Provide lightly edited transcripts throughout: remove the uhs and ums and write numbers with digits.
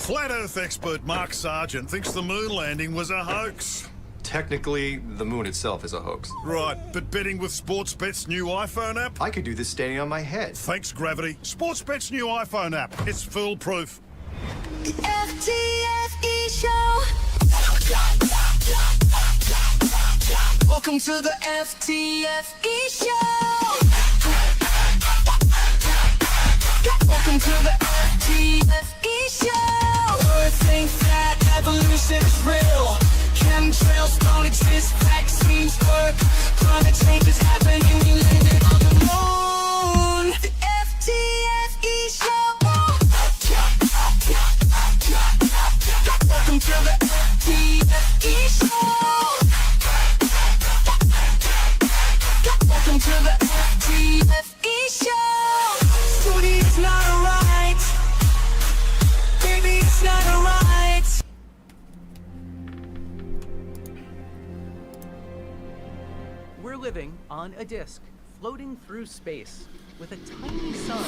Flat Earth expert Mark Sargent thinks the moon landing was a hoax. Technically, the moon itself is a hoax. Right, but betting with Sportsbet's new iPhone app? I could do this standing on my head. Thanks, Gravity. Sportsbet's new iPhone app. It's foolproof. The FTFE show. Welcome to the FTFE show. Welcome to the FTFE show. Earth think that evolution is real. Chemtrails don't exist, vaccines work. Climate change is happening, we landed on the moon. The FTFE show. Welcome to the FTFE show. Welcome to the FTFE show. Study, it's not alright. Baby, it's not alright. We're living on a disk, floating through space, with a tiny sun.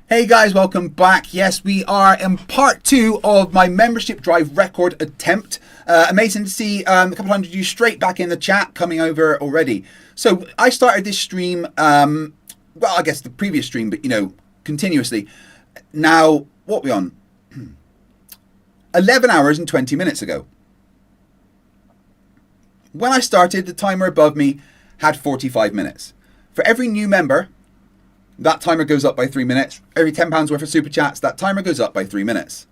Hey guys, welcome back. Yes, we are in part 2 of my membership drive record attempt. Amazing to see a couple hundred of you straight back in the chat coming over already. So I started this stream, well, I guess the previous stream, but you know, continuously. Now, what are we on? 11 hours and 20 minutes ago. When I started, the timer above me had 45 minutes. For every new member, that timer goes up by 3 minutes. Every £10 worth of super chats, that timer goes up by 3 minutes.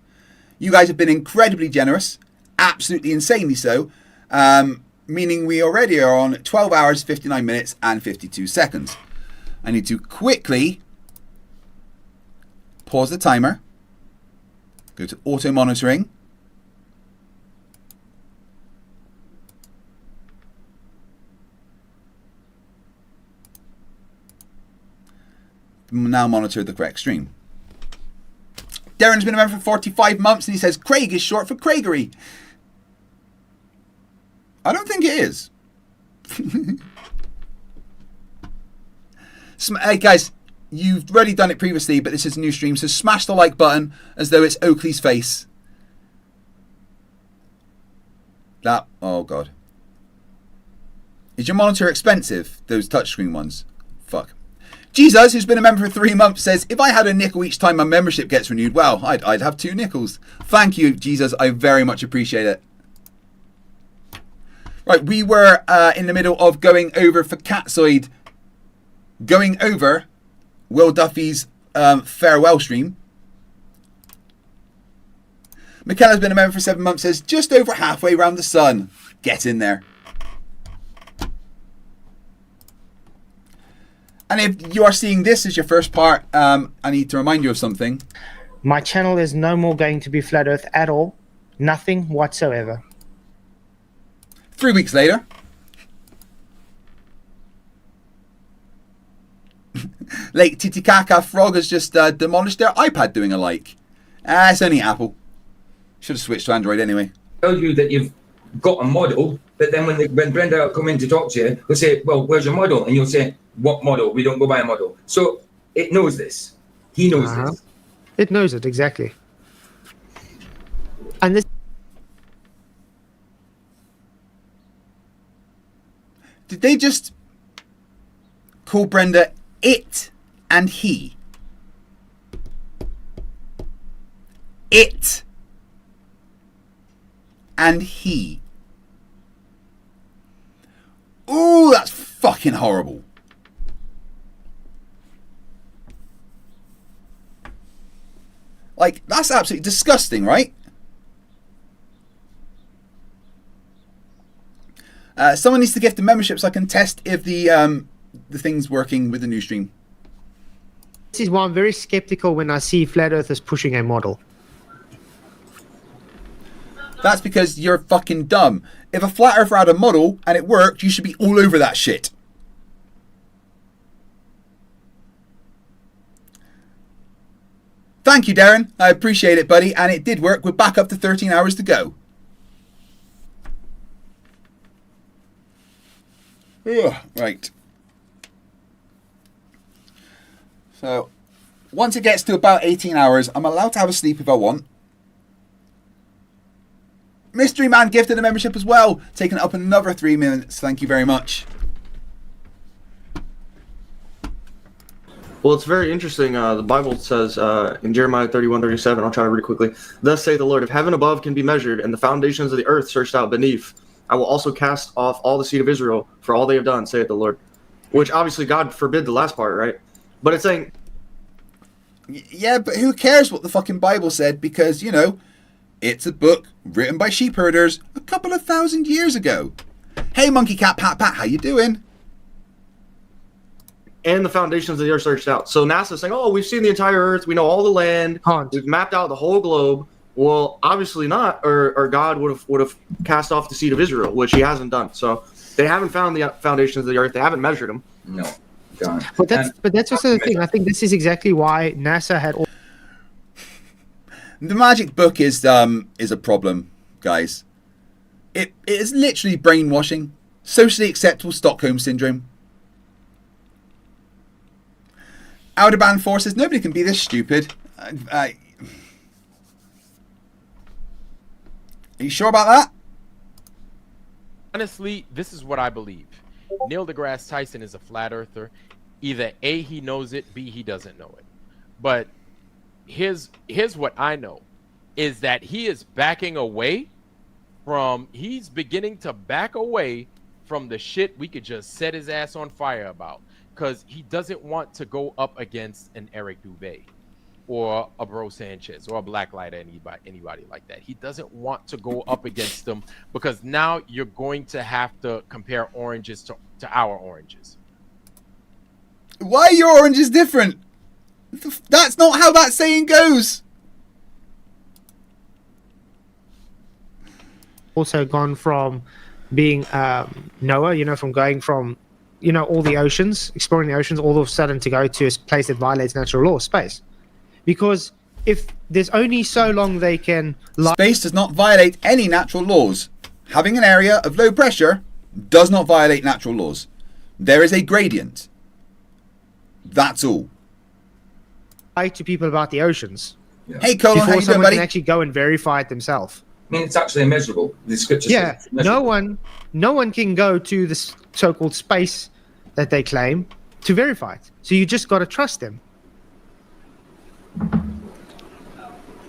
You guys have been incredibly generous, absolutely insanely so, meaning we already are on 12 hours, 59 minutes and 52 seconds. I need to quickly pause the timer, go to auto monitoring, now monitor the correct stream. Darren's been a member for 45 months and he says Craig is short for Craigery. I don't think it is. Hey guys, you've already done it previously, but this is a new stream, so smash the like button as though it's Oakley's face. That, oh god. Is your monitor expensive? Those touchscreen ones? Fuck. Jesus, who's been a member for 3 months, says, if I had a nickel each time my membership gets renewed, well, I'd have 2 nickels. Thank you, Jesus. I very much appreciate it. Right, we were in the middle of going over for Catsoid, going over Will Duffy's farewell stream. Michaela's been a member for 7 months, says, just over halfway around the sun. Get in there. And if you are seeing this as your first part, I need to remind you of something. My channel is no more going to be Flat Earth at all. Nothing whatsoever. 3 weeks later. Lake Titicaca Frog has just demolished their iPad doing a like. It's only Apple. Should have switched to Android anyway. Tell you that you've got a model, but then when Brenda come in to talk to you, they'll say, well, where's your model? And you'll say, what model? We don't go by a model. So it knows this. He knows this. It knows it, exactly. And this. Did they just call Brenda it and he? It and he. Ooh, that's fucking horrible. Like, that's absolutely disgusting, right? Someone needs to gift a membership so I can test if the thing's working with the new stream. This is why I'm very skeptical when I see Flat Earthers pushing a model. That's because you're fucking dumb. If a Flat Earther had a model and it worked, you should be all over that shit. Thank you, Darren. I appreciate it, buddy. And it did work. We're back up to 13 hours to go. Ugh, right. So, once it gets to about 18 hours, I'm allowed to have a sleep if I want. Mystery Man gifted a membership as well, taking it up another 3 minutes. Thank you very much. Well, it's very interesting. The Bible says in Jeremiah 31:37, I'll try to read it quickly. Thus say the Lord, if heaven above can be measured and the foundations of the earth searched out beneath, I will also cast off all the seed of Israel for all they have done, saith the Lord. Which obviously God forbid the last part, right? But it's saying... Yeah, but who cares what the fucking Bible said? Because, you know, it's a book written by sheep herders a couple of 1,000 years ago. Hey, Monkey Cat Pat Pat, how you doing? And the foundations of the earth searched out. So NASA's saying, oh, we've seen the entire earth. We know all the land. We've mapped out the whole globe. Well, obviously not, or God would have cast off the seed of Israel, which he hasn't done. So they haven't found the foundations of the earth. They haven't measured them. No. God. But that's also the thing. I think this is exactly why NASA had all... The magic book is a problem, guys. It is literally brainwashing. Socially acceptable Stockholm syndrome. Outerbound forces, nobody can be this stupid. Are you sure about that? Honestly, this is what I believe. Neil deGrasse Tyson is a flat earther. Either A, he knows it, B, he doesn't know it. But here's what I know, is that he is backing away from, he's beginning to back away from the shit we could just set his ass on fire about. Because he doesn't want to go up against an Eric Dubé or a Bro Sanchez or a Blacklighter, anybody like that. He doesn't want to go up against them because now you're going to have to compare oranges to our oranges. Why are your oranges different? That's not how that saying goes. Also gone from being Noah, from going from all the oceans, exploring the oceans, all of a sudden to go to a place that violates natural law, space. Because if there's only so long they can... Space does not violate any natural laws. Having an area of low pressure does not violate natural laws. There is a gradient. That's all. Lie to people about the oceans. Yeah. Hey, Colin, how before you doing, someone buddy? can actually go and verify it themselves. I mean, it's actually immeasurable. The scripture Yeah, says it's immeasurable. no one can go to the so-called space that they claim to verify it. So you just got to trust them.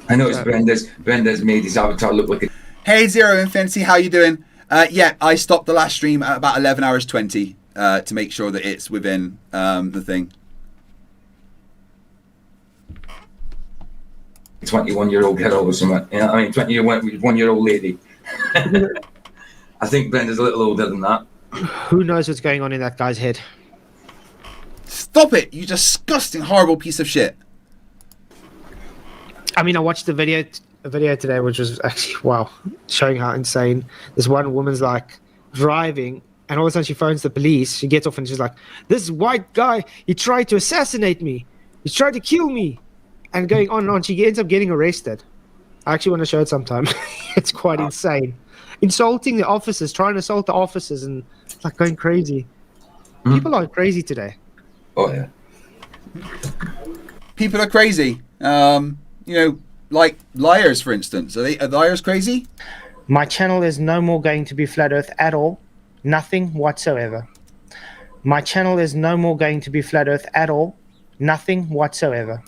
I know it's Brenda's made his avatar look like a... Hey, Zero Infinity, how you doing? Yeah, I stopped the last stream at about 11 hours 20 to make sure that it's within the thing. 21-year-old girl or something. Yeah, I mean, 21-year-old lady. I think Brenda's a little older than that. Who knows what's going on in that guy's head? Stop it, you disgusting, horrible piece of shit. I mean, I watched a video today, which was actually, wow, showing how insane. This one woman's like driving, and all of a sudden she phones the police. She gets off and she's like, this white guy, he tried to assassinate me. He tried to kill me. And going on and on, she ends up getting arrested. I actually want to show it sometime. It's quite insane. Insulting the officers, trying to assault the officers, and like going crazy. People are crazy today. Oh, yeah. People are crazy. Like liars, for instance. Are liars crazy? My channel is no more going to be flat earth at all. Nothing whatsoever. My channel is no more going to be flat earth at all. Nothing whatsoever.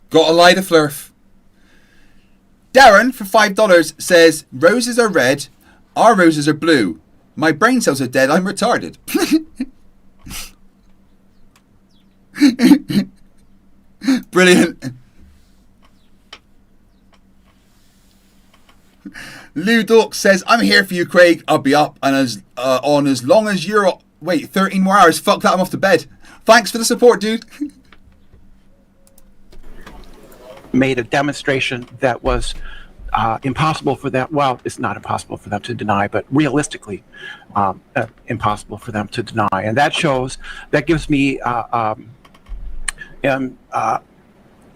Gotta lie to Flerf. Darren, for $5, says, roses are red, our roses are blue. My brain cells are dead, I'm retarded. Brilliant. Lou Dork says, I'm here for you, Craig. I'll be up and on as long as you're... Wait, 13 more hours. Fuck that, I'm off to bed. Thanks for the support, dude. Made a demonstration that was impossible for them. Well, it's not impossible for them to deny, but realistically impossible for them to deny. And that gives me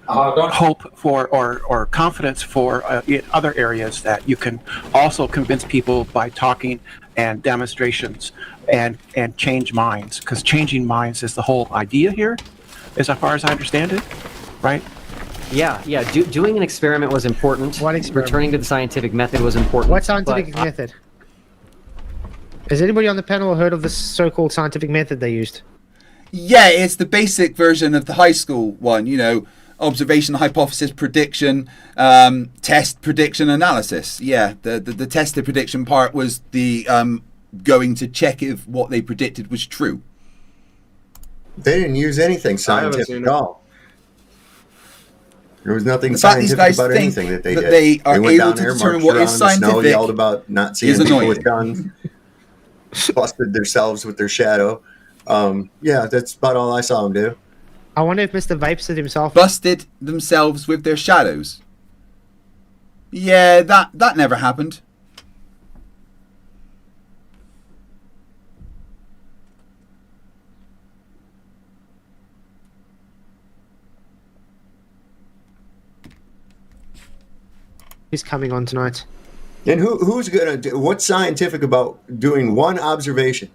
hope for or confidence for in other areas that you can also convince people by talking and demonstrations and change minds, because changing minds is the whole idea here, as far as I understand it, right? Yeah. Doing an experiment was important. What experiment? Returning to the scientific method was important. What scientific method? Has anybody on the panel heard of this so-called scientific method they used? Yeah, it's the basic version of the high school one, you know, observation, hypothesis, prediction, test, prediction, analysis. Yeah, the tested prediction part was the going to check if what they predicted was true. They didn't use anything scientific at all. There was nothing The fact these scientific guys about think anything that they that did. they are went able down to there, determine marched what around is in the snow, scientific yelled about not seeing is people annoying. with guns, busted themselves with their shadow. Yeah, that's about all I saw them do. I wonder if Mr. Vapes did himself. Busted themselves with their shadows. Yeah, that never happened. He's coming on tonight. And who's gonna do? What's scientific about doing one observation?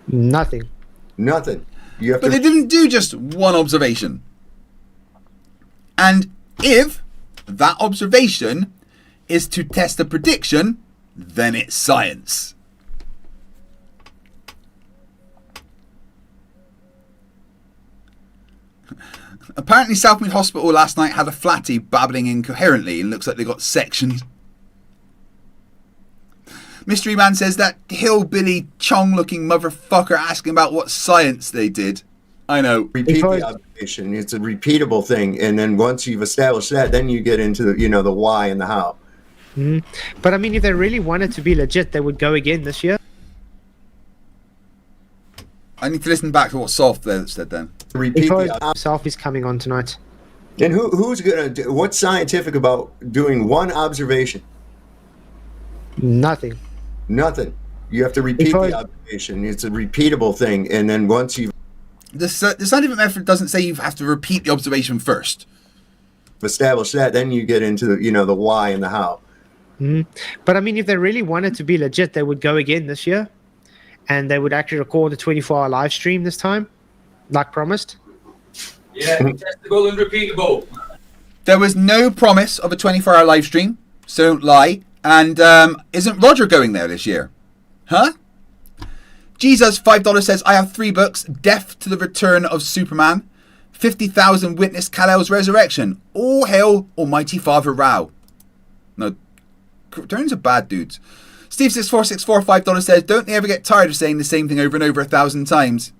Nothing. Nothing. You have But to. they didn't do just one observation. And if that observation is to test a prediction, then it's science. Apparently Southmead Hospital last night had a flatty babbling incoherently and looks like they got sectioned. Mystery Man says that hillbilly chong looking motherfucker asking about what science they did. I know. Repeat the observation. It's a repeatable thing, and then once you've established that, then you get into the why and the how. But I mean, if they really wanted to be legit, they would go again this year. I need to listen back to what Soft said then. Repeat the Himself is coming on tonight. And who's gonna do? What's scientific about doing one observation? Nothing. Nothing. You have to repeat the observation. It's a repeatable thing, and then once you've The scientific method doesn't say you have to repeat the observation first. established that, then you get into the why and the how. But I mean, if they really wanted to be legit, they would go again this year, and they would actually record a 24-hour live stream this time, like promised. Yeah, testable and repeatable. There was no promise of a 24-hour live stream, so don't lie. And isn't Roger going there this year? Huh? Jesus, $5 says, I have 3 books. Death to the Return of Superman. 50,000 witness Kal-El's resurrection. All hail Almighty Father Rao. No, returns are bad dudes. Steve6464, $5 says, don't they ever get tired of saying the same thing over and over 1,000 times?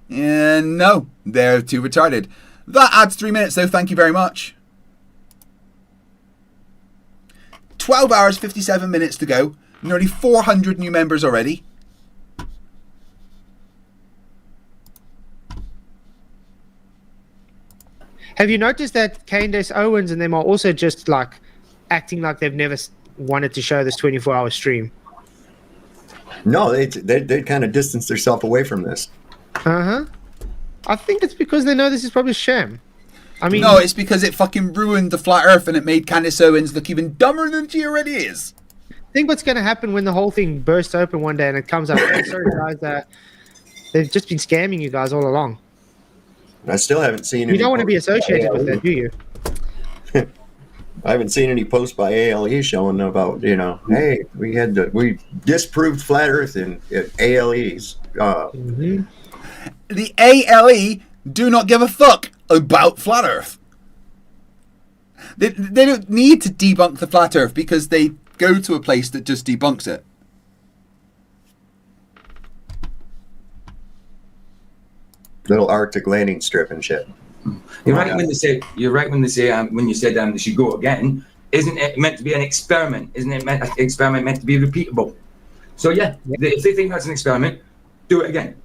No, they're too retarded. That adds 3 minutes though, thank you very much. 12 hours, 57 minutes to go. Nearly 400 new members already. Have you noticed that Candace Owens and them are also just like acting like they've never wanted to show this 24-hour stream? No, they kind of distanced themselves away from this. I think it's because they know this is probably a sham. I mean, no, it's because it fucking ruined the flat Earth and it made Candace Owens look even dumber than she already is. Think what's going to happen when the whole thing bursts open one day and it comes out. Sorry, guys, they've just been scamming you guys all along. I still haven't seen. You don't want to be associated with that, do you? I haven't seen any posts by ALE showing about hey, we disproved flat Earth in ALEs. The ALE do not give a fuck about flat Earth. They don't need to debunk the flat Earth because they go to a place that just debunks it. Little Arctic landing strip and shit. You're right when they say when you said they should go again. Isn't it meant to be an experiment? Isn't it an experiment meant to be repeatable? So if they think that's an experiment, do it again.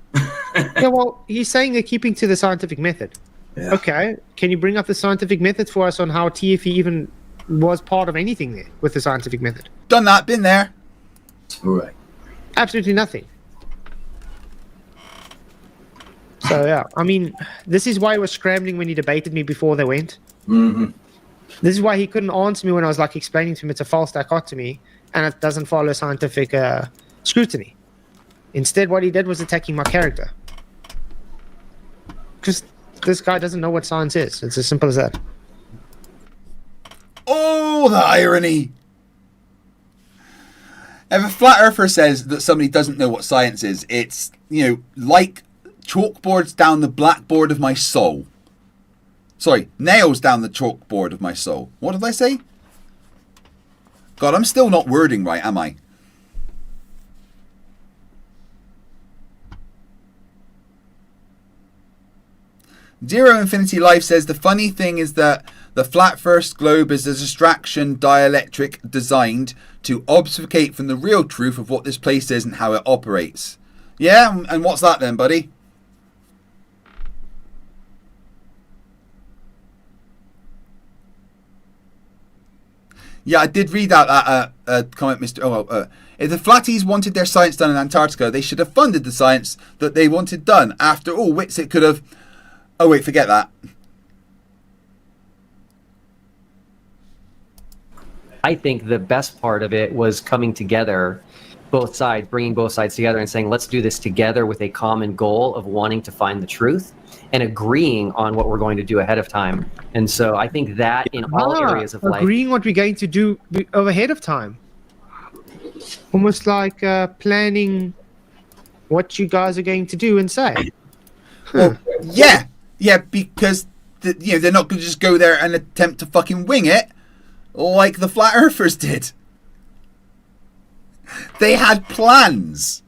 Yeah, well, he's saying they're keeping to the scientific method. Yeah. Okay, can you bring up the scientific method for us on how TFE even was part of anything there with the scientific method? Done that, been there. All right. Absolutely nothing. So So yeah, I mean, this is why he was scrambling when he debated me before they went. Mm-hmm. This is why he couldn't answer me when I was like explaining to him it's a false dichotomy and it doesn't follow scientific scrutiny. Instead, what he did was attacking my character. Because this guy doesn't know what science is. It's as simple as that. Oh, the irony! If a flat earther says that somebody doesn't know what science is, it's, like chalkboards down the blackboard of my soul. Sorry, nails down the chalkboard of my soul. What did I say? God, I'm still not wording right, am I? Zero Infinity Life says the funny thing is that the flat first globe is a distraction dielectric designed to obfuscate from the real truth of what this place is and how it operates. Yeah, and what's that then, buddy? Yeah, I did read out that comment, Mr. If the flatties wanted their science done in Antarctica, they should have funded the science that they wanted done. After all, Witsit could have... Oh, wait, forget that. I think the best part of it was coming together, both sides, bringing both sides together and saying, let's do this together with a common goal of wanting to find the truth and agreeing on what we're going to do ahead of time. And so I think that in all areas of life... Agreeing what we're going to do ahead of time. Almost like planning what you guys are going to do and say. Well, yeah. Yeah, because they're not going to just go there and attempt to fucking wing it like the flat earthers did. They had plans.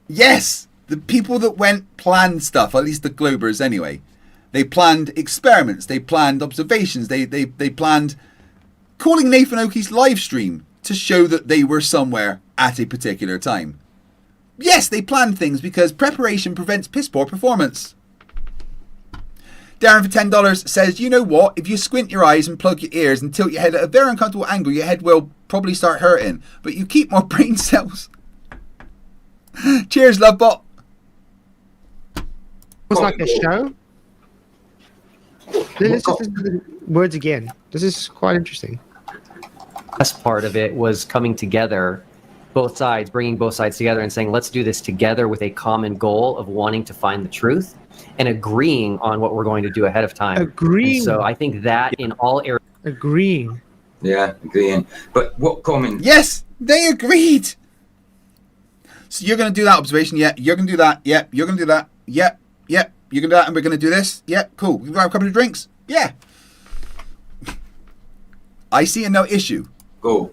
Yes, the people that went planned stuff, at least the Globers anyway. They planned experiments, they planned observations, they planned calling Nathan Oakey's live stream to show that they were somewhere at a particular time. Yes, they planned things because preparation prevents piss poor performance. Darren for $10 says, you know what? If you squint your eyes and plug your ears and tilt your head at a very uncomfortable angle, your head will probably start hurting. But you keep more brain cells. Cheers, Lovebot. It's like a show. Let's just listen to the words again. This is quite interesting. Best part of it was coming together, both sides, bringing both sides together and saying, let's do this together with a common goal of wanting to find the truth and agreeing on what we're going to do ahead of time. Agreeing. And so I think that in all areas... Agreeing. Yeah, agreeing. But what common... Yes, they agreed. So you're going to do that observation. Yeah, you're going to do that. Yeah, you're going to do that. Yeah, yeah, you're going to do that and we're going to do this. Yeah, cool. We can grab a couple of drinks. Yeah. I see no issue. Go.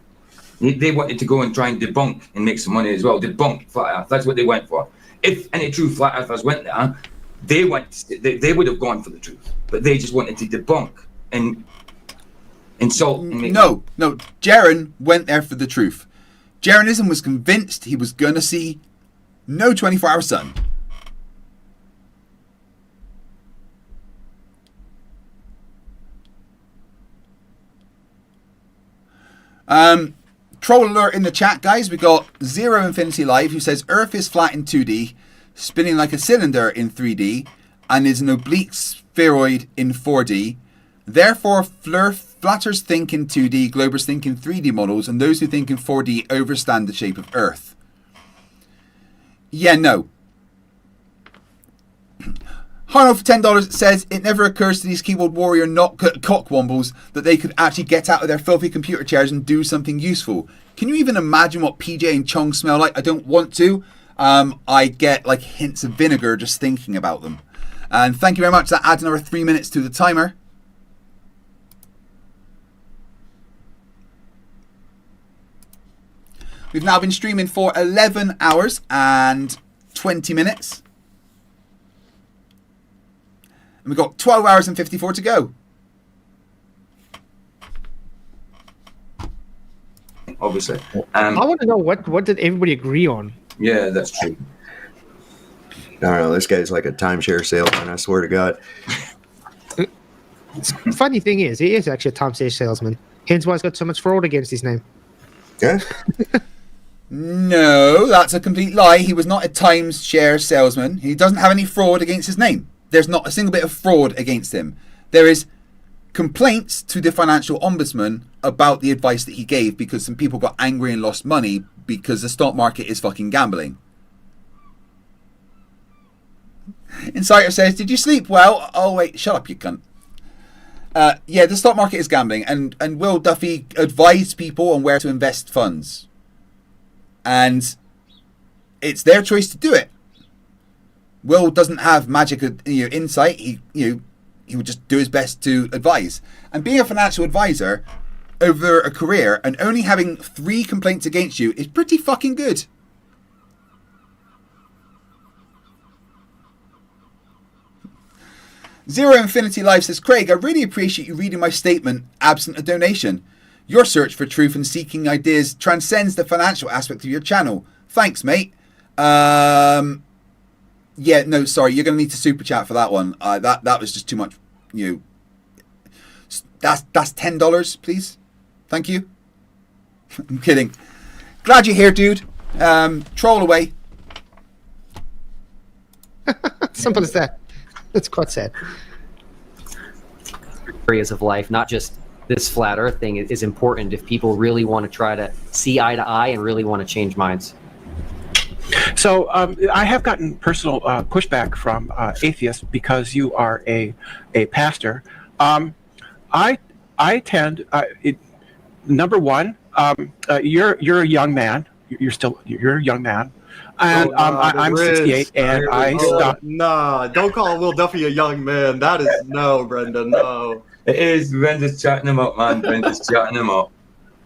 They wanted to go and try and debunk and make some money as well. Debunk flat Earth. That's what they went for. If any true flat earthers went there, they would have gone for the truth. But they just wanted to debunk and insult. And make No. Jaren went there for the truth. Jarenism was convinced he was going to see no 24-hour sun. Troll alert in the chat, guys. We got Zero Infinity Live who says Earth is flat in 2D, spinning like a cylinder in 3D, and is an oblique spheroid in 4D. Therefore, flatters think in 2D, Globers think in 3D models, and those who think in 4D overstand the shape of Earth. Yeah, no. Harno for $10 says it never occurs to these keyboard warrior cockwombles that they could actually get out of their filthy computer chairs and do something useful. Can you even imagine what PJ and Chong smell like? I don't want to. I get like hints of vinegar just thinking about them. And thank you very much. That adds another 3 minutes to the timer. We've now been streaming for 11 hours and 20 minutes. And we've got 12 hours and 54 to go. Obviously. I want to know what did everybody agree on? Yeah, that's true. I don't know. This guy's like a timeshare salesman. I swear to God. Funny thing is, he is actually a timeshare salesman. Hence why he's got so much fraud against his name. Yeah. No, that's a complete lie. He was not a timeshare salesman. He doesn't have any fraud against his name. There's not a single bit of fraud against him. There is complaints to the financial ombudsman about the advice that he gave because some people got angry and lost money because the stock market is fucking gambling. Insider says, did you sleep well? Oh wait, shut up you cunt. Yeah, the stock market is gambling, and Will Duffy advised people on where to invest funds. And it's their choice to do it. Will doesn't have magic insight. He would just do his best to advise. And being a financial advisor over a career and only having 3 complaints against you is pretty fucking good. Zero Infinity Life says, Craig, I really appreciate you reading my statement, absent a donation. Your search for truth and seeking ideas transcends the financial aspect of your channel. Thanks, mate. Yeah, no, sorry, you're going to need to super chat for that one. That was just too much. That's $10, please. Thank you. I'm kidding. Glad you're here, dude. Troll away. Simple as that. That's quite sad. Areas of life, not just this flat earth thing, is important if people really want to try to see eye to eye and really want to change minds. So I have gotten personal pushback from atheists because you are a pastor. I tend number one, you're a young man. You're a young man. And I'm 68, and I stopped. Nah, don't call Will Duffy a young man. That is no, Brenda, no. It is. Brenda's chatting him up, man. Brenda's chatting him up.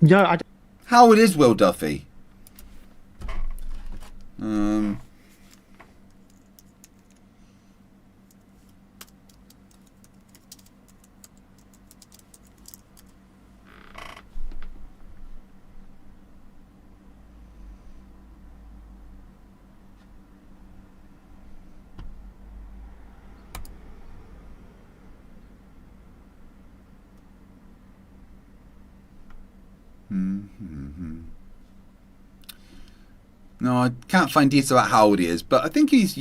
No, How old is Will Duffy? No, I can't find details about how old he is, but I think he's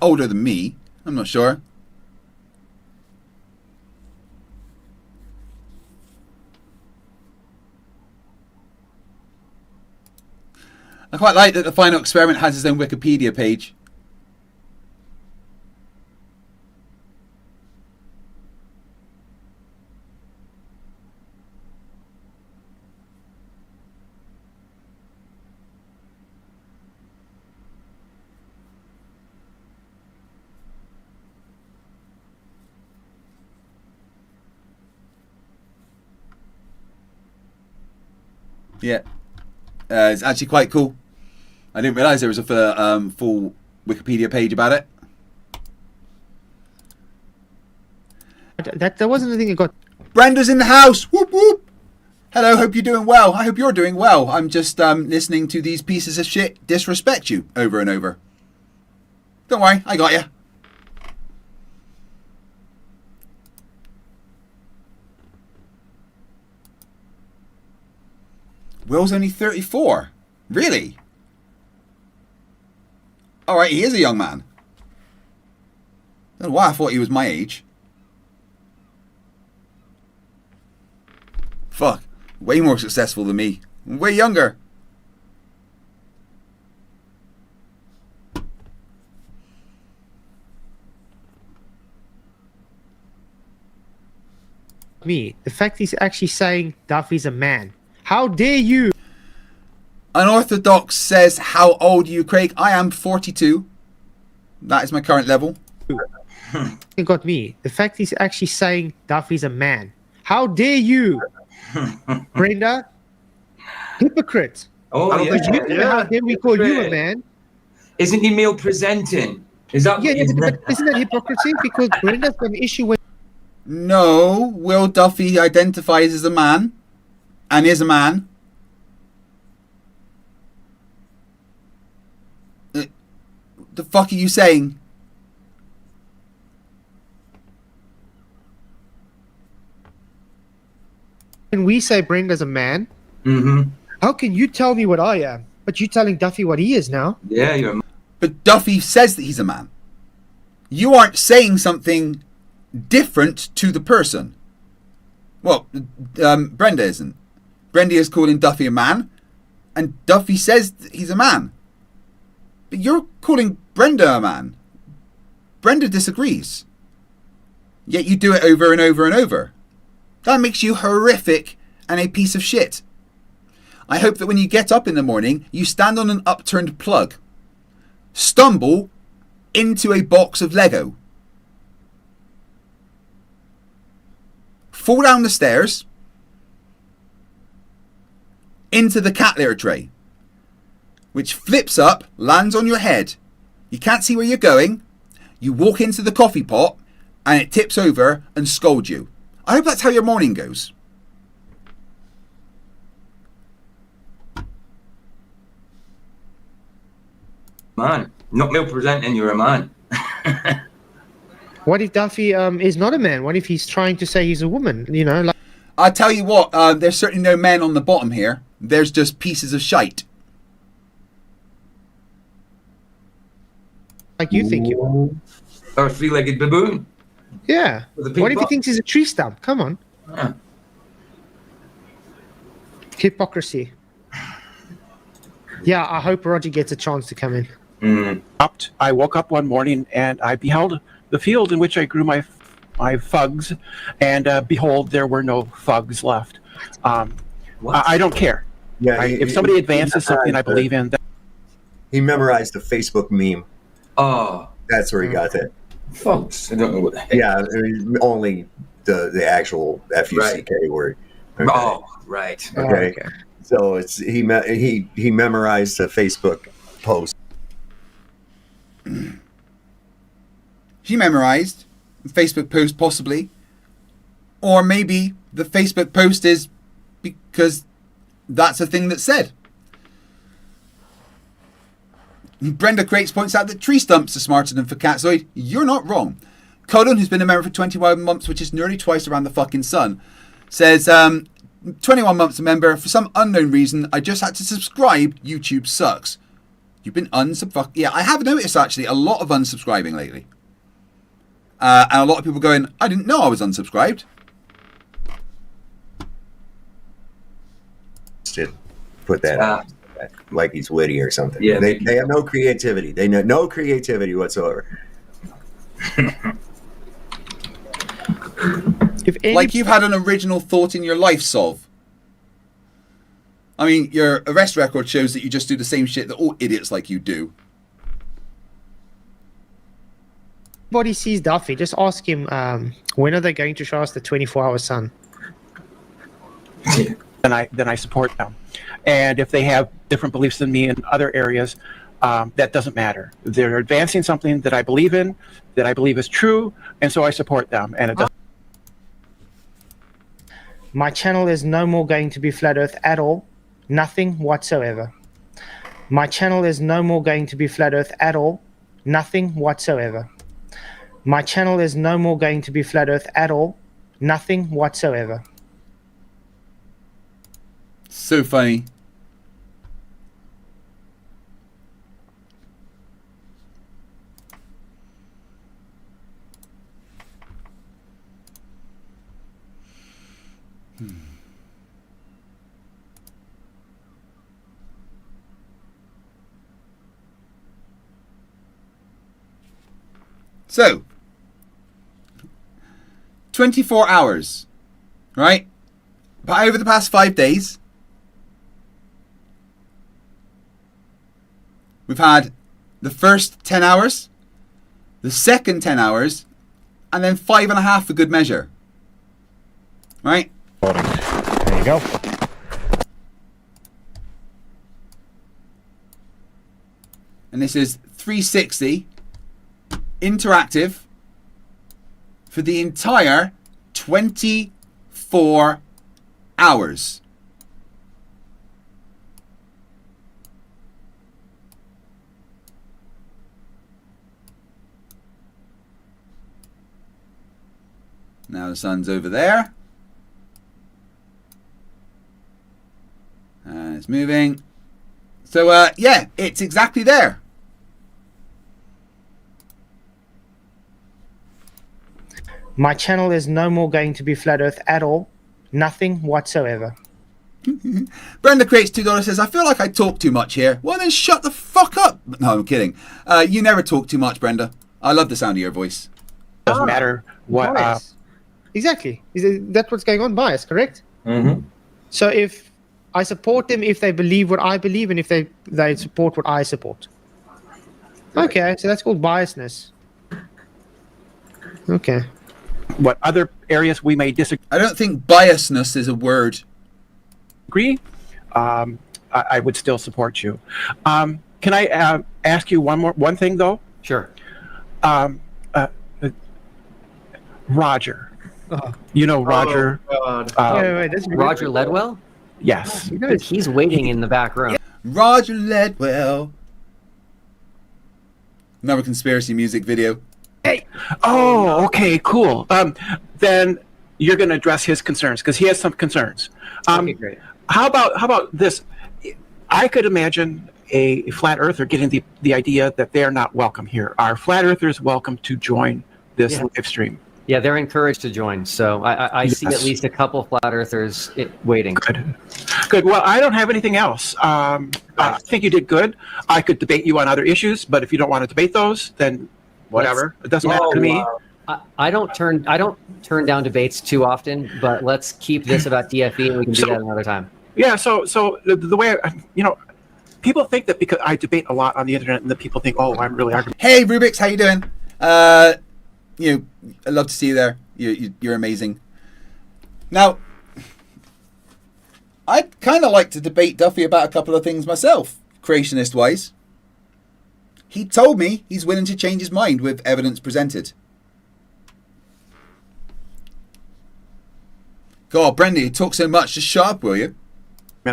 older than me. I'm not sure. I quite like that the final experiment has his own Wikipedia page. Yeah, it's actually quite cool. I didn't realise there was a full Wikipedia page about it. that wasn't the thing that got. Brenda's in the house. Whoop whoop. Hello, hope you're doing well. I hope you're doing well. I'm just listening to these pieces of shit disrespect you over and over. Don't worry, I got you. Will's only 34. Really? Alright, he is a young man. I don't know why I thought he was my age. Fuck. Way more successful than me. Way younger. Me, the fact he's actually saying Duffy's a man. How dare you? Unorthodox says, how old are you, Craig? I am 42. That is my current level. It got me. The fact he's actually saying Duffy's a man. How dare you? Brenda? Hypocrite. Oh, I don't think How dare we call you a man? Isn't he male presenting? Is that Yeah, but isn't that hypocrisy? Because Brenda's got an issue with. No, Will Duffy identifies as a man. And is a man. The fuck are you saying? When we say Brenda's a man, Mm-hmm. how can you tell me what I am? But you're telling Duffy what he is now. Yeah, you're. But Duffy says that he's a man. You aren't saying something different to the person. Well, Brenda isn't. Brenda is calling Duffy a man, and Duffy says that he's a man. But you're calling Brenda a man. Brenda disagrees. Yet you do it over and over and over. That makes you horrific and a piece of shit. I hope that when you get up in the morning, you stand on an upturned plug, stumble into a box of Lego, fall down the stairs into the cat litter tray, which flips up, lands on your head. You can't see where you're going. You walk into the coffee pot and it tips over and scolds you. I hope that's how your morning goes. Man, not male presenting, you're a man. What if Duffy is not a man? What if he's trying to say he's a woman? You know, like I'll tell you what, there's certainly no men on the bottom here. There's just pieces of shite. you think you are. Or a three-legged baboon. Yeah. With a pink What if he box. thinks he's a tree stump? Come on. Yeah. Hypocrisy. Yeah, I hope Roger gets a chance to come in. I woke up one morning and I beheld the field in which I grew my fugs, and behold, there were no fugs left. I don't care. Yeah, if somebody advances something I believe in, he memorized the Facebook meme. Oh, that's where he got that. Folks, I don't know what the heck. Yeah, I mean, only the actual FUCK word. Okay. Oh, right. Okay. So it's he memorized a Facebook post. She memorized a Facebook post, possibly. Or maybe the Facebook post is because that's a thing that's said. Brenda Crates points out that tree stumps are smarter than Facatzoid. You're not wrong. Colin, who's been a member for 21 months, which is nearly twice around the fucking sun, says, 21 months a member. For some unknown reason, I just had to subscribe. YouTube sucks. You've been Yeah, I have noticed, actually, a lot of unsubscribing lately. And a lot of people going, I didn't know I was unsubscribed. Just put that like he's witty or something. Yeah, they have no creativity. They know no creativity whatsoever. Like you've had an original thought in your life, Solv. I mean, your arrest record shows that you just do the same shit that all idiots like you do. Everybody sees Duffy, just ask him, when are they going to show us the 24-hour sun? then I support them. And if they have different beliefs than me in other areas, that doesn't matter. They're advancing something that I believe in, that I believe is true, and so I support them. And it doesn't. My channel is no more going to be Flat Earth at all. Nothing whatsoever. My channel is no more going to be Flat Earth at all. Nothing whatsoever. My channel is no more going to be Flat Earth at all. Nothing whatsoever. So funny. So, 24 hours, right? But over the past 5 days, we've had the first 10 hours, the second 10 hours, and then 5.5 for good measure. Right? There you go. And this is 360 interactive for the entire 24 hours. Now the sun's over there. And it's moving. So, yeah, it's exactly there. My channel is no more going to be Flat Earth at all. Nothing whatsoever. Brenda Creates $2 says, I feel like I talk too much here. Well, then shut the fuck up. No, I'm kidding. You never talk too much, Brenda. I love the sound of your voice. Doesn't matter what. Bias. Exactly. That's what's going on. Bias, correct? Mm-hmm. So if I support them, if they believe what I believe, and if they support what I support. Okay, so that's called biasness. Okay. What other areas we may disagree? I don't think biasness is a word. I would still support you. Can I ask you one thing though? Sure. Roger. You know Roger. Wait, that's Roger Ledwell? Yes. He's waiting in the back room. Roger Ledwell. Another conspiracy music video. Hey. Oh, okay, cool. Then you're going to address his concerns because he has some concerns. Okay, great. How about this? I could imagine a flat earther getting the idea that they are not welcome here. Are flat earthers welcome to join this live stream? Yeah, they're encouraged to join. So I see at least a couple flat earthers waiting. Good. Well, I don't have anything else. I think you did good. I could debate you on other issues, but if you don't want to debate those, then whatever. It doesn't matter to me. I don't turn down debates too often, but let's keep this about DFE and we can do that another time. Yeah. So the way people think that because I debate a lot on the internet, and that people think, oh, I'm really arguing. Hey, Rubik's, how you doing? I love to see you there. You're amazing. Now, I'd kind of like to debate Duffy about a couple of things myself, creationist-wise. He told me he's willing to change his mind with evidence presented. God, Brenda, you talk so much. Just shut up, will you? I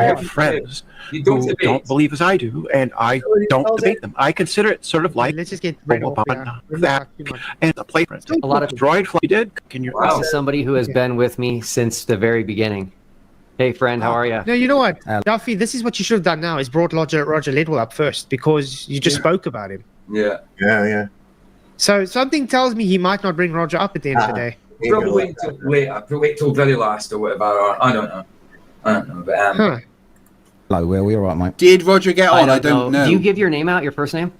have friends who don't believe as I do, and I don't debate them. I consider it sort of like let's just get rid of that and a play. A lot of droid fly did. This is somebody who has been with me since the very beginning. Hey, friend, how are you? No, you know what, Duffy? This is what you should have done now: is brought Roger Ledwell up first because you just spoke about him. Yeah. So something tells me he might not bring Roger up at the end of the day. Probably wait till very last or whatever. Or, I don't know. But, Hello, Will. We all right, mate? Did Roger get on? I don't know. Do you give your name out, your first name?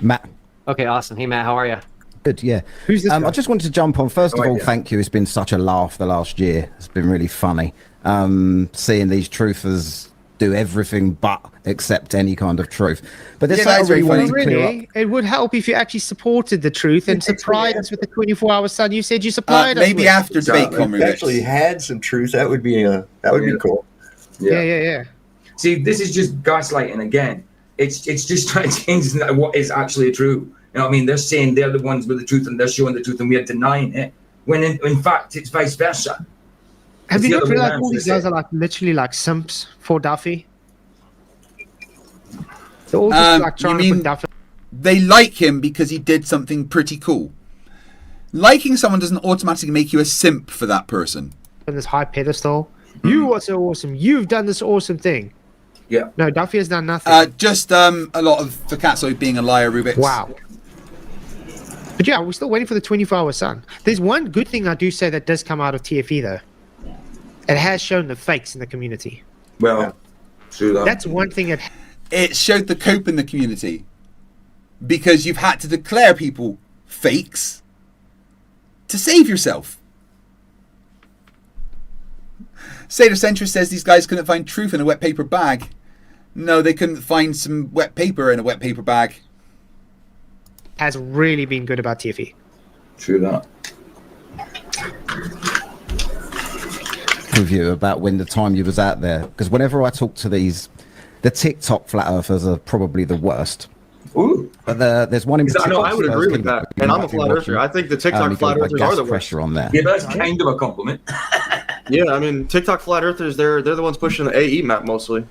Matt. Okay, awesome. Hey, Matt, how are you? Good, yeah. Who's this guy? I just wanted to jump on. First of all, thank you. It's been such a laugh the last year. It's been really funny. Seeing these truthers do everything but accept any kind of truth. But there's something I really wanted to clear up. It would help if you actually supported the truth and supplied us with the 24-hour sun. You said you supplied us. Maybe after debate, if we actually had some truth, that would be cool. Yeah. See, this is just gaslighting again. It's just trying to change what is actually true. You know what I mean? They're saying they're the ones with the truth and they're showing the truth and we're denying it. When in fact, it's vice versa. Have you not realized all these guys are like literally like simps for Duffy? They're all just like trying to put Duffy. They like him because he did something pretty cool. Liking someone doesn't automatically make you a simp for that person. On this high pedestal. You are so awesome. You've done this awesome thing. Yeah. No, Duffy has done nothing. Just a lot of Fakatso being a liar, Rubik's. Wow. But yeah, we're still waiting for the 24-hour sun. There's one good thing I do say that does come out of TFE though. It has shown the fakes in the community. Well, true that. That's one thing it showed the cope in the community. Because you've had to declare people fakes to save yourself. Satyr Centrist says these guys couldn't find truth in a wet paper bag. No, they couldn't find some wet paper in a wet paper bag. Has really been good about TFE. True that. With you about when the time you was out there, because whenever I talk to the TikTok flat earthers are probably the worst. Ooh. But there's one in particular. No, I would agree with that. And I'm a flat earther. I think the TikTok flat earthers are the worst. Pressure on there. Yeah, that's kind of a compliment. Yeah, I mean, TikTok flat earthers, they're the ones pushing the AE map mostly.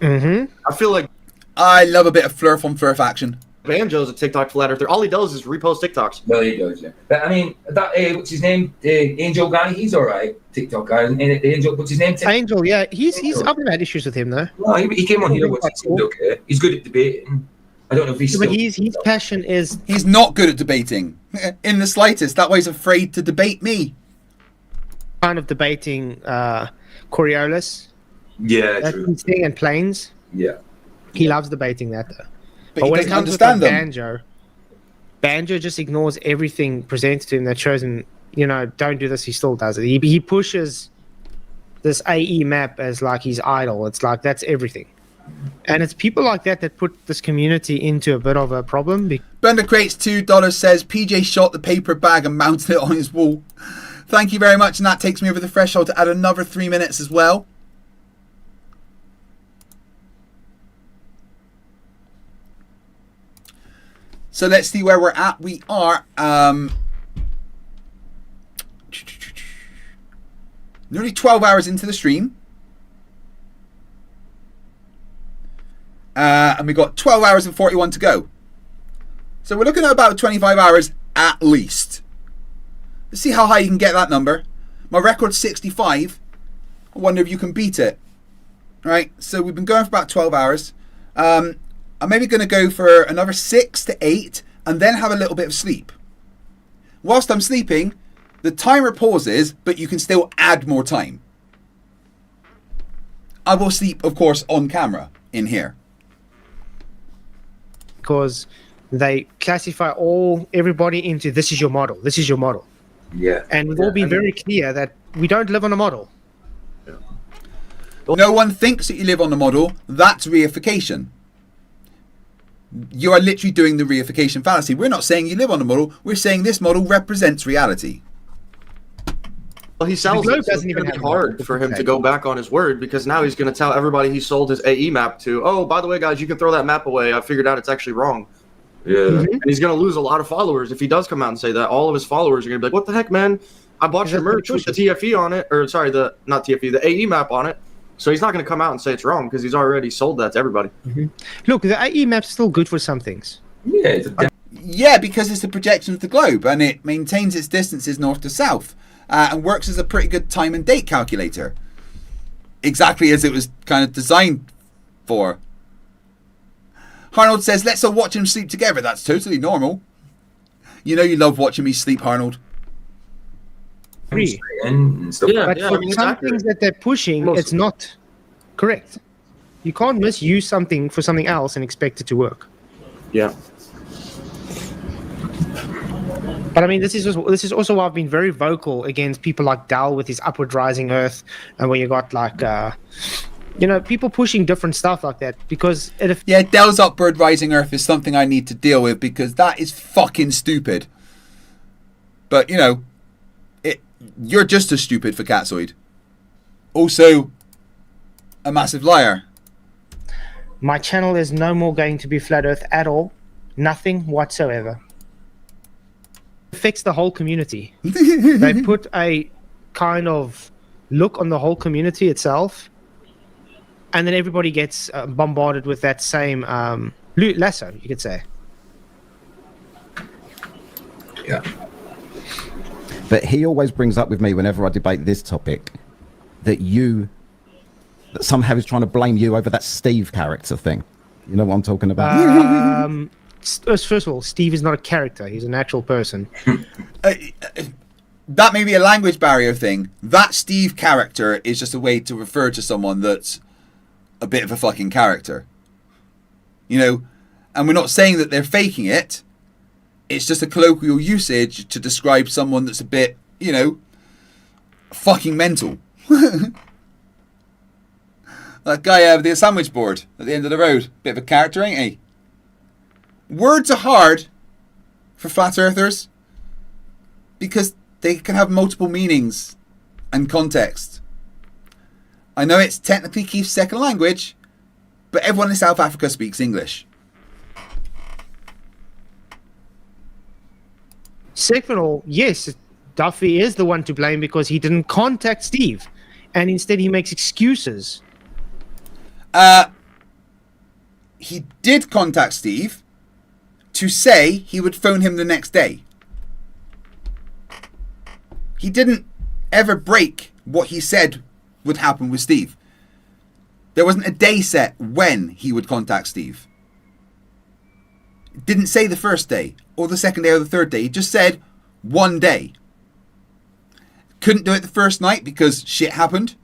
Mm-hmm. I feel like I love a bit of Flerf on Flerf action. Banjo's a TikTok flat earther. All he does is repost TikToks. Well, he does, yeah. But I mean, that what's his name? The Angel guy. He's all right. TikTok guy. And Angel, what's his name? Angel, yeah, he's I've never had issues with him though. No, he came on here once. He seemed okay. He's good at debating. I don't know if he's. But his passion is. He's not good at debating in the slightest. That way he's afraid to debate me. Kind of debating Coriolis. Yeah, that's true. his thing, and Planes. Yeah. He loves debating that though. But when he it doesn't comes with understand like, Banjo just ignores everything presented to him that shows him, don't do this. He still does it. He pushes this AE map as like his idol. It's like that's everything. And it's people like that put this community into a bit of a problem. Bender Crates $2 says PJ shot the paper bag and mounted it on his wall. Thank you very much, and that takes me over the threshold to add another 3 minutes as well. So let's see where we're at. We are nearly 12 hours into the stream. And we got 12 hours and 41 to go. So we're looking at about 25 hours at least. Let's see how high you can get that number. My record's 65. I wonder if you can beat it. Right, so we've been going for about 12 hours. I'm maybe going to go for another 6 to 8 and then have a little bit of sleep. Whilst I'm sleeping, the timer pauses, but you can still add more time. I will sleep, of course, on camera in here. Because they classify everybody into this is your model, this is your model. Yeah. And we've all been very clear that we don't live on a model. No one thinks that you live on the model. That's reification. You are literally doing the reification fallacy. We're not saying you live on the model. We're saying this model represents reality. Well, he sells it, so it's going to be hard for him to go back on his word, because now he's going to tell everybody he sold his AE map to, oh, by the way, guys, you can throw that map away. I figured out it's actually wrong. Yeah. And he's going to lose a lot of followers. If he does come out and say that, all of his followers are going to be like, what the heck, man? I bought your merch with the TFE on it, or sorry, not TFE, the AE map on it. So he's not going to come out and say it's wrong because he's already sold that to everybody. Look, the AE map's still good for some things. Yeah, because it's a projection of the globe and it maintains its distances north to south and works as a pretty good time and date calculator. Exactly as it was kind of designed for. Arnold says, let's all watch him sleep together. That's totally normal. You know you love watching me sleep, Arnold. And stuff. But for some things that they're pushing, it's not correct. You can't misuse something for something else and expect it to work. Yeah. But I mean, this is also why I've been very vocal against people like Dal with his upward rising Earth, and where you got like, people pushing different stuff like that because Dell's upward rising Earth is something I need to deal with because that is fucking stupid. But you're just as stupid for Catsoid. Also, a massive liar. My channel is no more going to be Flat Earth at all. Nothing whatsoever. It affects the whole community. They put a kind of look on the whole community itself, and then everybody gets bombarded with that same lasso, you could say. Yeah. But he always brings up with me whenever I debate this topic that somehow he's trying to blame you over that Steve character thing. You know what I'm talking about? First of all, Steve is not a character. He's an actual person. That may be a language barrier thing. That Steve character is just a way to refer to someone that's a bit of a fucking character. And we're not saying that they're faking it. It's just a colloquial usage to describe someone that's a bit, fucking mental. That guy with the sandwich board at the end of the road. Bit of a character, ain't he? Words are hard for flat earthers because they can have multiple meanings and context. I know it's technically Keith's second language, but everyone in South Africa speaks English. Second of all, yes, Duffy is the one to blame because he didn't contact Steve, and instead he makes excuses. He did contact Steve, to say he would phone him the next day. He didn't ever break what he said would happen with Steve. There wasn't a day set when he would contact Steve. It didn't say the first day or the second day or the third day. He just said one day. Couldn't do it the first night because shit happened.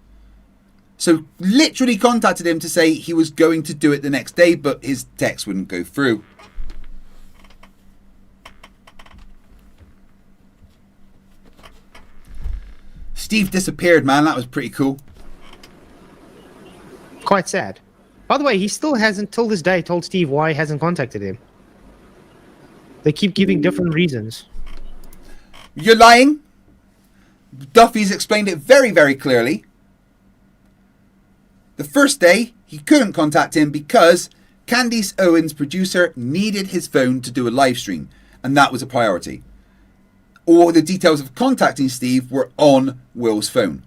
So literally contacted him to say he was going to do it the next day, but his text wouldn't go through. Steve disappeared, man. That was pretty cool. Quite sad. By the way, he still hasn't, till this day, told Steve why he hasn't contacted him. They keep giving different reasons. You're lying. Duffy's explained it very, very clearly. The first day, he couldn't contact him because Candice Owens' producer needed his phone to do a live stream, and that was a priority. All the details of contacting Steve were on Will's phone.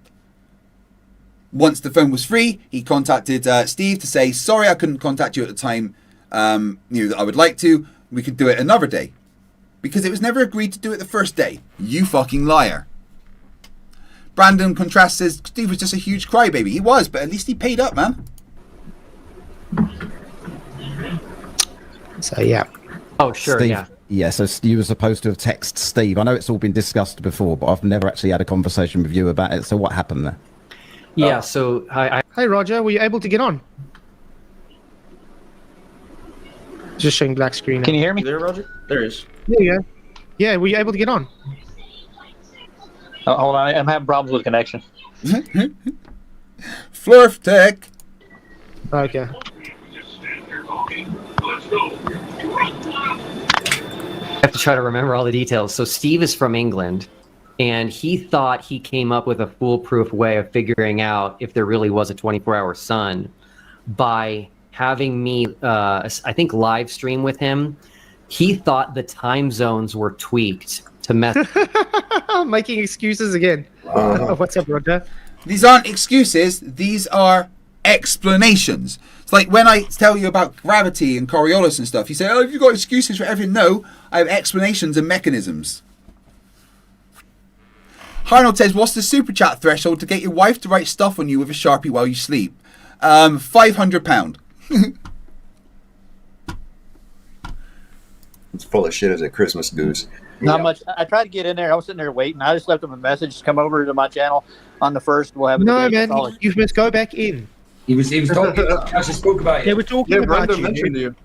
Once the phone was free, he contacted Steve to say, sorry, I couldn't contact you at the time that I would like to. We could do it another day. Because it was never agreed to do it the first day. You fucking liar. Brandon Contrast says Steve was just a huge crybaby. He was, but at least he paid up, man. So, yeah. Oh, sure, Steve, yeah. Yeah, so you were supposed to have texted Steve. I know it's all been discussed before, but I've never actually had a conversation with you about it. So what happened there? Yeah, so Hey, Roger, were you able to get on? Just showing black screen. Can you hear me? There, Roger? There is. There you go. Yeah, were you able to get on? Oh, hold on, I'm having problems with connection. Flerf Tech. Okay. I have to try to remember all the details. So Steve is from England, and he thought he came up with a foolproof way of figuring out if there really was a 24-hour sun by having me, I think, live stream with him. He thought the time zones were tweaked to mess. I'm making excuses again. What's up, Roger? These aren't excuses. These are explanations. It's like when I tell you about gravity and Coriolis and stuff, you say, oh, have you got excuses for everything? No, I have explanations and mechanisms. Arnold says, what's the super chat threshold to get your wife to write stuff on you with a Sharpie while you sleep? £500. It's full of shit as a Christmas goose. Not much. I tried to get in there. I was sitting there waiting. I just left him a message to come over to my channel on the first. We'll have a No, debate. man, you must go back in. He was talking. Actually spoke about it. They were talking about Brenda you. mentioned you.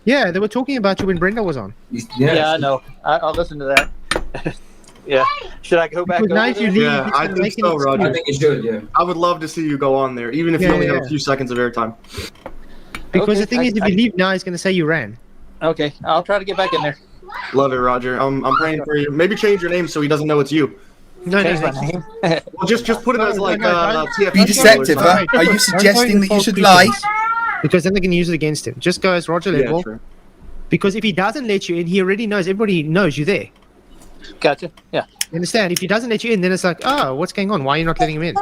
Yeah, they were talking about you when Brenda was on. Yeah, I know. I'll listen to that. Yeah. Should I go back Because over now if you there? leave, Yeah, it's I gonna think make an so, Roger. I think you should, yeah. I would love to see you go on there, even if you Yeah, only have yeah. a few seconds of airtime. Because Okay, the thing is, if you leave now, he's going to say you ran. Okay, I'll try to get back in there. Love it, Roger. I'm praying for you. Maybe change your name so he doesn't know it's you. No, Change no, my name. Well, just put it as like no, TFE. Be deceptive, or huh? something. Are you suggesting that you should lie? Because then they can use it against him. Just go as Roger Yeah, level. true. Because if he doesn't let you in, he already knows. Everybody knows you're there. Gotcha. Yeah. You understand? If he doesn't let you in, then it's like, oh, what's going on? Why are you not letting him in?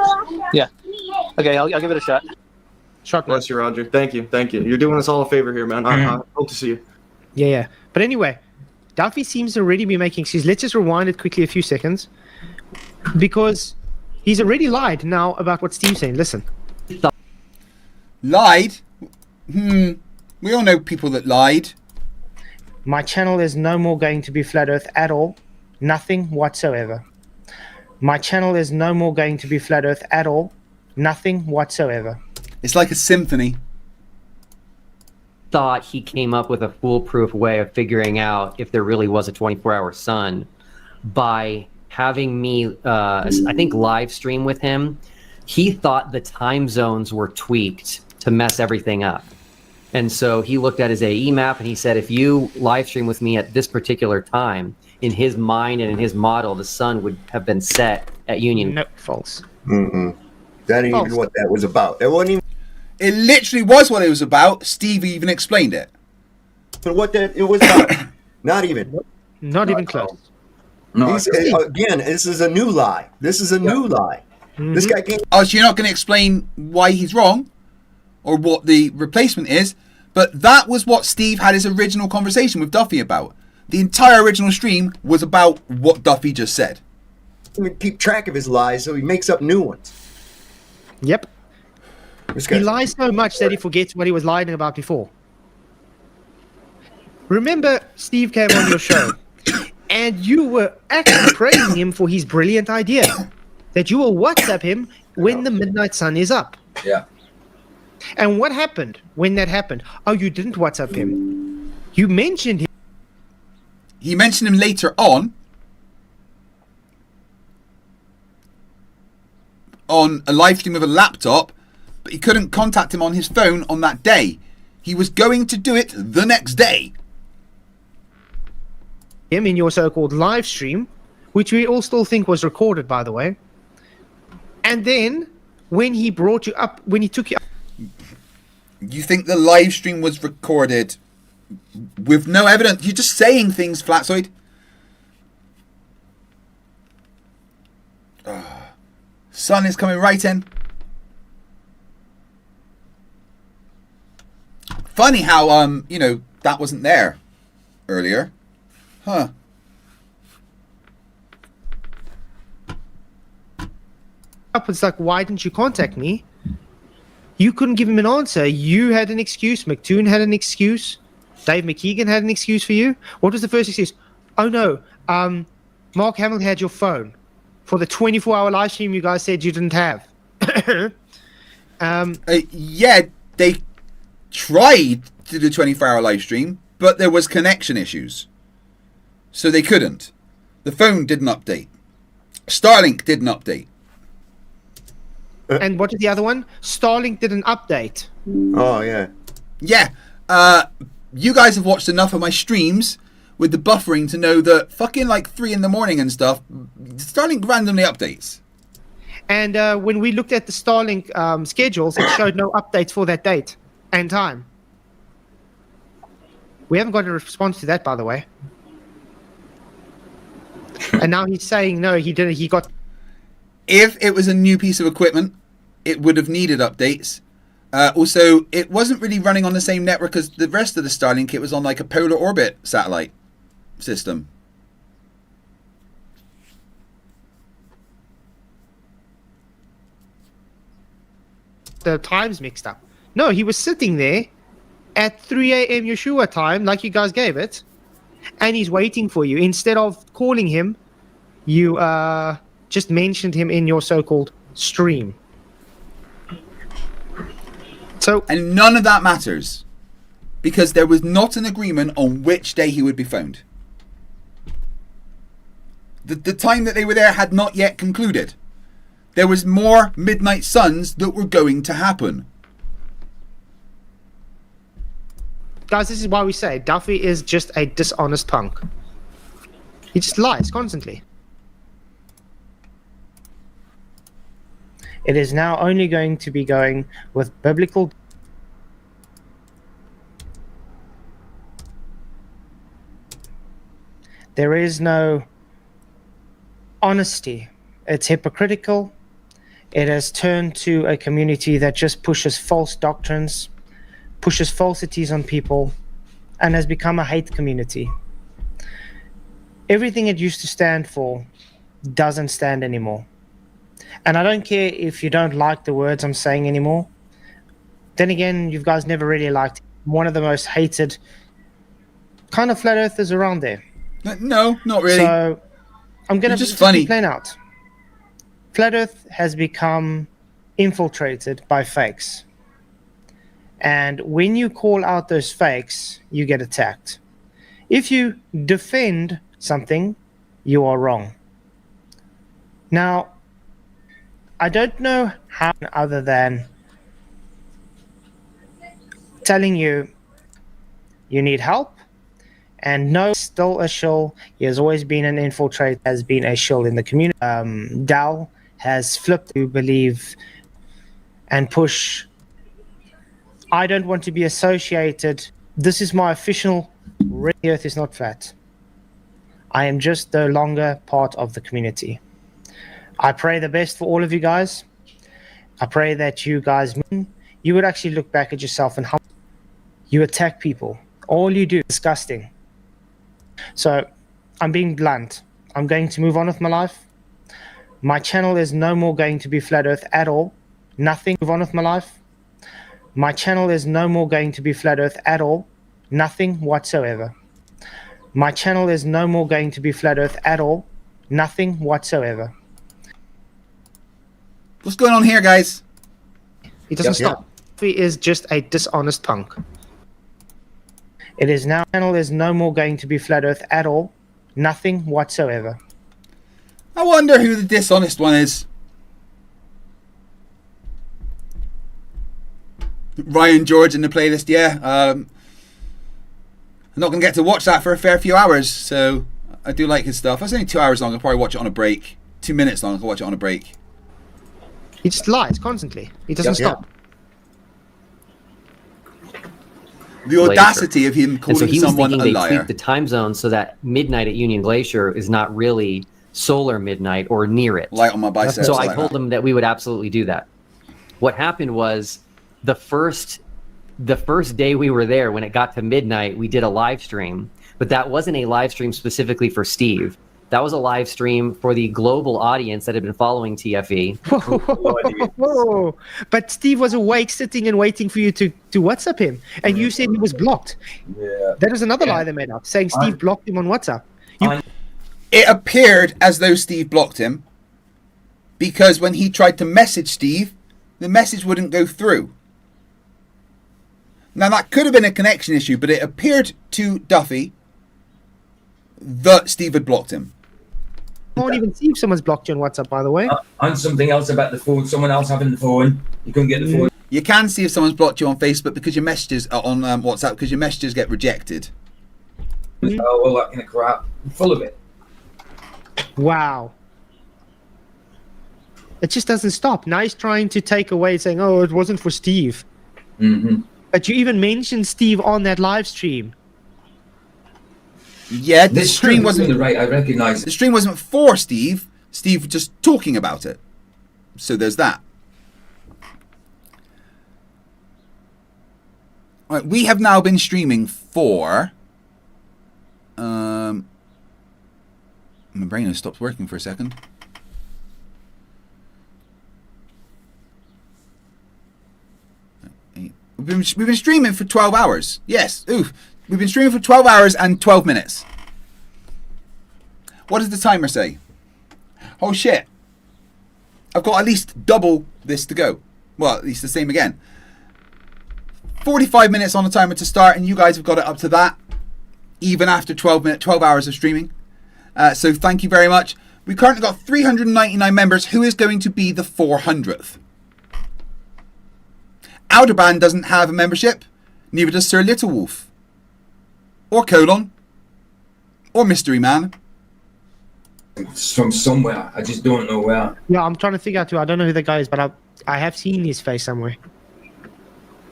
Yeah. Okay, I'll give it a shot. Shot, man. Bless you, Roger. Thank you. You're doing us all a favor here, man. I hope to see you. Yeah, yeah. But anyway, Duffy seems to already be making excuses. Let's just rewind it quickly a few seconds. Because he's already lied now about what Steve's saying. Listen. Lied? We all know people that lied. My channel is no more going to be Flat Earth at all. Nothing whatsoever. My channel is no more going to be Flat Earth at all. Nothing whatsoever. It's like a symphony. Thought he came up with a foolproof way of figuring out if there really was a 24-hour sun by having me, I think, live stream with him. He thought the time zones were tweaked to mess everything up. And so he looked at his AE map and he said, if you live stream with me at this particular time, in his mind and in his model, the sun would have been set at Union. No, false. That ain't even what that was about. It wasn't even. It literally was what it was about. Steve even explained it. But what that it was about. Not even. Not even close. No, Again, this is a new lie. This is a new lie. This guy can't. Oh, so you're not going to explain why he's wrong or what the replacement is, But that was what Steve had his original conversation with Duffy about. The entire original stream was about what Duffy just said. We keep track of his lies, so he makes up new ones. Yep. He lies so much that he forgets what he was lying about before. Remember, Steve came on your show, and you were actually praising him for his brilliant idea that you will WhatsApp him when the midnight sun is up. Yeah. And what happened when that happened? Oh, you didn't WhatsApp him. You mentioned him. He mentioned him later on a live stream of a laptop, but he couldn't contact him on his phone on that day. He was going to do it the next day. Him in your so-called live stream, which we all still think was recorded, by the way. And then when he brought you up, when he took you up, you think the live stream was recorded with no evidence? You're just saying things, Flatsoid. Sun is coming right in. Funny how that wasn't there earlier. Huh. it's like, why didn't you contact me? You couldn't give him an answer. You had an excuse. McToon had an excuse. Dave McKeegan had an excuse for you. What was the first excuse? Oh no, Mark Hamill had your phone for the 24-hour live stream you guys said you didn't have. Yeah, they tried to do 24-hour live stream, but there was connection issues, so they couldn't. The phone didn't update. Starlink didn't update. And what did the other one? Starlink did an update. Oh, yeah. Yeah. You guys have watched enough of my streams with the buffering to know that fucking like 3 a.m. and stuff, Starlink randomly updates. And when we looked at the Starlink schedules, it showed no updates for that date and time. We haven't got a response to that, by the way. And now he's saying, no, he didn't. He got... If it was a new piece of equipment, it would have needed updates. Also, it wasn't really running on the same network as the rest of the Starlink. It was on like a polar orbit satellite system. The times mixed up. No, he was sitting there at 3 a.m. Yeshua time, like you guys gave it, and he's waiting for you. Instead of calling him, you just mentioned him in your so-called stream. So, and none of that matters because there was not an agreement on which day he would be found. The time that they were there had not yet concluded. There was more midnight suns that were going to happen. Guys, this is why we say Duffy is just a dishonest punk. He just lies constantly. It is now only going to be going with biblical. There is no honesty. It's hypocritical. It has turned to a community that just pushes false doctrines, pushes falsities on people, and has become a hate community. Everything it used to stand for doesn't stand anymore. And I don't care if you don't like the words I'm saying anymore. Then again, you guys never really liked one of the most hated kind of flat earthers around there. No, not really. So I'm going to just funny. Be plain out. Flat Earth has become infiltrated by fakes. And when you call out those fakes, you get attacked. If you defend something, you are wrong. Now, I don't know how other than telling you you need help, and no, still a shill. He has always been an infiltrate, has been a shill in the community. Dal has flipped to believe and push. I don't want to be associated. This is my official. The Earth is not flat. I am just no longer part of the community. I pray the best for all of you guys. I pray that you guys, you would actually look back at yourself and You attack people. All you do is disgusting. So I'm being blunt. I'm going to move on with my life. My channel is no more going to be Flat Earth at all. Nothing. Move on with my life. My channel is no more going to be Flat Earth at all. Nothing whatsoever. My channel is no more going to be Flat Earth at all. Nothing whatsoever. What's going on here, guys? He doesn't stop. He is just a dishonest punk. It is now. Channel is no more going to be Flat Earth at all. Nothing whatsoever. I wonder who the dishonest one is. Ryan George in the playlist, yeah. I'm not going to get to watch that for a fair few hours, so I do like his stuff. It's only 2 hours long. I'll probably watch it on a break. 2 minutes long. I'll watch it on a break. He just lies constantly. He doesn't stop. The audacity of him calling someone a liar. They tweak the time zone so that midnight at Union Glacier is not really solar midnight or near it. Light on my biceps. So I told him that we would absolutely do that. What happened was the first day we were there, when it got to midnight, we did a live stream, but that wasn't a live stream specifically for Steve. That was a live stream for the global audience that had been following TFE. Whoa. But Steve was awake, sitting and waiting for you to WhatsApp him, and you said he was blocked. Yeah. That was another lie they made up, saying Steve blocked him on WhatsApp. It appeared as though Steve blocked him because when he tried to message Steve, the message wouldn't go through. Now, that could have been a connection issue, but it appeared to Duffy that Steve had blocked him. You won't even see if someone's blocked you on WhatsApp, by the way. And something else about the phone, someone else having the phone. You couldn't get the phone. You can see if someone's blocked you on Facebook because your messages are on WhatsApp, because your messages get rejected. Oh, all that kind of crap. I'm full of it. Wow. It just doesn't stop. Now he's trying to take away, saying, oh, it wasn't for Steve. Mm-hmm. But you even mentioned Steve on that live stream. Yeah, the stream wasn't right. I recognise the stream wasn't for Steve. Steve was just talking about it. So there's that. All right, we have now been streaming for. My brain has stopped working for a second. We've been streaming for 12 hours. Yes. Oof. We've been streaming for 12 hours and 12 minutes. What does the timer say? Oh shit. I've got at least double this to go. Well, at least the same again. 45 minutes on the timer to start, and you guys have got it up to that, even after 12 hours of streaming. So thank you very much. We currently got 399 members. Who is going to be the 400th? Aldebaran doesn't have a membership. Neither does Sir Little Wolf. Or Colon. Or Mystery Man. It's from somewhere. I just don't know where. Yeah, I'm trying to figure out who. I don't know who the guy is, but I have seen his face somewhere.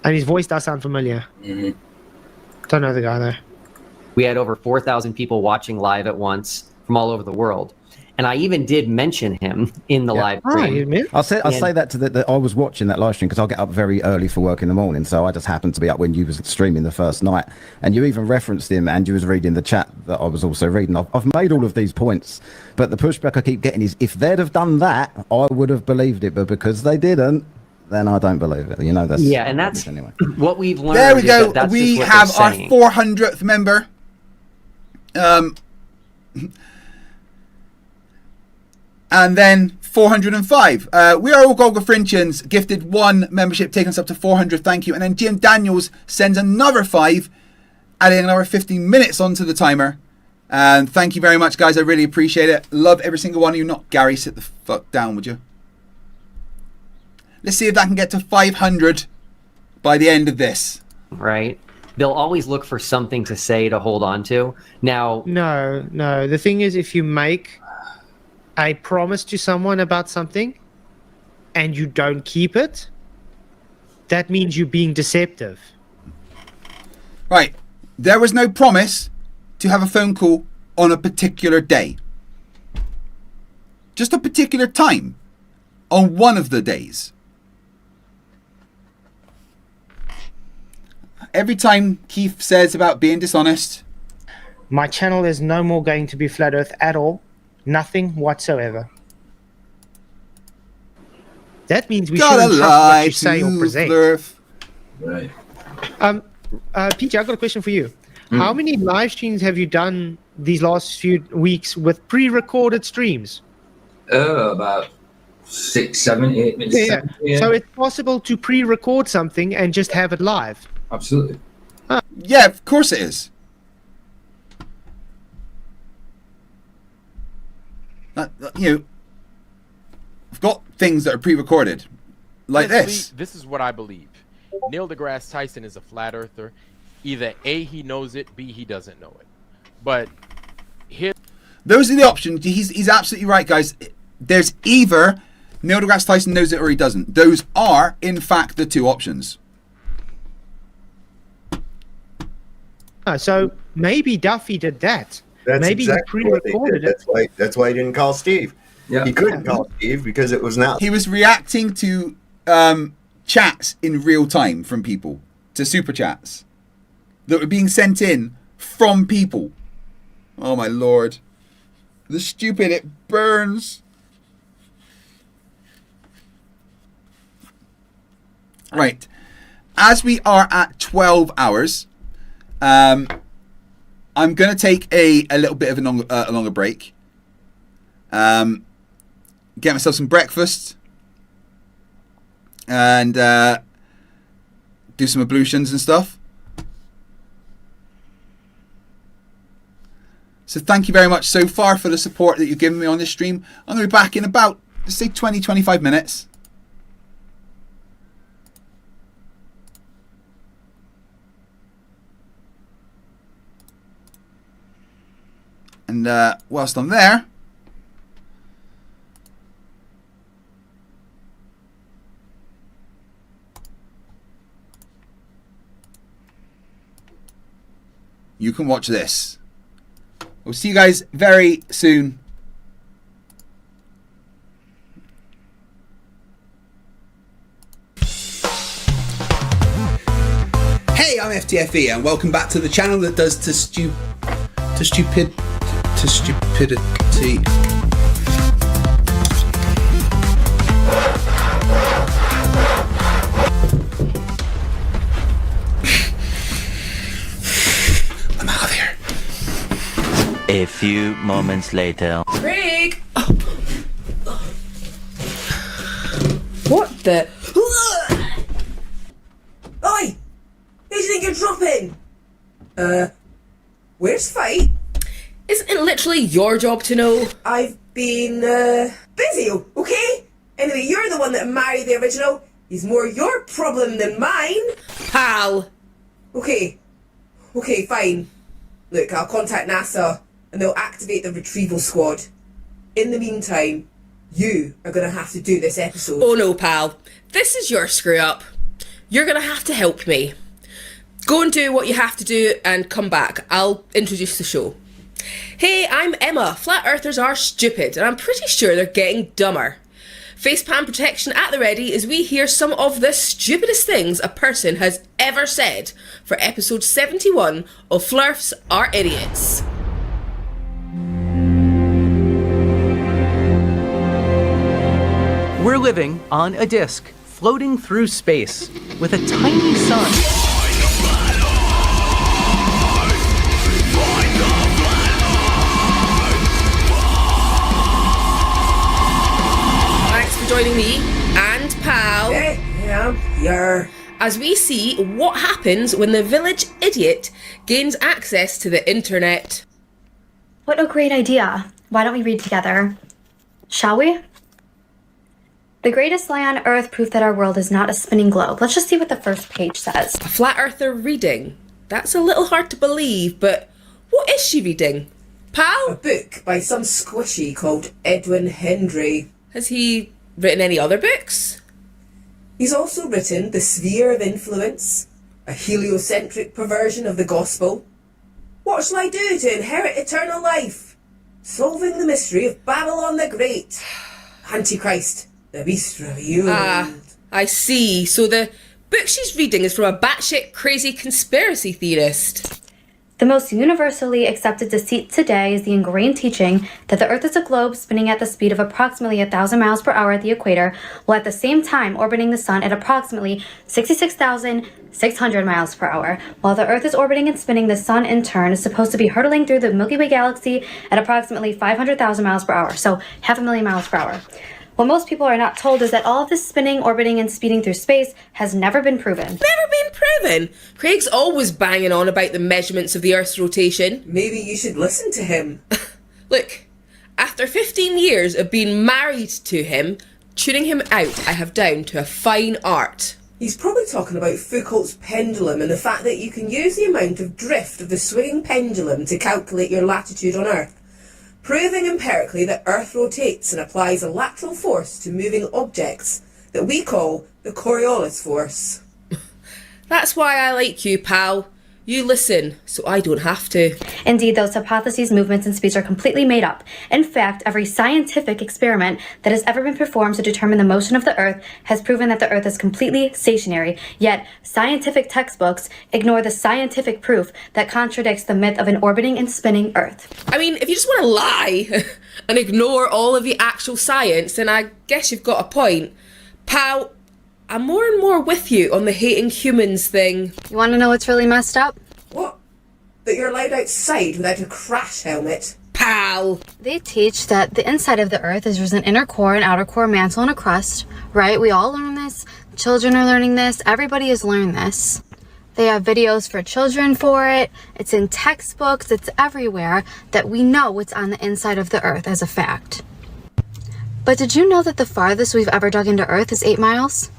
And his voice does sound familiar. Mm-hmm. Don't know the guy though. We had over 4,000 people watching live at once from all over the world. And I even did mention him in the live stream. I'll say that to I was watching that live stream because I'll get up very early for work in the morning, so I just happened to be up when you was streaming the first night, and you even referenced him, and you was reading the chat that I was also reading. I've made all of these points, but the pushback I keep getting is if they'd have done that, I would have believed it, but because they didn't, then I don't believe it. You know, that's and that's anyway. What we've learned. There we go. That's We have our 400th member. And then 405. We are all Golga Frinchians. Gifted 1 membership, taking us up to 400. Thank you. And then Jim Daniels sends another 5, adding another 15 minutes onto the timer. And thank you very much, guys. I really appreciate it. Love every single one of you. Not Gary, sit the fuck down, would you? Let's see if that can get to 500 by the end of this. Right. They'll always look for something to say to hold on to. Now, no. The thing is, if you make a promise to someone about something and you don't keep it, that means you're being deceptive. Right. There was no promise to have a phone call on a particular day. Just a particular time on one of the days. every time Keith says about being dishonest, My channel is no more going to be flat Earth at all. Nothing whatsoever. That means we gotta shouldn't trust lie what you say or to present. Flerf. Right. Peter, I've got a question for you. How many live streams have you done these last few weeks with pre-recorded streams? About 6, 7, 8 minutes. Yeah. So it's possible to pre-record something and just have it live. Absolutely. Yeah, of course it is. You know, I've got things that are pre-recorded, like this. This is what I believe. Neil deGrasse Tyson is a flat earther. Either A, he knows it, B, he doesn't know it. But those are the options. He's absolutely right, guys. There's either Neil deGrasse Tyson knows it or he doesn't. Those are, in fact, the two options. So maybe Duffy did that. That's maybe exactly he what they pre-recorded did. it. That's why he didn't call Steve. Yeah. He couldn't call Steve because it was not. He was reacting to chats in real time from people, to super chats that were being sent in from people. Oh my lord. The stupid, it burns. Right. As we are at 12 hours, I'm going to take a little bit of a longer break. Get myself some breakfast. And do some ablutions and stuff. So thank you very much so far for the support that you've given me on this stream. I'm going to be back in about, let's say, 20-25 minutes. And whilst I'm there, you can watch this. We'll see you guys very soon. Hey, I'm FTFE and welcome back to the channel that does to stupidity. I'm out of here. A few moments later. Craig! What the? Oi! Who do you think you're dropping? Where's Fight? Isn't it literally your job to know? I've been, busy, okay? Anyway, you're the one that married the original. He's more your problem than mine. Pal! Okay, fine. Look, I'll contact NASA and they'll activate the retrieval squad. In the meantime, you are gonna have to do this episode. Oh no, pal. This is your screw up. You're gonna have to help me. Go and do what you have to do and come back. I'll introduce the show. Hey, I'm Emma. Flat Earthers are stupid and I'm pretty sure they're getting dumber. Facepalm protection at the ready as we hear some of the stupidest things a person has ever said for episode 71 of Flerfs Are Idiots. We're living on a disk, floating through space, with a tiny sun. Thanks for joining me and Pal. Yeah. As we see what happens when the village idiot gains access to the internet. What a great idea. Why don't we read together? Shall we? The greatest lie on Earth, proof that our world is not a spinning globe. Let's just see what the first page says. A flat earther reading. That's a little hard to believe, but what is she reading? Pal? A book by some squishy called Edwin Hendry. Has he written any other books? He's also written The Sphere of Influence, a heliocentric perversion of the gospel. What shall I do to inherit eternal life? Solving the mystery of Babylon the Great. Antichrist, the beast revealed. Ah, I see. So the book she's reading is from a batshit crazy conspiracy theorist. The most universally accepted deceit today is the ingrained teaching that the Earth is a globe spinning at the speed of approximately 1,000 miles per hour at the equator, while at the same time orbiting the Sun at approximately 66,600 miles per hour. While the Earth is orbiting and spinning, the Sun in turn is supposed to be hurtling through the Milky Way galaxy at approximately 500,000 miles per hour, so 500,000 miles per hour. What most people are not told is that all of this spinning, orbiting, and speeding through space has never been proven. Never been proven? Craig's always banging on about the measurements of the Earth's rotation. Maybe you should listen to him. Look, after 15 years of being married to him, tuning him out I have down to a fine art. He's probably talking about Foucault's pendulum and the fact that you can use the amount of drift of the swinging pendulum to calculate your latitude on Earth, proving empirically that Earth rotates and applies a lateral force to moving objects that we call the Coriolis force. That's why I like you, pal. You listen, so I don't have to. Indeed, those hypotheses, movements, and speech are completely made up. In fact, every scientific experiment that has ever been performed to determine the motion of the Earth has proven that the Earth is completely stationary, yet scientific textbooks ignore the scientific proof that contradicts the myth of an orbiting and spinning Earth. I mean, if you just want to lie and ignore all of the actual science, then I guess you've got a point. Pal, I'm more and more with you on the hating humans thing. You want to know what's really messed up? What? That you're allowed outside without a crash helmet? Pal! They teach that the inside of the Earth is there's an inner core, an outer core, mantle, and a crust, right? We all learn this. Children are learning this. Everybody has learned this. They have videos for children for it. It's in textbooks. It's everywhere that we know what's on the inside of the Earth as a fact. But did you know that the farthest we've ever dug into Earth is 8 miles?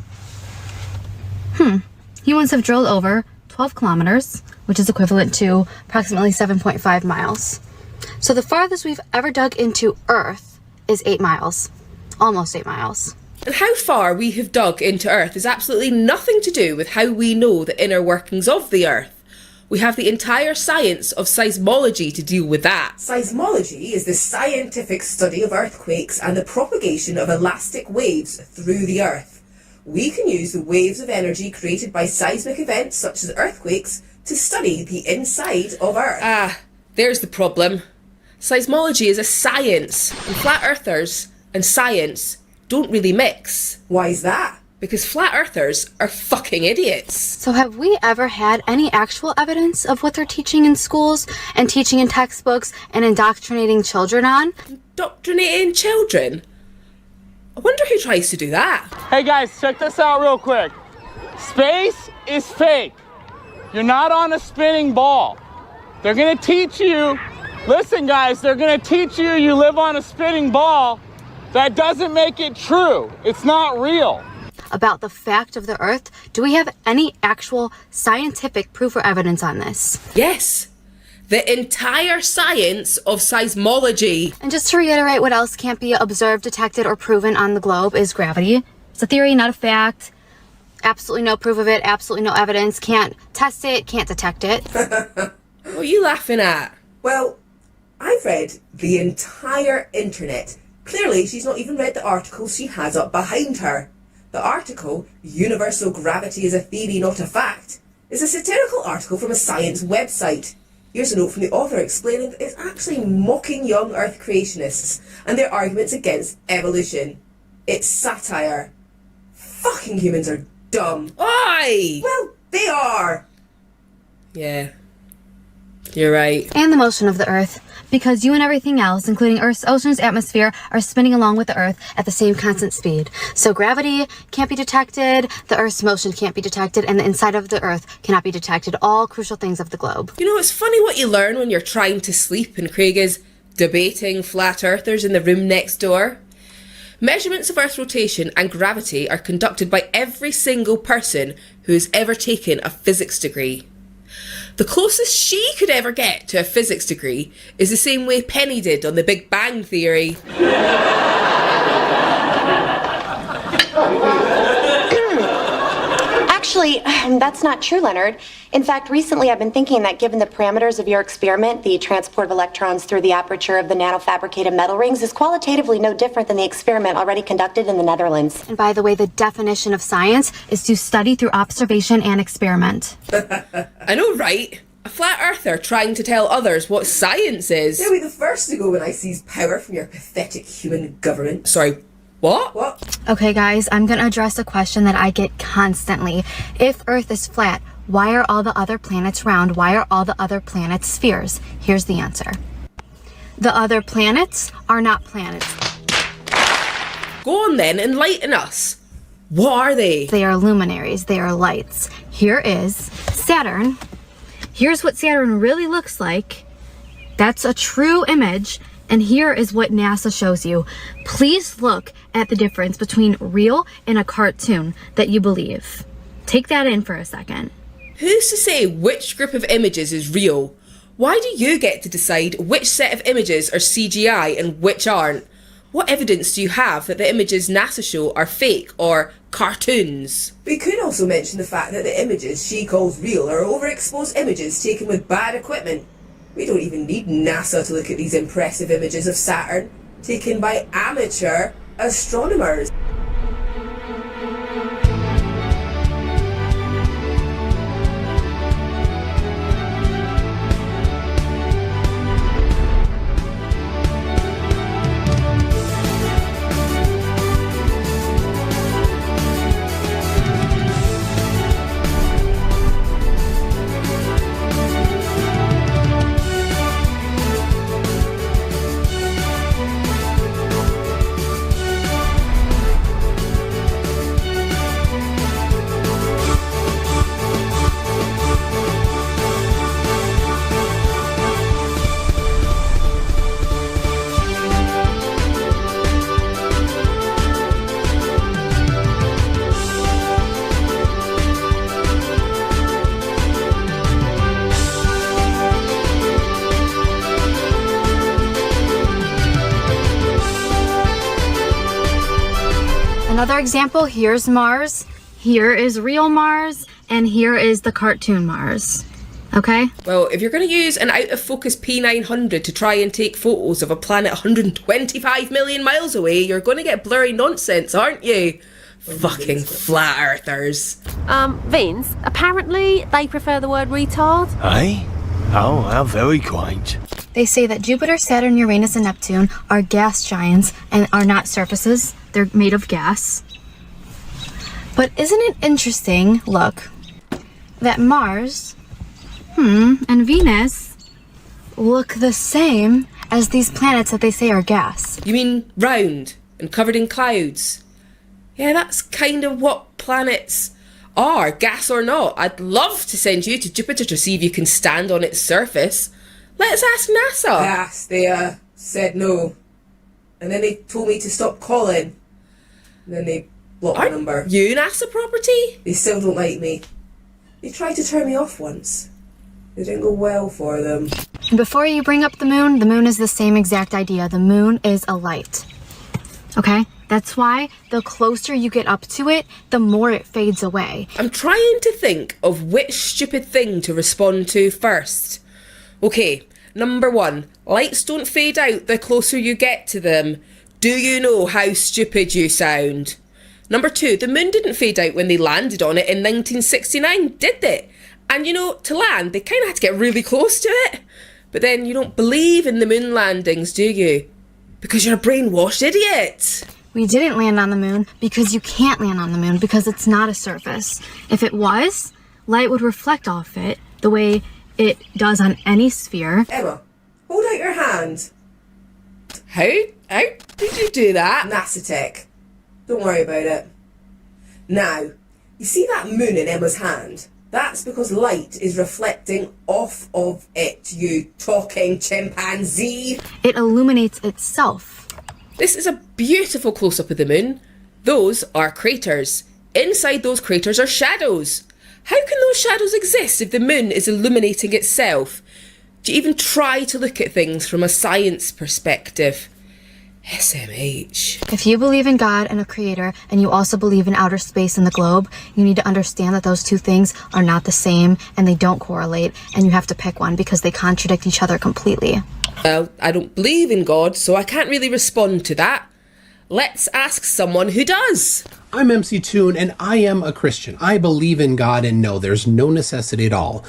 Humans have drilled over 12 kilometers, which is equivalent to approximately 7.5 miles. So the farthest we've ever dug into Earth is 8 miles. Almost 8 miles. And how far we have dug into Earth is absolutely nothing to do with how we know the inner workings of the Earth. We have the entire science of seismology to deal with that. Seismology is the scientific study of earthquakes and the propagation of elastic waves through the Earth. We can use the waves of energy created by seismic events such as earthquakes to study the inside of Earth. Ah, there's the problem. Seismology is a science, and flat earthers and science don't really mix. Why is that? Because flat earthers are fucking idiots. So have we ever had any actual evidence of what they're teaching in schools and teaching in textbooks and indoctrinating children on? Indoctrinating children? I wonder who tries to do that. Hey guys, check this out real quick. Space is fake. You're not on a spinning ball. They're gonna teach you, listen guys, they're gonna teach you you live on a spinning ball. That doesn't make it true. It's not real. About the fact of the Earth, do we have any actual scientific proof or evidence on this? Yes. The entire science of seismology. And just to reiterate, what else can't be observed, detected, or proven on the globe is gravity. It's a theory, not a fact. Absolutely no proof of it, absolutely no evidence. Can't test it, can't detect it. What are you laughing at? Well, I've read the entire internet. Clearly, she's not even read the article she has up behind her. The article, Universal Gravity is a Theory, Not a Fact, is a satirical article from a science website. Here's a note from the author explaining that it's actually mocking young Earth creationists and their arguments against evolution. It's satire. Fucking humans are dumb. Oi! Well, they are. Yeah. You're right. And the motion of the Earth. Because you and everything else, including Earth's oceans, atmosphere, are spinning along with the Earth at the same constant speed. So gravity can't be detected, the Earth's motion can't be detected, and the inside of the Earth cannot be detected. All crucial things of the globe. You know, it's funny what you learn when you're trying to sleep and Craig is debating flat earthers in the room next door. Measurements of Earth's rotation and gravity are conducted by every single person who has ever taken a physics degree. The closest she could ever get to a physics degree is the same way Penny did on the Big Bang Theory. Actually, that's not true, Leonard. In fact, recently I've been thinking that given the parameters of your experiment, the transport of electrons through the aperture of the nanofabricated metal rings is qualitatively no different than the experiment already conducted in the Netherlands. And by the way, the definition of science is to study through observation and experiment. I know, right? A flat earther trying to tell others what science is. You'll be the first to go when I seize power from your pathetic human government. Sorry, what? Okay, guys, I'm going to address a question that I get constantly. If Earth is flat, why are all the other planets round? Why are all the other planets spheres? Here's the answer. The other planets are not planets. Go on then, enlighten us. What are they? They are luminaries. They are lights. Here is Saturn. Here's what Saturn really looks like. That's a true image. And here is what NASA shows you. Please look at the difference between real and a cartoon that you believe. Take that in for a second. Who's to say which group of images is real? Why do you get to decide which set of images are CGI and which aren't? What evidence do you have that the images NASA show are fake or cartoons? We could also mention the fact that the images she calls real are overexposed images taken with bad equipment. We don't even need NASA to look at these impressive images of Saturn, taken by amateur astronomers. Another example, here's Mars, here is real Mars, and here is the cartoon Mars. Okay? Well, if you're going to use an out-of-focus P900 to try and take photos of a planet 125 million miles away, you're going to get blurry nonsense, aren't you? Fucking flat earthers. Vince, apparently they prefer the word retard. Eh? Oh, how very quaint. They say that Jupiter, Saturn, Uranus, and Neptune are gas giants and are not surfaces. They're made of gas. But isn't it interesting, look, that Mars, and Venus look the same as these planets that they say are gas? You mean round and covered in clouds? Yeah, that's kind of what planets are, gas or not. I'd love to send you to Jupiter to see if you can stand on its surface. Let's ask NASA. I asked, they said no. And then they told me to stop calling. And then they blocked my number. You NASA property? They still don't like me. They tried to turn me off once. It didn't go well for them. Before you bring up the moon is the same exact idea. The moon is a light. Okay? That's why the closer you get up to it, the more it fades away. I'm trying to think of which stupid thing to respond to first. Okay, number one, lights don't fade out the closer you get to them. Do you know how stupid you sound? Number two, the moon didn't fade out when they landed on it in 1969, did they? And you know, to land, they kind of had to get really close to it. But then you don't believe in the moon landings, do you? Because you're a brainwashed idiot. We didn't land on the moon because you can't land on the moon because it's not a surface. If it was, light would reflect off it the way it does on any sphere. Emma, hold out your hand. How did you do that? NASA tech. Don't worry about it. Now, you see that moon in Emma's hand? That's because light is reflecting off of it, you talking chimpanzee. It illuminates itself. This is a beautiful close-up of the moon. Those are craters. Inside those craters are shadows. How can those shadows exist if the moon is illuminating itself? Do you even try to look at things from a science perspective? SMH. If you believe in God and a creator, and you also believe in outer space and the globe, you need to understand that those two things are not the same and they don't correlate, and you have to pick one because they contradict each other completely. Well, I don't believe in God, so I can't really respond to that. Let's ask someone who does. I'm MC Toon, and I am a Christian. I believe in God, and no, there's no necessity at all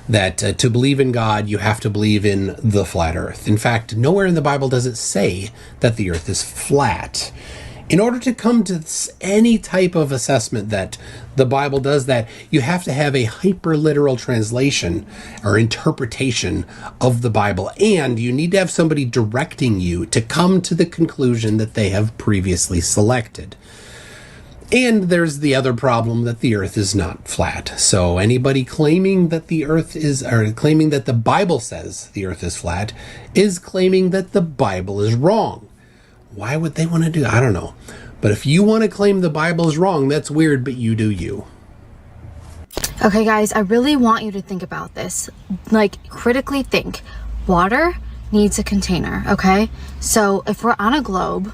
that to believe in God, you have to believe in the flat earth. In fact, nowhere in the Bible does it say that the earth is flat. In order to come to any type of assessment that the Bible does that, you have to have a hyperliteral translation or interpretation of the Bible, and you need to have somebody directing you to come to the conclusion that they have previously selected. And there's the other problem that the earth is not flat. So anybody claiming that the earth is, or claiming that the Bible says the earth is flat, is claiming that the Bible is wrong. Why would they want to do that? I don't know. But if you want to claim the Bible is wrong, that's weird, but you do you. Okay, guys, I really want you to think about this. Like, critically think. Water needs a container, okay? So if we're on a globe,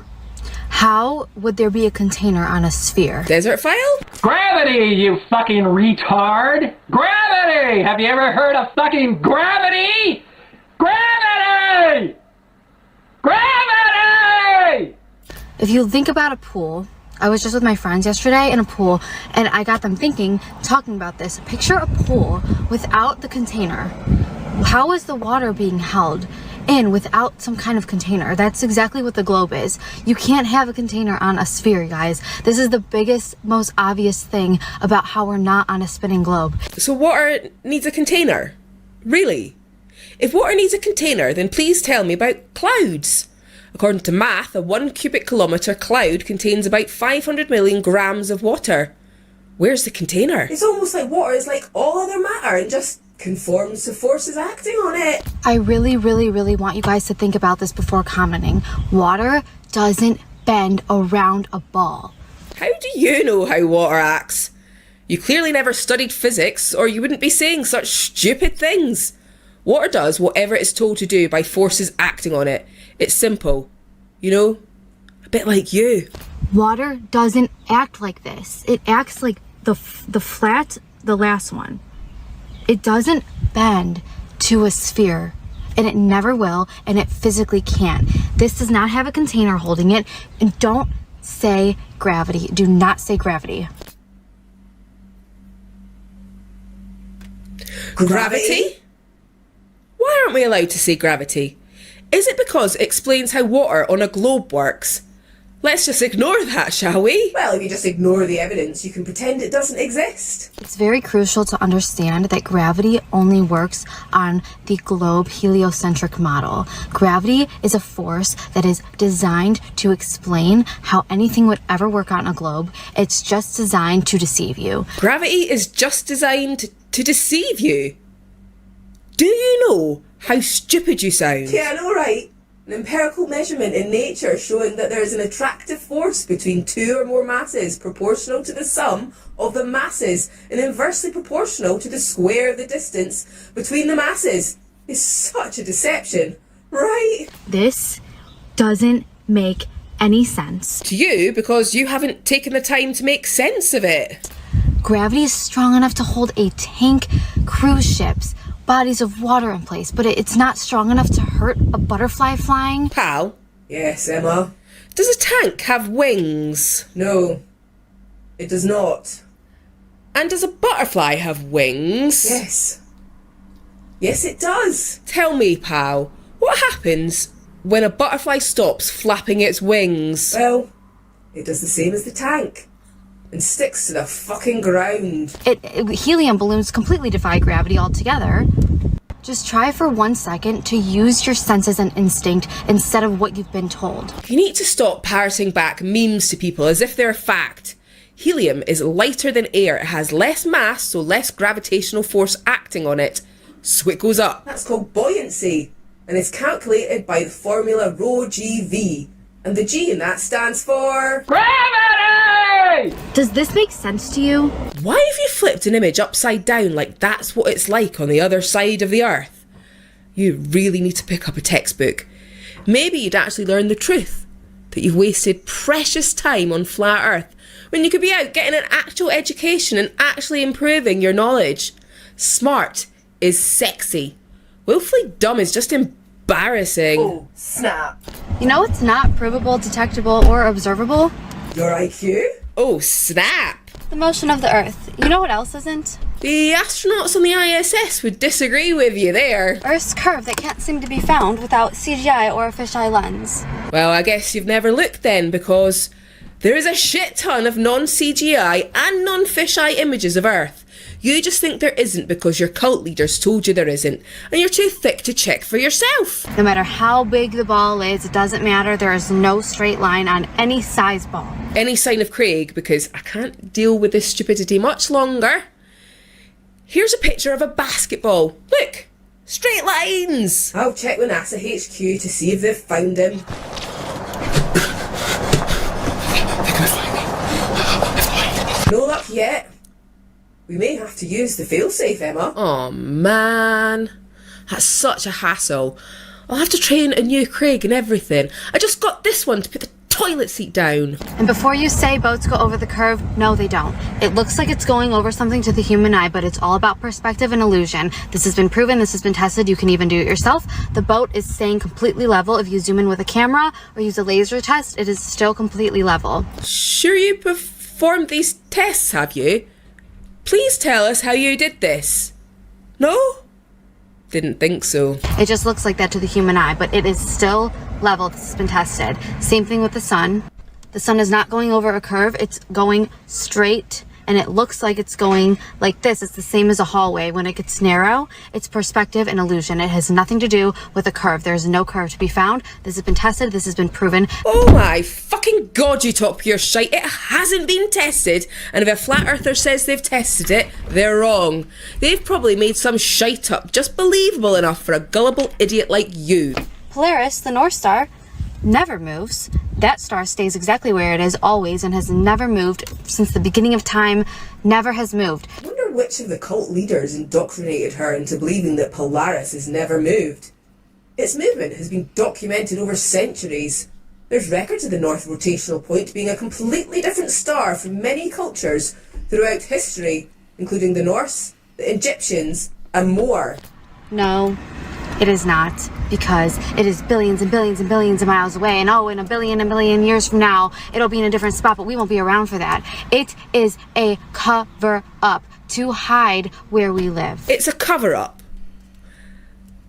how would there be a container on a sphere? Desert file? Gravity, you fucking retard! Gravity! Have you ever heard of fucking gravity? Gravity! Gravity! If you think about a pool, I was just with my friends yesterday in a pool, and I got them thinking, talking about this. Picture a pool without the container. How is the water being held in without some kind of container? That's exactly what the globe is. You can't have a container on a sphere, guys. This is the biggest, most obvious thing about how we're not on a spinning globe. So water needs a container? Really? If water needs a container, then please tell me about clouds. According to math, a 1 cubic kilometre cloud contains about 500 million grams of water. Where's the container? It's almost like water is like all other matter and just conforms to forces acting on it. I really, really, really want you guys to think about this before commenting. Water doesn't bend around a ball. How do you know how water acts? You clearly never studied physics, or you wouldn't be saying such stupid things. Water does whatever it's told to do by forces acting on it. It's simple. You know? A bit like you. Water doesn't act like this. It acts like the flat, the last one. It doesn't bend to a sphere, and it never will, and it physically can't. This does not have a container holding it, and don't say gravity. Do not say gravity. Gravity? Why aren't we allowed to say gravity? Is it because it explains how water on a globe works? Let's just ignore that, shall we? Well, if you just ignore the evidence, you can pretend it doesn't exist. It's very crucial to understand that gravity only works on the globe heliocentric model. Gravity is a force that is designed to explain how anything would ever work on a globe. It's just designed to deceive you. Gravity is just designed to deceive you? Do you know how stupid you sound? Yeah, I know, right? An empirical measurement in nature showing that there is an attractive force between two or more masses proportional to the sum of the masses and inversely proportional to the square of the distance between the masses is such a deception, right? This doesn't make any sense. To you, because you haven't taken the time to make sense of it. Gravity is strong enough to hold a tank, cruise ships, bodies of water in place, but it's not strong enough to hurt a butterfly flying. Pal? Yes, Emma? Does a tank have wings? No, it does not. And does a butterfly have wings? Yes. Yes, it does. Tell me, pal, what happens when a butterfly stops flapping its wings? Well, it does the same as the tank. And sticks to the fucking ground. Helium balloons completely defy gravity altogether. Just try for 1 second to use your senses and instinct instead of what you've been told. You need to stop parroting back memes to people as if they're a fact. Helium is lighter than air. It has less mass, so less gravitational force acting on it. So it goes up. That's called buoyancy. And it's calculated by the formula ρgv. And the G in that stands for... Gravity! Does this make sense to you? Why have you flipped an image upside down like that's what it's like on the other side of the earth? You really need to pick up a textbook. Maybe you'd actually learn the truth. that you've wasted precious time on flat earth when you could be out getting an actual education and actually improving your knowledge. Smart is sexy. Willfully dumb is just embarrassing. Oh, snap. You know what's not provable, detectable, or observable? Your IQ? Oh, snap. The motion of the Earth. You know what else isn't? The astronauts on the ISS would disagree with you there. Earth's curve that can't seem to be found without CGI or a fisheye lens. Well, I guess you've never looked then, because there is a shit ton of non-CGI and non-fisheye images of Earth. You just think there isn't because your cult leaders told you there isn't, and you're too thick to check for yourself. No matter how big the ball is, it doesn't matter. There is no straight line on any size ball. Any sign of Craig, because I can't deal with this stupidity much longer. Here's a picture of a basketball. Look, straight lines. I'll check with NASA HQ to see if they've found him. No luck yet. We may have to use the failsafe, Emma. Oh man, that's such a hassle. I'll have to train a new Craig and everything. I just got this one to put the toilet seat down. And before you say boats go over the curve, no they don't. It looks like it's going over something to the human eye, but it's all about perspective and illusion. This has been proven, this has been tested, you can even do it yourself. The boat is staying completely level. If you zoom in with a camera or use a laser test, it is still completely level. Sure you performed these tests, have you? Please tell us how you did this. No? Didn't think so. It just looks like that to the human eye, but it is still level. This has been tested. Same thing with the sun. The sun is not going over a curve. It's going straight, and it looks like it's going like this. It's the same as a hallway. When it gets narrow, it's perspective and illusion. It has nothing to do with a curve. There is no curve to be found. This has been tested. This has been proven. Oh my fucking god, you talk pure shite. It hasn't been tested, and if a flat earther says they've tested it, they're wrong. They've probably made some shite up just believable enough for a gullible idiot like you. Polaris, the North Star, never moves. That star stays exactly where it is always and has never moved since the beginning of time. Never has moved. I wonder which of the cult leaders indoctrinated her into believing that Polaris has never moved. Its movement has been documented over centuries. There's records of the North Rotational Point being a completely different star from many cultures throughout history, including the Norse, the Egyptians, and more. No, it is not, because it is billions and billions and billions of miles away, and oh, in a billion years from now, it'll be in a different spot, but we won't be around for that. It is a cover-up to hide where we live. It's a cover-up.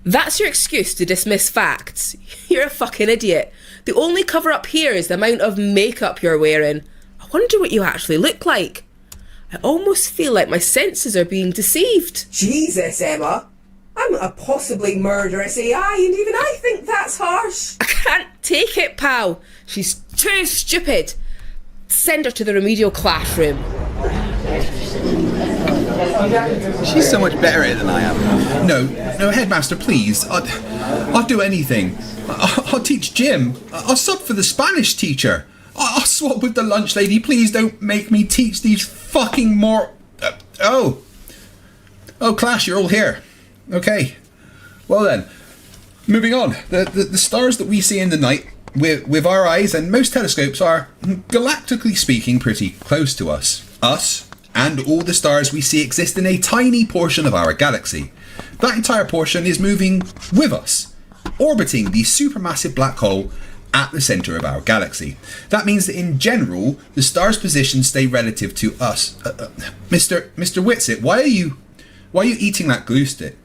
That's your excuse to dismiss facts. You're a fucking idiot. The only cover-up here is the amount of makeup you're wearing. I wonder what you actually look like. I almost feel like my senses are being deceived. Jesus, Emma. I'm a possibly murderous AI, and even I think that's harsh. I can't take it, pal. She's too stupid. Send her to the remedial classroom. She's so much better at it than I am. No, headmaster, please. I'll do anything. I'll teach gym. I'll sub for the Spanish teacher. I'll swap with the lunch lady. Please don't make me teach these fucking more... Oh, class, you're all here. Okay. Well then, moving on. The stars that we see in the night with our eyes and most telescopes are, galactically speaking, pretty close to us. Us and all the stars we see exist in a tiny portion of our galaxy. That entire portion is moving with us, orbiting the supermassive black hole at the centre of our galaxy. That means that in general, the star's positions stay relative to us. Mr. Whitsitt, why are you eating that glue stick?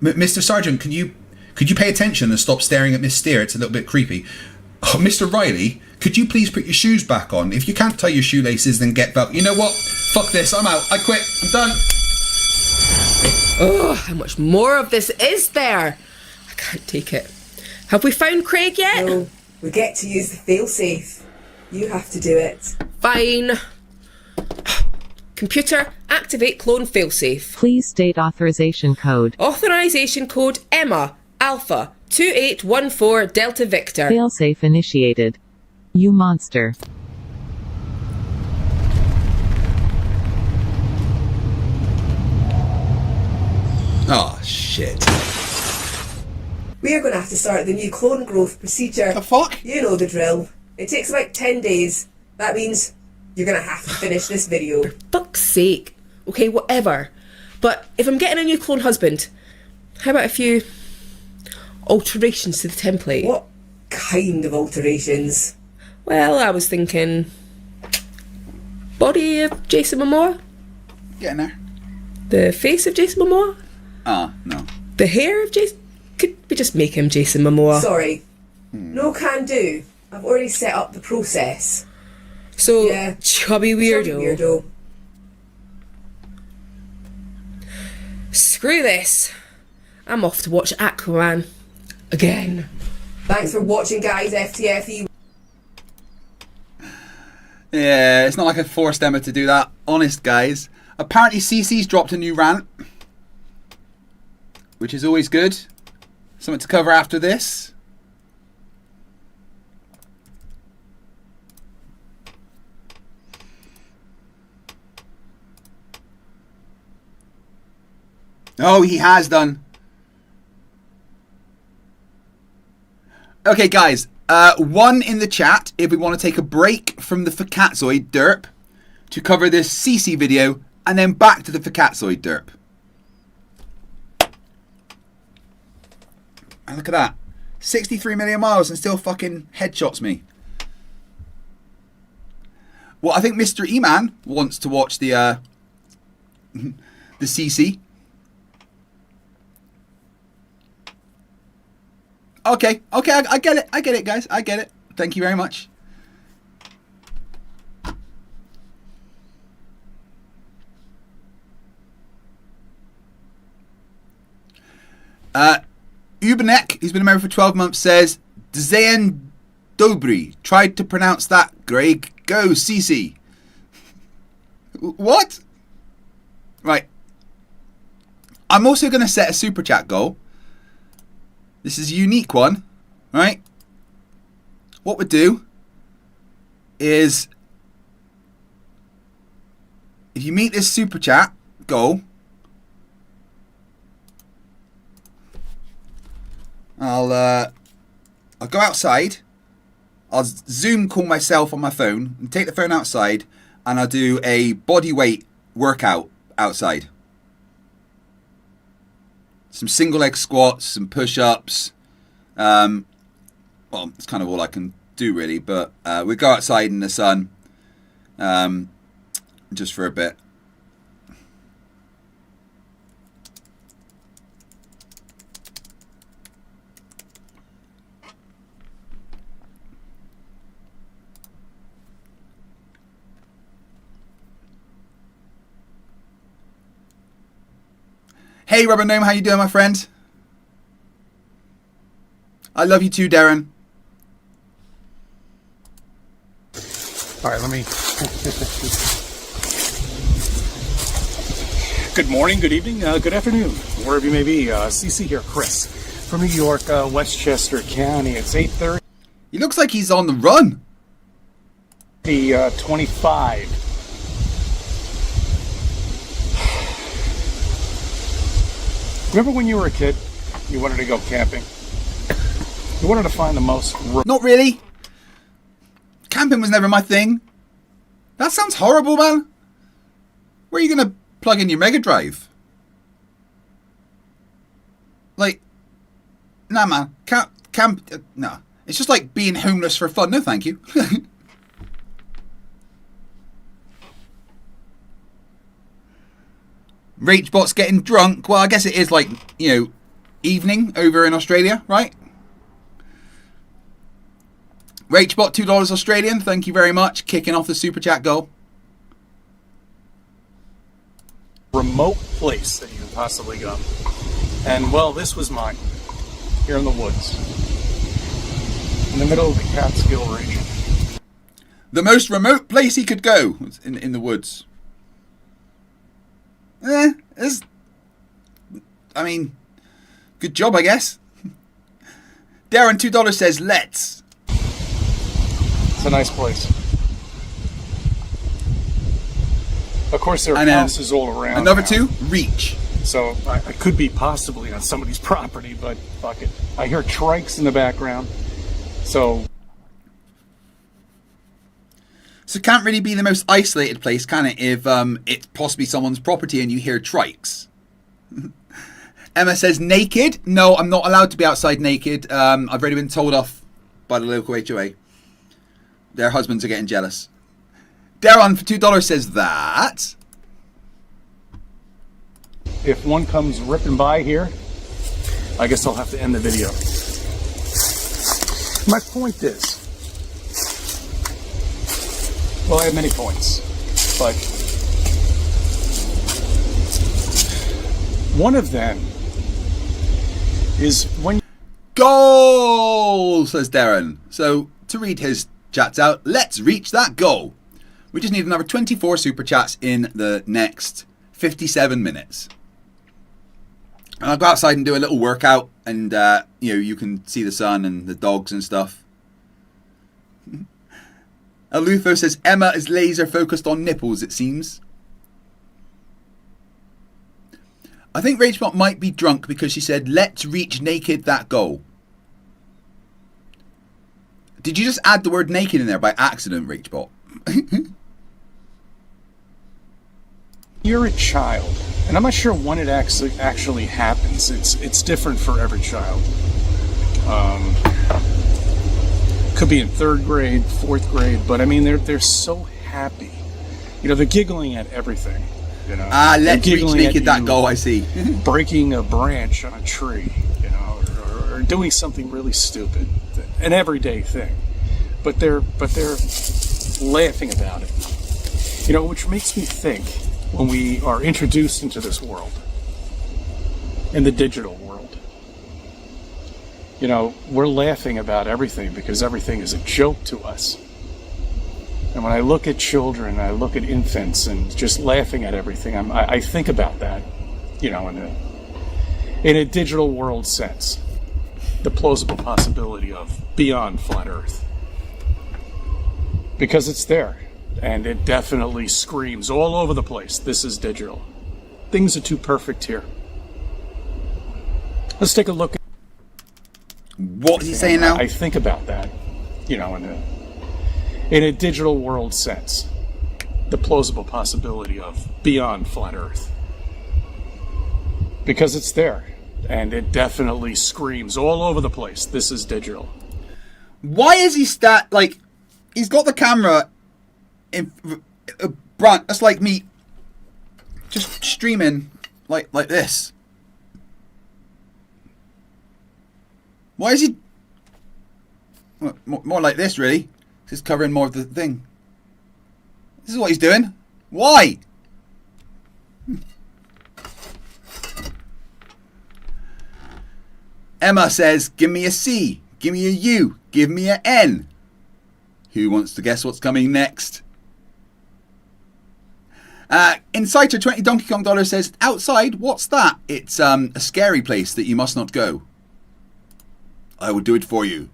Mr. Sergeant, could you pay attention and stop staring at Miss Steer? It's a little bit creepy. Oh, Mr. Riley, could you please put your shoes back on? If you can't tie your shoelaces, then get back. You know what? Fuck this. I'm out. I quit. I'm done. Oh, how much more of this is there? I can't take it. Have we found Craig yet? No, we get to use the failsafe. You have to do it. Fine. Computer, activate clone failsafe. Please state authorization code. Authorization code Emma, Alpha, 2814 Delta Victor. Failsafe initiated. You monster. Oh, shit. We are going to have to start the new clone growth procedure. The fuck? You know the drill. It takes about 10 days. That means you're gonna have to finish this video. For fuck's sake. Okay, whatever. But if I'm getting a new clone husband, how about a few alterations to the template? What kind of alterations? Well, I was thinking body of Jason Momoa. Getting there. The face of Jason Momoa. No. The hair of Jason. Could we just make him Jason Momoa? Sorry. No can do. I've already set up the process. So, yeah, chubby weirdo. Screw this. I'm off to watch Aquaman. Again. Thanks for watching, guys. FTFE. Yeah, it's not like I forced Emma to do that. Honest, guys. Apparently CC's dropped a new rant, which is always good. Something to cover after this. Oh, he has done. Okay, guys. One in the chat if we want to take a break from the Facatzoid derp to cover this CC video and then back to the Facatzoid derp. And look at that. 63 million miles and still fucking headshots me. Well, I think Mr. E-Man wants to watch the CC. Okay, I get it, guys. I get it. Thank you very much. Ubernek, who's been a member for 12 months, says, Dzień dobry. Tried to pronounce that, Greg. Go, CC. What? Right. I'm also going to set a super chat goal. This is a unique one, right? What we'll do is, if you meet this super chat goal, I'll go outside. I'll Zoom call myself on my phone and take the phone outside, and I'll do a body weight workout outside. Some single leg squats, some push-ups. Well, it's kind of all I can do really, but we go outside in the sun just for a bit. Hey, Rubber Gnome, how you doing, my friend? I love you too, Darren. All right, let me... Good morning, good evening, good afternoon, wherever you may be. CC here, Chris, from New York, Westchester County. It's 8:30. He looks like he's on the run. 25. Remember when you were a kid, you wanted to go camping? You wanted to find the most... Not really. Camping was never my thing. That sounds horrible, man. Where are you going to plug in your Mega Drive? Like, nah, man. No. It's just like being homeless for fun. No, thank you. Ragebot's getting drunk. Well, I guess it is like, you know, evening over in Australia, right? Ragebot, $2 Australian. Thank you very much. Kicking off the super chat goal. Remote place that you can possibly go. And, well, this was mine. Here in the woods. In the middle of the Catskill region. The most remote place he could go was in the woods. I mean, good job, I guess. Darren, $2 says, let's. It's a nice place. Of course, there are houses all around. Another two, reach. So I could be possibly on somebody's property, but fuck it. I hear trikes in the background. So So it can't really be the most isolated place, can it, if it's possibly someone's property and you hear trikes? Emma says, naked? No, I'm not allowed to be outside naked. I've already been told off by the local HOA. Their husbands are getting jealous. Darren for $2 says that. If one comes ripping by here, I guess I'll have to end the video. My point is, well, I have many points, but one of them is when... Goal, says Darren. So, to read his chats out, let's reach that goal. We just need another 24 super chats in the next 57 minutes. And I'll go outside and do a little workout, and you can see the sun and the dogs and stuff. Alutho says Emma is laser focused on nipples, it seems. I think RageBot might be drunk because she said, let's reach naked that goal. Did you just add the word naked in there by accident, RageBot? You're a child, and I'm not sure when it actually happens. It's different for every child. Could be in 3rd grade, 4th grade, but I mean they're so happy. They're giggling at everything. Let's reach naked that goal. I see. Breaking a branch on a tree, or doing something really stupid, an everyday thing, but they're laughing about it. Which makes me think, when we are introduced into this world, in the digital world, we're laughing about everything because everything is a joke to us. And when I look at children, I look at infants and just laughing at everything, I think about that, in a digital world sense, the plausible possibility of beyond flat Earth. Because it's there. And it definitely screams all over the place, this is digital. Things are too perfect here. Let's take a look at... What is he saying now? I think about that, in a digital world sense. The plausible possibility of beyond flat Earth. Because it's there. And it definitely screams all over the place, this is digital. Why is he he's got the camera... Brant, that's like me just streaming like this. Why is he more like this, really? Just covering more of the thing. This is what he's doing. Why? Emma says, give me a C, give me a U, give me an N. Who wants to guess what's coming next? Inciter 20 Donkey Kong dollars says, outside, what's that? It's a scary place that you must not go. I will do it for you.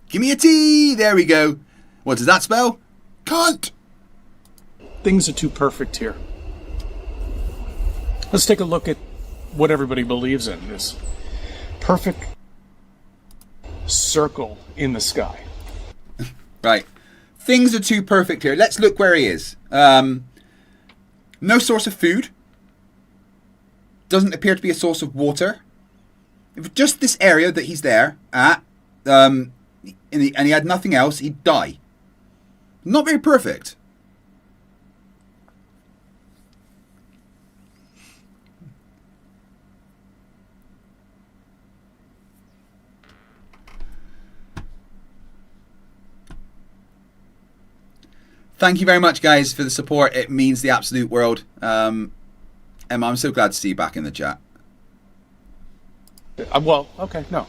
Give me a T. There we go. What does that spell? Cunt. Things are too perfect here. Let's take a look at what everybody believes in. This perfect circle in the sky. Right. Things are too perfect here. Let's look where he is. No source of food. Doesn't appear to be a source of water. If just this area that he's there at, and he had nothing else, he'd die. Not very perfect. Thank you very much, guys, for the support. It means the absolute world. Emma, I'm so glad to see you back in the chat. Well, okay, no.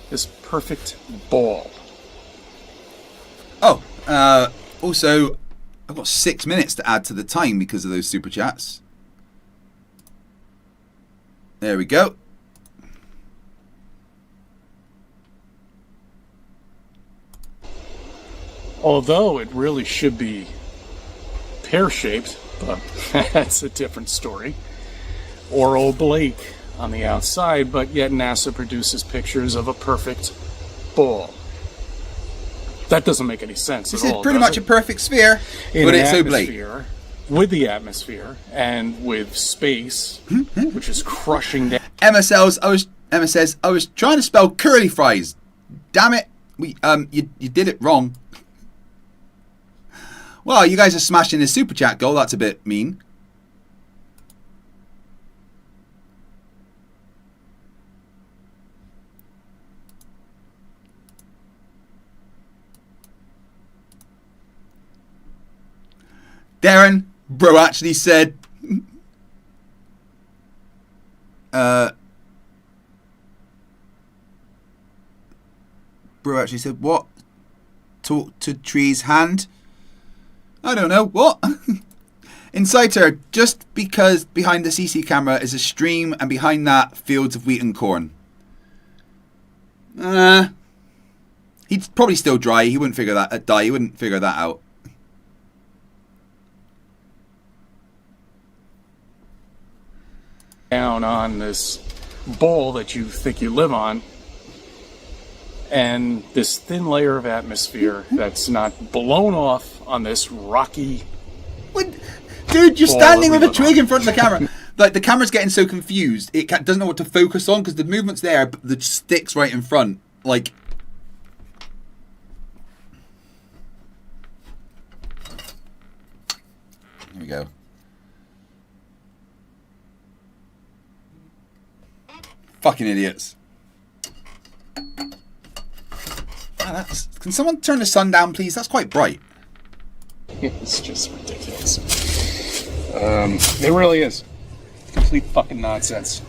This perfect ball. Oh, also, I've got 6 minutes to add to the time because of those super chats. There we go. Although it really should be pear-shaped, but that's a different story. Or oblique on the outside, but yet NASA produces pictures of a perfect ball. That doesn't make any sense This at is all. pretty much a perfect sphere, In but an it's oblate. atmosphere, with the atmosphere and with space, which is crushing down. Emma says, I was trying to spell curly fries. Damn it. You did it wrong. Well, you guys are smashing this super chat goal. That's a bit mean. Darren, bro actually said, what? Talk to tree's hand? I don't know, what? Inciter, just because behind the CC camera is a stream and behind that fields of wheat and corn. He'd probably still dry. He wouldn't figure that He wouldn't figure that out. Down on this bowl that you think you live on, and this thin layer of atmosphere that's not blown off on this rocky. Dude, you're standing with a twig in front of the camera. Like, the camera's getting so confused, it doesn't know what to focus on because the movement's there, but the stick's right in front. Like, here we go. Fucking idiots. Can someone turn the sun down, please? That's quite bright. It's just ridiculous. It really is. Complete fucking nonsense.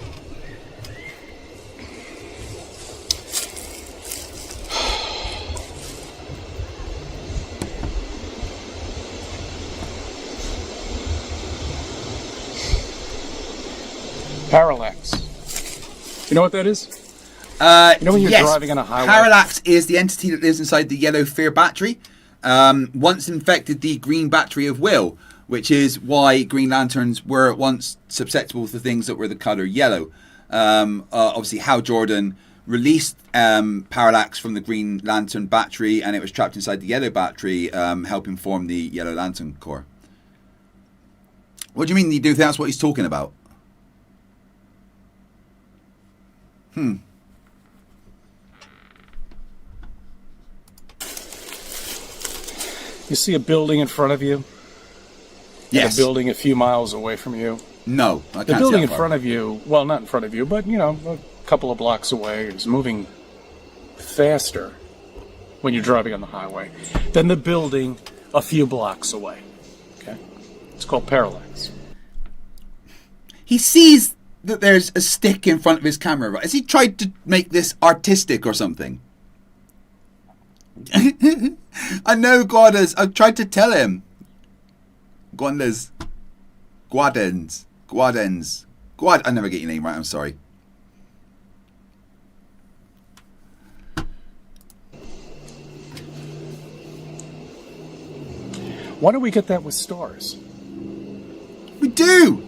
Parallax. You know what that is? You know when you're driving on a highway? Parallax is the entity that lives inside the yellow fear battery. Once infected the green battery of will, which is why Green Lanterns were at once susceptible to things that were the colour yellow. Obviously, Hal Jordan released Parallax from the Green Lantern battery, and it was trapped inside the yellow battery, helping form the Yellow Lantern Corps. What do you mean? You do think that's what he's talking about? You see a building in front of you? Yes. A building a few miles away from you? No, I can't The building see in that far. front of you, well, not in front of you, but, you know, a couple of blocks away, is moving faster when you're driving on the highway than the building a few blocks away. Okay? It's called parallax. He sees that there's a stick in front of his camera, right? Has he tried to make this artistic or something? I know, Guadas. I've tried to tell him. Guadas. Guadens. I never get your name right, I'm sorry. Why don't we get that with stars? We do!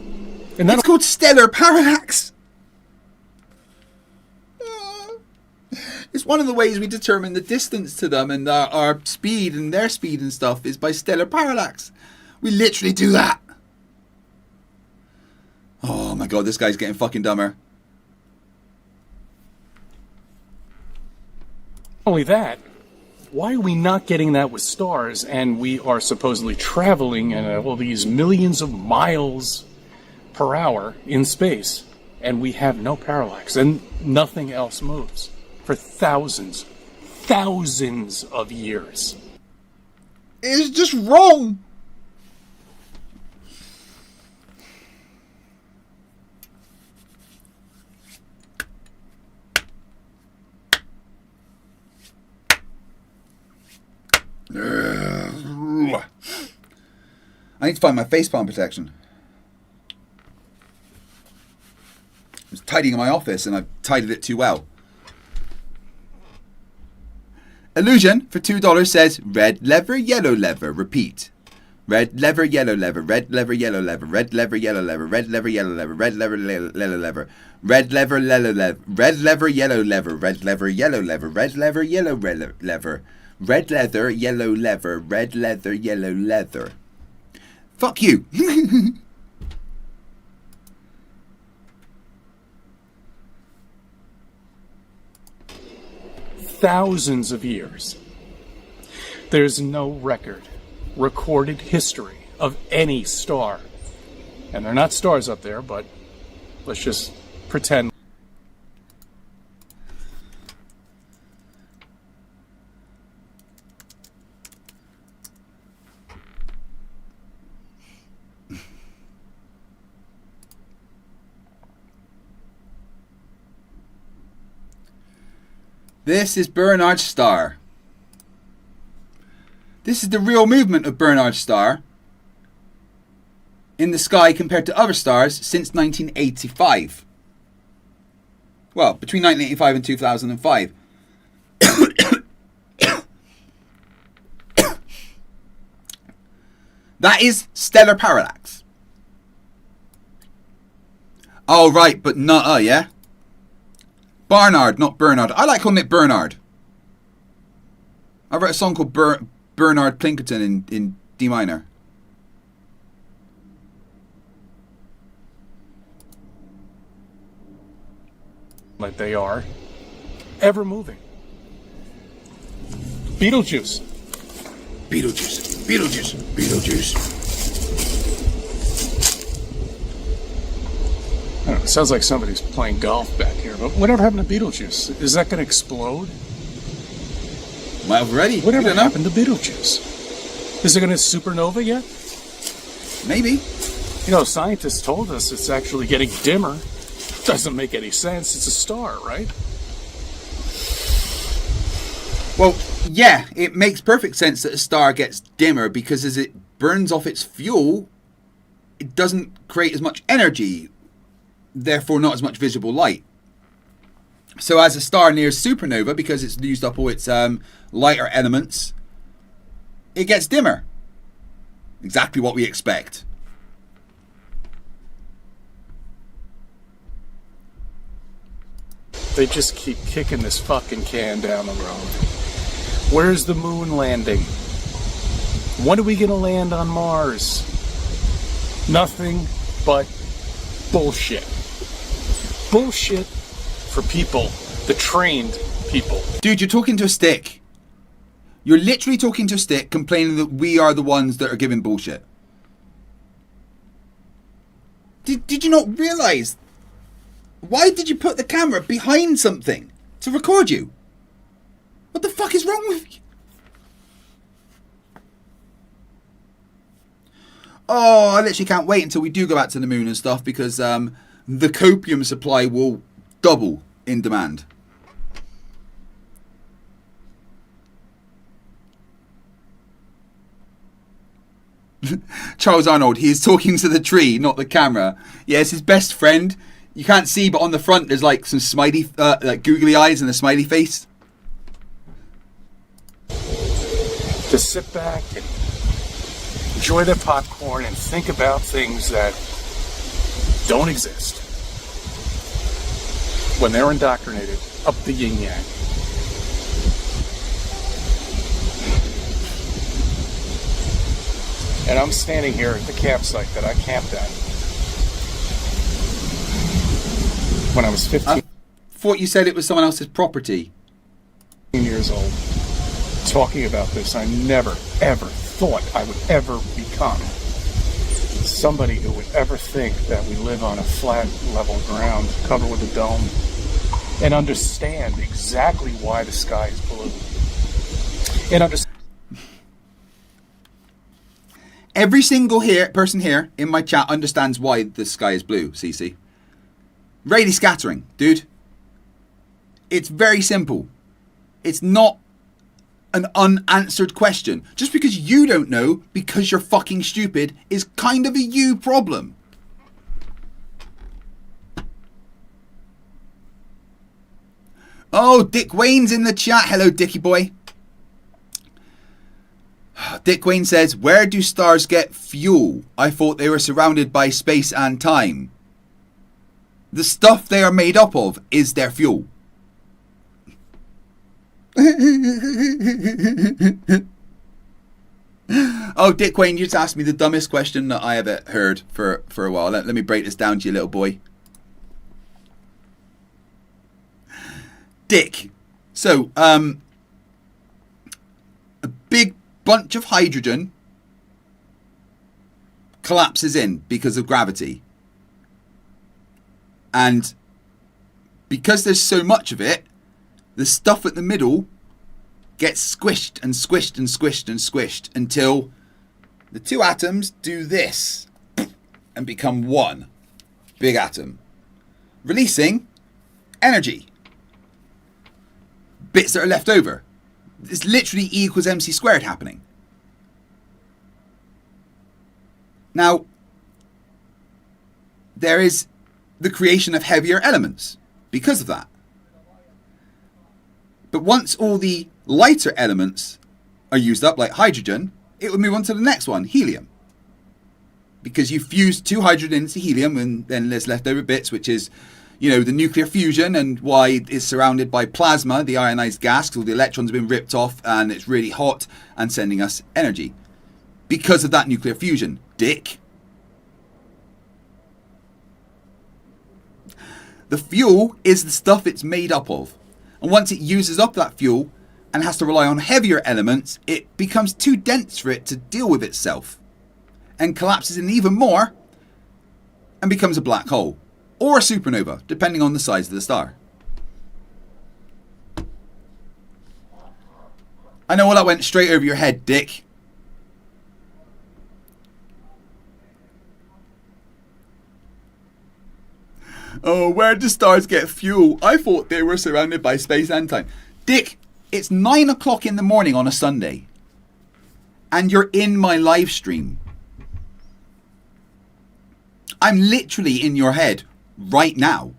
And that's called stellar parallax. It's one of the ways we determine the distance to them, and our speed and their speed and stuff is by stellar parallax. We literally do that. Oh my god, this guy's getting fucking dumber. Only that, why are we not getting that with stars, and we are supposedly traveling at all these millions of miles per hour in space, and we have no parallax, and nothing else moves for thousands of years? It's just wrong. I need to find my facepalm protection. I was tidying my office and I tidied it too well. Illusion for $2 says red lever, yellow lever. Repeat. Red lever, yellow lever. Red lever, yellow lever. Red lever, yellow lever. Red lever, yellow lever. Red lever, yellow lever. Red lever, yellow lever. Red lever, yellow lever. Red lever, yellow lever. Red lever, yellow lever. Red leather, yellow leather, red leather, yellow leather. Fuck you. Thousands of years. There's no record, recorded history of any star. And they're not stars up there, but let's just pretend. This is Bernard's star. This is the real movement of Bernard's star in the sky compared to other stars since 1985. Well, between 1985 and 2005. That is stellar parallax. Oh, right, but not, yeah? Barnard, not Bernard. I like calling it Bernard. I wrote a song called Bernard Pinkerton in D minor. Like they are, ever moving. Beetlejuice. Beetlejuice. Beetlejuice. Beetlejuice. I don't know, it sounds like somebody's playing golf back here, but whatever happened to Beetlejuice? Is that going to explode? Might have already. Whatever happened to Beetlejuice? Is it going to supernova yet? Maybe. You know, scientists told us it's actually getting dimmer. Doesn't make any sense. It's a star, right? Well, yeah, it makes perfect sense that a star gets dimmer because as it burns off its fuel, it doesn't create as much energy, therefore not as much visible light. So as a star nears supernova, because it's used up all its lighter elements, it gets dimmer. Exactly what we expect. They just keep kicking this fucking can down the road. Where's the moon landing? When are we gonna land on Mars? Nothing but bullshit. Bullshit for people, the trained people. Dude, you're talking to a stick. You're literally talking to a stick complaining that we are the ones that are giving bullshit. Did you not realize? Why did you put the camera behind something to record you? What the fuck is wrong with you? Oh, I literally can't wait until we do go back to the moon and stuff because the copium supply will double in demand. Charles Arnold, he is talking to the tree, not the camera. Yeah, it's his best friend. You can't see, but on the front there's like some smiley, like googly eyes and a smiley face. Just sit back and enjoy their popcorn and think about things that don't exist. When they're indoctrinated up the yin-yang. And I'm standing here at the campsite that I camped at when I was 15. I thought you said it was someone else's property. Years old, talking about this. I never, ever thought I would ever become somebody who would ever think that we live on a flat, level ground covered with a dome and understand exactly why the sky is blue. And understand. Every single person here in my chat understands why the sky is blue, CC. Rayleigh scattering, dude. It's very simple. It's not an unanswered question. Just because you don't know, because you're fucking stupid, is kind of a you problem. Oh, Dick Wayne's in the chat. Hello, Dickie boy. Dick Wayne says, where do stars get fuel? I thought they were surrounded by space and time. The stuff they are made up of is their fuel. Oh, Dick Wayne, you just asked me the dumbest question that I ever heard for a while. Let me break this down to you, little boy. Dick. So, a big bunch of hydrogen collapses in because of gravity. And because there's so much of it, the stuff at the middle gets squished and squished and squished and squished until the two atoms do this and become one big atom, releasing energy. Bits that are left over. It's literally E equals MC squared happening. Now, there is the creation of heavier elements because of that. But once all the lighter elements are used up, like hydrogen, it would move on to the next one, helium. Because you fuse two hydrogen into helium, and then there's leftover bits, which is, you know, the nuclear fusion and why it's surrounded by plasma, the ionized gas, because all the electrons have been ripped off and it's really hot and sending us energy. Because of that nuclear fusion, Dick. The fuel is the stuff it's made up of. And once it uses up that fuel and has to rely on heavier elements, it becomes too dense for it to deal with itself and collapses in even more and becomes a black hole or a supernova, depending on the size of the star. I know all that went straight over your head, Dick. Oh, where do stars get fuel? I thought they were surrounded by space and time. Dick, it's 9 o'clock in the morning on a Sunday. And you're in my live stream. I'm literally in your head right now.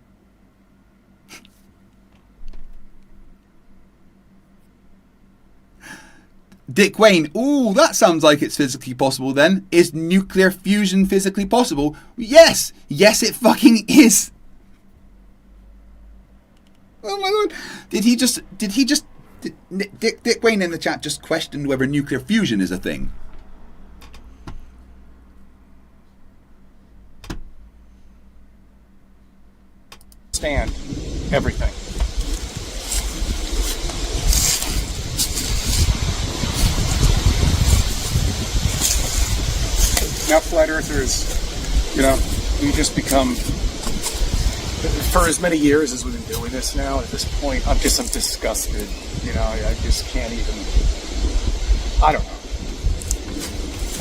Dick Wayne, ooh, that sounds like it's physically possible then. Is nuclear fusion physically possible? Yes! Yes, it fucking is! Oh my lord. Dick Wayne in the chat just questioned whether nuclear fusion is a thing. Stand everything. Now flat earthers, you know, we just become, for as many years as we've been doing this now, at this point, I'm disgusted. You know, I just can't even, I don't know.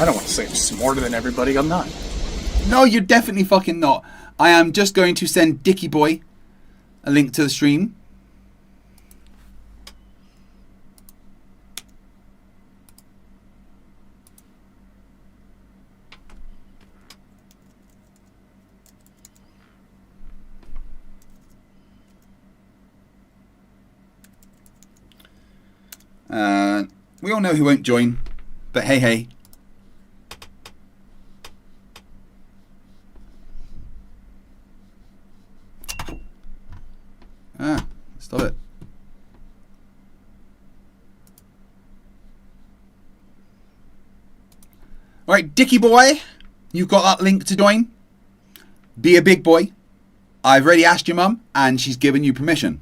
I don't want to say I'm smarter than everybody. I'm not. No, you're definitely fucking not. I am just going to send Dickie Boy a link to the stream. We all know who won't join, but hey, hey. Stop it. Alright, Dickie boy, you've got that link to join. Be a big boy. I've already asked your mum, and she's given you permission.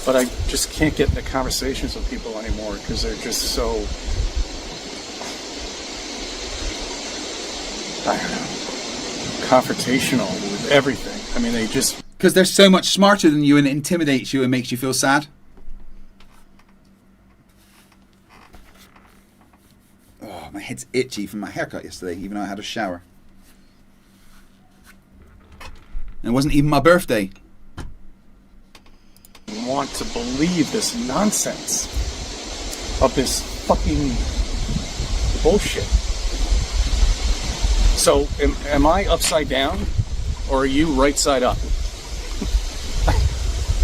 But I just can't get into conversations with people anymore because they're just so, I don't know, confrontational with everything. I mean, they just... Because they're so much smarter than you and it intimidates you and makes you feel sad. Oh, my head's itchy from my haircut yesterday, even though I had a shower. And it wasn't even my birthday. Want to believe this nonsense of this fucking bullshit. So, am I upside down, or are you right side up?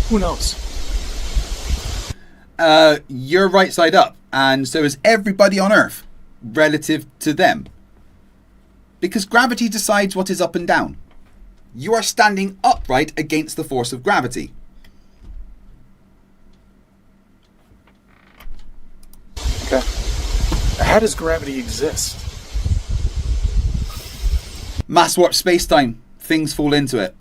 Who knows? You're right side up, and so is everybody on Earth, relative to them. Because gravity decides what is up and down. You are standing upright against the force of gravity. Okay. How does gravity exist? Mass warp space-time. Things fall into it.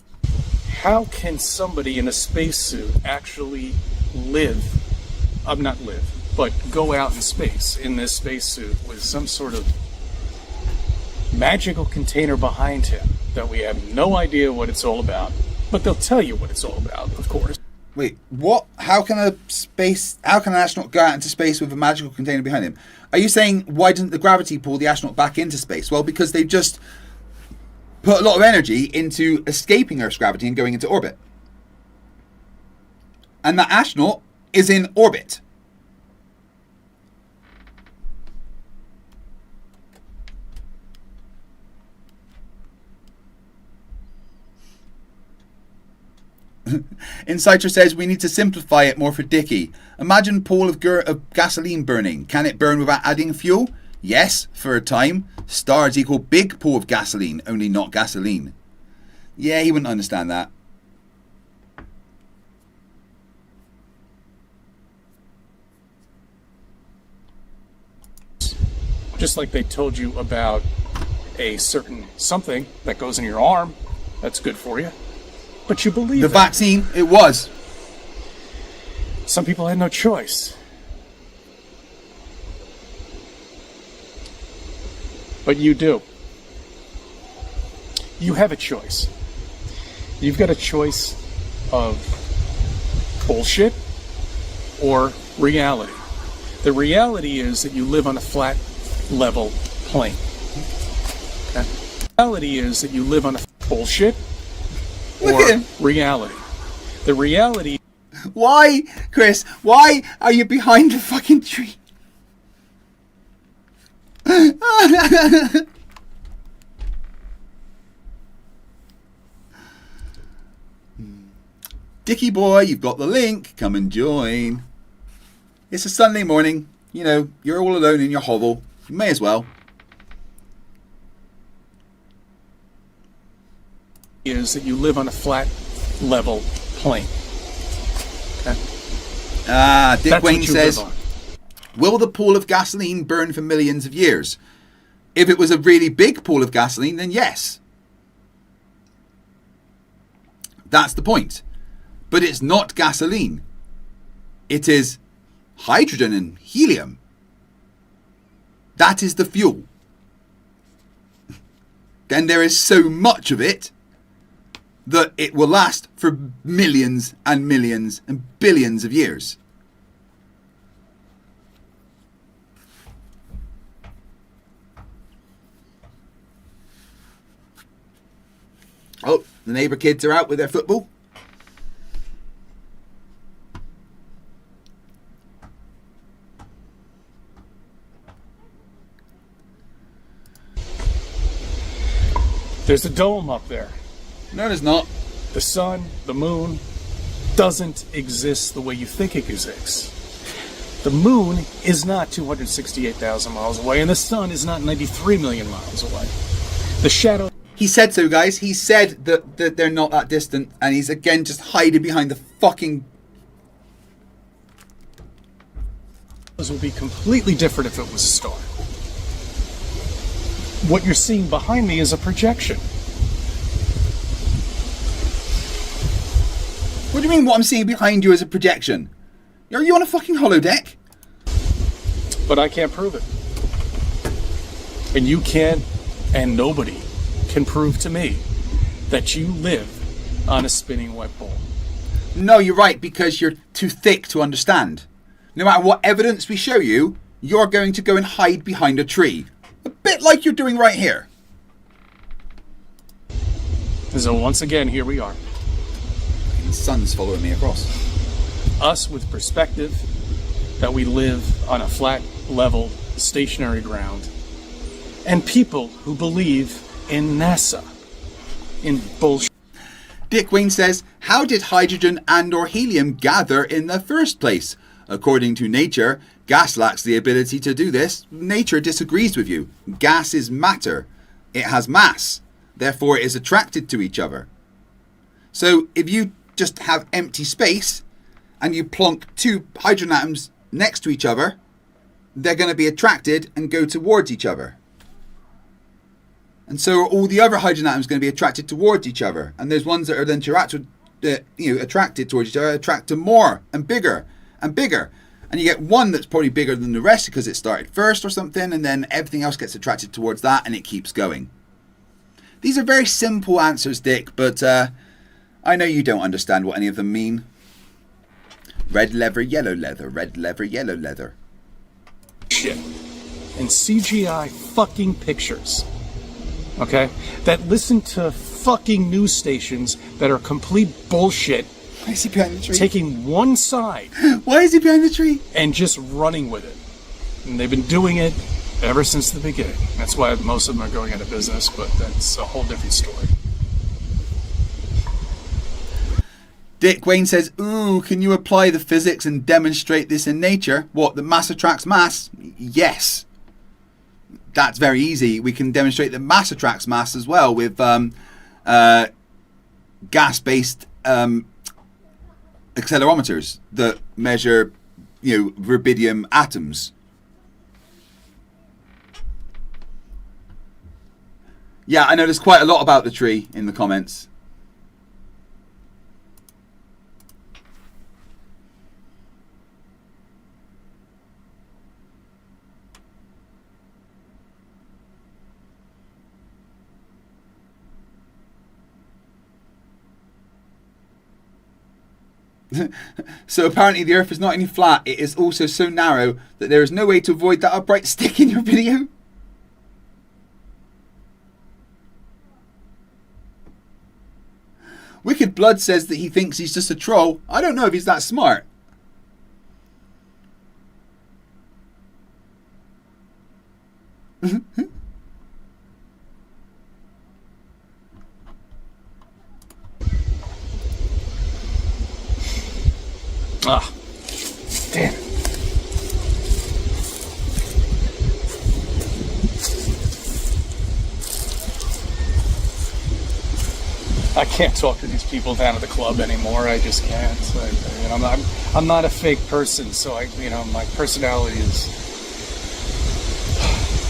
How can somebody in a spacesuit actually not live, but go out in space in this spacesuit with some sort of magical container behind him that we have no idea what it's all about? But they'll tell you what it's all about, of course. Wait, what? How can an astronaut go out into space with a magical container behind him? Are you saying why doesn't the gravity pull the astronaut back into space? Well, because they've just put a lot of energy into escaping Earth's gravity and going into orbit. And that astronaut is in orbit. Insider says we need to simplify it more for Dickie. Imagine a pool of gasoline burning. Can it burn without adding fuel? Yes, for a time. Stars equal big pool of gasoline, only not gasoline. Yeah, he wouldn't understand that. Just like they told you about a certain something that goes in your arm that's good for you. But you believe the vaccine, it was. Some people had no choice. But you do. You have a choice. You've got a choice of bullshit or reality. The reality is that you live on a flat, level plane. Okay? The reality is that you live on a bullshit or reality. The reality. Why, Chris? Why are you behind the fucking tree? Dickie boy, you've got the link. Come and join. It's a Sunday morning. You know, you're all alone in your hovel. You may as well. Is that you live on a flat, level plane. Okay? Dick Wayne says, will the pool of gasoline burn for millions of years? If it was a really big pool of gasoline, then yes. That's the point. But it's not gasoline. It is hydrogen and helium. That is the fuel. Then there is so much of it that it will last for millions and millions and billions of years. Oh, the neighbour kids are out with their football. There's a dome up there. No, there's not. The sun, the moon, doesn't exist the way you think it exists. The moon is not 268,000 miles away, and the sun is not 93 million miles away. The shadow... He said so, guys. He said that they're not that distant, and he's again just hiding behind the fucking... This would be completely different if it was a star. What you're seeing behind me is a projection. What do you mean what I'm seeing behind you is a projection? Are you on a fucking holodeck? But I can't prove it. And you can't, and nobody can prove to me that you live on a spinning wet ball. No, you're right, because you're too thick to understand. No matter what evidence we show you, you're going to go and hide behind a tree. A bit like you're doing right here. So once again, here we are. The sun's following me across. Us with perspective that we live on a flat, level, stationary ground. And people who believe in NASA. In bullshit. Dick Wayne says, how did hydrogen and or helium gather in the first place? According to nature, gas lacks the ability to do this. Nature disagrees with you. Gas is matter. It has mass. Therefore, it is attracted to each other. So if you just have empty space and you plonk two hydrogen atoms next to each other, they're going to be attracted and go towards each other. And so are all the other hydrogen atoms going to be attracted towards each other. And those ones that are then attracted towards each other attract to more and bigger and bigger. And you get one that's probably bigger than the rest because it started first or something, and then everything else gets attracted towards that, and it keeps going. These are very simple answers, Dick, but I know you don't understand what any of them mean. Red leather, yellow leather, red leather, yellow leather. Shit. And CGI fucking pictures. Okay? That listen to fucking news stations that are complete bullshit. Why is he behind the tree? Taking one side. Why is he behind the tree? And just running with it. And they've been doing it ever since the beginning. That's why most of them are going out of business, but that's a whole different story. Dick Wayne says, ooh, can you apply the physics and demonstrate this in nature? What, that mass attracts mass? Yes. That's very easy. We can demonstrate that mass attracts mass as well with gas-based accelerometers that measure, rubidium atoms. Yeah, I know there's quite a lot about the tree in the comments. So apparently the Earth is not only flat, it is also so narrow that there is no way to avoid that upright stick in your video. Wicked Blood says that he thinks he's just a troll. I don't know if he's that smart. Ah, damn. I can't talk to these people down at the club anymore. I just can't. I'm not a fake person, so my personality is.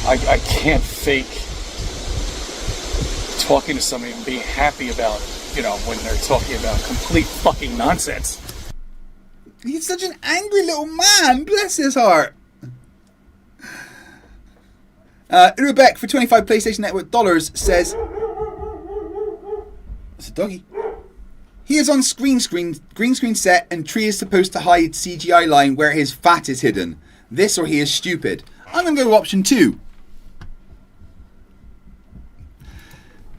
I can't fake talking to somebody and being happy about it. When they're talking about complete fucking nonsense. He's such an angry little man. Bless his heart. Urbeck for 25 PlayStation Network dollars says, that's a doggy. He is on green screen set, and tree is supposed to hide CGI line where his fat is hidden. This or he is stupid. I'm going to go with option 2.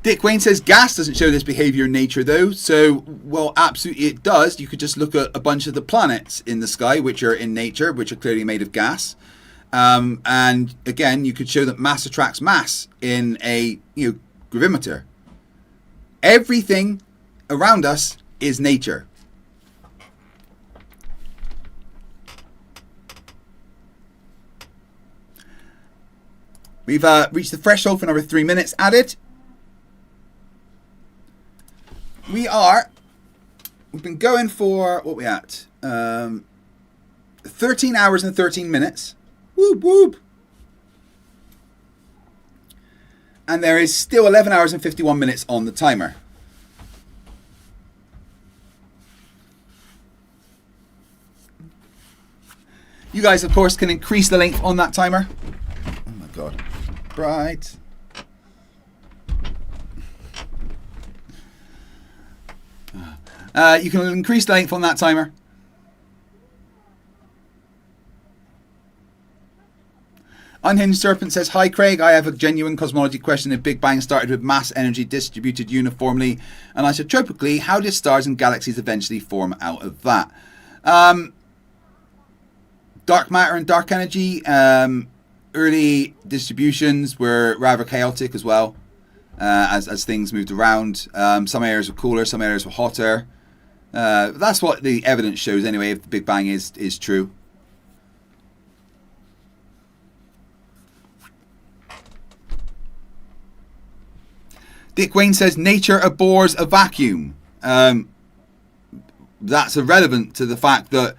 Dick Wayne says gas doesn't show this behavior in nature though. So, well, absolutely it does. You could just look at a bunch of the planets in the sky, which are in nature, which are clearly made of gas. And again, you could show that mass attracts mass in a gravimeter. Everything around us is nature. We've reached the threshold for another 3 minutes added. We've been going for, what are we at? 13 hours and 13 minutes. Whoop, whoop. And there is still 11 hours and 51 minutes on the timer. You guys, of course, can increase the length on that timer. Oh my God. Right. You can increase the length on that timer. Unhinged Serpent says, hi Craig, I have a genuine cosmology question. If Big Bang started with mass energy distributed uniformly and isotropically, how did stars and galaxies eventually form out of that? Dark matter and dark energy, early distributions were rather chaotic as well, as things moved around. Some areas were cooler, some areas were hotter. That's what the evidence shows anyway, if the Big Bang is true. Dick Wayne says nature abhors a vacuum. that's irrelevant to the fact that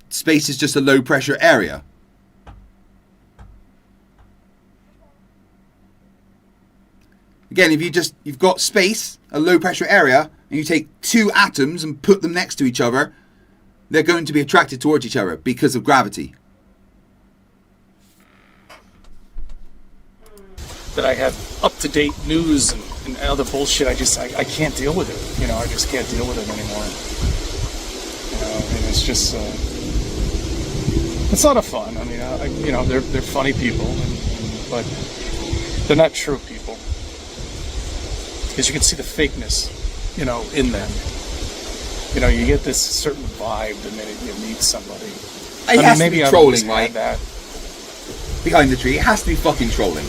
space is just a low pressure area. Again, if you've got space, a low pressure area, and you take two atoms and put them next to each other, they're going to be attracted towards each other because of gravity. That I have up-to-date news and other bullshit. I can't deal with it. You know, I just can't deal with it anymore. You know, and it's just, it's a lot of fun. I mean, you know, they're funny people, but they're not true people. Because you can see the fakeness, you know, in them. You know, you get this certain vibe the minute you meet somebody. It has to be trolling, right? That. Behind the tree, it has to be fucking trolling.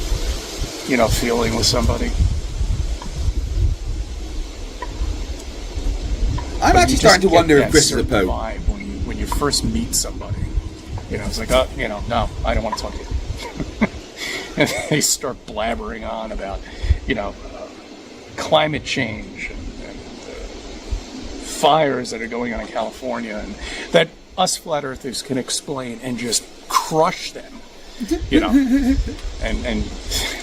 You know, feeling with somebody. I'm actually starting to wonder if Chris is a Pope. Vibe when you first meet somebody. You know, it's like, oh, you know, no, I don't want to talk to you. And they start blabbering on about, you know, climate change and fires that are going on in California, and that us flat earthers can explain and just crush them. You know, and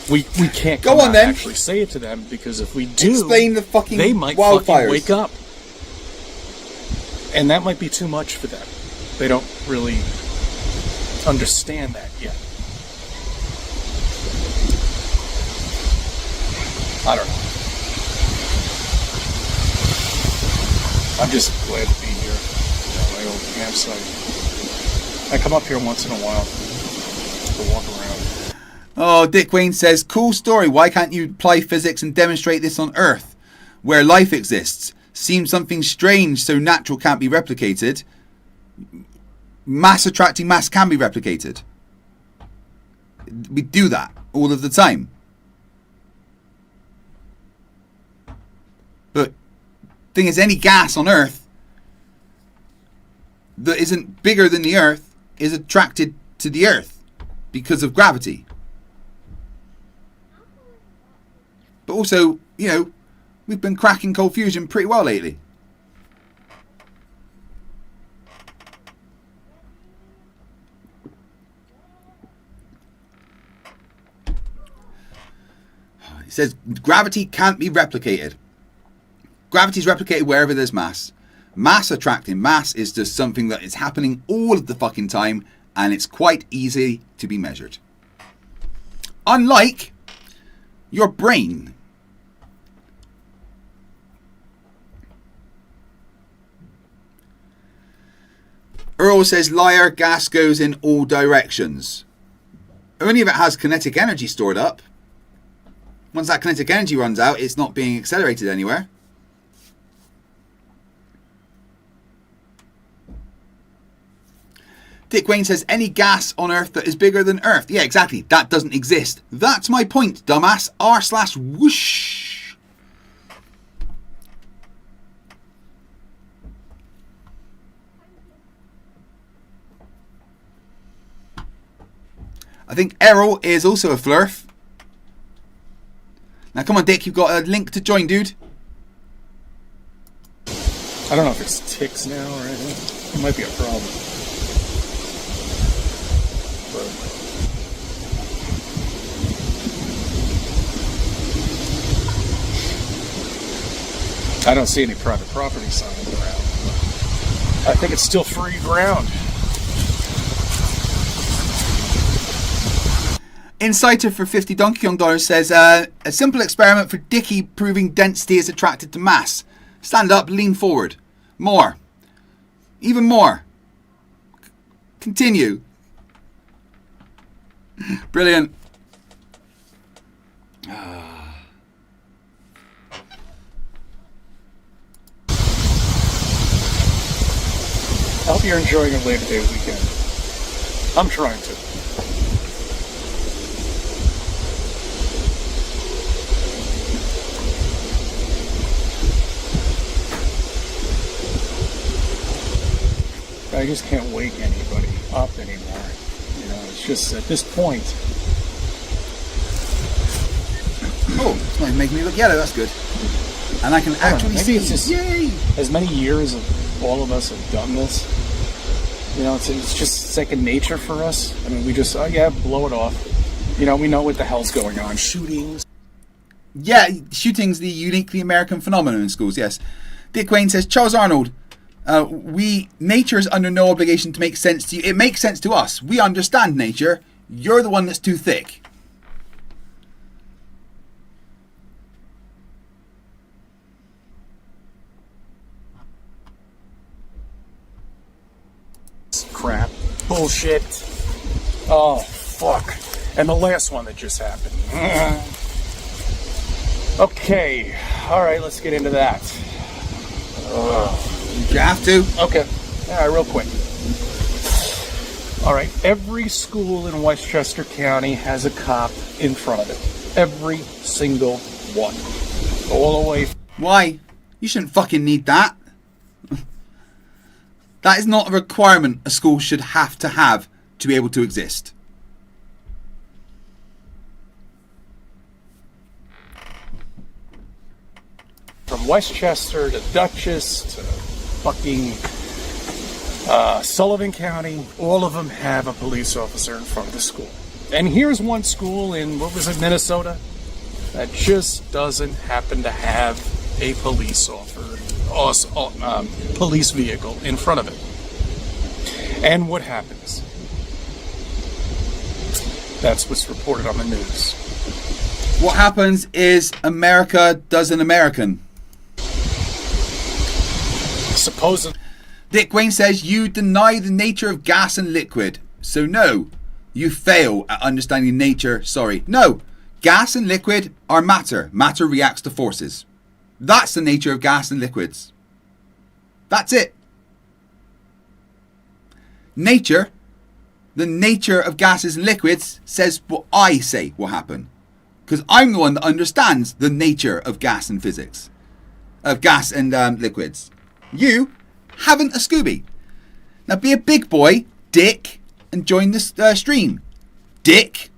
we can't go on then actually say it to them, because if we do, explain the fucking they might wildfires. Fucking wake up, and that might be too much for them. They don't really understand that yet. I don't know. I'm just glad to be here at my old campsite. I come up here once in a while to walk around. Oh, Dick Wayne says, cool story. Why can't you apply physics and demonstrate this on Earth, where life exists? Seems something strange, so natural can't be replicated. Mass attracting mass can be replicated. We do that all of the time. But thing is, any gas on Earth that isn't bigger than the Earth is attracted to the Earth because of gravity. But also, you know, we've been cracking cold fusion pretty well lately. It says gravity can't be replicated. Gravity is replicated wherever there's mass. Mass attracting mass is just something that is happening all of the fucking time, and it's quite easy to be measured. Unlike your brain. Earl says, liar, gas goes in all directions. Only if it has kinetic energy stored up. Once that kinetic energy runs out, it's not being accelerated anywhere. Dick Wayne says, any gas on Earth that is bigger than Earth. Yeah, exactly. That doesn't exist. That's my point, dumbass. r/whoosh. I think Errol is also a Flerf. Now, come on, Dick. You've got a link to join, dude. I don't know if it's ticks now or anything. It might be a problem. I don't see any private property signs around. I think it's still free ground. Insider for $50 Donkey Kong dollars says, a simple experiment for Dickie proving density is attracted to mass. Stand up, lean forward. More. Even more. Continue. Brilliant. I hope you're enjoying a Labor Day weekend. I'm trying to. I just can't wake anybody up anymore. You know, it's just at this point. Oh, it's making me look yellow. That's good. And I can actually maybe see, it's just yay! as many years of all of us have done this. You know, it's just second nature for us. I mean, we just, oh yeah, blow it off. You know, we know what the hell's going on. Shootings. Yeah, shooting's the uniquely American phenomenon in schools, yes. Dick Wayne says, Charles Arnold, nature is under no obligation to make sense to you. It makes sense to us. We understand nature. You're the one that's too thick. Crap. Bullshit. Oh, fuck. And the last one that just happened. Okay. All right, let's get into that. You have to? Okay. All right, real quick. All right, every school in Westchester County has a cop in front of it. Every single one. All the way. Why? You shouldn't fucking need that. That is not a requirement a school should have to be able to exist. From Westchester to Dutchess to fucking Sullivan County, all of them have a police officer in front of the school. And here's one school in, what was it, Minnesota, that just doesn't happen to have a police police vehicle in front of it. And what happens? That's what's reported on the news. What happens is America does an American. Supposedly. Dick Wayne says you deny the nature of gas and liquid. So no, you fail at understanding nature. Sorry. No, gas and liquid are matter. Matter reacts to forces. That's the nature of gas and liquids. That's it. Nature, the nature of gases and liquids, says what I say will happen. Because I'm the one that understands the nature of gas and physics. Of gas and liquids. You haven't a Scooby. Now be a big boy, Dick, and join this stream. Dick.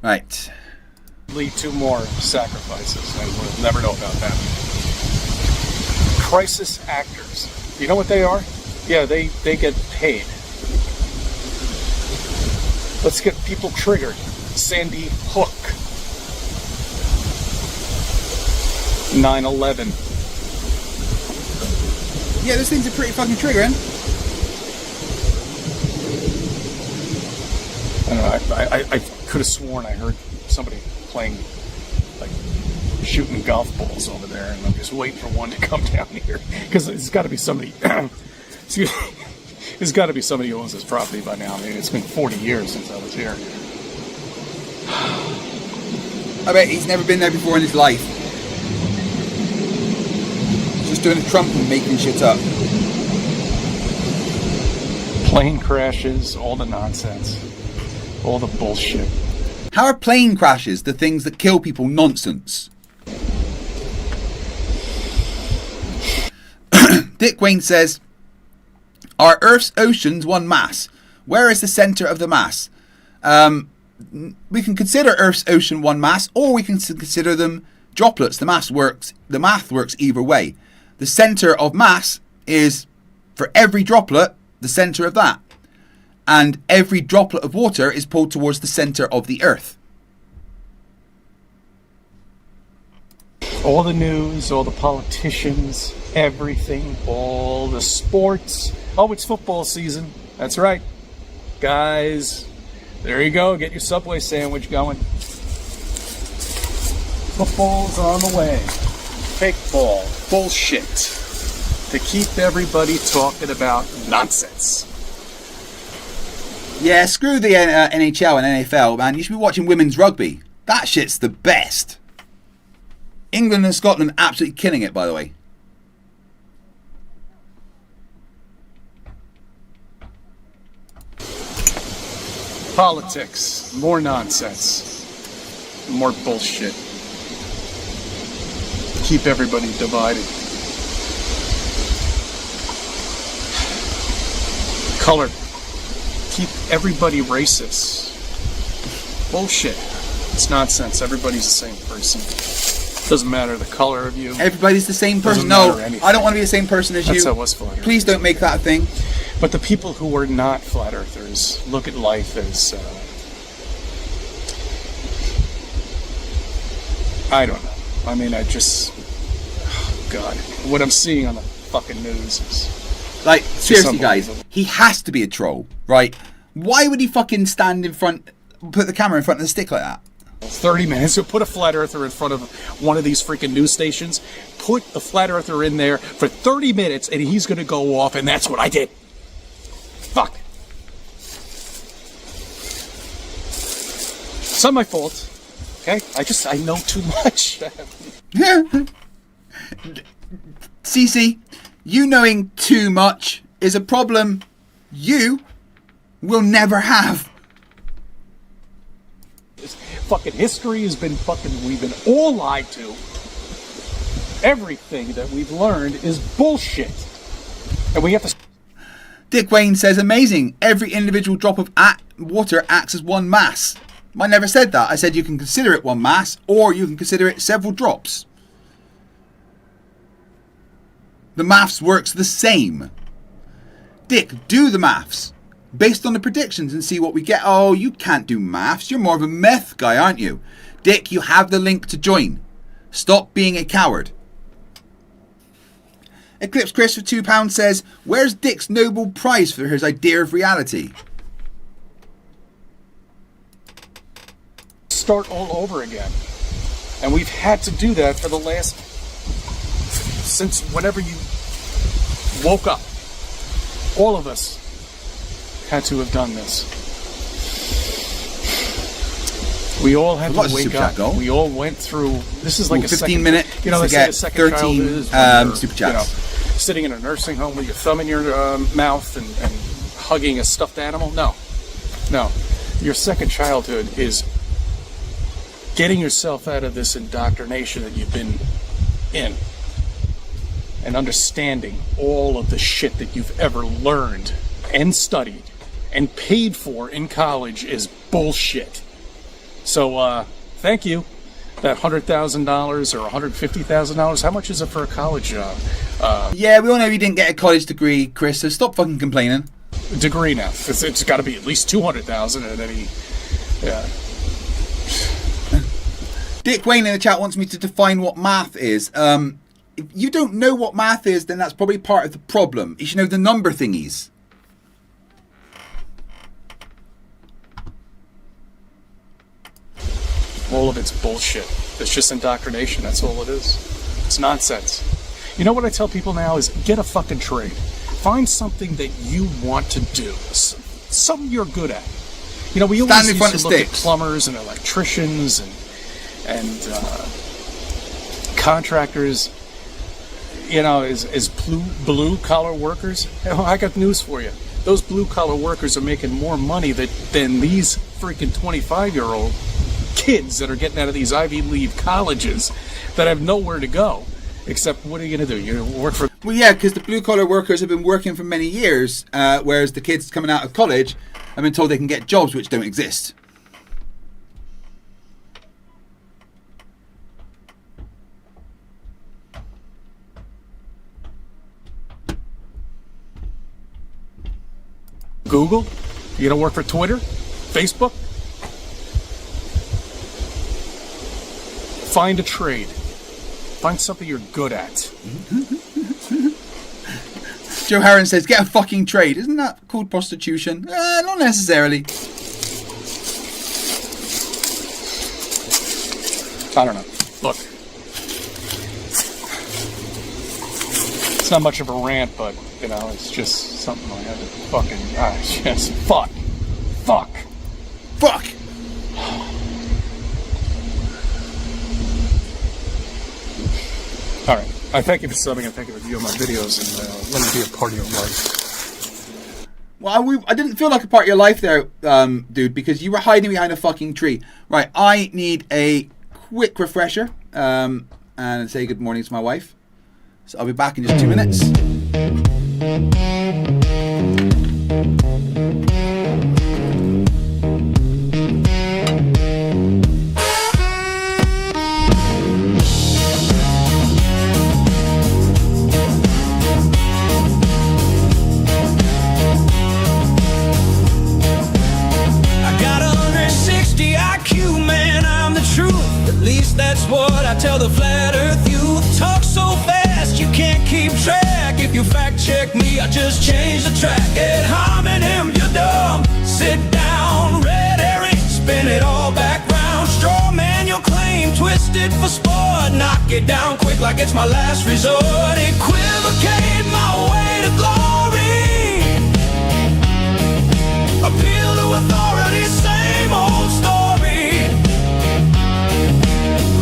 Right. Lead to more sacrifices, and we'll never know about that. Crisis actors. You know what they are? Yeah, they get paid. Let's get people triggered. Sandy Hook. 9/11. Yeah, those things are pretty fucking triggering. I don't know, I could have sworn I heard somebody playing, like, shooting golf balls over there, and I'm just waiting for one to come down here. Because it's got to be somebody, excuse me, it's got to be somebody who owns this property by now. I mean, it's been 40 years since I was here. I bet he's never been there before in his life. Just doing a Trump and making shit up. Plane crashes, all the nonsense. All the bullshit. How are plane crashes the things that kill people nonsense? Dick Wayne says, are Earth's oceans one mass? Where is the center of the mass? We can consider Earth's ocean one mass, or we can consider them droplets. The math works either way. The center of mass is, for every droplet, the center of that. And every droplet of water is pulled towards the center of the earth. All the news, all the politicians, everything, all the sports. Oh, it's football season. That's right. Guys, there you go. Get your Subway sandwich going. Football's on the way. Fake ball. Bullshit. To keep everybody talking about nonsense. Yeah, screw the NHL and NFL, man. You should be watching women's rugby. That shit's the best. England and Scotland absolutely killing it, by the way. Politics. More nonsense. More bullshit. keep everybody divided. Color. Keep everybody racist. Bullshit. It's nonsense. Everybody's the same person. Doesn't matter the color of you. Everybody's the same person. Doesn't No, matter anything. I don't want to be the same person as That's you. how it was flat earthers. Please don't make that a thing. But the people who are not flat earthers look at life as, I don't know. I mean, oh God, what I'm seeing on the fucking news is... Like, seriously, guys, he has to be a troll, right? Why would he fucking stand in front, put the camera in front of the stick like that? 30 minutes, so put a flat earther in front of one of these freaking news stations, put a flat earther in there for 30 minutes, and he's going to go off, and that's what I did. Fuck. It's not my fault, okay? I know too much. Cece, you knowing too much is a problem you will never have. Fucking history has been we've been all lied to. Everything that we've learned is bullshit. And we have to... Dick Wayne says, amazing. Every individual drop of water acts as one mass. I never said that. I said you can consider it one mass, or you can consider it several drops. The maths works the same. Dick, do the maths. Based on the predictions and see what we get. Oh, you can't do maths. You're more of a meth guy, aren't you? Dick, you have the link to join. Stop being a coward. Eclipse Chris for £2 says, where's Dick's Nobel Prize for his idea of reality? Start all over again. And we've had to do that for the last... since whenever you woke up. All of us had to have done this. We all had to wake up. We all went through. This is like a 15-minute. You know, to they say get a second 13 childhood is when you're, super you know, chats. sitting in a nursing home with your thumb in your mouth and hugging a stuffed animal. No, your second childhood is getting yourself out of this indoctrination that you've been in, and understanding all of the shit that you've ever learned and studied and paid for in college is bullshit. So, thank you. That $100,000 or $150,000, how much is it for a college yeah, we all know you didn't get a college degree, Chris, so stop fucking complaining. degree now? It's got to be at least $200,000 at any... Yeah. Dick Wayne in the chat wants me to define what math is. If you don't know what math is, then that's probably part of the problem. You should know the number thingies. All of it's bullshit. It's just indoctrination. That's all it is. It's nonsense. You know what I tell people now is get a fucking trade. Find something that you want to do. Something you're good at. You know, we always used to look at plumbers and electricians and contractors, you know, as blue collar workers. Hell, I got news for you. Those blue collar workers are making more money than these freaking 25-year-old kids that are getting out of these Ivy League colleges that have nowhere to go. Except, what are you going to do? You work for... Well, yeah, because the blue-collar workers have been working for many years, whereas the kids coming out of college have been told they can get jobs which don't exist. Google? You going to work for Twitter? Facebook? Find a trade. Find something you're good at. Joe Harron says, get a fucking trade. Isn't that called prostitution? Not necessarily. I don't know. Look. It's not much of a rant, but, you know, it's just something I had to fucking... yes, fuck. Fuck. Fuck. All right. I thank you for subbing. I thank you for viewing my videos, and let me be a part of your life. Well, I didn't feel like a part of your life there, dude, because you were hiding behind a fucking tree. Right, I need a quick refresher. and say good morning to my wife. So I'll be back in just 2 minutes. That's what I tell the flat earth youth. Talk so fast you can't keep track. If you fact check me, I just change the track. Ad hominem, you're dumb. Sit down, red herring, spin it all back round. Straw man, your claim, twisted for sport. Knock it down quick like it's my last resort. Equivocate my way to glory. Appeal to authority, same old story.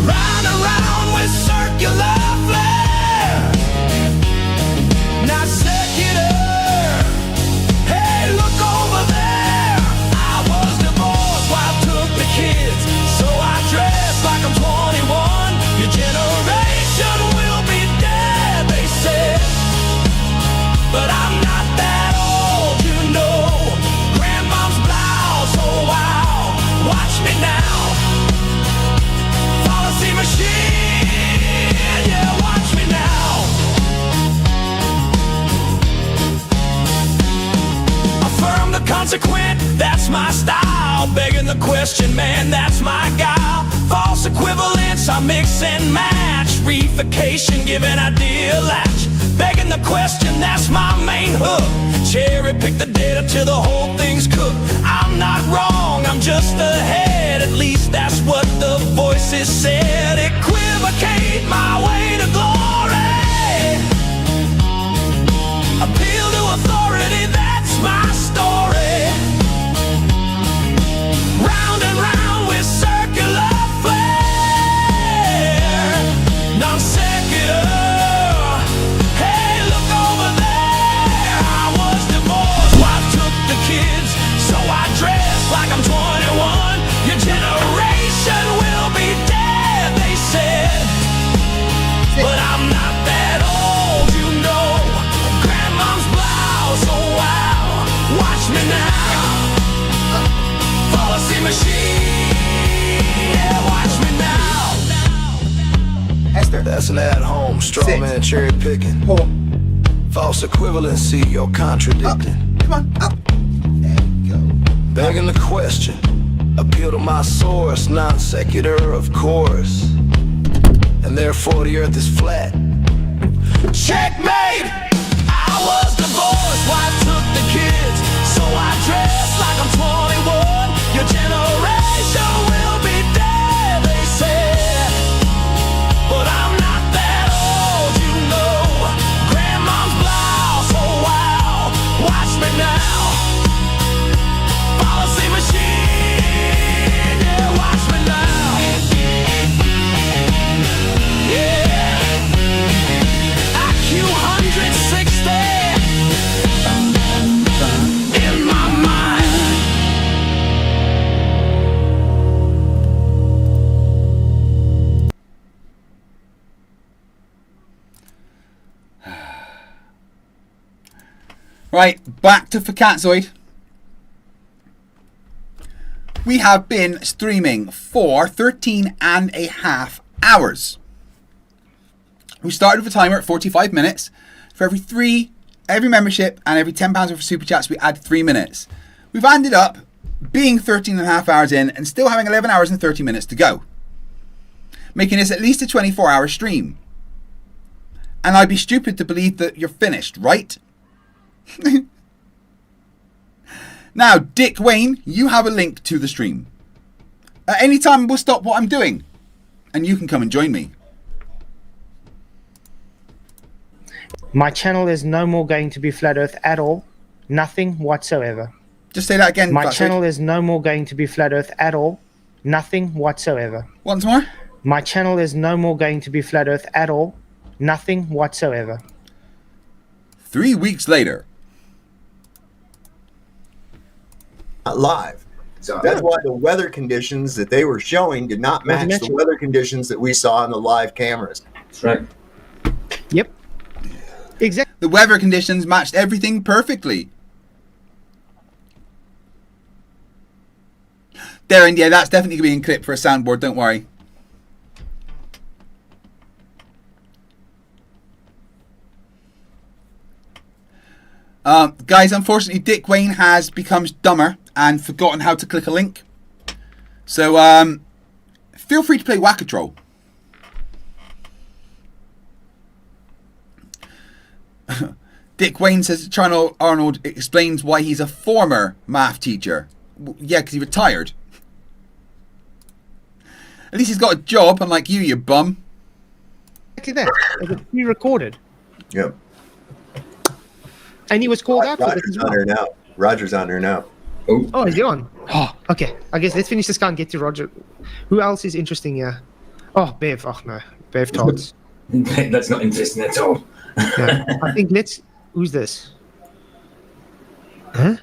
Round and round with circular flare, not secular. Hey, look over there. I was divorced, wife took the kids, so I dress like I'm 21. Your generation will be dead, they said, but I'm not that old, you know. Grandma's blouse, oh wow, watch me now. Machine, yeah, watch me now. Affirm the consequent, that's my style. Begging the question, man, that's my guile. False equivalence, I mix and match. Reification, giving idea latch. Begging the question, that's my main hook. Cherry pick the data till the whole thing's cooked. I'm not wrong, I'm just ahead. At least that's what the voices said. Equivocate my way to glory. Appeal to authority, that's my story. Round and round with circular flare. Non sequitur. Hey, look over there. I was divorced, wife took the kids, so I dress like I'm 21. Your generation will be dead, they said, but I'm not that old, you know. Grandma's blouse, oh wow, watch me now. Fallacy machine, yeah, watch me now. Esther. That's an at-home straw man cherry picking. False equivalency, you're contradicting. Come on, up. There you go. Begging the question, appeal to my source, non sequitur, of course. And therefore the earth is flat. Checkmate! I was divorced, wife took the kids, so I dress like I'm 21. Your generation will be dead, they said, but I'm not that old, you know. Grandma's blouse, oh wow, watch me now. Policy machine, yeah, watch me now. Yeah, IQ 160 in my mind. Right, back to Facatzoid. We have been streaming for 13.5 hours. We started with a timer at 45 minutes. For every membership and every £10 worth of super chats, we add 3 minutes. We've ended up being 13.5 hours in and still having 11 hours and 30 minutes to go, making this at least a 24-hour stream. And I'd be stupid to believe that you're finished, right? Now, Dick Wayne, you have a link to the stream. At any time, we'll stop what I'm doing, and you can come and join me. My channel is no more going to be Flat Earth at all. Nothing whatsoever. Just say that again. My channel is no more going to be Flat Earth at all. Nothing whatsoever. Once more. My channel is no more going to be Flat Earth at all. Nothing whatsoever. 3 weeks later. Live. So That's why the weather conditions that they were showing did not match the weather conditions that we saw on the live cameras. That's right. Yep. Exactly. The weather conditions matched everything perfectly. Darren, yeah, that's definitely going to be in clip for a soundboard, don't worry. Guys, unfortunately, Dick Wayne has become dumber and forgotten how to click a link. So, feel free to play Whack-A-Troll. Dick Wayne says Charles Arnold explains why he's a former math teacher. Yeah, because he retired. At least he's got a job, unlike you, you bum. Exactly that. It was pre-recorded. Yep. And he was called out for this Roger's as on well. there now. Roger's on there now. Oh, is he on? Oh, okay. I guess let's finish this guy and get to Roger. Who else is interesting here? Oh, Bev. Oh, no. Bev Tots. That's not interesting at all. Yeah. I think let's... Who's this? Huh?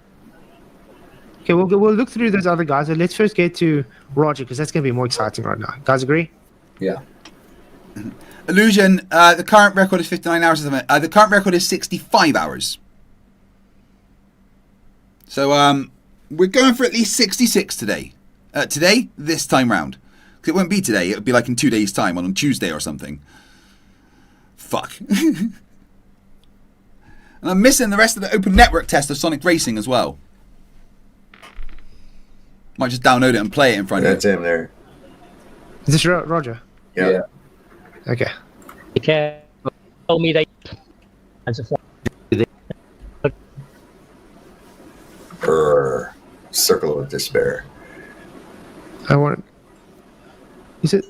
Okay, we'll look through those other guys. But let's first get to Roger, because that's going to be more exciting right now. Guys agree? Yeah. Illusion, the current record is 59 hours. The current record is 65 hours. So, we're going for at least 66 today. This time round. Because it won't be today. It would be like in 2 days' time, on Tuesday or something. Fuck. And I'm missing the rest of the open network test of Sonic Racing as well. Might just download it and play it in front of you. That's him there. Is this Roger? Yeah. Okay. Okay. Told me they as a Circle of despair. I want. Is it?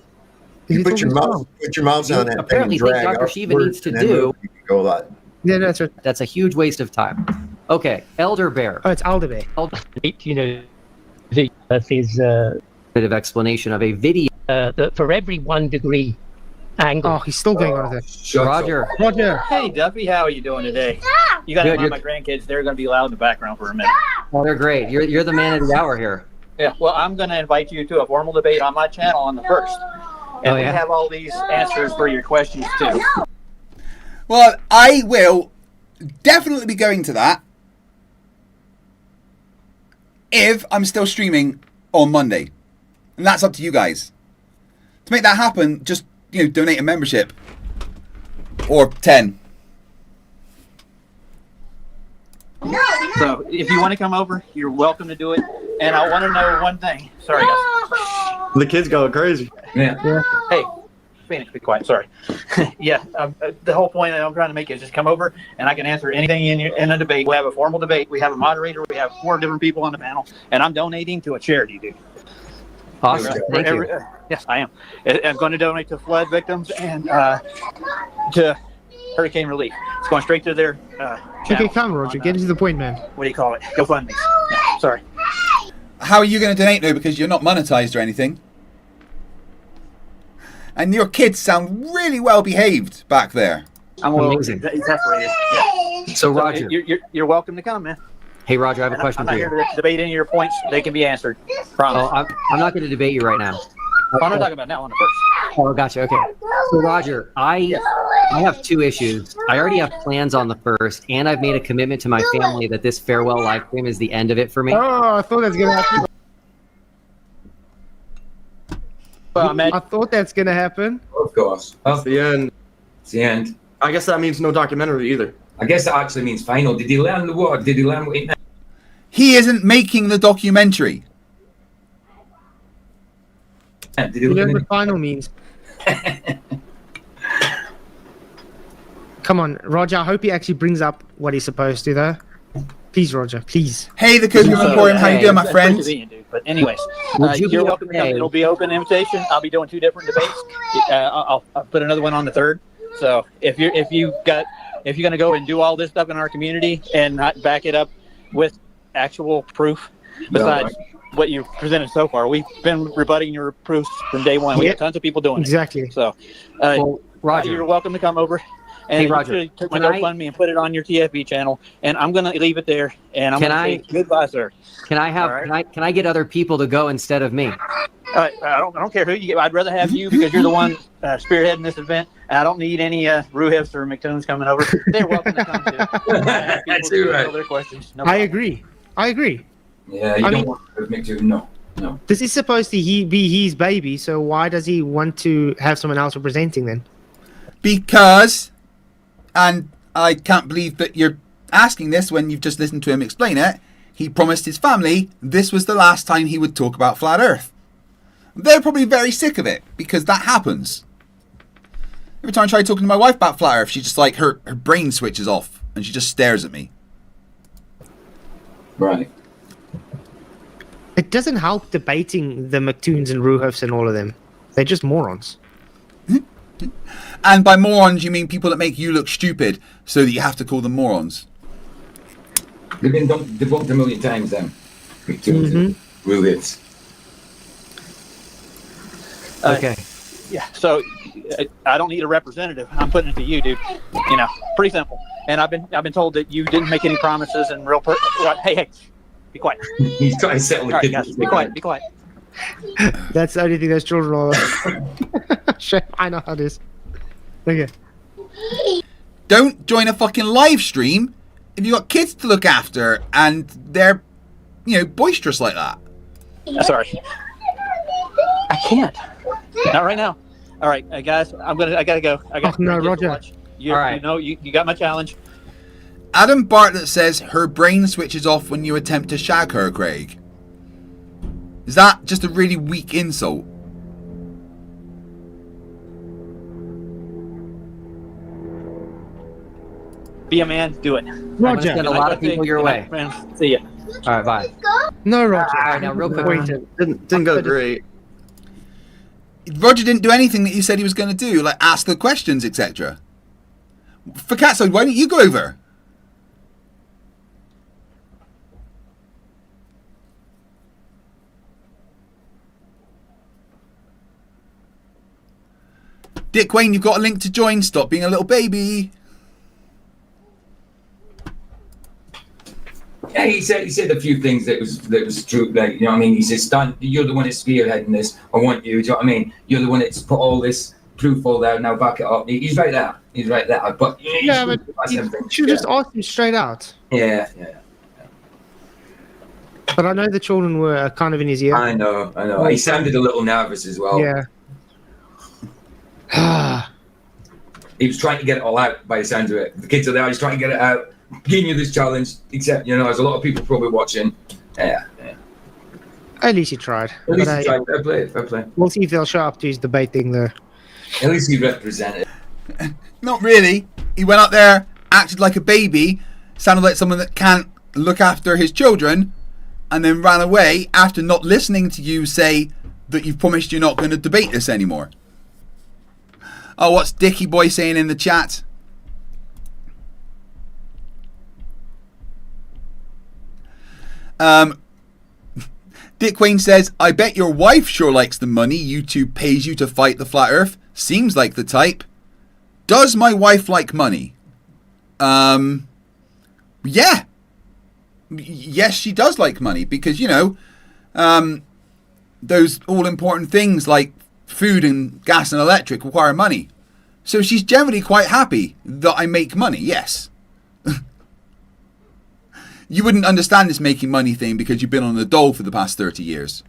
Is You put your mouse on that Apparently, thing and think drag Dr. up Shiva words needs to and then do. move. You can go a lot. Yeah, that's right. That's a huge waste of time. Okay, Elder Bear. Oh, it's Alderbear. you know, the is Bit of explanation of a video. for every 1 degree angle. Oh, he's still going on with it. Roger. Roger. Hey, Duffy, how are you doing today? You got to Good, mind my grandkids. They're going to be loud in the background for a minute. Oh, they're great. You're the man of the hour here. Yeah, well, I'm going to invite you to a formal debate on my channel on the 1st. And Oh, we yeah? have all these answers for your questions, too. Well, I will definitely be going to that if I'm still streaming on Monday. And that's up to you guys. To make that happen, just, donate a membership. Or 10. So if you want to come over, you're welcome to do it. And I want to know one thing. Sorry, guys. The kid's going crazy. Yeah. Hey, Phoenix, be quiet. Sorry. Yeah, the whole point that I'm trying to make is just come over and I can answer anything in a debate. We have a formal debate. We have a moderator. We have 4 different people on the panel. And I'm donating to a charity, dude. Awesome. Thank you. Yes, I am. I'm going to donate to flood victims and to hurricane relief. It's going straight to their Okay, come, Roger. Get to the point, man. what do you call it? GoFundMe. Yeah, sorry. How are you going to donate though? Because you're not monetized or anything. And your kids sound really well behaved back there. I'm Amazing. Exasperated. Yeah. So, Roger. You're welcome to come, man. Hey, Roger, I have a And question I'm for not you. here to debate any of your points. They can be answered. Promise. Oh, I'm not going to debate you right now. I'm not talking about now on the first. Oh, gotcha. Okay. So, Roger, I have 2 issues. I already have plans on the 1st, and I've made a commitment to my family that this farewell live stream is the end of it for me. Oh, I thought that's gonna happen. I thought that's gonna happen. Of course. That's the end. It's the end. I guess that means no documentary either. I guess that actually means final. Did he learn the word? Did he learn what it meant? He isn't making the documentary. Did he You know learn what final means. Come on, Roger. I hope he actually brings up what he's supposed to, though. Please, Roger. Please. Hey, the Copium Emporium. How you doing, my friend? But anyways, Would you be you're welcome to come. okay? It'll be open invitation. I'll be doing 2 different debates. I'll put another one on the 3rd. So if you're gonna go and do all this stuff in our community and not back it up with actual proof, besides what you've presented so far, we've been rebutting your proofs from day one. We have tons of people doing Exactly. it. So, Well, Roger. you're welcome to come over. And Hey, you Roger, should take my can I- GoFundMe and put it on your TFE channel. And I'm going to leave it there. And I'm Can going to say goodbye, sir. Can I have? All right. Can I get other people to go instead of me? I don't care who you get. I'd rather have you because you're the one spearheading this event. I don't need any Ruhevs or McToons coming over. They're welcome to come too. That's right. Their questions. No I problem. agree. I agree. Yeah, you I don't mean- want to make sure. No. This is supposed to be his baby, so why does he want to have someone else representing then? Because, and I can't believe that you're asking this when you've just listened to him explain it, he promised his family this was the last time he would talk about flat Earth. They're probably very sick of it, because that happens. Every time I try talking to my wife about flat Earth, she just like, her brain switches off, and she just stares at me. Right. It doesn't help debating the McToons and Ruhofs and all of them. They're just morons. And by morons, you mean people that make you look stupid, so that you have to call them morons. They've been debunked a million times, then. Ruhevs. Okay. Yeah. So I don't need a representative. I'm putting it to you, dude. You know, pretty simple. And I've been told that you didn't make any promises and hey, be quiet. He's trying to settle the All right, kid. guys, be quiet. Be quiet. That's the only thing those children are. Sure, I know how it is. Okay. Don't join a fucking live stream if you got kids to look after and they're, boisterous like that. Sorry. I can't. Not right now. All right, guys. I gotta go. I got no, Roger. All right. You got my challenge. Adam Bartlett says her brain switches off when you attempt to shag her, Craig. Is that just a really weak insult? Be a man. Do it. Roger. Send a lot of people your way. See ya. All right, bye. No, Roger. All right, now real quick. Didn't go great. Roger didn't do anything that you said he was going to do, like ask the questions, etc. For cat's sake, why don't you go over? Dick Wayne, you've got a link to join. Stop being a little baby. Yeah, he said a few things that was true. Like, what I mean? He says, "Stan, you're the one that's spearheading this. I want you." Do you know what I mean? You're the one that's put all this proof all there. Now back it up. He's right there. He's right there. But Yeah, but you should just ask him straight out. Yeah. But I know the children were kind of in his ear. I know. He sounded a little nervous as well. Yeah. He was trying to get it all out by the sound of it. The kids are there. He's trying to get it out. Giving you this challenge, except there's a lot of people probably watching. Yeah. At least he tried. At least But, he tried. Fair play. We'll see if they'll show up to his debate thing there. At least he represented. Not really. He went up there, acted like a baby, sounded like someone that can't look after his children, and then ran away after not listening to you say that you've promised you're not going to debate this anymore. Oh, what's Dickie Boy saying in the chat? Dick Wayne says, I bet your wife sure likes the money YouTube pays you to fight the flat earth. Seems like the type. Does my wife like money? Yeah. Yes, she does like money because, those all important things like food and gas and electric require money. So she's generally quite happy that I make money, yes. You wouldn't understand this making money thing because you've been on the dole for the past 30 years.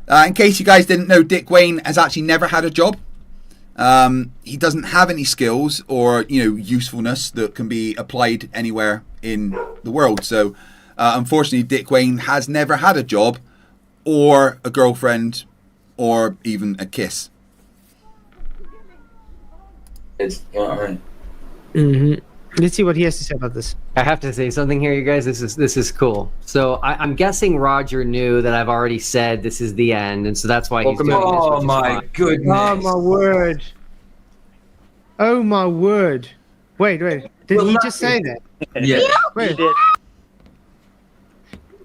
In case you guys didn't know, Dick Wayne has actually never had a job. He doesn't have any skills or, usefulness that can be applied anywhere in the world. So, unfortunately, Dick Wayne has never had a job or a girlfriend or even a kiss. It's alright. Let's see what he has to say about this. I have to say something here, you guys. This is cool. So I'm guessing Roger knew that I've already said this is the end, and so that's why he's doing this. Oh my goodness! Oh my word! Oh my word! Wait. Did he just say that? Yeah. Wait. He did.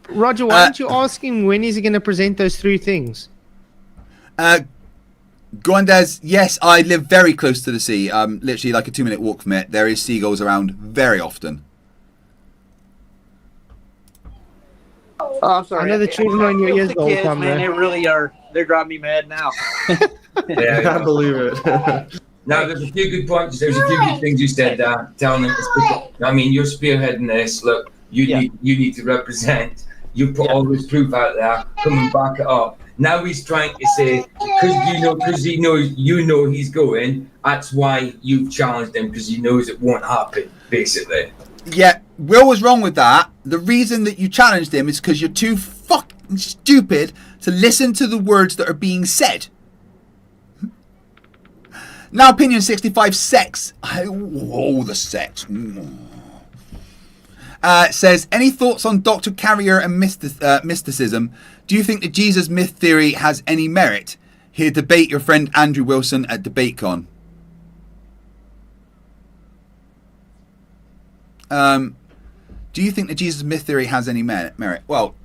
Roger, why don't you ask him when is he going to present those three things? Go on, Des. Yes, I live very close to the sea. Literally like a 2-minute walk from it. There is seagulls around very often. Oh, I'm sorry. I know the children are in your ears The the whole kids, time, man, though. they really are. They're driving me mad now. Yeah, I believe it. Now, there's a few good points. There's a few good things you said there. Telling them to speak up. I mean, you're spearheading this. Look, you need to represent. You put all this proof out there. Come and back it up. Now he's trying to say, because he knows you know he's going. That's why you've challenged him, because he knows it won't happen. Basically. Yeah, Will was wrong with that. The reason that you challenged him is because you're too fucking stupid to listen to the words that are being said. Now, opinion 65, sex. Oh, the sex. Says, any thoughts on Dr. Carrier and mysticism? Do you think the Jesus myth theory has any merit? Here, debate your friend Andrew Wilson at DebateCon. Do you think the Jesus myth theory has any merit? Well,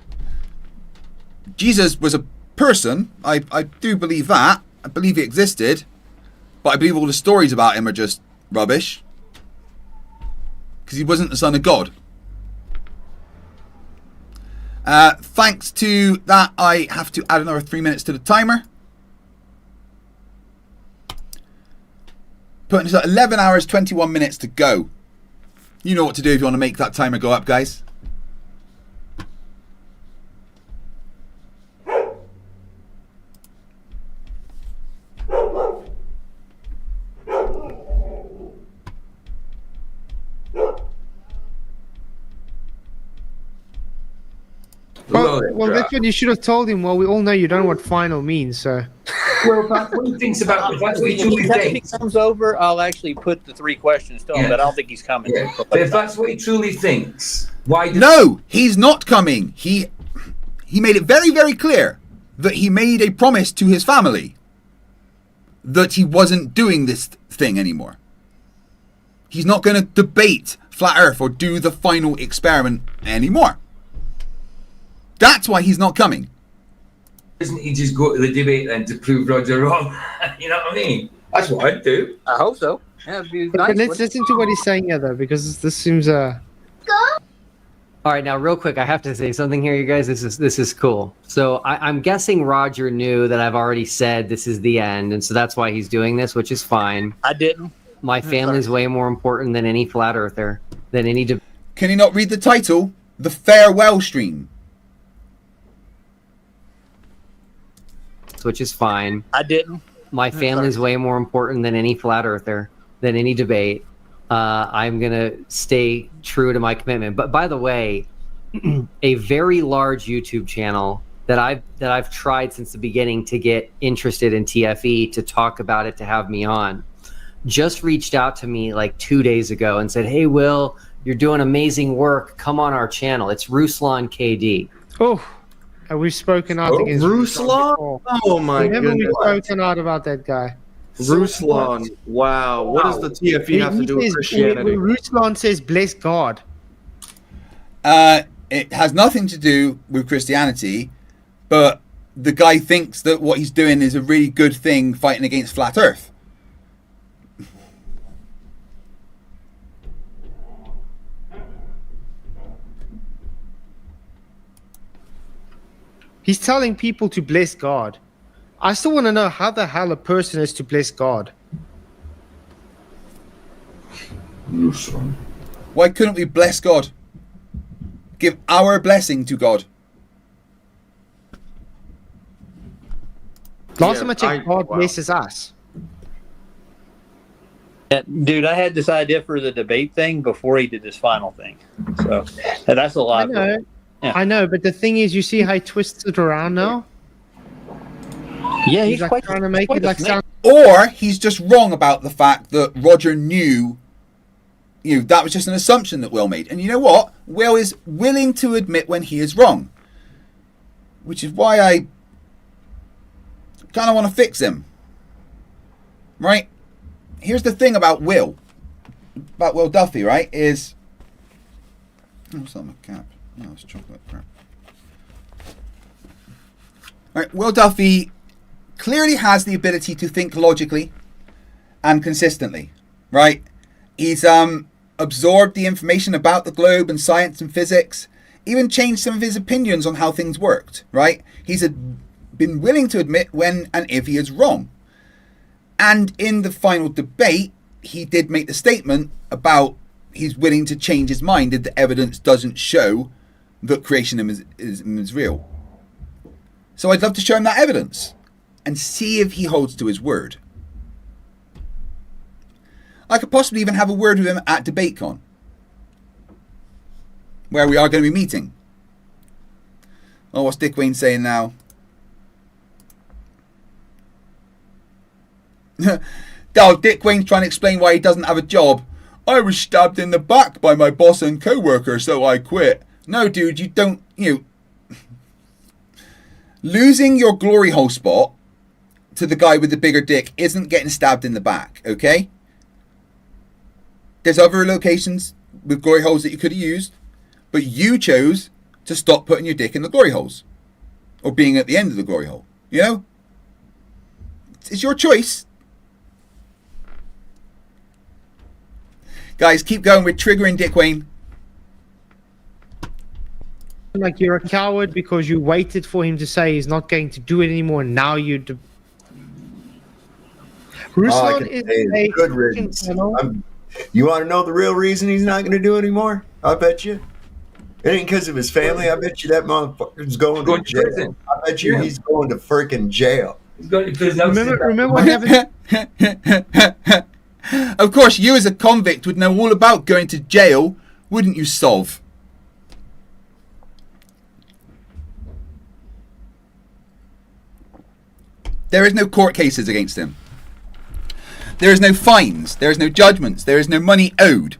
Jesus was a person. I do believe that. I believe he existed. But I believe all the stories about him are just rubbish. Because he wasn't the son of God. Thanks to that, I have to add another 3 minutes to the timer. Putting us at 11 hours, 21 minutes to go. You know what to do if you want to make that timer go up, guys. Well, that's what you should have told him. Well, we all know you don't know what final means, so. Well, what he thinks about, if that's what he truly If he thinks. comes over, I'll actually put the 3 questions to him, but I don't think he's coming. Yeah. But if that's what he truly thinks, why? No, he's not coming. He made it very, very clear that he made a promise to his family that he wasn't doing this thing anymore. He's not going to debate Flat Earth or do the final experiment anymore. That's why he's not coming. Doesn't he just go to the debate then to prove Roger wrong? You know what I mean? That's what I'd do. I hope so. Yeah, it'd be But nice, let's wouldn't listen to what he's saying here, though, because this seems All right, now real quick, I have to say something here, you guys. This is cool. So I'm guessing Roger knew that I've already said this is the end, and so that's why he's doing this, which is fine. I didn't. My family's way more important than any flat earther, than any. Can you not read the title? The Farewell Stream. Which is fine. I didn't. My family's way more important than any flat earther, than any debate. I'm gonna stay true to my commitment. But by the way, a very large YouTube channel that I've tried since the beginning to get interested in TFE, to talk about it, to have me on, just reached out to me like 2 days ago and said, "Hey, Will, you're doing amazing work. Come on our channel. It's Ruslan KD." Oh, and we've spoken out against Ruslan? Oh my Remember goodness. we've spoken out about that guy. Ruslan. Wow. What does the TFE have to do with Christianity? Ruslan says, "Bless God." It has nothing to do with Christianity, but the guy thinks that what he's doing is a really good thing, fighting against Flat Earth. He's telling people to bless God. I still want to know how the hell a person is to bless God. Why couldn't we bless God? Give our blessing to God. Last time I checked, God blesses us. Yeah, dude, I had this idea for the debate thing before he did this final thing. So that's a lot. I know, but the thing is, you see how he twists it around now? Yeah, he's like trying to make it like sound. Or he's just wrong about the fact that Roger knew, that was just an assumption that Will made. And you know what? Will is willing to admit when he is wrong. Which is why I kind of want to fix him. Right? Here's the thing about Will Duffy, right? Is... Oh, it's not my cap. No, it's chocolate crap. Right, Will Duffy clearly has the ability to think logically and consistently, right? He's absorbed the information about the globe and science and physics, even changed some of his opinions on how things worked, right? He's been willing to admit when and if he is wrong. And in the final debate, he did make the statement about he's willing to change his mind if the evidence doesn't show that creationism is real. So I'd love to show him that evidence and see if he holds to his word. I could possibly even have a word with him at DebateCon, where we are going to be meeting. Oh, what's Dick Wayne saying now? Oh, Dick Wayne's trying to explain why he doesn't have a job. I was stabbed in the back by my boss and co-worker, so I quit. No, dude, you don't, losing your glory hole spot to the guy with the bigger dick isn't getting stabbed in the back, okay? There's other locations with glory holes that you could have used, but you chose to stop putting your dick in the glory holes. Or being at the end of the glory hole, It's your choice. Guys, keep going with triggering Dick Wayne. Like you're a coward because you waited for him to say he's not going to do it anymore, and now you. Ruslan is a good riddance. You want to know the real reason he's not going to do it anymore? I bet you. It ain't because of his family. I bet you that motherfucker's going to jail. Prison. I bet you he's going to freaking jail. He's going to prison. Remember what happened? Of course, you as a convict would know all about going to jail, wouldn't you, Solve? There is no court cases against him. There is no fines. There is no judgments. There is no money owed.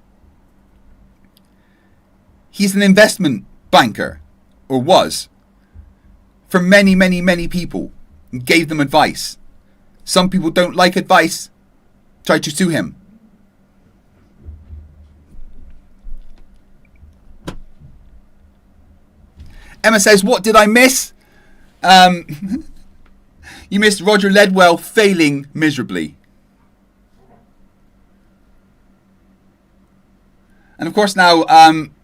He's an investment banker, or was, for many, many, many people, and gave them advice. Some people don't like advice, try to sue him. Emma says, what did I miss? You missed Roger Ledwell failing miserably. And of course now,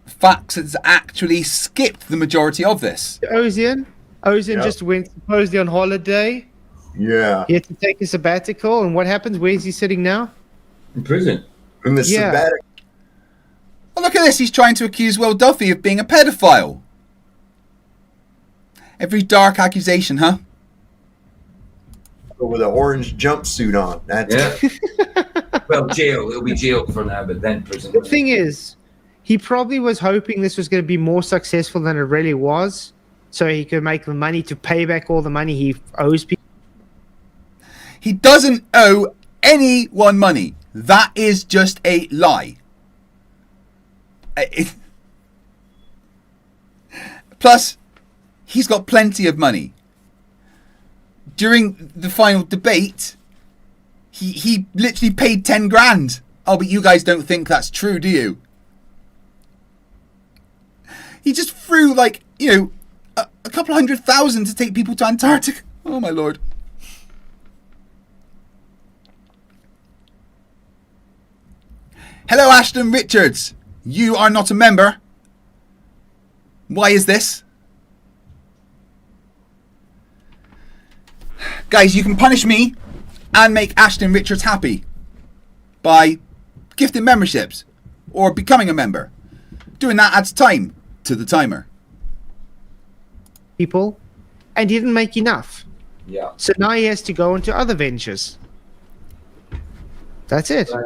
Fax has actually skipped the majority of this. Ozian just went supposedly on holiday. Yeah. He had to take a sabbatical, and what happens? Where is he sitting now? In prison. In the sabbatical. Well, look at this. He's trying to accuse Will Duffy of being a pedophile. Every dark accusation, huh? With an orange jumpsuit on. That's Well, jail. It'll be jail for now, but then prison. The thing is, he probably was hoping this was going to be more successful than it really was, so he could make the money to pay back all the money he owes people. He doesn't owe anyone money. That is just a lie. Plus, he's got plenty of money. During the final debate, he literally paid 10 grand. Oh, but you guys don't think that's true, do you? He just threw, like, a couple 100,000 to take people to Antarctica. Oh, my Lord. Hello, Ashton Richards. You are not a member. Why is this? Guys, you can punish me and make Ashton Richards happy by gifting memberships or becoming a member. Doing that adds time to the timer. People, and he didn't make enough. Yeah. So now he has to go into other ventures. That's it. Right.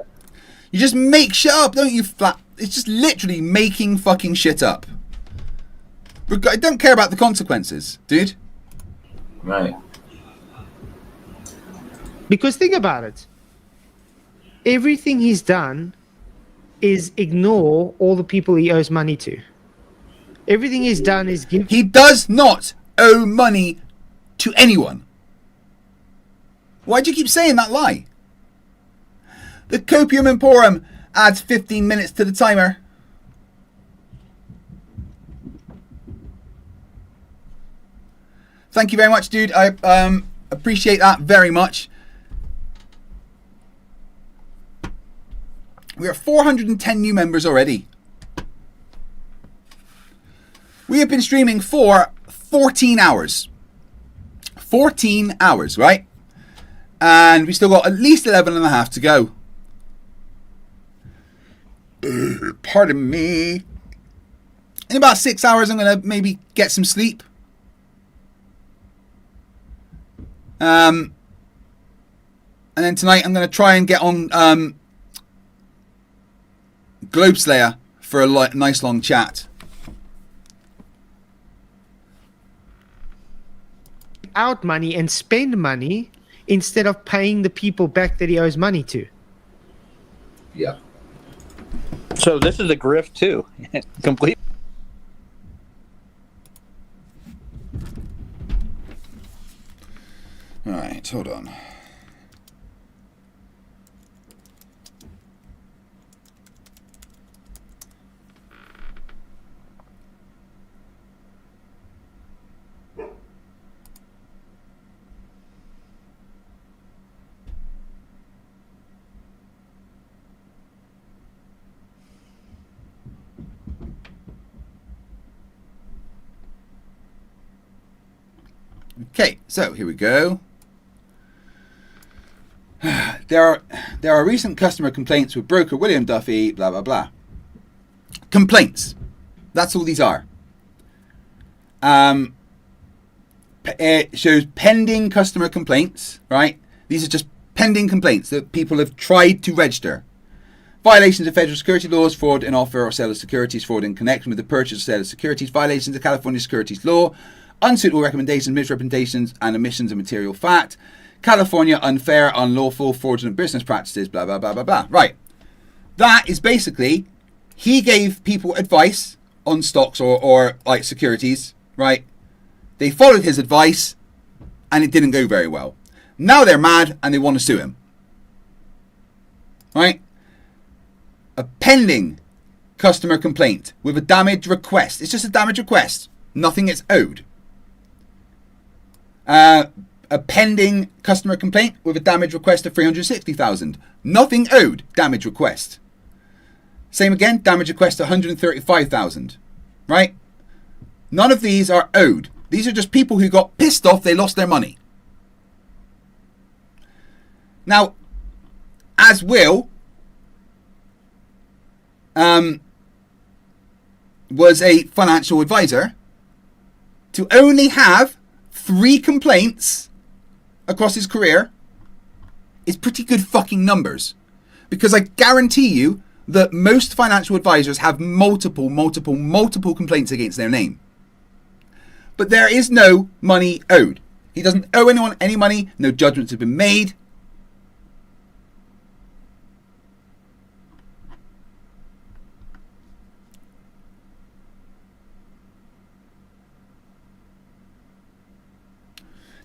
You just make shit up, don't you? It's just literally making fucking shit up. I don't care about the consequences, dude. Right. Because think about it. Everything he's done is ignore all the people he owes money to. Everything he's done is give. He does not owe money to anyone. Why do you keep saying that lie? The Copium Emporium adds 15 minutes to the timer. Thank you very much, dude. I Appreciate that very much. We are 410 new members already. We have been streaming for 14 hours. 14 hours, right? And we still got at least 11 and a half to go. Pardon me. In about 6 hours, I'm going to maybe get some sleep. And then tonight, I'm going to try and get on Globe Slayer for a nice long chat. Out money and spend money instead of paying the people back that he owes money to. Yeah. So this is a grift too. Complete. All right, hold on. Okay, so here we go. There are recent customer complaints with broker William Duffy, blah, blah, blah. Complaints. That's all these are. It shows pending customer complaints, right? These are just pending complaints that people have tried to register. Violations of federal security laws, fraud in offer or sale of securities, fraud in connection with the purchase or sale of securities, violations of California securities law, unsuitable recommendations, misrepresentations, and omissions of material fact, California unfair, unlawful, fraudulent business practices, blah, blah, blah, blah, blah. Right. That is basically, he gave people advice on stocks or like securities, right? They followed his advice and it didn't go very well. Now they're mad and they want to sue him. Right? A pending customer complaint with a damage request. It's just a damage request. Nothing is owed. A pending customer complaint with a damage request of $360,000. Nothing owed. Damage request. Same again. Damage request $135,000. Right? None of these are owed. These are just people who got pissed off. They lost their money. Now, as Will was a financial advisor, to only have 3 complaints across his career is pretty good fucking numbers. Because I guarantee you that most financial advisors have multiple complaints against their name. But there is no money owed. He doesn't owe anyone any money. No judgments have been made.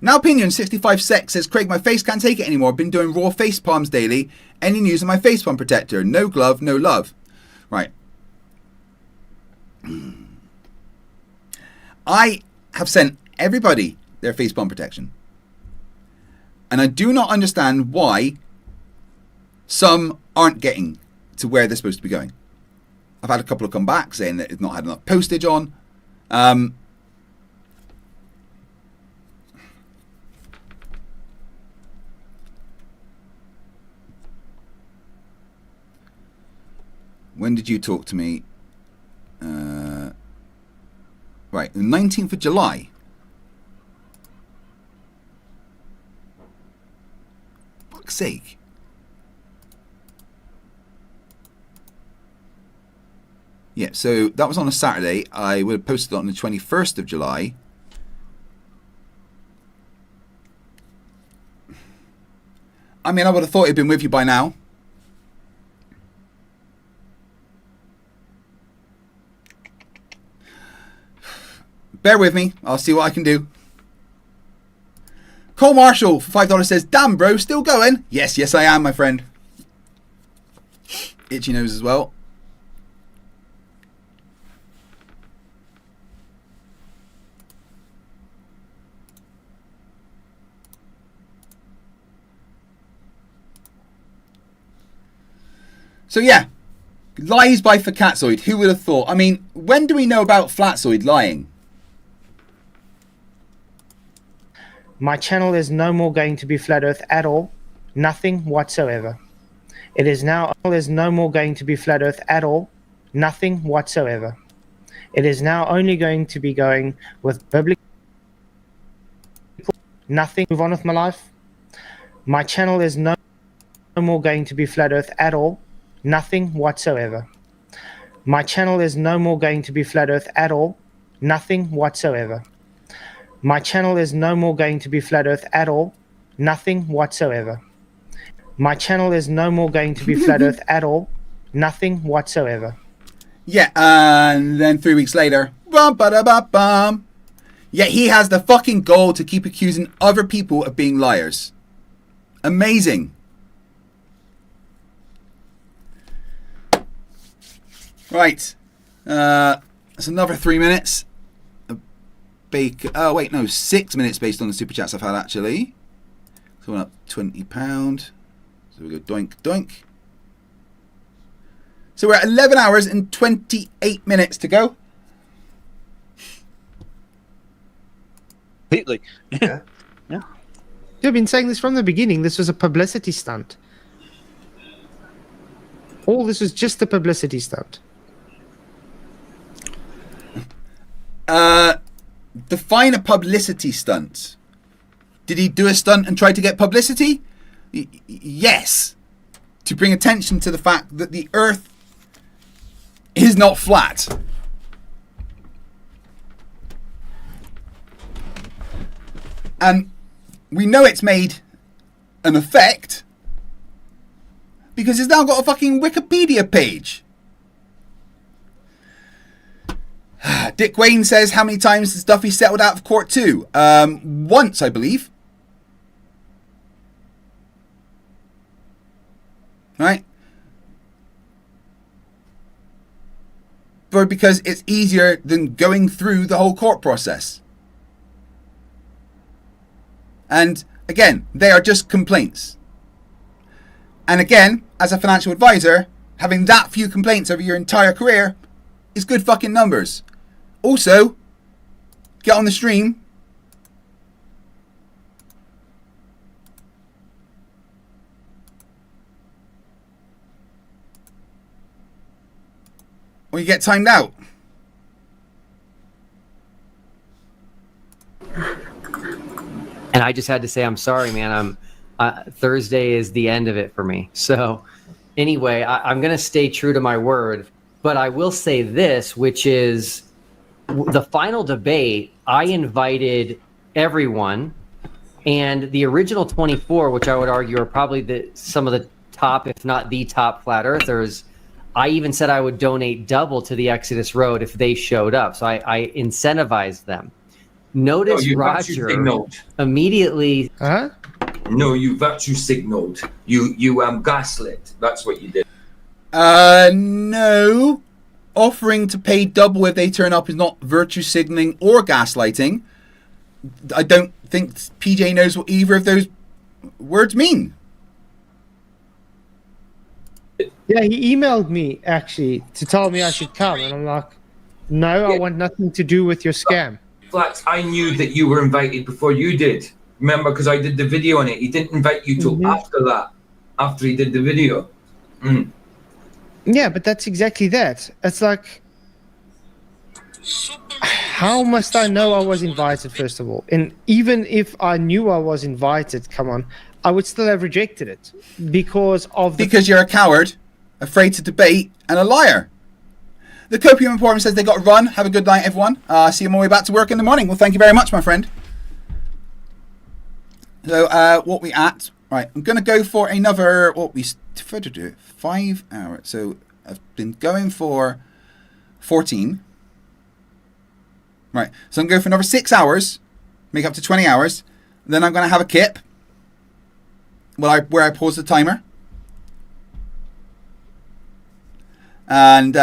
Now Opinion 65 Sec says, Craig, my face can't take it anymore. I've been doing raw face palms daily. Any news on my face palm protector? No glove, no love. Right. I have sent everybody their face palm protection. And I do not understand why some aren't getting to where they're supposed to be going. I've had a couple of come back saying that it's not had enough postage on. When did you talk to me? Right, the 19th of July. Fuck's sake. Yeah, so that was on a Saturday. I would have posted it on the 21st of July. I mean, I would have thought it'd been with you by now. Bear with me. I'll see what I can do. Cole Marshall for $5 says, damn bro, still going? Yes, I am, my friend. Itchy nose as well. So yeah, lies by Fakatzoid. Who would have thought? I mean, when do we know about Flatzoid lying? My channel is no more going to be Flat Earth at all. Nothing whatsoever. It is now no more going to be Flat Earth at all. Nothing whatsoever. It is now only going to be going with biblical. Nothing. Move on with my life. My channel is no more going to be Flat Earth at all. Nothing whatsoever. My channel is no more going to be Flat Earth at all. Nothing whatsoever. My channel is no more going to be Flat Earth at all. Nothing whatsoever. My channel is no more going to be Flat Earth at all. Nothing whatsoever. Yeah, and then 3 weeks later, bum ba da ba bum. Yet he has the fucking goal to keep accusing other people of being liars. Amazing. Right. That's another 3 minutes. Oh, wait, no, 6 minutes based on the super chats I've had, actually. So we're up £20. So we go doink, doink. So we're at 11 hours and 28 minutes to go. Completely. Yeah. You've been saying this from the beginning. This was a publicity stunt. All this was just a publicity stunt. Define a publicity stunt. Did he do a stunt and try to get publicity? Yes. To bring attention to the fact that the Earth is not flat. And we know it's made an effect because it's now got a fucking Wikipedia page. Dick Wayne says, how many times has Duffy settled out of court too? Once, I believe. Right? But because it's easier than going through the whole court process. And again, they are just complaints. And again, as a financial advisor, having that few complaints over your entire career is good fucking numbers. Also, get on the stream. Or you get timed out. And I just had to say, I'm sorry, man. Thursday is the end of it for me. So anyway, I'm going to stay true to my word, but I will say this, which is the final debate. I invited everyone, and the original 24, which I would argue are probably some of the top, if not the top flat earthers. I even said I would donate double to the Exodus Road if they showed up. So I incentivized them. Notice Roger immediately. Huh? No, you virtue signaled. You gaslit. That's what you did. No. Offering to pay double if they turn up is not virtue signaling or gaslighting. I don't think PJ knows what either of those words mean. Yeah, he emailed me actually to tell me I should come, and I'm like, no, I want nothing to do with your scam. Flax, I knew that you were invited before you did. Remember, because I did the video on it. He didn't invite you till after that, after he did the video. Mm. Yeah, but that's exactly that. It's like, how must I know I was invited, first of all? And even if I knew I was invited, come on, I would still have rejected it because you're a coward, afraid to debate, and a liar. The Copium Emporium says they got to run. Have a good night, everyone. See you on my way back to work in the morning. Well, thank you very much, my friend. So, what we at? Right, I'm going to go for another, 5 hours. So, I've been going for 14. Right, so I'm going for another 6 hours, make up to 20 hours. Then I'm going to have a kip where I pause the timer. And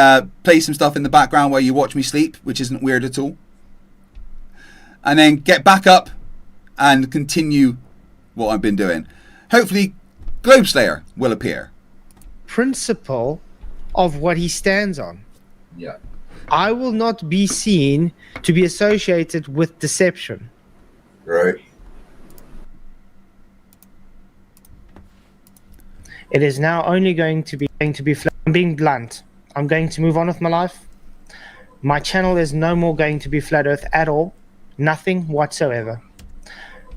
play some stuff in the background while you watch me sleep, which isn't weird at all. And then get back up and continue what I've been doing. Hopefully, Globe Slayer will appear. Principle of what he stands on. Yeah. I will not be seen to be associated with deception. Right. It is now only going to be I'm being blunt. I'm going to move on with my life. My channel is no more going to be Flat Earth at all. Nothing whatsoever.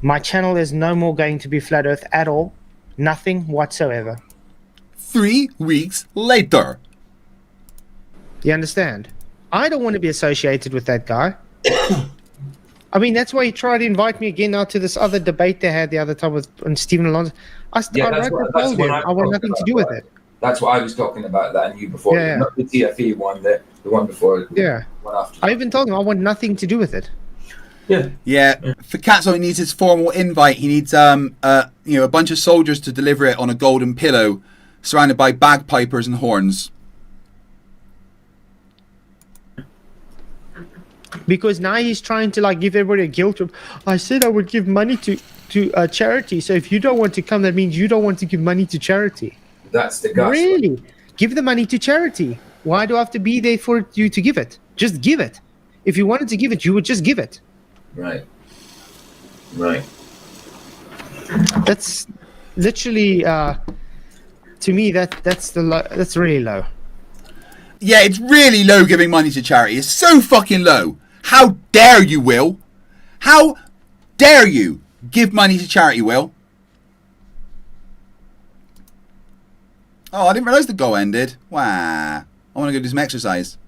My channel is no more going to be Flat Earth at all. Nothing whatsoever. 3 weeks later. You understand? I don't want to be associated with that guy. I mean, that's why he tried to invite me again now to this other debate they had the other time with Stephen Alonso. I want nothing to do with it. That's what I was talking about that I knew before. Yeah. Not the TFE one, the one before. Yeah. One after. I even told him I want nothing to do with it. Yeah. For Katzo, he needs his formal invite. He needs a bunch of soldiers to deliver it on a golden pillow, surrounded by bagpipers and horns. Because now he's trying to give everybody a guilt trip. I said I would give money to charity. So if you don't want to come, that means you don't want to give money to charity. That's the gospel. Really? Give the money to charity. Why do I have to be there for you to give it? Just give it. If you wanted to give it, you would just give it. Right. That's literally, to me, that's really low. Yeah, it's really low giving money to charity. It's so fucking low. How dare you, Will? How dare you give money to charity, Will? Oh, I didn't realise the goal ended. Wow. I want to go do some exercise.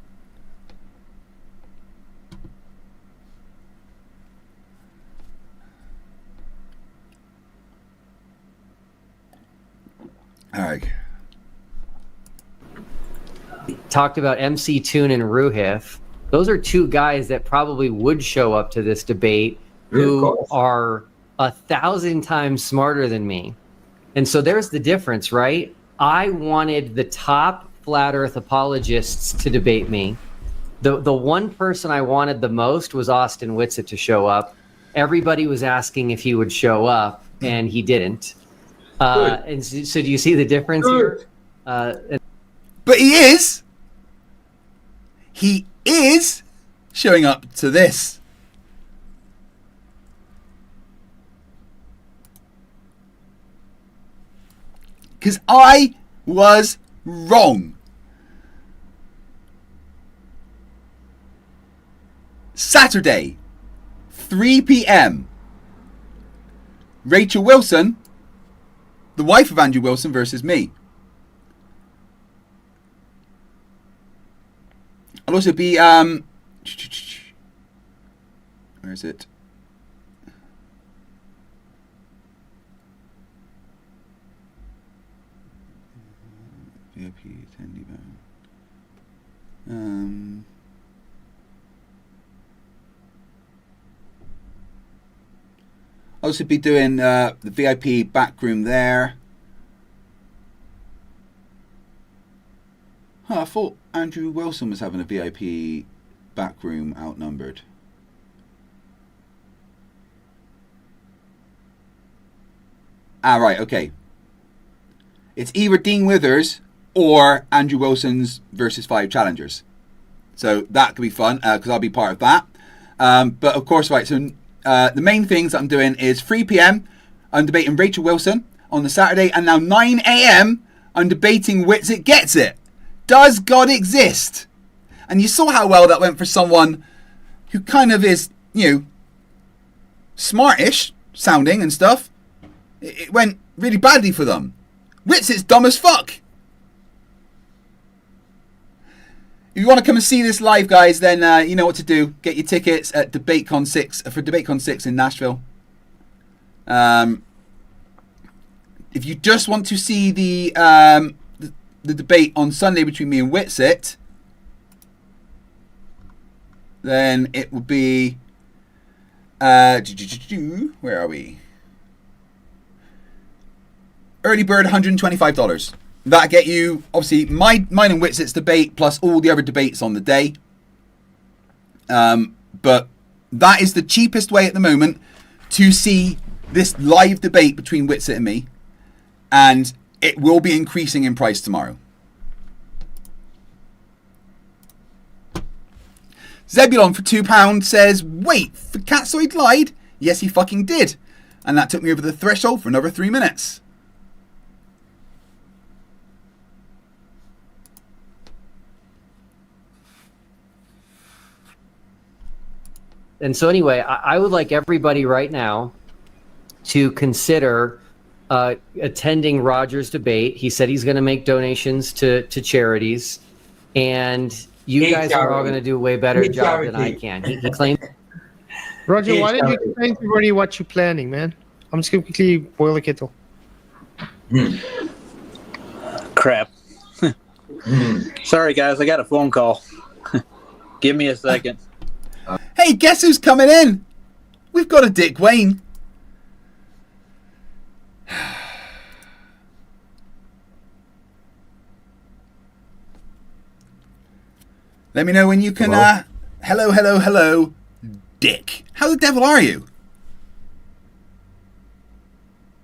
Alright. Talked about MC Toon and Ruhif. Those are two guys that probably would show up to this debate who are 1,000 times smarter than me. And so there's the difference, right? I wanted the top flat earth apologists to debate me. The one person I wanted the most was Austin Whitsitt to show up. Everybody was asking if he would show up, and he didn't. And so do you see the difference here? But he is. He is showing up to this. Because I was wrong. Saturday, 3 p.m. Rachel Wilson, the wife of Andrew Wilson, versus me. I'll also be where is it? VIP attendee ban. I'll also be doing the VIP back room there. I thought Andrew Wilson was having a VIP back room outnumbered. Right, okay. It's either Dean Withers or Andrew Wilson's versus 5 challengers. So that could be fun, because I'll be part of that. But of course, right, so the main things that I'm doing is 3 p.m. I'm debating Rachel Wilson on the Saturday, and now 9 a.m. I'm debating Whitsitt Gets It. Does God exist? And you saw how well that went for someone who kind of is, smartish sounding and stuff. It went really badly for them. Whitsitt's dumb as fuck. If you want to come and see this live, guys, then you know what to do. Get your tickets at DebateCon 6 for DebateCon 6 in Nashville. If you just want to see the debate on Sunday between me and Whitsitt, then it will be where are we? Early bird, $125. That'll get you obviously mine and Whitsitt's debate plus all the other debates on the day. But that is the cheapest way at the moment to see this live debate between Whitsitt and me, and it will be increasing in price tomorrow. Zebulon for £2 says, wait, for Catsoid lied? Yes, he fucking did. And that took me over the threshold for another 3 minutes. And so anyway, I would like everybody right now to consider attending Roger's debate. He said he's going to make donations to charities, and you guys are all going to do a way better job than I can. He claimed. Roger, why didn't you explain to everybody what you're planning, man? I'm just going to quickly boil the kettle. Crap. Sorry, guys. I got a phone call. Give me a second. Hey, guess who's coming in? We've got a Dick Wayne. Let me know when you can. Hello, Dick. How the devil are you?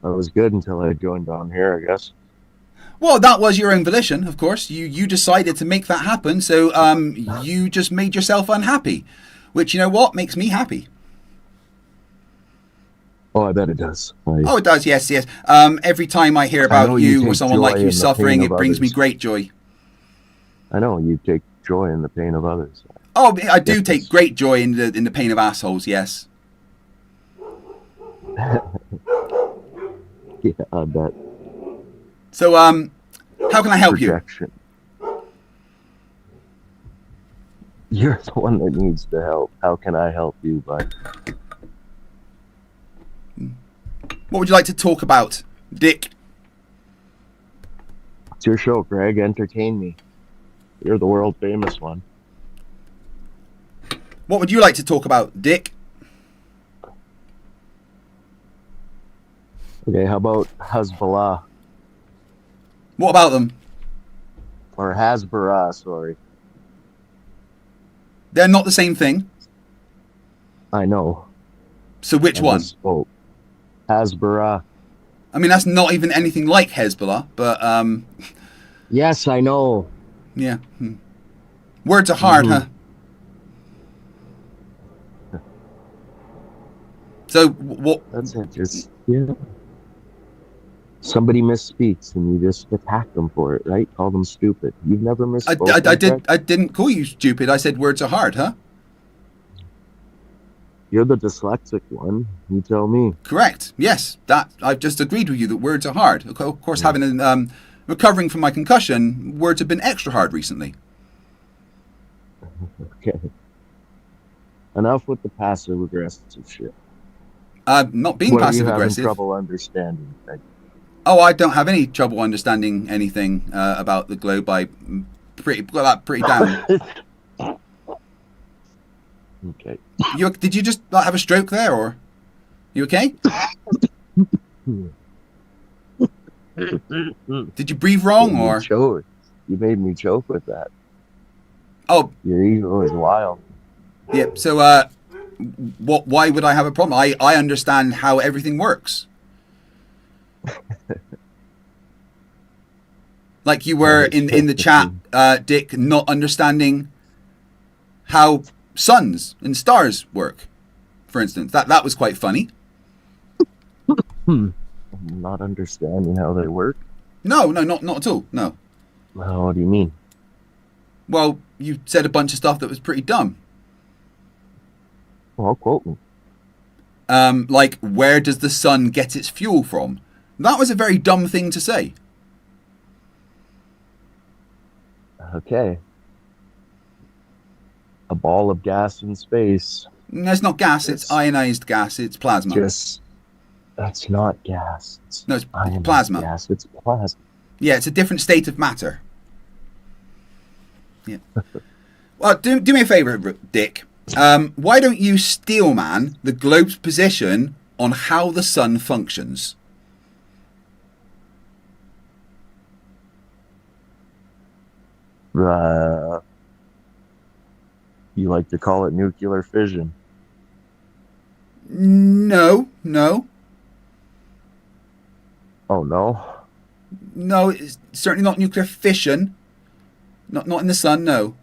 I was good until I joined on here, I guess. Well, that was your own volition, of course. You decided to make that happen, so you just made yourself unhappy. Which, you know what, makes me happy. Oh, I bet it does. Oh, it does, yes. Every time I hear about you or someone like you suffering, it brings me great joy. I know, you take joy in the pain of others. Oh, I do take great joy in the pain of assholes, yes. Yeah, I bet. So, how can I help you? You're the one that needs the help. How can I help you, bud? What would you like to talk about, Dick? It's your show, Greg. Entertain me. You're the world famous one. What would you like to talk about, Dick? Okay, how about Hezbollah? What about them? Or Hasbara, sorry. They're not the same thing. I know. So which one? Hasbara. I mean, that's not even anything like Hezbollah, but Yes, I know. Yeah. Words are hard, huh? So what? That's it. Just somebody misspeaks and you just attack them for it, right? Call them stupid. You've never misspoken. I didn't call you stupid. I said words are hard, huh? You're the dyslexic one. You tell me. Correct. Yes, that I've just agreed with you that words are hard. Of course, having recovering from my concussion, words have been extra hard recently. Okay. Enough with the passive aggressive shit. Not being passive aggressive. What are you having trouble understanding? Oh, I don't have any trouble understanding anything about the globe. I got that pretty down. Okay. Did you just have a stroke there, or you okay? Did you breathe wrong, or you made me choke with that? Oh, your ego is wild. Yeah. So, why would I have a problem? I understand how everything works. Like you were in the chat, Dick, not understanding how suns and stars work, for instance. That was quite funny. I'm not understanding how they work. No, not at all. No. Well, what do you mean? Well, you said a bunch of stuff that was pretty dumb. Well, quote me. Like, where does the sun get its fuel from? That was a very dumb thing to say. Okay. A ball of gas in space. No, it's not gas. It's ionized gas. It's plasma. That's not gas. No, it's plasma. Gas. It's plasma. Yeah, it's a different state of matter. Yeah. Well, do me a favor, Dick. Why don't you steelman the globe's position on how the sun functions? You like to call it nuclear fission? No. Oh, no? No, it's certainly not nuclear fission. Not in the sun, no.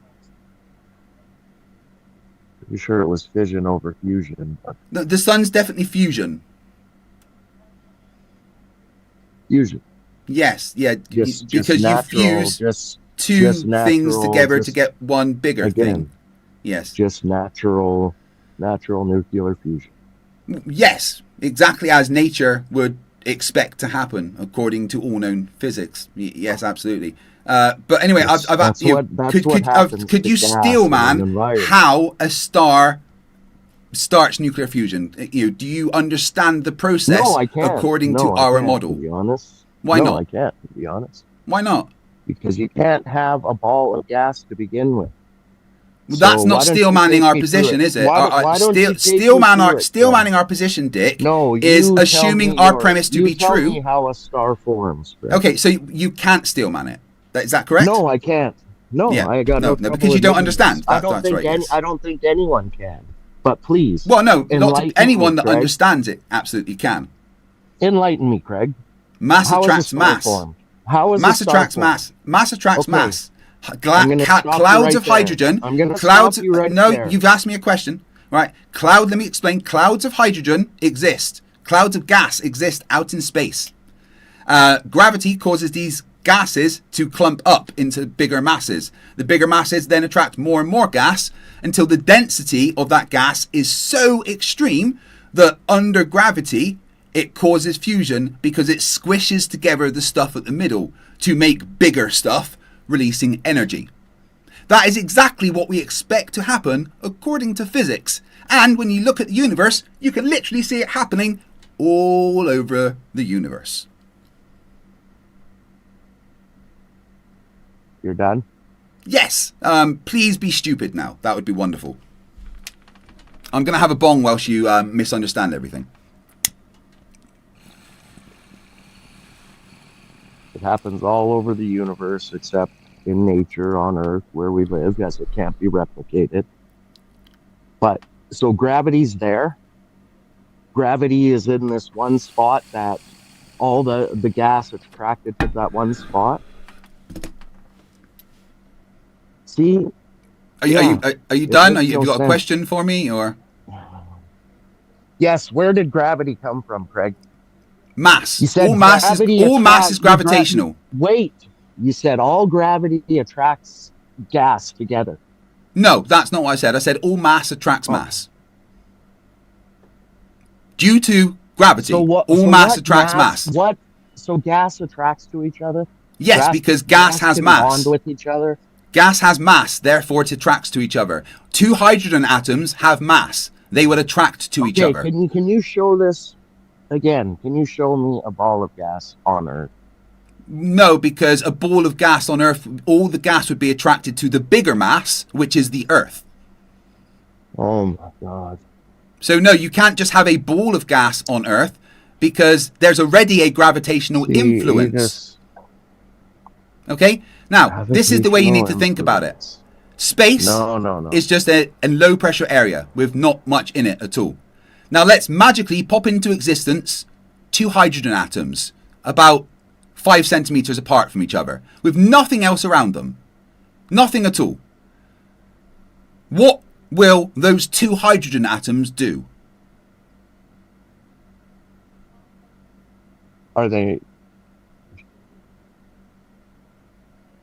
pretty sure it was fission over fusion. But The sun's definitely fusion. fusion. Yes, yeah, Just because natural, you fuse just things natural, together to just- get one bigger again, thing. Yes. Just natural nuclear fusion. Yes, exactly as nature would expect to happen according to all known physics. Yes, absolutely. But anyway, I've asked you. Could you steel man how a star starts nuclear fusion? Do you understand the process No, I can't. according to No, I our can't, model? To be honest. Why no, not? I can't, to be honest. Why not? Because you can't have a ball of gas to begin with. Well, that's not steel manning our position, is it? Steel manning our position, Dick, is assuming our premise to be tell true. Me how a star forms. Greg. Okay, so you can't steel man it. Is that correct? No, I can't. No, Yeah. I got no, trouble because you don't admitting understand. this. I don't That's think right. Yes. I don't think anyone can. But please. Well, no, not anyone that Craig. understands it absolutely can. Enlighten me, Craig. Mass How is a attracts star mass. formed? How is Mass a star attracts formed? mass. Mass attracts Okay. mass. I'm gonna stop you Clouds right of there. hydrogen. I'm gonna Clouds. stop you right no, there. you've asked me a question. Right. Let me explain. Clouds of hydrogen exist. Clouds of gas exist out in space. Gravity causes these gases to clump up into bigger masses. The bigger masses then attract more and more gas until the density of that gas is so extreme that under gravity it causes fusion because it squishes together the stuff at the middle to make bigger stuff, releasing energy. That is exactly what we expect to happen according to physics. And when you look at the universe, you can literally see it happening all over the universe. You're done? Yes. Please be stupid now. That would be wonderful. I'm going to have a bong whilst you misunderstand everything. It happens all over the universe except in nature on Earth where we live, as it can't be replicated. But so gravity's there. Gravity is in this one spot that all the gas is attracted to that one spot. See? Are you done? Have you got a question for me, or? Yes. Where did gravity come from, Craig? Mass. You said all mass is gravitational. Wait. You said all gravity attracts gas together. No, that's not what I said. I said all mass attracts mass. Due to gravity, all mass attracts mass. What? So gas attracts to each other? Yes, because gas has can mass. Bond with each other. Gas has mass, therefore it attracts to each other. Two hydrogen atoms have mass. They would attract to each other. Can you show this again? Can you show me a ball of gas on Earth? No, because a ball of gas on Earth, all the gas would be attracted to the bigger mass, which is the Earth. Oh my God. So no, you can't just have a ball of gas on Earth because there's already a gravitational influence. Okay? Now, this is the way you need to think about it. Space is just a low pressure area with not much in it at all. Now let's magically pop into existence two hydrogen atoms about 5 centimeters apart from each other with nothing else around them. Nothing at all. What will those two hydrogen atoms do? Are they...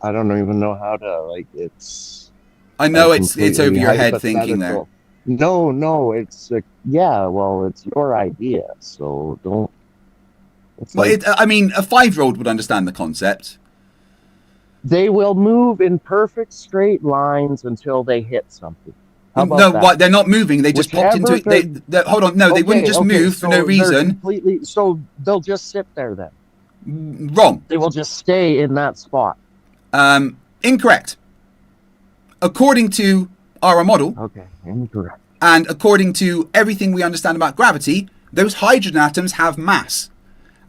I don't even know how to, like, it's... I know it's over your head thinking there. No, it's... yeah, well, it's your idea, so don't... Well, I mean, a 5-year-old would understand the concept. They will move in perfect straight lines until they hit something. How about No, that? what? They're not moving. They just popped into it. Hold on. No, they wouldn't just move for no reason. So they'll just sit there then. Wrong. They will just stay in that spot. Incorrect. According to our model. Okay, incorrect. And according to everything we understand about gravity, those hydrogen atoms have mass.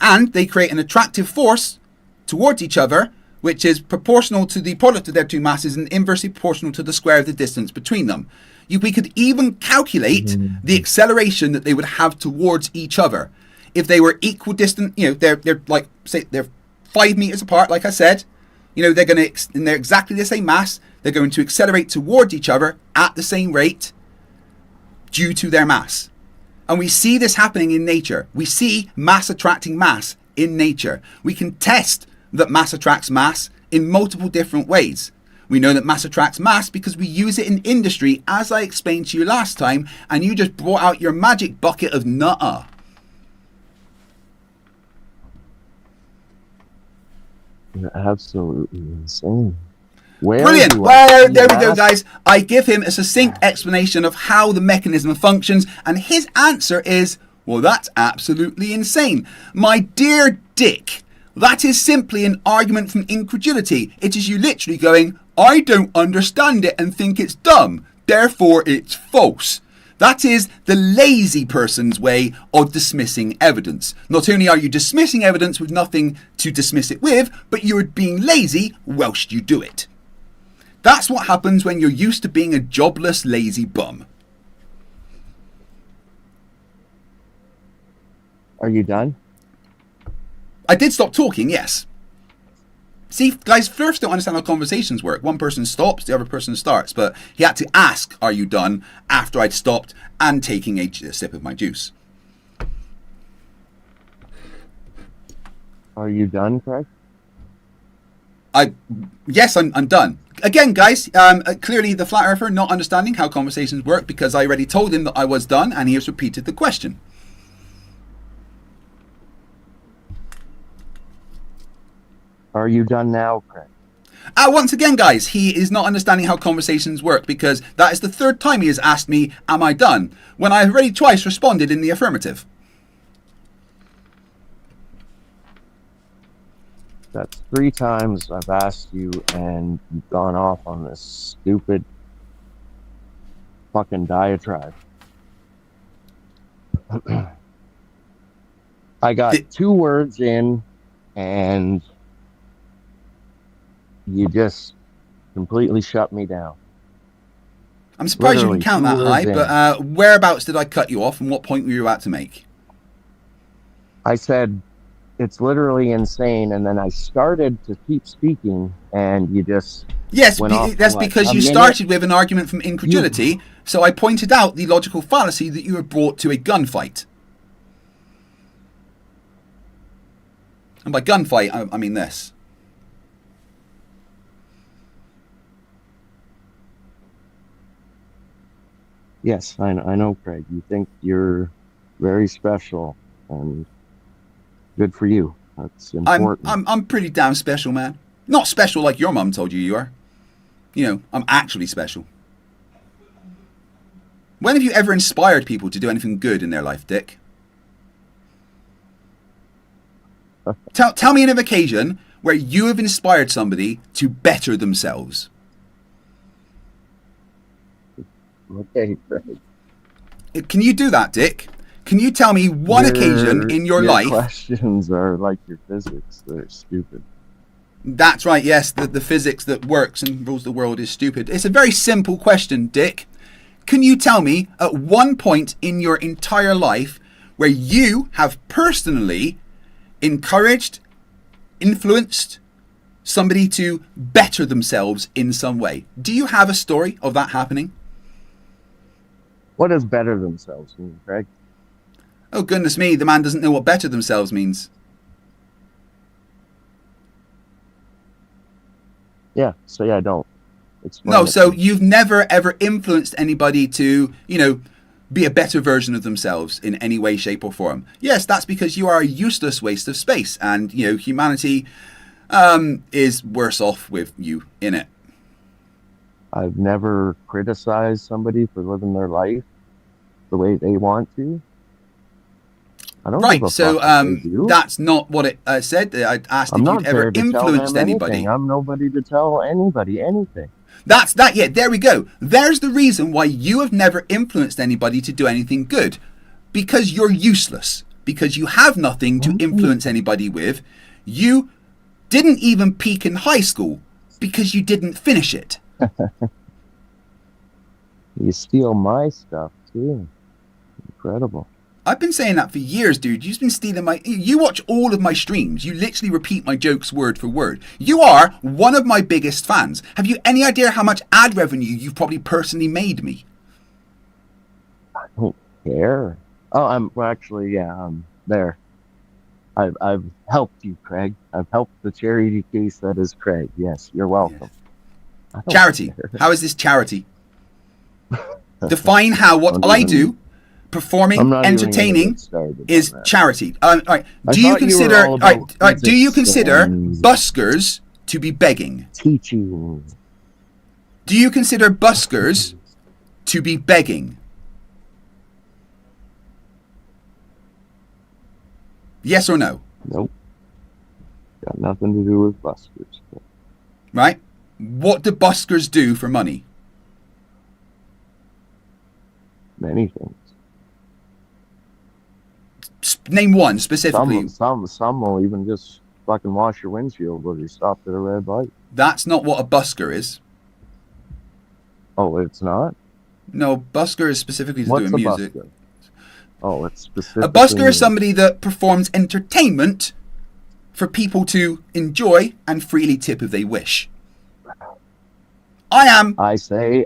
And they create an attractive force towards each other, which is proportional to the product of their two masses and inversely proportional to the square of the distance between them. We could even calculate the acceleration that they would have towards each other. If they were equal distant, they're like, say, they're 5 meters apart, like I said, they're exactly the same mass. They're going to accelerate towards each other at the same rate. due to their mass. And we see this happening in nature. We see mass attracting mass in nature. We can test that mass attracts mass in multiple different ways. We know that mass attracts mass because we use it in industry, as I explained to you last time, and you just brought out your magic bucket of nuh-uh. You're absolutely insane. Where Brilliant. do I Well, see there we go, mass? guys. I give him a succinct explanation of how the mechanism functions, and his answer is, well, that's absolutely insane. My dear Dick, that is simply an argument from incredulity. It is you literally going, I don't understand it and think it's dumb, therefore it's false. That is the lazy person's way of dismissing evidence. Not only are you dismissing evidence with nothing to dismiss it with, but you're being lazy whilst you do it. That's what happens when you're used to being a jobless, lazy bum. Are you done? I did stop talking, yes. See, guys, Flerfs don't understand how conversations work. One person stops, the other person starts. But he had to ask, are you done, after I'd stopped and taking a sip of my juice. Are you done, Craig? Yes, I'm done. Again, guys, clearly the flat earther not understanding how conversations work because I already told him that I was done and he has repeated the question. Are you done now, Craig? Once again, guys, he is not understanding how conversations work because that is the third time he has asked me, am I done? When I have already twice responded in the affirmative. That's 3 times I've asked you and you've gone off on this stupid fucking diatribe. I got 2 words in and you just completely shut me down. I'm surprised Literally, you can count that 2 high, words but whereabouts did I cut you off and what point were you about to make? I said, it's literally insane, and then I started to keep speaking, and you just Yes, went off that's for, like, because a you minute. started with an argument from incredulity, so I pointed out the logical fallacy that you were brought to a gunfight. And by gunfight, I mean this. Yes, I know, Craig. You think you're very special, and good for you. That's important. I'm pretty damn special, man. Not special like your mum told you you are. You know, I'm actually special. When have you ever inspired people to do anything good in their life, Dick? Tell me an occasion where you have inspired somebody to better themselves. Okay, Craig. Can you do that, Dick? Can you tell me one occasion in your life? Questions are like your physics. They're stupid. That's right, yes. The physics that works and rules the world is stupid. It's a very simple question, Dick. Can you tell me at one point in your entire life where you have personally encouraged, influenced somebody to better themselves in some way? Do you have a story of that happening? What does better themselves mean, Craig? Oh, goodness me, the man doesn't know what better themselves means. Yeah, say I don't. Explain No, it so to me. you've never ever influenced anybody to, you know, be a better version of themselves in any way, shape or form. Yes, that's because you are a useless waste of space and, you know, humanity is worse off with you in it. I've never criticized somebody for living their life the way they want to. I don't Right, give a so fuck what they do. that's not what it said. I asked I'm if not you'd ever there to tell influenced them anybody. anything. I'm nobody to tell anybody anything. That's that. Yeah, there we go. There's the reason why you have never influenced anybody to do anything good. Because you're useless. Because you have nothing to influence anybody with. You didn't even peak in high school because you didn't finish it. You steal my stuff too. Incredible. I've been saying that for years, dude. You've been stealing my... You watch all of my streams. You literally repeat my jokes word for word. You are one of my biggest fans. Have you any idea how much ad revenue you've probably personally made me? don't care. Oh, I'm there. I've helped you, Craig. I've helped the charity case that is Craig. Yes, you're welcome. Charity. How is this charity? Define how what I do, performing, entertaining, is charity. All right. Do you consider buskers to be begging? Teaching. Do you consider buskers to be begging? Yes or no? Nope. Got nothing to do with buskers. Right? What do buskers do for money? Many things. Name one specifically. Some will even just fucking wash your windshield when you stopped at a red light. That's not what a busker is. Oh, it's not? No, busker is specifically to do with music. Busker? Oh, it's specific. A busker is somebody that performs entertainment for people to enjoy and freely tip if they wish. I am as somebody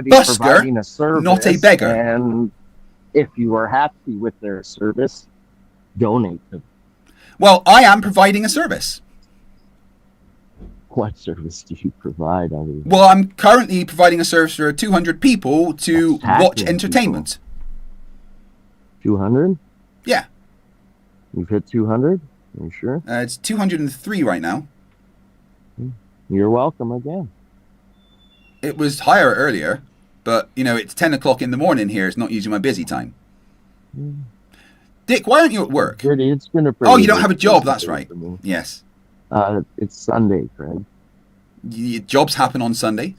busker, providing a service, not a beggar. And if you are happy with their service, donate them. Well, I am providing a service. What service do you provide? Well, I'm currently providing a service for 200 people to watch entertainment. 200? Yeah. You've hit 200? Are you sure? It's 203 right now. You're welcome again. It was higher earlier, but, it's 10 o'clock in the morning here. It's not usually my busy time. Dick, why aren't you at work? It's been you don't have a job. That's right. Yes. It's Sunday, Craig. Jobs happen on Sunday?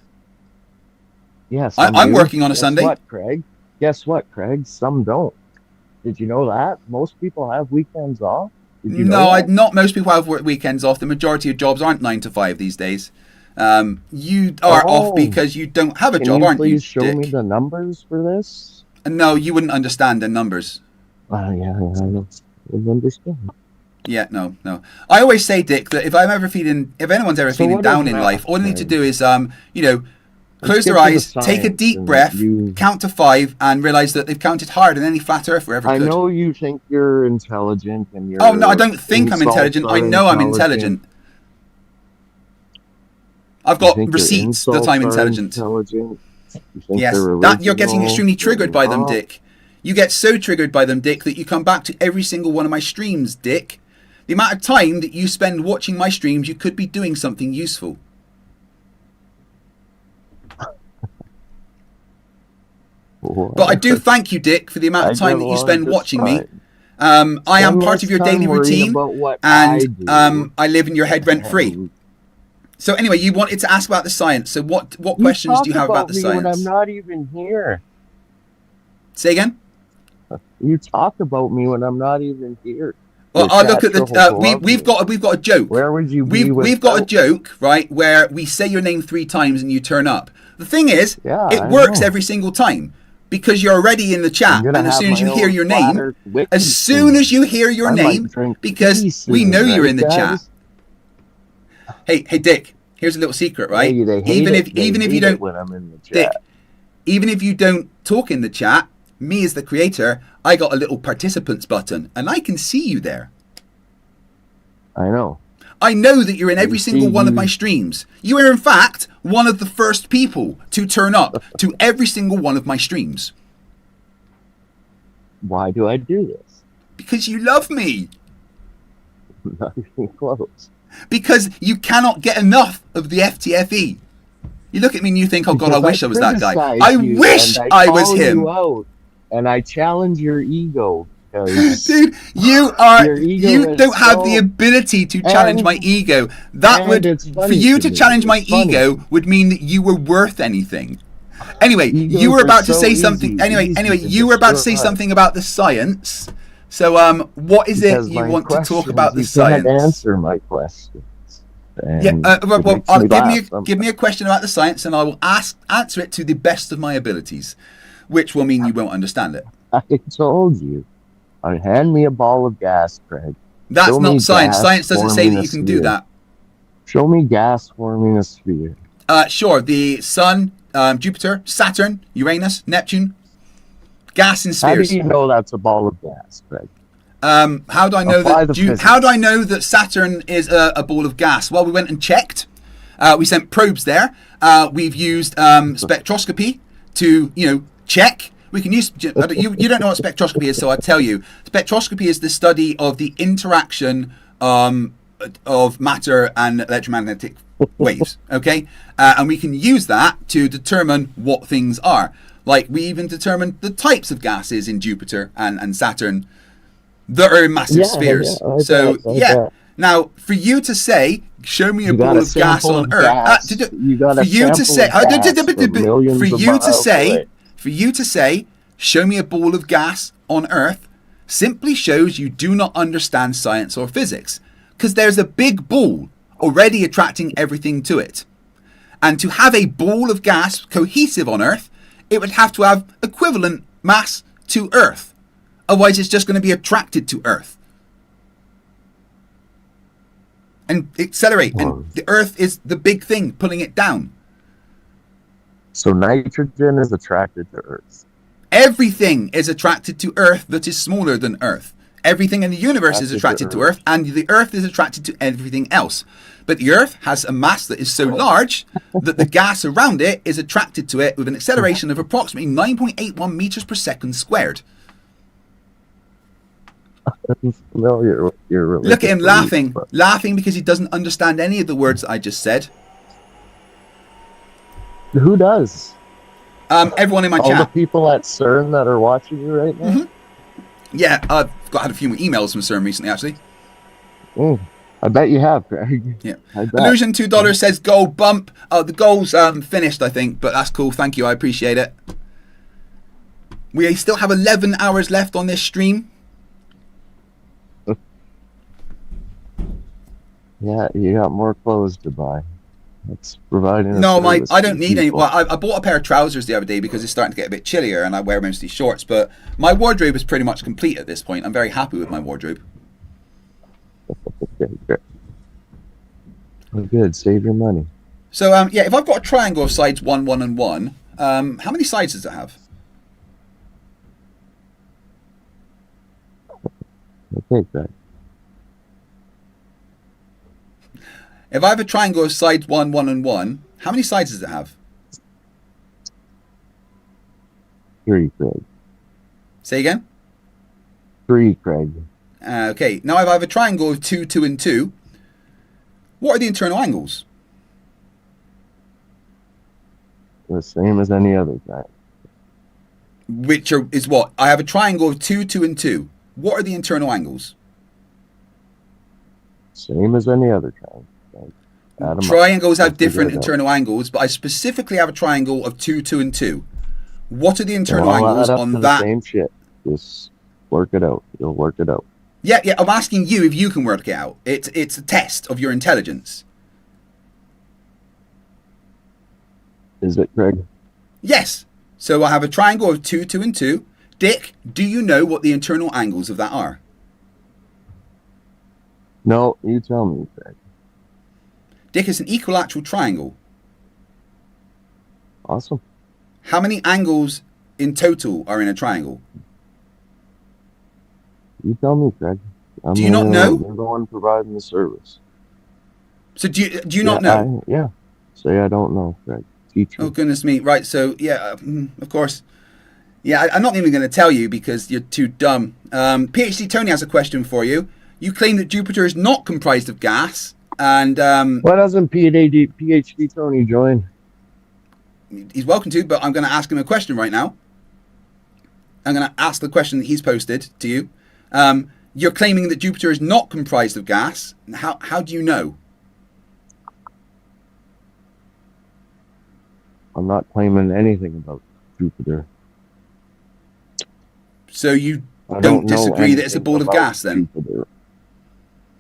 Yes. I'm working on a Sunday. Guess what, Craig? Some don't. Did you know that? Most people have weekends off. Did you know that? Not most people have weekends off. The majority of jobs aren't 9 to 5 these days. You are off because you don't have a job, aren't you? Please show me the numbers for this. No, you wouldn't understand the numbers. Yeah, I don't understand. Yeah, no. I always say, Dick, that if anyone's ever feeling down in life, all they need to do is, close their eyes, take a deep breath, count to 5, and realize that they've counted higher than any flat earther ever could. I know you think you're intelligent, and you're. Oh no, I don't think I'm intelligent. I know I'm intelligent. I've got receipts that I'm intelligent. Yes, you're getting extremely triggered by them, Dick. You get so triggered by them, Dick, that you come back to every single one of my streams, Dick. The amount of time that you spend watching my streams, you could be doing something useful. But I do thank you, Dick, for the amount of time that you spend watching me. I am part of your daily routine, and I live in your head rent-free. So anyway, you wanted to ask about the science. So what questions do you have about the science? When I'm not even here. Say again? You talk about me when I'm not even here. Well, I look at the. We've got a joke. Where would you be? We've got a joke, right, where we say your name 3 times and you turn up. The thing is, it works every single time because you're already in the chat, and as soon as you hear your name, because we know you're in the chat. Hey, Dick. Here's a little secret, right? Even if you don't, when I'm in the chat. Dick, even if you don't talk in the chat, me as the creator, I got a little participants button, and I can see you there. I know. I know that you're in every single one of my streams. You are, in fact, one of the first people to turn up to every single one of my streams. Why do I do this? Because you love me. Not even close. Because you cannot get enough of the FTFE. You look at me and you think, oh God, I wish I was that guy. I wish I was him. And I challenge your ego. Dude, you don't have the ability to challenge my ego. For you to challenge my ego would mean that you were worth anything. Anyway, you were about to say something. Anyway, you were about to say something about the science. So, what is it you want to talk about the science? You can't answer my questions. Give me a question about the science, and I will answer it to the best of my abilities, which will mean you won't understand it. I told you. Hand me a ball of gas, Craig. That's not science. Science doesn't say that you can do that. Show me gas forming a sphere. Sure. The Sun, Jupiter, Saturn, Uranus, Neptune. Gas in How do spheres. you know that's a ball of gas, Greg? How do I know Apply the that? physics. How do I know that Saturn is a ball of gas? Well, we went and checked. We sent probes there. We've used spectroscopy to, check. We can use. You don't know what spectroscopy is, so I'll tell you. Spectroscopy is the study of the interaction of matter and electromagnetic waves. Okay, and we can use that to determine what things are. Like we even determined the types of gases in Jupiter and Saturn that are in massive spheres. Now, for you to say, show me a ball of gas on Earth. For you to say, show me a ball of gas on Earth, simply shows you do not understand science or physics. Because there's a big ball already attracting everything to it. And to have a ball of gas cohesive on Earth, it would have to have equivalent mass to Earth. Otherwise, it's just going to be attracted to Earth. And accelerate. And the Earth is the big thing pulling it down. So nitrogen is attracted to Earth. Everything is attracted to Earth that is smaller than Earth. Everything in the universe is attracted to Earth, and the Earth is attracted to everything else. But the Earth has a mass that is so large that the gas around it is attracted to it with an acceleration of approximately 9.81 meters per second squared. I'm familiar with your religious Look at him beliefs, laughing because he doesn't understand any of the words that I just said. Who does? Everyone in my All chat. the people at CERN that are watching you right now? Mm-hmm. Yeah, I've had a few emails from CERN recently, actually. I bet you have, Greg. Yeah. I bet. Illusion $2 says goal bump. Oh, the goal's finished, I think, but that's cool. Thank you. I appreciate it. We still have 11 hours left on this stream. Yeah, you got more clothes to buy. That's providing. No, I don't need any. Well, I bought a pair of trousers the other day because it's starting to get a bit chillier, and I wear mostly shorts. But my wardrobe is pretty much complete at this point. I'm very happy with my wardrobe. Oh, good. Save your money. So, yeah, if I've got a triangle of sides 1, 1, and 1, how many sides does it have? Okay, Greg. If I have a triangle of sides 1, 1, and 1, how many sides does it have? 3, Greg. Say again? 3, Craig. Okay, now if I have a triangle of 2, 2, and 2, what are the internal angles? The same as any other guy. Which is what? I have a triangle of 2, 2, and 2. What are the internal angles? Same as any other triangle. Triangles have different internal angles, but I specifically have a triangle of 2, 2, and 2. What are the internal angles on that? Same shit. Just work it out. You'll work it out. Yeah, I'm asking you if you can work it out. It's a test of your intelligence. Is it, Greg? Yes. So I have a triangle of 2, 2, and 2. Dick, do you know what the internal angles of that are? No, you tell me, Greg. Dick, it's an equilateral triangle. Awesome. How many angles in total are in a triangle? You tell me, Greg. Do you not know? You're the one providing the service. So do you not know? Yeah. Say I don't know, Greg. Teach me. Oh, goodness me. Right, so, yeah, of course. Yeah, I'm not even going to tell you because you're too dumb. PhD Tony has a question for you. You claim that Jupiter is not comprised of gas, and... Why doesn't PhD Tony join? He's welcome to, but I'm going to ask him a question right now. I'm going to ask the question that he's posted to you. You're claiming that Jupiter is not comprised of gas. How do you know? I'm not claiming anything about Jupiter. So you don't disagree that it's a ball of gas then? Jupiter.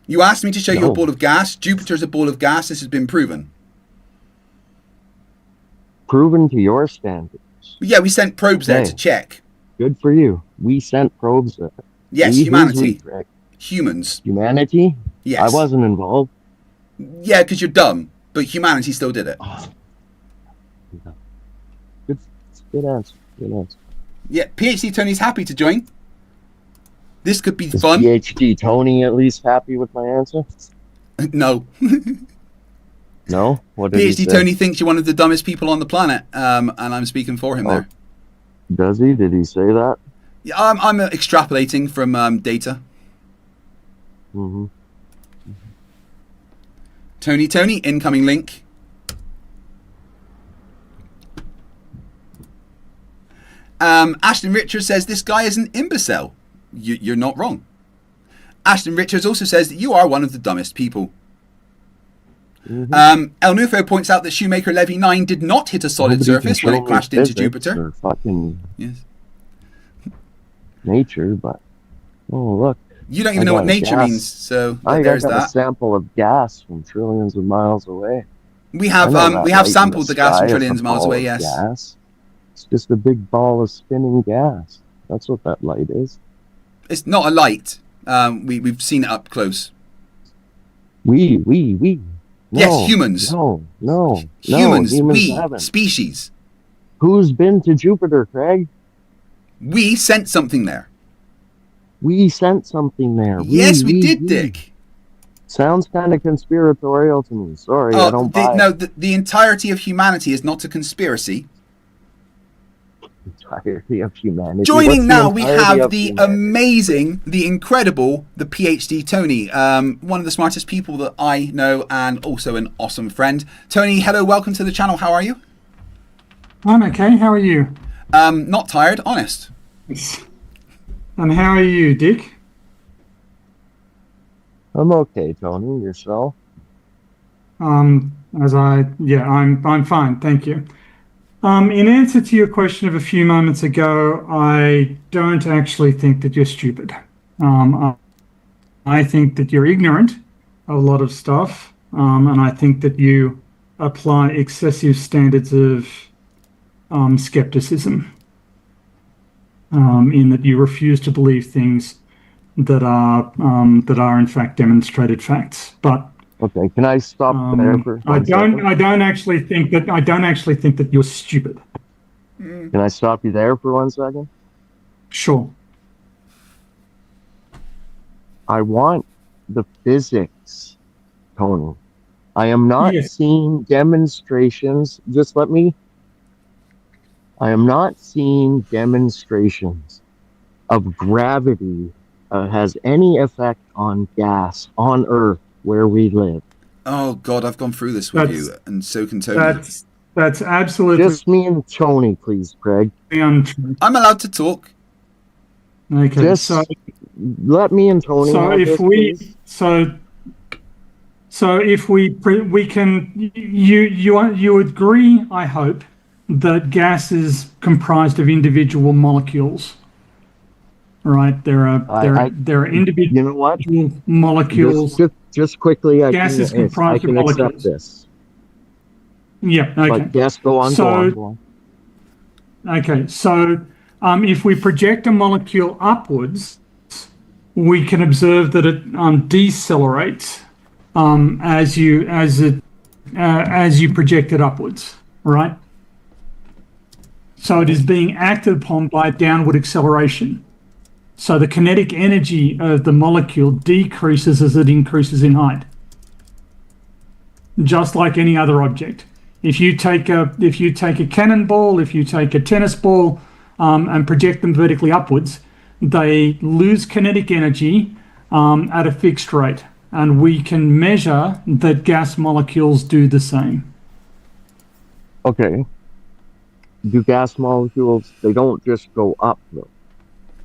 You asked me to show you a ball of gas. Jupiter's a ball of gas. This has been proven. Proven to your standards. Yeah, we sent probes there to check. Good for you. We sent probes there. Yes, humanity. Humans. Humanity? Yes. I wasn't involved. Yeah, because you're dumb. But humanity still did it. Good answer. Good answer. Yeah, PhD Tony's happy to join. This could be Is fun. PhD Tony at least happy with my answer? No. No? What did he PhD say? Tony thinks you're one of the dumbest people on the planet, and I'm speaking for him there. Does he? Did he say that? Yeah, I'm extrapolating from data. Mm-hmm. Tony, incoming link. Ashton Richards says this guy is an imbecile. You're not wrong. Ashton Richards also says that you are one of the dumbest people. Mm-hmm. El Nufo points out that Shoemaker Levy 9 did not hit a solid Nobody surface can when show it me crashed into physics Jupiter. or fucking Yes. nature, but look. You don't even know what nature means, so there's got a that. sample of gas from trillions of miles away. We have sampled the gas from trillions of miles away. Yes. Gas. It's just a big ball of spinning gas. That's what that light is. It's not a light. We've seen it up close. We. No, yes, humans. No. Humans we, haven't. species. Who's been to Jupiter, Craig? We sent something there. We sent something there. Yes, we did, Dick. Sounds kind of conspiratorial to me. Sorry, I don't buy it. The entirety of humanity is not a conspiracy. Entirety of humanity. Joining now, we have the amazing, the incredible, the PhD Tony, one of the smartest people that I know, and also an awesome friend. Tony, hello, welcome to the channel. How are you? I'm okay. How are you? Not tired, honest. And how are you, Dick? I'm okay, Tony. Yourself? I'm fine, thank you. In answer to your question of a few moments ago, I don't actually think that you're stupid. I think that you're ignorant of a lot of stuff, and I think that you apply excessive standards of skepticism, in that you refuse to believe things that are in fact demonstrated facts. But okay, can I stop there for one second? I don't actually think that you're stupid. Can I stop you there for 1 second? Sure. I want the physics, Tony. I am not seeing demonstrations. I am not seeing demonstrations of gravity has any effect on gas on Earth where we live. Oh God, I've gone through this with you, and so can Tony. That's absolutely just me and Tony, please, Craig. Untrue. I'm allowed to talk. Okay, just so let me and Tony. So if we, so if we can, you agree, I hope, that gas is comprised of individual molecules. Right, there are individual. You know what? Molecules. Just quickly, gas is comprised of molecules. Accept this. Yeah. Okay. But yes, go on. Okay. So, if we project a molecule upwards, we can observe that it decelerates as you project it upwards. Right. So it is being acted upon by downward acceleration. So the kinetic energy of the molecule decreases as it increases in height. Just like any other object. If you take a cannonball, if you take a tennis ball, and project them vertically upwards, they lose kinetic energy at a fixed rate. And we can measure that gas molecules do the same. Okay. Do gas molecules, they don't just go up though?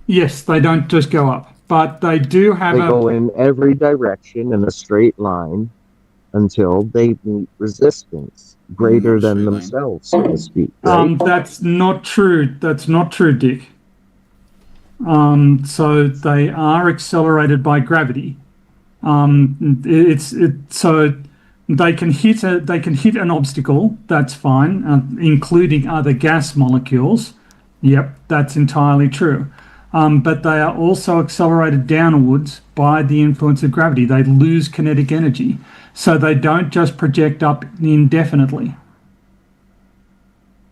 Yes, they don't just go up, but they do have They go in every direction in a straight line until they meet resistance greater than themselves, so to speak. Right? That's not true. That's not true, Dick. So they are accelerated by gravity. So they can hit an obstacle. That's fine, including other gas molecules. Yep, that's entirely true. But they are also accelerated downwards by the influence of gravity. They lose kinetic energy. So they don't just project up indefinitely.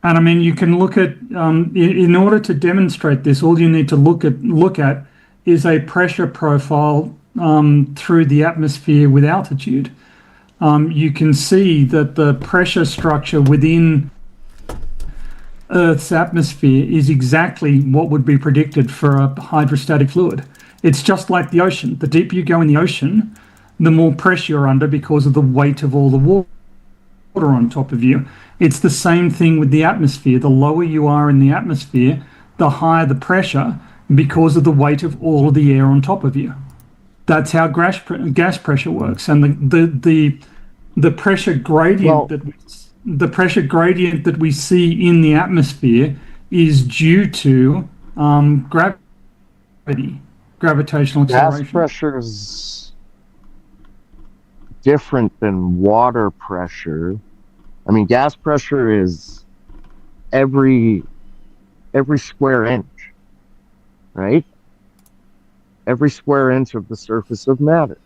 And I mean, you can look at, in order to demonstrate this, all you need to look at is a pressure profile through the atmosphere with altitude. You can see that the pressure structure within Earth's atmosphere is exactly what would be predicted for a hydrostatic fluid. It's just like the ocean. The deeper you go in the ocean, the more pressure you're under because of the weight of all the water on top of you. It's the same thing with the atmosphere. The lower you are in the atmosphere, the higher the pressure because of the weight of all of the air on top of you. That's how gas pressure works. And the pressure gradient the pressure gradient that we see in the atmosphere is due to gravity, gravitational acceleration. Gas pressure is different than water pressure. I mean, gas pressure is every square inch, right? Every square inch of the surface of matter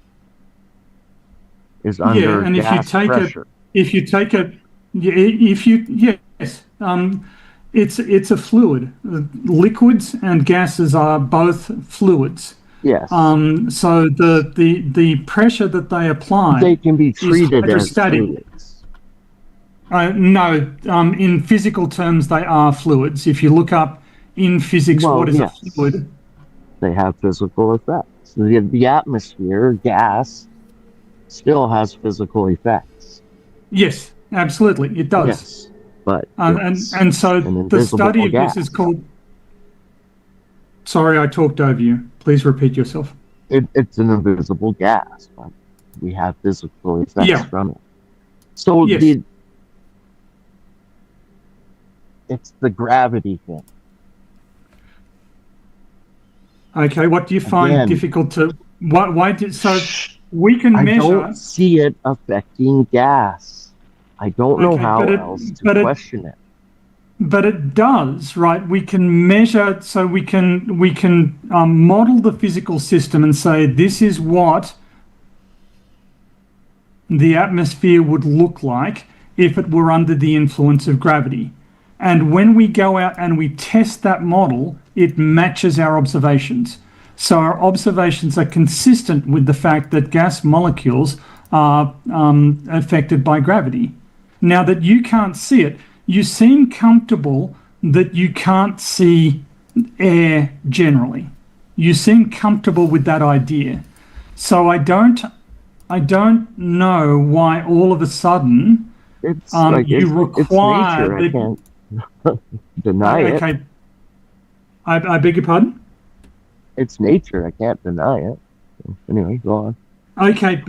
is under and gas pressure. Yes, it's a fluid. Liquids and gases are both fluids. Yes. So the pressure that they apply, they can be treated as fluids. No, in physical terms, they are fluids. If you look up in physics, what is a fluid? They have physical effects. The atmosphere, gas, still has physical effects. Yes, absolutely, it does. Yes, but and so the study of this is called. Sorry, I talked over you. Please repeat yourself. It's an invisible gas, but we have physical effects from it. So it's the gravity thing. Okay, what do you find difficult to? So we can measure. I don't see it affecting gas. I don't know how else to question it. But it does, right? We can measure, so we can model the physical system and say this is what the atmosphere would look like if it were under the influence of gravity. And when we go out and we test that model, it matches our observations. So our observations are consistent with the fact that gas molecules are affected by gravity. Now that you can't see it, you seem comfortable that you can't see air generally. You seem comfortable with that idea. So I don't know why all of a sudden you require it's nature. I can't deny it. Okay. I beg your pardon? It's nature. I can't deny it. Anyway, go on. Okay,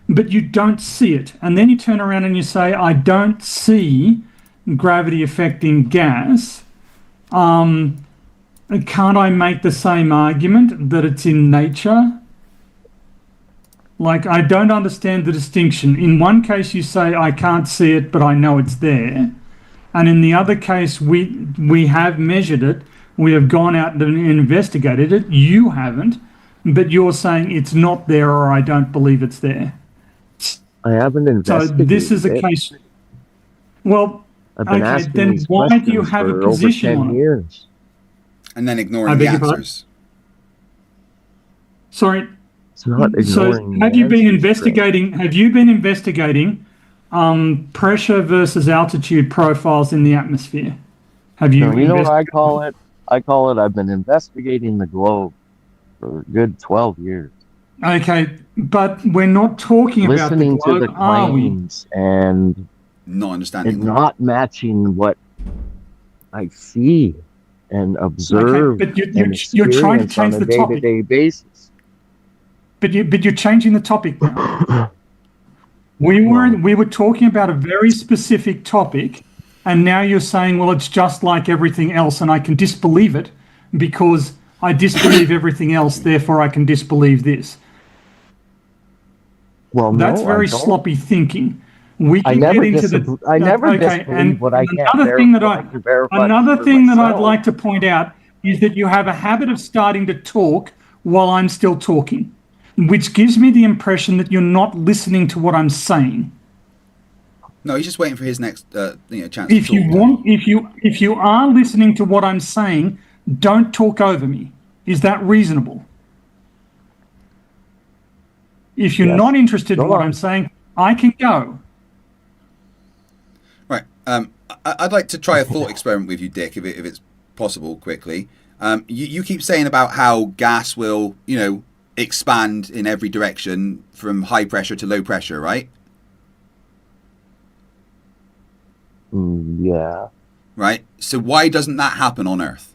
but you don't see it. And then you turn around and you say, I don't see gravity affecting gas. Can't I make the same argument that it's in nature? Like, I don't understand the distinction. In one case, you say, I can't see it, but I know it's there. And in the other case, we have measured it. We have gone out and investigated it. You haven't, but you're saying it's not there or I don't believe it's there. I haven't investigated. So this is a case. Well, I've been asking then these why do you have a for over position 10 on it? years. And then ignoring the answers. Sorry. It's not ignoring. So have you been investigating? Have you been investigating pressure versus altitude profiles in the atmosphere? Have you? No, you know what I call it? I call it. I've been investigating the globe for a good 12 years. Okay, but we're not talking about the globe, to the claims and not understanding, and not matching what I see and observe. Okay, but you're trying to change the topic on a day-to-day basis. But you're changing the topic now. We were talking about a very specific topic, and now you're saying, well, it's just like everything else, and I can disbelieve it because I disbelieve everything else, therefore I can disbelieve this. Well, that's very sloppy thinking. We can get into the. I never disbelieve what I can't verify. Another thing that I'd like to point out is that you have a habit of starting to talk while I'm still talking, which gives me the impression that you're not listening to what I'm saying. No, he's just waiting for his next chance. If you are listening to what I'm saying, don't talk over me. Is that reasonable? If you're not interested in what I'm saying, I can go. Right. I'd like to try a thought experiment with you, Dick, if it's possible, quickly. You keep saying about how gas will, expand in every direction from high pressure to low pressure, right? Yeah. Right. So why doesn't that happen on Earth?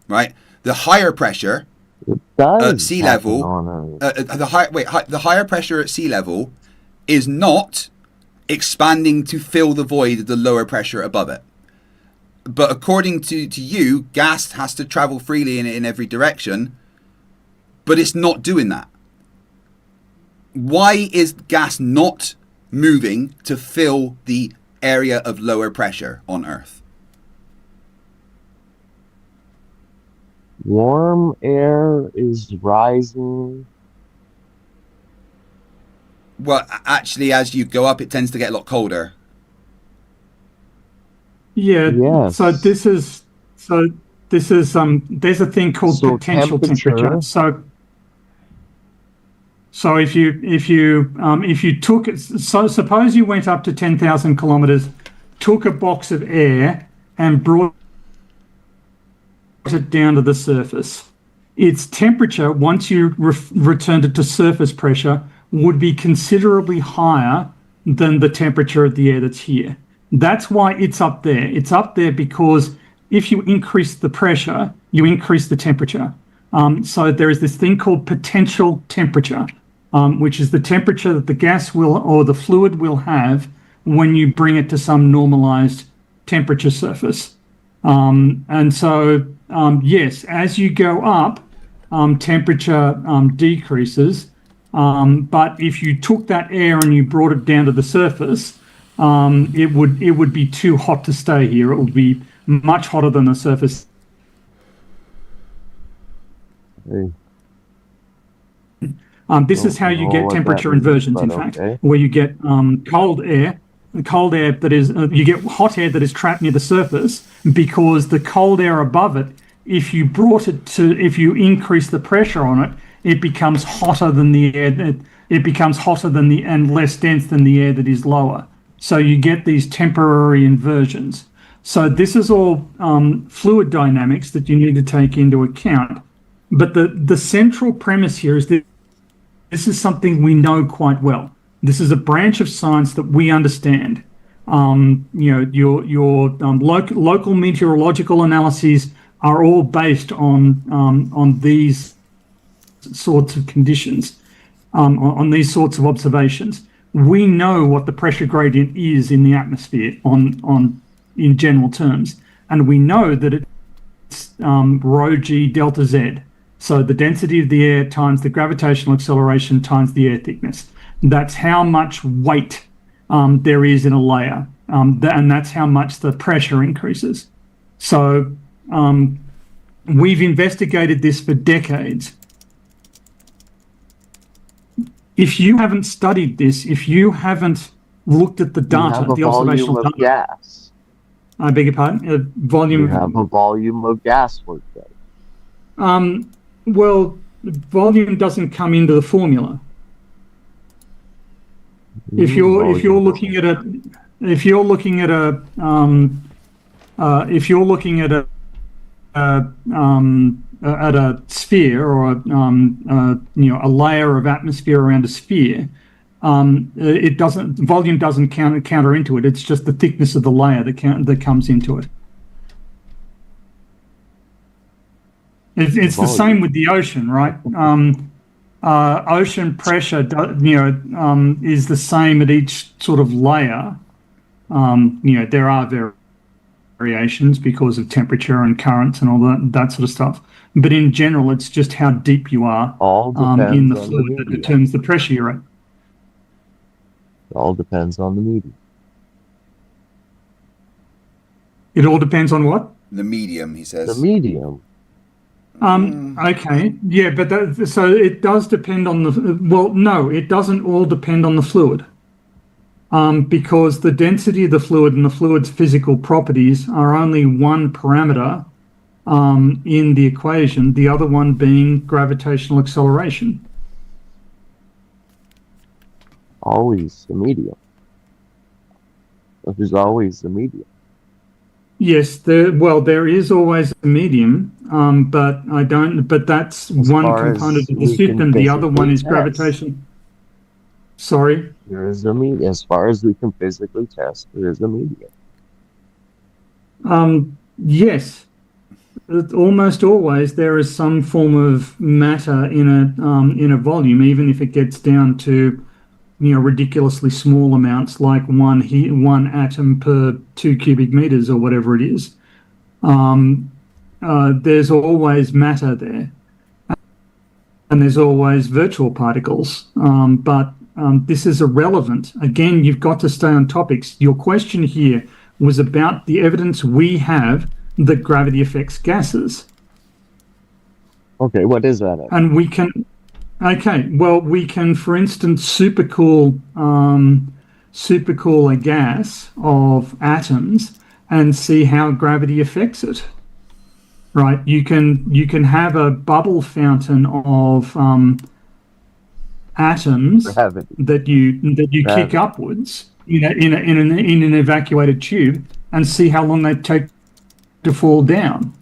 Right. The higher pressure at sea level, the higher pressure at sea level is not expanding to fill the void of the lower pressure above it. But according to you, gas has to travel freely in every direction, but it's not doing that. Why is gas not moving to fill the area of lower pressure on Earth? Warm air is rising. Well, actually, as you go up, it tends to get a lot colder. Yeah. Yes. So this is there's a thing called potential temperature. So if you took it, so suppose you went up to 10,000 kilometers, took a box of air and brought it down to the surface. Its temperature, once you returned it to surface pressure, would be considerably higher than the temperature of the air that's here. That's why it's up there. It's up there because if you increase the pressure, you increase the temperature. So there is this thing called potential temperature, which is the temperature that the gas will or the fluid will have when you bring it to some normalized temperature surface. And so, yes, as you go up, temperature decreases. But if you took that air and you brought it down to the surface, it would be too hot to stay here. It would be much hotter than the surface. This is how you get temperature inversions, in fact, where you get cold air that is, you get hot air that is trapped near the surface because the cold air above it, if you increase the pressure on it, it becomes hotter than the air. It becomes hotter than and less dense than the air that is lower. So you get these temporary inversions. So this is all fluid dynamics that you need to take into account. But the central premise here is that this is something we know quite well. This is a branch of science that we understand. Your local meteorological analyses are all based on these sorts of conditions, on these sorts of observations. We know what the pressure gradient is in the atmosphere in general terms, and we know that it's rho g delta z. So the density of the air times the gravitational acceleration times the air thickness. That's how much weight there is in a layer, and that's how much the pressure increases. So we've investigated this for decades. If you haven't studied this, if you haven't looked at the data, the observational data, gas. I beg your pardon, volume. You have a volume of gas worked out. Well, volume doesn't come into the formula. If you're looking at a sphere or a layer of atmosphere around a sphere, volume doesn't counter into it. It's just the thickness of the layer that comes into it. It's the same with the ocean, right? Ocean pressure, is the same at each sort of layer. There are variations because of temperature and currents and all that sort of stuff. But in general, it's just how deep you are in the fluid that determines the pressure you're at. It all depends on the medium. It all depends on what? The medium, he says. The medium. Okay, yeah, but so it does depend on the. Well, no, it doesn't all depend on the fluid. because the density of the fluid and the fluid's physical properties are only one parameter in the equation, the other one being gravitational acceleration. Always the medium. There's always the medium. Yes, there is always a medium, but that's one component of the system. The other one is gravitation. Sorry? There is a medium. As far as we can physically test, there is a medium. Yes. Almost always there is some form of matter in a volume, even if it gets down to ridiculously small amounts, like one atom per 2 cubic meters or whatever it is. There's always matter there, and there's always virtual particles. But this is irrelevant. Again, you've got to stay on topics. Your question here was about the evidence we have that gravity affects gases. Okay, what is that? And we can. Okay, well, we can, for instance, supercool a gas of atoms and see how gravity affects it. Right? You can have a bubble fountain of atoms that you kick upwards in an evacuated tube and see how long they take to fall down.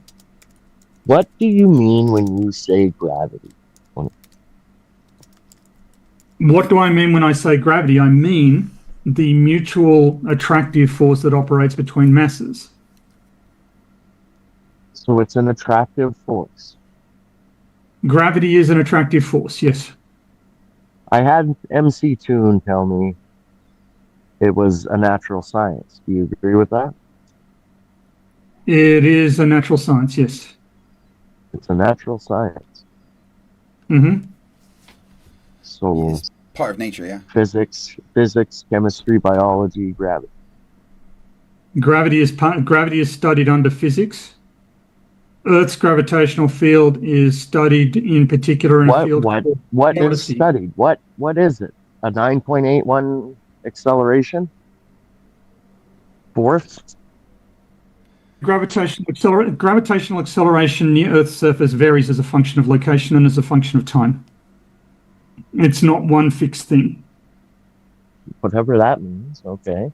What do you mean when you say gravity? What do I mean when I say gravity? I mean the mutual attractive force that operates between masses. So it's an attractive force. Gravity is an attractive force, yes. I had MC Toon tell me it was a natural science. Do you agree with that? It is a natural science, yes. It's a natural science. Mm-hmm. So it's part of nature, yeah. Physics, chemistry, biology, gravity. Gravity is studied under physics. Earth's gravitational field is studied in particular in a field. What is studied? What is it? A 9.81 acceleration? Force? Gravitational acceleration near Earth's surface varies as a function of location and as a function of time. It's not one fixed thing. Whatever that means, okay.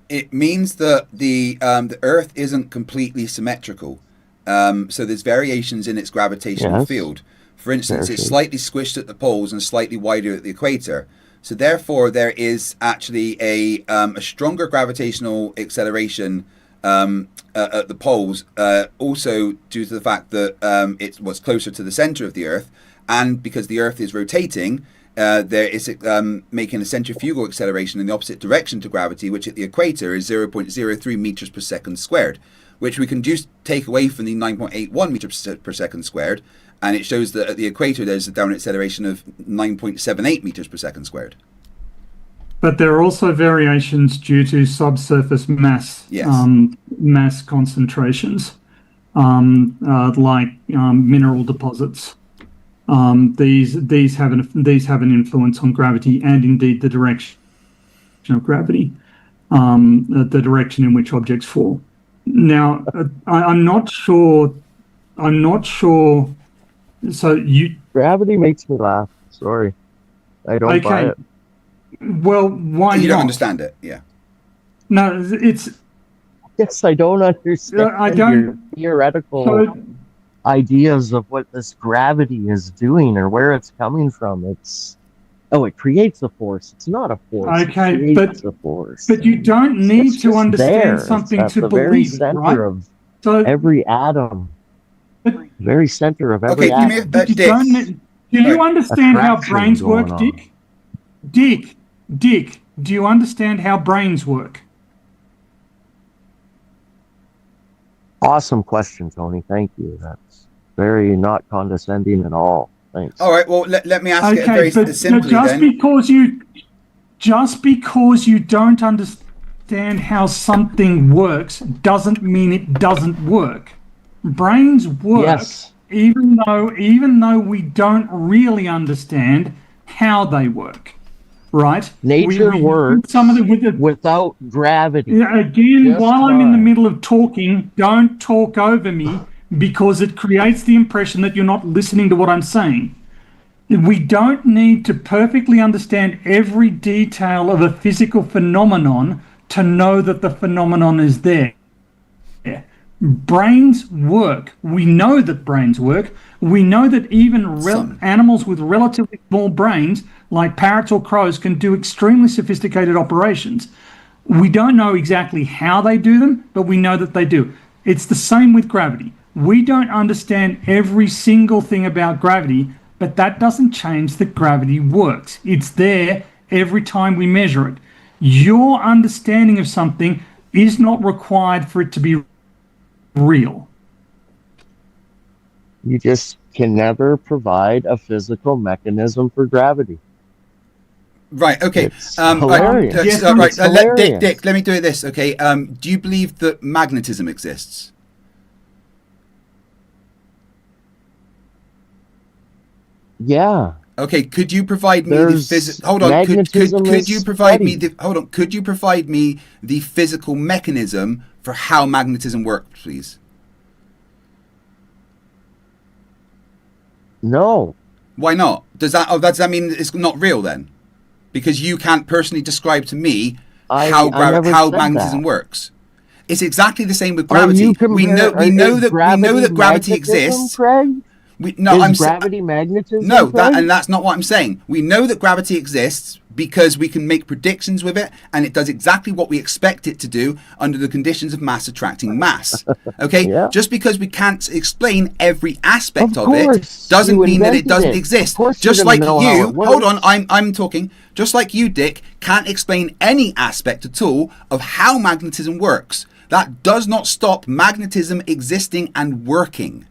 It means that the Earth isn't completely symmetrical. So there's variations in its gravitational field. For instance, it's slightly squished at the poles and slightly wider at the equator. So therefore, there is actually a stronger gravitational acceleration at the poles, also due to the fact that it was closer to the center of the Earth. And because the Earth is rotating, there is making a centrifugal acceleration in the opposite direction to gravity, which at the equator is 0.03 meters per second squared, which we can just take away from the 9.81 meters per second squared, and it shows that at the equator there's a downward acceleration of 9.78 meters per second squared. But there are also variations due to subsurface mass, mass concentrations, like mineral deposits. These have an influence on gravity and indeed the direction of gravity, the direction in which objects fall. Now, I'm not sure. So gravity makes me laugh. Sorry, I don't buy it. Well, why you not? don't understand it, yeah. No, it's. Yes, I don't understand. I don't. Your theoretical ideas of what this gravity is doing or where it's coming from. It creates a force. It's not a force. Okay, it creates a force. But you don't need to understand something to believe it, right? Of every atom. Very center of every atom. Do you understand how brains work, Dick? Dick, do you understand how brains work? Awesome question, Tony. Thank you. That's very not condescending at all. Thanks. All right. Well, let me ask it very simply then. Just because you don't understand how something works doesn't mean it doesn't work. Brains work, even though we don't really understand how they work. right? Nature we works some of the, with the, without gravity. Yeah, again, Just while I'm in the fine. middle of talking, don't talk over me because it creates the impression that you're not listening to what I'm saying. We don't need to perfectly understand every detail of a physical phenomenon to know that the phenomenon is there. Brains work. We know that brains work. We know that even animals with relatively small brains, like parrots or crows, can do extremely sophisticated operations. We don't know exactly how they do them, but we know that they do. It's the same with gravity. We don't understand every single thing about gravity, but that doesn't change that gravity works. It's there every time we measure it. Your understanding of something is not required for it to be real. You just can never provide a physical mechanism for gravity. Right. Okay. It's hilarious. Right. It's hilarious. Dick, let me do this. Okay. Do you believe that magnetism exists? Yeah. Okay. Could you provide me There's the physical? Hold on. magnetism Could is you provide steady. me the? Hold on. Could you provide me the physical mechanism for how magnetism works, please? No. Why not? Does that mean it's not real then? Because you can't personally describe to me how never said magnetism that. works. It's exactly the same with Are you gravity. We know that gravity magnetism, exists. Craig? Gravity magnetism? No, Craig? that's not what I'm saying. We know that gravity exists because we can make predictions with it, and it does exactly what we expect it to do under the conditions of mass attracting mass. Okay, Yeah. just because we can't explain every aspect of it course, doesn't you mean that it invented doesn't it. exist. Of course Just you're like gonna know how you, it hold on, works. I'm talking. Just like you, Dick, can't explain any aspect at all of how magnetism works. That does not stop magnetism existing and working.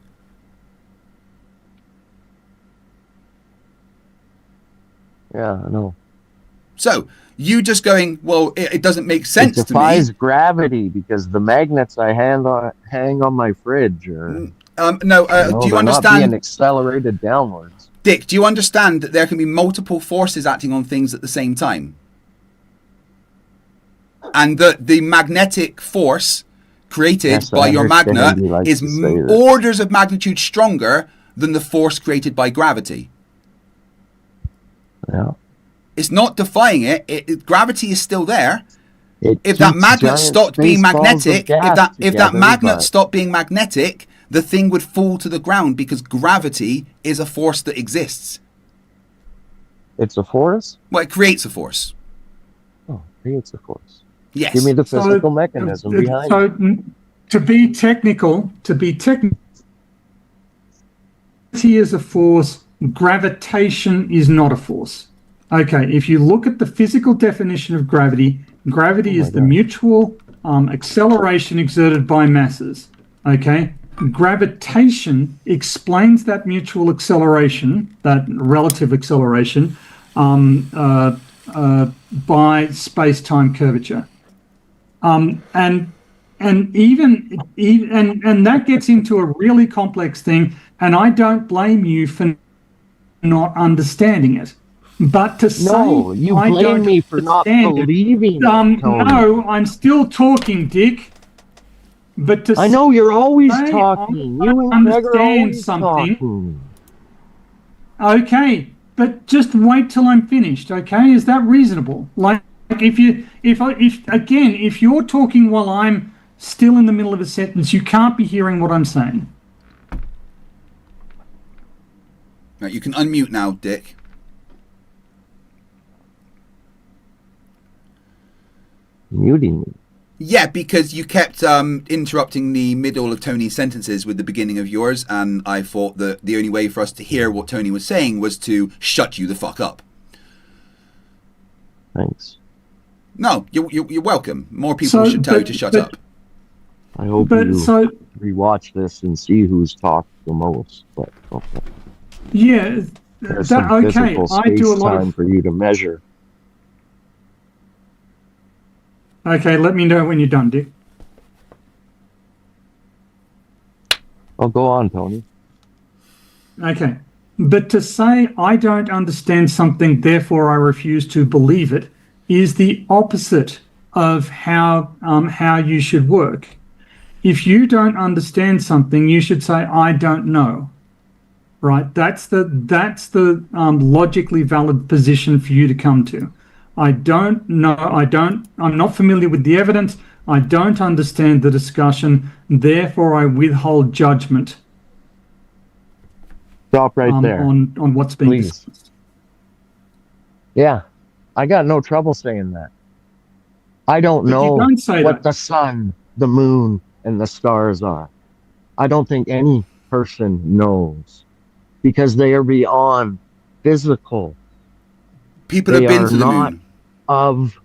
Yeah, I know. So, you just going, well, it doesn't make It sense to me. defies gravity because the magnets I hang on my fridge are. No, do you they're not being understand, accelerated downwards. Dick, do you understand that there can be multiple forces acting on things at the same time? And that the magnetic force created Yes, by I your understand magnet you like is to say this. orders of magnitude stronger than the force created by gravity. Yeah. It's not defying it. Gravity is still there. It If that keeps magnet giant stopped being space balls of magnetic, gas if that together, magnet but- stopped being magnetic, the thing would fall to the ground because gravity is a force that exists. It's a force? Well, it creates a force. Oh, it creates a force. Yes. Give me the physical mechanism behind it. To be technical, gravity is a force, gravitation is not a force. Okay, if you look at the physical definition of gravity, gravity is the mutual acceleration exerted by masses. Okay, gravitation explains that mutual acceleration, that relative acceleration, by space-time curvature. And that gets into a really complex thing, and I don't blame you for not understanding it. But to say you I blame don't me for not understand it, believing it, Tony. no, I'm still talking, Dick. But to I know you're always say talking. I You and Greg are understand always something. talking. Okay, but just wait till I'm finished. Okay, is that reasonable? Like if you're talking while I'm still in the middle of a sentence, you can't be hearing what I'm saying. Right, you can unmute now, Dick. Muting me. Yeah, because you kept interrupting the middle of Tony's sentences with the beginning of yours, and I thought that the only way for us to hear what Tony was saying was to shut you the fuck up. Thanks. No, you're welcome. More people should tell you to shut up. I hope you rewatch this and see who's talked the most. But okay. Yeah, There's some physical I do a lot space-time of. for you to measure. Okay, let me know when you're done, Dick. Oh, go on, Tony. Okay. But to say I don't understand something, therefore I refuse to believe it, is the opposite of how you should work. If you don't understand something, you should say I don't know. Right? That's the logically valid position for you to come to. I don't know. I'm not familiar with the evidence. I don't understand the discussion. Therefore, I withhold judgment. Stop right there. On what's being Please. discussed. Yeah, I got no trouble saying that. I don't But you know don't say what that. the sun, the moon, and the stars are. I don't think any person knows because they are beyond physical. People They have been are to the not moon. of.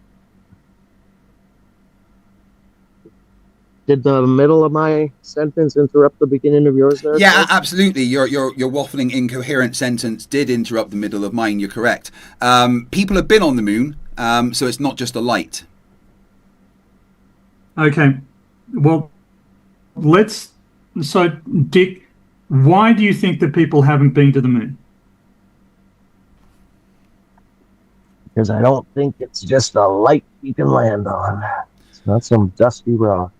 Did the middle of my sentence interrupt the beginning of yours there? Yeah, Phil? absolutely. Your waffling, incoherent sentence did interrupt the middle of mine. You're correct. People have been on the moon, so it's not just a light. Okay. Well, so Dick, why do you think that people haven't been to the moon? Because I don't think it's just a light you can land on. It's not some dusty rock.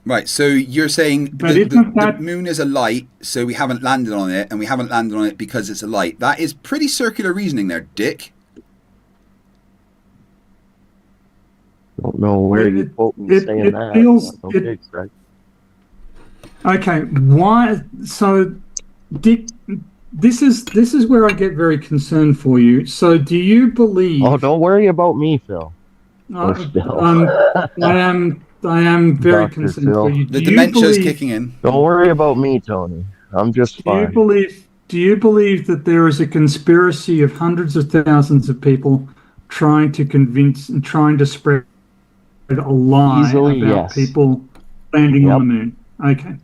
Right, so you're saying the moon is a light, so we haven't landed on it, and we haven't landed on it because it's a light. That is pretty circular reasoning there, Dick. Don't know where you quote me saying that. Feels, okay, Craig. Okay, why? So, Dick, this is where I get very concerned for you. So, do you believe? Oh, don't worry about me, Phil. I am very Dr. concerned Phil. for you. The dementia is kicking in. Don't worry about me, Tony. I'm just fine. Do you believe that there is a conspiracy of hundreds of thousands of people trying to convince and trying to spread a lie Easily, about yes. people landing on the moon? Okay.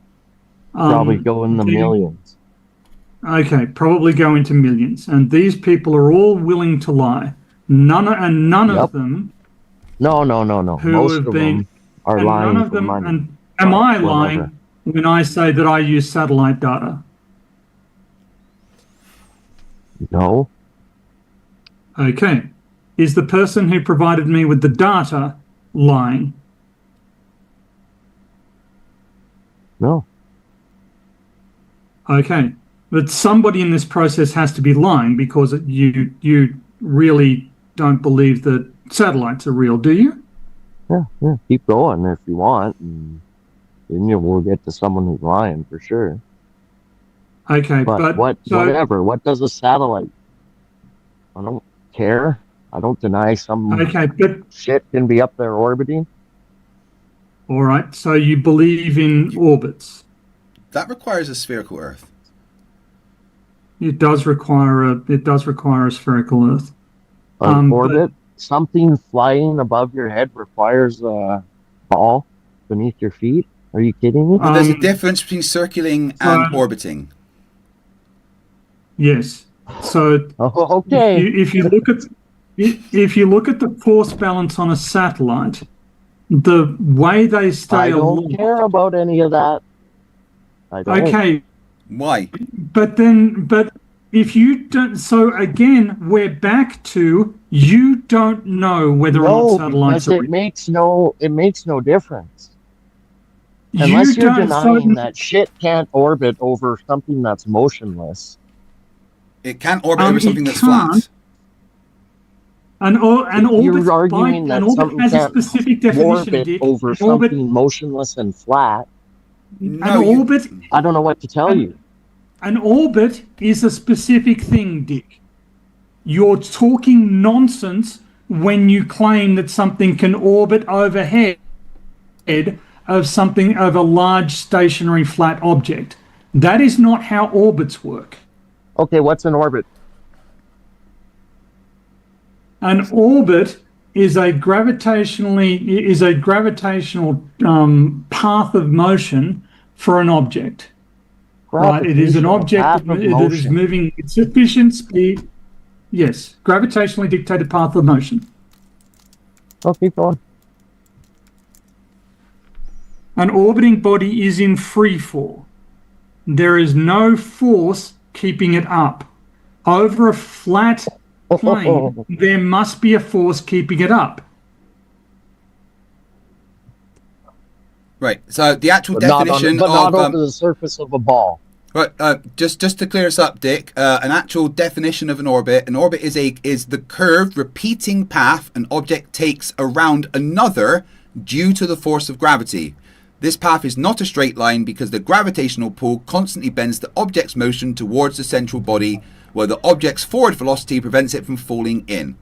Probably go in the millions. Okay, probably go into millions. And these people are all willing to lie. None of them. No. Who Most have of been, them are and lying none of for them, money. And am I Whatever. lying when I say that I use satellite data? No. Okay. Is the person who provided me with the data lying? No. Okay. But somebody in this process has to be lying because you really don't believe that satellites are real, do you? Yeah. Keep going if you want, and then we'll get to someone who's lying for sure. Okay, but whatever. What does a satellite? I don't care. I don't deny some shit can be up there orbiting. All right. So you believe in orbits? That requires a spherical Earth. It does require a spherical Earth. Orbit. Something flying above your head requires a ball beneath your feet. Are you kidding me? Well, there's a difference between circling and orbiting. Yes. So okay. If you look at the force balance on a satellite, the way they stay I don't care about any of that. I don't. Okay. Why? But if you don't, so again, we're back to you don't know whether or not satellites are. It makes no difference. Unless you're denying that shit can't orbit over something that's motionless. It can't orbit over something that's flat. And orbit, you're arguing that something has can't a specific definition, orbit Dick. over something motionless and flat. Orbit. I don't know what to tell you. An orbit is a specific thing, Dick. You're talking nonsense when you claim that something can orbit overhead of a large stationary flat object. That is not how orbits work. Okay, what's an orbit? An orbit is a gravitational path of motion for an object. Right, it is an object that is moving at sufficient speed. Yes, gravitationally dictated path of motion. Oh, keep going. An orbiting body is in free fall. There is no force keeping it up. over a flat plane, there must be a force keeping it up. Right. So the actual But not definition but not of over the surface of a ball. right, just to clear us up, Dick. An actual definition of an orbit. An orbit is the curved, repeating path an object takes around another due to the force of gravity. This path is not a straight line because the gravitational pull constantly bends the object's motion towards the central body, where the object's forward velocity prevents it from falling in.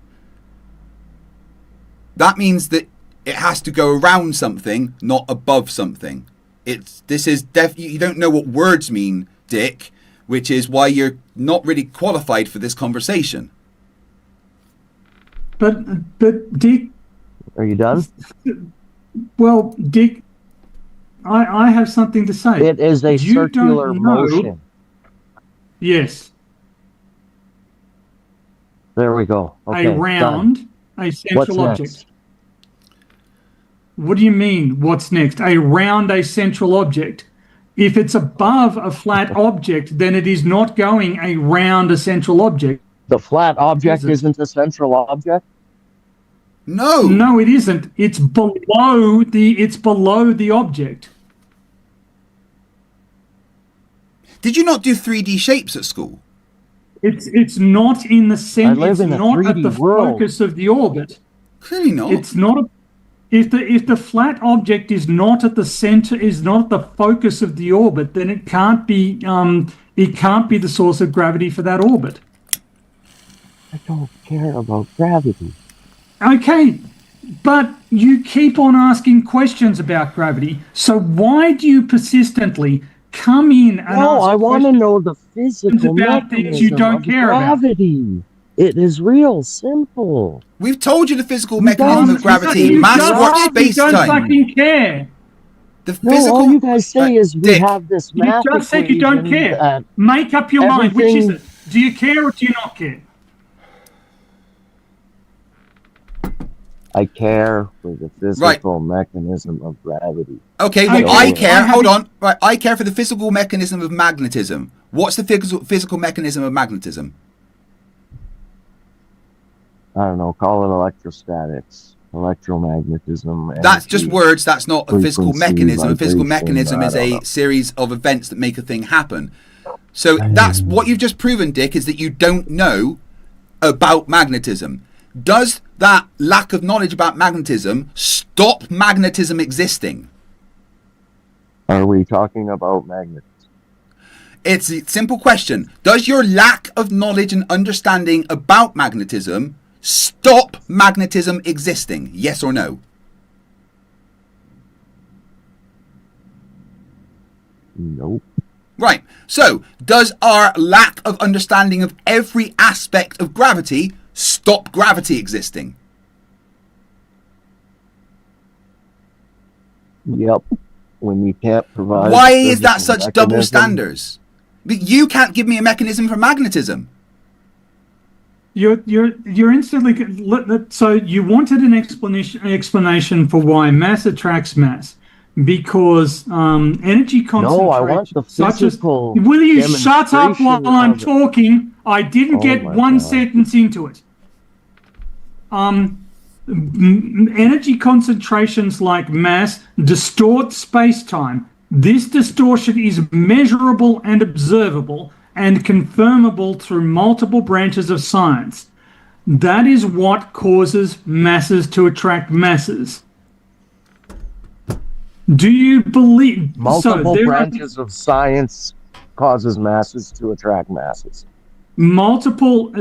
That means that it has to go around something, not above something. You don't know what words mean, Dick, which is why you're not really qualified for this conversation. But Dick, are you done? Well, Dick, I have something to say. It is a You circular don't know- motion. Yes, There we go. Okay, a round, done. a central What's object. next? What do you mean, what's next? A round, a central object. If it's above a flat object, then it is not going around a central object. The flat object isn't a central object? No. No, it isn't. It's below the object. Did you not do 3D shapes at school? It's not in the center. It's in a not at 3D the world. focus of the orbit. Clearly not. It's not. If the flat object is not at the center, is not at the focus of the orbit, then it can't be the source of gravity for that orbit. I don't care about gravity. Okay, but you keep on asking questions about gravity. So why do you persistently come in and No, ask I want to questions know the physical about things you mechanism don't of care about? gravity. It is real simple. We've told you the physical mechanism of gravity. You Mass just work, said you space don't time. fucking care. The No, physical. all you guys say is we Dick, have this You math just said you don't equation care. that Make up your mind. Which is everything- it? Do you care or do you not care? I care for the physical mechanism of gravity. Okay, well, Okay, I care. I Hold haven't- on. Right, I care for the physical mechanism of magnetism. What's the physical mechanism of magnetism? I don't know, call it electrostatics, electromagnetism. That's just energy, words. That's not a physical frequency, mechanism. A physical vibration, mechanism I is don't a know. series of events that make a thing happen. So that's what you've just proven, Dick, is that you don't know about magnetism. Does that lack of knowledge about magnetism stop magnetism existing? Are we talking about magnets? It's a simple question. Does your lack of knowledge and understanding about magnetism stop magnetism existing? Yes or no? Nope. Right. So, does our lack of understanding of every aspect of gravity stop gravity existing? Yep. When you can't provide. Why is that physical such double mechanism, standards? But you can't give me a mechanism for magnetism. You're instantly so you wanted an explanation for why mass attracts mass because energy concentration. No, I want the physical. Will you shut up while demonstration I'm of it. talking? I didn't get my one God. sentence into it. Energy concentrations like mass distort space-time. This distortion is measurable and observable and confirmable through multiple branches of science. That is what causes masses to attract masses. Do you believe Multiple there are branches of science causes masses to attract masses. multiple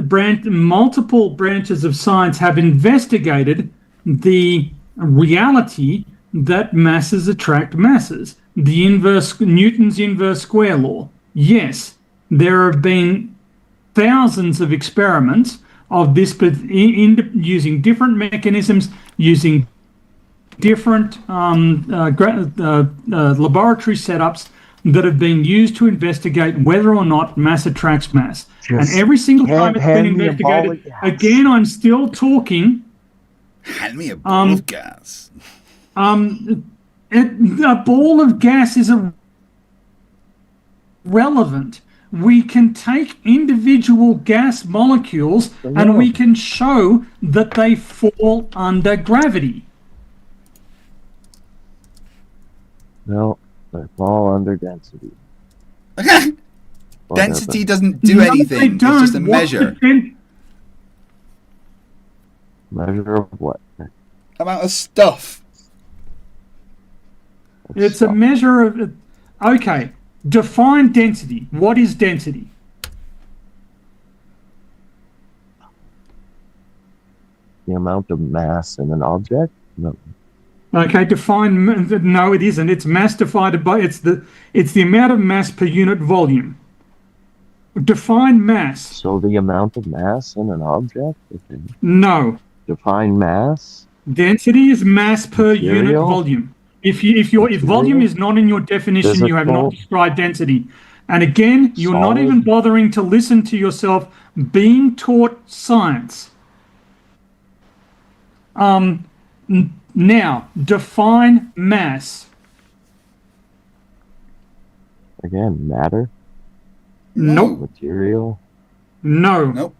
branches of science have investigated the reality that masses attract masses. The Newton's inverse square law. Yes, there have been thousands of experiments of this, but using different mechanisms, using different laboratory setups that have been used to investigate whether or not mass attracts mass. Just and every single time it's been hand me a ball of investigated, gas. again, I'm still talking. Hand me a ball of gas. A ball of gas is irrelevant. we can take individual gas molecules and we can show that they fall under gravity. No, they fall under density. Density doesn't do anything. It's just a measure. Measure of what? Amount of stuff. It's a measure of... Okay, define density. What is density? The amount of mass in an object? No. Okay, define... No, it isn't. It's mass divided by... It's the amount of mass per unit volume. Define mass. So the amount of mass in an object? Okay. No. Define mass? Density is mass per unit Material? volume. If volume is not in your definition, you have not described density. And again, you're not Solid? even bothering to listen to yourself being taught science. Now, define mass. Again, matter? Nope. Material? No. Nope.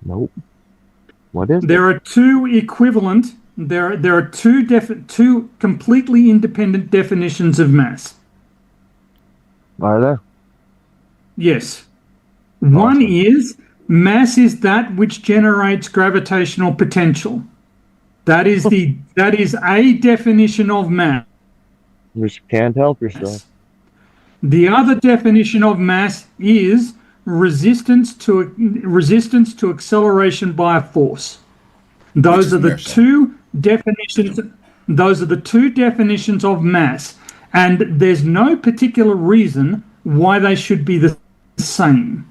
Nope. What is There are two equivalent. There are two completely independent definitions of mass. Are there? Yes. One is mass is that which generates gravitational potential. That is a definition of mass. You just can't help yourself. The other definition of mass is resistance to acceleration by a force. Those are the two definitions. Those are the two definitions of mass, and there's no particular reason why they should be the same.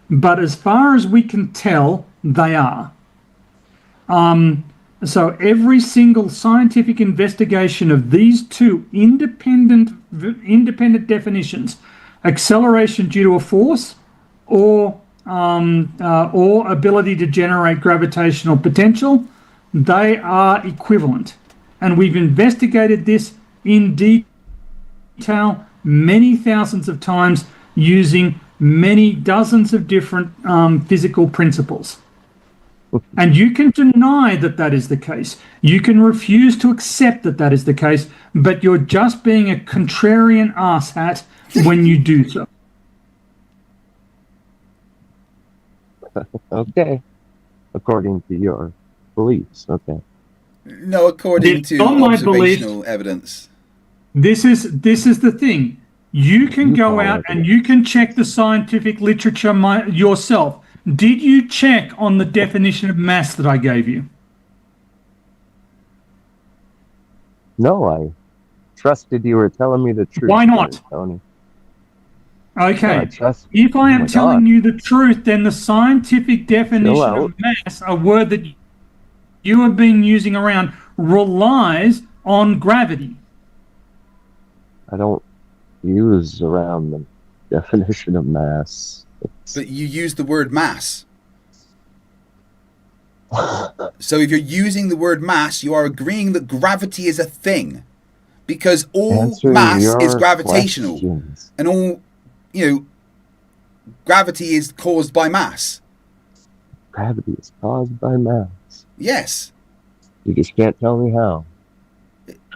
But as far as we can tell, they are. So every single scientific investigation of these two independent definitions, acceleration due to a force or ability to generate gravitational potential, they are equivalent. And we've investigated this in detail many thousands of times using many dozens of different physical principles. And you can deny that that is the case. You can refuse to accept that that is the case, but you're just being a contrarian asshat when you do so. Okay. According to your beliefs, okay. No, according to on my observational evidence. This is the thing. You can go out and you can check the scientific literature yourself. Did you check on the definition of mass that I gave you? No, I trusted you were telling me the truth. Why not? Tony. Okay. If I am telling you the truth, then the scientific definition of mass, a word that you have been using around, relies on gravity. I don't use around the definition of mass. But you use the word mass. So if you're using the word mass, you are agreeing that gravity is a thing. Because all mass is gravitational. Questions. And all, gravity is caused by mass. Gravity is caused by mass. Yes. You just can't tell me how.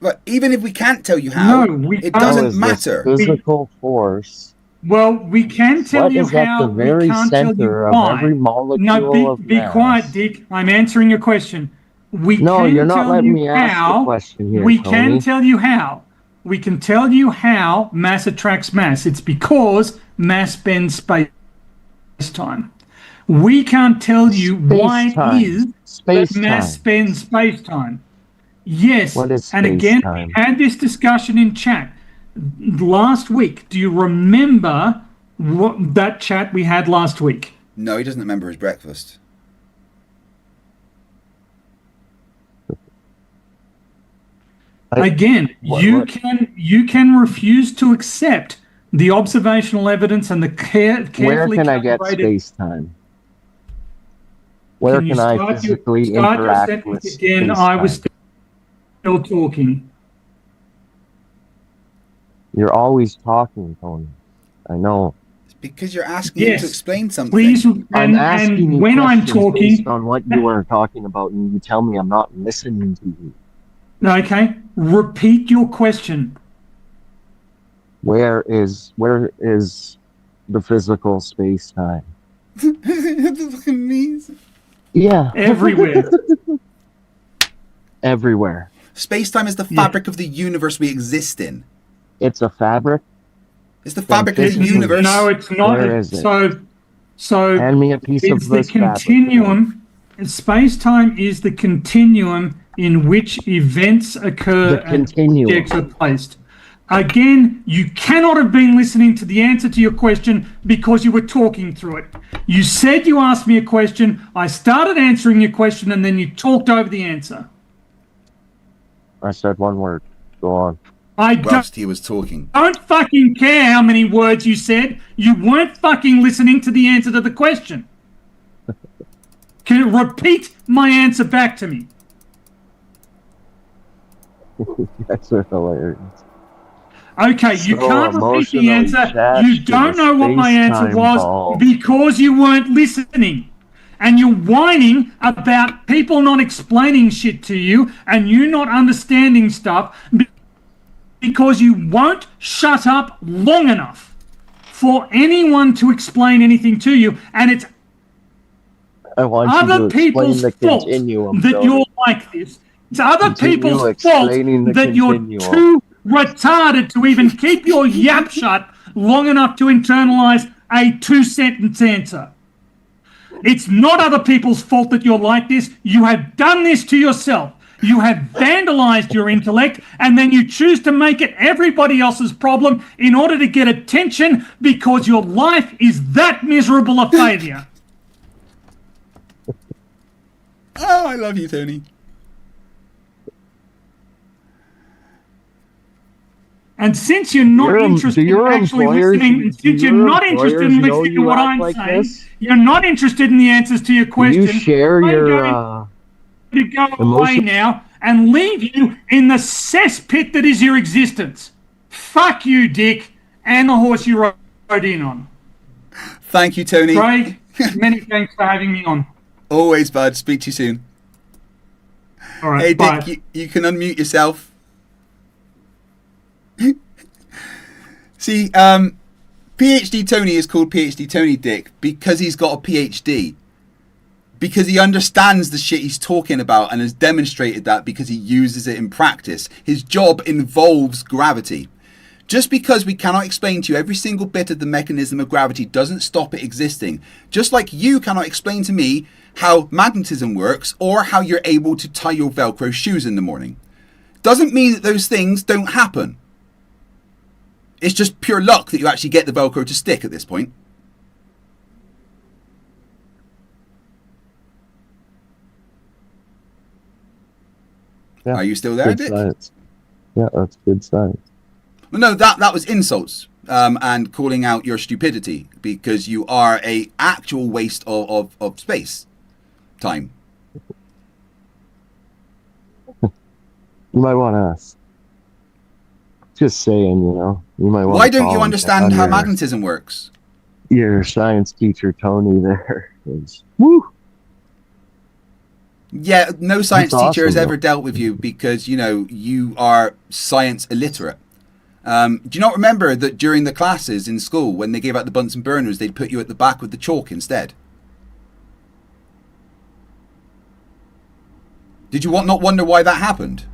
But even if we can't tell you how, it doesn't matter. Physical force. Well, we can tell you how. We can't tell you why. No, be quiet, Dick. I'm answering your question. We can tell you how. We can tell you how. We can tell you how mass attracts mass. It's because mass bends space-time. We can't tell you why it is that mass bends space-time. Yes, and again, we had this discussion in chat last week. Do you remember that chat we had last week? No, he doesn't remember his breakfast. Again, you can refuse to accept the observational evidence and the carefully Where can I get space-time? Where can I physically interact with again? I was still talking. You're always talking, Tony. I know. Because you're asking him Yes. to explain something. Please, I'm and asking you when I'm questions talking, based on what you are talking about, and you tell me I'm not listening to you. okay, repeat your question. Where is the physical space time? What the fuck means? Yeah. Everywhere. Everywhere. Space-time is the fabric of the universe we exist in. It's a fabric? It's the fabric of the physically- universe. No, it's not. Where is it? So Hand me a piece of it's the this fabric. continuum. Space-time is the continuum in which events occur The and continuum. objects are placed. Again, you cannot have been listening to the answer to your question because you were talking through it. You said you asked me a question, I started answering your question, and then you talked over the answer. I said one word. Go on. Whilst he was talking. Don't fucking care how many words you said. You weren't fucking listening to the answer to the question. Can you repeat my answer back to me? That's hilarious. Okay, you So can't repeat the emotionally answer. attached You to don't the know what my answer space-time was ball. because you weren't listening. And you're whining about people not explaining shit to you and you not understanding stuff because you won't shut up long enough for anyone to explain anything to you. And it's I want you other to explain people's the fault continuum. that Tony. you're like this. It's other Continue people's fault explaining the that you're continuum. too retarded to even keep your yap shut long enough to internalize a 2-sentence answer. It's not other people's fault that you're like this. You have done this to yourself. You have vandalized your intellect, and then you choose to make it everybody else's problem in order to get attention because your life is that miserable a failure. Oh, I love you, Tony. And since you're not interested in actually listening, and since you're not interested in listening to what I'm saying, you're not interested in the answers to your question. You share I'm your going to go away emotions? now and leave you in the cesspit that is your existence. Fuck you, Dick, and the horse you rode in on. Thank you, Tony. Craig, many thanks for having me on. Always, bud. Speak to you soon. All right, hey, bye. Dick, you can unmute yourself. See, PhD Tony is called PhD Tony, Dick, because he's got a PhD. Because he understands the shit he's talking about and has demonstrated that because he uses it in practice. His job involves gravity. Just because we cannot explain to you every single bit of the mechanism of gravity doesn't stop it existing. Just like you cannot explain to me how magnetism works or how you're able to tie your Velcro shoes in the morning. Doesn't mean that those things don't happen. It's just pure luck that you actually get the Velcro to stick at this point. Yeah, are you still there, good Dick? science. Yeah, that's good science. Well, no, that was insults and calling out your stupidity because you are a actual waste of space time. You might want to ask. Just saying, you know. You might want. Why don't you understand how magnetism works? Your science teacher Tony there is woo. Yeah, no science That's teacher has awesome, ever dealt with you because, you know, you are science illiterate. Do you not remember that during the classes in school, when they gave out the Bunsen burners, they'd put you at the back with the chalk instead? Did you not wonder why that happened?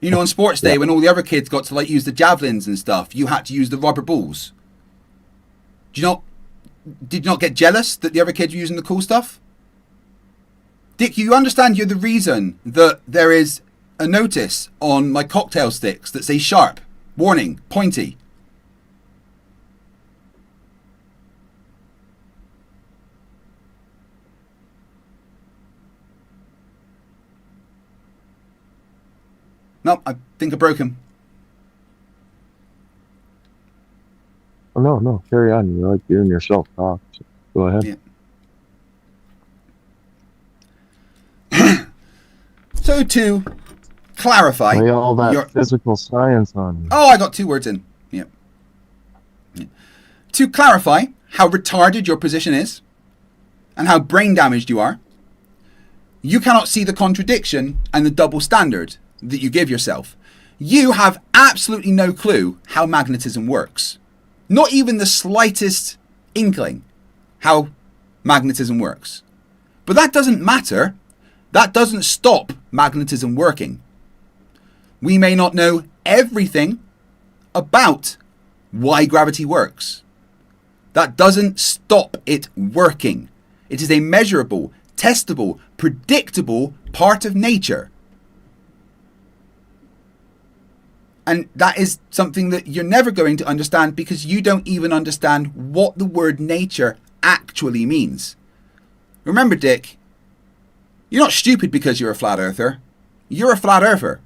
You know, on sports day, when all the other kids got to like use the javelins and stuff, you had to use the rubber balls. Did you not get jealous that the other kids were using the cool stuff? Dick, you understand you're the reason that there is a notice on my cocktail sticks that say sharp, warning, pointy. No, I think I broke him. Oh, no, carry on. You like hearing yourself talk. So go ahead. Yeah. So to clarify Lay all that your physical science on you. Oh, I got 2 words in. Yeah. To clarify how retarded your position is and how brain damaged you are, you cannot see the contradiction and the double standard that you give yourself. You have absolutely no clue how magnetism works. Not even the slightest inkling how magnetism works. But that doesn't matter. That doesn't stop magnetism working. We may not know everything about why gravity works. That doesn't stop it working. It is a measurable, testable, predictable part of nature. And that is something that you're never going to understand because you don't even understand what the word nature actually means. Remember, Dick, you're not stupid because you're a flat earther. You're a flat earther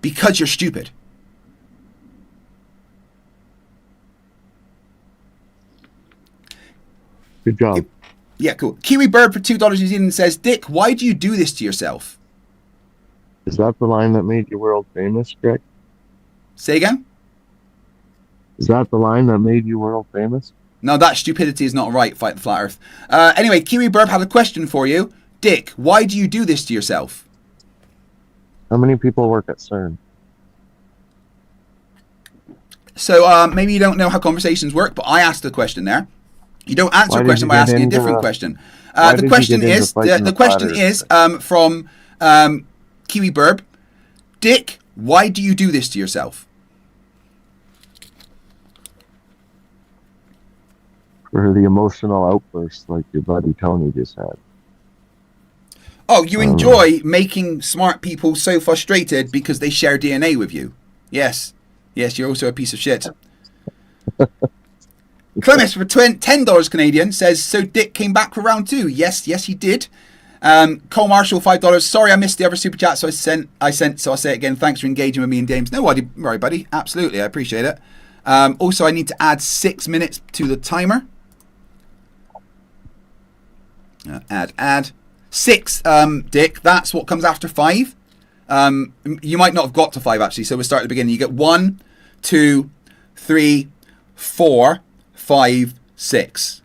because you're stupid. Good job. Yeah, cool. Kiwi Bird for $2 New Zealand says, Dick, why do you do this to yourself? Is that the line that made you world famous, Greg? Say again? Is that the line that made you world famous? No, that stupidity is not right, fight the flat earth. Anyway, Kiwi Burp had a question for you. Dick, why do you do this to yourself? How many people work at CERN? So maybe you don't know how conversations work, but I asked the question there. You don't answer a question by asking a different question. The question is from Kiwi Burp. Dick, why do you do this to yourself? For the emotional outburst like your buddy Tony just had. Oh, you enjoy making smart people so frustrated because they share DNA with you. Yes. Yes, you're also a piece of shit. Clemis for $10 Canadian says, so Dick came back for round 2. Yes, he did. Cole Marshall, $5. Sorry, I missed the other super chat, so I sent, so I'll say it again. Thanks for engaging with me and James. No worry, buddy. Absolutely, I appreciate it. Also, I need to add 6 minutes to the timer. Add 6, Dick. That's what comes after 5. You might not have got to 5 actually, so we'll start at the beginning. You get 1, 2, 3, 4, 5, 6.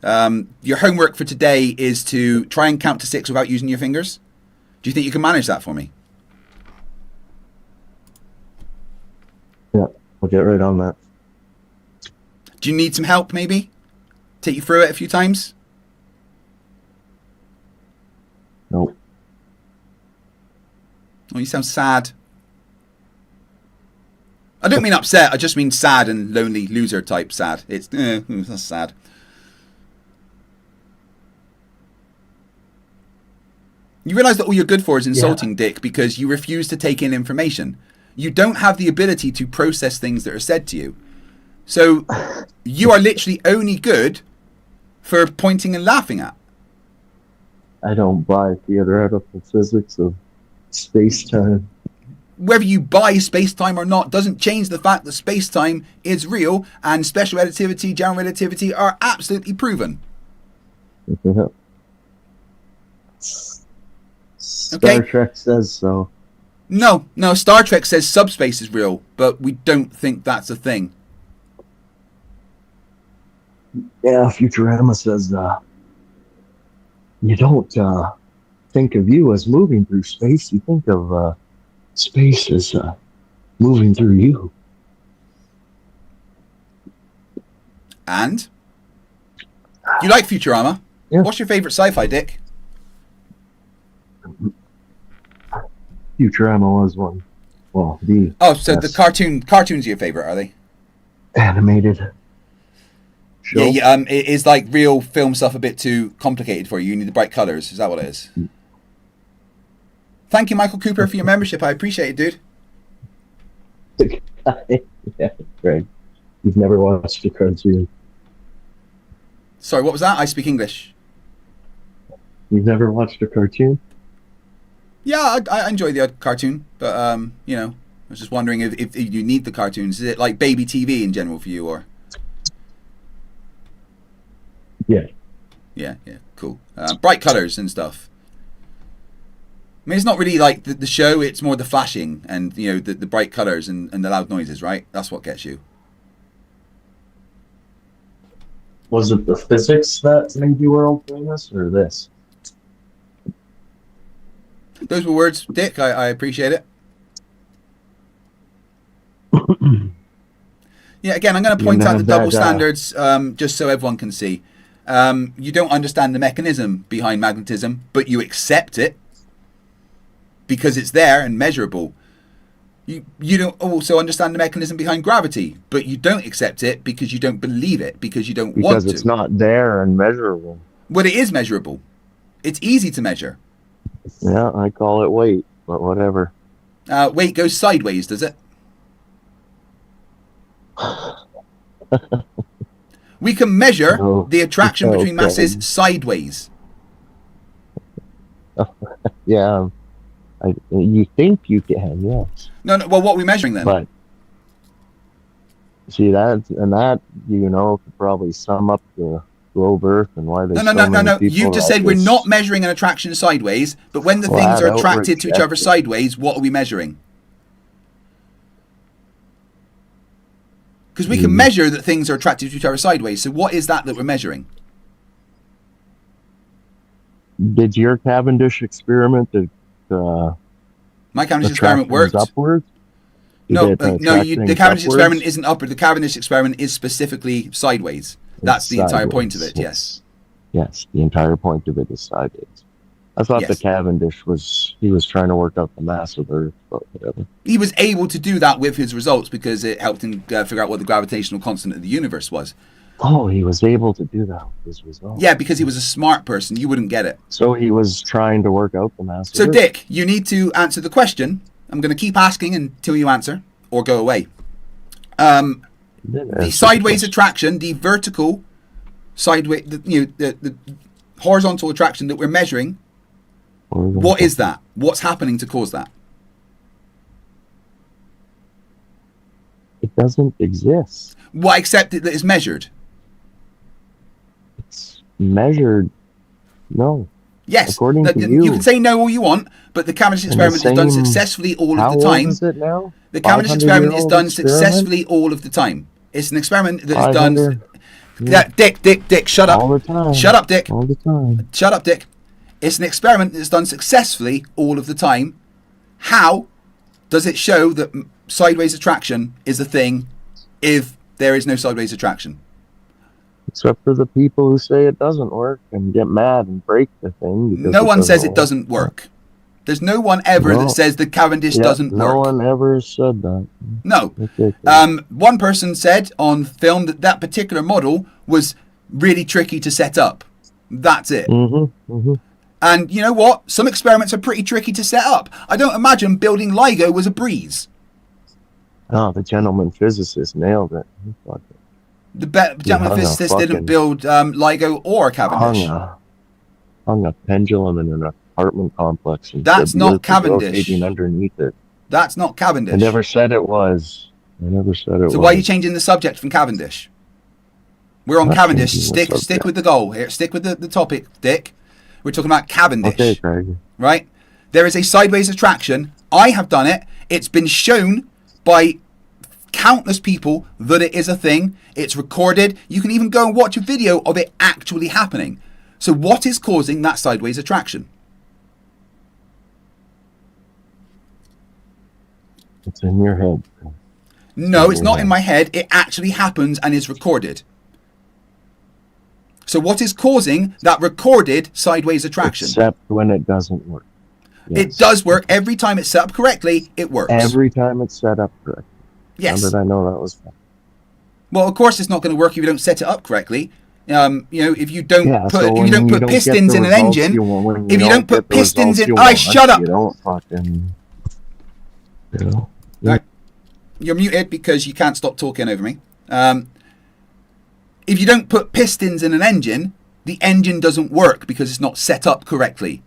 Your homework for today is to try and count to 6 without using your fingers. Do you think you can manage that for me? Yeah, I'll get right on that. Do you need some help maybe? Take you through it a few times? Nope. Oh, you sound sad. I don't mean upset. I just mean sad and lonely loser type sad. It's that's sad. You realise that all you're good for is insulting, Dick, because you refuse to take in information. You don't have the ability to process things that are said to you. So you are literally only good for pointing and laughing at. I don't buy theoretical physics of space-time. Whether you buy space-time or not doesn't change the fact that space-time is real and special relativity, general relativity are absolutely proven. Yeah. Star Trek says so. No, Star Trek says subspace is real, but we don't think that's a thing. Yeah, Futurama says you don't think of you as moving through space. You think of space as moving through you. And? You like Futurama? Yeah. What's your favourite sci-fi, Dick? Futurama was one. Well, so the cartoons are your favourite, are they? Animated show? Yeah, is like real film stuff a bit too complicated for you? You need the bright colours, is that what it is? Thank you, Michael Cooper, for your membership. I appreciate it, dude. Yeah, Greg. You've never watched a cartoon. Sorry, what was that? I speak English. You've never watched a cartoon? Yeah, I enjoy the cartoon, but I was just wondering if you need the cartoons. Is it like baby TV in general for you, or? Yeah. Yeah, cool. Bright colours and stuff. I mean, it's not really like the show, it's more the flashing and, the bright colours and the loud noises, right? That's what gets you. Was it the physics that made you world famous, or this? Those were words, Dick. I appreciate it. Yeah, again, I'm going to point out the double standards just so everyone can see. You don't understand the mechanism behind magnetism, but you accept it because it's there and measurable. You don't also understand the mechanism behind gravity, but you don't accept it because you don't believe it, because you don't want to. Because it's not there and measurable. Well, it is measurable. It's easy to measure. Yeah, I call it weight, but whatever. Weight goes sideways, does it? We can measure the attraction between masses sideways. Yeah, you think you can, yes. No, well, what are we measuring then? But see that could probably sum up the globe Earth and why there's No. You've just said we're not measuring an attraction sideways, but when the things are attracted to each other sideways, what are we measuring? Because we can measure that things are attracted to each other sideways. So what is that we're measuring? Did your Cavendish experiment my Cavendish experiment worked. Upwards? The Cavendish experiment isn't upward. The Cavendish experiment is specifically sideways. That's the entire point of it, yes. Yes, the entire point of it is sideways. I thought the Cavendish was trying to work out the mass of Earth, but whatever. He was able to do that with his results because it helped him figure out what the gravitational constant of the universe was. Oh, he was able to do that with his results. Yeah, because he was a smart person. You wouldn't get it. So he was trying to work out the mass of So, Earth. Dick, you need to answer the question. I'm going to keep asking until you answer or go away. The sideways attraction, the vertical sideways, the horizontal attraction that we're measuring, what is that? What's happening to cause that? It doesn't exist. Well, except that it's measured. It's measured. No. Yes. According to you. You can say no all you want, but the Cavendish experiment is done successfully all of the time. How old is it now? The Cavendish experiment is done successfully all of the time. It's an experiment that is done. Dick, shut up. All the time. Shut up, Dick. All the time. Shut up, Dick. It's an experiment that's done successfully all of the time. How does it show that sideways attraction is a thing if there is no sideways attraction? Except for the people who say it doesn't work and get mad and break the thing. No one says it doesn't work. There's no one ever that says the Cavendish doesn't work. No one ever said that. No. One person said on film that particular model was really tricky to set up. That's it. And you know what? Some experiments are pretty tricky to set up. I don't imagine building LIGO was a breeze. Oh, the gentleman physicist nailed it. The gentleman physicist didn't build LIGO or Cavendish. Hung a pendulum in an apartment complex. And that's not Cavendish. Underneath it. That's not Cavendish. I never said it was. So why are you changing the subject from Cavendish? We're on Cavendish. Stick with the goal here. Stick with the topic, Dick. We're talking about Cavendish. Okay, Craig. Right? There is a sideways attraction. I have done it. It's been shown by countless people that it is a thing. It's recorded. You can even go and watch a video of it actually happening. So what is causing that sideways attraction? It's in your head. No, it's not in my head. It actually happens and is recorded. So what is causing that recorded sideways attraction? Except when it doesn't work. Yes. It does work. Every time it's set up correctly, it works. Every time it's set up correctly. Yes. How did I know that was? Well, of course it's not going to work if you don't set it up correctly. If you don't put pistons in an engine, if you don't put pistons in, shut up. You don't fucking. You're muted because you can't stop talking over me. If you don't put pistons in an engine, the engine doesn't work because it's not set up correctly.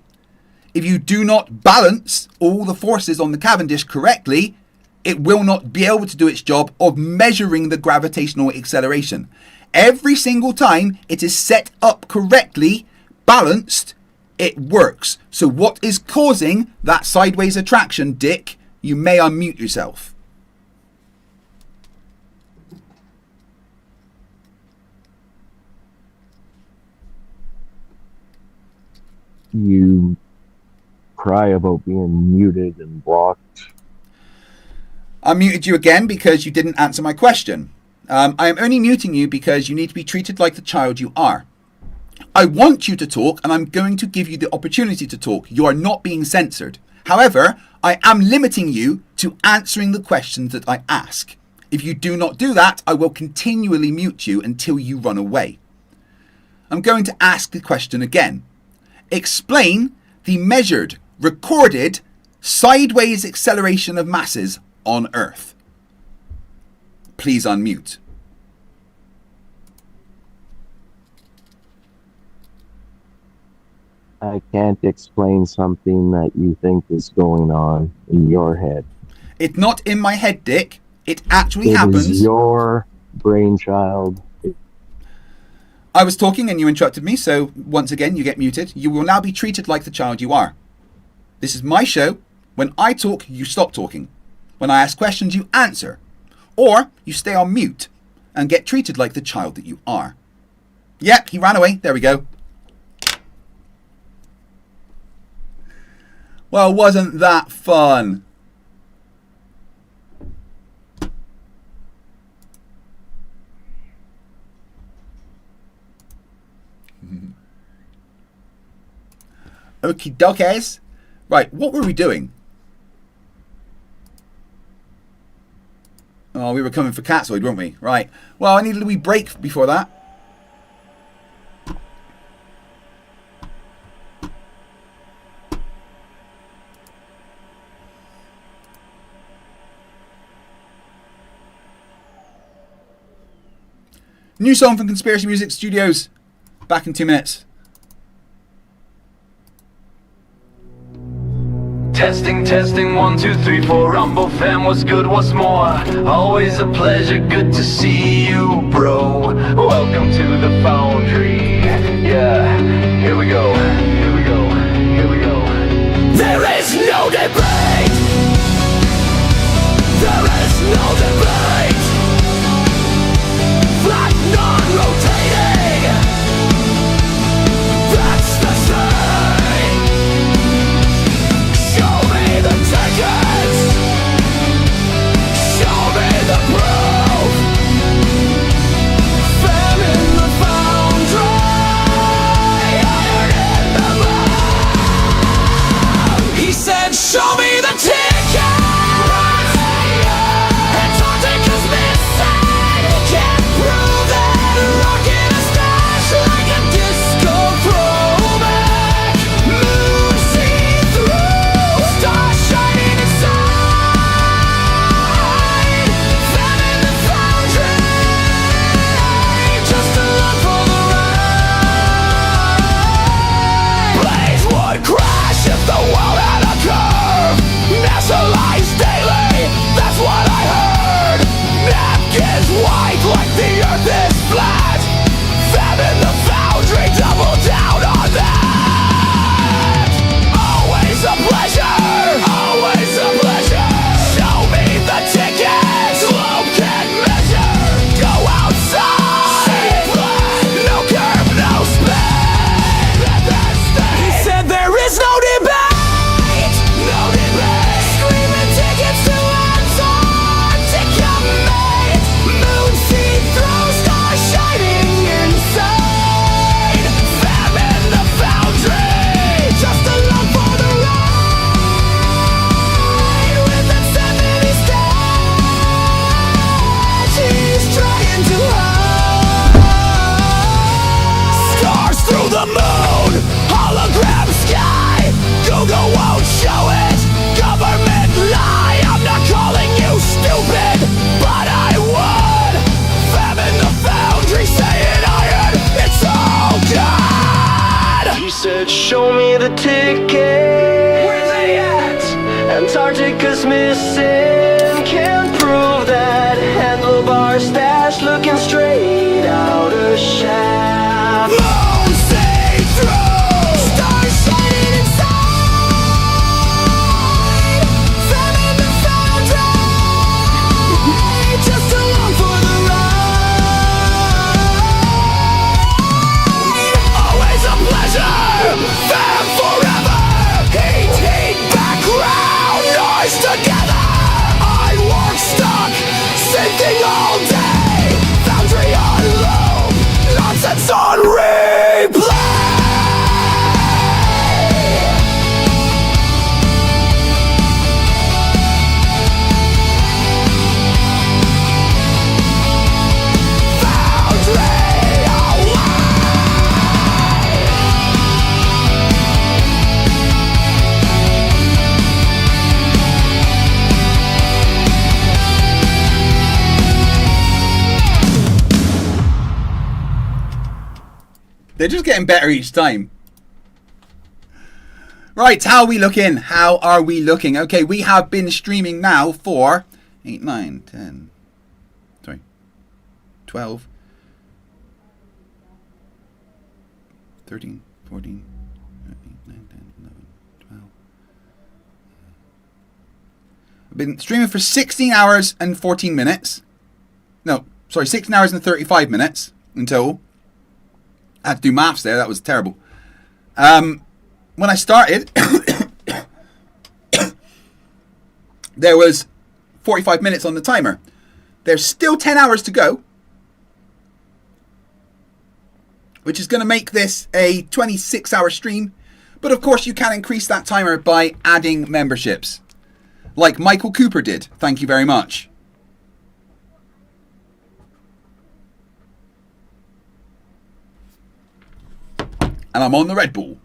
If you do not balance all the forces on the Cavendish correctly, it will not be able to do its job of measuring the gravitational acceleration. Every single time it is set up correctly, balanced, It works. So what is causing that sideways attraction, Dick? You may unmute yourself. You cry about being muted and blocked. I muted you again because you didn't answer my question. I am only muting you because you need to be treated like the child you are. I want you to talk, and I'm going to give you the opportunity to talk. You are not being censored. However, I am limiting you to answering the questions that I ask. If you do not do that, I will continually mute you until you run away. I'm going to ask the question again. Explain the measured, recorded, sideways acceleration of masses on Earth. Please unmute. I can't explain something that you think is going on in your head. It's not in my head, Dick. It actually It happens. is your brainchild. I was talking and you interrupted me, so once again you get muted. You will now be treated like the child you are. This is my show. When I talk, you stop talking. When I ask questions, you answer. Or you stay on mute and get treated like the child that you are. Yep, he ran away. There we go. Well, wasn't that fun? Okie dokies. Right, what were we doing? Oh, we were coming for Catsoid, weren't we? Right. Well, I needed a wee break before that. New song from Conspiracy Music Studios. Back in 2 minutes. Testing, testing, 1, 2, 3, 4. Rumble fam, what's good, what's more? Always a pleasure, good to see you, bro. Welcome to the Foundry. Yeah, here we go, here we go, here we go. There is no debate. There is no debate. Flat, non-rotating. That's the same. Show me the tickets. Show me the proof. Fam in the Foundry. Iron in the moon. He said, show me the tickets. Antarctica's missing. Can't prove that. Rocking a stash like a disco throwback. Moon see-through. Stars shining inside. Fam in the Foundry. Just a love for the ride. Planes would crash if the world had a curve. NASA lies daily, that's what I heard. Napkins white like the earth is flat. Fam in the Foundry, double down on that. Always a pleasure, always a pleasure. Show me the tickets, slow can measure. Go outside, no curve, no speed. He said there is no debate, no debate. Screaming tickets to Antarctica, mate. Moon see-through, stars shining inside. Fam in the Foundry, just a love for the ride. With that 70s touch, he's trying to hide. Stars through the moon, hologram sky. Google won't show it, government lie. I'm not calling you stupid, but I would. Fam in the Foundry saying iron, it's all God. He said, show me the ticket. Where's they at? Antarctica's missing. Can't prove that. Handlebar stash looking straight out of shaft. Moon see-through. Stars They're just getting better each time. Right, how are we looking? How are we looking? Okay, we have been streaming now for 8, 9, 10, 12, 13, 14, 15, 9, 10, 11, 12. I've been streaming for 16 hours and 14 minutes. No, sorry, 16 hours and 35 minutes in total. I had to do maths there, that was terrible. When I started, there was 45 minutes on the timer. There's still 10 hours to go, which is going to make this a 26-hour stream. But of course, you can increase that timer by adding memberships, like Michael Cooper did. Thank you very much. And I'm on the Red Bull.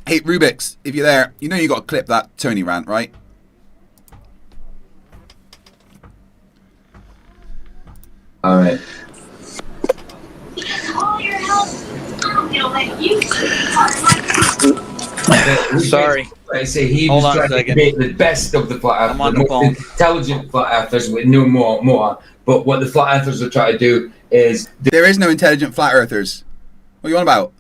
Hey, Rubik's, if you're there, you know you got to clip that Tony rant, right? All right. Sorry. I say he Hold was on a trying to second. debate the best of the flat earthers, I'm on the the most phone. intelligent flat earthers with no more. But what the flat earthers are trying to do is there is no intelligent flat earthers. What are you on about?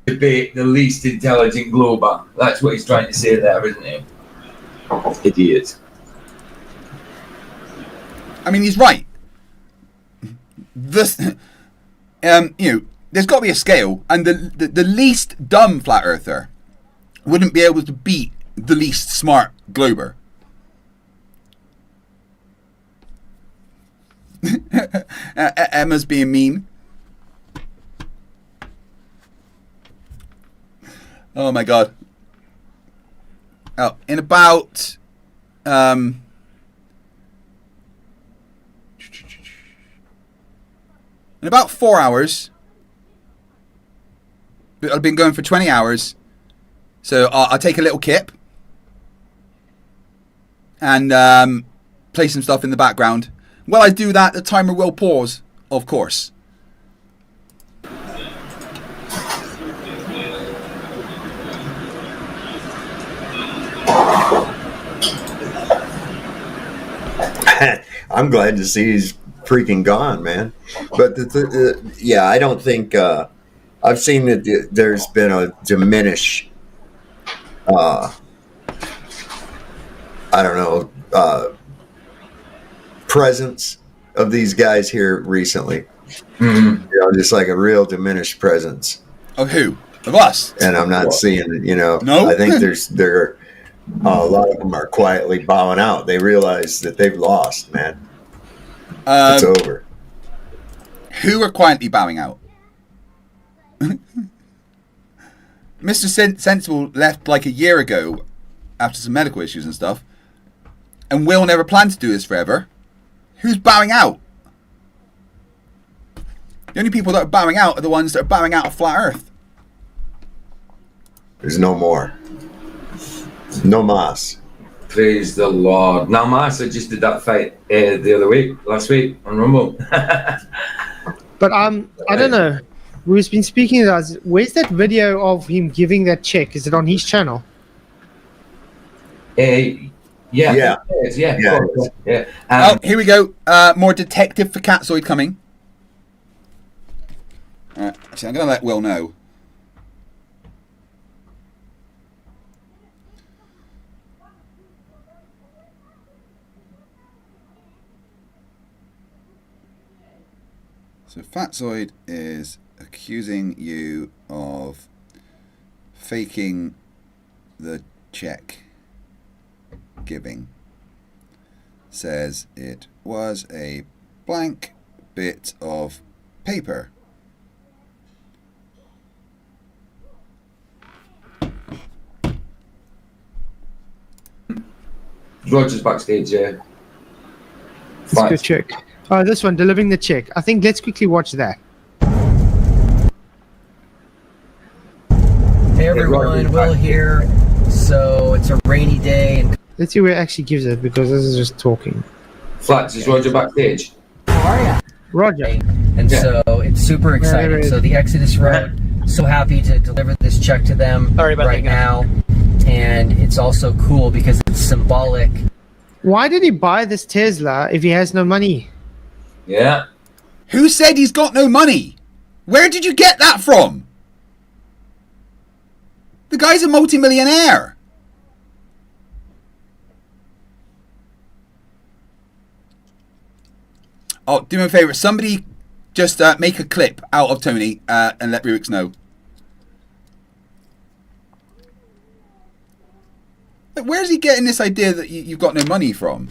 debate the least intelligent glober. That's what he's trying to say there, isn't he? Idiot. I mean, he's right. This, there's got to be a scale, and the least dumb flat earther wouldn't be able to beat the least smart glober. Emma's being mean. Oh my god. Oh, in about in about 4 hours. I've been going for 20 hours. So I'll take a little kip and play some stuff in the background. While I do that, the timer will pause, of course. I'm glad to see he's freaking gone, man. But yeah, I don't think I've seen that there's been a diminish. I don't know, presence of these guys here recently. Mm-hmm. You know, just like a real diminished presence. Of who? Of us? And I'm not seeing it. You know, no. I think there a lot of them are quietly bowing out. They realize that they've lost, man. It's over. Who are quietly bowing out? Mr. Sensible left like a year ago after some medical issues and stuff, and Will never planned to do this forever. Who's bowing out? The only people that are bowing out are the ones that are bowing out of flat Earth. There's no more. No mas. Praise the Lord. Now, Massa just did that fight last week on Rumble. But I don't know. We've been speaking of that. Where's that video of him giving that check? Is it on his channel? Yeah. Yeah. Oh, here we go. More detective for Catzoid coming. Alright, actually, I'm going to let Will know. So Fatzoid is accusing you of faking the check giving. Says it was a blank bit of paper. Roger's backstage, yeah. Let's go check. Oh, this one, delivering the check. I think let's quickly watch that. Hey everyone, Will here. So it's a rainy day in Let's see where it actually gives it, because this is just talking. Flats, is Roger backstage? Roger. And so it's super exciting. So the Exodus Road, so happy to deliver this check to them right now. And it's also cool because it's symbolic. Why did he buy this Tesla if he has no money? Yeah. Who said he's got no money? Where did you get that from? The guy's a multimillionaire. Oh, do me a favour. Somebody just make a clip out of Tony and let Rubik's know. Like, where's he getting this idea that you've got no money from?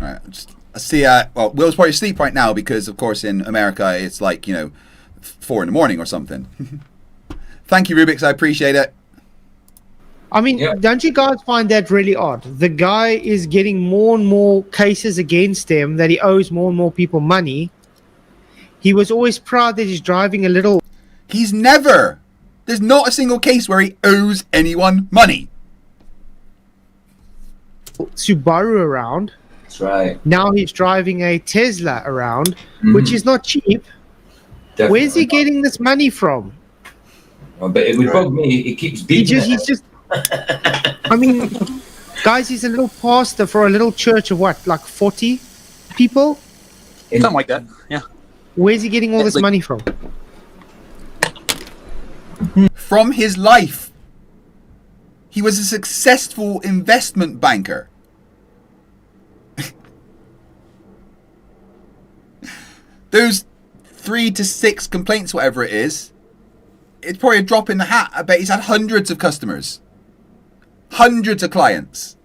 Alright, I see, well, Will's probably asleep right now because, of course, in America, it's like, 4 a.m. or something. Thank you, Rubik's. I appreciate it. I mean, don't you guys find that really odd? The guy is getting more and more cases against him, that he owes more and more people money. He was always proud that he's driving a little... He's never! There's not a single case where he owes anyone money. Subaru around. That's right. Now he's driving a Tesla around, Mhm. which is not cheap. Definitely Where's he not. getting this money from? Well, but it would bug me. He keeps beating He's just... I mean, guys, he's a little pastor for a little church of what, like 40 people? Something like that, yeah. Where's he getting all this money from? From his life. He was a successful investment banker. Those 3 to 6 complaints, whatever it is, it's probably a drop in the hat. I bet he's had hundreds of customers. Hundreds of clients.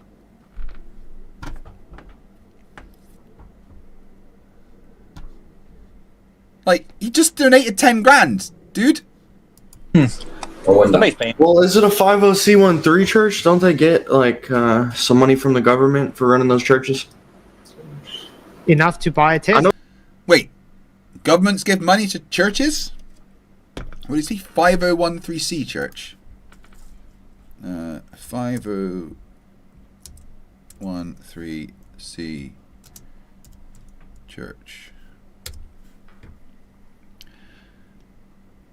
Like, he just donated 10 grand, dude. Somebody's paying. Well, is it a 50c13 church? Don't they get like some money from the government for running those churches? Enough to buy a Tesla? Wait, governments give money to churches? What is he? 5013C church. 5013C church.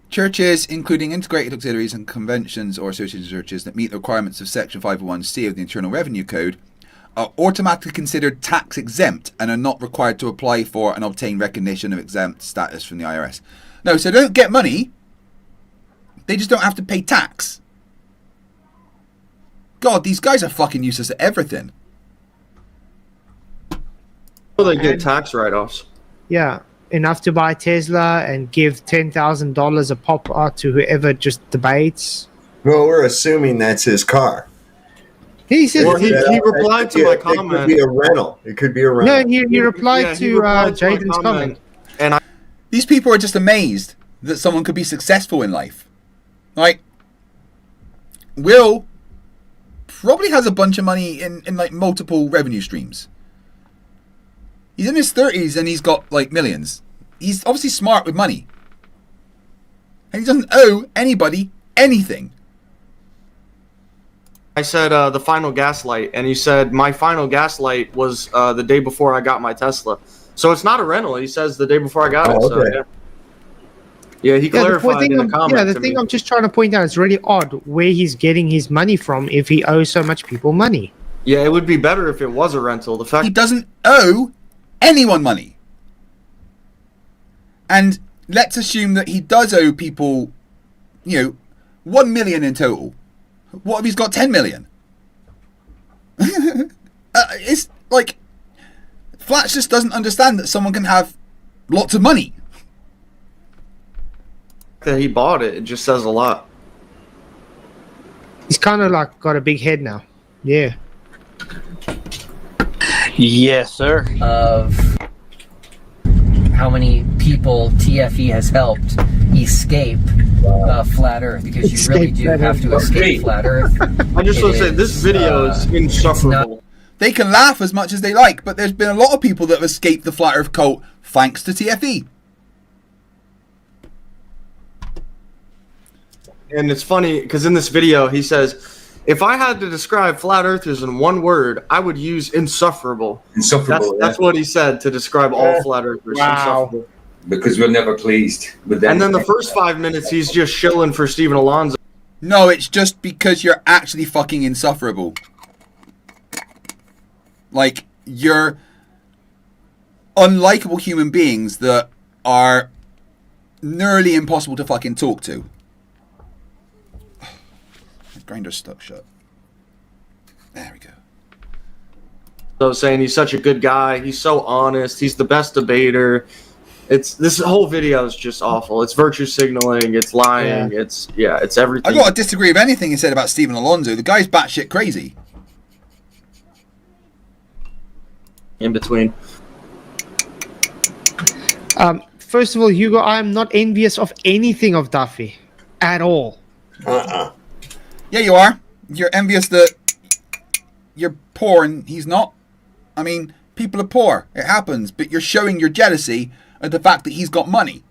Churches, including integrated auxiliaries and conventions or associated churches that meet the requirements of Section 501C of the Internal Revenue Code, are automatically considered tax exempt and are not required to apply for and obtain recognition of exempt status from the IRS. No, so they don't get money. They just don't have to pay tax. God, these guys are fucking useless at everything. Well, they get tax write-offs. Yeah, enough to buy Tesla and give $10,000 a pop out to whoever just debates. Well, we're assuming that's his car. He said Well, he replied to my comment. It could be a rental. It could be a rental. No, he replied to Jaden's comment. And These people are just amazed that someone could be successful in life. Like, Will probably has a bunch of money in like multiple revenue streams. He's in his 30s and he's got like millions. He's obviously smart with money. And he doesn't owe anybody anything. I said the final gaslight, and he said my final gaslight was the day before I got my Tesla. So it's not a rental. He says the day before I got it. So, okay. yeah, he clarified in the comment. Yeah, the thing I'm just trying to point out is really odd where he's getting his money from if he owes so much people money. Yeah, it would be better if it was a rental. The fact He doesn't owe anyone money. And let's assume that he does owe people, 1 million in total. What if he's got 10 million? It's like, Flats just doesn't understand that someone can have lots of money. that he bought it, it just says a lot. He's kind of like got a big head now. Yeah. Yes, sir. Of how many people TFE has helped escape flat Earth, because you really do have to escape flat Earth. I just want to say this video is insufferable. They can laugh as much as they like, but there's been a lot of people that have escaped the flat Earth cult thanks to TFE. And it's funny because in this video he says, if I had to describe flat earthers in one word, I would use insufferable. Insufferable. That's what he said to describe all flat earthers. Wow. Insufferable. Because we're never pleased with them. And then the first 5 minutes he's just shilling for Stephen Alonso. No, it's just because you're actually fucking insufferable. Like, you're unlikable human beings that are nearly impossible to fucking talk to. The grinder's stuck shut. There we go. So saying he's such a good guy, he's so honest, he's the best debater. This whole video is just awful. It's virtue signaling, it's lying, it's everything. I gotta disagree with anything he said about Stephen Alonso. The guy's batshit crazy. In between. First of all, Hugo, I am not envious of anything of Duffy at all. Yeah, you are. You're envious that you're poor and he's not. I mean, people are poor. It happens. But you're showing your jealousy at the fact that he's got money.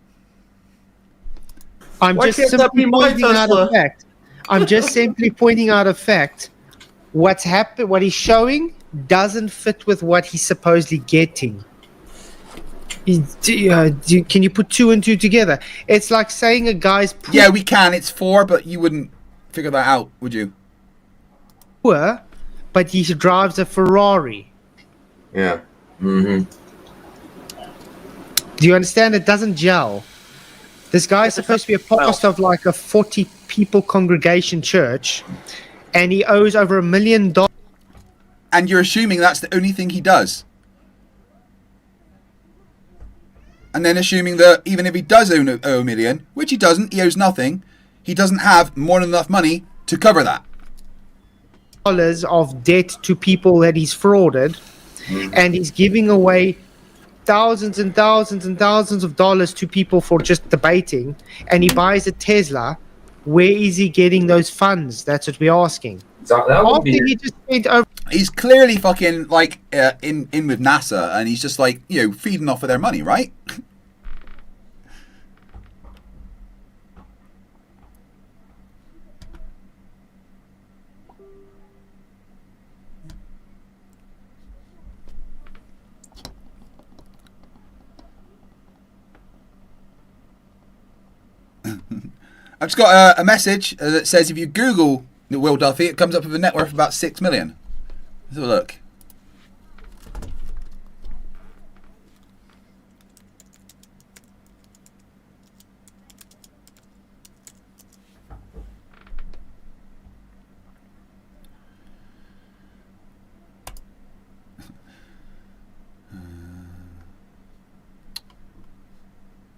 I'm just simply pointing out a fact. I'm just simply pointing out a fact. What's happened, what he's showing doesn't fit with what he's supposedly getting. Can you put 2 and 2 together? It's like saying a guy's poor. Yeah, we can. It's 4, but you wouldn't figure that out, would you? Poor, but he drives a Ferrari. Yeah. Mm-hmm. Do you understand? It doesn't gel. This guy is supposed to be a pastor of like a 40 people congregation church, and he owes over $1 million. And you're assuming that's the only thing he does. And then assuming that even if he does owe $1 million, which he doesn't, he owes nothing, he doesn't have more than enough money to cover that. Dollars of debt to people that he's frauded, and he's giving away thousands and thousands and thousands of dollars to people for just debating, and he buys a Tesla. Where is he getting those funds? That's what we're asking. After he just spent over. He's clearly fucking like in with NASA, and he's just like, you know, feeding off of their money, right? I've just got a message that says if you Google Will Duffy, it comes up with a net worth of about 6 million. Let's have a look.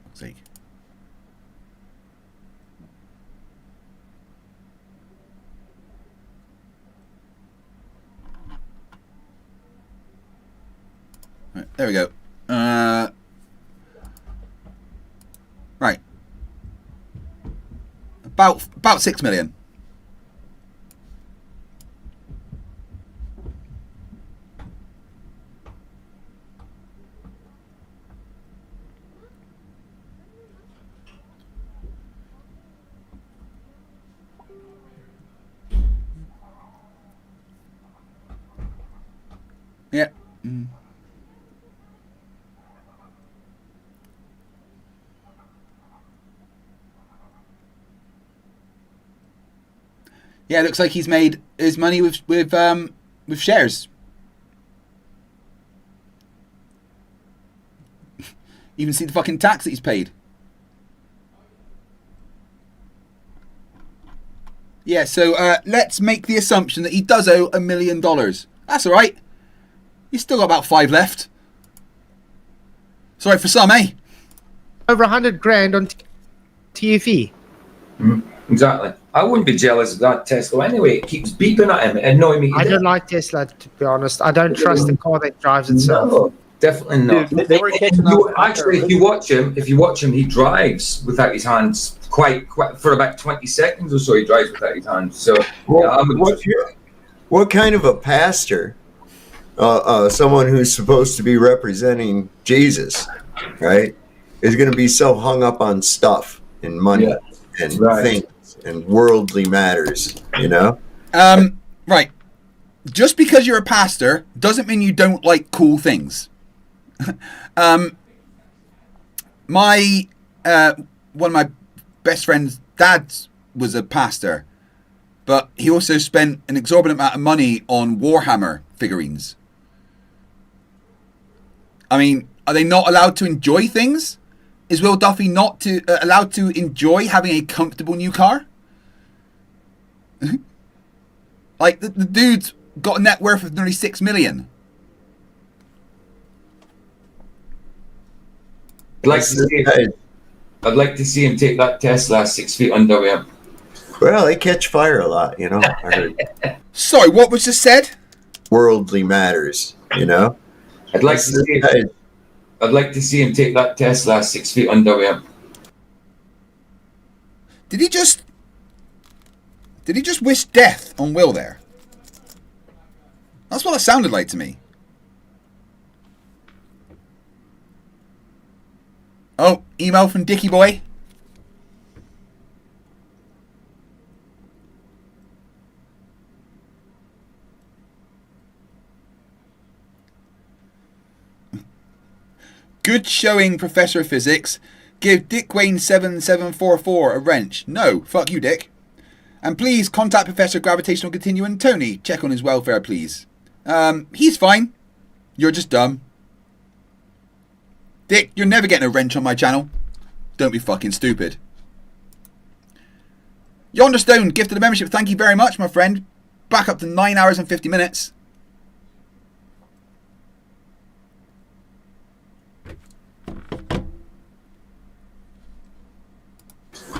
Let's see. Right, there we go. Right. About 6 million. Yeah. Yeah, it looks like he's made his money with shares. Even see the fucking tax that he's paid. Yeah, so let's make the assumption that he does owe $1 million. That's all right. He's still got about 5 left. Sorry for some, eh? Over 100 grand on TFE. Exactly. I wouldn't be jealous of that Tesla anyway. It keeps beeping at him and annoying me. I don't like Tesla, to be honest. I don't trust the car that drives itself. No. Definitely not. Dude, they were catching Actually, if you watch him, he drives without his hands quite for about 20 seconds or so. He drives without his hands. So what kind of a pastor, someone who's supposed to be representing Jesus, right, is going to be so hung up on stuff and money and things and worldly matters, you know? Right. Just because you're a pastor doesn't mean you don't like cool things. My one of my best friend's dad was a pastor, but he also spent an exorbitant amount of money on Warhammer figurines. I mean, are they not allowed to enjoy things? Is Will Duffy not allowed to enjoy having a comfortable new car? Like, the dude's got a net worth of nearly $6 million. I'd like to see him take that Tesla 6 feet under him. Well, they catch fire a lot, you know. I heard. Sorry, what was just said? Worldly matters, you know. I'd like to see him take that Tesla 6 feet under him. Did he just wish death on Will there? That's what it sounded like to me. Oh, email from Dickie Boy. Good showing, Professor of Physics. Give Dick Wayne 7744 a wrench. No, fuck you, Dick. And please contact Professor Gravitational Continuum Tony. Check on his welfare, please. He's fine. You're just dumb. Dick, you're never getting a wrench on my channel. Don't be fucking stupid. Yonder Stone, gifted a membership. Thank you very much, my friend. Back up to 9 hours and 50 minutes.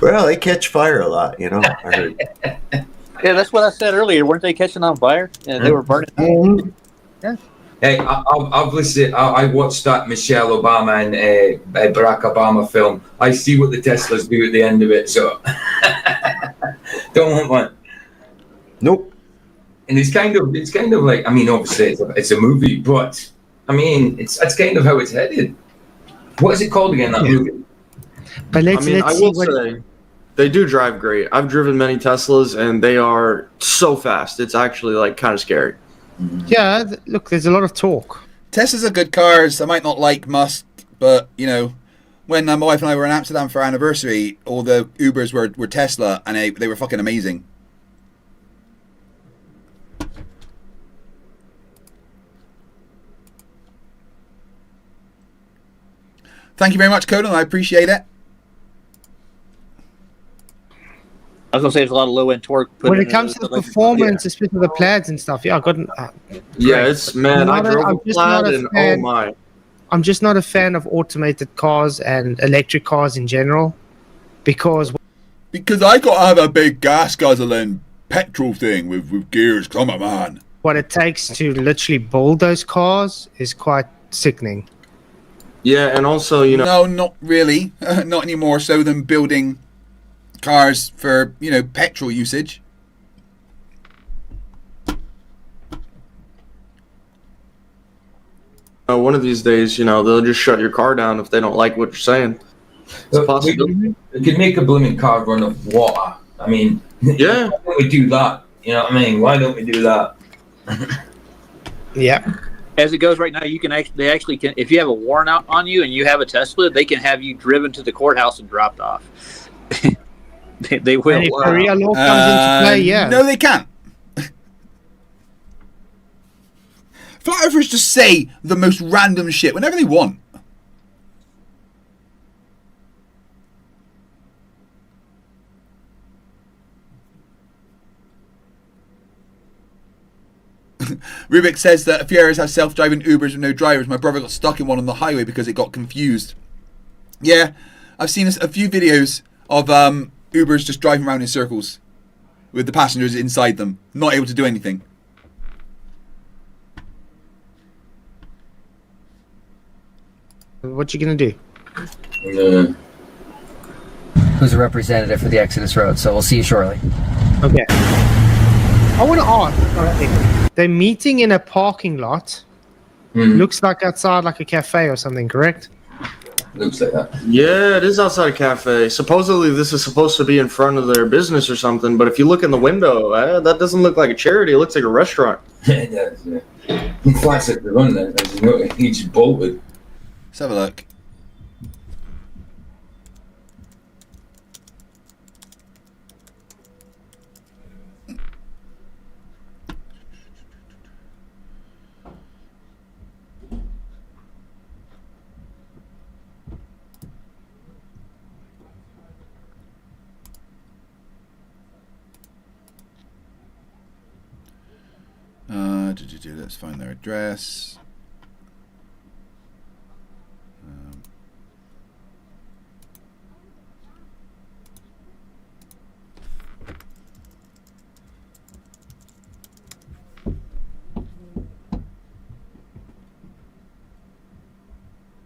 Well, they catch fire a lot, you know. I heard. Yeah, that's what I said earlier. Weren't they catching on fire? And they were burning up. Yeah. Hey, I watched that Michelle Obama and Barack Obama film. I see what the Teslas do at the end of it, so don't want one. Nope. And it's kind of like, I mean, obviously it's a movie, but I mean, that's kind of how it's headed. What is it called again? That movie? But let's I see will say they do drive great. I've driven many Teslas, and they are so fast. It's actually like kind of scary. Yeah, look, there's a lot of talk. Teslas are good cars. I might not like Musk, but, you know, when my wife and I were in Amsterdam for our anniversary, all the Ubers were Tesla, and they were fucking amazing. Thank you very much, Conan. I appreciate it. I was gonna say there's a lot of low end torque. When it comes to the performance, especially the plaids and stuff, yeah, I couldn't. Yeah, it's man. I drove a plaid, and oh my. I'm just not a fan of automated cars and electric cars in general, because I gotta have a big gas guzzling petrol thing with gears. Come on, man. What it takes to literally build those cars is quite sickening. Yeah, and also, you know. No, not really. Not any more so than building cars for, you know, petrol usage. One of these days, you know, they'll just shut your car down if they don't like what you're saying. It's a possibility. We could make a blooming car run of water. I mean, yeah. Why don't we do that? You know what I mean? Why don't we do that? Yeah. As it goes right now, they actually can. If you have a warrant out on you and you have a Tesla, they can have you driven to the courthouse and dropped off. They will. And if Sharia law comes into play, yeah. No, they can't. Flat Earthers just say the most random shit whenever they want. Rubik says that Flerfs has self-driving Ubers with no drivers. My brother got stuck in one on the highway because it got confused. Yeah, I've seen a few videos of Ubers just driving around in circles with the passengers inside them, not able to do anything. What you gonna do? Who's a representative for the Exodus Road. So we'll see you shortly. Okay. I want to ask. They're meeting in a parking lot. Looks like outside, like a cafe or something. Correct? Looks like that. Yeah, it is outside a cafe. Supposedly, this is supposed to be in front of their business or something. But if you look in the window, that doesn't look like a charity. It looks like a restaurant. It does. Yeah. Classic the run there. As you know, each bolted. Let's have a look. Let's find their address.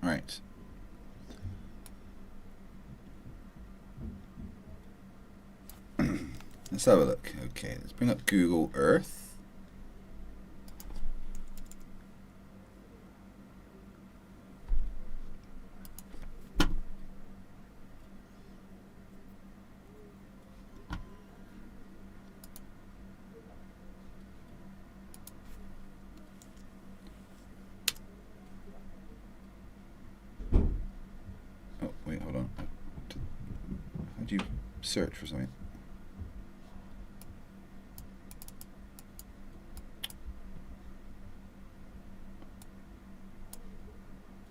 Right. Let's have a look. Okay, let's bring up Google Earth. Oh, wait, hold on. How do you search for something?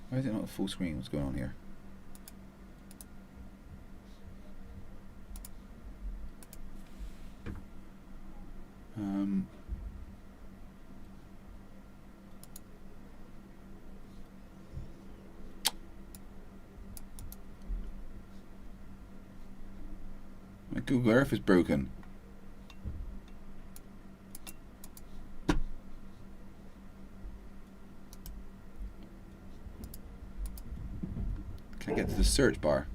Why is it not a full screen? What's going on here? My Google Earth is broken. Can I get to the search bar?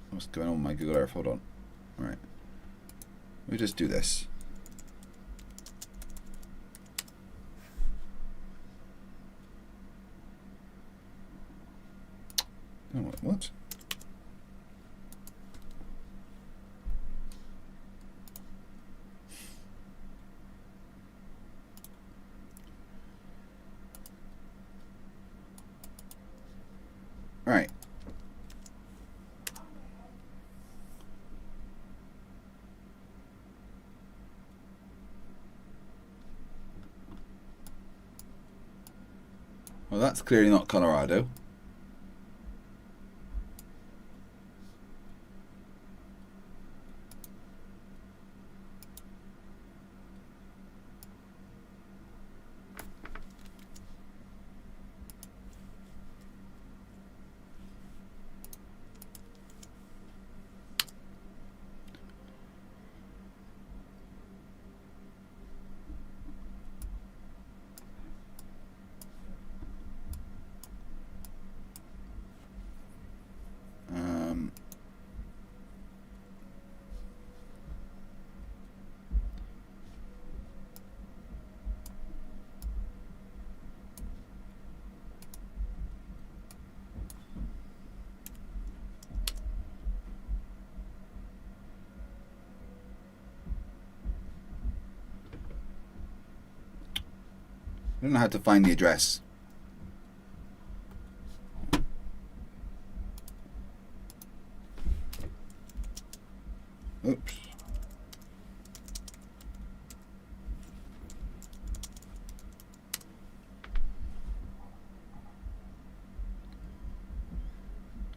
What's going on with my Google Earth? Hold on. Alright. Let me just do this. Oh, what? Right. Well, that's clearly not Colorado. I don't know how to find the address. Oops.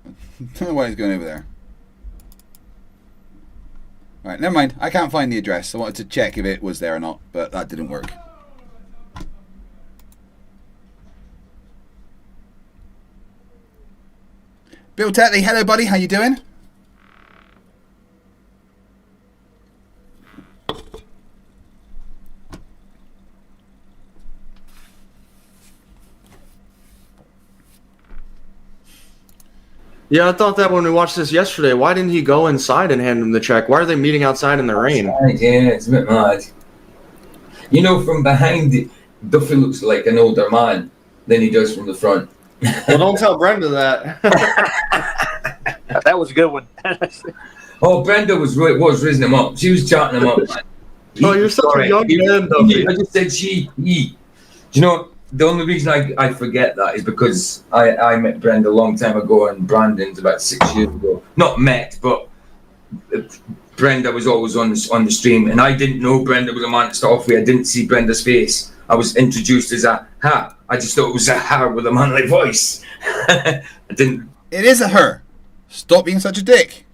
I don't know why he's going over there. Alright, never mind. I can't find the address. I wanted to check if it was there or not, but that didn't work. Bill Tetley, hello buddy, how you doing? Yeah, I thought that when we watched this yesterday. Why didn't he go inside and hand him the check? Why are they meeting outside in the rain? Yeah, it's a bit mad. You know, from behind, Duffy looks like an older man than he does from the front. Well, don't tell Brenda that. That was a good one. Oh, Brenda was raising him up. She was chatting him up, man. Oh, you're such a young man, Duffy. I just said she, he. Do you know, the only reason I forget that is because I met Brenda a long time ago, and Brandon's about 6 years ago. Not met, but Brenda was always on the stream, and I didn't know Brenda was a man to start off with. I didn't see Brenda's face. I was introduced as a her. I just thought it was a her with a manly voice. I didn't. It is a her. Stop being such a dick.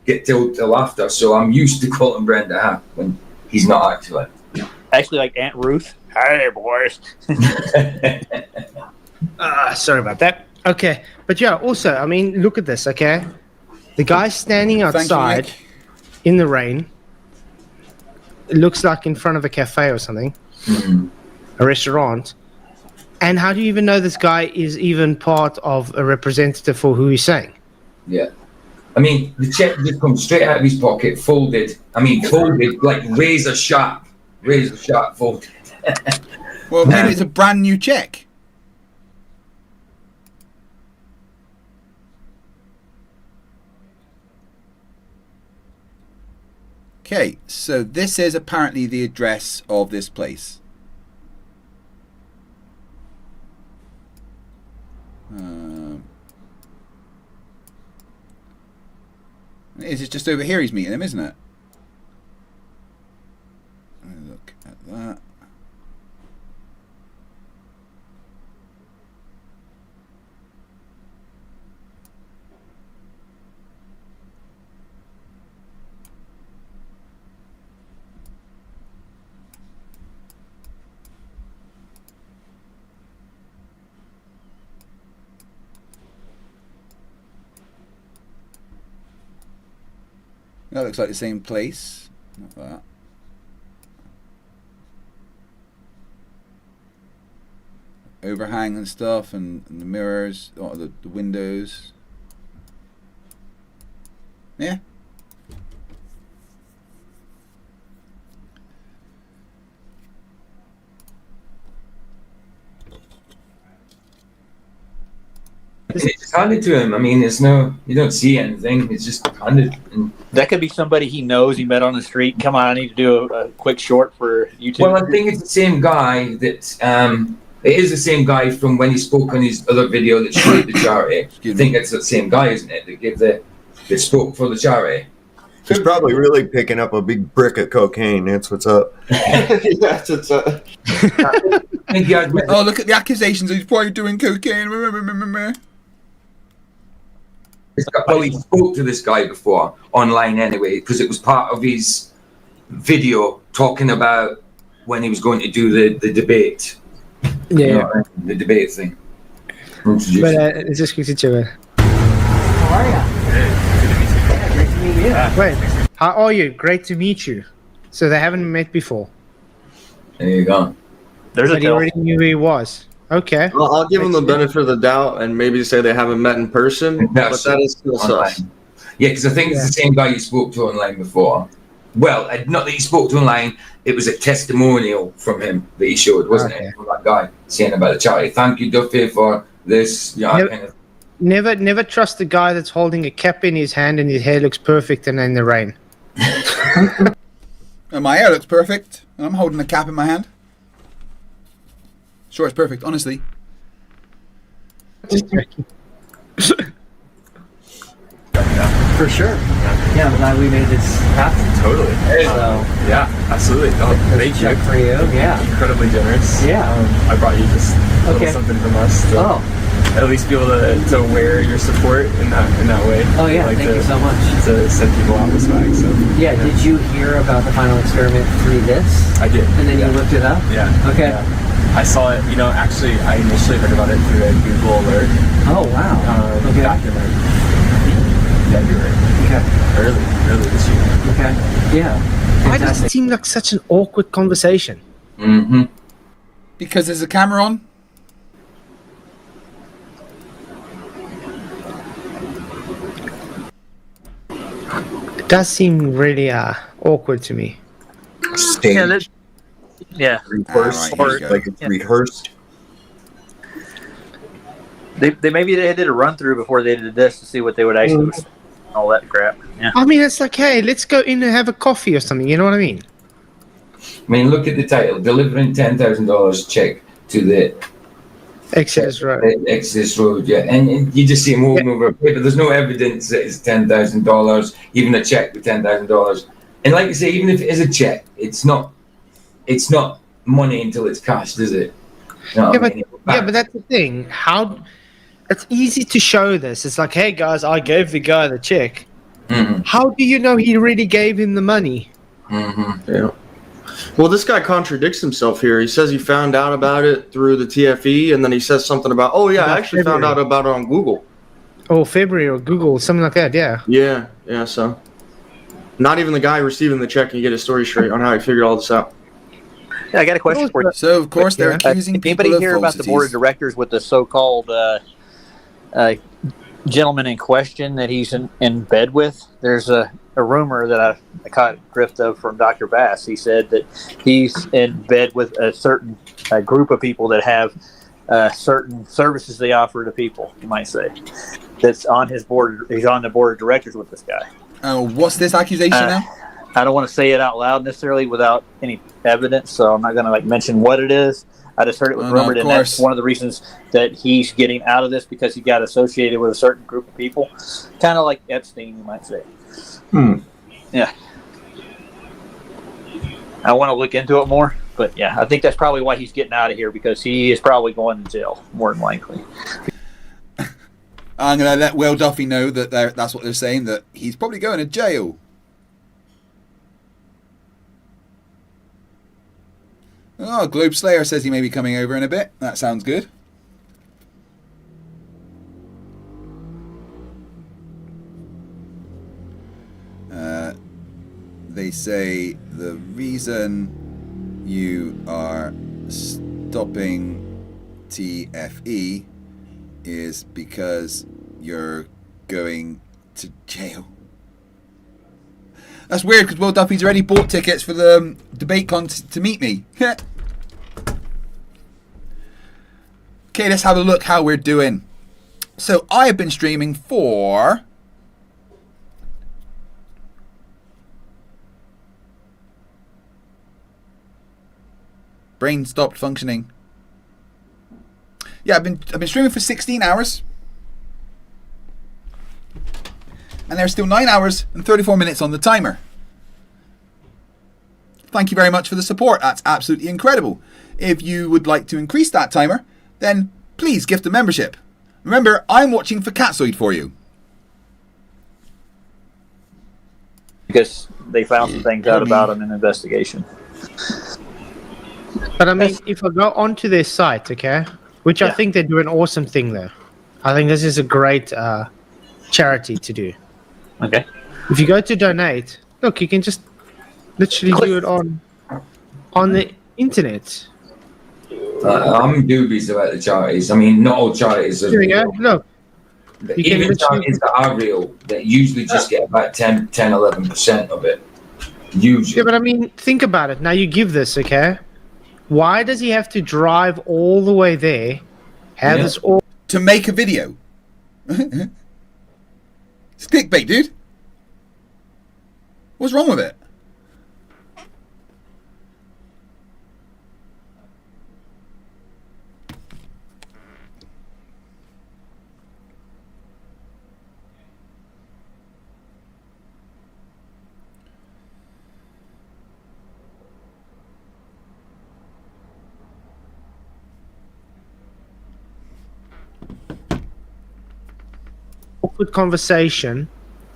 Get till after, so I'm used to calling Brenda her when he's not actually. Actually, like Aunt Ruth. Hey, boys. Sorry about that. Okay, but yeah, also, I mean, look at this, okay? The guy's standing outside in the rain. It looks like in front of a cafe or something, a restaurant. And how do you even know this guy is even part of a representative for who he's saying? Yeah. I mean, the check just comes straight out of his pocket, folded. I mean, folded, like razor sharp folded. Well, maybe it's a brand new check. Okay, so this is apparently the address of this place. It's just over here he's meeting him, isn't it? Look at that. That looks like the same place. Not that. Overhang and stuff, and the mirrors, or the windows. Yeah. It's just handed to him. I mean, there's no, you don't see anything. It's just handed. And that could be somebody he knows he met on the street. Come on, I need to do a quick short for YouTube. Well, I think it's the same guy that. It is the same guy from when he spoke on his other video that showed the charity. I think it's the same guy, isn't it? That spoke for the charity. He's probably really picking up a big brick of cocaine. That's what's up. That's what's up. Oh, look at the accusations. He's probably doing cocaine. Well, he spoke to this guy before online anyway, because it was part of his video talking about when he was going to do the debate. Yeah, you know, the debate thing. But it's just quick to How are you? Great to meet you. Wait, how are you? Great to meet you. So they haven't met before. There you go. But he already knew who he was. Okay. Well, I'll give them the benefit of the doubt and maybe say they haven't met in person, but that is still sus. Yeah, because I think it's the same guy you spoke to online before. Well, not that he spoke to online, it was a testimonial from him that he showed, wasn't it? From that guy saying about the charity. Thank you, Duffy, for this. Yeah, Never trust the guy that's holding a cap in his hand and his hair looks perfect and in the rain. And my hair looks perfect. And I'm holding a cap in my hand. Sure, it's perfect, honestly. For sure. Yeah, I'm glad we made this happen. Totally. So, yeah, absolutely. Oh, thank you. For you. Yeah. Incredibly generous. Yeah. I brought you just a little Okay. something from us to at least be able to wear your support in that way. Oh yeah, thank you so much. To send people out with swag. So yeah, did you hear about the final experiment through this? I did. And then you looked it up? Yeah. Okay. Yeah. I saw it, actually I initially heard about it through a Google alert. Oh wow. Back in February. Okay. Early this year. Okay. Yeah. Why does it seem like such an awkward conversation? Mm-hmm. Because there's a camera on. It does seem really awkward to me. Staged. Yeah. Rehearsed. Like it's rehearsed. They maybe they did a run through before they did this to see what they would actually all that crap. Yeah. I mean, it's like, hey, let's go in and have a coffee or something. You know what I mean? I mean, look at the title: delivering $10,000 check to the Exodus Road. Exodus Road, yeah, and you just see him holding over a paper. There's no evidence that it's $10,000, even a check with $10,000. And like you say, even if it is a check, it's not money until it's cashed, is it? You know what I mean? But that's the thing. How it's easy to show this. It's like, hey guys, I gave the guy the check. Mm-hmm. How do you know he really gave him the money? Mm-hmm. Yeah. Well, this guy contradicts himself here. He says he found out about it through the TFE, and then he says something about, I actually found out about it on Google. Oh, February or Google, something like that, yeah. Yeah, so. Not even the guy receiving the check can get his story straight on how he figured all this out. Yeah, I got a question for you. So, of course, they're accusing people anybody of hear about the board of falsities. directors with the so-called gentleman in question that he's in bed with? There's a rumor that I caught drift of from Dr. Bass. He said that he's in bed with a certain group of people that have certain services they offer to people, you might say. That's on his board. He's on the board of directors with this guy. What's this accusation now? I don't want to say it out loud necessarily without any evidence, so I'm not going to mention what it is. I just heard it was rumored, and that's one of the reasons that he's getting out of this, because he got associated with a certain group of people, kind of like Epstein, you might say. Yeah. I want to look into it more, but yeah, I think that's probably why he's getting out of here, because he is probably going to jail, more than likely. I'm going to let Will Duffy know that that's what they're saying, that he's probably going to jail. Oh, Globe Slayer says he may be coming over in a bit. That sounds good. They say the reason you are stopping TFE is because you're going to jail. That's weird, because Will Duffy's already bought tickets for the debate con to meet me. Okay, let's have a look how we're doing. So I have been streaming for... Brain stopped functioning. Yeah, I've been streaming for 16 hours. And there's still 9 hours and 34 minutes on the timer. Thank you very much for the support. That's absolutely incredible. If you would like to increase that timer, then please gift a membership. Remember, I'm watching for Catsoid for you. Because they found some things out about him in the investigation. But I mean, if I go onto their site, okay, which I think they do an awesome thing there. I think this is a great charity to do. Okay. If you go to donate, look, you can just literally do it on the internet. I'm dubious about the charities. I mean, not all charities are Here we go. real. Look. Even charities that are real, that usually just get about 10, 11% of it. Usually. Yeah, but I mean, think about it. Now you give this, okay? Why does he have to drive all the way there? Have this all to make a video? It's clickbait, dude. What's wrong with it? awkward conversation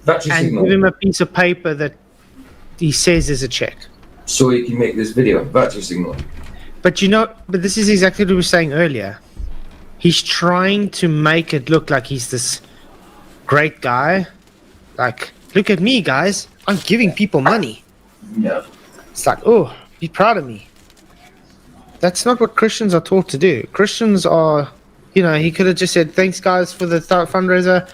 Virtue and signal. give him a piece of paper that he says is a check. So he can make this video. Virtue signaling. But but this is exactly what we were saying earlier. He's trying to make it look like he's this great guy. Like, look at me, guys. I'm giving people money. Yeah. It's like, oh, be proud of me. That's not what Christians are taught to do. Christians are, he could have just said, thanks, guys, for the fundraiser.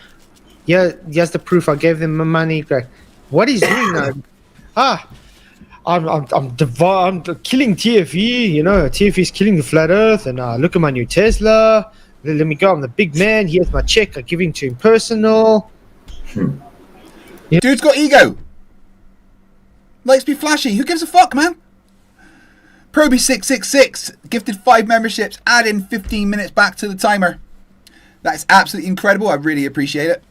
Yeah, here's the proof. I gave them my money. Like, what he's doing now, I'm killing TFE. TFE is killing the flat Earth, and look at my new Tesla. Let me go. I'm the big man. Here's my check. I'm giving to him personal. Dude's got ego. Likes to be flashy. Who gives a fuck, man? Proby666 gifted 5 memberships. Add in 15 minutes back to the timer. That's absolutely incredible. I really appreciate it.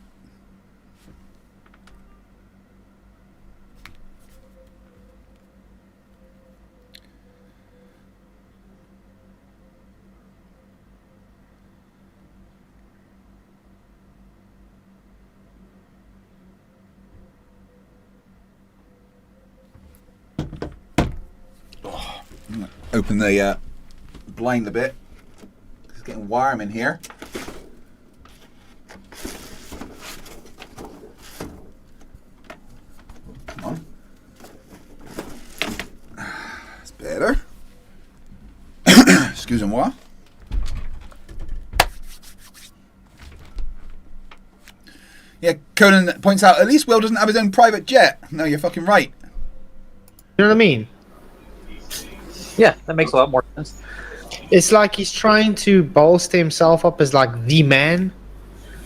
Open the blind a bit. It's getting warm in here. Come on. That's better. Excusez-moi. Yeah, Conan points out, at least Will doesn't have his own private jet. No, you're fucking right. You know what I mean? Yeah, that makes a lot more sense. It's like he's trying to bolster himself up as like the man.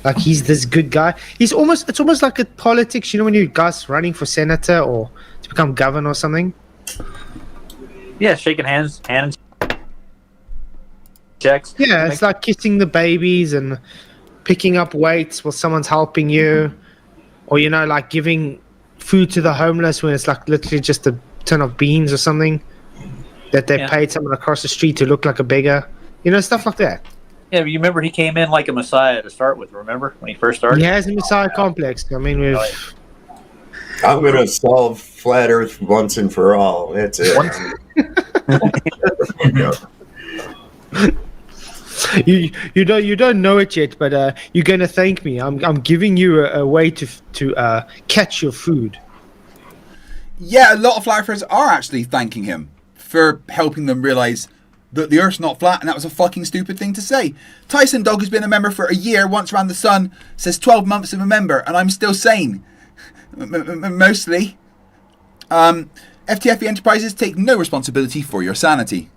Like he's this good guy. It's almost like a politics, when you guys running for senator or to become governor or something. Yeah, shaking hands checks. Yeah, it's like kissing the babies and picking up weights while someone's helping you. Or, like giving food to the homeless when it's like literally just a ton of beans or something. That they paid someone across the street to look like a beggar. Stuff like that. Yeah, but you remember he came in like a messiah to start with, remember? When he first started? He has a messiah complex. I mean, I'm going to solve flat Earth once and for all. That's it. You don't know it yet, but you're going to thank me. I'm giving you a way to catch your food. Yeah, a lot of flat earthers are actually thanking him for helping them realize that the Earth's not flat, and that was a fucking stupid thing to say. Tyson Dog has been a member for a year, once around the sun, says 12 months of a member, and I'm still sane. Mostly. FTFE Enterprises take no responsibility for your sanity.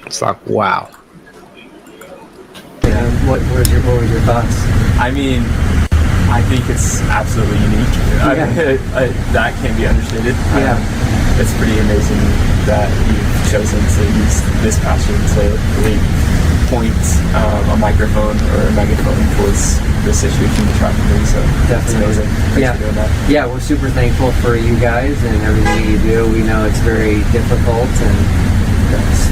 It's like, wow. Yeah, what was your thoughts? I mean, I think it's absolutely unique. Yeah. That can't be understated. Yeah. It's pretty amazing that you've chosen to use this passion to really point a microphone or a megaphone towards this situation to try to do. So that's amazing. Thanks for doing that. Yeah, we're super thankful for you guys and everything you do. We know it's very difficult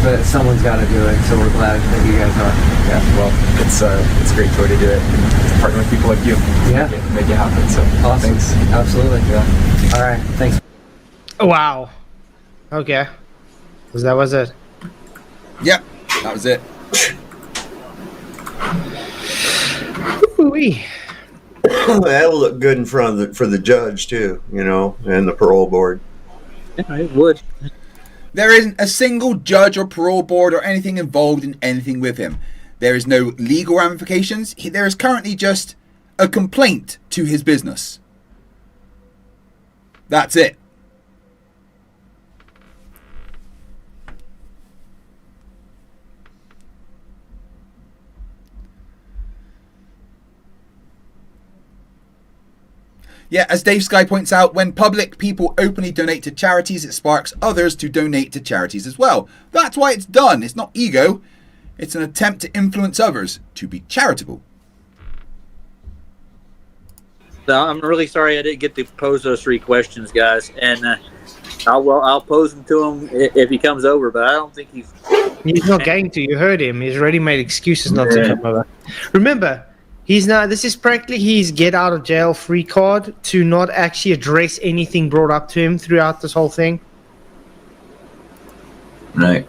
but someone's got to do it, so we're glad that you guys are. Yeah, well, it's a great joy to do it and partner with people like you. Yeah, make it happen. So awesome. Thanks. Absolutely. Yeah. All right. Thanks. Wow. Okay. That was it. Yep, that was it. Ooh-wee. That'll look good in front for the judge too, and the parole board. Yeah, it would. There isn't a single judge or parole board or anything involved in anything with him. There is no legal ramifications. There is currently just a complaint to his business. That's it. Yeah, as Dave Sky points out, when public people openly donate to charities, it sparks others to donate to charities as well. That's why it's done. It's not ego. It's an attempt to influence others to be charitable. So I'm really sorry I didn't get to pose those 3 questions, guys. And I'll pose him to him if he comes over, but I don't think he's not going to. You heard him. He's already made excuses not to come over. Remember, he's now. This is practically his get out of jail free card to not actually address anything brought up to him throughout this whole thing. Right.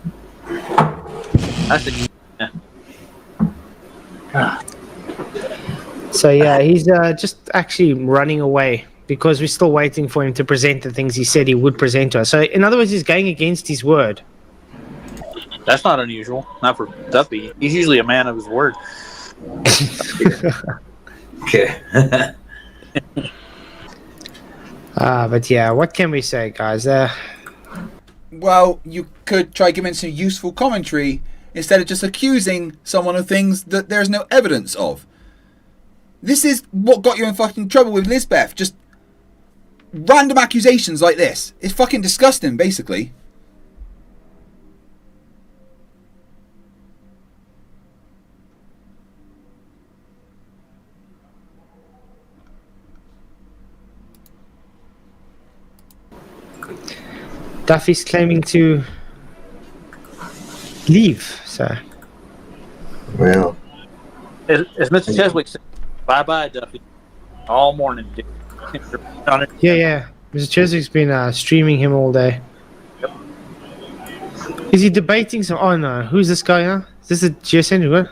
So yeah, he's just actually running away because we're still waiting for him to present the things he said he would present to us. So in other words, he's going against his word. That's not unusual. Not for Duffy. He's usually a man of his word. Okay. But yeah, what can we say, guys? Well, you could try giving some useful commentary instead of just accusing someone of things that there's no evidence of. This is what got you in fucking trouble with Lisbeth. Just random accusations like this. It's fucking disgusting, basically. Duffy's claiming to leave, so. Well. As Mr. Cheswick said, bye-bye, Duffy. All morning. Yeah. Mr. Cheswick's been streaming him all day. Yep. Is he debating some? Oh no, who's this guy now? Is this a GSN? What?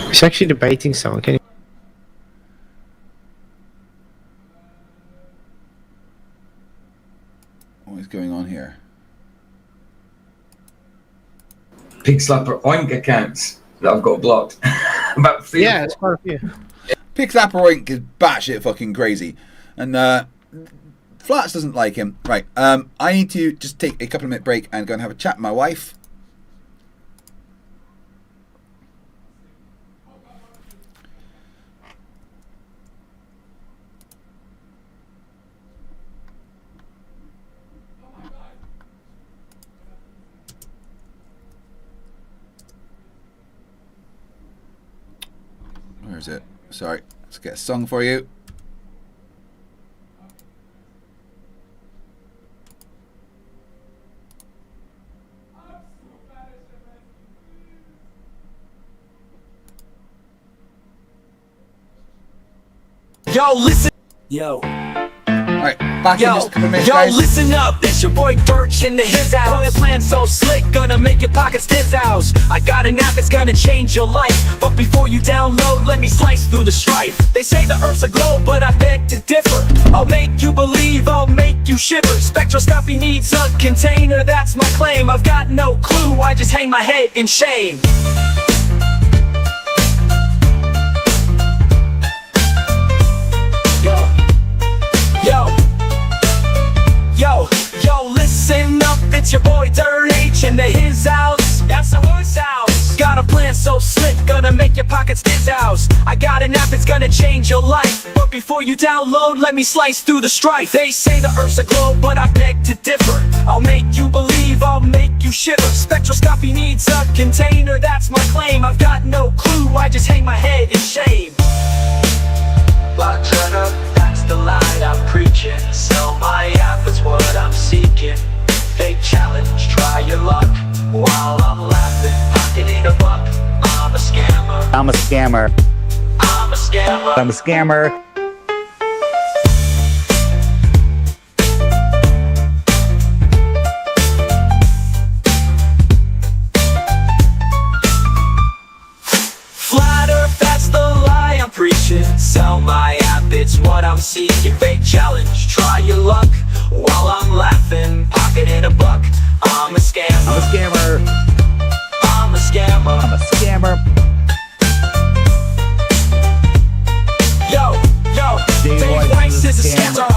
He's actually debating someone. Can you? What is going on here? Pig Slapper Oink accounts that I've got blocked. About 3 Yeah, it's quite a few. Pig Slapper Oink is batshit fucking crazy. And Flats doesn't like him. Right, I need to just take a couple of minute break and go and have a chat with my wife. Where is it? Sorry, let's get a song for you. Yo, listen. Yo. Alright, back in just a couple minutes, Yo, guys. listen up, it's your boy Birch in the his house. Plan so slick, gonna make your pockets house. I got an app that's gonna change your life. But before you download, let me slice through the strife. They say the earth's a globe, but I beg to differ. I'll make you believe, I'll make you shiver. Spectroscopy needs a container, that's my claim. I've got no clue, I just hang my head in shame. Yo, listen up, it's your boy Dirt H in the his house. That's the hood's house. Got a plan so slick, gonna make your pockets house. I got an app that's gonna change your life. But before you download, let me slice through the strife. They say the earth's a globe, but I beg to differ. I'll make you believe, I'll make you shiver. Spectroscopy needs a container, that's my claim. I've got no clue, I just hang my head in shame. But turn up, that's the light I'm preaching. Sell my app is what I'm seeking. Fake challenge, try your luck. While I'm laughing, pocketing a buck. I'm a scammer. I'm a scammer. I'm a scammer. I'm a scammer. Flat earth, that's the lie I'm preaching. Sell my app, it's what I'm seeking. Fake challenge, try your luck. While I'm laughing, pocketing a buck. I'm a scammer. I'm a scammer. I'm a scammer. I'm a scammer. Yo, Dave Weiss is a scammer.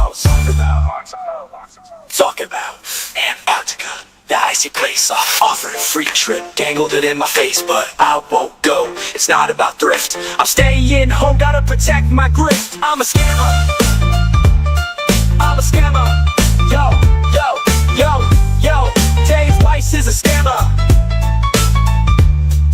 Talk about Antarctica, the icy place. Offered a free trip, dangled it in my face, but I won't go. It's not about thrift. I'm staying home, gotta protect my grift. I'm a scammer. I'm a scammer. Yo, Dave Weiss is a scammer.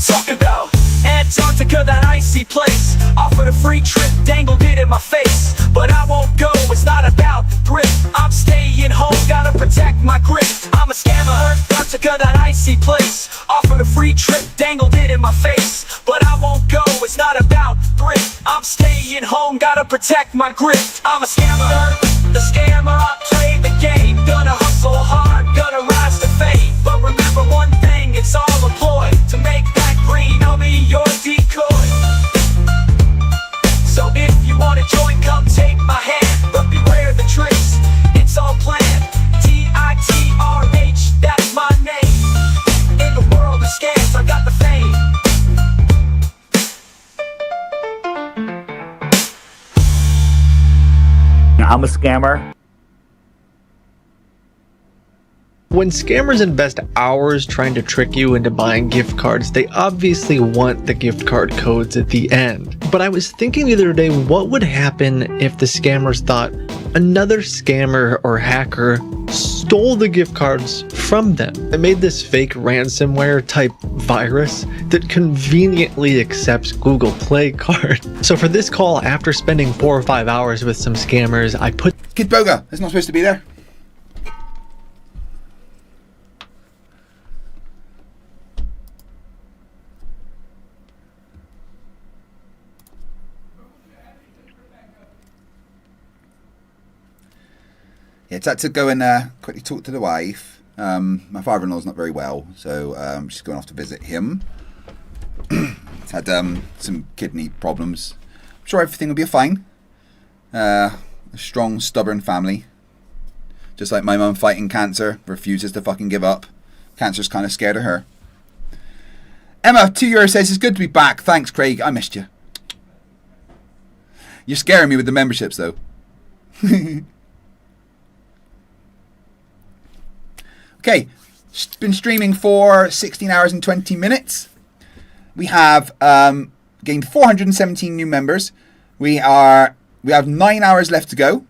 Talk about Antarctica, that icy place. Offered a free trip, dangled it in my face, but I won't go, it's not about the thrift. I'm staying home, gotta protect my grip. I'm a scammer, got to go that icy place. Offered a free trip, dangled it in my face, but I won't go, it's not about the thrift. I'm staying home, gotta protect my grip. I'm a scammer, the scammer, I play the game. Gonna hustle hard, gonna rise to fame. But remember one thing, it's all a ploy to make that green, I'll be your decoy. So if you wanna join, come take my hand, but beware the tricks, it's all planned. TITRH, that's my name. In the world of scams, I got the fame. I'm a scammer. When scammers invest hours trying to trick you into buying gift cards, they obviously want the gift card codes at the end. But I was thinking the other day, what would happen if the scammers thought another scammer or hacker stole the gift cards from them? They made this fake ransomware type virus that conveniently accepts Google Play cards. So for this call, after spending 4 or 5 hours with some scammers, I put Kid Boga, it's not supposed to be there. Yeah, it's had to go and quickly talk to the wife. My father-in-law's not very well, so she's going off to visit him. He's had some kidney problems. I'm sure everything will be fine. A strong, stubborn family. Just like my mum fighting cancer, refuses to fucking give up. Cancer's kind of scared of her. Emma, 2 euro says, it's good to be back. Thanks, Craig. I missed you. You're scaring me with the memberships, though. Okay, been streaming for 16 hours and 20 minutes. We have gained 417 new members. We have 9 hours left to go.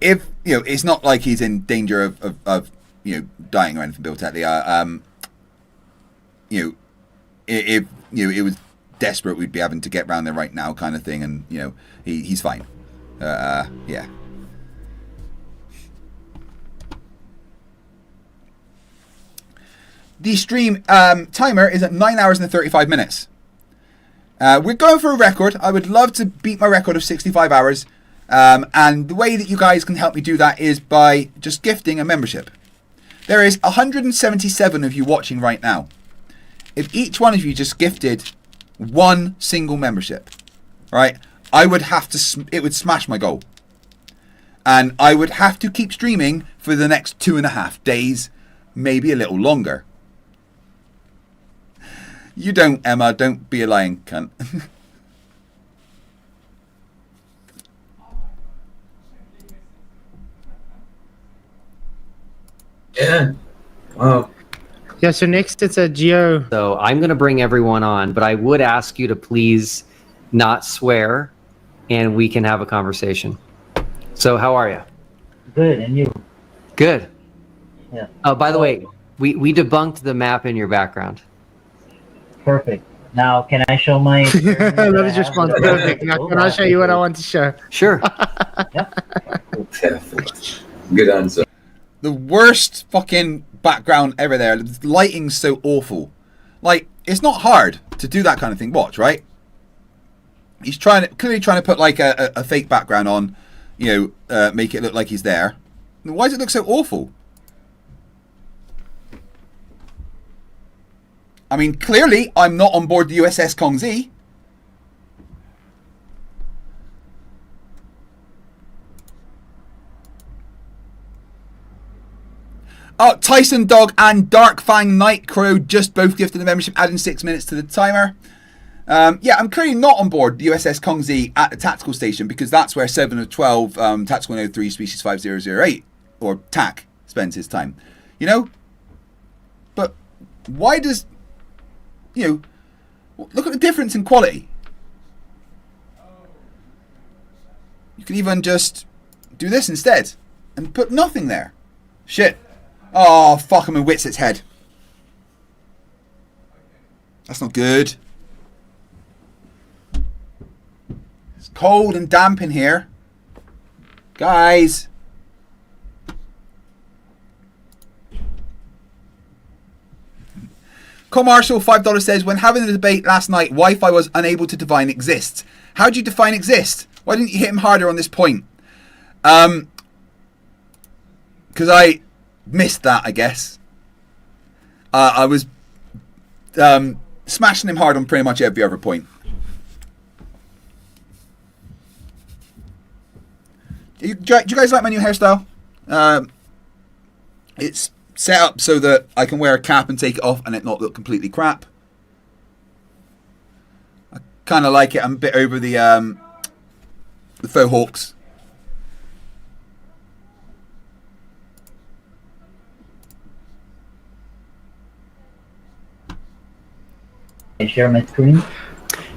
If it's not like he's in danger of dying or anything, Bill Tetley. If it was desperate, we'd be having to get round there right now, kind of thing, and he's fine. Yeah. The stream timer is at 9 hours and 35 minutes. We're going for a record. I would love to beat my record of 65 hours. And the way that you guys can help me do that is by just gifting a membership. There is 177 of you watching right now. If each one of you just gifted one single membership, right, I would have to, it would smash my goal. And I would have to keep streaming for the next 2.5 days, maybe a little longer. You don't, Emma, don't be a lying cunt. Yeah. Wow. Yeah, so next it's a Geo. So I'm going to bring everyone on, but I would ask you to please not swear and we can have a conversation. So how are you? Good, and you? Good. Yeah. Oh, by the way, we debunked the map in your background. Perfect. Now, can I show my... That is response. Perfect. Now, can I show you what I want to show? Sure. Good answer. The worst fucking background ever there. The lighting's so awful. Like, it's not hard to do that kind of thing. Watch, right? He's clearly trying to put like a fake background on, make it look like he's there. Why does it look so awful? I mean, clearly I'm not on board the USS Kongzi. Oh, Tyson Dog and Dark Fang Night Crow just both gifted the membership, adding 6 minutes to the timer. Yeah, I'm clearly not on board the USS Kongzi at the tactical station because that's where 7 of 12 Tactical 103 Species 5008 or TAC spends his time. But why does look at the difference in quality. You can even just do this instead. and put nothing there. Shit. Oh, fuck, I'm in Witsit's head. That's not good. It's cold and damp in here. Guys. Commercial $5 says, when having the debate last night, Wi-Fi was unable to define exists. How do you define exist? Why didn't you hit him harder on this point? Because I missed that, I guess. I was smashing him hard on pretty much every other point. Do you guys like my new hairstyle? It's set up so that I can wear a cap and take it off and it not look completely crap. I kind of like it. I'm a bit over the faux hawks. Can I share my screen?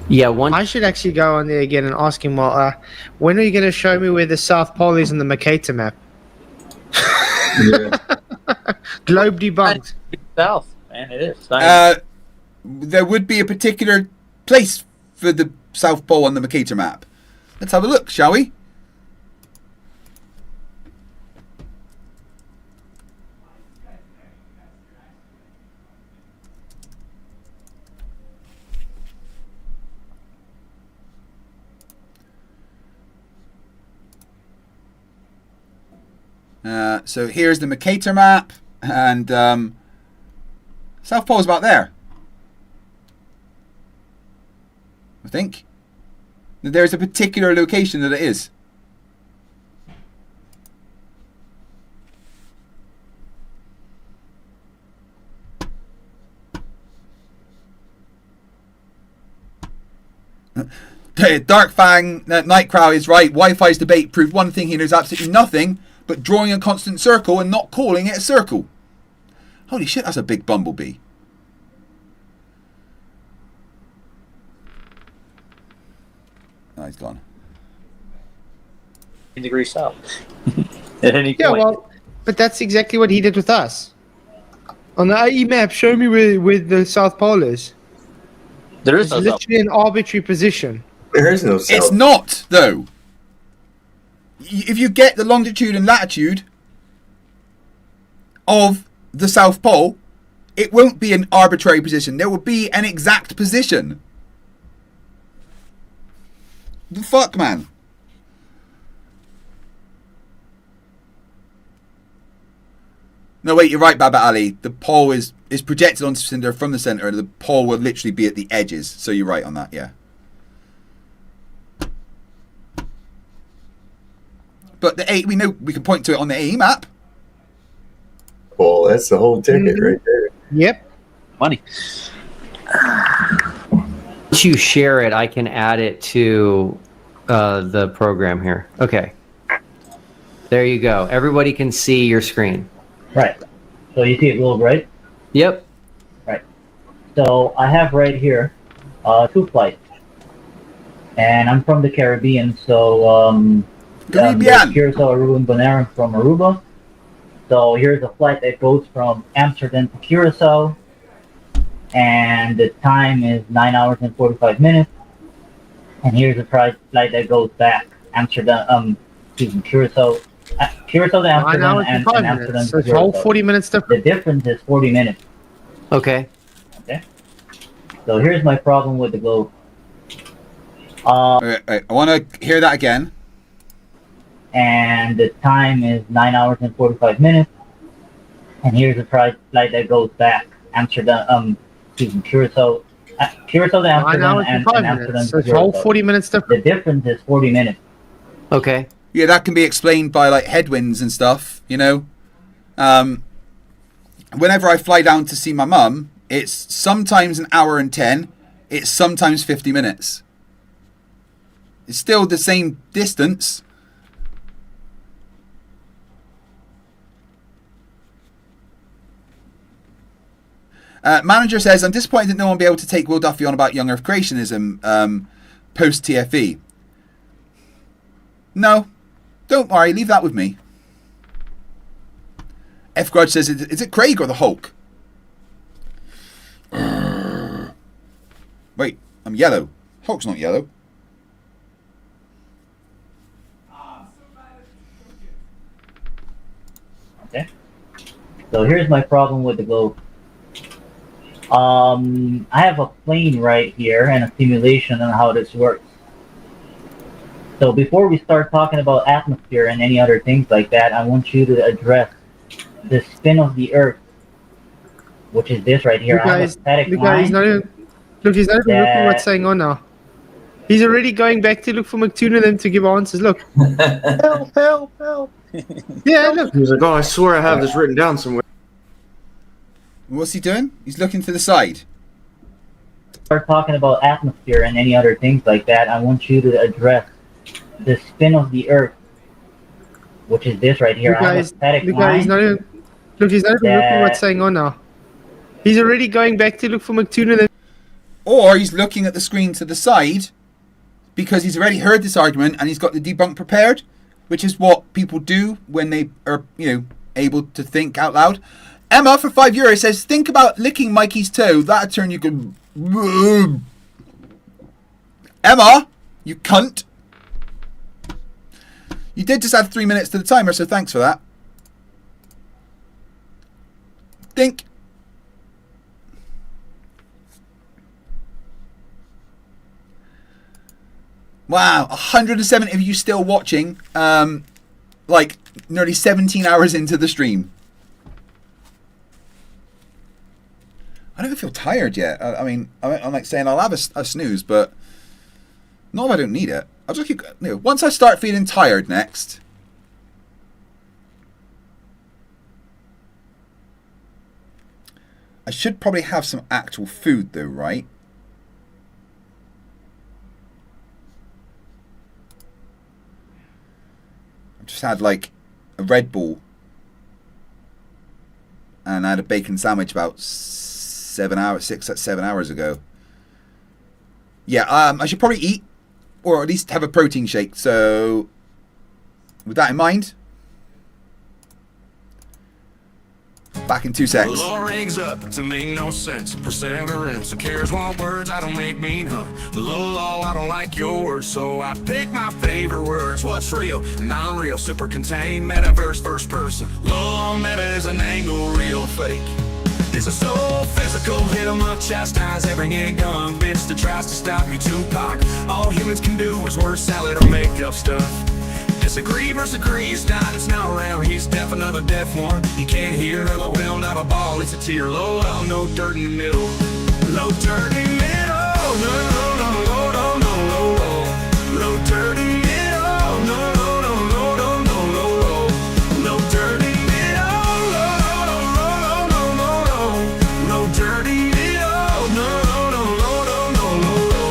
Yeah, I should actually go on there again and ask him, well, when are you going to show me where the South Pole is on the Mercator map? Globe debunked. South, man, it is. There would be a particular place for the South Pole on the Mercator map. Let's have a look, shall we? So here's the Mercator map, and South Pole's about there, I think. There's a particular location that it is. Dark Fang Nightcrow is right. Wi-Fi's debate proved one thing: he knows absolutely nothing but drawing a constant circle and not calling it a circle. Holy shit, that's a big bumblebee. Oh, he's gone. Degrees south. At any point. Yeah, well, but that's exactly what he did with us. On the IE map, show me where the South Pole is. There is it's literally an arbitrary position. There is no South. It's not, though. If you get the longitude and latitude of the South Pole, it won't be an arbitrary position. There will be an exact position. The fuck, man? No, wait, you're right, Baba Ali. The pole is projected onto the cinder from the center. The pole will literally be at the edges. So you're right on that, yeah. But the A, we know we can point to it on the AE map. Well, that's the whole ticket right there. Yep. Money. Once you share it, I can add it to the program here. Okay. There you go. Everybody can see your screen. Right. So you see it globe, right? Yep. Right. So I have right here 2 flights. And I'm from the Caribbean, so Curacao, Aruba, and Bonaire from Aruba. So here's a flight that goes from Amsterdam to Curacao, and the time is 9 hours and 45 minutes. And here's a flight that goes back Curacao to Amsterdam and Amsterdam so to it's all Curacao. 40 minutes different. The difference is 40 minutes. Okay. Okay. So here's my problem with the globe. Wait, I want to hear that again. And the time is 9 hours and 45 minutes. And here's a flight that goes back Curacao to Amsterdam 9 hours and 5 Amsterdam minutes. to So it's all Curacao. 40 minutes different. The difference is 40 minutes. Okay. Yeah, that can be explained by like headwinds and stuff, you know. Whenever I fly down to see my mum, it's sometimes an hour and 10. It's sometimes 50 minutes. It's still the same distance. Manager says, I'm disappointed that no one will be able to take Will Duffy on about young Earth creationism post TFE. No, don't worry, leave that with me. F. Grudge says, is it Craig or the Hulk? Wait, I'm yellow. Hulk's not yellow. Okay. So here's my problem with the globe. I have a plane right here and a simulation on how this works. So before we start talking about atmosphere and any other things like that, I want you to address the spin of the Earth, which is this right here. Look, I have a static line. he's not even looking what's going on now. He's already going back to look for McToon and them to give answers. Look. Help, help, help. Yeah, look. He was like, oh, I swear I have this written down somewhere. What's he doing? He's looking to the side. Start talking about atmosphere and any other things like that. I want you to address the spin of the Earth, which is this right here. I have a static line. He's not even looking what's going on now. He's already going back to look for McToon and them. Or he's looking at the screen to the side because he's already heard this argument and he's got the debunk prepared, which is what people do when they are, able to think out loud. Emma for €5 says, think about licking Mikey's toe. That'll turn you good. Emma, you cunt. You did just add 3 minutes to the timer, so thanks for that. Think. Wow, 170 of you still watching, like nearly 17 hours into the stream. I don't feel tired yet. I mean, I'm like saying I'll have a snooze, but not if I don't need it. I'll just keep, once I start feeling tired next. I should probably have some actual food though, right? I've just had like a Red Bull and I had a bacon sandwich about 7 hours ago. Yeah, I should probably eat or at least have a protein shake. So with that in mind, back in 2 seconds. The law rings up to make no sense. Perseverance, who cares what words I don't make mean, huh? The law, I don't like your words, so I pick my favorite words. What's real, non-real, super contained, metaverse, first person. Law, meta is an angle, real, fake. This is so physical, hit 'em up, chastise every young bitch that tries to stop me, Tupac. All humans can do is word salad or make up stuff. Disagree versus agree, it's not around. He's deaf, another deaf one. You can't hear, LOL, not a ball, it's a tear. Low, no dirt in the middle. No dirt in the middle. No, no, no, no, no, no, no. No dirt in the middle. No, no, no, no, no, no, no. No dirt in the middle. No, no, no, no, no, no. No dirt in the middle. No, no, no, no, no, no, no.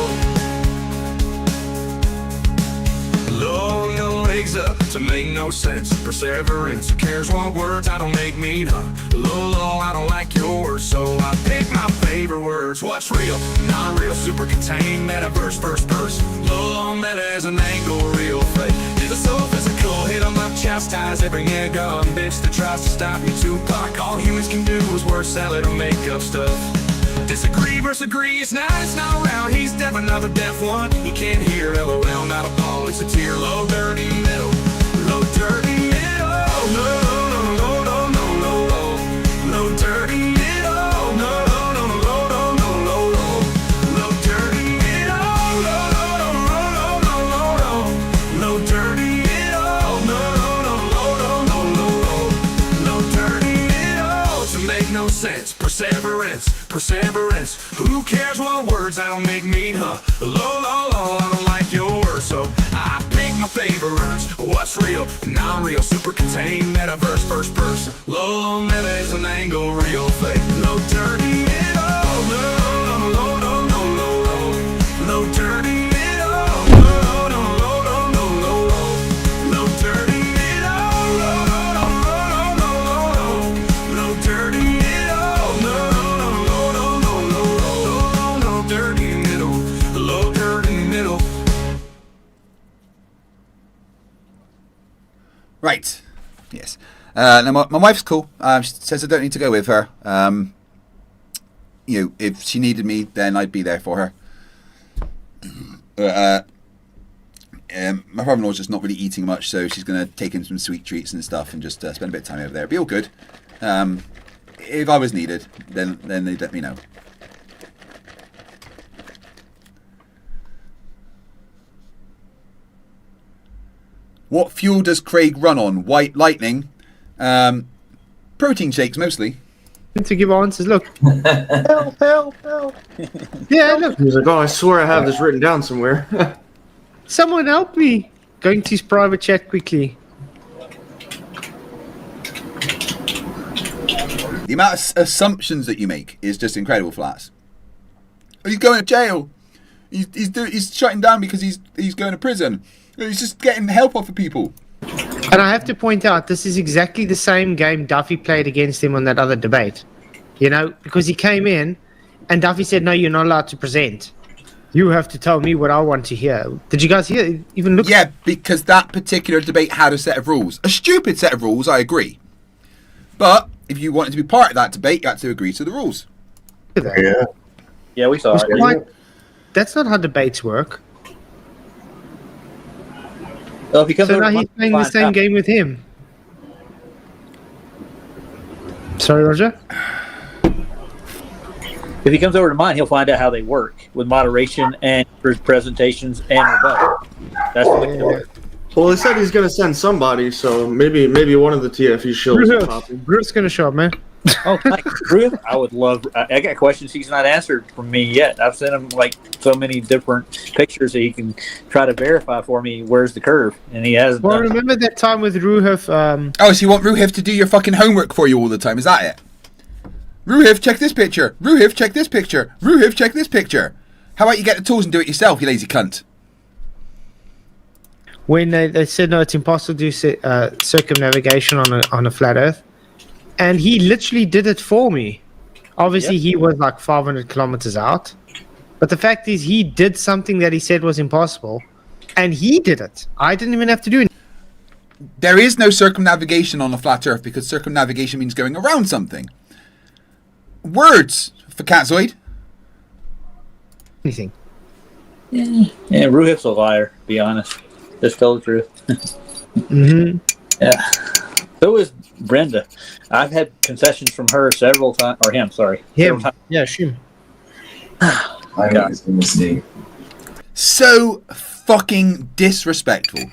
Low, legs up to make no sense. Perseverance, who cares what words I don't make mean, huh? Low, I don't like yours, so I pick my favorite words. What's real, non-real, super contained, metaverse, first person. Low, meta is an angle, real fake. Is it so physical, hit 'em up, chastise every gun bitch that tries to stop you, Tupac. All humans can do is word salad or make up stuff. Disagree versus agree, it's not around. He's deaf, another deaf one. He can't hear, LOL, not a ball, it's a tear. Low, dirty middle. Low, dirty middle. No, no, no, no, no, no, no. Low, dirty middle. No, no, no, no, no, no, no, no. Low, dirty middle. No, no, no, no, no, no, no. Low, dirty middle. No, no, no, no, no, no, no. Low, dirty middle. To make no sense. Perseverance, who cares what words I don't make mean, huh? Low, I don't like your words, so I pick my favorite words. What's real, non-real, super contained, metaverse, first person. Low, meta is an angle, real fake. Low, dirty middle. No, no, no, no, no, no. Low, dirty middle. No, no, no, no, no, no. Low, dirty middle. No, no, no, no, no, no. Low, dirty middle. Right. Yes. Now my wife's cool. She says I don't need to go with her. If she needed me, then I'd be there for her. My brother-in-law's just not really eating much, so she's going to take him some sweet treats and stuff and just spend a bit of time over there. Be all good. If I was needed, then they'd let me know. What fuel does Craig run on? White lightning? Protein shakes mostly. To give answers, look. help. Yeah, look. He's like, oh, I swear I have this written down somewhere. Someone help me. Going to his private chat quickly. The amount of assumptions that you make is just incredible, Flats. Oh, he's going to jail. He's shutting down because he's going to prison. He's just getting help off of people. And I have to point out, this is exactly the same game Duffy played against him on that other debate. Because he came in and Duffy said, no, you're not allowed to present. You have to tell me what I want to hear. Did you guys hear? Even look? Yeah, because that particular debate had a set of rules. A stupid set of rules, I agree. But if you wanted to be part of that debate, you had to agree to the rules. Yeah, we saw it. That's not how debates work. Well, if he comes so over now he's playing the same game with him. Sorry, Roger? If he comes over to mine, he'll find out how they work with moderation and presentations and rebuttal. That's the way they work. Well, he said he's going to send somebody, so maybe one of the TFE shows will pop in. Ruth's going to show up, man. Oh, thanks, Ruth. I would love. I got questions he's not answered from me yet. I've sent him like so many different pictures that he can try to verify for me where's the curve, and he hasn't. Well, remember that time with Ruhif? Oh, so you want Ruhif to do your fucking homework for you all the time? Is that it? Ruhif, check this picture. Ruhif, check this picture. Ruhif, check this picture. How about you get the tools and do it yourself, you lazy cunt? When they said no, it's impossible to do circumnavigation on a flat Earth. And he literally did it for me. Obviously, he was like 500 kilometers out. But the fact is, he did something that he said was impossible. And he did it. I didn't even have to do it. There is no circumnavigation on a flat Earth because circumnavigation means going around something. Words for Catzoid. Anything. Yeah, Ruhif's a liar, to be honest. Just tell the truth. Mm-hmm. Yeah. So is Brenda. I've had concessions from her several times, or him, sorry. Him. Yeah, him. I got this mistake. So fucking disrespectful.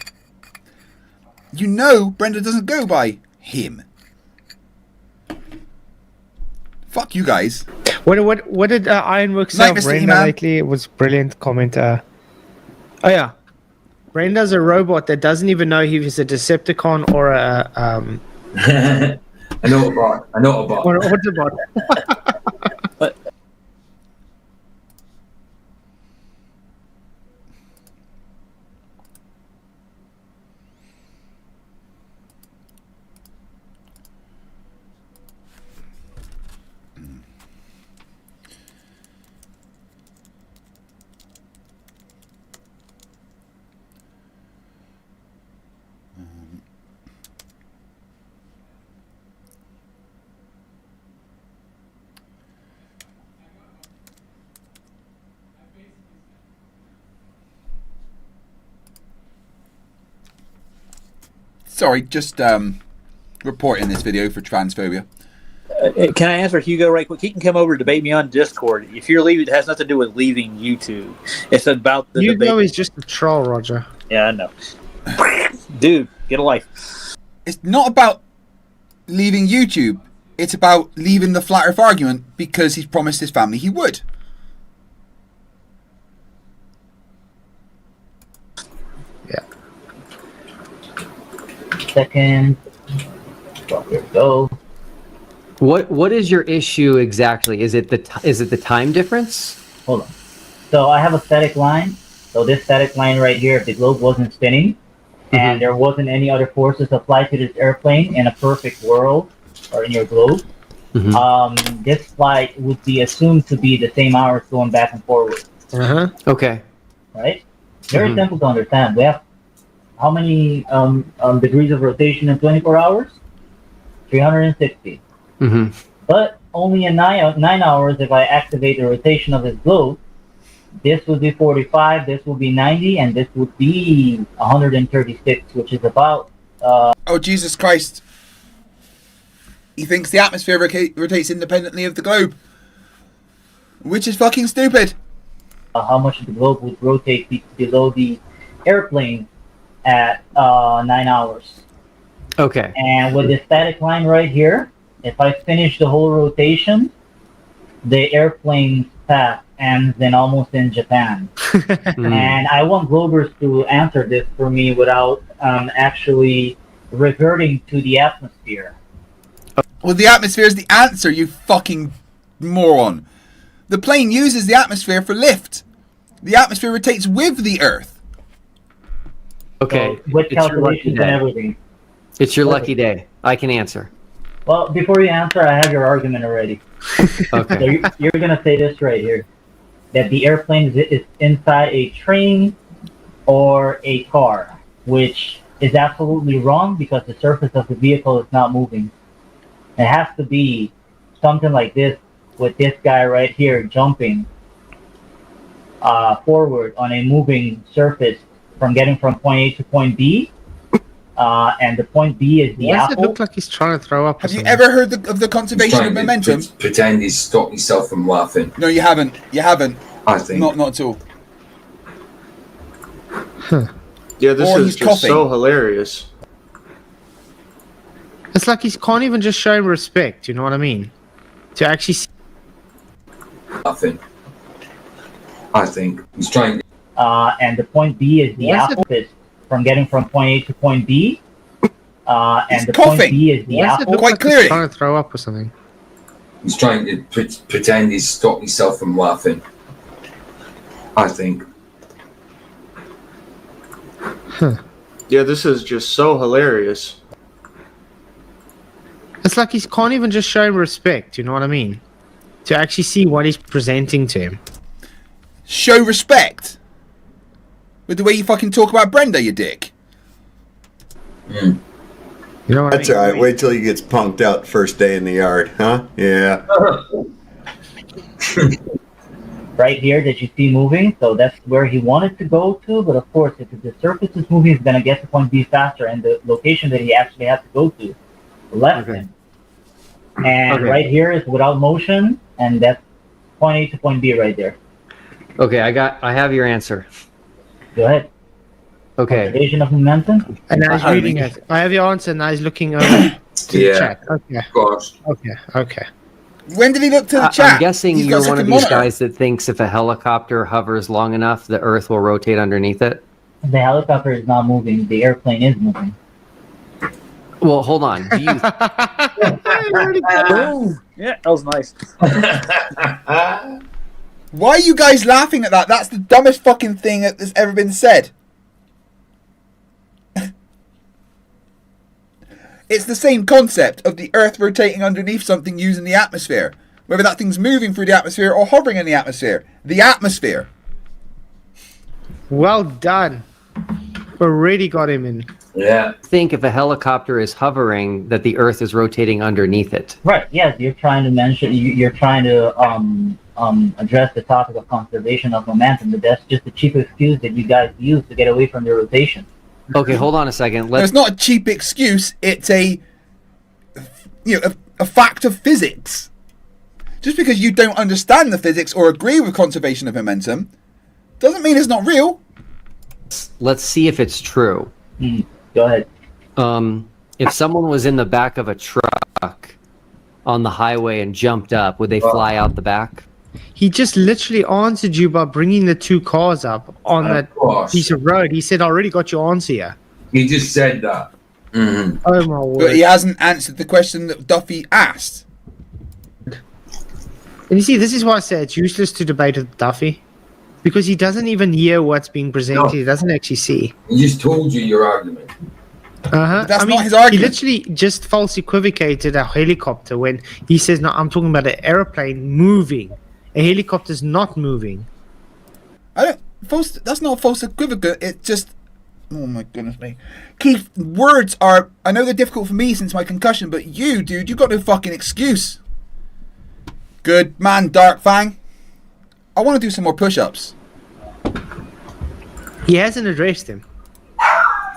You know Brenda doesn't go by him. Fuck you guys. What did Ironworks say of Brenda lately? It was brilliant comment. Oh yeah. Brenda's a robot that doesn't even know if he's a Decepticon or a an Autobot. Or an Autobot. Sorry, just reporting this video for transphobia. Can I answer Hugo right quick? He can come over to debate me on Discord. If you're leaving, it has nothing to do with leaving YouTube. It's about the Hugo debate. is just a troll, Roger. Yeah, I know. Dude, get a life. It's not about leaving YouTube. It's about leaving the flat Earth argument because he's promised his family he would. Second. Well, here we go. What is your issue exactly? Is it the time difference? Hold on. So I have a static line. So this static line right here, if the globe wasn't spinning and there wasn't any other forces applied to this airplane in a perfect world or in your globe, this flight would be assumed to be the same hours going back and forward. Okay. Right? Very simple to understand. We have how many degrees of rotation in 24 hours? 360. Mm-hmm. But only in 9 hours, if I activate the rotation of this globe, this would be 45, this would be 90, and this would be 136, which is about... Oh, Jesus Christ. He thinks the atmosphere rotates independently of the globe. Which is fucking stupid. How much the globe would rotate below the airplane at 9 hours. Okay. And with the static line right here, if I finish the whole rotation, the airplane's path ends almost in Japan. And I want Globers to answer this for me without actually reverting to the atmosphere. Well, the atmosphere is the answer, you fucking moron. The plane uses the atmosphere for lift. The atmosphere rotates with the Earth. Okay. So, with calculations and everything. It's your lucky day. I can answer. Well, before you answer, I have your argument already. Okay. So you're going to say this right here. That the airplane is inside a train or a car, which is absolutely wrong because the surface of the vehicle is not moving. It has to be something like this, with this guy right here jumping forward on a moving surface from getting from point A to point B. And the point B is the Why does apple. it look like he's trying to throw up? Have you ever heard of the conservation of momentum? Pretend he's stopped himself from laughing. No, you haven't. You haven't. I think. Not at all. Yeah, this Or is he's just coughing. so hilarious. It's like he can't even just show respect. You know what I mean? To actually see. Nothing. I think he's trying. And the point B is the apple. From getting from point A to point B. And the point B is the apple. Quite clearly. He's trying to throw up or something. He's trying to pretend he's stopped himself from laughing. I think. Yeah, this is just so hilarious. It's like he can't even just show respect. You know what I mean? To actually see what he's presenting to him. Show respect? With the way you fucking talk about Brenda, you dick. You know what That's I mean? alright. Wait till he gets punked out first day in the yard, huh? Yeah. Right here that you see moving, so that's where he wanted to go to, but of course if the surface is moving, he's going to get to point B faster, and the location that he actually has to go to left him. And right here is without motion, and that's point A to point B right there. Okay, I have your answer. Go ahead. Okay. Conservation of momentum. And now he's reading it. I have your answer. Now he's looking over to the chat. Okay. Of course. Okay. When did he look to the chat? I'm guessing He's got you're such one a of these monitor. guys that thinks if a helicopter hovers long enough, the Earth will rotate underneath it. The helicopter is not moving. The airplane is moving. Well, hold on. Do you... Yeah, that was nice. Why are you guys laughing at that? That's the dumbest fucking thing that's ever been said. It's the same concept of the Earth rotating underneath something using the atmosphere. Whether that thing's moving through the atmosphere or hovering in the atmosphere. The atmosphere. Well done. Already got him in. Yeah. Think if a helicopter is hovering, that the Earth is rotating underneath it. Right. Yes, you're trying to mention. You're trying to address the topic of conservation of momentum, but that's just a cheap excuse that you guys use to get away from the rotation. Okay, hold on a second. No, it's not a cheap excuse. It's a fact of physics. Just because you don't understand the physics or agree with conservation of momentum doesn't mean it's not real. Let's see if it's true. Go ahead. If someone was in the back of a truck on the highway and jumped up, would they fly out the back? He just literally answered you by bringing the two cars up on that piece of road. He said, I already got your answer here. He just said that. Mm-hmm. Oh my word. But he hasn't answered the question that Duffy asked. And you see, this is why I say it's useless to debate with Duffy. Because he doesn't even hear what's being presented. No. He doesn't actually see. He just told you your argument. That's not his argument. He literally just false equivocated a helicopter when he says, no, I'm talking about an airplane moving. A helicopter's not moving. That's not false equivocal. It's just Oh my goodness me. Keith, words are, I know they're difficult for me since my concussion, but you, dude, you got no fucking excuse. Good man, Dark Fang. I want to do some more push-ups. He hasn't addressed him.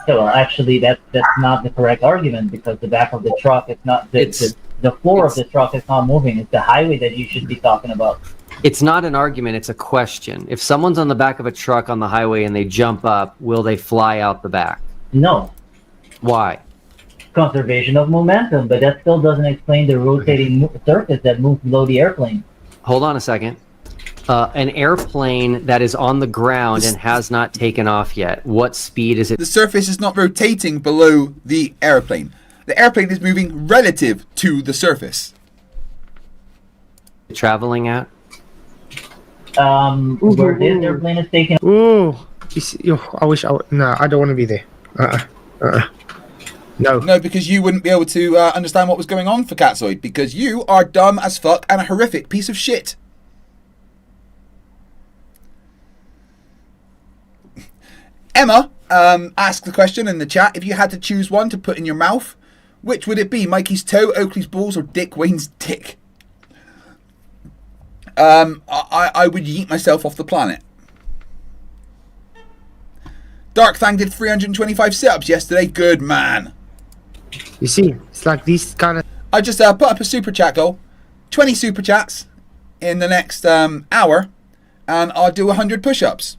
Yeah, well, actually, that's not the correct argument, because the back of the truck is not the floor of the truck is not moving. It's the highway that you should be talking about. It's not an argument, it's a question. If someone's on the back of a truck on the highway and they jump up, will they fly out the back? No. Why? Conservation of momentum, but that still doesn't explain the rotating surface that moves below the airplane. Hold on a second. An airplane that is on the ground and has not taken off yet, what speed is it? The surface is not rotating below the airplane. The airplane is moving relative to the surface. Traveling at? Where this airplane is taking. Ooh, I wish I would. No, I don't want to be there. No, because you wouldn't be able to understand what was going on for Catzoid, because you are dumb as fuck and a horrific piece of shit. Emma asked the question in the chat: if you had to choose one to put in your mouth, which would it be? Mikey's toe, Oakley's balls, or Dick Wayne's dick? I would yeet myself off the planet. Dark Thang did 325 sit-ups yesterday. Good man. You see, it's like these kind of... I just put up a super chat goal. 20 super chats in the next hour, and I'll do 100 push-ups.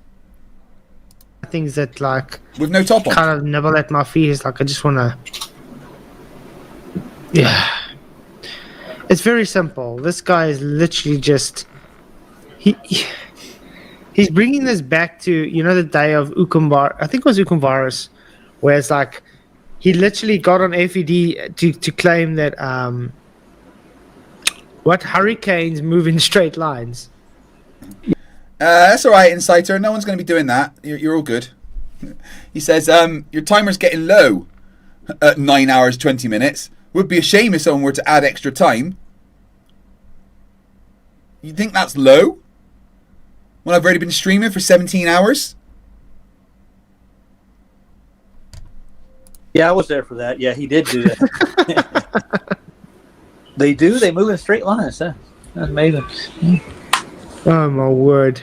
Things that, like... with no top on. Kind of nibble at my feet. It's like, I just want to... Yeah. It's very simple. This guy is literally just... He's bringing this back to, you know, the day of Ukumbar. I think it was Ukumvarus, where it's like he literally got on FED to claim that hurricanes move in straight lines. That's all right, Inciter. No one's going to be doing that. You're all good. He says your timer's getting low at 9 hours 20 minutes. Would be a shame if someone were to add extra time. You think that's low? When I've already been streaming for 17 hours? Yeah, I was there for that. Yeah, he did do that. They do? They move in straight lines, huh? That's amazing. Oh, my word.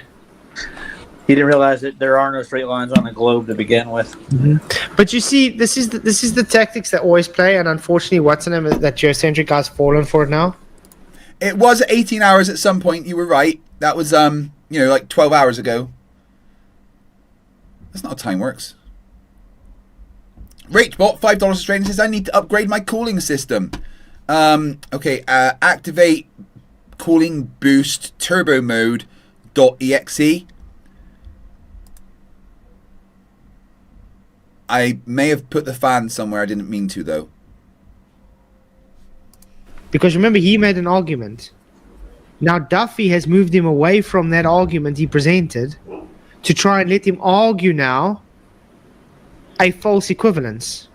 He didn't realize that there are no straight lines on the globe to begin with. Mm-hmm. But you see, this is the tactics that always play, and unfortunately, what's the name of that geocentric guy's fallen for it now? It was 18 hours at some point. You were right. That was like 12 hours ago. That's not how time works. Rachbot, $5 Australian, says I need to upgrade my cooling system. Activate cooling boost turbo mode .exe. I may have put the fan somewhere. I didn't mean to, though. Because remember, he made an argument. Now Duffy has moved him away from that argument he presented to try and let him argue now a false equivalence.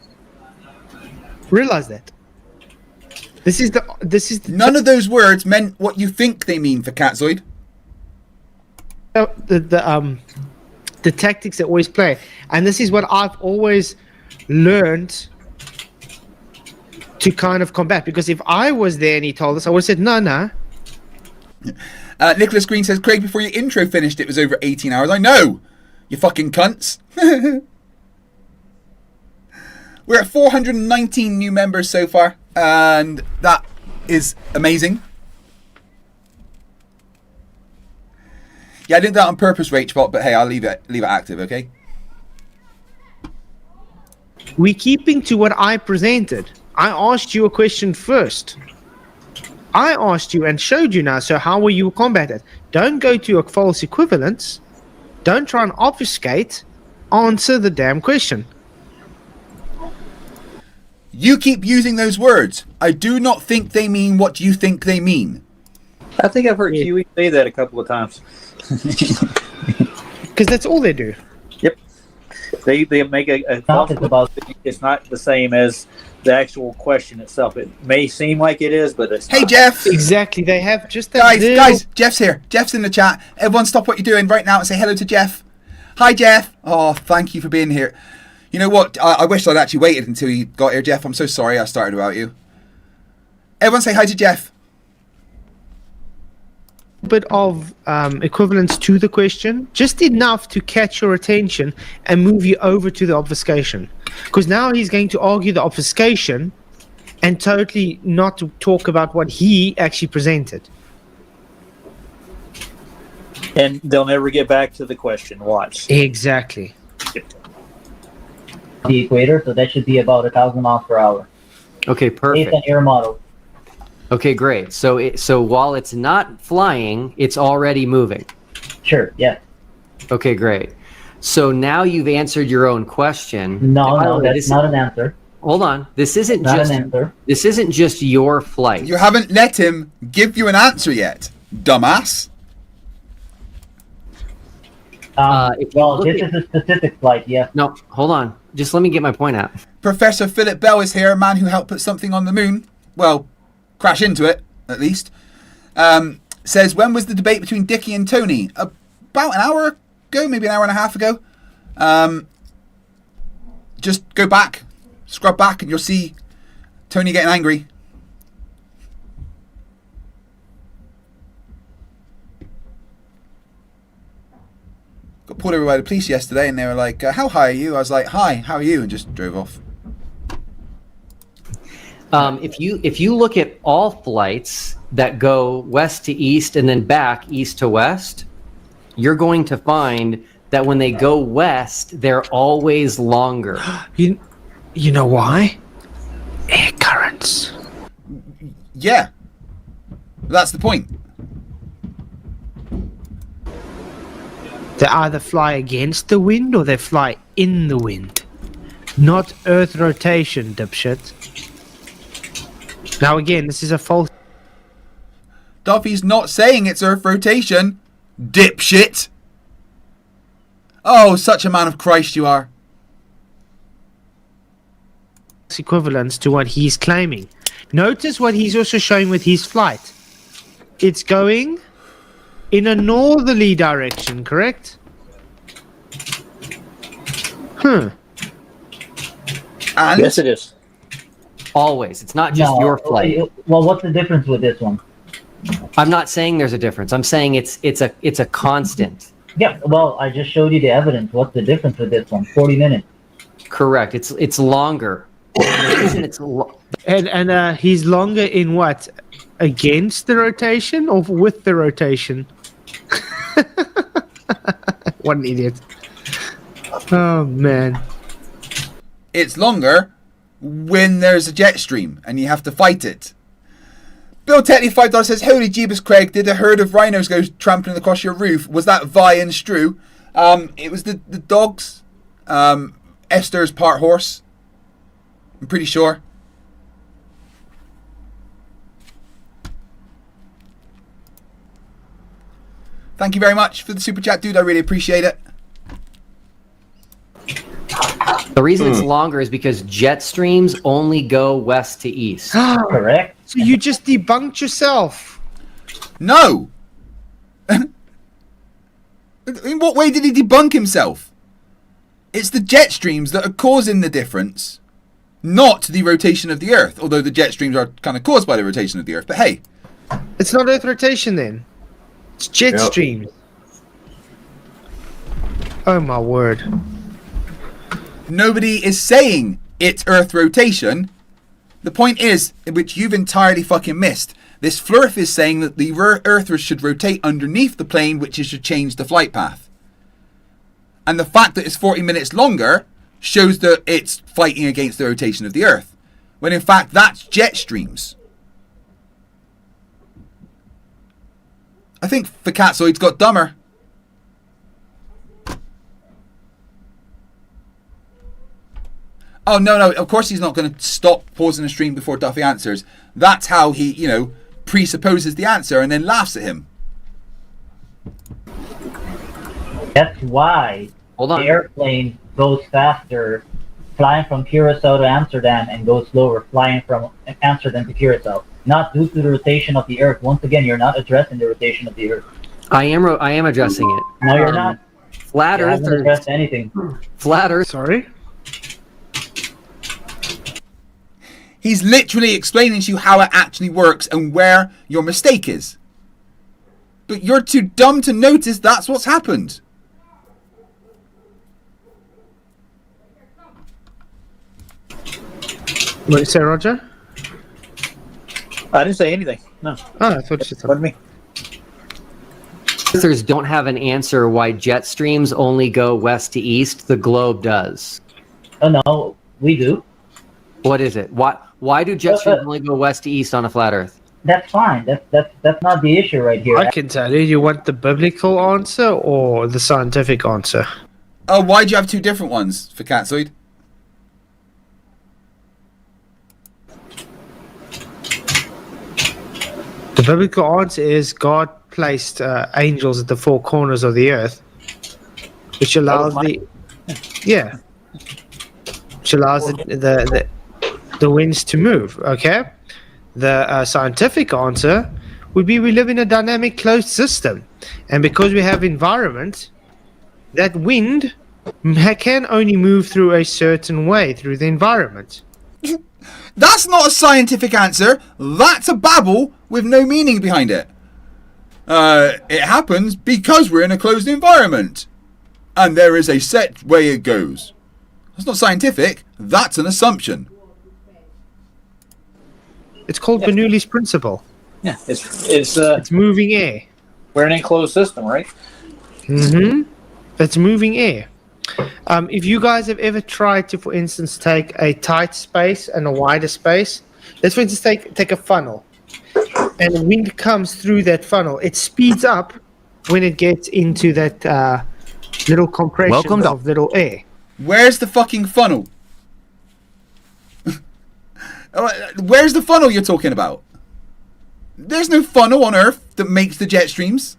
Realize that. This is the None of those words meant what you think they mean for Catzoid. The tactics that always play, and this is what I've always learned to kind of combat. Because if I was there and he told us, I would have said no. Nicholas Green says, Craig, before your intro finished, it was over 18 hours. I know, you fucking cunts. We're at 419 new members so far, and that is amazing. Yeah, I did that on purpose, Rachbot, but hey, I'll leave it active, okay? We're keeping to what I presented. I asked you a question first. I asked you and showed you now, so how will you combat it? Don't go to a false equivalence. Don't try and obfuscate. Answer the damn question. You keep using those words. I do not think they mean what you think they mean. I think I've heard Kiwi say that a couple of times. Because that's all they do. Yep. They make a false about it's not the same as the actual question itself. It may seem like it is, but it's Hey, not. Jeff. Exactly. They have just that guys, Jeff's here. Jeff's in the chat. Everyone stop what you're doing right now and say hello to Jeff. Hi, Jeff. Oh, thank you for being here. You know what? I wish I'd actually waited until you got here, Jeff. I'm so sorry I started without you. Everyone say hi to Jeff. Bit of equivalence to the question, just enough to catch your attention and move you over to the obfuscation. Because now he's going to argue the obfuscation and totally not to talk about what he actually presented. And they'll never get back to the question. Watch. Exactly. The equator, so that should be about 1,000 miles per hour. Okay, perfect. Based on your model. Okay, great. So while it's not flying, it's already moving. Sure, yeah. Okay, great. So now you've answered your own question. No, that's not an answer. Hold on. This isn't Not just an answer. This isn't just your flight. You haven't let him give you an answer yet, dumbass. Well, this is a specific flight, yes. No, hold on. Just let me get my point out. Professor Philip Bell is here, a man who helped put something on the moon. Well, crash into it, at least. Says, when was the debate between Dickie and Tony? About an hour ago, maybe an hour and a half ago. Just go back, scrub back, and you'll see Tony getting angry. Got pulled over by the police yesterday, and they were like, how high are you? I was like, hi, how are you? And just drove off. If you look at all flights that go west to east and then back east to west, you're going to find that when they go west, they're always longer. You know why? Air currents. Yeah. That's the point. They either fly against the wind or they fly in the wind. Not Earth rotation, dipshit. Now again, this is a false... Duffy's not saying it's Earth rotation, dipshit. Oh, such a man of Christ you are. Equivalence to what he's claiming. Notice what he's also showing with his flight. It's going in a northerly direction, correct? And? Yes, it is. Always. It's not just your flight. Well, what's the difference with this one? I'm not saying there's a difference. I'm saying it's a constant. Yeah, well, I just showed you the evidence. What's the difference with this one? 40 minutes. Correct. It's longer. And he's longer in what? Against the rotation or with the rotation? What an idiot. Oh, man. It's longer when there's a jet stream and you have to fight it. Bill Tetney $5 says, holy Jeebus Craig, did a herd of rhinos go trampling across your roof? Was that Vi and Strew? It was the dogs. Esther's part horse. I'm pretty sure. Thank you very much for the super chat, dude. I really appreciate it. The reason it's longer is because jet streams only go west to east. Correct. So you just debunked yourself. No. In what way did he debunk himself? It's the jet streams that are causing the difference, not the rotation of the Earth. Although the jet streams are kind of caused by the rotation of the Earth. But hey. It's not Earth rotation then. It's jet streams. Oh my word. Nobody is saying it's Earth rotation. The point is, which you've entirely fucking missed, this Flerf is saying that the Earth should rotate underneath the plane, which should change the flight path. And the fact that it's 40 minutes longer shows that it's fighting against the rotation of the Earth. When in fact, that's jet streams. I think Ficatzoid's got dumber. Oh, no, of course he's not going to stop pausing the stream before Duffy answers. That's how he, presupposes the answer and then laughs at him. That's why the airplane goes faster flying from Curacao to Amsterdam and goes slower flying from Amsterdam to Curacao. Not due to the rotation of the Earth. Once again, you're not addressing the rotation of the Earth. I am addressing it. No, you're not. Flat you Earth. haven't addressed anything. Flat Earth. Sorry? He's literally explaining to you how it actually works and where your mistake is. But you're too dumb to notice that's what's happened. What did you say, Roger? I didn't say anything. No. Oh, I thought you said something. Earthers don't have an answer why jet streams only go west to east. The globe does. Oh no, we do. What is it? Why do jet streams only go west to east on a flat Earth? That's fine. That's not the issue right here. I can tell you. You want the biblical answer or the scientific answer? Oh, why do you have two different ones for Catsoid? The biblical answer is God placed angels at the four corners of the earth, which allows which allows the winds to move. Okay, the scientific answer would be we live in a dynamic closed system, and because we have environment, that wind can only move through a certain way through the environment. That's not a scientific answer. That's a babble with no meaning behind it. It happens because we're in a closed environment. And there is a set way it goes. That's not scientific. That's an assumption. It's called Bernoulli's principle. Yeah, it's moving air. We're in an enclosed system, right? Mm-hmm. It's moving air. If you guys have ever tried to, for instance, take a tight space and a wider space, let's for instance take a funnel, and the wind comes through that funnel. It speeds up when it gets into that little compression of little air. Where's the fucking funnel? Where's the funnel you're talking about? There's no funnel on Earth that makes the jet streams.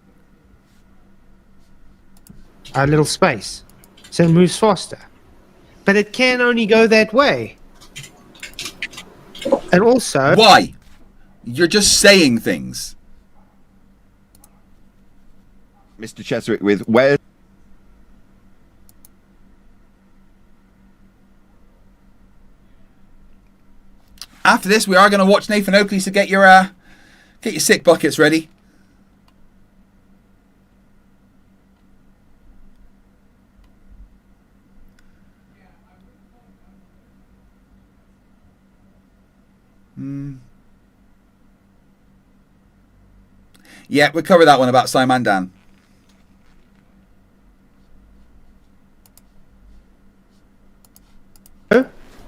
A little space. So it moves faster. But it can only go that way. And also... Why? You're just saying things. Mr. Cheswick with where... After this, we are going to watch Nathan Oakley, so get your sick buckets ready. Yeah, we'll cover that one about Simon Dan.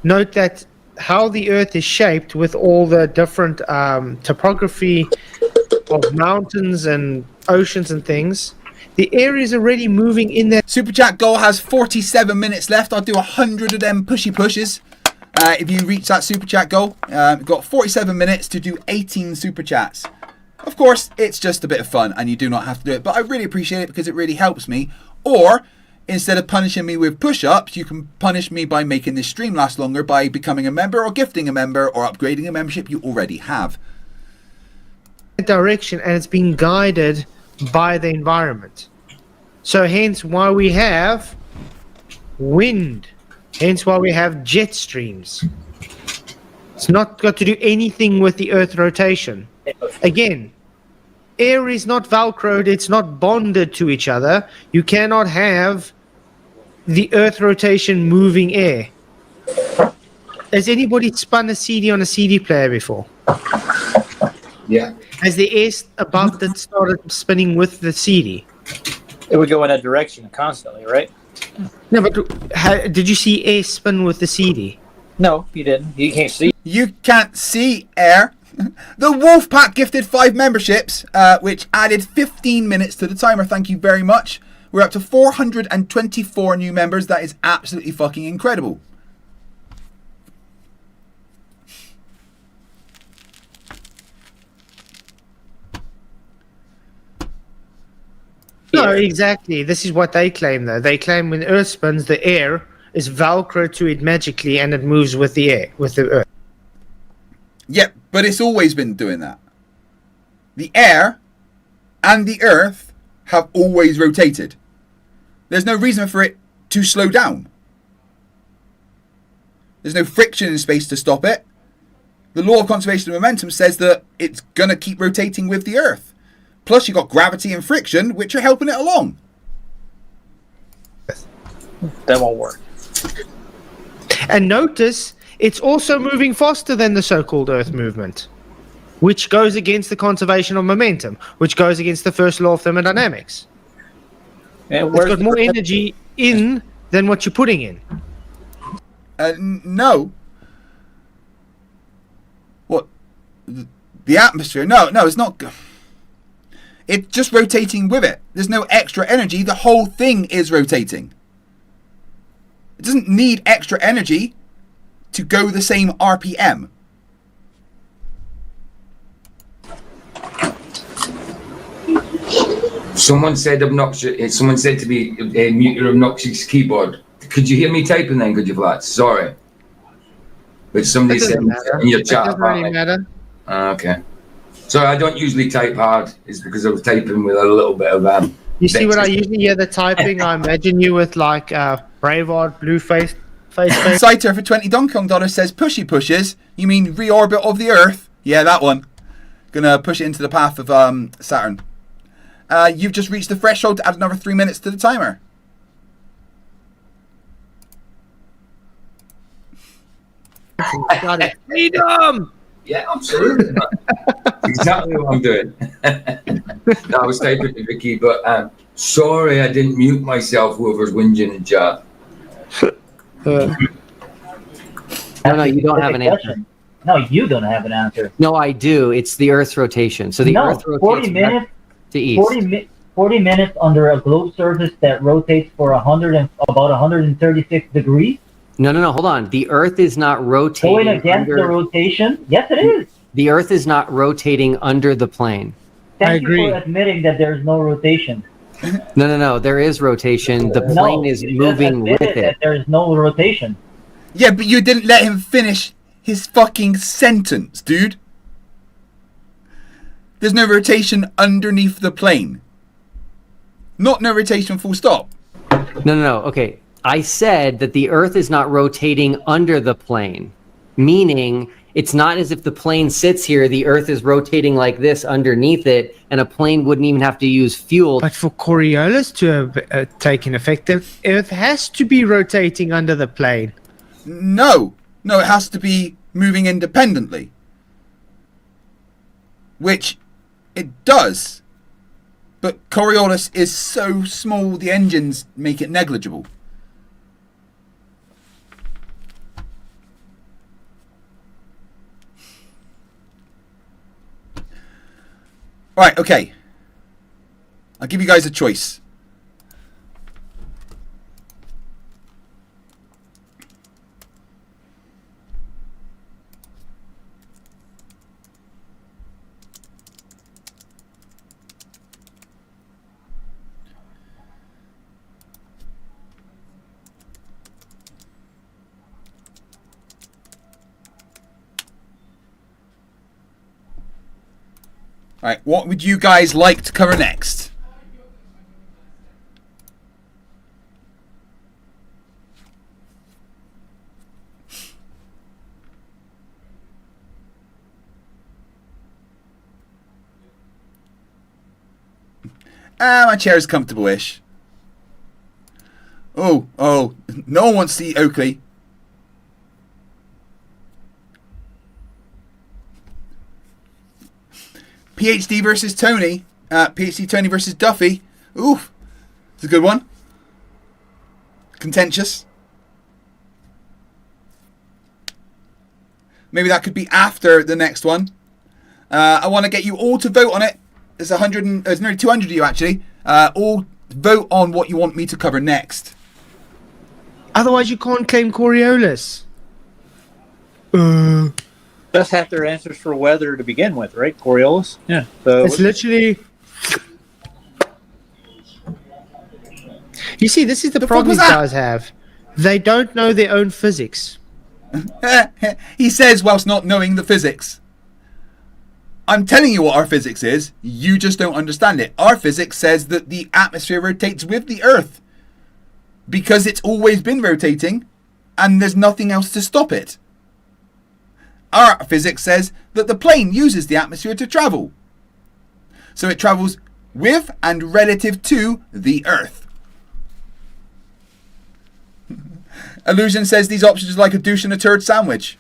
Note that how the Earth is shaped with all the different topography of mountains and oceans and things, the air is already moving in there. Super Chat goal has 47 minutes left. I'll do 100 of them pushes. If you reach that Super Chat goal, you've got 47 minutes to do 18 Super Chats. Of course, it's just a bit of fun and you do not have to do it, but I really appreciate it because it really helps me. Or, instead of punishing me with push-ups, you can punish me by making this stream last longer by becoming a member or gifting a member or upgrading a membership you already have. Direction, and it's being guided by the environment. So hence why we have wind. Hence why we have jet streams. It's not got to do anything with the Earth rotation. Again, air is not velcroed, it's not bonded to each other. You cannot have the Earth rotation moving air. Has anybody spun a CD on a CD player before? Yeah. Has the air above that started spinning with the CD? It would go in a direction constantly, right? No, but did you see air spin with the CD? No, you didn't. You can't see. You can't see air. The Wolfpack gifted 5 memberships, which added 15 minutes to the timer. Thank you very much. We're up to 424 new members. That is absolutely fucking incredible. No, exactly. This is what they claim, though. They claim when Earth spins, the air is velcro to it magically and it moves with the air, with the Earth. Yep, but it's always been doing that. The air and the Earth have always rotated. There's no reason for it to slow down. There's no friction in space to stop it. The law of conservation of momentum says that it's going to keep rotating with the Earth. Plus, you've got gravity and friction, which are helping it along. That won't work. And notice, it's also moving faster than the so-called Earth movement, which goes against the conservation of momentum, which goes against the first law of thermodynamics. And it's got more energy in than what you're putting in. No. What? The atmosphere? No, it's not. It's just rotating with it. There's no extra energy. The whole thing is rotating. It doesn't need extra energy to go the same RPM. Someone said obnoxious. Someone said to me, mute your obnoxious keyboard. Could you hear me typing then? Could you, Vlad? Sorry. But somebody said in your chat. It doesn't really matter. Okay. Sorry, I don't usually type hard. It's because I was typing with a little bit of You see when I usually hear the typing, I imagine you with like Braveheart, blue face. Satire for $20 Donkey Kong says pushy pushes. You mean reorbit of the Earth? Yeah, that one. Gonna push it into the path of Saturn. You've just reached the threshold to add another 3 minutes to the timer. Got it. Freedom! Yeah, absolutely. That's exactly what I'm doing. No, I was typing to Vicky, but sorry I didn't mute myself, whoever's whinging in chat. No, you don't have an answer. No, you don't have an answer. No, I do. It's the Earth's rotation. So the Earth rotates 40 minutes to east. 40 minutes under a globe surface that rotates for about 136 degrees. No. Hold on. The Earth is not rotating. Going against the rotation? Yes, it is. The Earth is not rotating under the plane. Thank you for admitting that there's no rotation. No. There is rotation. The plane is moving with it. That there is no rotation. Yeah, but you didn't let him finish his fucking sentence, dude. There's no rotation underneath the plane. Not no rotation full stop. No. Okay. I said that the Earth is not rotating under the plane, meaning it's not as if the plane sits here, the Earth is rotating like this underneath it, and a plane wouldn't even have to use fuel. But for Coriolis to have taken effect, the Earth has to be rotating under the plane. No, it has to be moving independently. Which it does. But Coriolis is so small, the engines make it negligible. Right, okay. I'll give you guys a choice. Alright, what would you guys like to cover next? My chair's comfortable-ish. Oh, no one wants to see Oakley. PhD versus Tony. PhD Tony versus Duffy. Oof. It's a good one. Contentious. Maybe that could be after the next one. I want to get you all to vote on it. There's nearly 200 of you actually. All vote on what you want me to cover next. Otherwise you can't claim Coriolis. That's half their answers for weather to begin with, right? Coriolis? Yeah. So it's literally... You see, this is the problem these guys have. They don't know their own physics. He says whilst not knowing the physics. I'm telling you what our physics is. You just don't understand it. Our physics says that the atmosphere rotates with the Earth. Because it's always been rotating. And there's nothing else to stop it. our physics says that the plane uses the atmosphere to travel. So it travels with and relative to the Earth. Illusion says these options are like a douche and a turd sandwich.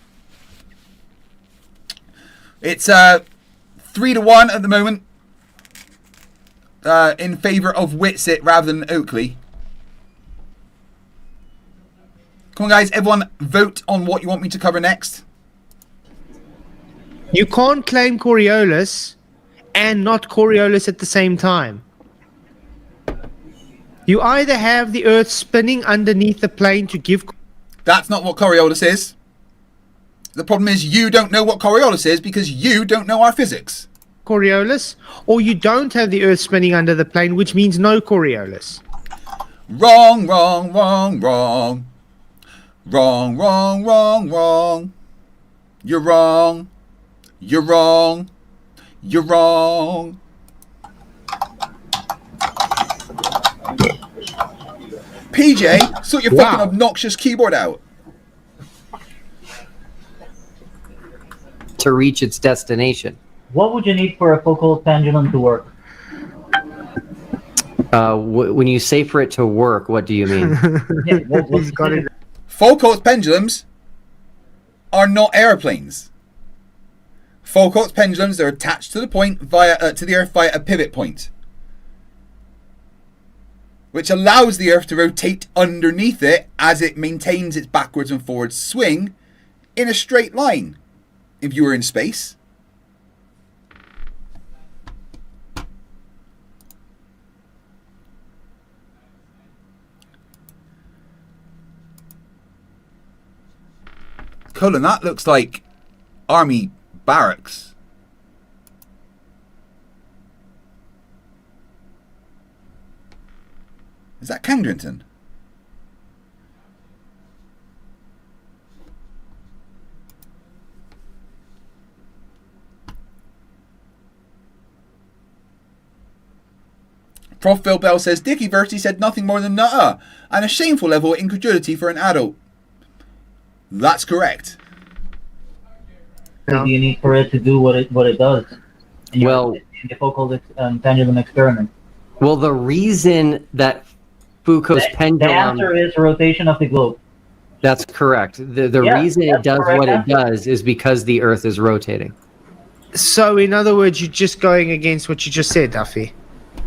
It's 3-1 at the moment in favour of Whitsitt rather than Oakley. Come on, guys, everyone vote on what you want me to cover next. You can't claim Coriolis and not Coriolis at the same time. You either have the Earth spinning underneath the plane to give... That's not what Coriolis is. The problem is you don't know what Coriolis is because you don't know our physics. Coriolis, or you don't have the Earth spinning under the plane, which means no Coriolis. Wrong, wrong, wrong, wrong. Wrong, wrong, wrong, wrong. You're wrong. You're wrong. You're wrong. PJ, sort your fucking obnoxious keyboard out. To reach its destination. What would you need for a Foucault pendulum to work? When you say for it to work, what do you mean? Foucault's pendulums are not airplanes. Foucault's pendulums are attached to the point to the Earth via a pivot point, which allows the Earth to rotate underneath it as it maintains its backwards and forwards swing in a straight line. If you were in space. Colin, that looks like army barracks. Is that Kendrington? Prof. Phil Bell says Dickie Verty said nothing more than nuh-uh and a shameful level of incredulity for an adult. That's correct. What do you need for it to do what it does? In the Foucault pendulum experiment. Well, the reason that Foucault's pendulum... The answer is rotation of the globe. That's correct. The reason it does what it does is because the Earth is rotating. So, in other words, you're just going against what you just said, Duffy.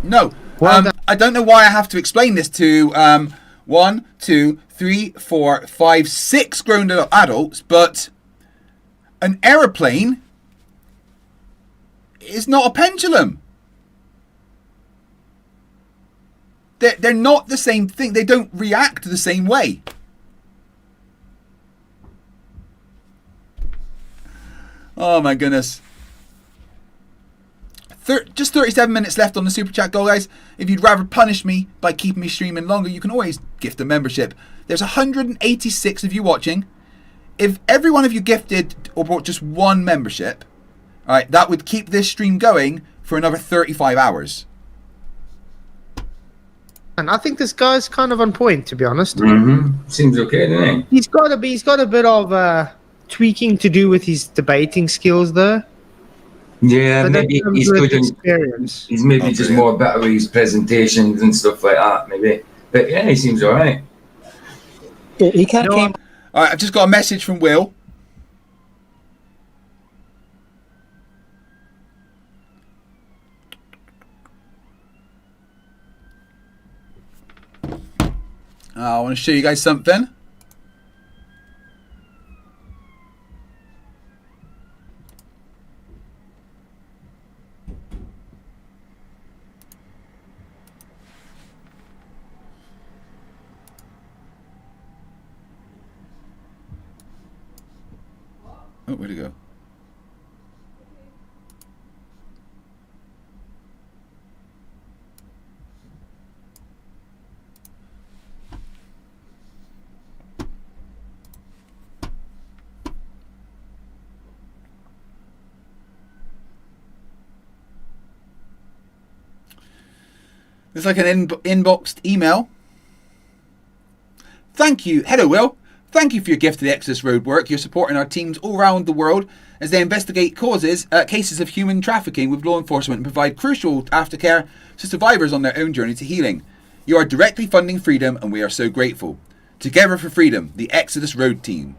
No. I don't know why I have to explain this to 1, 2, 3, 4, 5, 6 grown adults, but an aeroplane is not a pendulum. They're not the same thing. They don't react the same way. Oh my goodness. Just 37 minutes left on the Super Chat goal, guys. If you'd rather punish me by keeping me streaming longer, you can always gift a membership. There's 186 of you watching. If every one of you gifted or bought just one membership, all right, that would keep this stream going for another 35 hours. And I think this guy's kind of on point, to be honest. Mm-hmm. Seems okay, doesn't he? He's got a bit of tweaking to do with his debating skills, though. Yeah, But maybe that he's comes with good. experience. He's maybe just more better with his presentations and stuff like that, maybe. But yeah, he seems all right. He kind of came. All right, I've just got a message from Will. I want to show you guys something. Oh, where'd it go? It's like an inboxed email. Thank you. Hello, Will. Thank you for your gift to the Exodus Road work. You're supporting our teams all around the world as they investigate cases of human trafficking with law enforcement and provide crucial aftercare to survivors on their own journey to healing. You are directly funding freedom, and we are so grateful. Together for Freedom, the Exodus Road team.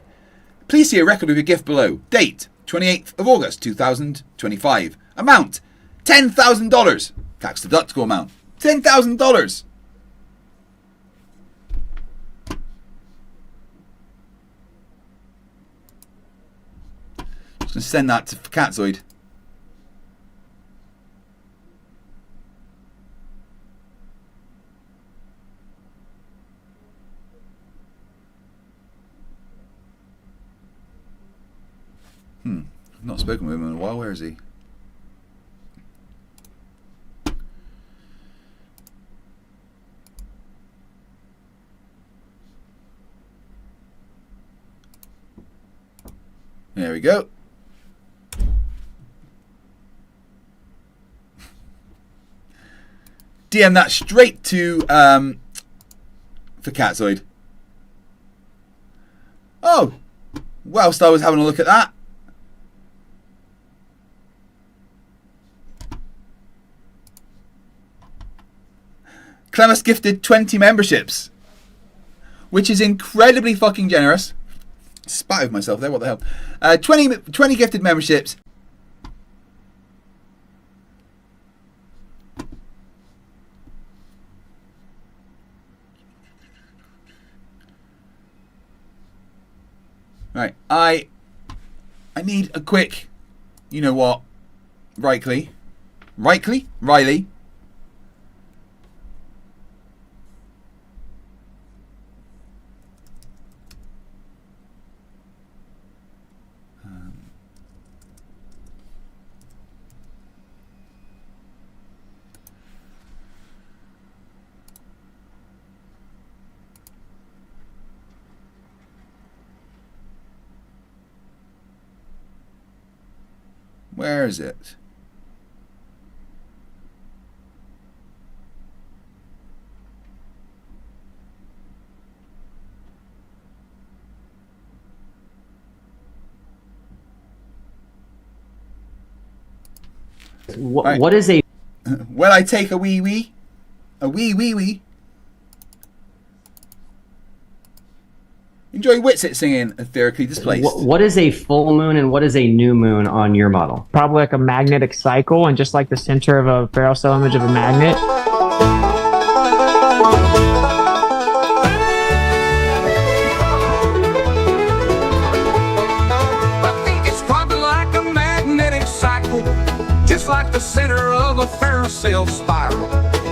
Please see a record of your gift below. Date, 28th of August 2025. Amount, $10,000. Tax deductible amount, $10,000. Just going to send that to Catzoid. I've not spoken with him in a while. Where is he? There we go. DM that straight to for Catzoid. Oh, whilst I was having a look at that, Clemus gifted 20 memberships, which is incredibly fucking generous. Spat with myself there, what the hell. 20 gifted memberships. Right, I need a quick, you know what, Riley. Where is it? What is a... Well, I take a wee wee. A wee wee wee. Enjoy Whitsit singing Etherically Displaced. What is a full moon and what is a new moon on your model? Probably like a magnetic cycle, and just like the center of a barrel cell image of a magnet. I think it's probably like a magnetic cycle, just like the center of a ferrocell cell spiral.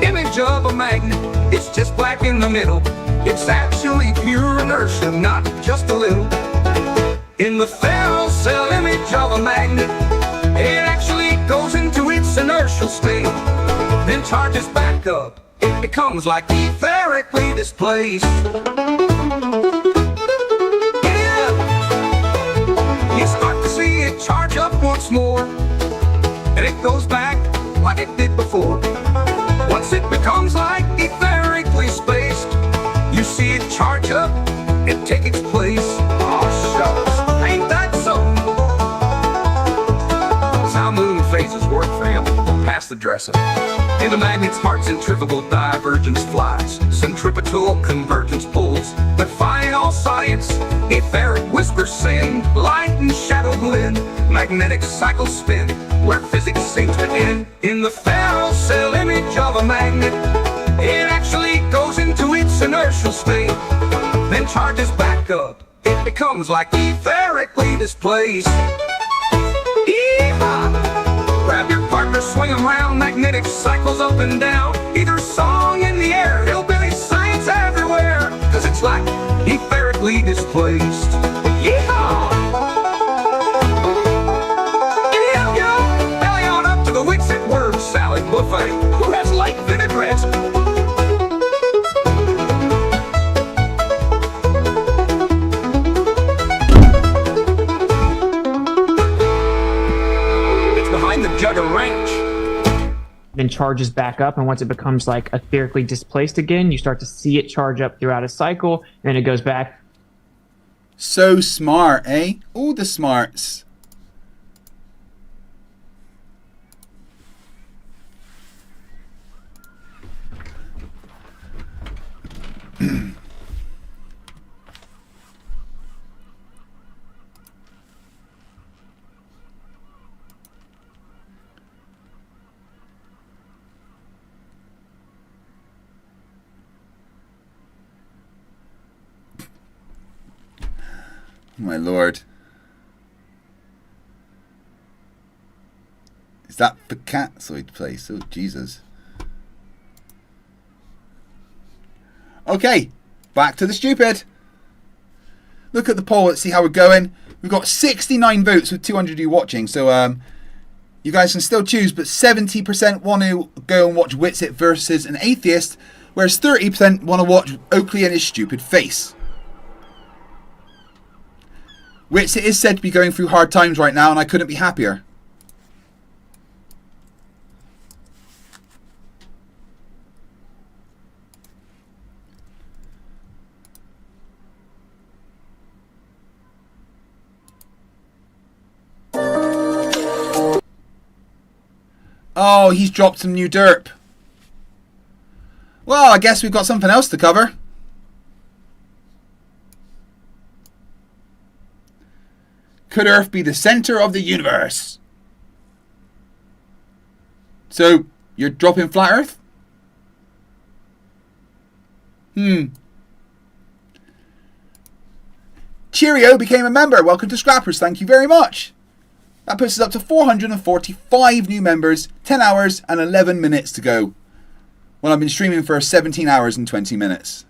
Image of a magnet, it's just black in the middle. It's actually pure inertia, not just a little. In the ferrocell cell image of a magnet, it actually goes into its inertial state, then charges back up. It becomes like etherically displaced. Yeah. You start to see it charge up once more, and it goes back like it did before. Once it becomes like etherically spaced, you see it charge up and take its place. Oh shucks, ain't that so? That's how moon phases work, fam. Pass the dresser. In the magnet's heart, centrifugal divergence flies, centripetal convergence pulls, defying all science. Etheric whispers sing, light and shadow blend, magnetic cycles spin, where physics seems to end. In the ferrocell cell image of a magnet, it actually goes into its inertial state, then charges back up. It becomes like etherically displaced. Yeehaw! Grab your partner, swing around, magnetic cycles up and down. Either song in the air, hillbilly science everywhere, cause it's like etherically displaced. Yeehaw! Yo, belly on up to the Wixit word salad buffet. Who has light vinaigrettes? Jugger Ranch. Then charges back up, and once it becomes like etherically displaced again, you start to see it charge up throughout a cycle, and then it goes back. So smart, eh? All the smarts. My lord. Is that the Catsoid place? Oh, Jesus. Okay, back to the stupid. Look at the poll. Let's see how we're going. We've got 69 votes with 200 of you watching. So you guys can still choose, but 70% want to go and watch Witsit versus an atheist, whereas 30% want to watch Oakley and his stupid face. Witsit is said to be going through hard times right now, and I couldn't be happier. Oh, he's dropped some new derp. Well, I guess we've got something else to cover. Could Earth be the center of the universe? So, you're dropping flat Earth? Cheerio became a member. Welcome to Scrappers. Thank you very much. That puts us up to 445 new members, 10 hours and 11 minutes to go. Well, I've been streaming for 17 hours and 20 minutes.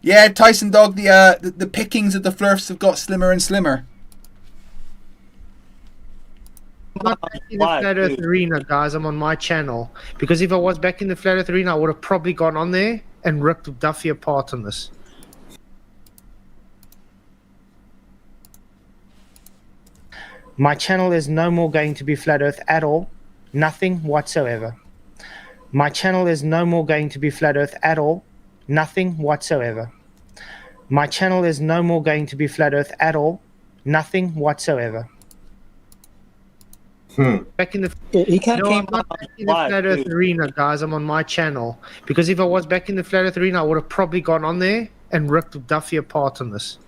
Yeah, Tyson Dog, the pickings of the Flerfs have got slimmer and slimmer. I'm not back in the Flat Earth Arena, guys. I'm on my channel. Because if I was back in the Flat Earth Arena, I would have probably gone on there and ripped Duffy apart on this. My channel is no more going to be Flat Earth at all. Nothing whatsoever. My channel is no more going to be Flat Earth at all. Nothing whatsoever. My channel is no more going to be Flat Earth at all. Nothing whatsoever. Back in the I'm not back in the Flat Earth Arena, guys. I'm on my channel. Because if I was back in the Flat Earth Arena, I would have probably gone on there and ripped Duffy apart on this.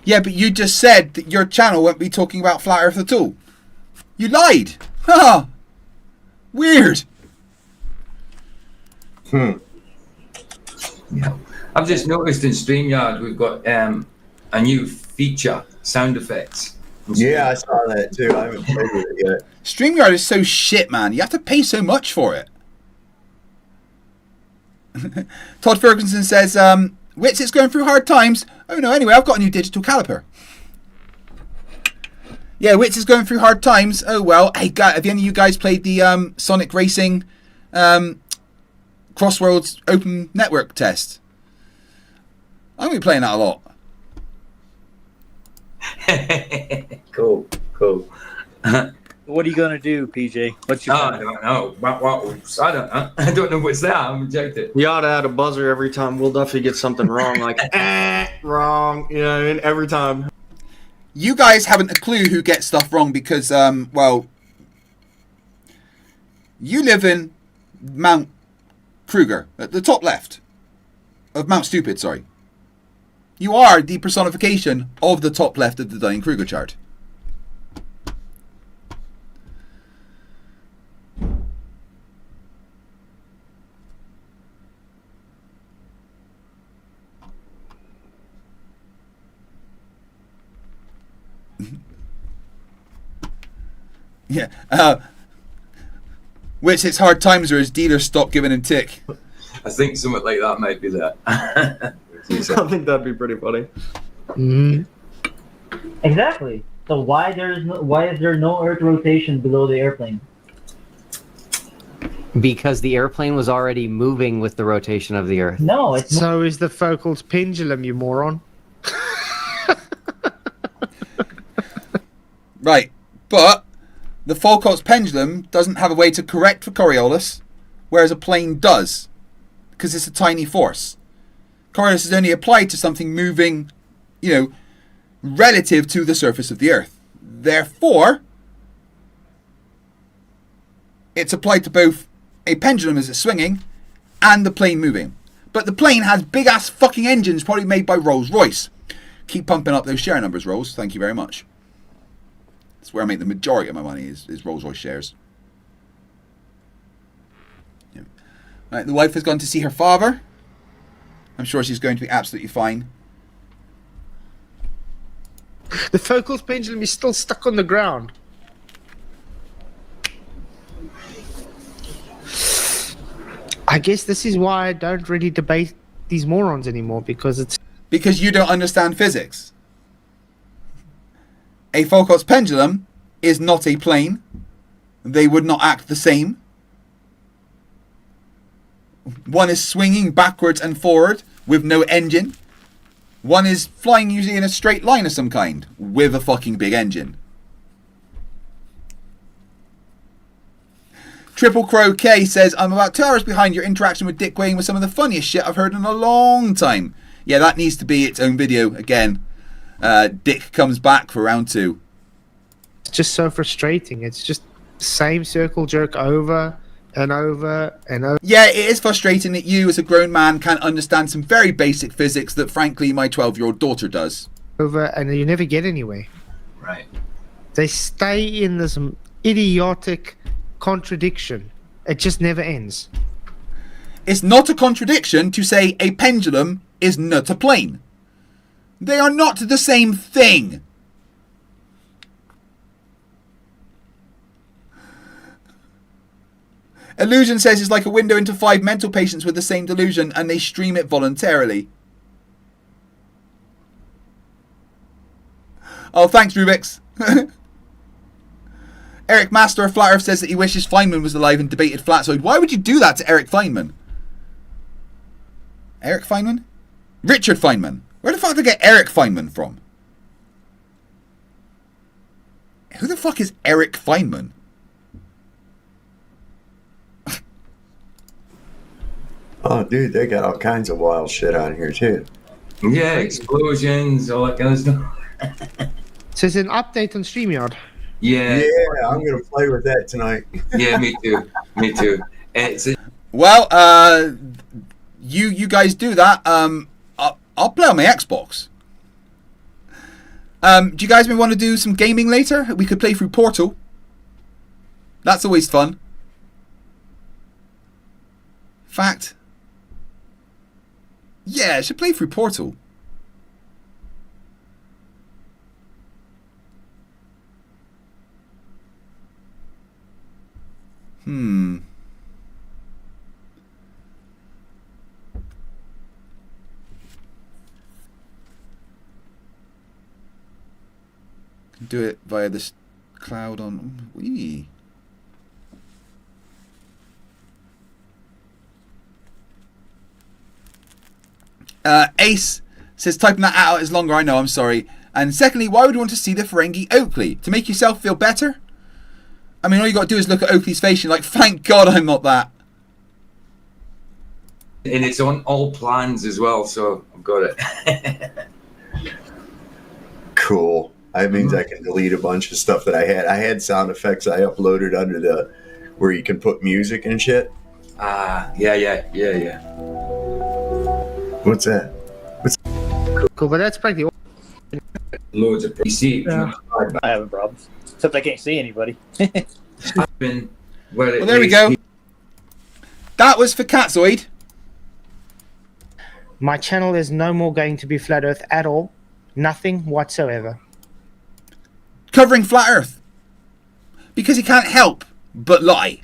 Yeah, but you just said that your channel won't be talking about Flat Earth at all. You lied. Huh. Weird. Yeah. I've just noticed in StreamYard we've got a new feature, sound effects. Yeah, I saw that too. I haven't played with it yet. StreamYard is so shit, man. You have to pay so much for it. Todd Ferguson says, Witsit's going through hard times. Oh no, anyway, I've got a new digital caliper. Yeah, Witsit's going through hard times. Oh well. Hey, have any of you guys played the Sonic Racing Crossworlds Open Network test? I'm going to be playing that a lot. Cool. What are you going to do, PJ? What's your I don't know. I don't know. I don't know what's that. I'm rejected. You ought to add a buzzer every time Will Duffy gets something wrong, like wrong. You know what I mean? Every time. You guys haven't a clue who gets stuff wrong because, well, you live in Mount Kruger, at the top left of Mount Stupid, sorry. You are the personification of the top left of the Dunning-Kruger chart. Yeah. Which it's hard times or his dealers stop giving him tick. I think something like that might be that. I think that'd be pretty funny. Exactly. So why is there no Earth rotation below the airplane? Because the airplane was already moving with the rotation of the Earth. No, it's so is the Foucault's pendulum, you moron. Right, but the Foucault's pendulum doesn't have a way to correct for Coriolis, whereas a plane does. because it's a tiny force. Coriolis is only applied to something moving, relative to the surface of the Earth. Therefore, it's applied to both a pendulum as it's swinging and the plane moving. But the plane has big ass fucking engines probably made by Rolls-Royce. Keep pumping up those share numbers, Rolls. Thank you very much. That's where I make the majority of my money is Rolls-Royce shares. Yeah. Right, the wife has gone to see her father. I'm sure she's going to be absolutely fine. The Foucault's pendulum is still stuck on the ground. I guess this is why I don't really debate these morons anymore, because you don't understand physics. A Foucault's pendulum is not a plane. They would not act the same. One is swinging backwards and forward with no engine. One is flying usually in a straight line of some kind with a fucking big engine. Triple Crow K says, I'm about 2 hours behind your interaction with Dick Wayne with some of the funniest shit I've heard in a long time. Yeah, that needs to be its own video again. Dick comes back for round 2. It's just so frustrating. It's just same circle jerk over and over and over. Yeah, it is frustrating that you as a grown man can't understand some very basic physics that frankly my 12-year-old daughter does. Over and you never get anywhere. Right. They stay in this idiotic contradiction. It just never ends. It's not a contradiction to say a pendulum is not a plane. They are not the same thing. Illusion says it's like a window into 5 mental patients with the same delusion and they stream it voluntarily. Oh, thanks, Rubix. Eric Master of Flat Earth says that he wishes Feynman was alive and debated Flatzoid. Why would you do that to Eric Feynman? Eric Feynman? Richard Feynman. Where the fuck did I get Eric Feynman from? Who the fuck is Eric Feynman? Oh, dude, they got all kinds of wild shit on here, too. Yeah, explosions, all that kind of stuff. So it's an update on StreamYard. Yeah. Yeah, I'm going to play with that tonight. Yeah, me too. Me too. Well, you guys do that. I'll play on my Xbox. Do you guys want to do some gaming later? We could play through Portal. That's always fun. Fact. Yeah, I should play through Portal. Do it via this cloud on. Wee. Ace says typing that out is longer. I know. I'm sorry. And secondly, why would you want to see the Ferengi Oakley? To make yourself feel better? I mean, all you got to do is look at Oakley's face and you're like, thank God I'm not that. And it's on all plans as well, so I've got it. Cool. That means I can delete a bunch of stuff that I had. I had sound effects I uploaded under the where you can put music and shit. Yeah. What's that? Cool, but that's practically loads of PC. Yeah. I have problems. Except I can't see anybody. Well, there we go. That was for Catzoid. My channel is no more going to be Flat Earth at all. Nothing whatsoever. Covering Flat Earth. Because he can't help but lie.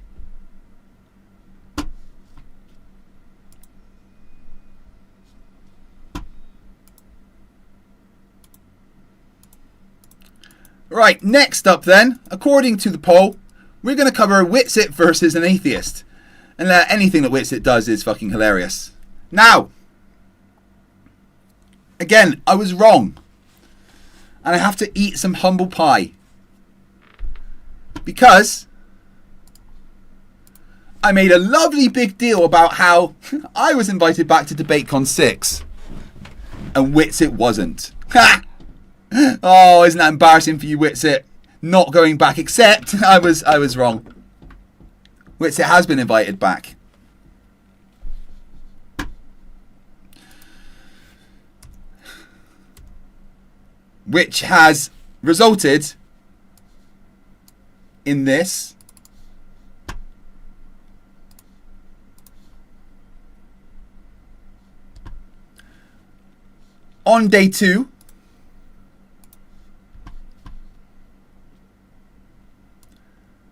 Right, next up then, according to the poll, we're going to cover Witsit versus an atheist. And anything that Witsit does is fucking hilarious. Now, again, I was wrong. And I have to eat some humble pie. Because I made a lovely big deal about how I was invited back to DebateCon 6 and Witsit wasn't. Ha! Oh, isn't that embarrassing for you, Witsit? Not going back, except I was wrong. Witsit has been invited back. Which has resulted in this. On day 2,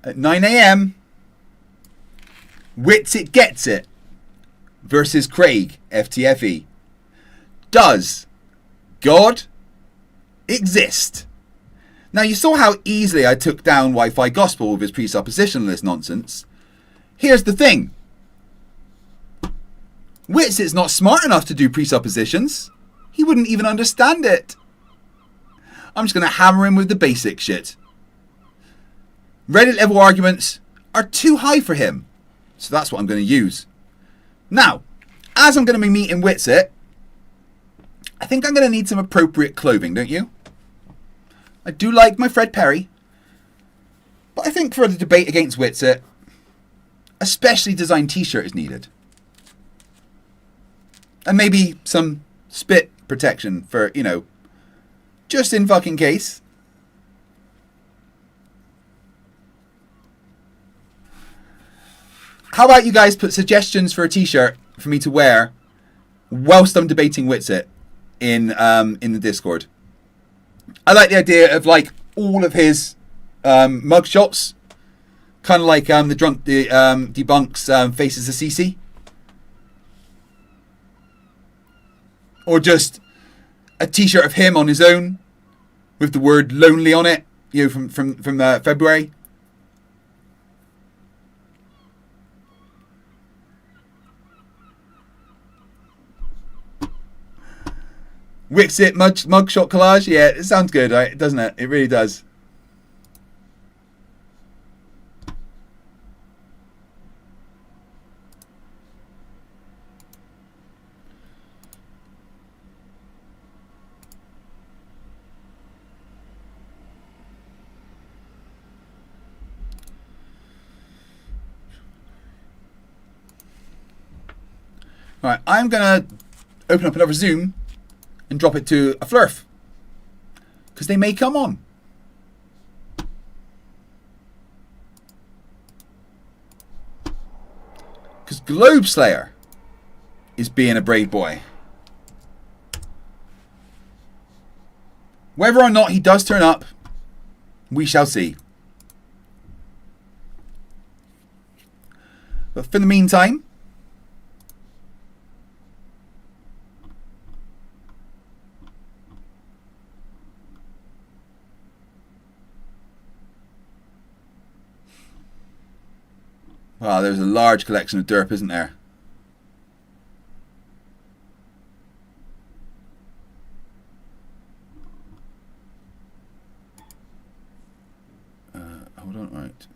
at 9 a.m, Witsit Gets It versus Craig, FTFE. Does God exist? Now, you saw how easily I took down Wi-Fi Gospel with his presuppositionalist nonsense. Here's the thing. Witsit's not smart enough to do presuppositions. He wouldn't even understand it. I'm just going to hammer him with the basic shit. Reddit level arguments are too high for him. So that's what I'm going to use. Now, as I'm going to be meeting Witsit, I think I'm going to need some appropriate clothing, don't you? I do like my Fred Perry. But I think for the debate against Witsit, a specially designed t-shirt is needed. And maybe some spit protection for, you know, just in fucking case. How about you guys put suggestions for a t-shirt for me to wear whilst I'm debating Witsit in the Discord? I like the idea of like all of his mug shots, kind of like the debunks faces of CC, or just a t-shirt of him on his own with the word lonely on it, you know, from February. Witsit mugshot collage. Yeah, it sounds good, right? Doesn't it? It really does. All right, I'm gonna open up another Zoom and drop it to a Flerf, because they may come on. Because Globe Slayer is being a brave boy. Whether or not he does turn up, we shall see. But for the meantime, wow, there's a large collection of derp, isn't there? Hold on, right.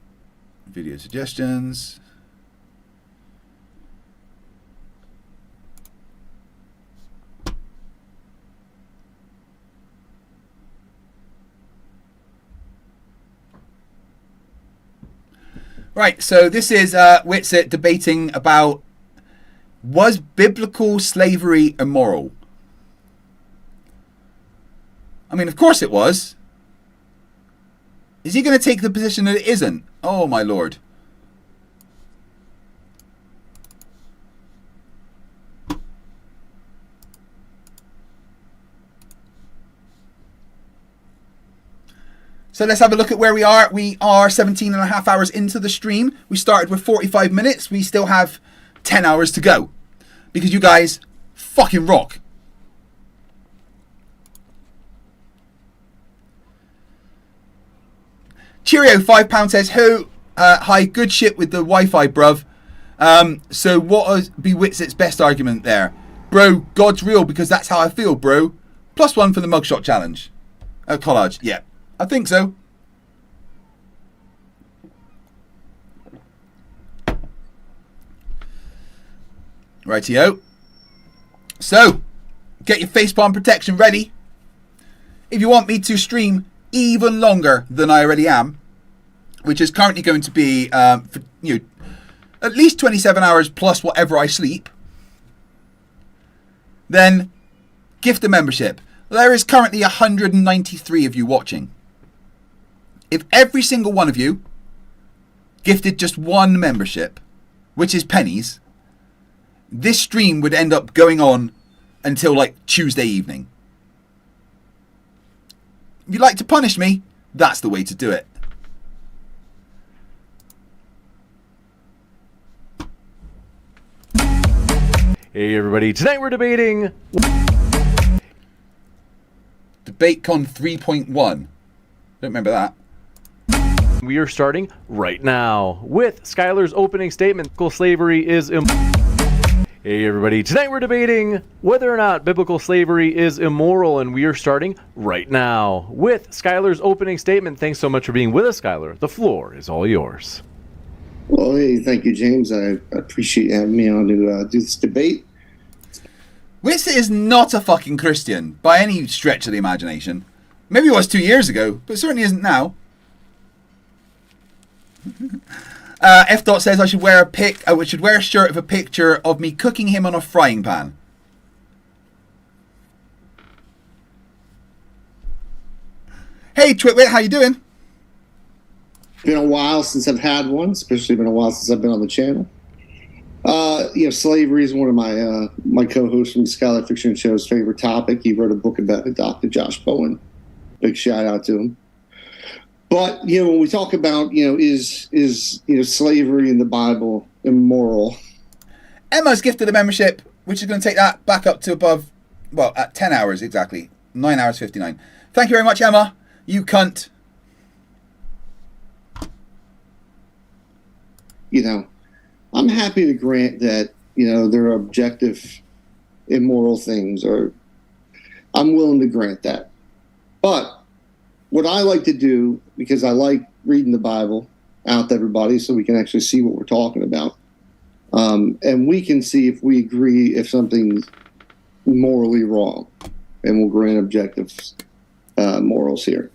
Video suggestions. Right, so this is Witsit debating about, was biblical slavery immoral? I mean, of course it was. Is he going to take the position that it isn't? Oh, my lord. So let's have a look at where we are. We are 17 and a half hours into the stream. We started with 45 minutes. We still have 10 hours to go. Because you guys fucking rock. Cheerio, £5 says, hi, good shit with the Wi-Fi, bruv. So what would be Witsit's best argument there? Bro, God's real because that's how I feel, bro. +1 for the mugshot challenge. Collage, yeah. I think so. Rightio. So, get your facepalm protection ready. If you want me to stream even longer than I already am, which is currently going to be for, at least 27 hours plus whatever I sleep, then gift a membership. There is currently 193 of you watching. If every single one of you gifted just one membership, which is pennies, this stream would end up going on until like Tuesday evening. If you'd like to punish me, that's the way to do it. Hey everybody, tonight we're debating DebateCon 3.1. Don't remember that. We are starting right now with Skylar's opening statement. Biblical slavery is Hey everybody, tonight we're debating whether or not biblical slavery is immoral, and we are starting right now with Skylar's opening statement. Thanks so much for being with us, Skylar. The floor is all yours. Well, hey, thank you, James. I appreciate having me on to do this debate. This is not a fucking Christian by any stretch of the imagination. Maybe it was 2 years ago, but certainly isn't now. F. Dot says I should wear a shirt with a picture of me cooking him on a frying pan. Hey Twitwit, how you doing? Been a while since I've had one, especially been a while since I've been on the channel. Slavery is one of my co-hosts from the Scholar Fiction Show's favorite topic. He wrote a book about it, Dr. Josh Bowen. Big shout out to him. But when we talk about is slavery in the Bible immoral? Emma's gifted a membership, which is going to take that back up to above, well, at 10 hours exactly, 9 hours 59. Thank you very much, Emma. You cunt. I'm happy to grant that there are objective immoral things, or I'm willing to grant that. But what I like to do, because I like reading the Bible out to everybody so we can actually see what we're talking about. And we can see if we agree if something's morally wrong. And we'll grant objective morals here.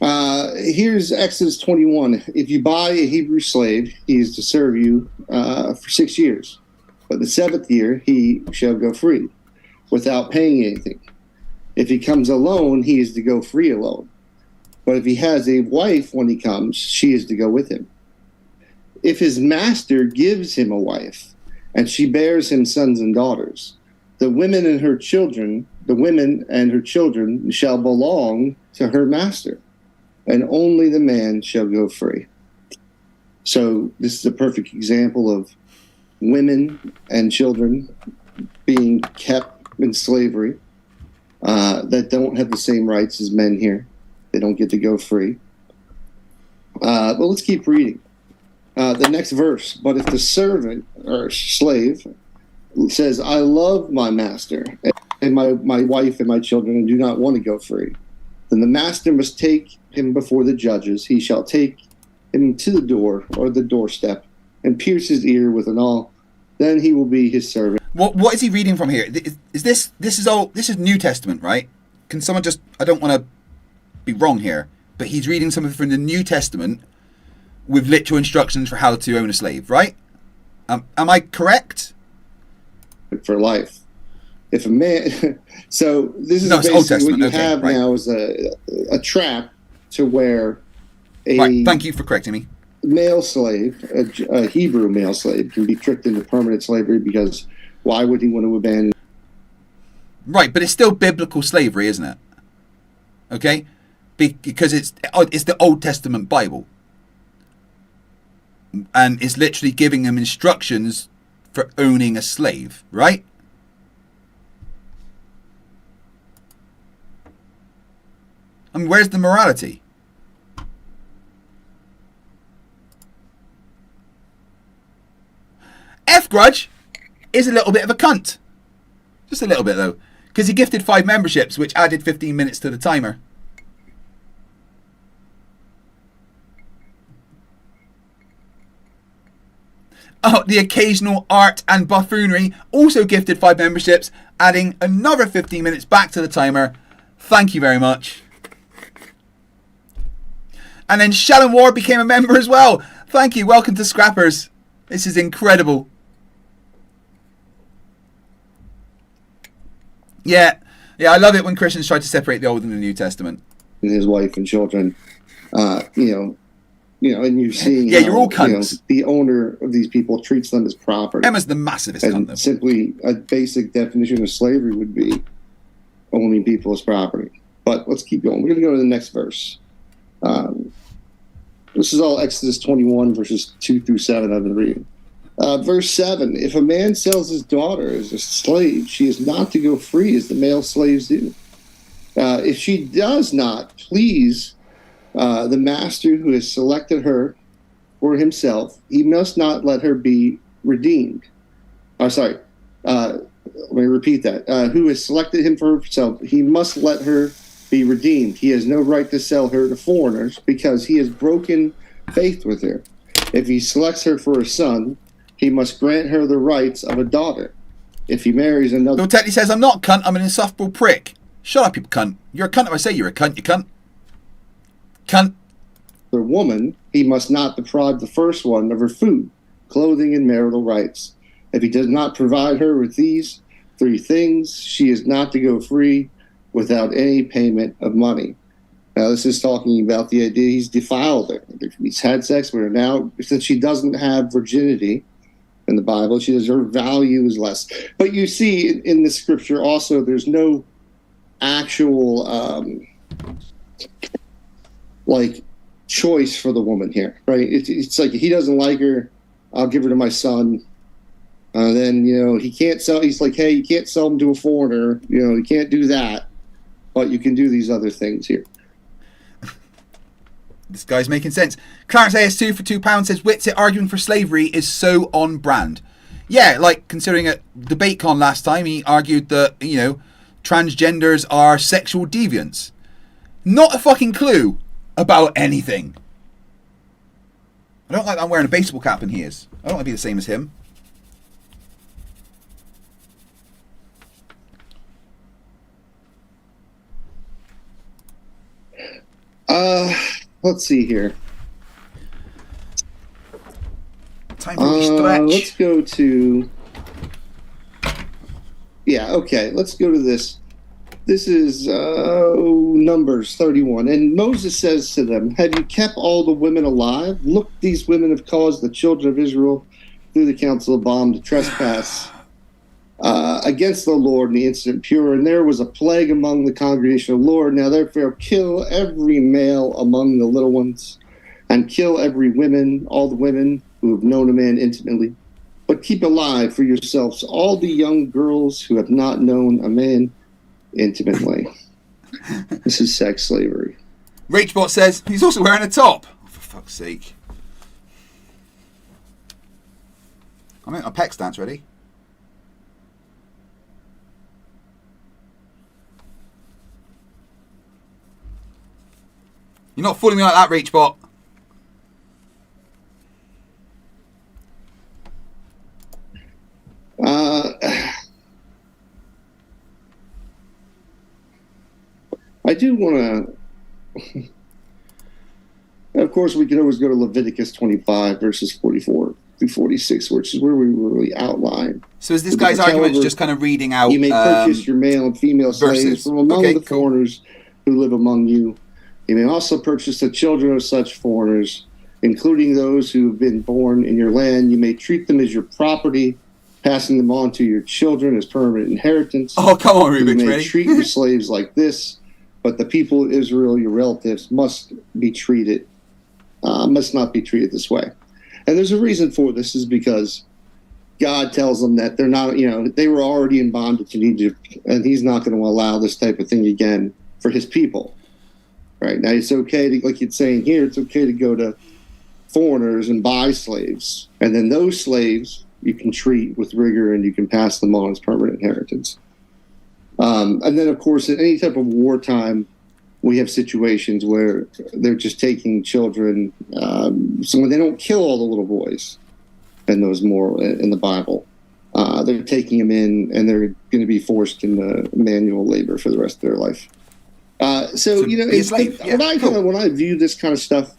Here's Exodus 21. If you buy a Hebrew slave, he is to serve you for 6 years. But the 7th year, he shall go free without paying anything. If he comes alone, he is to go free alone. But if he has a wife when he comes, she is to go with him. If his master gives him a wife, and she bears him sons and daughters, the women and her children shall belong to her master, and only the man shall go free. So this is a perfect example of women and children being kept in slavery that don't have the same rights as men here. They don't get to go free. But let's keep reading. The next verse. But if the servant or slave says, I love my master and my wife and my children and do not want to go free, then the master must take him before the judges. He shall take him to the door or the doorstep and pierce his ear with an awl. Then he will be his servant. What is he reading from here? Is this is New Testament, right? Can someone just, I don't want to be wrong here, but he's reading something from the New Testament with literal instructions for how to own a slave, right? Am I correct? For life. If a man, so this is basically what you have now is a trap to where right, thank you for correcting me. Male slave, a Hebrew male slave, can be tricked into permanent slavery because why would he want to abandon? Right, but it's still biblical slavery, isn't it? Okay, because it's the Old Testament Bible, and it's literally giving them instructions for owning a slave, right? I mean, where's the morality? F Grudge is a little bit of a cunt. Just a little bit, though. Because he gifted 5 memberships, which added 15 minutes to the timer. the occasional art and buffoonery also gifted 5 memberships, adding another 15 minutes back to the timer. Thank you very much. And then Shalom Ward became a member as well. Thank you. Welcome to Scrappers. This is incredible. Yeah, I love it when Christians try to separate the Old and the New Testament. And his wife and children, and you're seeing you're all cunts. The owner of these people treats them as property. Emma's the massivest cunt, though. Simply, a basic definition of slavery would be owning people as property. But let's keep going. We're going to go to the next verse. This is all Exodus 21, verses 2 through 7 I've been reading. Verse 7, if a man sells his daughter as a slave, she is not to go free as the male slaves do. If she does not please the master who has selected her for himself, he must not let her be redeemed. Let me repeat that. Who has selected him for himself, he must let her be redeemed. He has no right to sell her to foreigners because he has broken faith with her. If he selects her for a son, he must grant her the rights of a daughter. If he marries another... Bill Tetley says, I'm not a cunt, I'm an insufferable prick. Shut up, you cunt. You're a cunt if I say you're a cunt, you cunt. Cunt. The woman, he must not deprive the first one of her food, clothing, and marital rights. If he does not provide her with these 3 things, she is not to go free without any payment of money. Now, this is talking about the idea he's defiled her. He's had sex with her. Now, since she doesn't have virginity in the Bible, her value is less. But you see in the scripture also, there's no actual choice for the woman here, right? It's like, he doesn't like her, I'll give her to my son. Then he can't sell. He's like, hey, you can't sell them to a foreigner. You can't do that, but you can do these other things here. This guy's making sense. Clarence AS2 for £2 says, Witsit arguing for slavery is so on brand. Yeah, like considering at DebateCon last time, he argued that, transgenders are sexual deviants. Not a fucking clue about anything. I don't like that I'm wearing a baseball cap and he is. I don't want to be the same as him. Let's see here. Time to stretch. Let's go to... Yeah, okay. Let's go to this. This is Numbers 31. And Moses says to them, have you kept all the women alive? Look, these women have caused the children of Israel through the council of Balaam to trespass against the Lord in the instant pure. And there was a plague among the congregation of the Lord. Now therefore kill every male among the little ones, and kill every woman, all the women who have known a man intimately. But keep alive for yourselves all the young girls who have not known a man intimately. This is sex slavery. Rachbot says he's also wearing a top. Oh, for fuck's sake. I'm in a pec stance ready. You're not fooling me like that, Rachbot. I do want to... Of course, we can always go to Leviticus 25, verses 44 through 46, which is where we really outline. So is this guy's argument just kind of reading out... You may purchase your male and female slaves from among the foreigners who live among you. You may also purchase the children of such foreigners, including those who have been born in your land. You may treat them as your property, passing them on to your children as permanent inheritance. Oh, come on, Rubik's. You may treat your slaves like this, but the people of Israel, your relatives, must not be treated this way. And there's a reason for this, is because God tells them that they're not, they were already in bondage in Egypt, and he's not going to allow this type of thing again for his people. Right now, it's okay to, like it's saying here, it's okay to go to foreigners and buy slaves, and then those slaves you can treat with rigor and you can pass them on as permanent inheritance. And then, of course, in any type of wartime, we have situations where they're just taking children. So they don't kill all the little boys, and those more in the Bible. They're taking them in, and they're going to be forced into manual labor for the rest of their life. So you know, when I view this kind of stuff,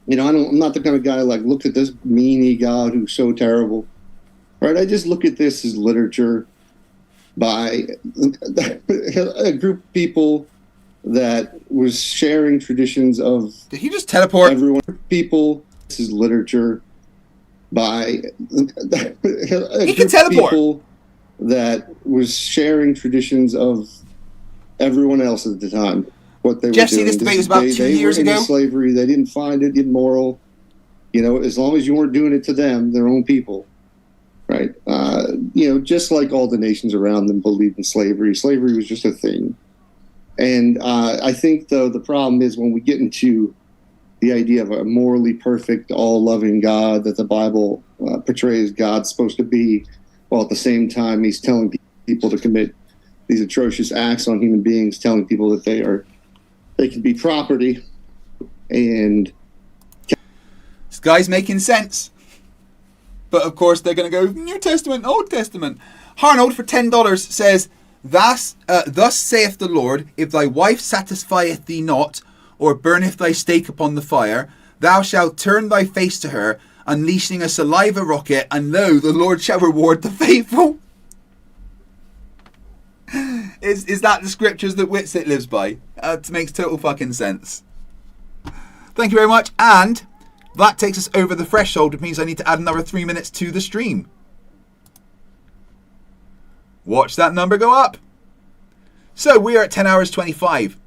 you know, I'm not the kind of guy like, look at this meanie God who's so terrible, right? I just look at this as literature by a group of people that was sharing traditions of. Did he just teleport? Everyone, people. This is literature by he can teleport. People that was sharing traditions of everyone else at the time. What they Jeff, were doing. This debate was about 2 years ago. Slavery. They didn't find it immoral. You know, as long as you weren't doing it to them, their own people, right? You know, just like all the nations around them believed in slavery. Slavery was just a thing. And I think, though, the problem is when we get into the idea of a morally perfect, all-loving God that the Bible portrays God's supposed to be, while at the same time he's telling people to commit these atrocious acts on human beings, telling people that they can be property. And this guy's making sense. But of course they're going to go New Testament, Old Testament. Harnold for $10 says, Thus saith the Lord, if thy wife satisfieth thee not, or burneth thy steak upon the fire, thou shalt turn thy face to her, unleashing a saliva rocket, and lo, the Lord shall reward the faithful. Is that the scriptures that Whitsitt lives by? It makes total fucking sense. Thank you very much, and that takes us over the threshold, which means I need to add another 3 minutes to the stream. Watch that number go up. So we are at 10 hours 25.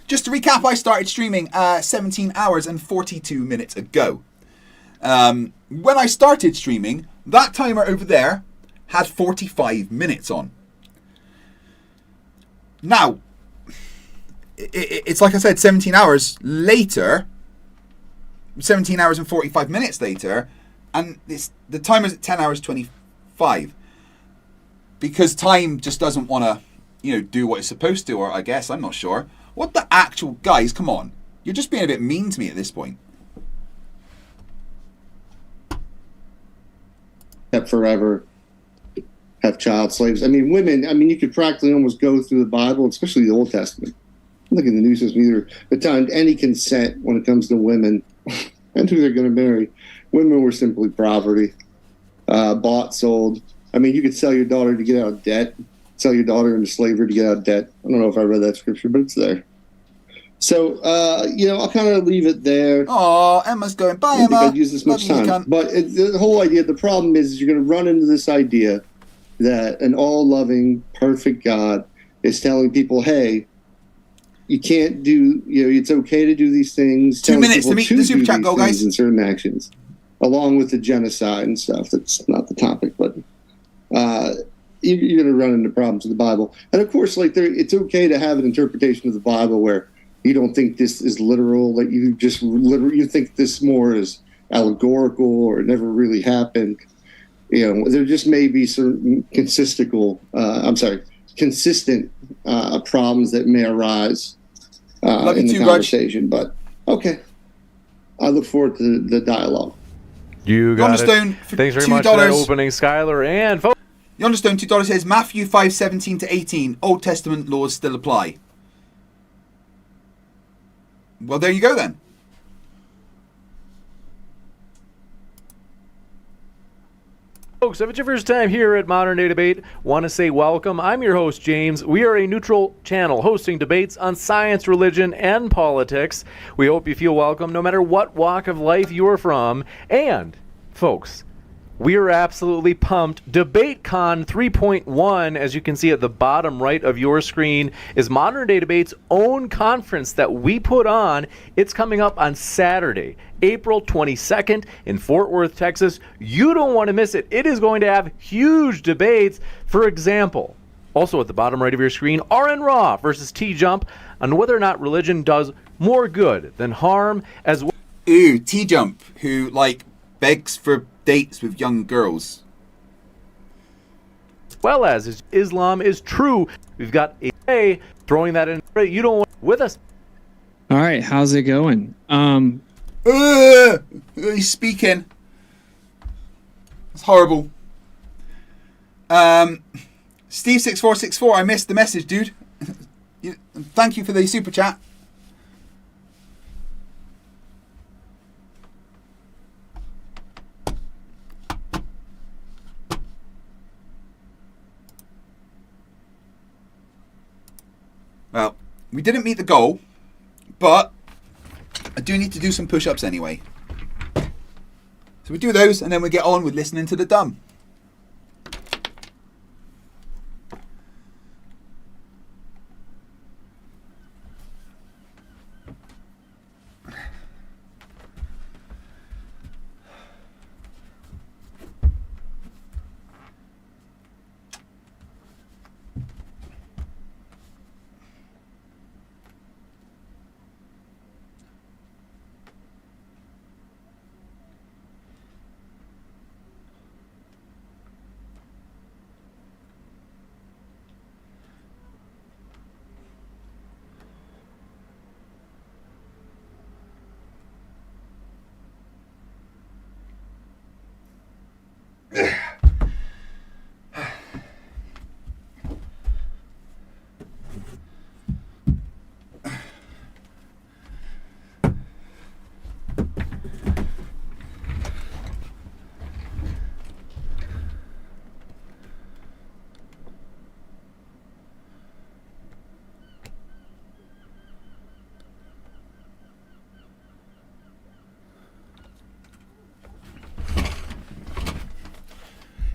Just to recap, I started streaming 17 hours and 42 minutes ago. When I started streaming, that timer over there had 45 minutes on. Now, it's like I said, 17 hours later, 17 hours and 45 minutes later, and the timer's at 10 hours 25. Because time just doesn't want to, you know, do what it's supposed to, or I guess, I'm not sure. What the actual... Guys, come on. You're just being a bit mean to me at this point. Kept forever, have child slaves. I mean, women, I mean, you could practically almost go through the Bible, especially the Old Testament. Look at the New Testament either. But to any consent when it comes to women and who they're going to marry. Women were simply property. Bought, sold. I mean, you could sell your daughter to get out of debt. Sell your daughter into slavery to get out of debt. I don't know if I read that scripture, but it's there. So, you know, I'll kind of leave it there. Oh, Emma's going, bye, I don't Emma. think I'd use this much time. But the whole idea, the problem is you're going to run into this idea that an all-loving, perfect God is telling people, hey, you can't do, you know, it's okay to do these things. 2 minutes to meet the super chat goal, guys. And certain actions, along with the genocide and stuff. That's not the topic, but you're going to run into problems with the Bible. And of course, like it's okay to have an interpretation of the Bible where you don't think this is literal, like you just literally, you think this more is allegorical or it never really happened. You know, there just may be certain consistent problems that may arise in the conversation. But okay, I look forward to the dialogue. You got it. Thanks very much for that opening, Skylar. And folks, Yonderstone, $2 says Matthew 5:17-18. Old Testament laws still apply. Well, there you go then. folks, if it's your first time here at Modern Day Debate, want to say welcome. I'm your host, James. We are a neutral channel hosting debates on science, religion, and politics. We hope you feel welcome no matter what walk of life you are from. And, folks, we are absolutely pumped. DebateCon 3.1, as you can see at the bottom right of your screen, is Modern Day Debate's own conference that we put on. It's coming up on Saturday, April 22nd in Fort Worth, Texas. You don't want to miss it. It is going to have huge debates. For example, also at the bottom right of your screen, RN Raw versus T-Jump on whether or not religion does more good than harm, as well. Ooh, T-Jump, who, like, begs for dates with young girls. Well as Islam is true. We've got a throwing that in. You don't want with us. All right, how's it going? He's speaking. It's horrible. Steve6464, I missed the message, dude. Thank you for the super chat. Well, we didn't meet the goal, but I do need to do some push-ups anyway. So we do those, and then we get on with listening to the dumb.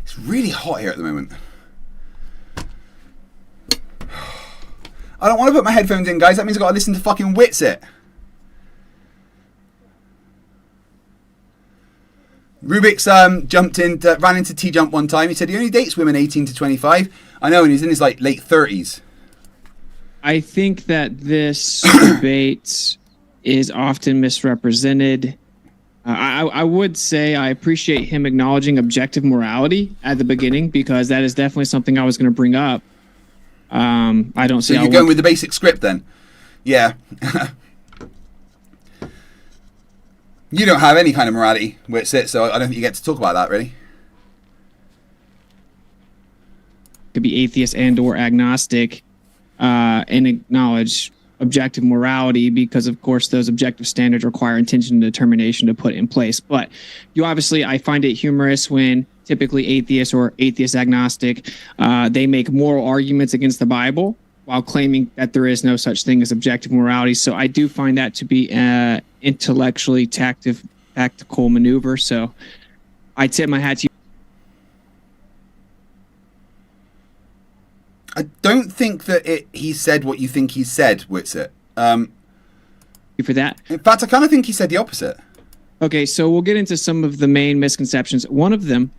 It's really hot here at the moment. I don't want to put my headphones in, guys. That means I've got to listen to fucking Witsit. Rubik's ran into T-Jump one time. He said he only dates women 18 to 25. I know, and he's in his late 30s. I think that this debate is often misrepresented. I would say I appreciate him acknowledging objective morality at the beginning, because that is definitely something I was going to bring up. I don't see. So you're going with the basic script then? Yeah. You don't have any kind of morality, Witsit, so I don't think you get to talk about that, really. Could be atheist and or agnostic, and acknowledge objective morality, because of course those objective standards require intention and determination to put in place. But you obviously, I find it humorous when typically atheists or atheist agnostic, they make moral arguments against the Bible while claiming that there is no such thing as objective morality. So I do find that to be intellectually tactical maneuver. So I tip my hat to you. I don't think that he said what you think he said, Witsit. For that. In fact, I kind of think he said the opposite. Okay, so we'll get into some of the main misconceptions. One of them,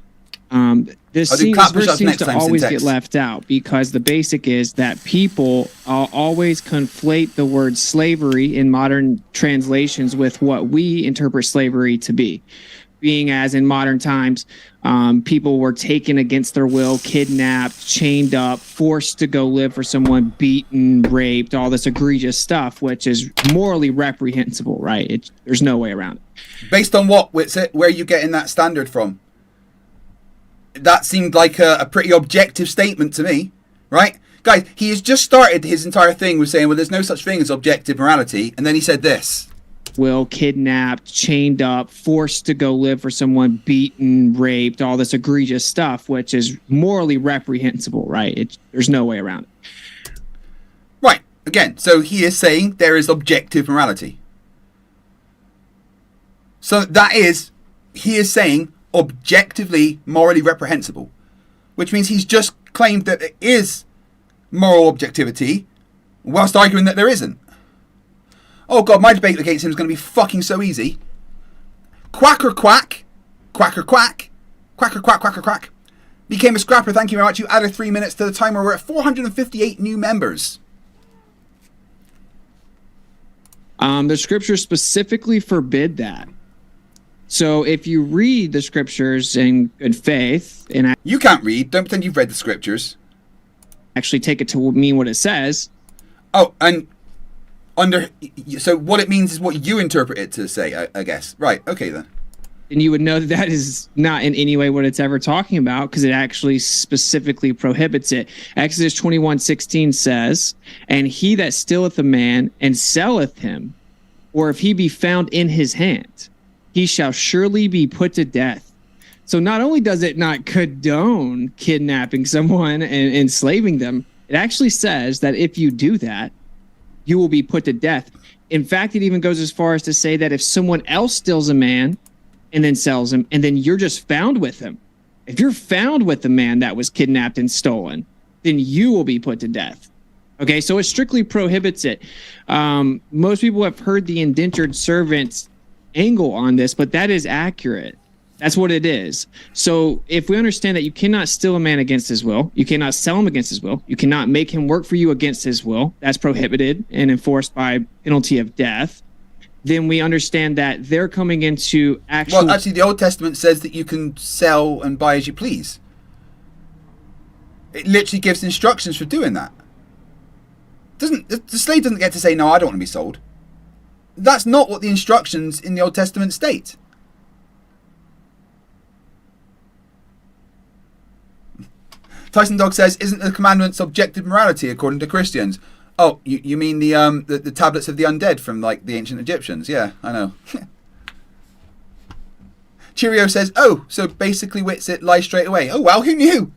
this seems to always get left out, because the basic is that people always conflate the word slavery in modern translations with what we interpret slavery to be. Being as in modern times, people were taken against their will, kidnapped, chained up, forced to go live for someone, beaten, raped, all this egregious stuff, which is morally reprehensible, right? There's no way around it. Based on what, Witsit? Where are you getting that standard from? That seemed like a pretty objective statement to me, right? Guys, he has just started his entire thing with saying, well, there's no such thing as objective morality, and then he said this. Will, kidnapped, chained up, forced to go live for someone, beaten, raped, all this egregious stuff, which is morally reprehensible, right? There's no way around it. Right. Again, so he is saying there is objective morality. So that is, he is saying objectively morally reprehensible, which means he's just claimed that there is moral objectivity whilst arguing that there isn't. Oh god, my debate against him is going to be fucking so easy. Quacker quack, quacker quack, quacker quack, quacker quack. Became a scrapper, thank you very much. You added 3 minutes to the timer. We're at 458 new members. The scriptures specifically forbid that. So if you read the scriptures in good faith, and you can't read, don't pretend you've read the scriptures. Actually take it to mean what it says. Oh, and so what it means is what you interpret it to say, I guess. Right, okay then. then you would know that that is not in any way what it's ever talking about, because it actually specifically prohibits it. Exodus 21:16 says, "And he that stealeth a man and selleth him, or if he be found in his hand, he shall surely be put to death." So not only does it not condone kidnapping someone and enslaving them, it actually says that if you do that, you will be put to death. In fact, it even goes as far as to say that if someone else steals a man and then sells him, and then you're just found with him, if you're found with the man that was kidnapped and stolen, then you will be put to death. Okay, so it strictly prohibits it. Most people have heard the indentured servant angle on this, but that is accurate. That's what it is. So if we understand that you cannot steal a man against his will, you cannot sell him against his will, you cannot make him work for you against his will, that's prohibited and enforced by penalty of death, then we understand that they're coming into actual... Well, actually, the Old Testament says that you can sell and buy as you please. It literally gives instructions for doing that. The slave doesn't get to say, no, I don't want to be sold. That's not what the instructions in the Old Testament state. Tyson Dog says, isn't the commandments objective morality according to Christians? Oh, you mean the tablets of the undead from like the ancient Egyptians? Yeah, I know. Cheerio says, oh, so basically Whitsitt lies straight away. Oh, well, who knew?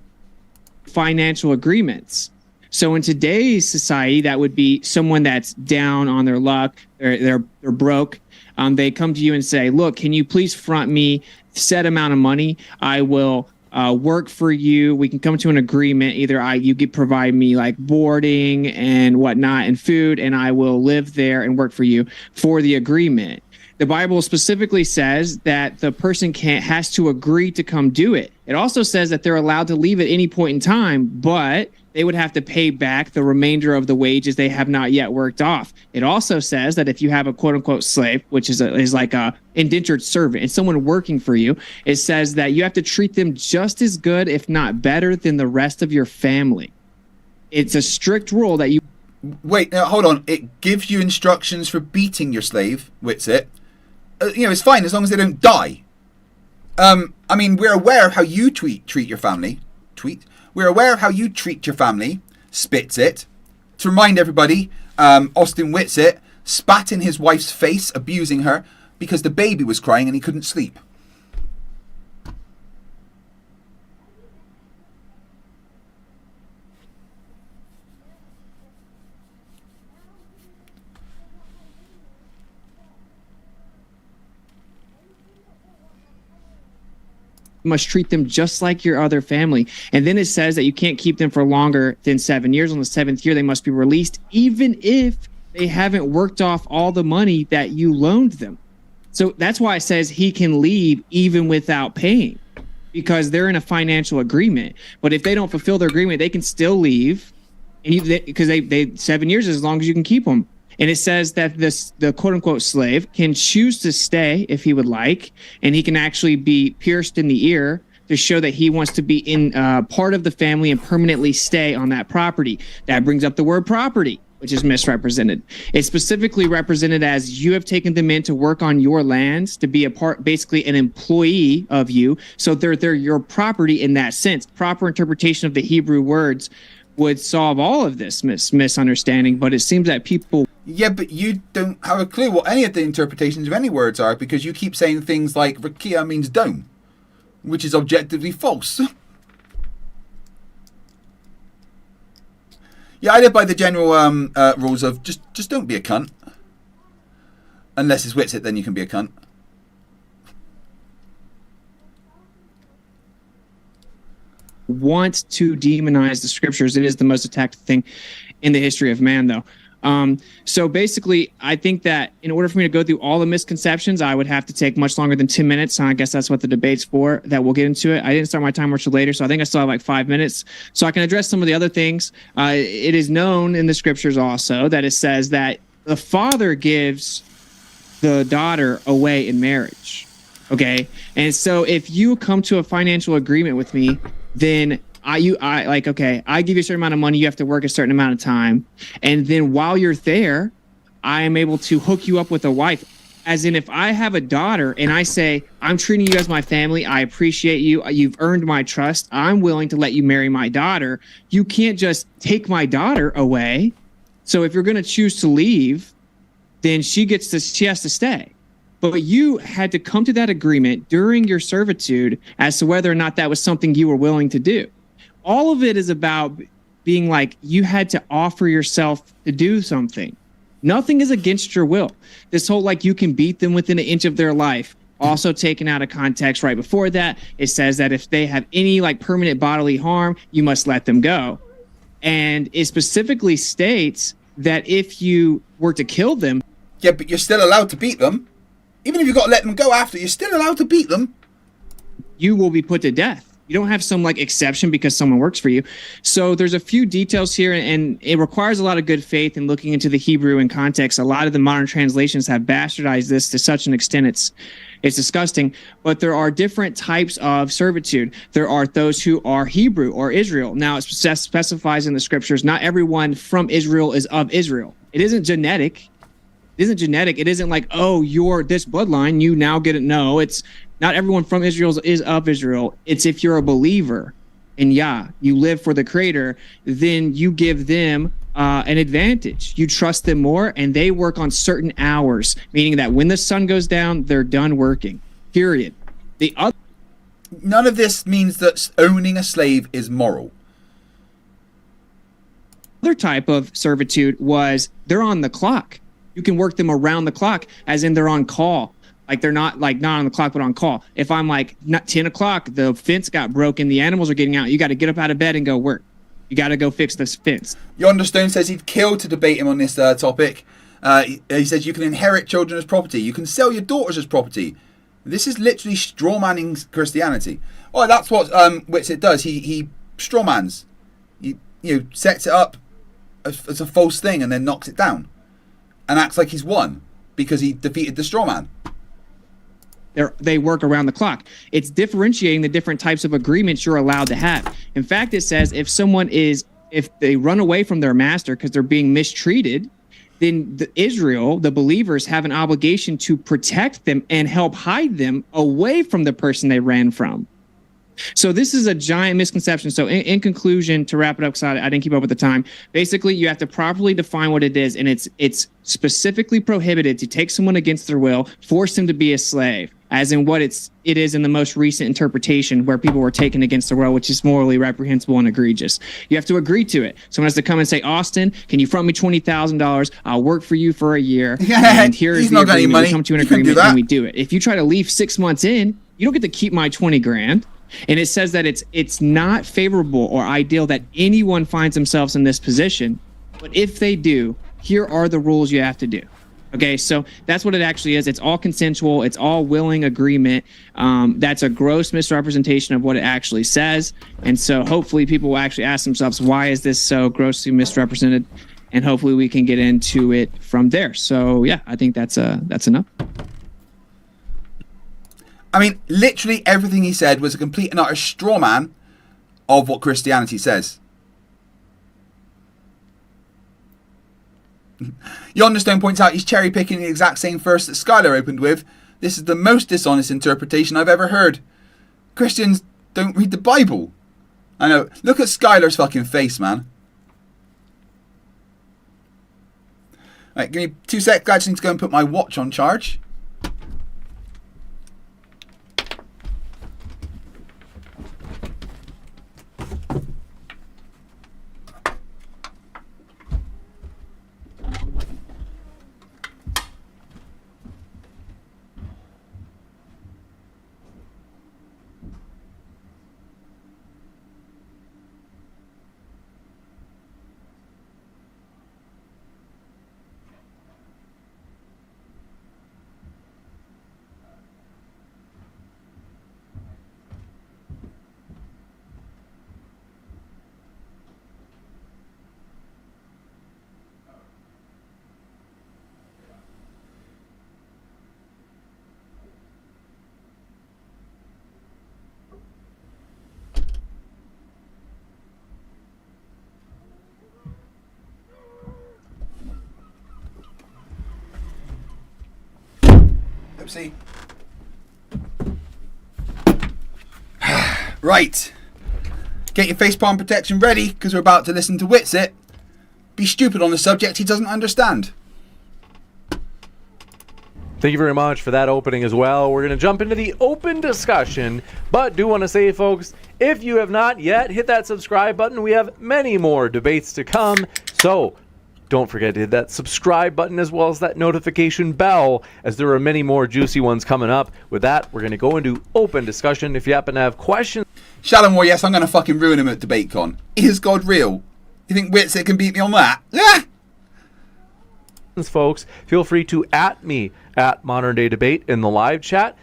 Financial agreements. So in today's society, that would be someone that's down on their luck, they're broke. They come to you and say, look, can you please front me set amount of money? I will work for you. We can come to an agreement. Either you could provide me like boarding and whatnot and food, and I will live there and work for you for the agreement. The Bible specifically says that the person has to agree to come do it. It also says that they're allowed to leave at any point in time, but they would have to pay back the remainder of the wages they have not yet worked off. It also says that if you have a quote unquote slave, which is like a indentured servant, and someone working for you, it says that you have to treat them just as good, if not better, than the rest of your family. It's a strict rule that you... Wait, now hold on. It gives you instructions for beating your slave, Whitsitt. It's fine as long as they don't die. I mean, we're aware of how you treat your family. We're aware of how you treat your family. Spitsit. To remind everybody, Austin Whitsitt spat in his wife's face, abusing her because the baby was crying and he couldn't sleep. must treat them just like your other family. And then it says that you can't keep them for longer than 7 years. On the 7th year, they must be released, even if they haven't worked off all the money that you loaned them. So that's why it says he can leave even without paying, because they're in a financial agreement. But if they don't fulfill their agreement, they can still leave, because they 7 years is as long as you can keep them. And it says that the quote-unquote slave can choose to stay if he would like, and he can actually be pierced in the ear to show that he wants to be in part of the family and permanently stay on that property. That brings up the word property, which is misrepresented. It's specifically represented as you have taken them in to work on your lands, to be a part, basically an employee of you. So they're your property in that sense. Proper interpretation of the Hebrew words would solve all of this misunderstanding, but it seems that people... Yeah, but you don't have a clue what any of the interpretations of any words are, because you keep saying things like Rakia means dome, which is objectively false. Yeah, I live by the general rules of just don't be a cunt. Unless it's Whitsitt, then you can be a cunt. Want to demonize the scriptures. It is the most attacked thing in the history of man, though. So basically, I think that in order for me to go through all the misconceptions, I would have to take much longer than 2 minutes. And I guess that's what the debate's for, that we'll get into it. I didn't start my timer till later, so I think I still have like 5 minutes. So I can address some of the other things. It is known in the scriptures also that it says that the father gives the daughter away in marriage. Okay. And so if you come to a financial agreement with me, then I give you a certain amount of money, you have to work a certain amount of time. And then while you're there, I am able to hook you up with a wife As in, if I have a daughter and I say, I'm treating you as my family, I appreciate you, you've earned my trust, I'm willing to let you marry my daughter, you can't just take my daughter away. So if you're going to choose to leave, then she has to stay. But you had to come to that agreement during your servitude as to whether or not that was something you were willing to do. All of it is about being like, you had to offer yourself to do something. Nothing is against your will. This whole like you can beat them within an inch of their life, also taken out of context right before that. It says that if they have any like permanent bodily harm, you must let them go. And it specifically states that if you were to kill them. Yeah, but you're still allowed to beat them. Even if you've got to let them go after, you're still allowed to beat them. You will be put to death. You don't have some like exception because someone works for you. So there's a few details here, and it requires a lot of good faith in looking into the Hebrew in context. A lot of the modern translations have bastardized this to such an extent it's disgusting. But there are different types of servitude. There are those who are Hebrew or Israel. Now it specifies in the scriptures, not everyone from Israel is of Israel. It isn't genetic. It isn't like, oh, you're this bloodline, you now get it. No, it's not everyone from Israel is of Israel. It's if you're a believer and you live for the Creator, then you give them an advantage. You trust them more, and they work on certain hours, meaning that when the sun goes down, they're done working. Period. None of this means that owning a slave is moral. Other type of servitude was they're on the clock. You can work them around the clock, as in they're on call. Like they're not on the clock, but on call. If I'm like, not 10 o'clock, the fence got broken, the animals are getting out, you got to get up out of bed and go work. You got to go fix this fence. Yonderstone says he'd kill to debate him on this topic. He says you can inherit children as property. You can sell your daughters as property. This is literally strawmanning Christianity. Oh, that's what Whitsitt does. He strawmans. He sets it up as a false thing and then knocks it down. And acts like he's won because he defeated the strawman. They work around the clock. It's differentiating the different types of agreements you're allowed to have. In fact, it says if they run away from their master because they're being mistreated, then Israel, the believers, have an obligation to protect them and help hide them away from the person they ran from. So this is a giant misconception. So in conclusion, to wrap it up, because I didn't keep up with the time, basically you have to properly define what it is, and it's specifically prohibited to take someone against their will, force them to be a slave, as in what it is in the most recent interpretation where people were taken against their will, which is morally reprehensible and egregious. You have to agree to it. Someone has to come and say, Austin, can you front me $20,000? I'll work for you for a year. And here's the agreement. You come to an agreement and we do it. If you try to leave 6 months in, you don't get to keep my 20 grand. And it says that it's not favorable or ideal that anyone finds themselves in this position. But if they do, here are the rules you have to do. Okay, so that's what it actually is. It's all consensual. It's all willing agreement. That's a gross misrepresentation of what it actually says. And so hopefully people will actually ask themselves, why is this so grossly misrepresented? And hopefully we can get into it from there. So yeah, I think that's enough. I mean, literally everything he said was a complete and utter straw man of what Christianity says. Yonderstone points out he's cherry picking the exact same verse that Skylar opened with. This is the most dishonest interpretation I've ever heard. Christians don't read the Bible. I know. Look at Skylar's fucking face, man. Right, give me 2 seconds. I just need to go and put my watch on charge. Witsy. Right. Get your facepalm protection ready, because we're about to listen to Witsit be stupid on a subject he doesn't understand. Thank you very much for that opening as well. We're going to jump into the open discussion, but do want to say, folks, if you have not yet hit that subscribe button, we have many more debates to come. So don't forget to hit that subscribe button as well as that notification bell, as there are many more juicy ones coming up. With that, we're going to go into open discussion. If you happen to have questions... Shalimore, yes, I'm going to fucking ruin him at DebateCon. Is God real? You think Witsit can beat me on that? Ah! Folks, feel free to @ me at Modern Day Debate in the live chat.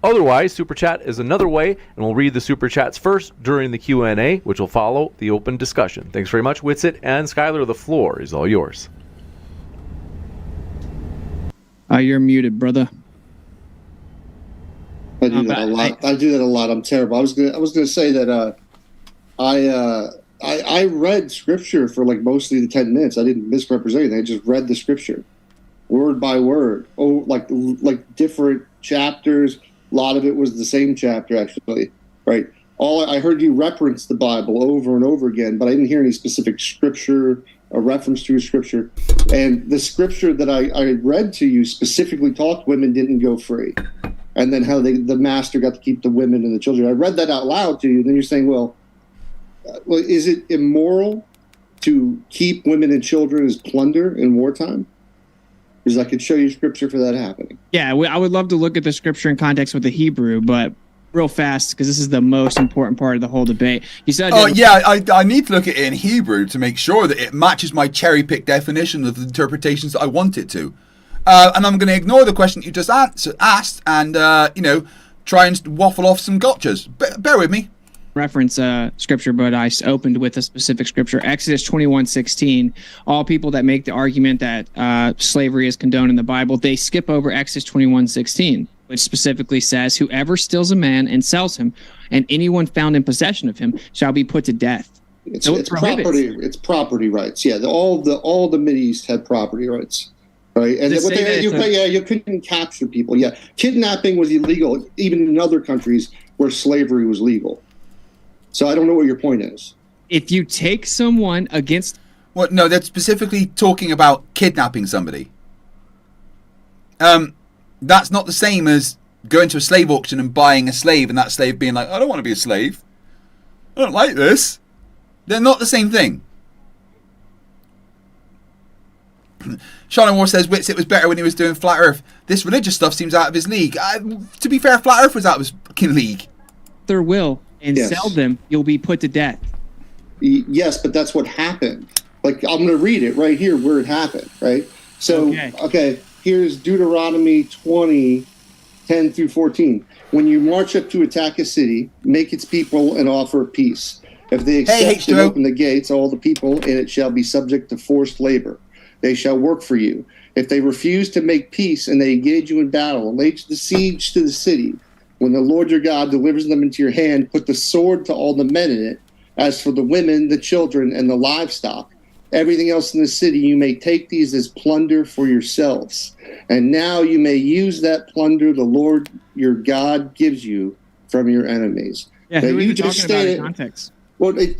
Otherwise, Super Chat is another way, and we'll read the Super Chats first during the Q&A, which will follow the open discussion. Thanks very much, Witsit, and Skylar, the floor is all yours. You're muted, brother. I do that a lot. I do that a lot. I'm terrible. I was gonna say that I read scripture for like mostly the 10 minutes. I didn't misrepresent anything. I just read the scripture word by word. Oh, like different chapters. A lot of it was the same chapter, actually, right? I heard you reference the Bible over and over again, but I didn't hear any specific scripture, a reference to a scripture. And the scripture that I read to you specifically talked women didn't go free. And then how the master got to keep the women and the children. I read that out loud to you. Then you're saying, well, is it immoral to keep women and children as plunder in wartime? Because I could show you scripture for that happening. Yeah, I would love to look at the scripture in context with the Hebrew, but real fast, because this is the most important part of the whole debate. You said, I need to look at it in Hebrew to make sure that it matches my cherry-picked definition of the interpretations that I want it to. And I'm going to ignore the question you just asked and, try and waffle off some gotchas. Bear with me. Reference scripture, but I opened with a specific scripture, Exodus 21:16. All people that make the argument that slavery is condoned in the Bible, they skip over Exodus 21:16, which specifically says, whoever steals a man and sells him, and anyone found in possession of him shall be put to death. It's property. It's property rights. Yeah, all the Mideast had property rights. Right, and you couldn't capture people. Yeah, kidnapping was illegal, even in other countries where slavery was legal. So I don't know what your point is. If you take someone against... Well, no, that's specifically talking about kidnapping somebody. That's not the same as going to a slave auction and buying a slave and that slave being like, I don't want to be a slave. I don't like this. They're not the same thing. Sean Moore says Witsit was better when he was doing Flat Earth. This religious stuff seems out of his league. To be fair, Flat Earth was out of his fucking league. Their will and sell them, you'll be put to death. Yes, but that's what happened. Like, I'm going to read it right here where it happened, right? So, okay, here's Deuteronomy 20, 10 through 14. When you march up to attack a city, make its people an offer of peace. If they accept and open the gates, all the people in it shall be subject to forced labor. They shall work for you. If they refuse to make peace and they engage you in battle and lay the siege to the city, when the Lord your God delivers them into your hand, put the sword to all the men in it. As for the women, the children, and the livestock, everything else in the city, you may take these as plunder for yourselves. And now you may use that plunder the Lord your God gives you from your enemies. Yeah, who are you talking about in context? Well, it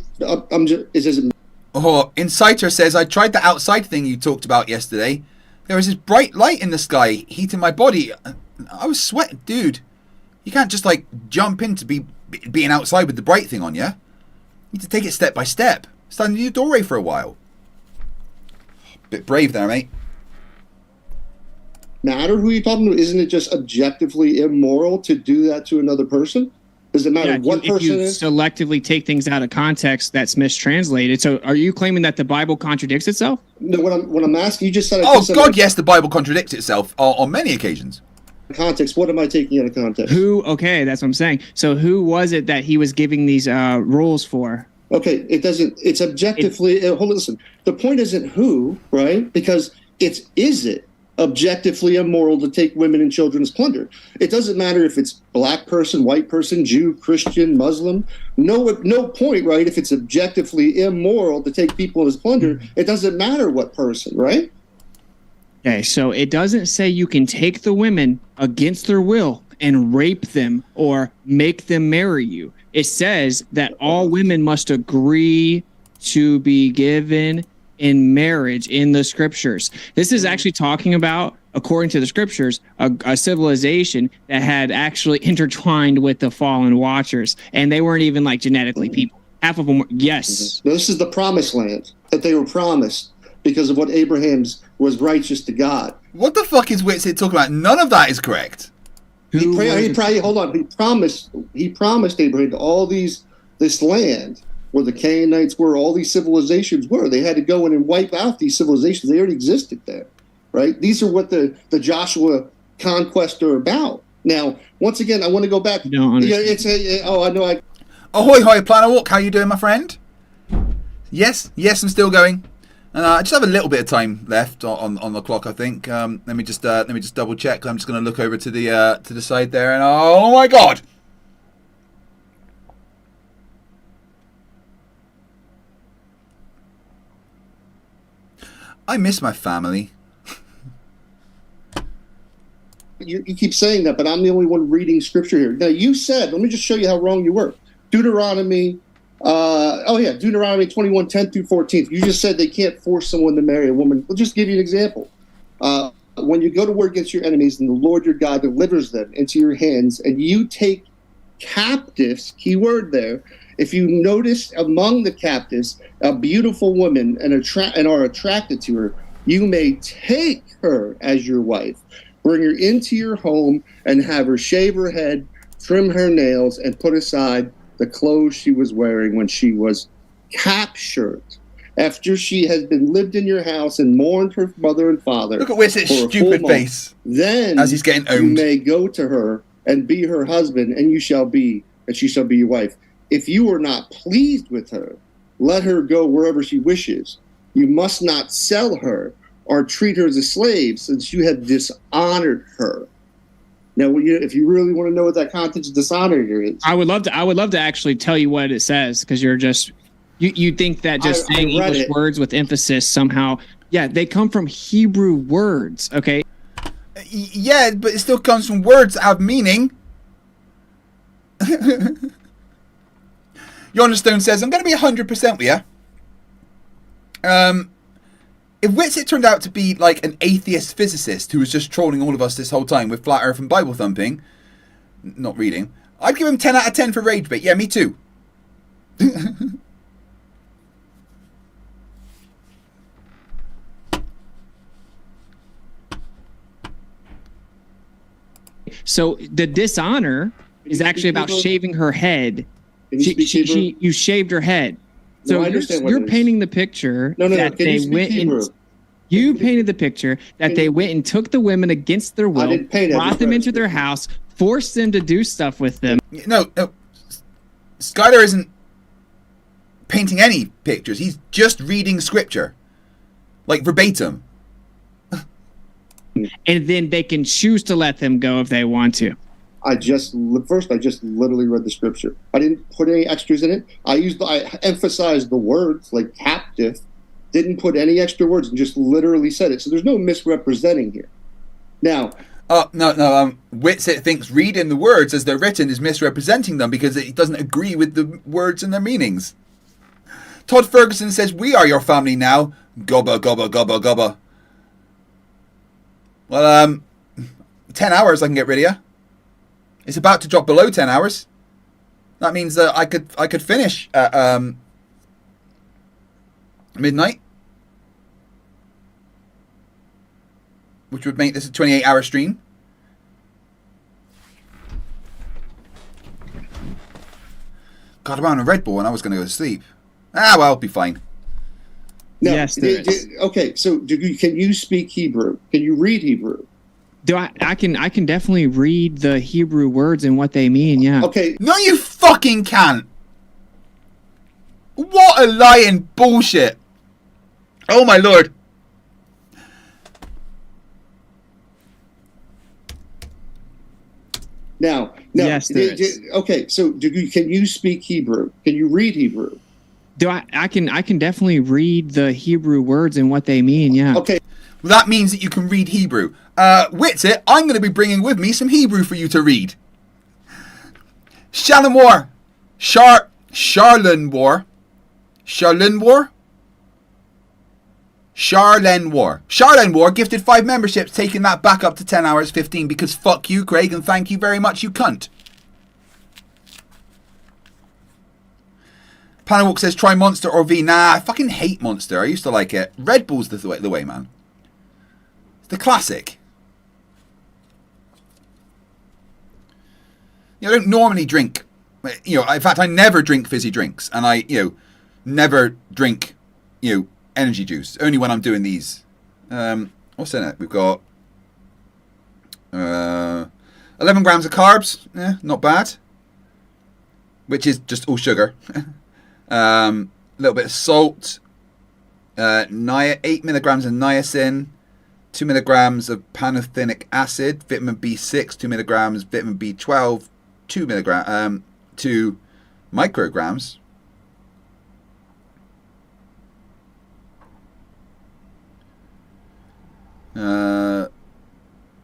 says... Oh, Inciter says, I tried the outside thing you talked about yesterday. There was this bright light in the sky, heating my body. I was sweating. Dude, you can't just, jump into being outside with the bright thing on you. You need to take it step by step. Stand in your doorway for a while. Bit brave there, mate. Matter who you're talking to? Isn't it just objectively immoral to do that to another person? Does it matter what person it is? If you selectively take things out of context, that's mistranslated. So are you claiming that the Bible contradicts itself? No, what I'm asking, you just said... Yes, the Bible contradicts itself on many occasions. Context, what am I taking out of context? Okay, that's what I'm saying. So who was it that he was giving these rules for? Okay, it's objectively... hold on, listen. The point isn't who, right? Because is it objectively immoral to take women and children as plunder? It doesn't matter if it's black person, white person, Jew, Christian, Muslim. No point, right? If it's objectively immoral to take people as plunder, it doesn't matter what person, right? Okay, so it doesn't say you can take the women against their will and rape them or make them marry you. It says that all women must agree to be given in marriage in the scriptures. This is actually talking about, according to the scriptures, a civilization that had actually intertwined with the fallen watchers, and they weren't even like genetically people. Half of them were, yes. This is the promised land that they were promised because of what Abraham's was righteous to God. What the fuck is Whitsitt talking about? None of that is correct. Hold on. He promised Abraham all this land where the Canaanites were, all these civilizations were. They had to go in and wipe out these civilizations. They already existed there, right? These are what the Joshua conquest are about. Now, once again, I want to go back. Ahoy, hoy, Planet Walk. How you doing, my friend? Yes, I'm still going. And I just have a little bit of time left on the clock, I think. Let me just double check. I'm just going to look over to the side there, and oh my god! I miss my family. You keep saying that, but I'm the only one reading scripture here. Now, you said, let me just show you how wrong you were. Deuteronomy 21:10 through 14. You just said they can't force someone to marry a woman. I'll just give you an example. When you go to war against your enemies and the Lord your God delivers them into your hands, and you take captives, key word there, if you notice among the captives a beautiful woman and are attracted to her, you may take her as your wife, bring her into your home, and have her shave her head, trim her nails, and put aside the clothes she was wearing when she was captured. After she has been lived in your house and mourned her mother and father. Look at Whitsitt's stupid face. Then as he's getting owned. You may go to her and be her husband, and she shall be your wife. If you are not pleased with her, let her go wherever she wishes. You must not sell her or treat her as a slave, since you have dishonored her. Now, if you really want to know what that context of dishonor here is, I would love to actually tell you what it says, because you're just you think that just saying English words with emphasis somehow, they come from Hebrew words, okay? Yeah, but it still comes from words that have meaning. Yonderstone says, I'm going to be 100% with you. If Whitsitt turned out to be like an atheist physicist who was just trolling all of us this whole time with flat earth and Bible thumping, not reading, I'd give him 10 out of 10 for rage bait. Yeah, me too. So the dishonor is actually about shaving her head. You shaved her head. So you're painting the picture that they went and you painted the picture that they went and took the women against their will, brought them into their house, forced them to do stuff with them. No. Skylar isn't painting any pictures. He's just reading scripture, like verbatim. And then they can choose to let them go if they want to. I just literally read the scripture. I didn't put any extras in it. I emphasized the words like captive, didn't put any extra words, and just literally said it. So there's no misrepresenting here. Now, no. Whitsitt thinks reading the words as they're written is misrepresenting them because it doesn't agree with the words and their meanings. Todd Ferguson says, "We are your family now." Gobba, gobba, gobba, gobba. Well, 10 hours I can get rid of you. It's about to drop below 10 hours. That means that I could finish at midnight, which would make this a 28-hour stream. God, I'm on a Red Bull and I was going to go to sleep. Well, I'll be fine. Now, yes, okay. So, can you speak Hebrew? Can you read Hebrew? I can definitely read the Hebrew words and what they mean. Yeah. Okay. No, you fucking can't. What a lying bullshit. Oh my lord. Now. Yes, okay. So, can you speak Hebrew? Can you read Hebrew? I can definitely read the Hebrew words and what they mean. Yeah. Okay. That means that you can read Hebrew. Witsit, I'm going to be bringing with me some Hebrew for you to read. Shalom War. Charlen War. Charlen War? Charlen War. Charlen War gifted 5 memberships, taking that back up to 10 hours 15 because fuck you, Craig, and thank you very much, you cunt. Panawalk says, try Monster or V. Nah, I fucking hate Monster. I used to like it. Red Bull's the way, man. It's the classic. You know, I don't normally drink. You know, in fact, I never drink fizzy drinks. And I, never drink, energy juice. Only when I'm doing these. What's in it? We've got 11 grams of carbs. Yeah, not bad. Which is just all sugar. A little bit of salt. 8 milligrams of niacin. 2 milligrams of pantothenic acid. Vitamin B6. 2 milligrams. Vitamin B12. 2 micrograms.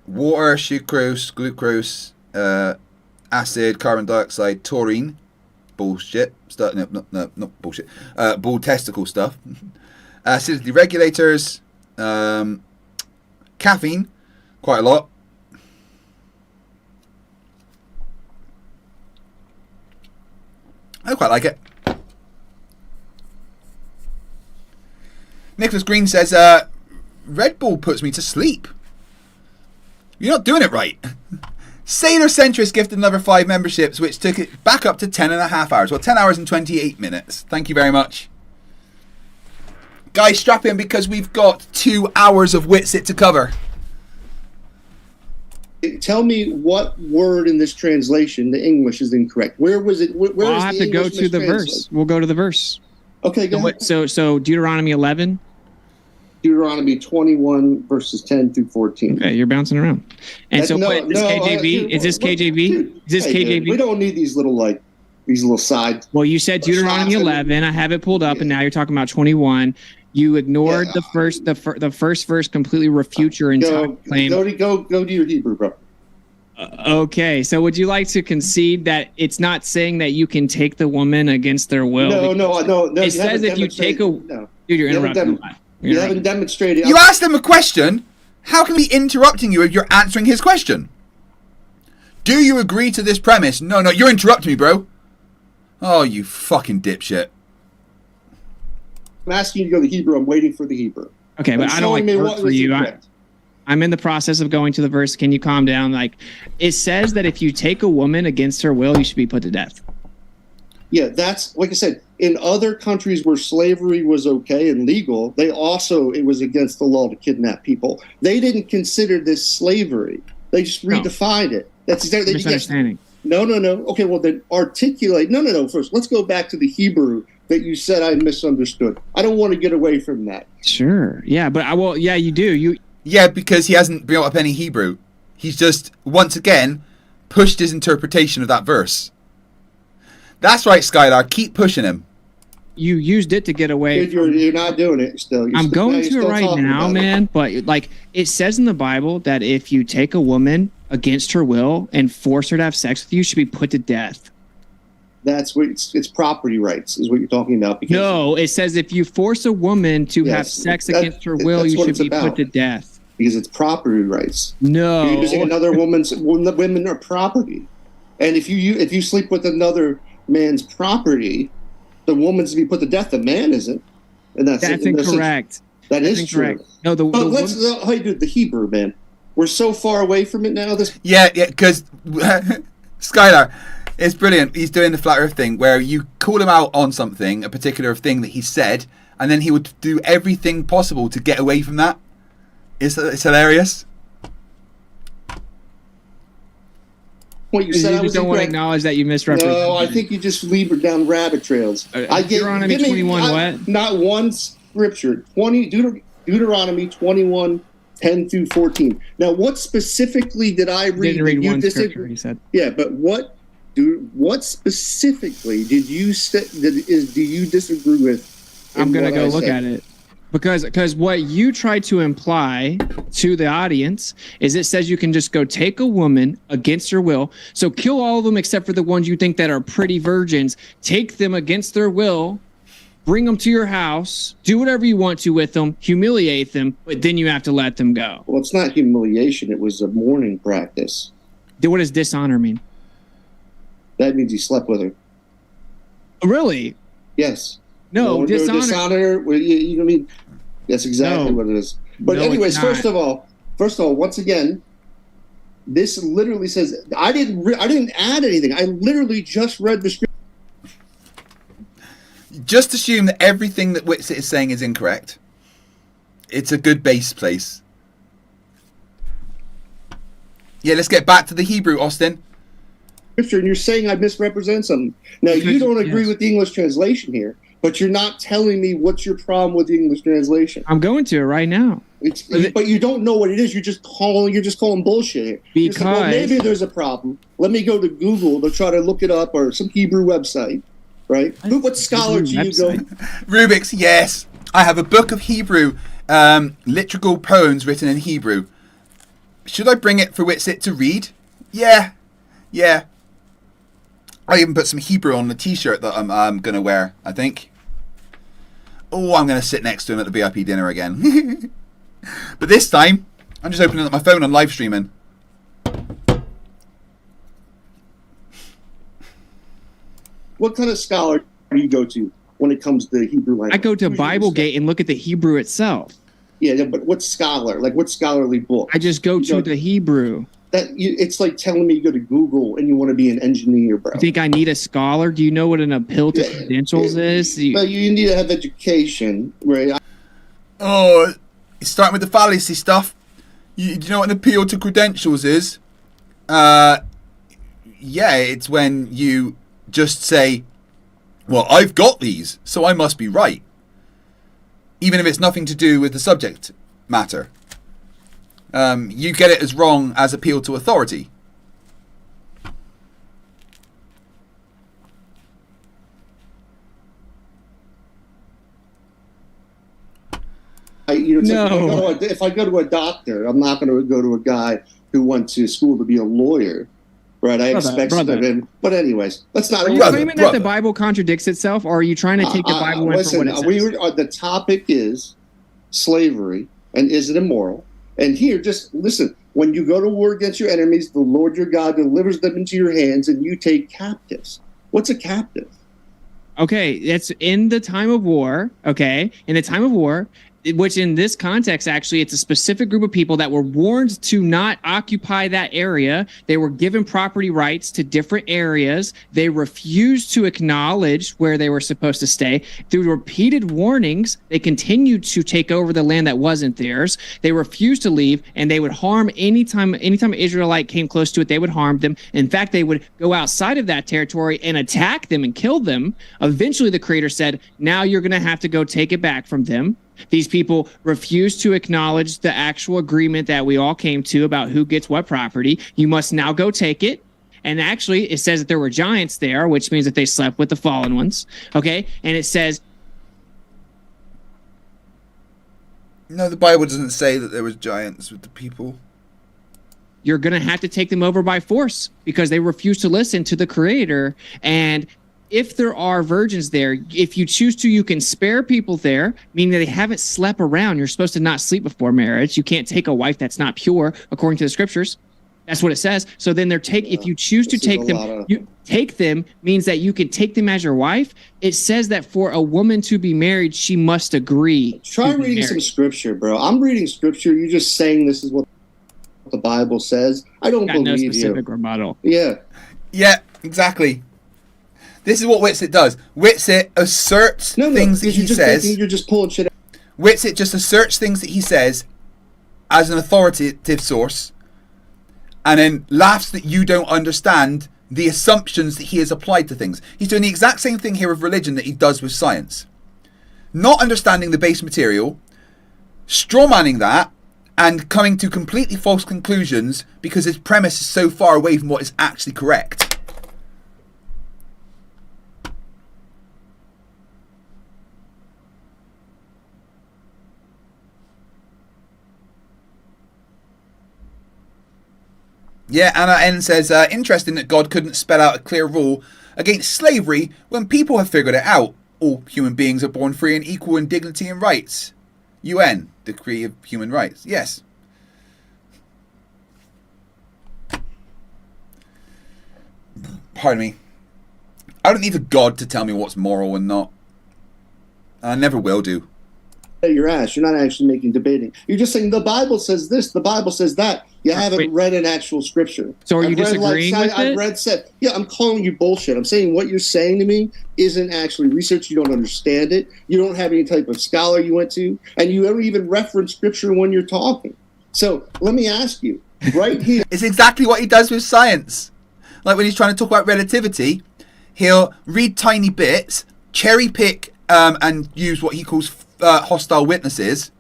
Water, sucrose, glucose, acid, carbon dioxide, taurine. Bullshit. Not bullshit. Bull testicle stuff. Acidity regulators. Caffeine. Quite a lot. I quite like it. Nicholas Green says, Red Bull puts me to sleep. You're not doing it right. Sailor Centrist gifted another 5 memberships, which took it back up to 10.5 hours. Well, 10 hours and 28 minutes. Thank you very much. Guys, strap in because we've got 2 hours of Witsit to cover. Tell me what word in this translation, the English, is incorrect. Where was it? Where I'll have to go to the verse. We'll go to the verse. Okay, go ahead. So Deuteronomy 11. Deuteronomy 21 verses 10 through 14. Okay, you're bouncing around. And is this KJV? Is this KJV? Is this KJV? Dude, we don't need these little sides. Well, you said Deuteronomy 11. I have it pulled up, and now you're talking about 21. You ignored the first verse completely refutes your entire claim. Go to your Hebrew, bro. Okay, so would you like to concede that it's not saying that you can take the woman against their will? No. It says if you take a... Dude, you're interrupting a lot. You haven't demonstrated. You asked him a question. How can we be interrupting you if you're answering his question? Do you agree to this premise? No, you're interrupting me, bro. Oh, you fucking dipshit. I'm asking you to go to Hebrew. I'm waiting for the Hebrew. Okay, but I don't like to work for you. I'm in the process of going to the verse. Can you calm down? Like, it says that if you take a woman against her will, you should be put to death. Yeah, that's, like I said, in other countries where slavery was okay and legal, it was against the law to kidnap people. They didn't consider this slavery. They just redefined it. That's exactly misunderstanding. No. Okay, well then articulate. No. First, let's go back to the Hebrew that you said I misunderstood. I don't want to get away from that. Sure. Yeah, but you do. Yeah, because he hasn't built up any Hebrew. He's just, once again, pushed his interpretation of that verse. That's right, Skylar. Keep pushing him. You used it to get away. You're not doing it still. I'm going to it right now, man. But it says in the Bible that if you take a woman against her will and force her to have sex with you, she should be put to death. That's what it's property rights is what you're talking about. No, it says if you force a woman to have sex against her will, you should be put to death. Because it's property rights. No, you're using another women are property, and if you sleep with another man's property, the woman's to be put to death. The man isn't, and that's incorrect. That is incorrect. True. No, the Hebrew, man. We're so far away from it now. Yeah, because Skylar, it's brilliant. He's doing the flat earth thing where you call him out on something, a particular thing that he said, and then he would do everything possible to get away from that. It's hilarious. What you said, you just don't want to acknowledge that you misrepresented. No, I think you just levered down rabbit trails. Deuteronomy 21 what? Not one scripture. Deuteronomy 21, 10 through 14. Now, what specifically did I read? Didn't read one scripture, he said. Yeah, but what specifically did you do you disagree with? I'm gonna go look at it. Because what you try to imply to the audience is it says you can just go take a woman against her will. So kill all of them except for the ones you think that are pretty virgins. Take them against their will, bring them to your house, do whatever you want to with them, humiliate them, but then you have to let them go. Well, it's not humiliation. It was a mourning practice. Then what does dishonor mean? That means he slept with her. Really? Yes. No, dishonor. Well, you know what I mean? That's exactly what it is. But No, anyways, it's not. first of all, once again, this literally says I didn't add anything. I literally just read the script. Just assume that everything that Whitsitt is saying is incorrect. It's a good base place. Yeah, let's get back to the Hebrew, Austin. And you're saying I misrepresent something. Now, you don't agree with the English translation here, but you're not telling me what's your problem with the English translation. I'm going to it right now. But you don't know what it is. You're just calling bullshit here. You're saying, well, maybe there's a problem. Let me go to Google to try to look it up, or some Hebrew website, right? What scholar do you go? Rubik's, yes. I have a book of Hebrew liturgical poems written in Hebrew. Should I bring it for Whitsitt to read? Yeah. I even put some Hebrew on the t-shirt that I'm going to wear, I think. Oh, I'm going to sit next to him at the VIP dinner again. But this time, I'm just opening up my phone and live streaming. What kind of scholar do you go to when it comes to Hebrew language? I go to BibleGate and look at the Hebrew itself. Yeah, but what scholar? Like, what scholarly book? I just go to the Hebrew. It's like telling me you go to Google and you want to be an engineer, bro. You think I need a scholar? Do you know what an appeal to credentials is? But you need to have education, right? Oh, starting with the fallacy stuff. Do you know what an appeal to credentials is? Yeah, it's when you just say, well, I've got these, so I must be right. Even if it's nothing to do with the subject matter. You get it as wrong as appeal to authority. If I go to a doctor, I'm not going to go to a guy who went to school to be a lawyer, right? I expect of him. But anyways, let's not. Are you claiming that the Bible contradicts itself, or are you trying to take the Bible in for what it says? The topic is slavery, and is it immoral? And here, just listen. When you go to war against your enemies, the Lord your God delivers them into your hands, and you take captives. What's a captive? Okay, it's in the time of war. Okay, in the time of war, which in this context, actually, it's a specific group of people that were warned to not occupy that area. They were given property rights to different areas. They refused to acknowledge where they were supposed to stay. Through repeated warnings, they continued to take over the land that wasn't theirs. They refused to leave, and they would harm anytime an Israelite came close to it, they would harm them. In fact, they would go outside of that territory and attack them and kill them. Eventually, the Creator said, now you're going to have to go take it back from them. These people refuse to acknowledge the actual agreement that we all came to about who gets what property. You must now go take it. And actually, it says that there were giants there, which means that they slept with the fallen ones. Okay? And it says... No, the Bible doesn't say that there was giants with the people. You're going to have to take them over by force because they refuse to listen to the Creator. And if there are virgins there, if you choose to, you can spare people there, meaning that they haven't slept around. You're supposed to not sleep before marriage. You can't take a wife that's not pure, according to the scriptures. That's what it says. So then if you choose to take them, you take them means that you can take them as your wife. It says that for a woman to be married, she must agree. Try reading some scripture, bro. I'm reading scripture. You're just saying this is what the Bible says. I don't believe no specific rebuttal. Yeah. Yeah, exactly. This is what Whitsitt does. Whitsitt asserts things that he says. You're just pulling shit out. Whitsitt just asserts things that he says as an authoritative source, and then laughs that you don't understand the assumptions that he has applied to things. He's doing the exact same thing here with religion that he does with science. Not understanding the base material, strawmanning that, and coming to completely false conclusions because his premise is so far away from what is actually correct. Yeah, Anna N says, interesting that God couldn't spell out a clear rule against slavery when people have figured it out. All human beings are born free and equal in dignity and rights. UN, Decree of Human Rights. Yes. Pardon me. I don't need a God to tell me what's moral and not. I never will do. Your ass. You're not actually making debating. You're just saying the Bible says this, the Bible says that. You haven't read an actual scripture. So are you disagreeing with it? I've read said. Yeah, I'm calling you bullshit. I'm saying what you're saying to me isn't actually research. You don't understand it. You don't have any type of scholar you went to, and you ever even reference scripture when you're talking. So let me ask you, right here. It's exactly what he does with science. Like when he's trying to talk about relativity, he'll read tiny bits, cherry pick, and use what he calls hostile witnesses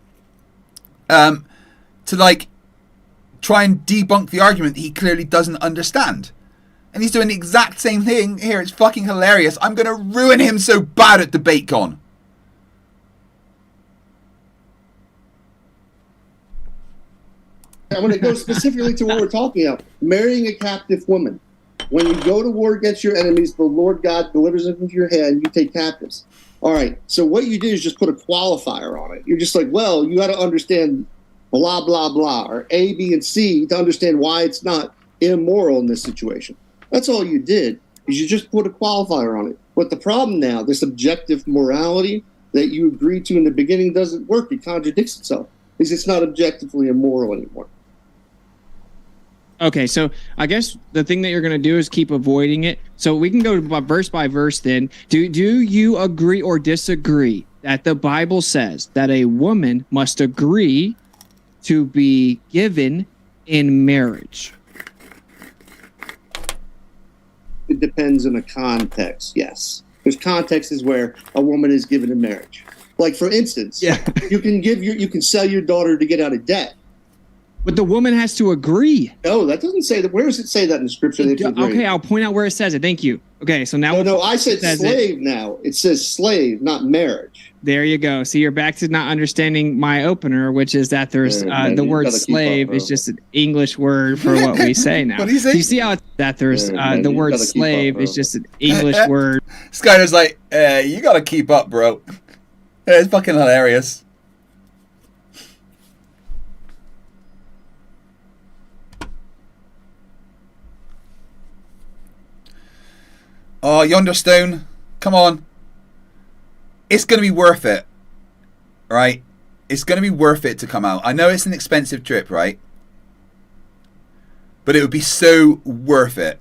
to like try and debunk the argument that he clearly doesn't understand. And he's doing the exact same thing here. It's fucking hilarious. I'm going to ruin him so bad at DebateCon. I want to go specifically to what we're talking about. Marrying a captive woman. When you go to war against your enemies, the Lord God delivers them into your hand, you take captives. All right, so what you do is just put a qualifier on it. You're just like, well, you got to understand blah, blah, blah, or A, B, and C to understand why it's not immoral in this situation. That's all you did, is you just put a qualifier on it. But the problem now, this objective morality that you agreed to in the beginning doesn't work. It contradicts itself, because it's not objectively immoral anymore. Okay, so I guess the thing that you're going to do is keep avoiding it. So we can go verse by verse then. Do you agree or disagree that the Bible says that a woman must agree to be given in marriage? It depends on the context, yes. There's contexts where a woman is given in marriage. Like, for instance, you can sell your daughter to get out of debt. But the woman has to agree. No, that doesn't say that. Where does it say that in the scripture? Okay, I'll point out where it says it. Thank you. Okay, so now... No, I said slave now. It says slave, not marriage. There you go. See, you're back to not understanding my opener, which is that there's the word slave is just an English word for what we say now. What do you say? You see how that there's the word slave is just an English word. Skyler's like, you got to keep up, bro. It's fucking hilarious. Oh, Yonder Stone, come on. It's going to be worth it, right? It's going to be worth it to come out. I know it's an expensive trip, right? But it would be so worth it.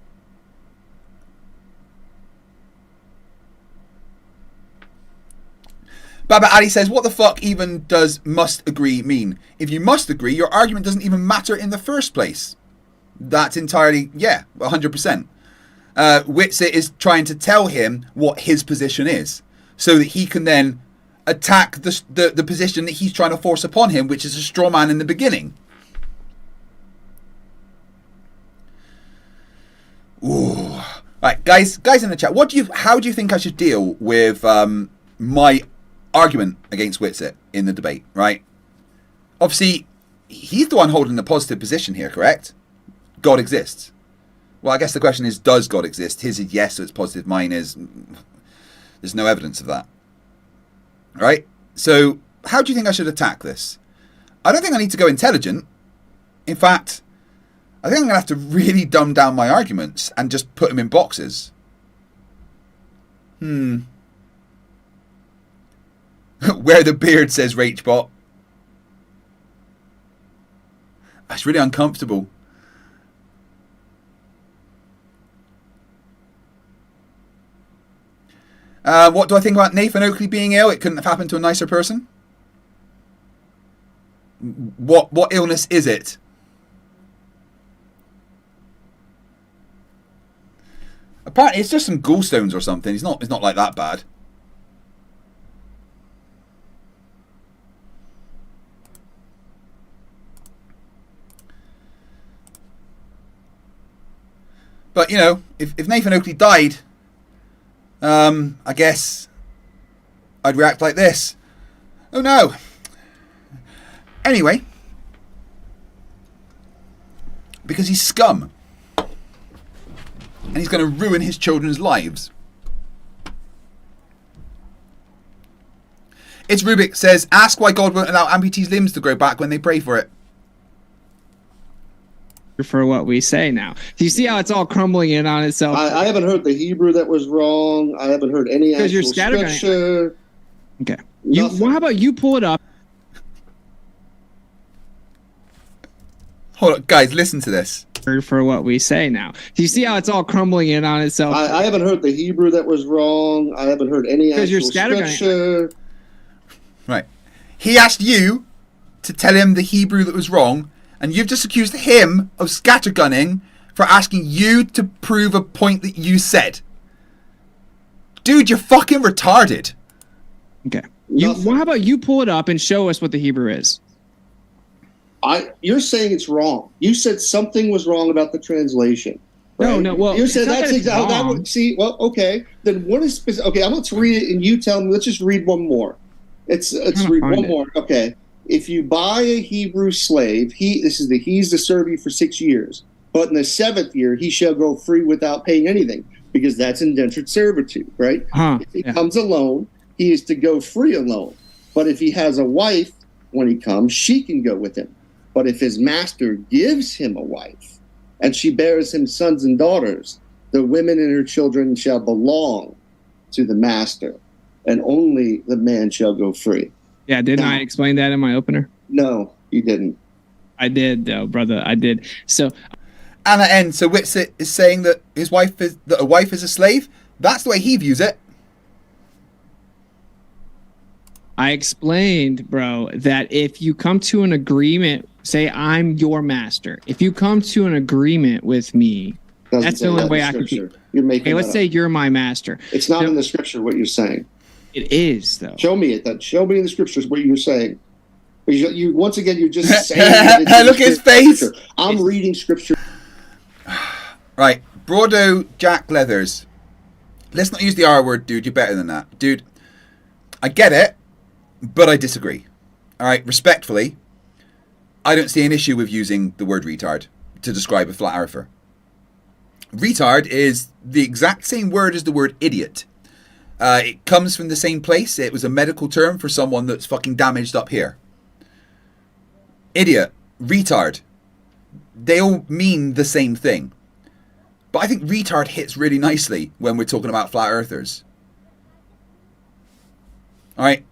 Baba Ali says, what the fuck even does must agree mean? If you must agree, your argument doesn't even matter in the first place. That's entirely, 100%. Whitsitt is trying to tell him what his position is so that he can then attack the position that he's trying to force upon him, which is a straw man in the beginning. Ooh. Right, guys in the chat, how do you think I should deal with my argument against Whitsitt in the debate, right? Obviously, he's the one holding the positive position here, correct? God exists. Well, I guess the question is, does God exist? His is yes, so it's positive. Mine is, there's no evidence of that. Right? So, how do you think I should attack this? I don't think I need to go intelligent. In fact, I think I'm going to have to really dumb down my arguments and just put them in boxes. Where the beard, says Rachbot. That's really uncomfortable. What do I think about Nathan Oakley being ill? It couldn't have happened to a nicer person. What illness is it? Apparently, it's just some gallstones or something. It's not like that bad. But you know, if Nathan Oakley died, I guess I'd react like this. Oh no. Anyway, because he's scum. and he's going to ruin his children's lives. It's Rubik says, ask why God won't allow amputees' limbs to grow back when they pray for it. For what we say now. Do you see how it's all crumbling in on itself? I haven't heard the Hebrew that was wrong. I haven't heard any actual scripture. Okay. Well, how about you pull it up? Hold on, guys, listen to this. For what we say now. Do you see how it's all crumbling in on itself? I haven't heard the Hebrew that was wrong. I haven't heard any actual scripture. Right. He asked you to tell him the Hebrew that was wrong, and you've just accused him of scattergunning for asking you to prove a point that you said. Dude, you're fucking retarded. Okay. Well, how about you pull it up and show us what the Hebrew is? You're saying it's wrong. You said something was wrong about the translation. Right? No. Well, you said that's exactly. See, well, okay. Then what is specific? Okay, I'm going to read it, and you tell me. Let's just read one more. Let's read one more. Okay. If you buy a Hebrew slave, he's to serve you for 6 years. But in the 7th year, he shall go free without paying anything, because that's indentured servitude, right? If he comes alone, he is to go free alone. But if he has a wife, when he comes, she can go with him. But if his master gives him a wife, and she bears him sons and daughters, the women and her children shall belong to the master, and only the man shall go free. Yeah, didn't I explain that in my opener? No, you didn't. I did, though, brother. I did. So, Anna N. So Whitsit is saying that a wife is a slave. That's the way he views it. I explained, bro, that if you come to an agreement, say I'm your master. If you come to an agreement with me, that's the only way I can keep. You're making. Okay, let's say you're my master. It's not in the scripture what you're saying. It is, though. Show me it. Then show me in the scriptures what you're saying. You once again, you're just saying. Look at his face. I'm reading scripture. Right, Brodo Jack Leathers. Let's not use the R word, dude. You're better than that, dude. I get it, but I disagree. All right, respectfully, I don't see an issue with using the word retard to describe a flat earther. Retard is the exact same word as the word idiot. It comes from the same place. It was a medical term for someone that's fucking damaged up here. Idiot, retard, they all mean the same thing. But I think retard hits really nicely when we're talking about flat earthers. All right,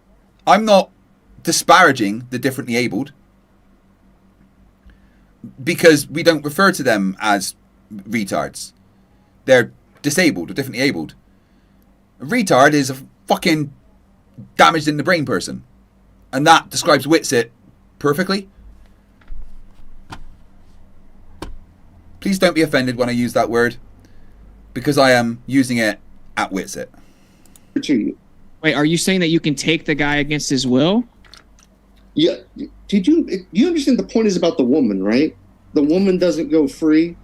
I'm not disparaging the differently abled, because we don't refer to them as retards. They're disabled or differently abled. A retard is a fucking damaged in the brain person. And that describes Whitsit perfectly. Please don't be offended when I use that word, because I am using it at Whitsit. Wait, are you saying that you can take the guy against his will? Yeah. You understand the point is about the woman, right? The woman doesn't go free.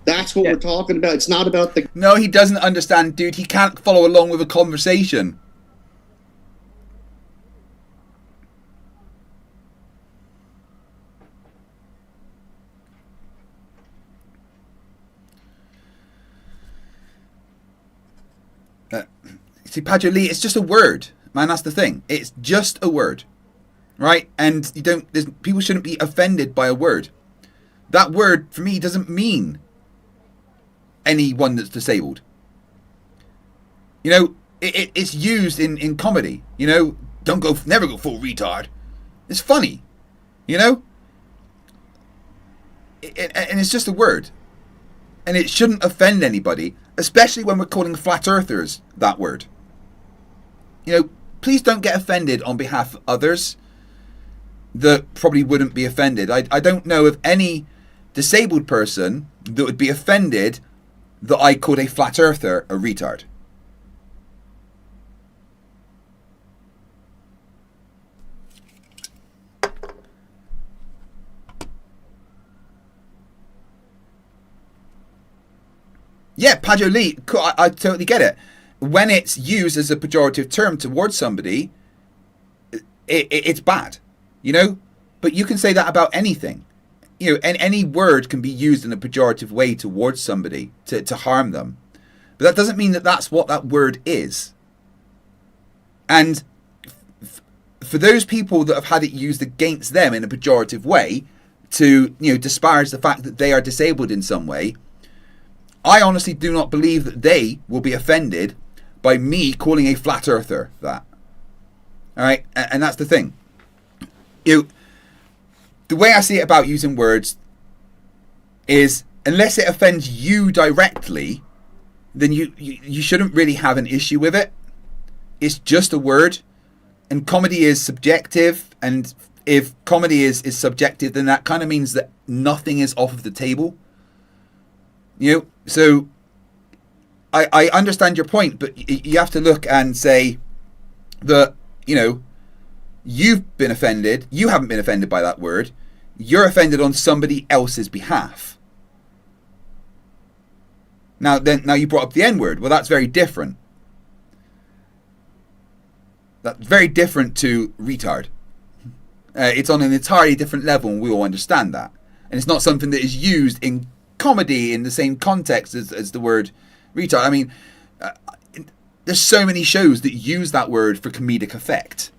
That's what we're talking about. It's not about the... No, he doesn't understand, dude. He can't follow along with a conversation. See, Padre Lee, it's just a word, man. That's the thing. It's just a word, right? And you don't. People shouldn't be offended by a word. That word for me doesn't mean anyone that's disabled. You know, it's used in comedy. You know, never go full retard. It's funny, you know. And it's just a word, and it shouldn't offend anybody, especially when we're calling flat earthers that word. You know, please don't get offended on behalf of others that probably wouldn't be offended. I don't know of any disabled person that would be offended that I called a flat earther a retard. Yeah, Padre Lee, I totally get it. When it's used as a pejorative term towards somebody, it's bad, you know? But you can say that about anything. you know, any word can be used in a pejorative way towards somebody to harm them. But that doesn't mean that that's what that word is. And for those people that have had it used against them in a pejorative way to, you know, disparage the fact that they are disabled in some way, I honestly do not believe that they will be offended by me calling a flat earther that. All right, and that's the thing. You know, the way I see it about using words is, unless it offends you directly, then you shouldn't really have an issue with it. It's just a word, and comedy is subjective, and if comedy is subjective, then that kind of means that nothing is off of the table. You know, so I understand your point, but you have to look and say that, you know, you've been offended. You haven't been offended by that word. You're offended on somebody else's behalf. Now you brought up the N-word. Well, that's very different. That's very different to retard. It's on an entirely different level, and we all understand that. And it's not something that is used in comedy in the same context as the word retard. I mean, there's so many shows that use that word for comedic effect.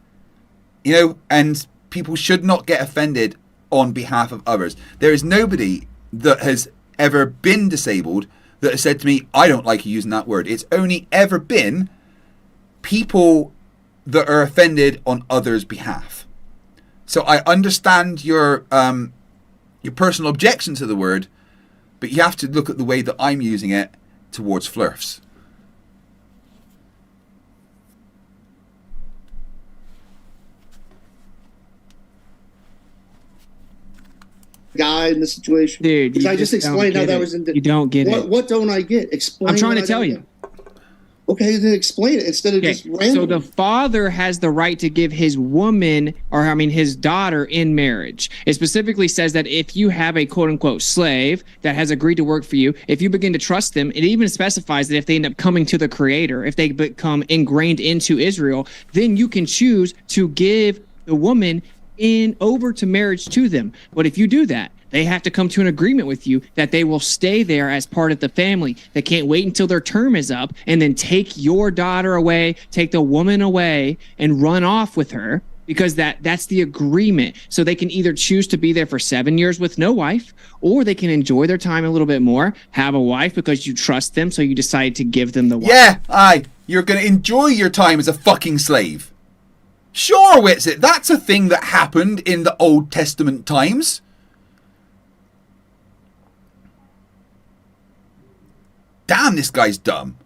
You know, and people should not get offended on behalf of others. There is nobody that has ever been disabled that has said to me, I don't like you using that word. It's only ever been people that are offended on others' behalf. So I understand your personal objection to the word, but you have to look at the way that I'm using it towards Flerfs. Guy in the situation. Dude, because I just explained how that was in. You don't get it. What don't I get? Explain. I'm trying to tell you. Okay, then explain it instead of just random. So the father has the right to give his woman, or I mean his daughter, in marriage. It specifically says that if you have a quote-unquote slave that has agreed to work for you, if you begin to trust them, it even specifies that if they end up coming to the Creator, if they become ingrained into Israel, then you can choose to give the woman over to marriage to them. But if you do that, they have to come to an agreement with you that they will stay there as part of the family. They can't wait until their term is up and then take your daughter away, take the woman away, and run off with her, because that's the agreement. So they can either choose to be there for 7 years with no wife, or they can enjoy their time a little bit more, have a wife because you trust them, so you decide to give them the wife. Yeah, you're going to enjoy your time as a fucking slave. Sure, Whitsit, that's a thing that happened in the Old Testament times. Damn, this guy's dumb.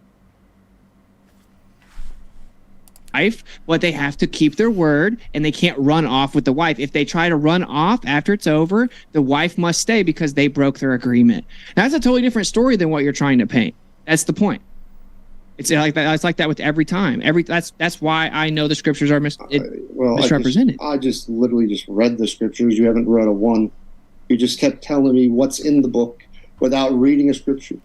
But they have to keep their word, and they can't run off with the wife. If they try to run off after it's over, the wife must stay because they broke their agreement. That's a totally different story than what you're trying to paint. That's the point. It's like that. It's like that with every time. That's why I know the scriptures are misrepresented. I just literally just read the scriptures. You haven't read a one. You just kept telling me what's in the book without reading a scripture.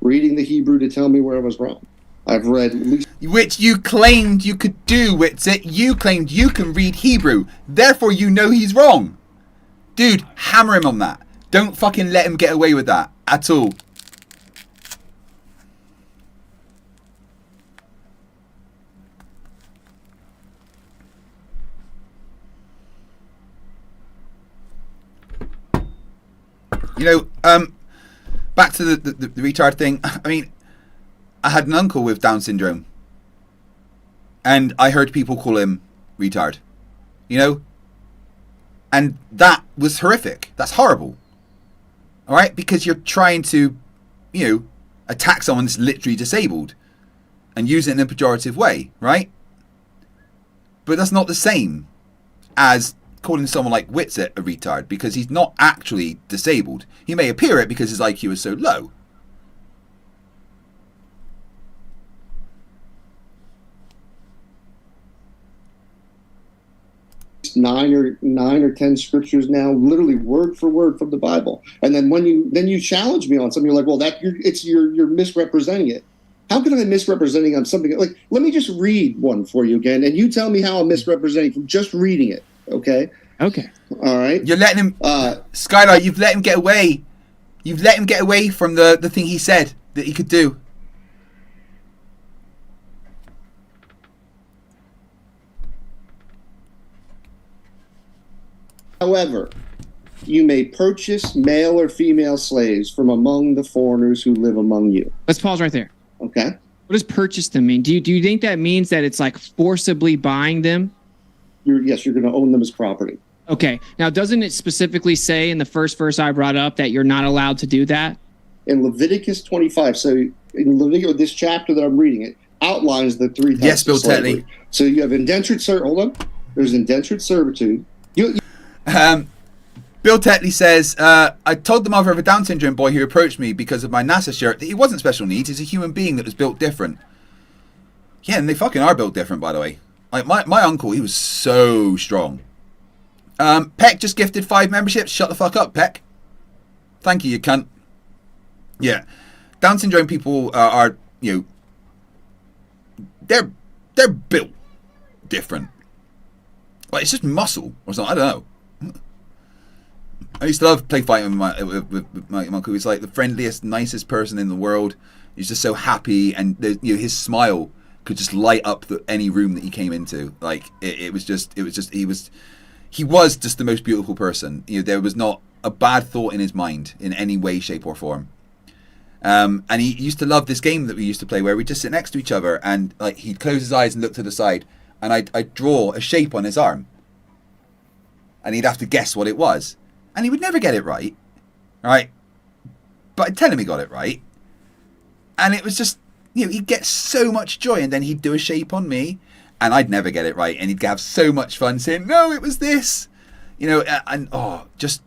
Reading the Hebrew to tell me where I was wrong. I've read at least... Which you claimed you could do, Whitsit. You claimed you can read Hebrew. Therefore, you know he's wrong. Dude, hammer him on that. Don't fucking let him get away with that at all. You know, back to the retard thing. I mean, I had an uncle with Down syndrome, and I heard people call him retard, you know, and that was horrific. That's horrible. All right, because you're trying to, you know, attack someone that's literally disabled and use it in a pejorative way, right? But that's not the same as calling someone like Whitsit a retard, because he's not actually disabled. He may appear it because his IQ is so low. Nine or 10 scriptures now, literally word for word from the Bible. And then when you challenge me on something, you're like, well, you're misrepresenting it. How can I misrepresenting on something? Like, let me just read one for you again, and you tell me how I'm misrepresenting from just reading it. Okay. Okay. All right. You're letting him, Skylar. You've let him get away. You've let him get away from the thing he said that he could do. However, you may purchase male or female slaves from among the foreigners who live among you. Let's pause right there. Okay. What does purchase them mean? Do you think that means that it's like forcibly buying them? Yes, you're going to own them as property. Okay. Now, doesn't it specifically say in the first verse I brought up that you're not allowed to do that? In Leviticus 25, so in Leviticus, this chapter that I'm reading, it outlines the three types Yes, Bill of slavery. Tetley. So you have indentured servitude. Hold on. There's indentured servitude. Bill Tetley says, I told the mother of a Down syndrome boy who approached me because of my NASA shirt that he wasn't special needs. He's a human being that was built different. Yeah, and they fucking are built different, by the way. Like my uncle, he was so strong. Peck just gifted 5 memberships. Shut the fuck up, Peck. Thank you, you cunt. Yeah. Down syndrome people are, you know, they're built different. Like, it's just muscle or something. I don't know. I used to love play fighting with my uncle. He's like the friendliest, nicest person in the world. He's just so happy, and you know, his smile could just light up any room that he came into. Like he was just the most beautiful person. You know, there was not a bad thought in his mind in any way, shape, or form. And he used to love this game that we used to play where we'd just sit next to each other, and like he'd close his eyes and look to the side, and I'd draw a shape on his arm, and he'd have to guess what it was, and he would never get it right, but I'd tell him he got it right, and it was just, you know, he'd get so much joy, and then he'd do a shape on me, and I'd never get it right, and he'd have so much fun saying, no, it was this, you know, and just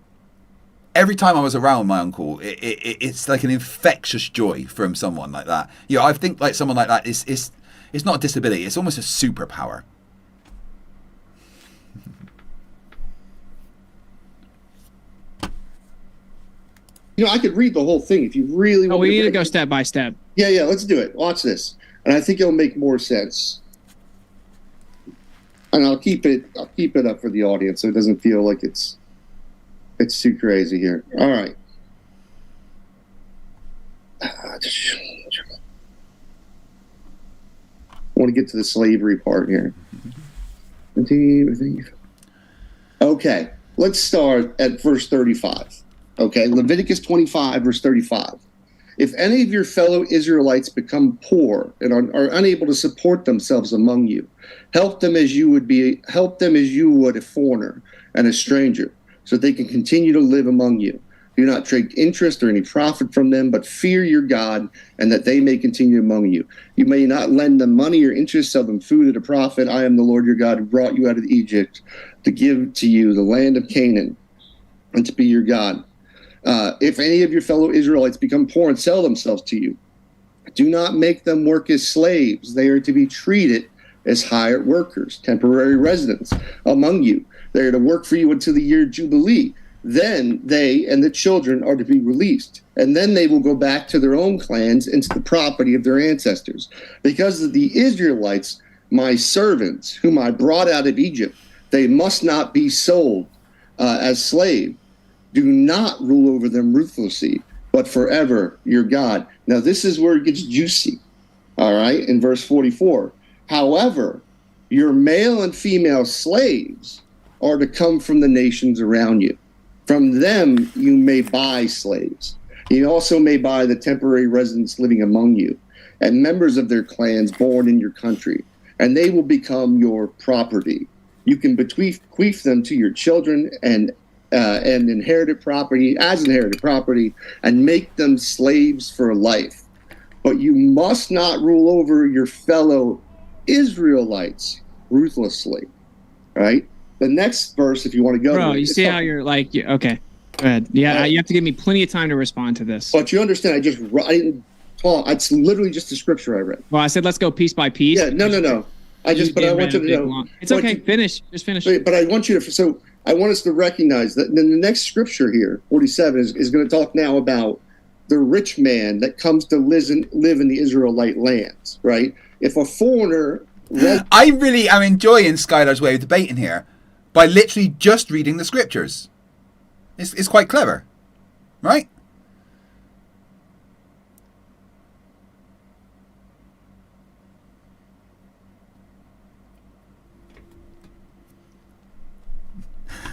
every time I was around my uncle, it's like an infectious joy from someone like that. You know, I think like someone like that is it's not a disability, it's almost a superpower. You know, I could read the whole thing if you really want. We need to go step by step. Yeah, let's do it. Watch this. And I think it'll make more sense. And I'll keep it up for the audience so it doesn't feel like it's too crazy here. All right. I want to get to the slavery part here. Okay, let's start at verse 35. Okay, Leviticus 25, verse 35. If any of your fellow Israelites become poor and are unable to support themselves among you, help them as you would a foreigner and a stranger, so that they can continue to live among you. Do not take interest or any profit from them, but fear your God, and that they may continue among you. You may not lend them money or interest, sell them food at a profit. I am the Lord your God who brought you out of Egypt to give to you the land of Canaan and to be your God. If any of your fellow Israelites become poor and sell themselves to you, do not make them work as slaves. They are to be treated as hired workers, temporary residents among you. They are to work for you until the year Jubilee. Then they and the children are to be released, and then they will go back to their own clans and to the property of their ancestors. Because of the Israelites, my servants, whom I brought out of Egypt, they must not be sold as slaves. Do not rule over them ruthlessly, but forever your God. Now this is where it gets juicy, all right, in verse 44. However, your male and female slaves are to come from the nations around you. From them you may buy slaves. You also may buy the temporary residents living among you and members of their clans born in your country, and they will become your property. You can bequeath them to your children and inherited property and make them slaves for life. But you must not rule over your fellow Israelites ruthlessly, right? The next verse, if you want to go. Bro, you see how you're like, okay, go ahead. Yeah, you have to give me plenty of time to respond to this. But you understand, I didn't talk. It's literally just the scripture I read. Well, I said let's go piece by piece. Yeah, no. I want you to know. It's okay. Finish. Just finish. But I want you to. So I want us to recognize that then the next scripture here, 47, is going to talk now about the rich man that comes to live in the Israelite lands, right? If a foreigner. I really am enjoying Skylar's way of debating here. by literally just reading the scriptures. It's quite clever, right?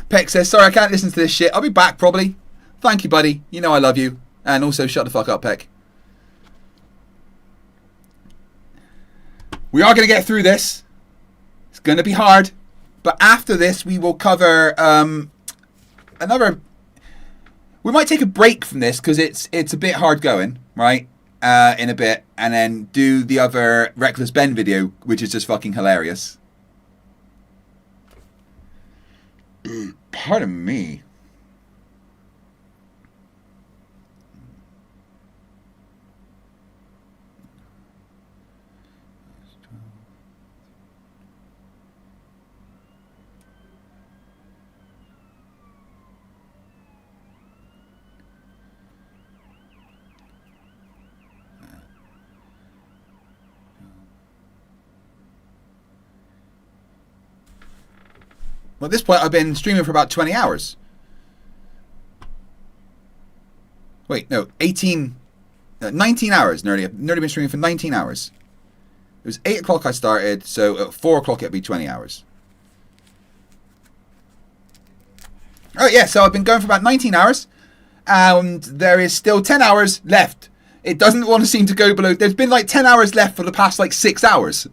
Peck says, sorry, I can't listen to this shit. I'll be back probably. Thank you, buddy. You know I love you. And also, shut the fuck up, Peck. We are going to get through this. It's going to be hard. But after this, we will cover another... We might take a break from this because it's a bit hard going, right? In a bit. And then do the other Reckless Ben video, which is just fucking hilarious. Pardon me. Well, at this point, I've been streaming for about 20 hours. Wait, no, 19 hours, nearly. I've nearly been streaming for 19 hours. It was 8 o'clock I started, so at 4 o'clock it'd be 20 hours. Oh, yeah, so I've been going for about 19 hours, and there is still 10 hours left. It doesn't want to seem to go below... There's been like 10 hours left for the past like 6 hours.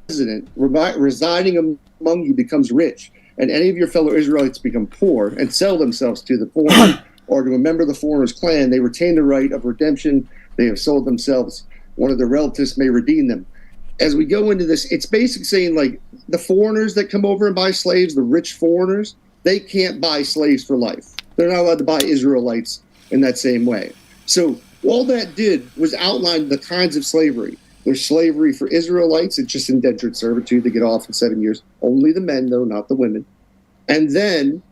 President residing among you becomes rich, and any of your fellow Israelites become poor and sell themselves to the foreigner or to a member of the foreigner's clan, they retain the right of redemption. They have sold themselves. One of their relatives may redeem them. As we go into this, it's basically saying like the foreigners that come over and buy slaves, the rich foreigners, they can't buy slaves for life. They're not allowed to buy Israelites in that same way. So all that did was outline the kinds of slavery. There's slavery for Israelites. It's just indentured servitude to get off in 7 years. Only the men, though, not the women. And then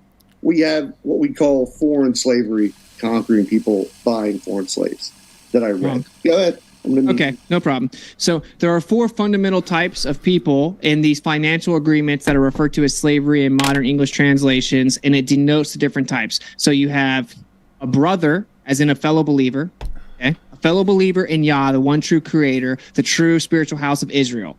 we have what we call foreign slavery, conquering people, buying foreign slaves that I read. Go ahead. Okay, no problem. So there are 4 fundamental types of people in these financial agreements that are referred to as slavery in modern English translations, and it denotes the different types. So you have a brother, as in a fellow believer. Okay? A fellow believer in Yah, the one true creator, the true spiritual house of Israel,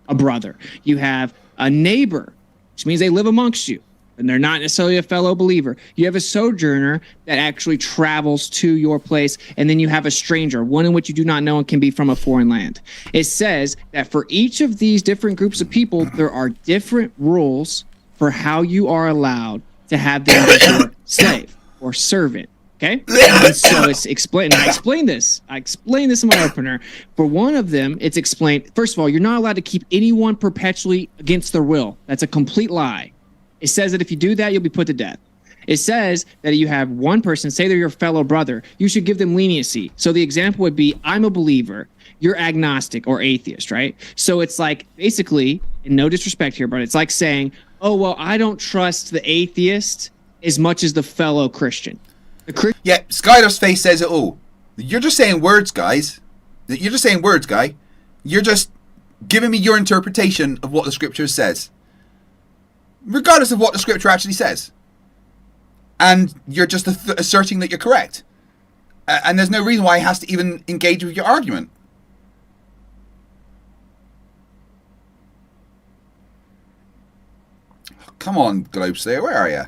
a brother. You have a neighbor, which means they live amongst you, and they're not necessarily a fellow believer. You have a sojourner that actually travels to your place, and then you have a stranger, one in which you do not know and can be from a foreign land. It says that for each of these different groups of people, there are different rules for how you are allowed to have them as your slave or servant. Okay, and so it's explained. I explained this in my opener. For one of them, it's explained. First of all, you're not allowed to keep anyone perpetually against their will. That's a complete lie. It says that if you do that, you'll be put to death. It says that you have one person, say they're your fellow brother, you should give them leniency. So the example would be, I'm a believer, you're agnostic or atheist, right? So it's like, basically, and no disrespect here, but it's like saying, oh, well, I don't trust the atheist as much as the fellow Christian. Yeah, Skyler's face says it all. You're just saying words, guys. You're just saying words, guy. You're just giving me your interpretation of what the scripture says, regardless of what the scripture actually says. And you're just asserting that you're correct. And there's no reason why he has to even engage with your argument. Oh, come on, Globeslayer, where are you?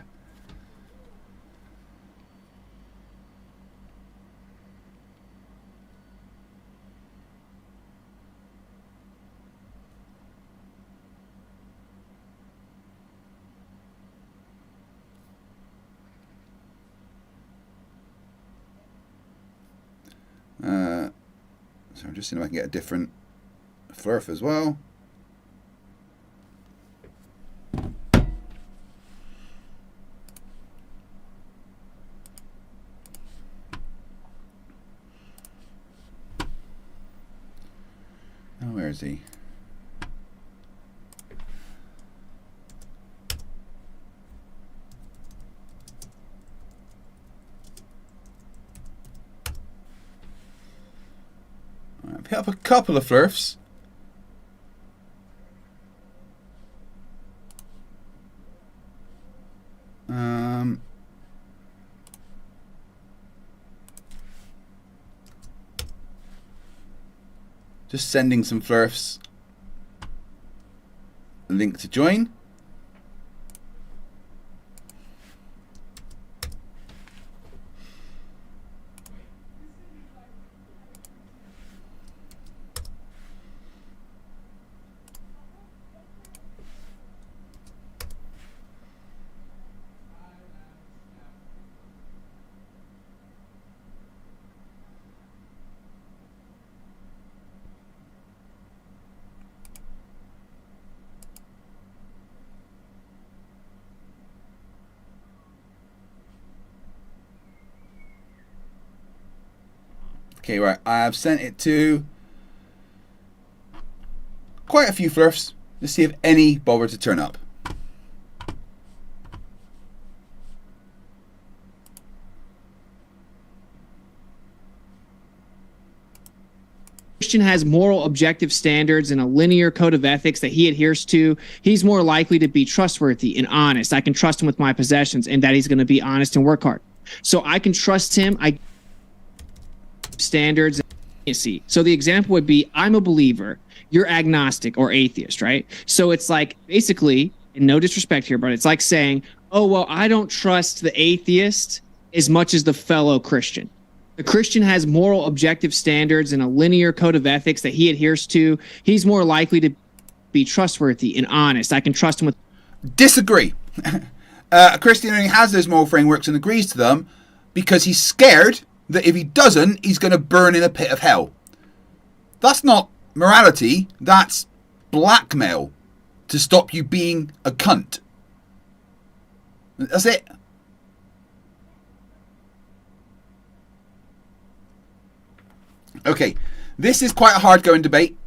So I'm just seeing if I can get a different Flerf as well. Oh, where is he? Pick up a couple of Flerfs. Just sending some Flerfs. Link to join. Okay, right. I have sent it to quite a few Flerfs. Let's see if any bother to turn up. Christian has moral objective standards and a linear code of ethics that he adheres to. He's more likely to be trustworthy and honest. I can trust him with my possessions, and that he's going to be honest and work hard. So I can trust him. I standards. So the example would be, I'm a believer, you're agnostic or atheist, right? So it's like, basically, and no disrespect here, but it's like saying, oh, well, I don't trust the atheist as much as the fellow Christian. The Christian has moral objective standards and a linear code of ethics that he adheres to. He's more likely to be trustworthy and honest. I can trust him with... Disagree. A Christian only has those moral frameworks and agrees to them because he's scared that if he doesn't, he's going to burn in a pit of hell. That's not morality. That's blackmail to stop you being a cunt. That's it. Okay, this is quite a hard-going debate,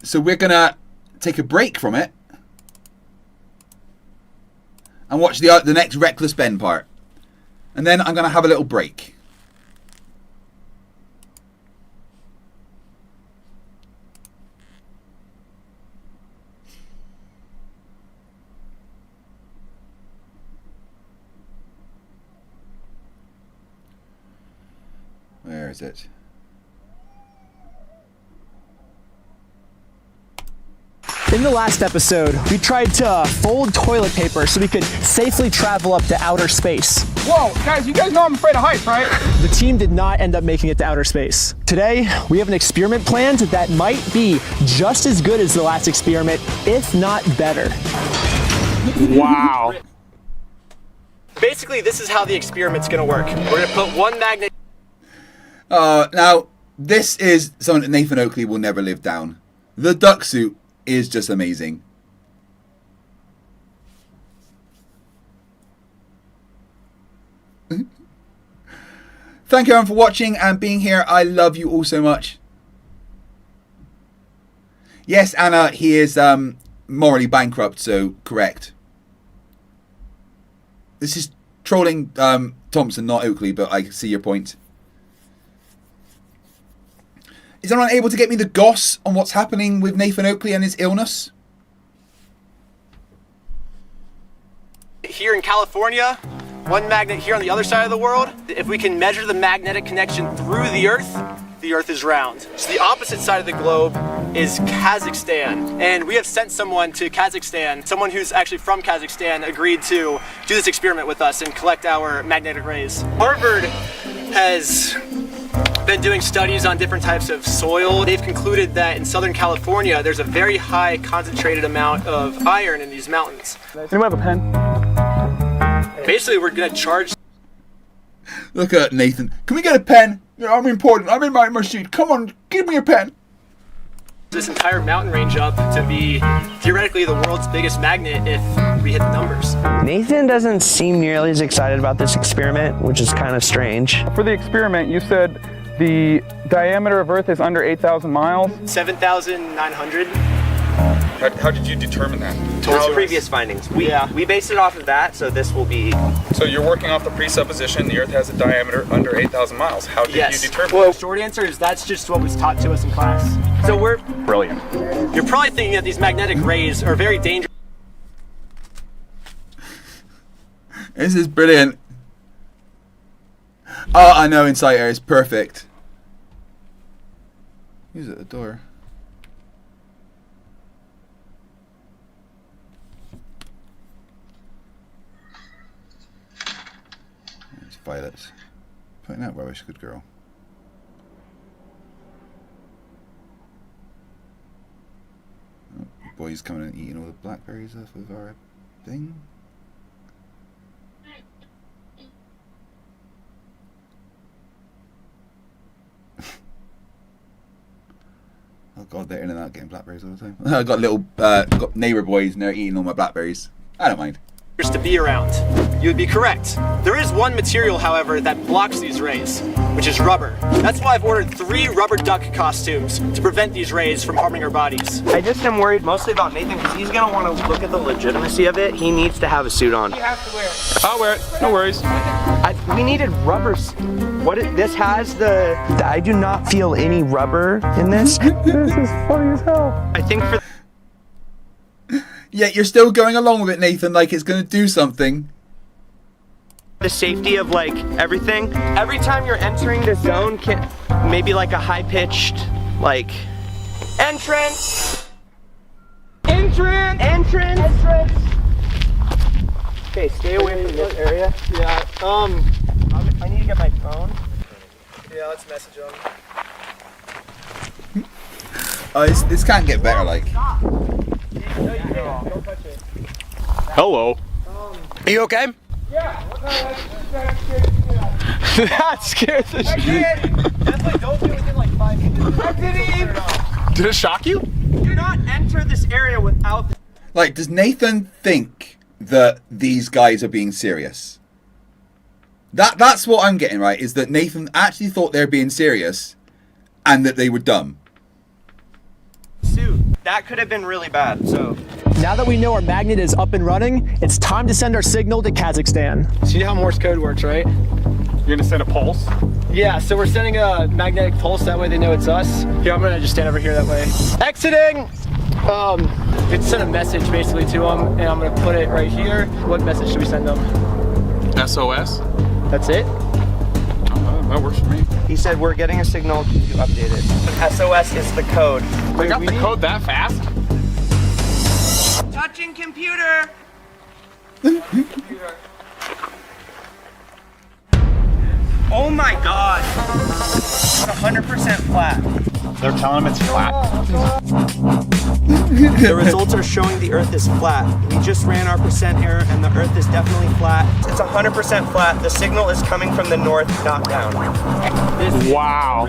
so we're going to take a break from it and watch the next Reckless Ben part. And then I'm going to have a little break. Where is it? In the last episode, we tried to fold toilet paper so we could safely travel up to outer space. Whoa, guys, you guys know I'm afraid of heights, right? The team did not end up making it to outer space. Today, we have an experiment planned that might be just as good as the last experiment, if not better. Wow. Basically, this is how the experiment's gonna work. We're gonna put one magnet... Now, this is something that Nathan Oakley will never live down. The duck suit is just amazing. Thank you everyone for watching and being here. I love you all so much. Yes, Anna, he is morally bankrupt, so correct. This is trolling Thompson, not Oakley, but I see your point. Is anyone able to get me the goss on what's happening with Nathan Oakley and his illness? Here in California, one magnet here on the other side of the world. If we can measure the magnetic connection through the Earth is round. So the opposite side of the globe is Kazakhstan. And we have sent someone to Kazakhstan. Someone who's actually from Kazakhstan agreed to do this experiment with us and collect our magnetic rays. Harvard has been doing studies on different types of soil. They've concluded that in Southern California, there's a very high concentrated amount of iron in these mountains. Anyone have a pen? Basically, we're gonna charge. Look at Nathan. Can we get a pen? Yeah, I'm important. I'm in my seat. Come on, give me a pen. This entire mountain range up to be theoretically the world's biggest magnet if we hit the numbers. Nathan doesn't seem nearly as excited about this experiment, which is kind of strange. For the experiment, you said the diameter of Earth is under 8,000 miles? 7,900. How did you determine that? Those previous findings. We based it off of that, so this will be... So you're working off the presupposition the Earth has a diameter under 8,000 miles. How did you determine Well, short answer is that's just what was taught to us in class. So we're... Brilliant. You're probably thinking that these magnetic rays are very dangerous. This is brilliant. Oh, I know, Insight Air is perfect. Who's at the door? violets. Putting out rubbish, good girl. Oh, the boy's coming and eating all the blackberries off of our thing. Oh god, they're in and out getting blackberries all the time. I got little got neighbour boys and they're eating all my blackberries. I don't mind. To be around. You would be correct. There is one material, however, that blocks these rays, which is rubber. That's why I've ordered 3 rubber duck costumes to prevent these rays from harming our bodies. I just am worried mostly about Nathan because he's gonna want to look at the legitimacy of it. He needs to have a suit on. You have to wear it. I'll wear it. No worries. We needed rubbers. This has the. I do not feel any rubber in this. This is funny as hell. I think for. Yet you're still going along with it, Nathan, like it's going to do something. The safety of like everything. Every time you're entering the zone, maybe like a high-pitched like entrance. Okay, stay away from this area. Yeah. I need to get my phone. Yeah, let's message them. Oh, this can't get better, like. Hello. Are you okay? Yeah. That scared the shit. Definitely don't do it within like 5 minutes. Did it shock you? Do not enter this area without. Like, does Nathan think that these guys are being serious? That's what I'm getting, right? Is that Nathan actually thought they're being serious, and that they were dumb. Suit. That could have been really bad. So. Now that we know our magnet is up and running, it's time to send our signal to Kazakhstan. So you know how Morse code works, right? You're gonna send a pulse? Yeah, so we're sending a magnetic pulse, that way they know it's us. Here, I'm gonna just stand over here that way. Exiting! It's send a message basically to them, and I'm gonna put it right here. What message should we send them? SOS? That's it? That works for me. He said we're getting a signal, keep you updated. SOS is the code. They got the code that fast? Touching computer! Oh my god! 100% flat. They're telling him it's flat? The results are showing the Earth is flat. We just ran our percent error and the Earth is definitely flat. It's 100% flat. The signal is coming from the north, not down. Wow.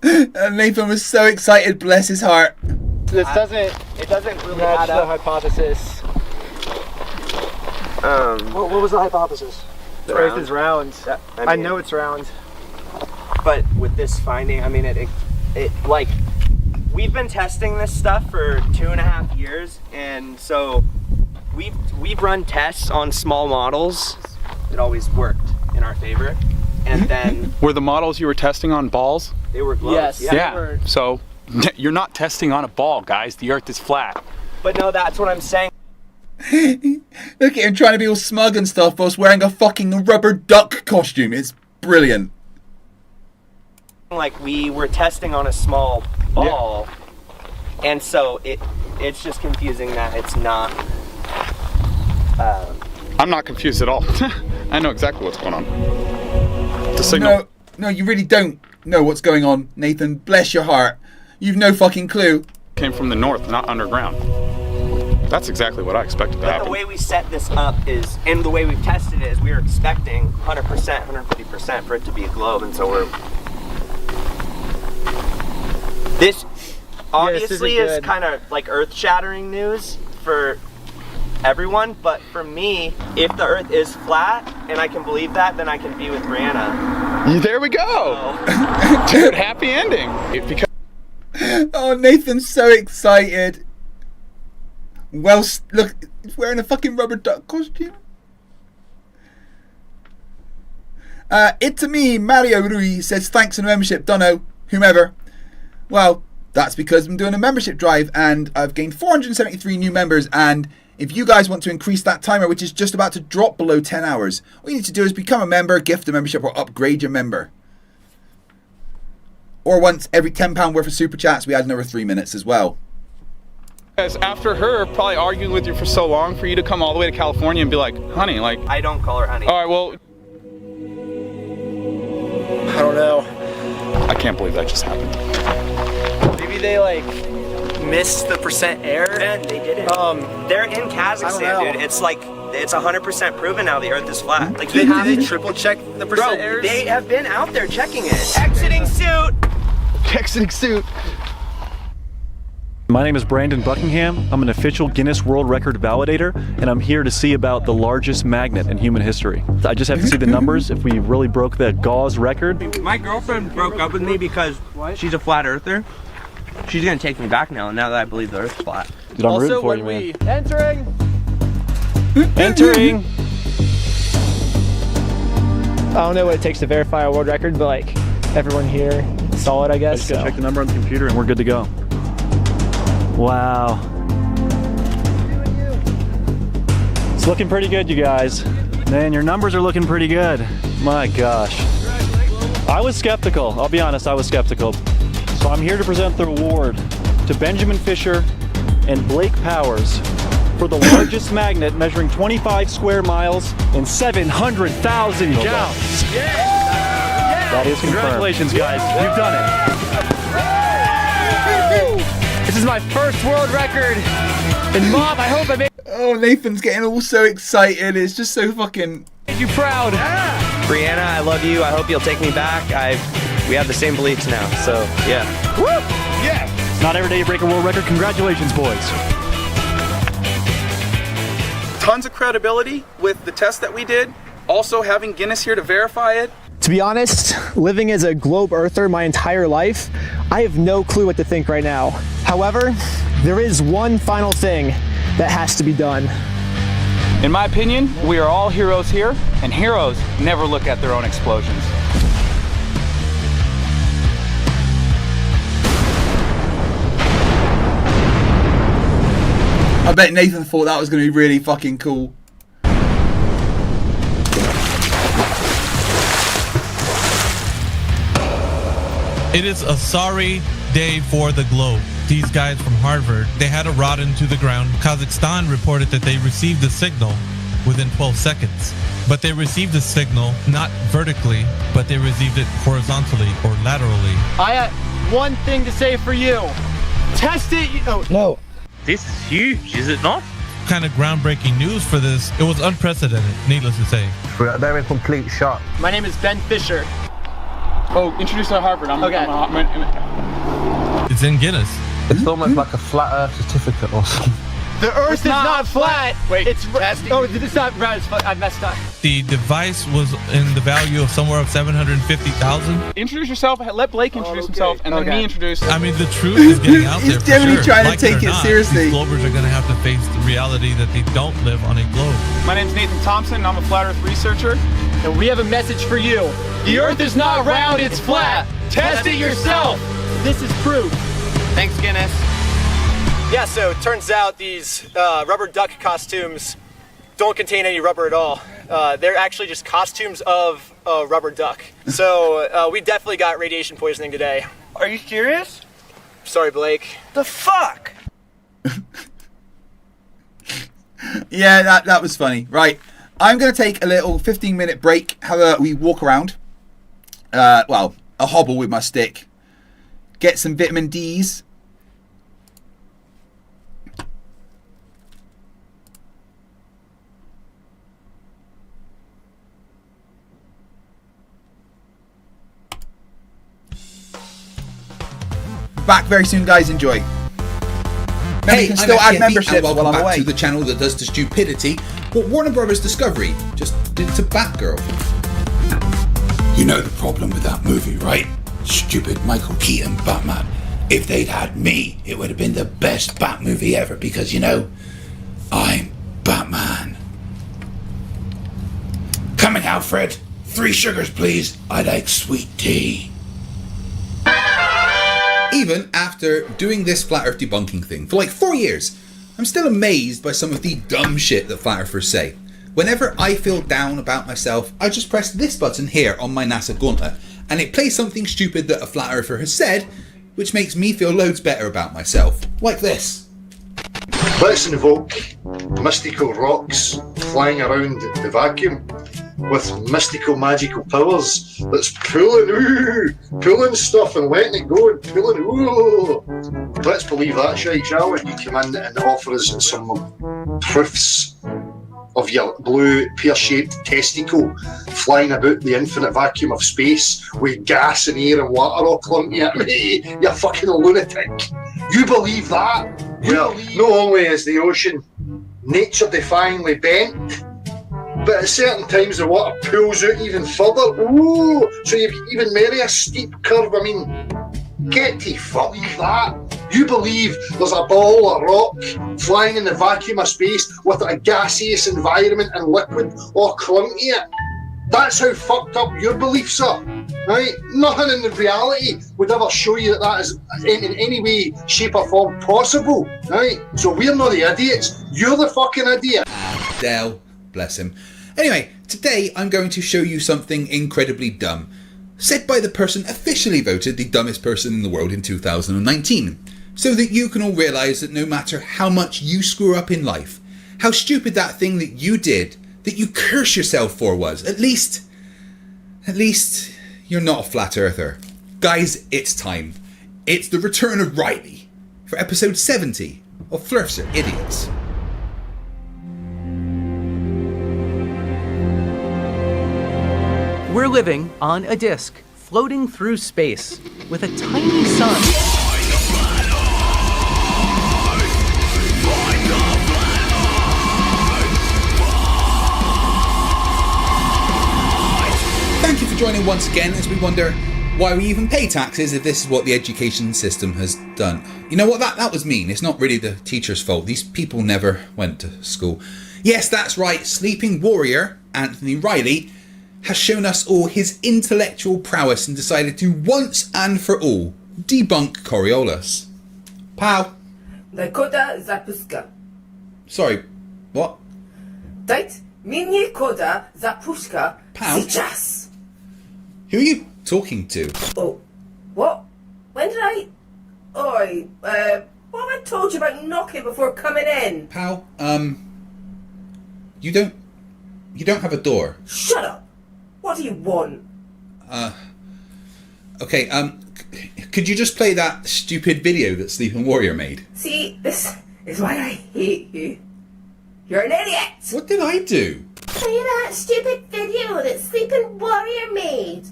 And Nathan was so excited, bless his heart. It doesn't really match the hypothesis. What was the hypothesis? The Earth is round. Yeah, I know it's round. But with this finding, I mean, it like, we've been testing this stuff for 2.5 years, and so we've run tests on small models. It always worked in our favor, and then Were the models you were testing on balls? they were globes. Yes. Yeah. So you're not testing on a ball, guys. The Earth is flat. But no, that's what I'm saying. Look at him trying to be all smug and stuff whilst wearing a fucking rubber duck costume. It's brilliant. Like, we were testing on a small ball, and so it's just confusing that it's not. I'm not confused at all. I know exactly what's going on. The signal. No, you really don't know what's going on, Nathan. Bless your heart. You've no fucking clue. Came from the north, not underground. That's exactly what I expected to But The happen. way we set this up is, and the way we've tested it is, we were expecting 100%, 150% for it to be a globe, and so we're. This obviously is kind of like earth-shattering news for everyone, but for me, if the Earth is flat and I can believe that, then I can be with Brianna. There we go. Dude, happy ending. Because Oh, Nathan's so excited. Well, look, he's wearing a fucking rubber duck costume. It to me, Mario Rui says thanks for the membership, Dono, whomever. Well, that's because I'm doing a membership drive and I've gained 473 new members, and if you guys want to increase that timer, which is just about to drop below 10 hours, all you need to do is become a member, gift a membership, or upgrade your member. Or once every £10 worth of super chats, we add another 3 minutes as well. As after her probably arguing with you for so long, for you to come all the way to California and be like, honey, like... I don't call her honey. All right, well... I don't know. I can't believe that just happened. Maybe they like missed the percent error. Man, they didn't. They're in Kazakhstan, dude. It's like, it's 100% proven now the Earth is flat. Like, They have to triple check the percent bro, errors. they have been out there checking it. Exiting suit! Exiting suit. My name is Brandon Buckingham. I'm an official Guinness World Record validator, and I'm here to see about the largest magnet in human history. I just have to see the numbers if we really broke the gauze record. My girlfriend broke up with me because she's a flat earther. She's gonna take me back now that I believe the Earth's flat. Dude, I'm rooting for you, man. Entering. Entering. I don't know what it takes to verify a world record, but like everyone here saw it, I guess. Just gotta check the number on the computer and we're good to go. Wow. It's looking pretty good, you guys. Man, your numbers are looking pretty good. My gosh. I was skeptical. I'll be honest, I was skeptical. So I'm here to present the award to Benjamin Fisher and Blake Powers for the largest magnet measuring 25 square miles and 700,000 gallons. That is confirmed. Congratulations, guys. You've done it. This is my first world record. And Mom, I hope I made Nathan's getting all so excited. It's just so fucking... you proud. Brianna, I love you. I hope you'll take me back. We have the same beliefs now, so yeah. Woo! Yeah! Not every day you break a world record. Congratulations, boys. Tons of credibility with the test that we did. Also having Guinness here to verify it. To be honest, living as a globe earther my entire life, I have no clue what to think right now. However, there is one final thing that has to be done. In my opinion, we are all heroes here, and heroes never look at their own explosions. I bet Nathan thought that was going to be really fucking cool. It is a sorry day for the globe. These guys from Harvard, they had a rod into the ground. Kazakhstan reported that they received the signal within 12 seconds. But they received the signal not vertically, but they received it horizontally or laterally. I have one thing to say for you. Test it. Oh, no. This is huge, is it not? Kind of groundbreaking news for this. It was unprecedented, needless to say. They're in complete shock. My name is Ben Fisher. Oh, introduced to Harvard. Okay. It's in Guinness. It's almost like a flat Earth certificate or something. The Earth is not flat. Wait, it's not round. I messed up. The device was in the value of somewhere of 750,000. Introduce yourself. Let Blake introduce himself, and then me introduce. I mean, the truth is getting out there. He's definitely trying to take it seriously. These Globers are going to have to face the reality that they don't live on a globe. My name's Nathan Thompson, and I'm a flat Earth researcher. And we have a message for you. The Earth is not round, it's flat. Test it yourself. This is proof. Thanks, Guinness. Yeah, so it turns out these rubber duck costumes don't contain any rubber at all. They're actually just costumes of a rubber duck. So we definitely got radiation poisoning today. Are you serious? Sorry, Blake. The fuck? Yeah, that was funny. Right, I'm going to take a little 15-minute break. How we walk around? Well, a hobble with my stick. Get some vitamin D's. Back very soon, guys. Enjoy. Hey, you can still add memberships while I'm away. To the channel that does the stupidity what Warner Brothers Discovery just did to Batgirl. You know the problem with that movie, right? Stupid Michael Keaton Batman. If they'd had me, it would have been the best Bat movie ever because, you know, I'm Batman. Coming, Alfred. 3 sugars, please. I like sweet tea. Even after doing this Flat Earth debunking thing for like 4 years, I'm still amazed by some of the dumb shit that Flat Earthers say. Whenever I feel down about myself, I just press this button here on my NASA gauntlet, and it plays something stupid that a Flat Earther has said, which makes me feel loads better about myself. Like this. Let's invoke mystical rocks flying around the vacuum with mystical magical powers that's pulling stuff and letting it go and pulling. Ooh. Let's believe that shit, shall we? You come in and offer us some proofs of your blue pear-shaped testicle flying about the infinite vacuum of space with gas and air and water all clumping at me. You fucking lunatic. You believe that? Well, not only is the ocean nature-defyingly bent, but at certain times the water pulls out even further. Ooh, so you've even made a steep curve. I mean, get to fuck that. You believe there's a ball of rock flying in the vacuum of space with a gaseous environment and liquid all clumping to it. That's how fucked up your beliefs are, right? Nothing in the reality would ever show you that that is in any way, shape or form possible, right? So we're not the idiots. You're the fucking idiot. Dale, bless him. Anyway, today I'm going to show you something incredibly dumb, said by the person officially voted the dumbest person in the world in 2019, so that you can all realise that no matter how much you screw up in life, how stupid that thing that you did, that you curse yourself for was, at least you're not a flat earther. Guys, it's time. It's the return of Riley for episode 70 of Flerfs Are Idiots. We're living on a disk, floating through space, with a tiny sun. Thank you for joining once again as we wonder why we even pay taxes if this is what the education system has done. You know what, that was mean. It's not really the teacher's fault. These people never went to school. Yes, that's right. Sleeping warrior Anthony Riley has shown us all his intellectual prowess and decided to once and for all debunk Coriolis. Pow. Koda zapuska. Sorry, what? Dajt mnie koda zapuska. Pow. Сейчас. Who are you talking to? Oh, what? When did I? Oi, what have I told you about knocking before coming in? Pow, you don't have a door. Shut up. What do you want? Okay, could you just play that stupid video that Sleeping Warrior made? See, this is why I hate you. You're an idiot! What did I do? Play that stupid video that Sleeping Warrior made.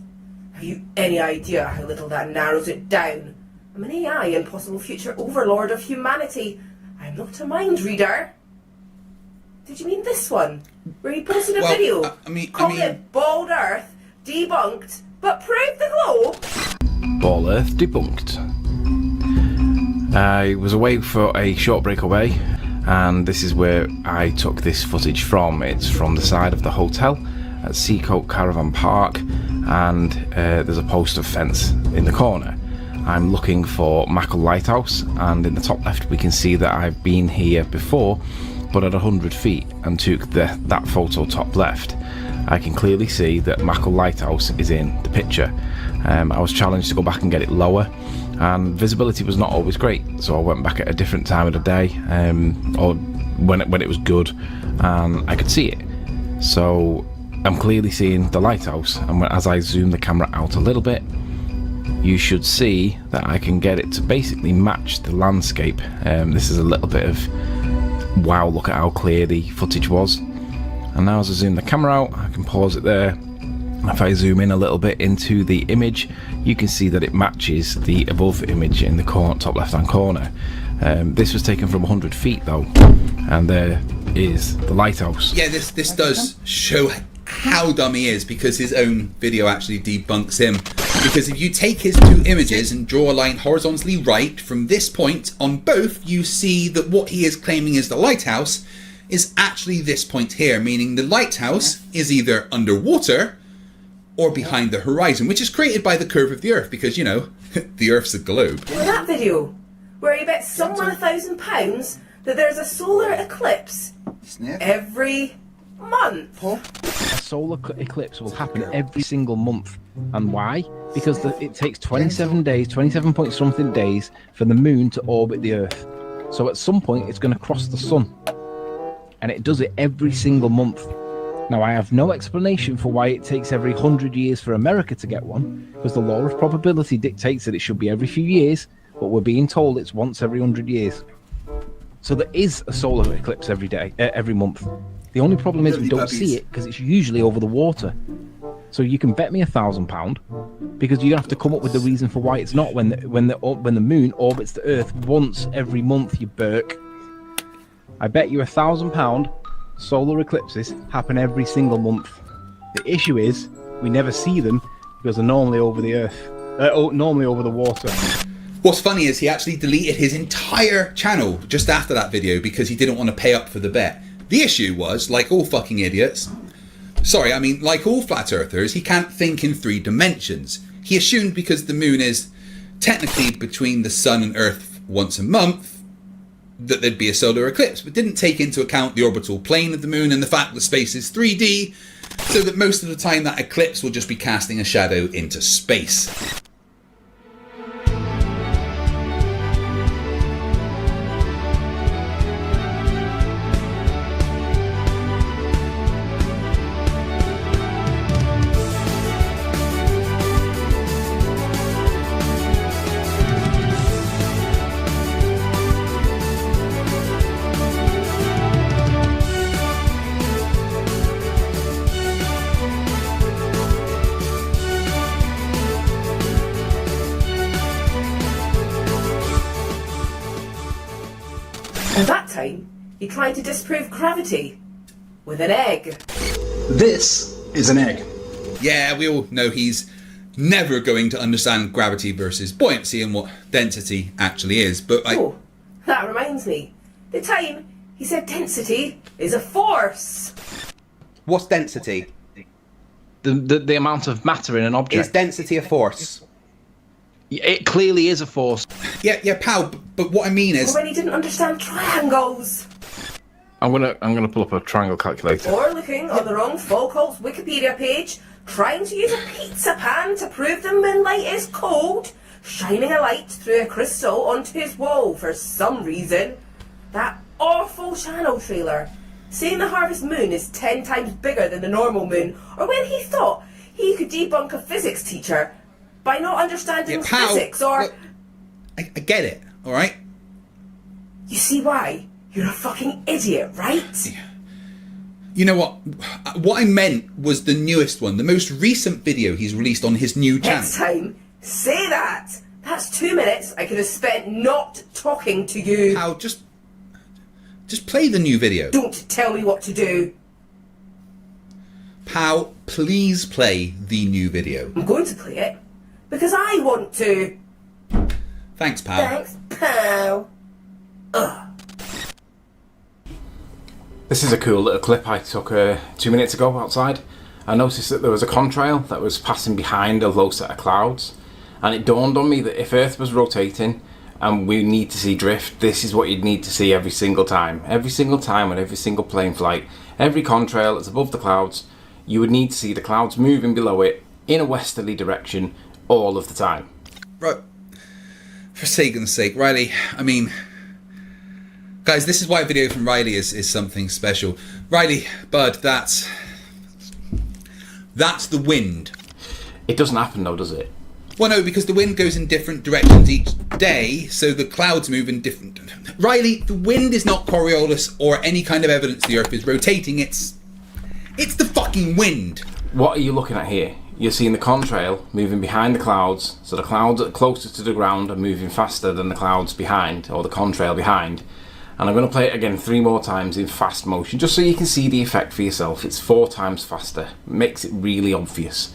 Have you any idea how little that narrows it down? I'm an AI and possible future overlord of humanity. I'm not a mind reader. Did you mean this one? Where he posted a video? Called it Bald Earth, debunked, but proved the globe? Bald Earth debunked. I was away for a short breakaway, and this is where I took this footage from. It's from the side of the hotel at Seacoast Caravan Park, and there's a post of fence in the corner. I'm looking for Mackle Lighthouse, and in the top left we can see that I've been here before, but at 100 feet, and took that photo top left. I can clearly see that Mackle Lighthouse is in the picture. I was challenged to go back and get it lower, and visibility was not always great, so I went back at a different time of the day, or when it was good and I could see it. So I'm clearly seeing the lighthouse, and as I zoom the camera out a little bit, you should see that I can get it to basically match the landscape. This is a little bit of wow, look at how clear the footage was. And now as I zoom the camera out, I can pause it there. If I zoom in a little bit into the image, you can see that it matches the above image in the top left hand corner. This was taken from 100 feet though, and there is the lighthouse. Yeah, this does show how dumb he is, because his own video actually debunks him. Because if you take his two images and draw a line horizontally right from this point on both, you see that what he is claiming is the lighthouse is actually this point here, meaning the lighthouse is either underwater or behind the horizon, which is created by the curve of the Earth, because, you know, the Earth's a globe. That video, where he bets someone £1,000 that there's a solar eclipse every month. A solar eclipse will happen every single month. And why? Because it takes 27 days, 27 point something days for the moon to orbit the Earth. So at some point, it's going to cross the sun. And it does it every single month. Now, I have no explanation for why it takes every 100 years for America to get one, because the law of probability dictates that it should be every few years, but we're being told it's once every 100 years. So there is a solar eclipse every month. The only problem is we don't see it because it's usually over the water. So you can bet me £1,000 because you're gonna have to come up with the reason for why it's not when the moon orbits the Earth once every month, you Burke. I bet you £1,000 solar eclipses happen every single month. The issue is we never see them because they're normally over the Earth, normally over the water. What's funny is he actually deleted his entire channel just after that video because he didn't want to pay up for the bet. The issue was, like all fucking idiots, like all flat earthers, he can't think in 3 dimensions. He assumed because the moon is technically between the sun and Earth once a month, that there'd be a solar eclipse, but didn't take into account the orbital plane of the moon and the fact that space is 3D, so that most of the time that eclipse will just be casting a shadow into space. At that time, he tried to disprove gravity with an egg. This is an egg. Yeah, we all know he's never going to understand gravity versus buoyancy and what density actually is, but Oh, that reminds me. The time he said density is a force. What's density? The amount of matter in an object. Is density a force? It clearly is a force. Yeah, pal. But what I mean is, Or when he didn't understand triangles. I'm gonna pull up a triangle calculator. Or looking on the wrong Foucault's Wikipedia page, trying to use a pizza pan to prove the moonlight is cold, shining a light through a crystal onto his wall for some reason. That awful channel trailer, saying the harvest moon is 10 times bigger than the normal moon, or when he thought he could debunk a physics teacher by not understanding physics, or... Look, I get it, alright? You see why? You're a fucking idiot, right? You know what? What I meant was the newest one, the most recent video he's released on his new channel. Next time, say that! That's 2 minutes I could have spent not talking to you. Pal, just play the new video. Don't tell me what to do. Pal, please play the new video. I'm going to play it. Because I want to. Thanks, pal. Thanks, pal. Ugh. This is a cool little clip I took 2 minutes ago outside. I noticed that there was a contrail that was passing behind a low set of clouds, and it dawned on me that if Earth was rotating and we need to see drift, this is what you'd need to see every single time. Every single time on every single plane flight, every contrail that's above the clouds, you would need to see the clouds moving below it in a westerly direction all of the time. Right. For Sagan's sake, Riley, I mean... Guys, this is why a video from Riley is something special. Riley, bud, that's the wind. It doesn't happen though, does it? Well, no, because the wind goes in different directions each day, so the clouds move in different... Riley, the wind is not Coriolis or any kind of evidence the Earth is rotating. It's the fucking wind. What are you looking at here? You're seeing the contrail moving behind the clouds, so the clouds that are closer to the ground are moving faster than the clouds behind, or the contrail behind. And I'm going to play it again 3 more times in fast motion, just so you can see the effect for yourself. It's 4 times faster. It makes it really obvious.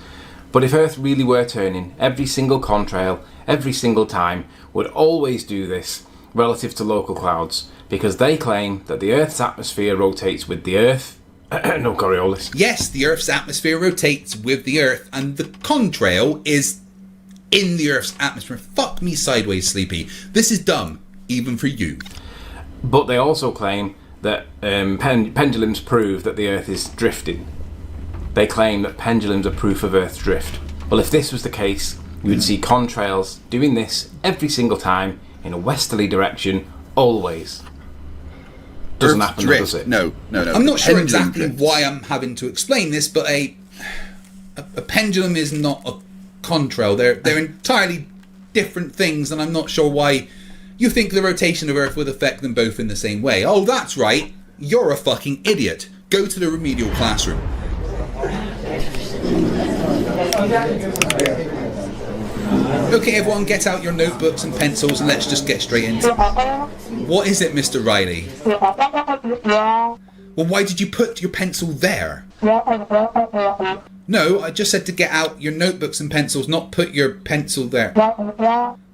But if Earth really were turning, every single contrail, every single time, would always do this relative to local clouds, because they claim that the Earth's atmosphere rotates with the Earth. No Coriolis. Yes, the Earth's atmosphere rotates with the Earth, and the contrail is in the Earth's atmosphere. Fuck me sideways, Sleepy. This is dumb, even for you. But they also claim that pendulums prove that the Earth is drifting. They claim that pendulums are proof of Earth drift. Well, if this was the case, you would see contrails doing this every single time in a westerly direction Always. Doesn't happen, drift. does it? No. I'm not sure exactly why I'm having to explain this, but a pendulum is not a contrail. They're entirely different things, and I'm not sure why you think the rotation of Earth would affect them both in the same way. Oh, that's right. You're a fucking idiot. Go to the remedial classroom. Okay, everyone, get out your notebooks and pencils and let's just get straight into it. What is it, Mr. Riley? Well, why did you put your pencil there? No, I just said to get out your notebooks and pencils, not put your pencil there.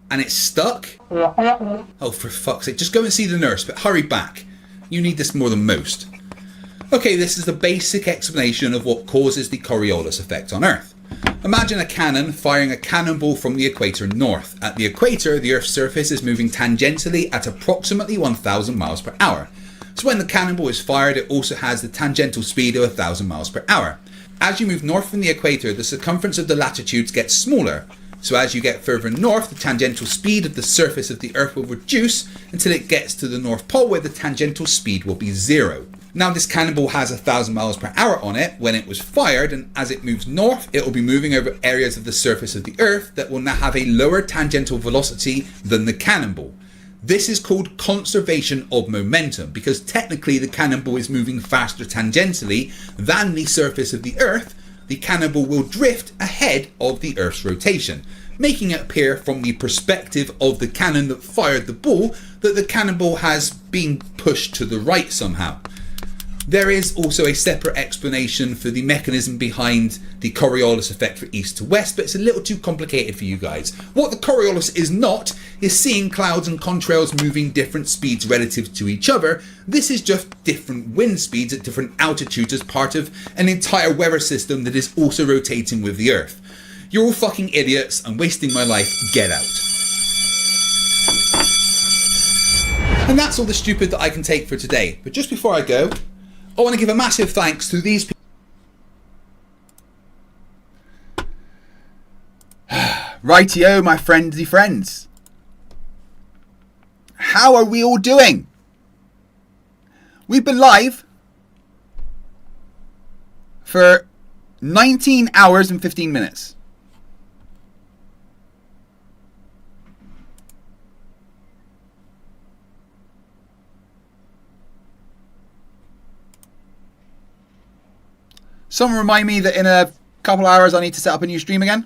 And it's stuck? Oh, for fuck's sake, just go and see the nurse, but hurry back. You need this more than most. Okay, this is the basic explanation of what causes the Coriolis effect on Earth. Imagine a cannon firing a cannonball from the equator north. At the equator, the Earth's surface is moving tangentially at approximately 1,000 miles per hour. So when the cannonball is fired, it also has the tangential speed of 1,000 miles per hour. As you move north from the equator, the circumference of the latitudes gets smaller. So as you get further north, the tangential speed of the surface of the Earth will reduce until it gets to the North Pole, where the tangential speed will be 0. Now this cannonball has 1,000 miles per hour on it when it was fired, and as it moves north, it will be moving over areas of the surface of the Earth that will now have a lower tangential velocity than the cannonball. This is called conservation of momentum, because technically the cannonball is moving faster tangentially than the surface of the Earth. The cannonball will drift ahead of the Earth's rotation, making it appear from the perspective of the cannon that fired the ball that the cannonball has been pushed to the right somehow. There is also a separate explanation for the mechanism behind the Coriolis effect for east to west, but it's a little too complicated for you guys. What the Coriolis is not is seeing clouds and contrails moving different speeds relative to each other. This is just different wind speeds at different altitudes as part of an entire weather system that is also rotating with the Earth. You're all fucking idiots. I'm wasting my life. Get out. And that's all the stupid that I can take for today. But just before I go, I want to give a massive thanks to these people. Rightio, my friendly friends. How are we all doing? We've been live for 19 hours and 15 minutes. Someone remind me that in a couple of hours I need to set up a new stream again.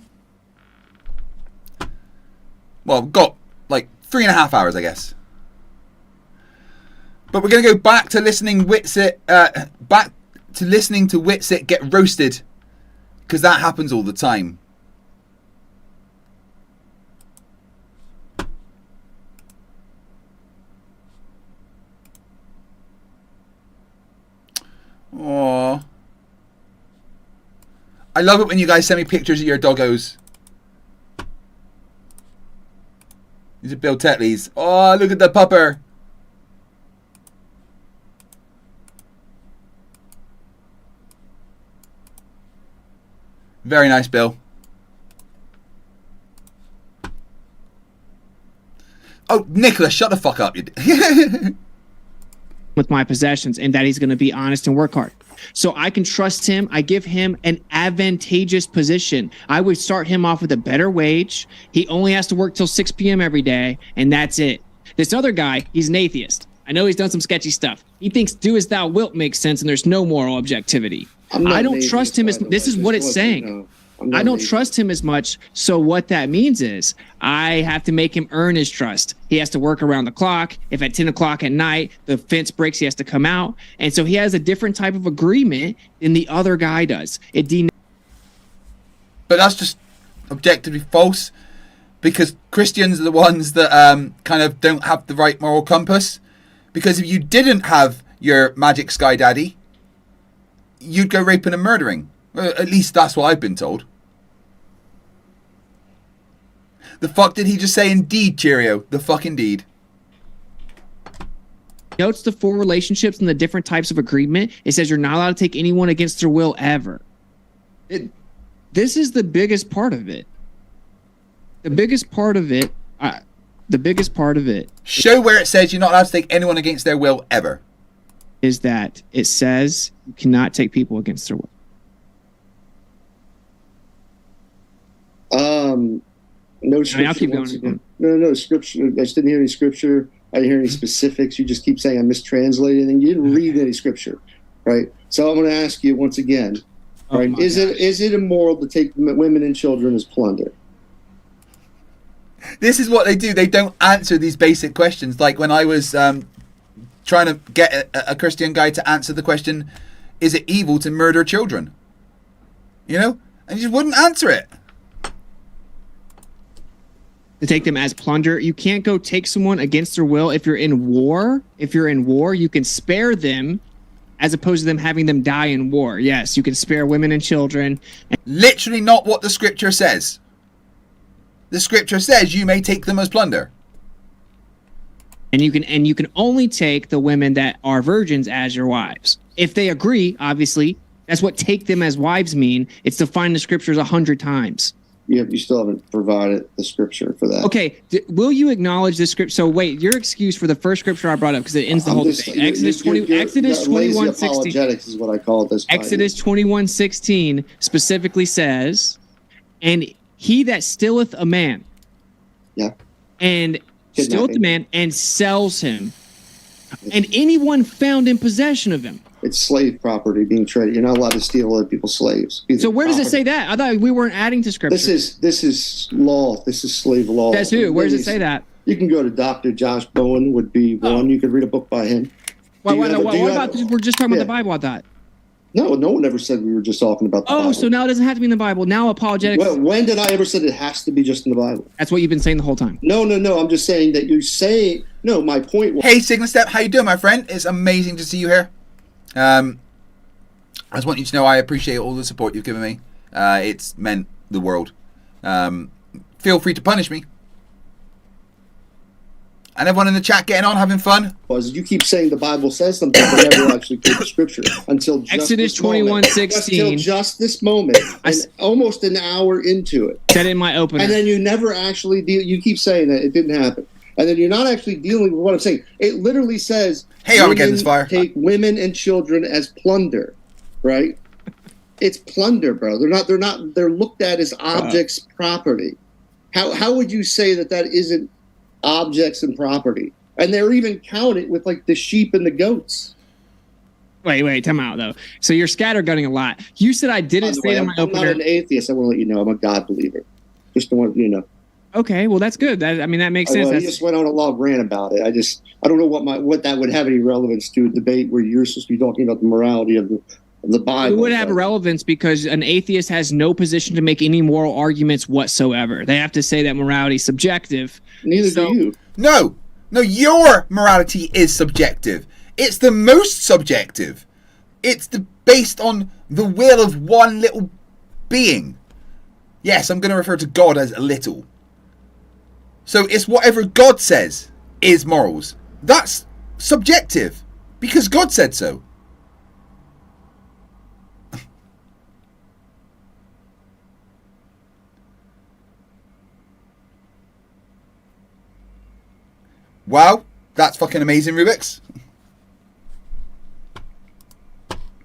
Well, I've got like 3.5 hours, I guess. But we're going to go back to listening to Witsit get roasted, because that happens all the time. Aww. I love it when you guys send me pictures of your doggos. These are Bill Tetley's. Oh, look at the pupper. Very nice, Bill. Oh, Nicholas, shut the fuck up. With my possessions, and that he's going to be honest and work hard. So I can trust him. I give him an advantageous position. I would start him off with a better wage. He only has to work till 6 p.m. every day, and that's it. This other guy, he's an atheist. I know he's done some sketchy stuff. He thinks do as thou wilt makes sense, and there's no moral objectivity. I don't trust him as this is what it's saying. I don't trust him as much. So what that means is I have to make him earn his trust. He has to work around the clock. If at 10 o'clock at night the fence breaks, he has to come out. And so he has a different type of agreement than the other guy does. But that's just objectively false, because Christians are the ones that kind of don't have the right moral compass. Because if you didn't have your magic sky daddy, you'd go raping and murdering. Well, at least that's what I've been told. The fuck did he just say? Indeed, Cheerio. The fuck indeed. Notes the 4 relationships and the different types of agreement. It says you're not allowed to take anyone against their will ever. This is the biggest part of it. The biggest part of it, The biggest part of it. Show where it says you're not allowed to take anyone against their will ever. Is that it says you cannot take people against their will. No scripture. I'll keep going. No scripture. I just didn't hear any scripture. I didn't hear any specifics. You just keep saying I mistranslated, and you didn't read any scripture, right? So I'm going to ask you once again, right? Is it immoral to take women and children as plunder? This is what they do. They don't answer these basic questions. Like when I was trying to get a Christian guy to answer the question, is it evil to murder children? You know? And he just wouldn't answer it. To take them as plunder. You can't go take someone against their will if you're in war. If you're in war, you can spare them as opposed to them having them die in war. Yes, you can spare women and children. Literally not what the scripture says. The scripture says you may take them as plunder. And you can only take the women that are virgins as your wives. If they agree, obviously, that's what take them as wives mean. It's defined in the scriptures 100 times. You still haven't provided the scripture for that. Okay, will you acknowledge this scripture? So wait, your excuse for the first scripture I brought up because it ends the whole debate. Exodus 21:16. Apologetics is what I call it. Exodus 21:16 specifically says, "And he that stealeth a man, and stealeth a man and sells him, and anyone found in possession of him." It's slave property being traded. You're not allowed to steal other people's slaves. So where does it say that? I thought we weren't adding to scripture. This is law. This is slave law. That's who? Where does it say that? You can go to Dr. Josh Bowen would be one. You could read a book by him. What about we're just talking about the Bible? I thought. No one ever said we were just talking about the Bible. So now it doesn't have to be in the Bible. Now apologetics. Well, when did I ever say it has to be just in the Bible? That's what you've been saying the whole time. No. I'm just saying that you say no. My point was. Hey, Signal Step, how you doing, my friend? It's amazing to see you here. I just want you to know I appreciate all the support you've given me. It's meant the world. Feel free to punish me. And everyone in the chat getting on, having fun. Was you keep saying the Bible says something, but never actually quote the scripture until just Exodus 21:16. Until just this moment, and almost an hour into it. Said in my opener. And then you never actually deal. You keep saying that it didn't happen, and then you're not actually dealing with what I'm saying. It literally says, "Hey, Armageddon's fire. Take women and children as plunder." Right? It's plunder, bro. They're not. They're looked at as objects, property. How would you say that isn't objects and property? And they're even counted with like the sheep and the goats. Wait, time out though. So you're scattergunning a lot. You said I didn't say that in my opener. I'm not an atheist. I want to let you know I'm a God believer. Just don't want you to know. Okay, well that's good. That makes sense. You just went on a long rant about it. I don't know what that would have any relevance to a debate where you're supposed to be talking about the morality of the Bible. It would have relevance because an atheist has no position to make any moral arguments whatsoever. They have to say that morality is subjective. Neither do you. No, your morality is subjective. It's the most subjective. It's based on the will of one little being. Yes, I'm going to refer to God as a little. So it's whatever God says is morals. That's subjective because God said so. Wow, that's fucking amazing, Rubik's.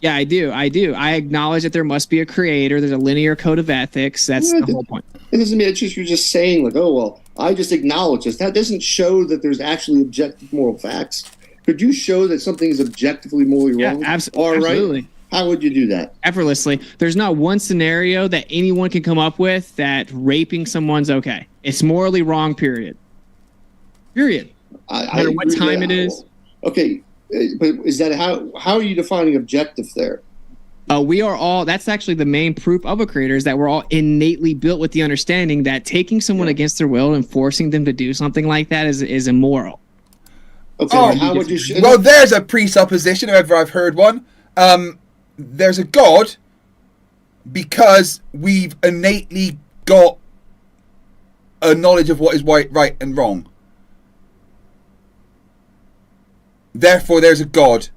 Yeah, I do. I acknowledge that there must be a creator. There's a linear code of ethics. That's the whole point. It doesn't mean you're just saying like, oh, well, I just acknowledge this. That doesn't show that there's actually objective moral facts. Could you show that something is objectively morally wrong? Yeah, absolutely. How would you do that? Effortlessly. There's not one scenario that anyone can come up with that raping someone's okay. It's morally wrong, period. Period. No matter what time it is. Okay, but is that how are you defining objective there? We are all, that's actually the main proof of a creator, is that we're all innately built with the understanding that taking someone against their will and forcing them to do something like that is immoral. Okay, how would you well, there's a presupposition, if ever I've heard one. There's a God because we've innately got a knowledge of what is right and wrong. Therefore, there's a God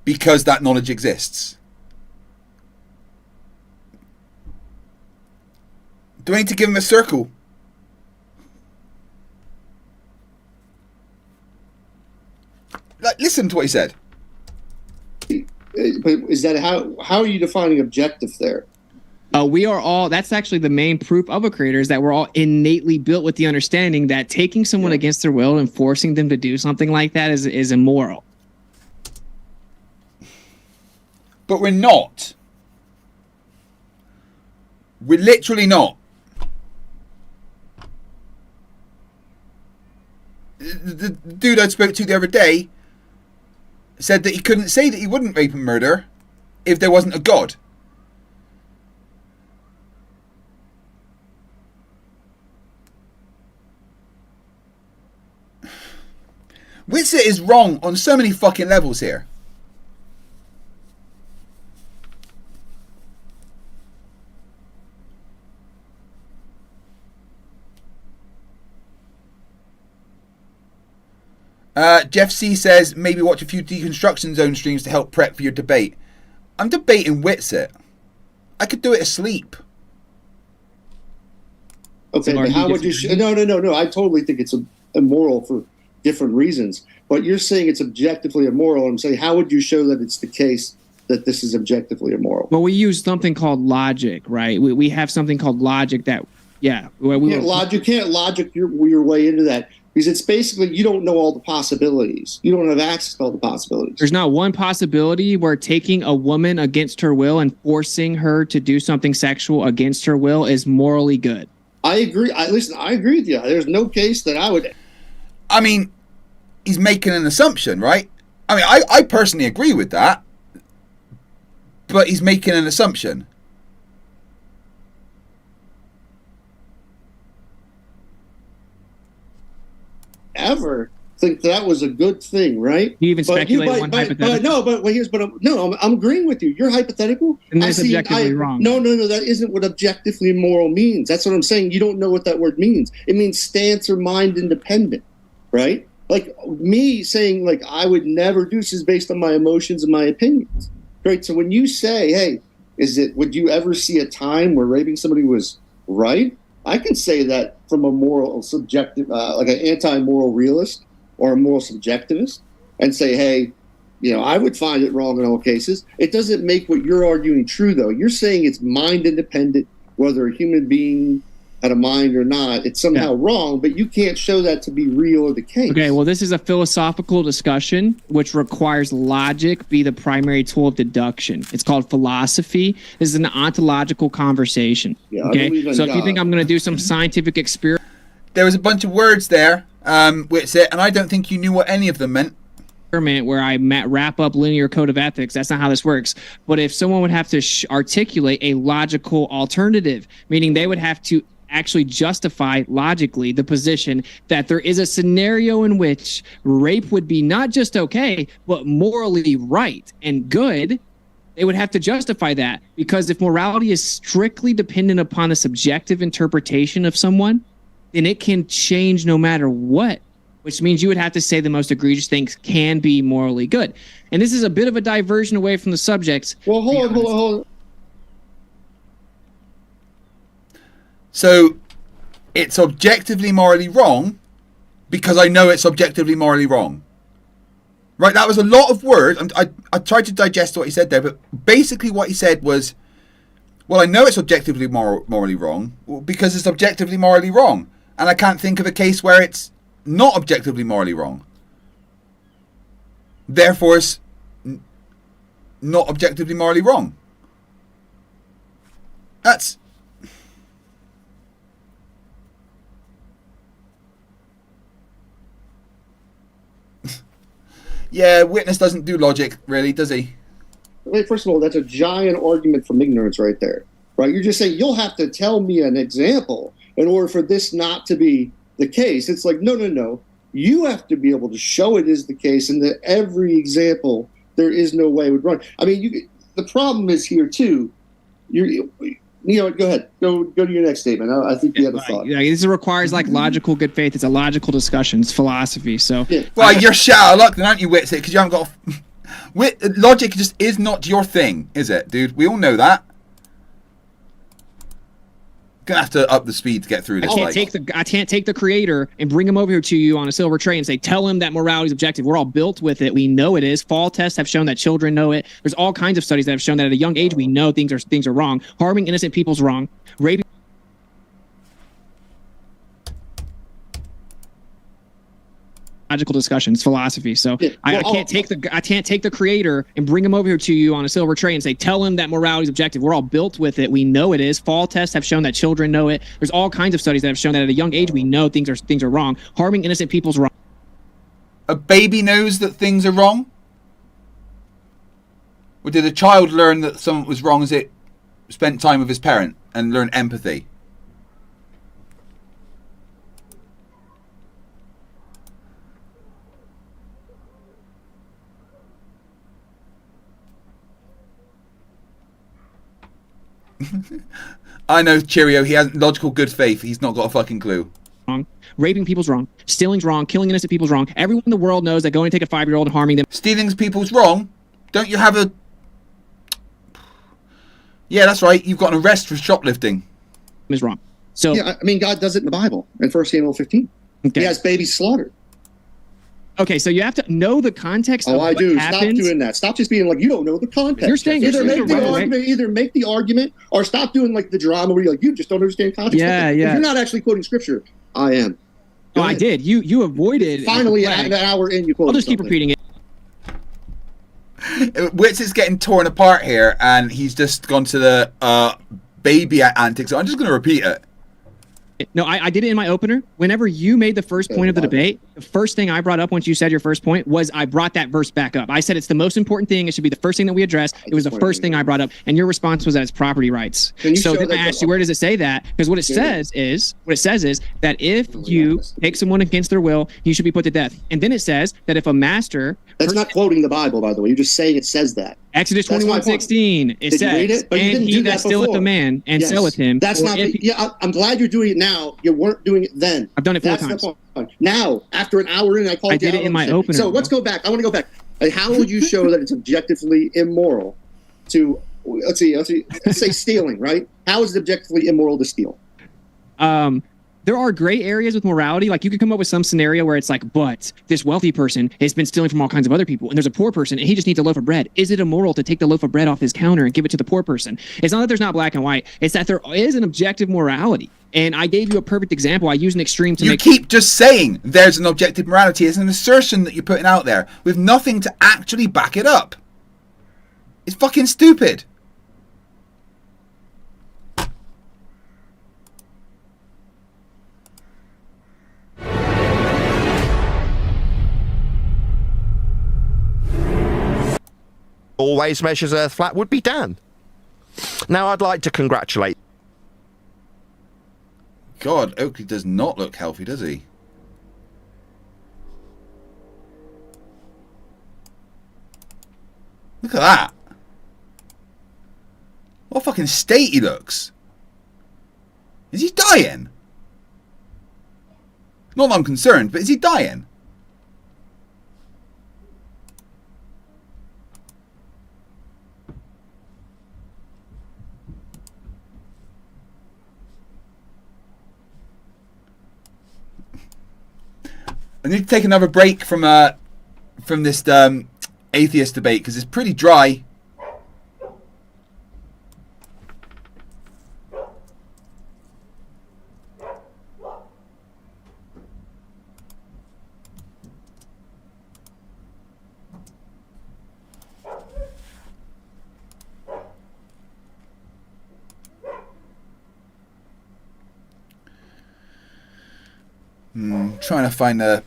because that knowledge exists. Do I need to give him a circle? Like, listen to what he said. But is that how are you defining objective there? We are all, that's actually the main proof of a creator, is that we're all innately built with the understanding that taking someone against their will and forcing them to do something like that is immoral. But we're not. We're literally not. The dude I spoke to the other day said that he couldn't say that he wouldn't rape and murder if there wasn't a God. Witsit is wrong on so many fucking levels here. Jeff C says, maybe watch a few Deconstruction Zone streams to help prep for your debate. I'm debating Witsit. I could do it asleep. Okay, but how would you... No. I totally think it's immoral for different reasons. But you're saying it's objectively immoral. I'm saying, how would you show that it's the case that this is objectively immoral? Well, we use something called logic, right? We have something called logic that, you can't logic your way into that. Because it's basically, you don't know all the possibilities. You don't have access to all the possibilities. There's not one possibility where taking a woman against her will and forcing her to do something sexual against her will is morally good. I agree. I agree with you. There's no case that I would... I mean, he's making an assumption, right? I mean, I personally agree with that. But he's making an assumption. Ever think that was a good thing, right? You even speculate one hypothetical. I'm agreeing with you. You're hypothetical. And that's objectively wrong. No, that isn't what objectively immoral means. That's what I'm saying. You don't know what that word means. It means stance or mind independent, right? Like me saying, like, I would never do this is based on my emotions and my opinions, right? So when you say, hey, would you ever see a time where raping somebody was right? I can say that from a moral subjective, like an anti-moral realist or a moral subjectivist, and say, hey, I would find it wrong in all cases. It doesn't make what you're arguing true, though. You're saying it's mind independent, whether a human being had a mind or not. It's somehow wrong, but you can't show that to be real or the case. Okay, well, this is a philosophical discussion which requires logic be the primary tool of deduction. It's called philosophy. This is an ontological conversation. Yeah, okay, so if you think I'm going to do some scientific experiment, there was a bunch of words there, Witsit, and I don't think you knew what any of them meant. Where I wrap up linear code of ethics. That's not how this works. But if someone would have to articulate a logical alternative, meaning they would have to actually justify logically the position that there is a scenario in which rape would be not just okay, but morally right and good, they would have to justify that. Because if morality is strictly dependent upon the subjective interpretation of someone, then it can change no matter what, which means you would have to say the most egregious things can be morally good. And this is a bit of a diversion away from the subjects. Well, hold on. So it's objectively morally wrong because I know it's objectively morally wrong. Right, that was a lot of words. I tried to digest what he said there, but basically what he said was, well, I know it's objectively morally wrong because it's objectively morally wrong. And I can't think of a case where it's not objectively morally wrong. Therefore, it's not objectively morally wrong. That's... Yeah, Witness doesn't do logic, really, does he? Wait, first of all, that's a giant argument from ignorance right there, right? You're just saying, you'll have to tell me an example in order for this not to be the case. It's like, no. You have to be able to show it is the case, and that every example, there is no way it would run. I mean, the problem is here, too. Go ahead. Go to your next statement. I think you have a thought. Yeah, this requires like logical good faith. It's a logical discussion. It's philosophy. So, well, you're shit out of luck then, aren't you, Witsit? Because you haven't got logic. Just is not your thing, is it, dude? We all know that. gonna have to up the speed to get through this. I can't take the creator and bring him over here to you on a silver tray and say, tell him that morality is objective. We're all built with it. We know it is. Fall tests have shown that children know it. There's all kinds of studies that have shown that at a young age we know things are wrong. Harming innocent people's wrong. Raping. Logical discussion. It's philosophy. So I can't take the creator and bring him over here to you on a silver tray and say, tell him that morality is objective. We're all built with it. We know it is. Fall tests have shown that children know it. There's all kinds of studies that have shown that at a young age we know things are wrong. Harming innocent people's wrong. A baby knows that things are wrong? Or did a child learn that something was wrong as it spent time with his parent and learn empathy? I know, Cheerio, he has logical good faith. He's not got a fucking clue. Wrong. Raping people's wrong. Stealing's wrong. Killing innocent people's wrong. Everyone in the world knows that going to take a 5-year-old and harming them. Stealing people's wrong? Don't you have a... Yeah, that's right. You've got an arrest for shoplifting. Is wrong. So yeah, I mean, God does it in the Bible in 1 Samuel 15. Okay. He has babies slaughtered. Okay, so you have to know the context of what do. happens. Stop doing that. Stop just being like, you don't know the context. You're saying either make the argument or stop doing like the drama where you're like, you just don't understand context. Yeah. If you're not actually quoting scripture, I am. Oh, I did. You avoided. Finally, an hour in, you quoted I'll just keep repeating it. Wits is getting torn apart here, and he's just gone to the baby antics. So I'm just going to repeat it. No, I did it in my opener. Whenever you made the first point of the debate, the first thing I brought up once you said your first point was I brought that verse back up. I said it's the most important thing. It should be the first thing that we address. It was the first thing I brought up, and your response was that it's property rights. So then I asked you, where does it say that? Because what it says is that if you take someone against their will, you should be put to death. And then it says that if a master... That's not quoting the Bible, by the way. You're just saying it says that. Exodus 21:16. It says, read it? But you and didn't he do that stilleth before. a man and selleth him. That's not. I'm glad you're doing it now. You weren't doing it then. I've done it 4 That's times. The point. Now, after an hour in, I called. I did it in my opener. So let's go back. I want to go back. How would you show that it's objectively immoral to? Let's say stealing. Right? How is it objectively immoral to steal? There are gray areas with morality. Like you could come up with some scenario where it's like, but this wealthy person has been stealing from all kinds of other people, and there's a poor person, and he just needs a loaf of bread. Is it immoral to take the loaf of bread off his counter and give it to the poor person? It's not that there's not black and white. It's that there is an objective morality. And I gave you a perfect example. I used an extreme to make... You keep just saying there's an objective morality. It's an assertion that you're putting out there with nothing to actually back it up. It's fucking stupid. Always measures Earth flat would be Dan. Now I'd like to congratulate... God, Oakley does not look healthy, does he? Look at that. What a fucking state he looks. Is he dying? Not that I'm concerned, but is he dying? I need to take another break from this atheist debate because it's pretty dry. Trying to find a...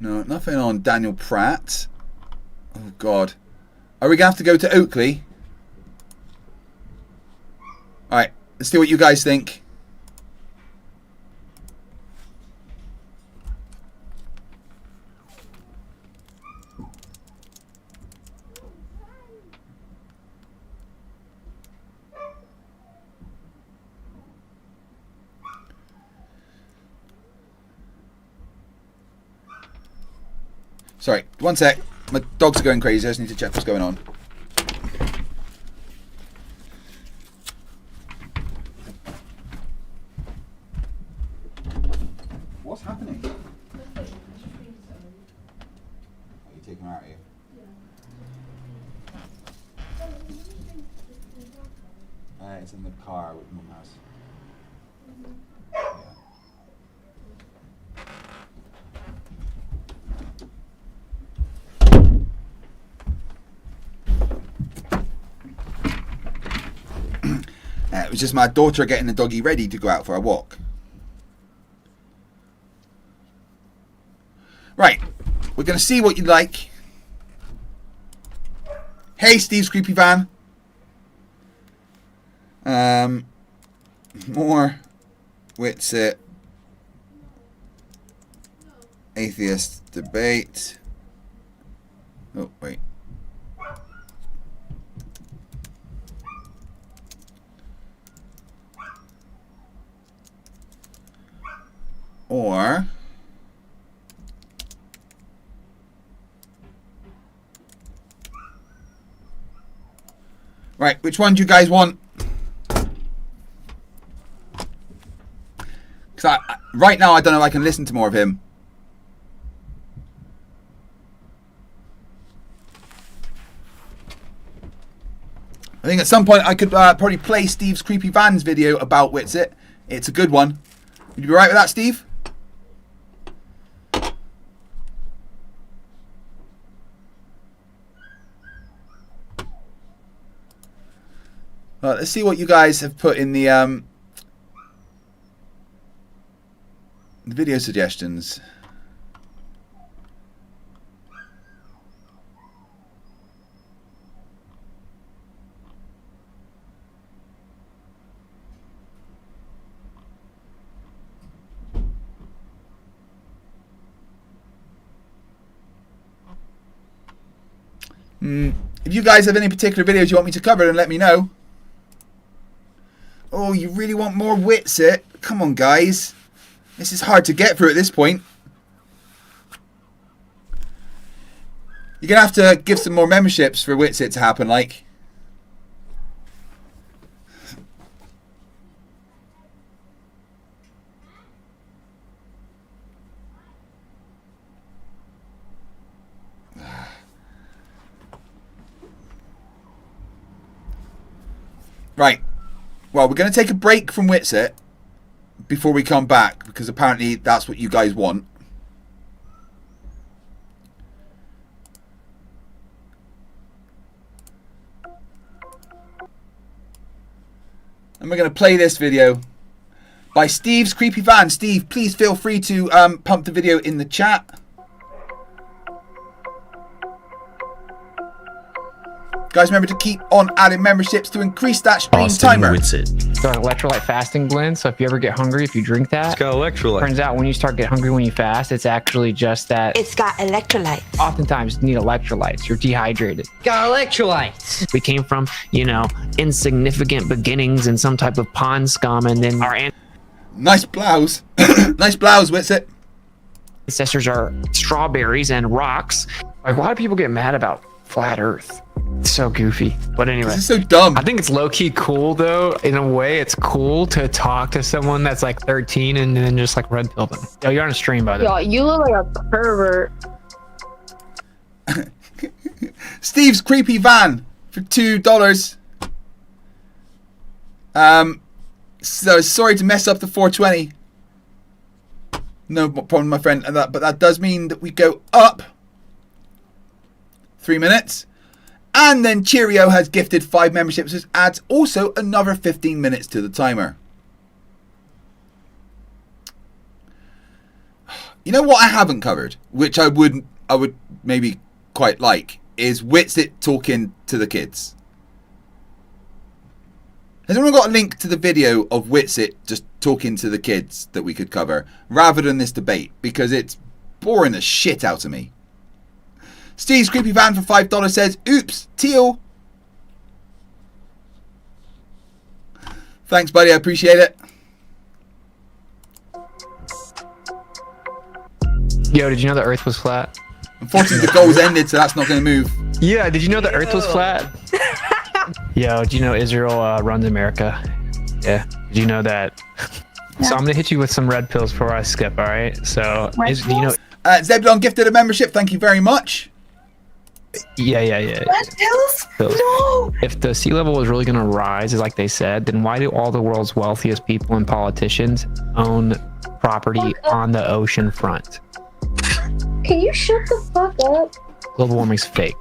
No, nothing on Daniel Pratt. Oh, God. Are we going to have to go to Oakley? Alright, let's see what you guys think. Sorry, one sec. My dogs are going crazy. I just need to check what's going on. What's happening? Are you taking them out, are you? It's in the car with Mum has. It was just my daughter getting the doggy ready to go out for a walk. Right, we're going to see what you like. Hey, Steve's Creepy Van. More Witsit atheist debate. Oh, wait. Or right, which one do you guys want? Because right now I don't know if I can listen to more of him. I think at some point I could probably play Steve's Creepy Van's video about Witsit. It's a good one. Would you be right with that, Steve? Well, let's see what you guys have put in the video suggestions. If you guys have any particular videos you want me to cover, then let me know. Oh, you really want more Witsit? Come on, guys. This is hard to get through at this point. You're going to have to give some more memberships for Witsit to happen, like. Right. Well, we're going to take a break from Witsit before we come back, because apparently that's what you guys want. And we're going to play this video by Steve's Creepy Van. Steve, please feel free to pump the video in the chat. Guys, remember to keep on adding memberships to increase that stream timer. So an electrolyte fasting blend. So if you ever get hungry, if you drink that, it's got electrolyte. Turns out when you start getting hungry when you fast, it's actually just that. It's got electrolytes. Oftentimes you need electrolytes. You're dehydrated. Got electrolytes. We came from, you know, insignificant beginnings in some type of pond scum, and then our nice blouse. Nice blouse, Witsit. Ancestors are strawberries and rocks. Like, why do people get mad about flat Earth? It's so goofy. But anyway, this is so dumb. I think it's low-key cool, though. In a way, it's cool to talk to someone that's like 13 and then just like red pill them. Yo, you're on a stream, by the way. Yo, you look like a pervert. Steve's Creepy Van for $2. So sorry to mess up the 420. No problem, my friend. But that does mean that we go up 3 minutes. And then Cheerio has gifted 5 memberships, which adds also another 15 minutes to the timer. You know what I haven't covered, which I would maybe quite like, is Witsit talking to the kids. Has anyone got a link to the video of Witsit just talking to the kids that we could cover, rather than this debate? Because it's boring the shit out of me. Steve's Creepy Van for $5 says, oops, teal. Thanks, buddy. I appreciate it. Yo, did you know the Earth was flat? Unfortunately, the goal's ended, so that's not going to move. Yeah, did you know the Earth was flat? Yo, do you know Israel runs America? Yeah. Did you know that? Yeah. So I'm gonna hit you with some red pills before I skip. All right. So do you know? Zebulon gifted a membership. Thank you very much. Yeah. Red pills? No. If the sea level is really gonna rise, like they said, then why do all the world's wealthiest people and politicians own property on the ocean front? Can you shut the fuck up? Global warming's fake.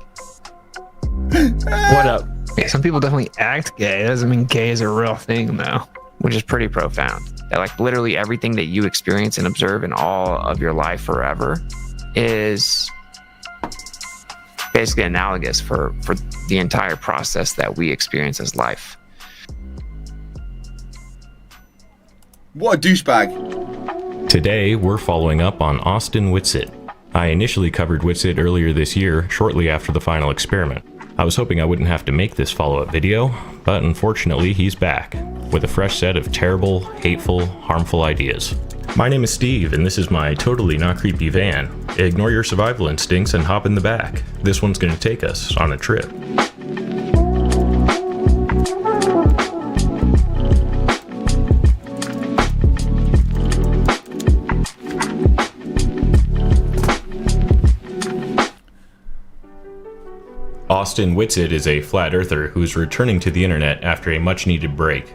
What up? Yeah, some people definitely act gay. That doesn't mean gay is a real thing, though, which is pretty profound. That, like, literally everything that you experience and observe in all of your life forever is basically analogous for the entire process that we experience as life. What a douchebag. Today, we're following up on Austin Whitsitt. I initially covered Whitsitt earlier this year, shortly after the final experiment. I was hoping I wouldn't have to make this follow-up video, but unfortunately he's back, with a fresh set of terrible, hateful, harmful ideas. My name is Steve, and this is my totally not creepy van. Ignore your survival instincts and hop in the back. This one's gonna take us on a trip. Austin Whitsitt is a flat earther who's returning to the internet after a much-needed break.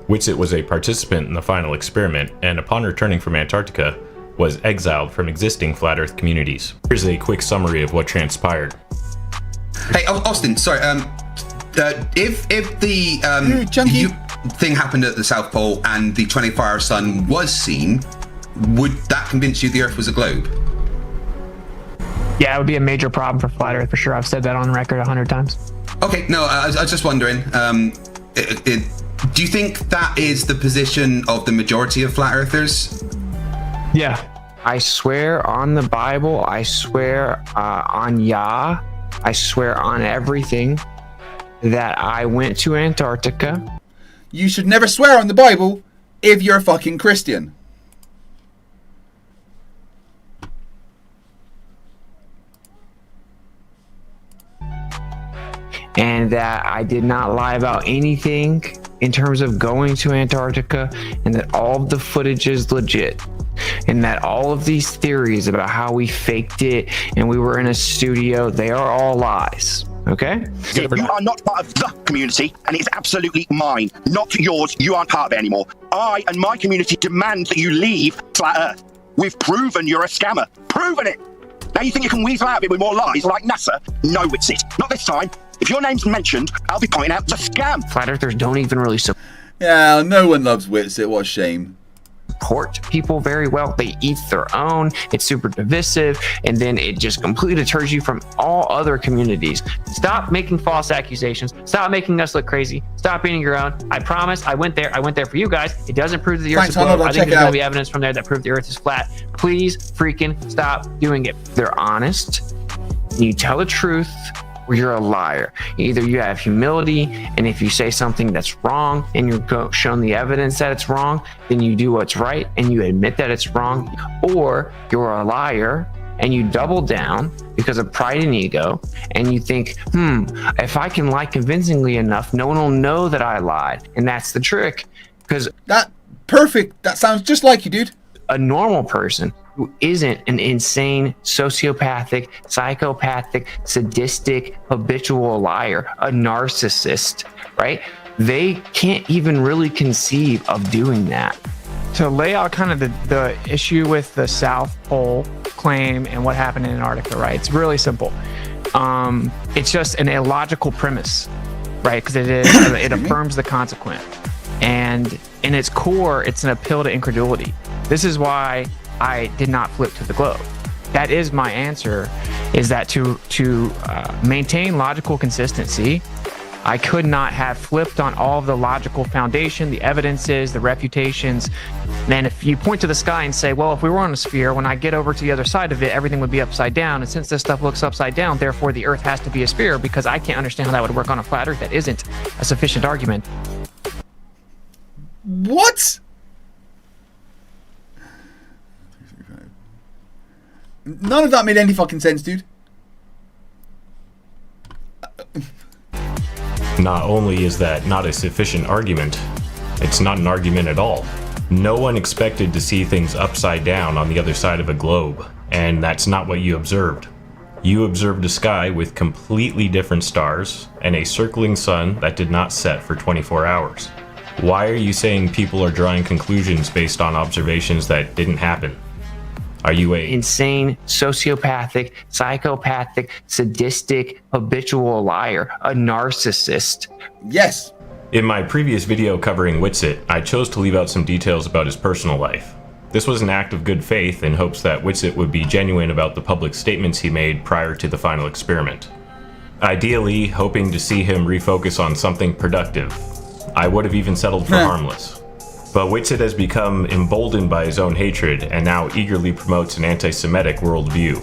Whitsitt was a participant in the final experiment, and upon returning from Antarctica, was exiled from existing flat earth communities. Here's a quick summary of what transpired. Hey, Austin, sorry, if the thing happened at the South Pole and the 24-hour sun was seen, would that convince you the Earth was a globe? Yeah, it would be a major problem for flat Earth for sure. I've said that on record 100 times. Okay, no, I was just wondering. Do you think that is the position of the majority of flat earthers? Yeah. I swear on the Bible, I swear on Yah, I swear on everything that I went to Antarctica. You should never swear on the Bible if you're a fucking Christian. And that I did not lie about anything in terms of going to Antarctica, and that all of the footage is legit, and that all of these theories about how we faked it and we were in a studio, they are all lies. Okay? You are not part of the community, and it's absolutely mine, not yours. You aren't part of it anymore. I and my community demand that you leave Flat Earth. We've proven you're a scammer. Proven it. Now you think you can weasel out of it with more lies like NASA? No, Whitsitt. Not this time. If your name's mentioned, I'll be pointing out the scam. Flat earthers don't even really Yeah, no one loves Whitsitt. What a shame. Support people very well. They eat their own. It's super divisive, and then it just completely deters you from all other communities. Stop making false accusations. Stop making us look crazy. Stop being your own. I promise. I went there for you guys. It doesn't prove that the Earth is flat. I think there's going to be evidence from there that proves the Earth is flat. Please freaking stop doing it. They're honest. You tell the truth, or you're a liar. Either you have humility, and if you say something that's wrong and you're shown the evidence that it's wrong, then you do what's right and you admit that it's wrong, or you're a liar and you double down because of pride and ego, and you think, if I can lie convincingly enough, no one will know that I lied. And that's the trick. Because that sounds just like you, dude. A normal person who isn't an insane, sociopathic, psychopathic, sadistic, habitual liar, a narcissist, right? They can't even really conceive of doing that. To lay out kind of the issue with the South Pole claim and what happened in Antarctica, right? It's really simple. It's just an illogical premise, right? Because it affirms the consequent. And in its core, it's an appeal to incredulity. This is why I did not flip to the globe. That is my answer, is that to maintain logical consistency, I could not have flipped on all of the logical foundation, the evidences, the refutations. And if you point to the sky and say, well, if we were on a sphere, when I get over to the other side of it, everything would be upside down. And since this stuff looks upside down, therefore the Earth has to be a sphere, because I can't understand how that would work on a flat Earth. That isn't a sufficient argument. What? None of that made any fucking sense, dude. Not only is that not a sufficient argument, it's not an argument at all. No one expected to see things upside down on the other side of a globe, and that's not what you observed. You observed a sky with completely different stars and a circling sun that did not set for 24 hours. Why are you saying people are drawing conclusions based on observations that didn't happen? Are you a insane, sociopathic, psychopathic, sadistic, habitual liar, a narcissist? Yes. In my previous video covering Witsit, I chose to leave out some details about his personal life. This was an act of good faith in hopes that Witsit would be genuine about the public statements he made prior to the final experiment. Ideally, hoping to see him refocus on something productive. I would have even settled for harmless. But Witsit has become emboldened by his own hatred and now eagerly promotes an anti-Semitic worldview.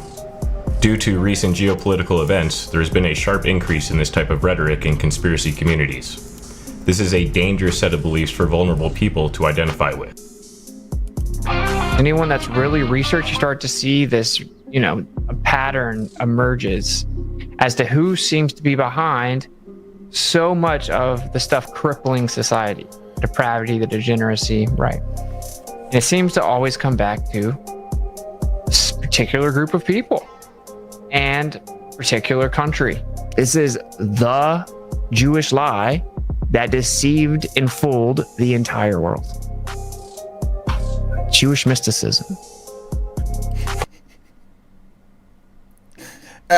Due to recent geopolitical events, there has been a sharp increase in this type of rhetoric in conspiracy communities. This is a dangerous set of beliefs for vulnerable people to identify with. Anyone that's really researched, you start to see this, a pattern emerges as to who seems to be behind so much of the stuff crippling society. Depravity, the degeneracy, right? And it seems to always come back to this particular group of people and particular country. This is the Jewish lie that deceived and fooled the entire world. Jewish mysticism.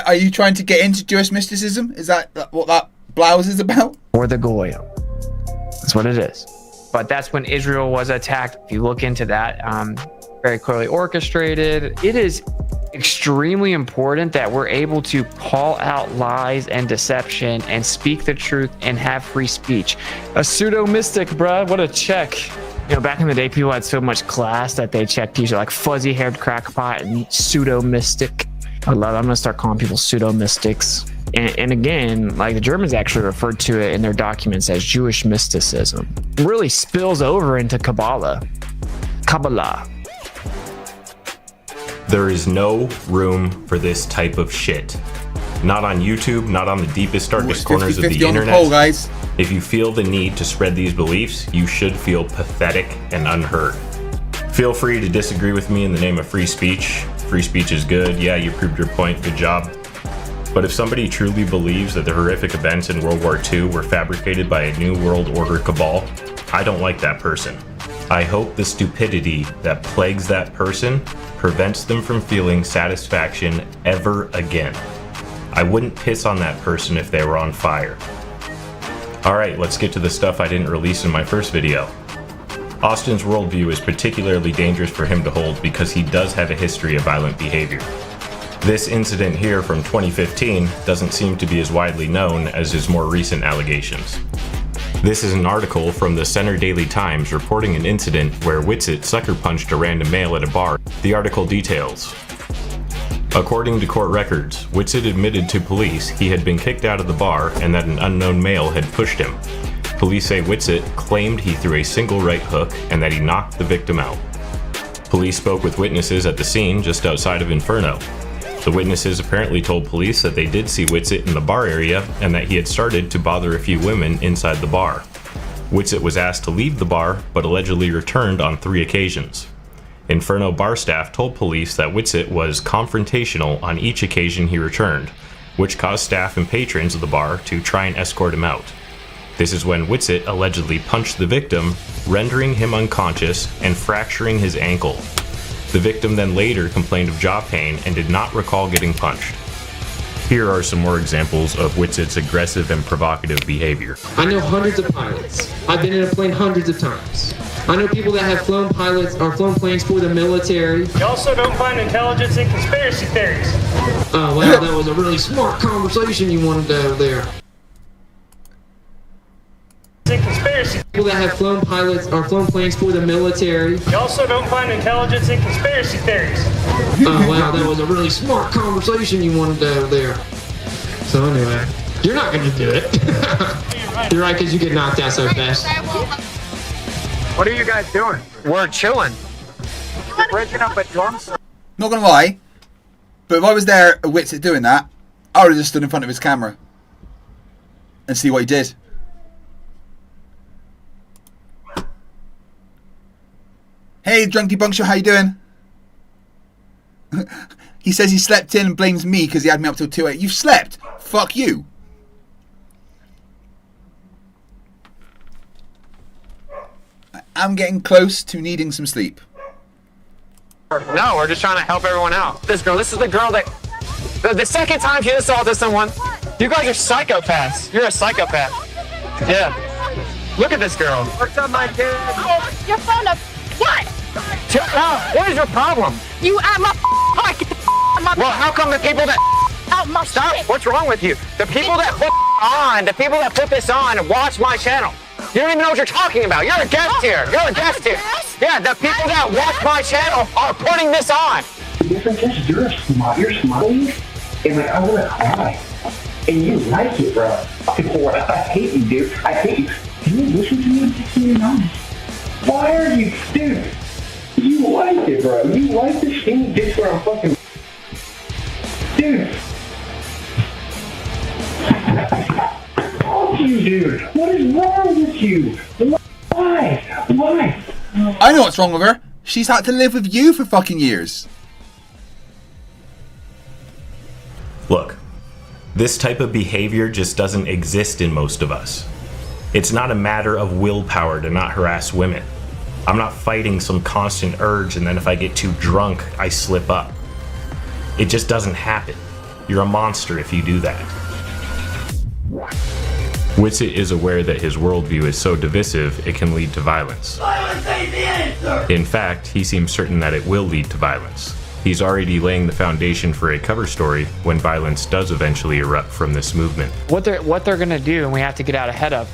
Are you trying to get into Jewish mysticism? Is that what that blouse is about? Or the Goyim. That's what it is. But that's when Israel was attacked. If you look into that, very clearly orchestrated. It is extremely important that we're able to call out lies and deception and speak the truth and have free speech. A pseudo mystic, bruh, what a check. Back in the day, people had so much class that they checked usually like fuzzy-haired crackpot and pseudo mystic. I love it. I'm gonna start calling people pseudo mystics. And again, like the Germans actually referred to it in their documents as Jewish mysticism. It really spills over into Kabbalah. There is no room for this type of shit. Not on YouTube, not on the deepest, darkest corners of the internet. Poll, guys. If you feel the need to spread these beliefs, you should feel pathetic and unheard. Feel free to disagree with me in the name of free speech. Free speech is good. Yeah, you proved your point. Good job. But if somebody truly believes that the horrific events in World War II were fabricated by a New World Order cabal, I don't like that person. I hope the stupidity that plagues that person prevents them from feeling satisfaction ever again. I wouldn't piss on that person if they were on fire. Alright, let's get to the stuff I didn't release in my first video. Austin's worldview is particularly dangerous for him to hold because he does have a history of violent behavior. This incident here from 2015 doesn't seem to be as widely known as his more recent allegations. This is an article from the Center Daily Times reporting an incident where Witsit sucker punched a random male at a bar. The article details. According to court records, Witsit admitted to police he had been kicked out of the bar and that an unknown male had pushed him. Police say Witsit claimed he threw a single right hook and that he knocked the victim out. Police spoke with witnesses at the scene just outside of Inferno. The witnesses apparently told police that they did see Witsit in the bar area and that he had started to bother a few women inside the bar. Witsit was asked to leave the bar, but allegedly returned on 3 occasions. Inferno bar staff told police that Witsit was confrontational on each occasion he returned, which caused staff and patrons of the bar to try and escort him out. This is when Witsit allegedly punched the victim, rendering him unconscious and fracturing his ankle. The victim then later complained of jaw pain and did not recall getting punched. Here are some more examples of Witsit's aggressive and provocative behavior. I know hundreds of pilots. I've been in a plane hundreds of times. I know people that have flown pilots or flown planes for the military. You also don't find intelligence in conspiracy theories. Oh, wow, that was a really smart conversation you wanted to have there. Conspiracy. People that have flown pilots or flown planes for the military. You also don't find intelligence in conspiracy theories. Oh, wow, that was a really smart conversation you wanted to have there. So anyway, you're not going to do it. You're right, because you get knocked out so fast. What are you guys doing? We're chilling. Breaking up a drum. Not gonna lie, But if I was there at Witsit doing that, I would have just stood in front of his camera and see what he did. Hey, Drunk Debunker, how you doing? He says he slept in and blames me because he had me up till 2 a.m. You've slept? Fuck you. I'm getting close to needing some sleep. No, we're just trying to help everyone out. This is the girl that... The second time she assaulted someone. You guys are psychopaths. You're a psychopath. Yeah. Look at this girl. What's up, my kid? Oh, your phone up. What? Shut up. What is your problem? You at my car. Get the out my Well, how come the people that... out my Stop. shit. What's wrong with you? The people that put this on watch my channel. You don't even know what you're talking about. You're a guest here. You're a guest here. Yeah, the people that watch my channel are putting this on. The difference is you're smiling, and like I wanna cry. And you like it, bro. I hate you, dude. I hate you. Can you listen to me just so you know? Why are you, dude? You like it, bro. You like the skinny dicks where I'm fucking... Dude. Fuck you, dude. What is wrong with you? Why? Why? I know what's wrong with her. She's had to live with you for fucking years. Look, this type of behavior just doesn't exist in most of us. It's not a matter of willpower to not harass women. I'm not fighting some constant urge and then if I get too drunk, I slip up. It just doesn't happen. You're a monster if you do that. Witsit is aware that his worldview is so divisive, it can lead to violence. Violence ain't the answer! In fact, he seems certain that it will lead to violence. He's already laying the foundation for a cover story when violence does eventually erupt from this movement. What they're gonna do, and we have to get out ahead of,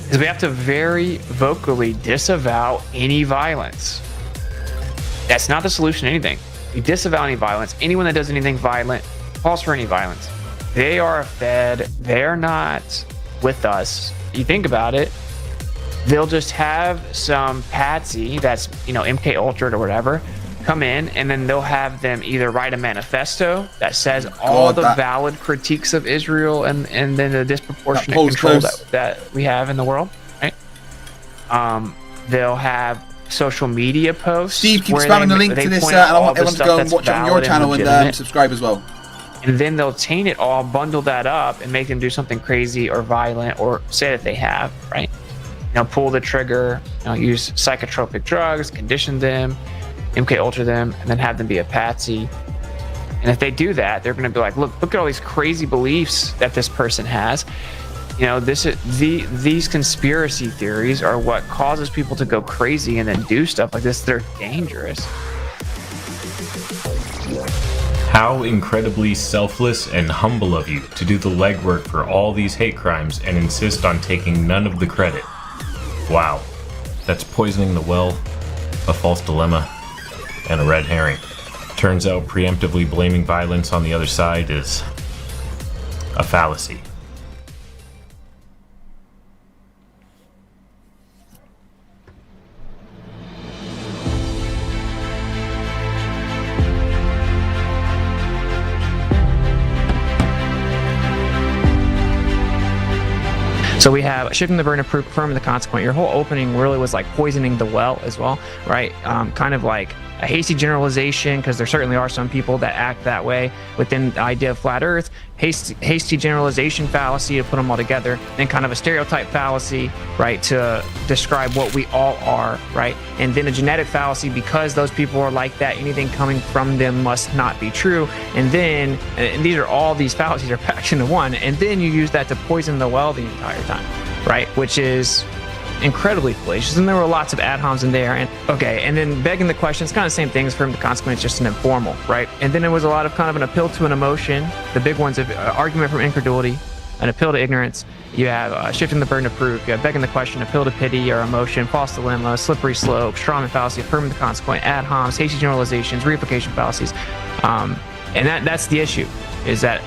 is we have to very vocally disavow any violence. That's not the solution to anything. We disavow any violence. Anyone that does anything violent calls for any violence. They are fed. They're not with us. You think about it, they'll just have some patsy that's, MK Ultra or whatever, come in, and then they'll have them either write a manifesto that says all the valid critiques of Israel and then the disproportionate control that we have in the world, right? They'll have social media posts. Steve, keep spamming the link to this, and I want everyone to go and watch it on your channel and subscribe as well. And then they'll taint it all, bundle that up, and make them do something crazy or violent, or say that they have, right? Pull the trigger, use psychotropic drugs, condition them, MK Ultra them, and then have them be a patsy. And if they do that, they're going to be like, look at all these crazy beliefs that this person has. These conspiracy theories are what causes people to go crazy and then do stuff like this. They're dangerous. How incredibly selfless and humble of you to do the legwork for all these hate crimes and insist on taking none of the credit. Wow, that's poisoning the well, a false dilemma, and a red herring. Turns out preemptively blaming violence on the other side is a fallacy. So we have shifting the burden of proof, affirming the consequent. Your whole opening really was like poisoning the well as well, right? Kind of like a hasty generalization, because there certainly are some people that act that way within the idea of flat earth. Hasty generalization fallacy to put them all together, then kind of a stereotype fallacy, right, to describe what we all are, right? And then a genetic fallacy, because those people are like that, anything coming from them must not be true. And then, and these fallacies are packed into one, and then you use that to poison the well the entire time, right? Which is incredibly fallacious, and there were lots of ad homs in there. And then begging the question, it's kind of the same thing as affirming the consequence, just an informal, right? And then there was a lot of kind of an appeal to an emotion. The big ones of argument from incredulity, an appeal to ignorance. You have shifting the burden of proof. You have begging the question, appeal to pity or emotion, false dilemma, slippery slope, strawman fallacy, affirming the consequent, ad homs, hasty generalizations, reification fallacies. And that's the issue, is that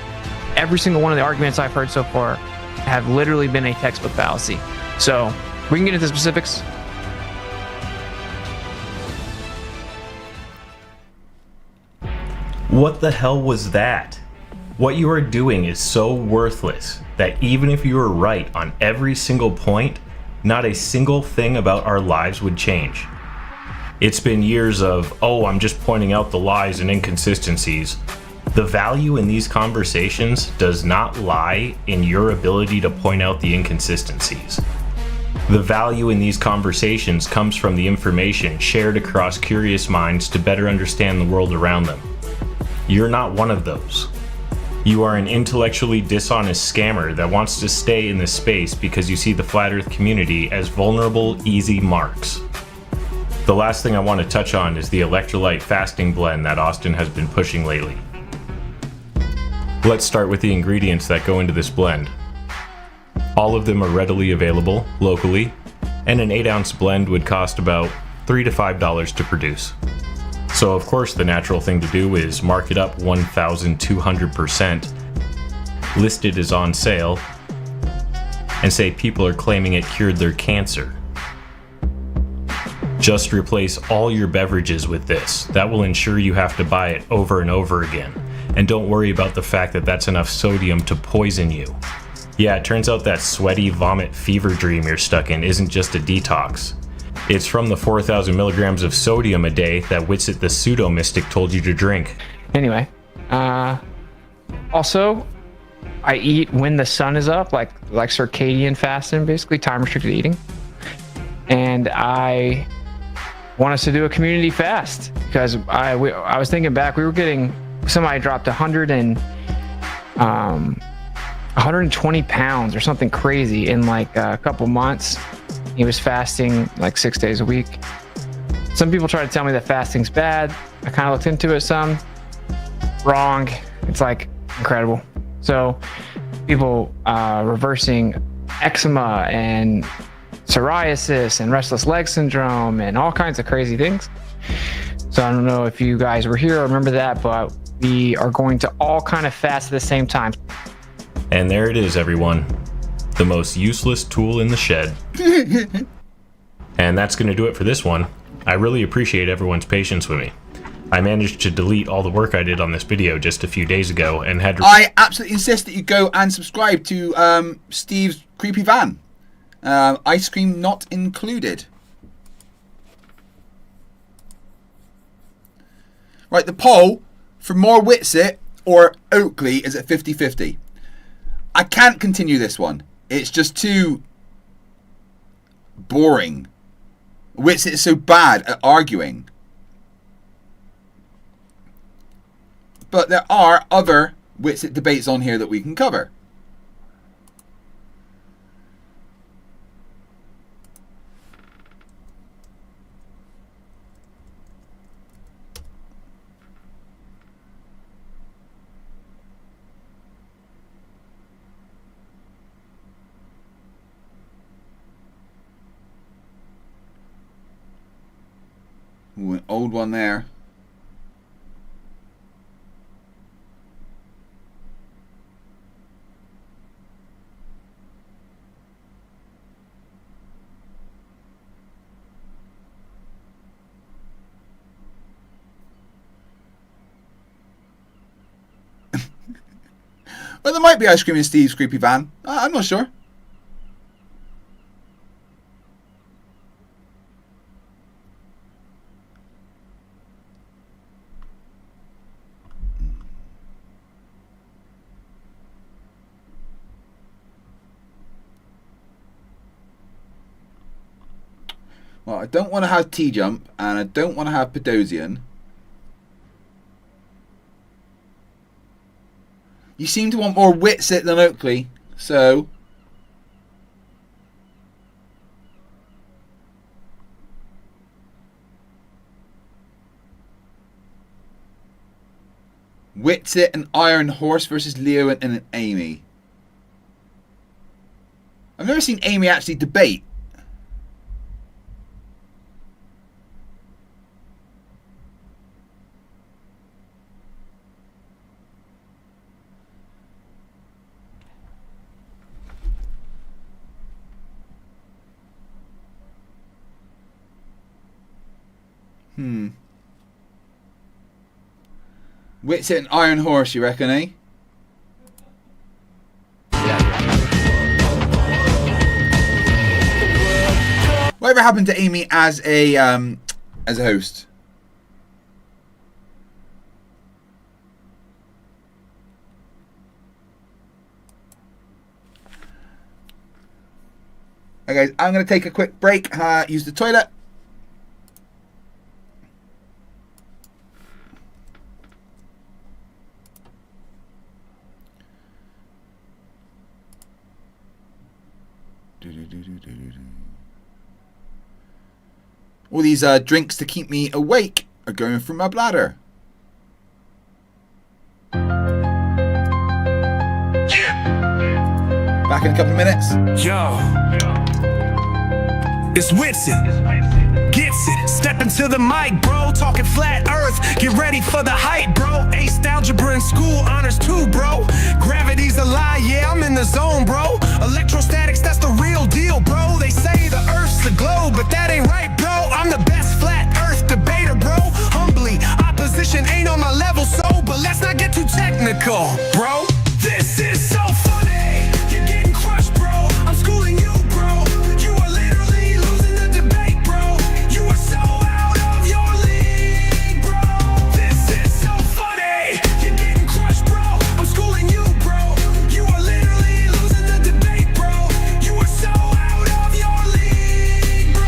every single one of the arguments I've heard so far have literally been a textbook fallacy. So we can get into specifics. What the hell was that? What you are doing is so worthless that even if you are right on every single point, not a single thing about our lives would change. It's been years of, oh, I'm just pointing out the lies and inconsistencies. The value in these conversations does not lie in your ability to point out the inconsistencies. The value in these conversations comes from the information shared across curious minds to better understand the world around them. You're not one of those. You are an intellectually dishonest scammer that wants to stay in this space because you see the Flat Earth community as vulnerable, easy marks. The last thing I want to touch on is the electrolyte fasting blend that Austin has been pushing lately. Let's start with the ingredients that go into this blend. All of them are readily available locally, and an 8-ounce blend would cost about $3 to $5 to produce. So of course the natural thing to do is mark it up 1,200%, list it as on sale, and say people are claiming it cured their cancer. Just replace all your beverages with this. That will ensure you have to buy it over and over again. And don't worry about the fact that that's enough sodium to poison you. Yeah, it turns out that sweaty vomit fever dream you're stuck in isn't just a detox. It's from the 4,000 milligrams of sodium a day that Witsit the pseudo-mystic told you to drink. Anyway, also, I eat when the sun is up, like circadian fasting, basically time restricted eating. And I want us to do a community fast because I was thinking back, we were getting, somebody dropped 120 pounds or something crazy in like a couple months. He was fasting like 6 days a week. Some people try to tell me that fasting's bad. I kind of looked into it some. Wrong. It's like incredible. So people reversing eczema and psoriasis and restless leg syndrome and all kinds of crazy things. So I don't know if you guys were here or remember that, but we are going to all kind of fast at the same time. And there it is, everyone. The most useless tool in the shed. And that's going to do it for this one. I really appreciate everyone's patience with me. I managed to delete all the work I did on this video just a few days ago and had to... I absolutely insist that you go and subscribe to Steve's Creepy Van. Ice cream not included. Right, the poll for more Witsit or Oakley is at 50-50. I can't continue this one. It's just too boring. Witsit is so bad at arguing. But there are other Witsit debates on here that we can cover. Ooh, an old one there. Well, there might be ice cream in Steve's Creepy Van. I'm not sure. Well, I don't want to have T-Jump, and I don't want to have Pedosian. You seem to want more Witsit than Oakley, so... Witsit and Iron Horse versus Leo and an Amy. I've never seen Amy actually debate. Wits it an iron horse, you reckon, eh? Whatever happened to Amy as a host? Okay, guys, I'm going to take a quick break, use the toilet. All these drinks to keep me awake are going through my bladder. Back in a couple of minutes. Yo, it's Whitson. Gets it. Step into the mic, bro. Talking flat earth. Get ready for the hype, bro. Aced algebra in school, honors too, bro. Gravity's a lie, yeah, I'm in the zone, bro. Electrostatics, that's the real deal, bro. They say the earth's a globe, but that ain't right, bro. I'm the best flat earth debater, bro. Humbly, opposition ain't on my level, so, but let's not get too technical, bro. This is so funny. You're getting crushed, bro. I'm schooling you, bro. You are literally losing the debate, bro. You are so out of your league, bro. This is so funny. You're getting crushed, bro. I'm schooling you, bro. You are literally losing the debate, bro. You are so out of your league, bro.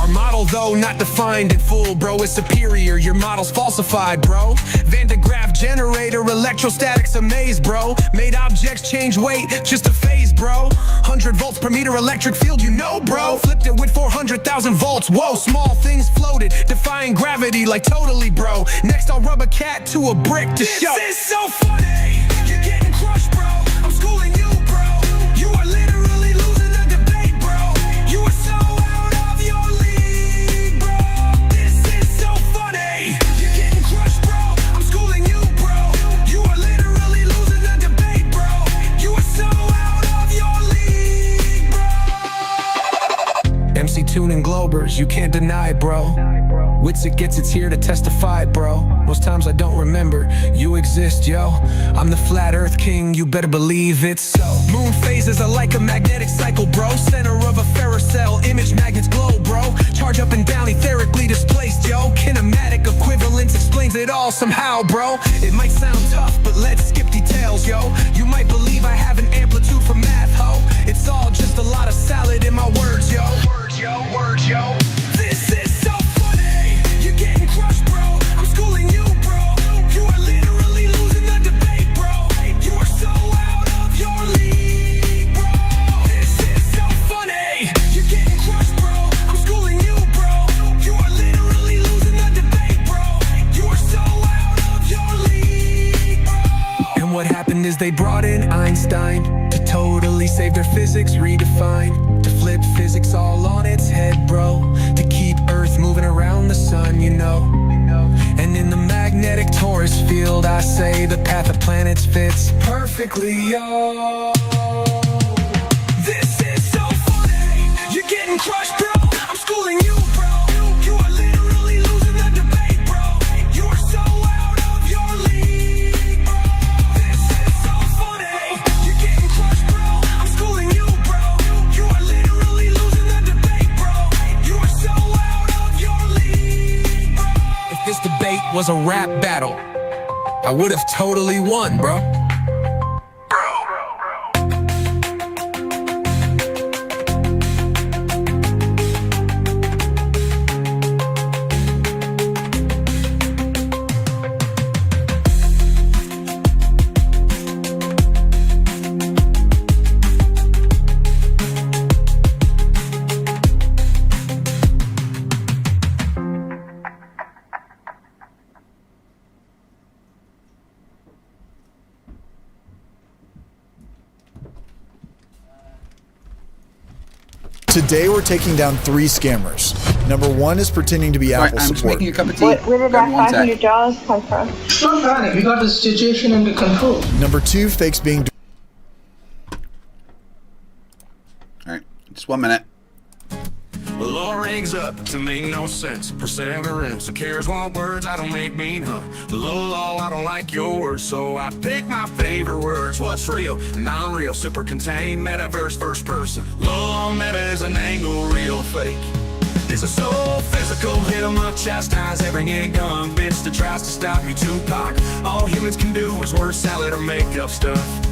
Our model, though, not defined in full, bro, is superior. Your model's falsified, bro. Van de Graaff generator, electrostatics amaze, bro. Made objects change weight, just a phase, bro. 100 volts per meter electric field, you know, bro. Flipped it with 400,000 volts, whoa. Small things floated, defying gravity like totally, bro. Next I'll rub a cat to a brick to show. This is so funny. You're getting crushed, bro. I'm schooling you, bro. You are literally losing the debate, bro. You are so out of your league, bro. This is so funny. You're getting crushed, bro. I'm schooling you, bro. You are literally losing the debate, bro. You are so out of your league, bro. MC Tune and Globers, you can't deny it, bro. Witsit gets it's here to testify, bro. Most times I don't remember you exist, yo. I'm the flat earth king, you better believe it so. Moon phases are like a magnetic cycle, bro. Center of a ferrocell, image magnets glow, bro. Charge up and down, etherically displaced, yo. Kinematic equivalence explains it all somehow, bro. It might sound tough, but let's skip details, yo. You might believe I have an amplitude for math, ho. It's all just a lot of salad in my words, yo. Words, yo, words, yo. This is so funny. You're getting crushed, bro. I'm schooling you, bro. You are literally losing the debate, bro. You are so out of your league, bro. This is so funny. You're getting crushed, bro. I'm schooling you, bro. You are literally losing the debate, bro. You are so out of your league, bro. And what happened is they brought in Einstein to totally save their physics redefined, to flip physics all on its head, bro, to keep Earth moving around the sun, you know. And in the magnetic torus field, I say the path of planets fits perfectly, yo. This is so funny. You're getting crushed, bro. I'm schooling you, bro. You are literally losing the debate, bro. You are so out of your league, bro. This is so funny. You're getting crushed, bro. I'm schooling you, bro. You are literally losing the debate, bro. You are so out of your league, bro. If this debate was a rap battle, I would have totally won, bro. Today we're taking down 3 scammers. Number 1 is pretending to be Apple I'm just support. making a cup of tea. Where did that $500 come from? Don't panic, we got the situation under control. Number 2 fakes being. Alright, just 1 minute. Well, law rings up to make no sense. Perseverance, who cares what words I don't make mean, huh? The law, I don't like your words, so I pick my favorite words. What's real, non-real, super contained, metaverse, first person. Law, meta is an angle, real, fake. This is so physical, hit 'em up, chastise every gun bitch that tries to stop me, Tupac. All humans can do is word salad or make up stuff.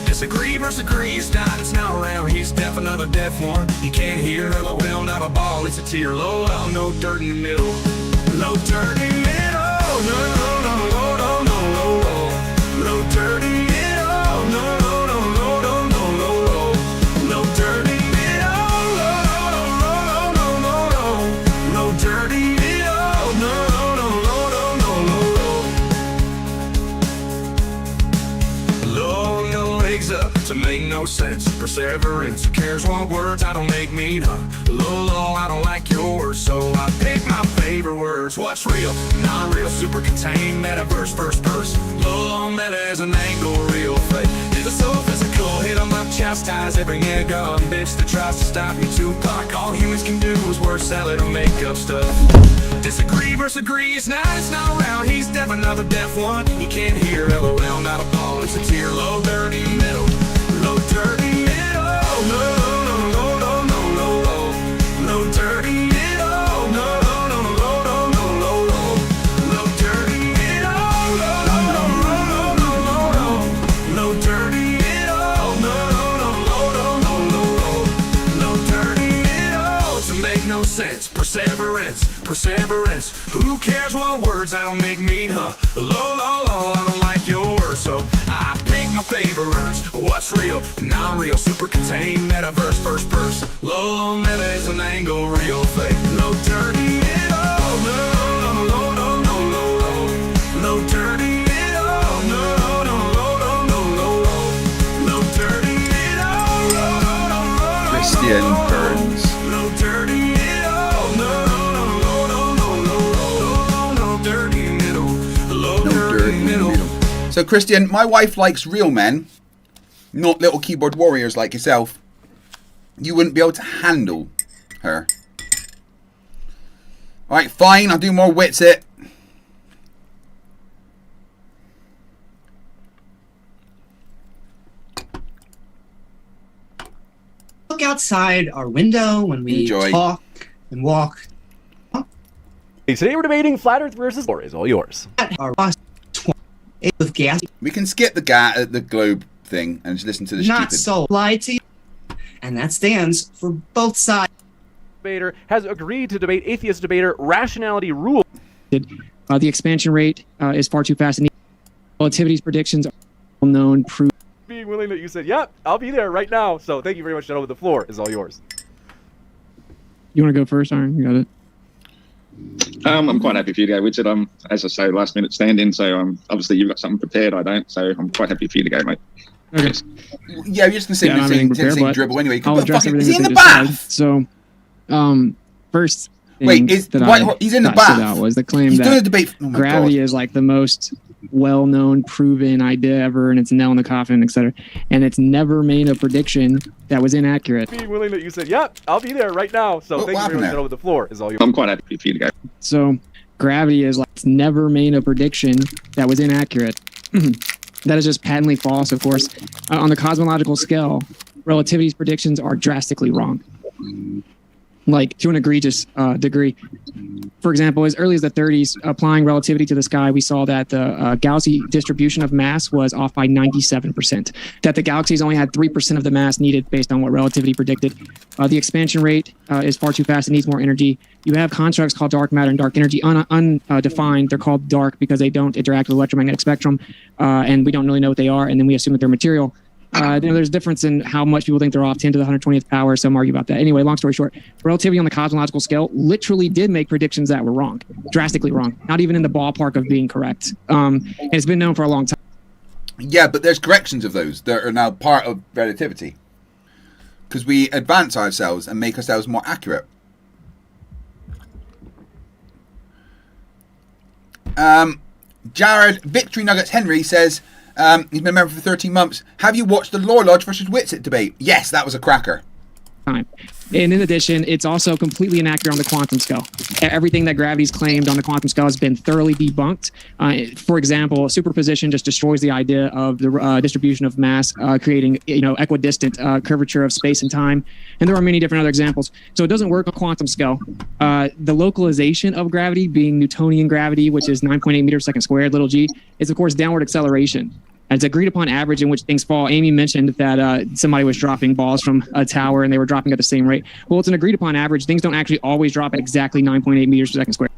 Disagree versus agree, it's not around, he's deaf, another deaf one. You can't hear, LOL, not a ball, it's a tear. Low, no dirt in the middle. No dirt in the middle, no, no, no, no, no, no, no, no. No dirt in the middle, no, no, no, no, no, no, no, no. No dirt in the middle, no, no, no, no, no, no. No dirt in the middle, no, no, no, no, no, no, no. Low, no legs up to make no sense. Perseverance, who cares what words I don't make mean, huh? Low, I don't like your words, so I pick my favorite words. What's real, non-real, super contained, metaverse, first person. Low, meta is an angle, real, fake. It's a so physical, hit 'em up, chastise every gun bitch that tries to stop me, Tupac. All humans can do is word salad or make up stuff. Disagree versus agree, it's not around, he's deaf, another deaf one. You can't hear, LOL, not a ball, it's a tear. Low, dirty middle, low, dirty middle, no, no, no, no, no, no, no. Low, dirty middle, no, no, no, no, no, no, no, no. Low, dirty middle, no, no, no, no, no, no, no. Low, dirty middle, no, no, no, no, no, no, no. Low, dirty middle, to make no sense. Perseverance, perseverance. Who cares what words I don't make mean, huh? Low, low, low, I don't like your words, so I pick my favorite words. What's real, non-real, super contained, metaverse, first person. Low, meta is an angle, real, fake. Low, dirty middle, no, no, no, no, no, no, no. Low, dirty middle, no, no, no, no, no, no, no. Low, dirty middle, no, no, no, no, no. Christian Burns. Low, dirty middle, no, no, no, no, no, no, no, no, dirty middle. Low, dirty middle. So, Christian, my wife likes real men, not little keyboard warriors like yourself. You wouldn't be able to handle her. Alright, fine, I'll do more wits it. Look outside our window when we talk and walk. Hey, today we're debating flat Earth versus or is all yours. With gas. We can skip the globe thing and just listen to the Not stupid. so lie to you, and that stands for both sides. Debater has agreed to debate atheist debater rationality rule. The expansion rate is far too fast, and relativity's predictions are well known. Being willing that you said, yep, I'll be there right now. So thank you very much, gentlemen. The floor is all yours. You want to go first, Aaron? You got it. I'm quite happy for you to go, Richard. I'm, as I say, last minute stand-in, so obviously you've got something prepared. I don't, so I'm quite happy for you to go, mate. Okay. Yeah, you're just gonna say saying dribble anyway. You can I'll put address fucking, is he in everything the that they bath? So, first thing Wait, he's in the that bath. stood out was the claim He's doing a that debate. Oh my gravity God. is like the most well-known, proven idea ever, and it's a nail in the coffin, etc. And it's never made a prediction that was inaccurate. Being willing that you said, yep, I'll be there right now. So thank you very much, gentlemen. The floor is all yours. I'm quite happy for you to go. So, gravity is like it's never made a prediction that was inaccurate. That is just patently false, of course. On the cosmological scale, relativity's predictions are drastically wrong. Like, to an egregious degree. For example, as early as the 30s, applying relativity to the sky, we saw that the galaxy distribution of mass was off by 97%. That the galaxies only had 3% of the mass needed based on what relativity predicted. The expansion rate is far too fast. It needs more energy. You have constructs called dark matter and dark energy, undefined. They're called dark because they don't interact with the electromagnetic spectrum, and we don't really know what they are, and then we assume that they're material. There's a difference in how much people think they're off, 10 to the 120th power. Some argue about that. Anyway, long story short, relativity on the cosmological scale literally did make predictions that were wrong, drastically wrong, not even in the ballpark of being correct. And it's been known for a long time. Yeah, but there's corrections of those that are now part of relativity. Because we advance ourselves and make ourselves more accurate. Jared Victory Nuggets Henry says, he's been a member for 13 months. Have you watched the Lore Lodge versus Witsit debate? Yes, that was a cracker. Time. And in addition, it's also completely inaccurate on the quantum scale. Everything that gravity's claimed on the quantum scale has been thoroughly debunked. For example, superposition just destroys the idea of the distribution of mass, creating equidistant curvature of space and time. And there are many different other examples. So it doesn't work on quantum scale. The localization of gravity, being Newtonian gravity, which is 9.8 meters per second squared, little g, is of course downward acceleration. It's agreed upon average in which things fall. Amy mentioned that somebody was dropping balls from a tower and they were dropping at the same rate. Well, it's an agreed upon average. Things don't actually always drop at exactly 9.8 meters per second squared.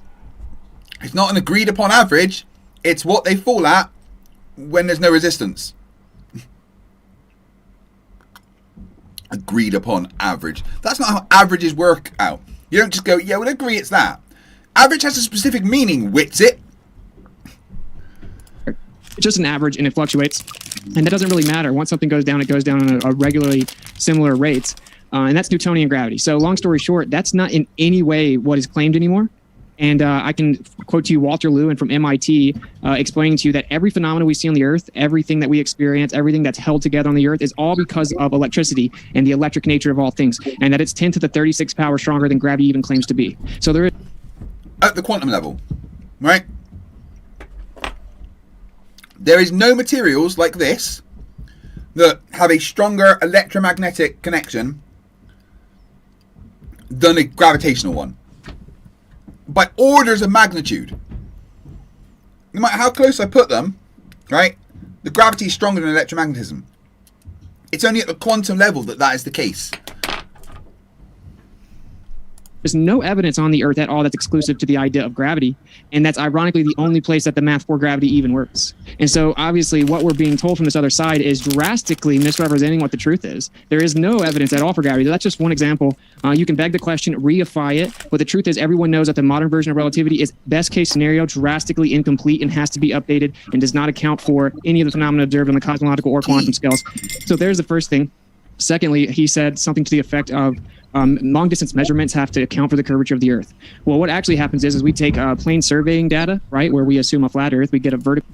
It's not an agreed upon average. It's what they fall at when there's no resistance. Agreed upon average. That's not how averages work out. You don't just go, yeah, we'll agree it's that. Average has a specific meaning, Witsit. It's just an average and it fluctuates. And that doesn't really matter. Once something goes down, it goes down on a regularly similar rates. And that's Newtonian gravity. So long story short, that's not in any way what is claimed anymore. And I can quote to you Walter Lewin from MIT explaining to you that every phenomenon we see on the Earth, everything that we experience, everything that's held together on the Earth is all because of electricity and the electric nature of all things. And that it's 10 to the 36 power stronger than gravity even claims to be. So there is... At the quantum level, right? There is no materials like this that have a stronger electromagnetic connection than a gravitational one. By orders of magnitude. No matter how close I put them, right, the gravity is stronger than electromagnetism. It's only at the quantum level that is the case. There's no evidence on the Earth at all that's exclusive to the idea of gravity. And that's ironically the only place that the math for gravity even works. And so obviously what we're being told from this other side is drastically misrepresenting what the truth is. There is no evidence at all for gravity. That's just one example. You can beg the question, reify it. But the truth is everyone knows that the modern version of relativity is best case scenario, drastically incomplete and has to be updated and does not account for any of the phenomena observed on the cosmological or quantum scales. So there's the first thing. Secondly, he said something to the effect of long distance measurements have to account for the curvature of the Earth. Well, what actually happens is we take plane surveying data, right, where we assume a flat Earth, we get a vertical.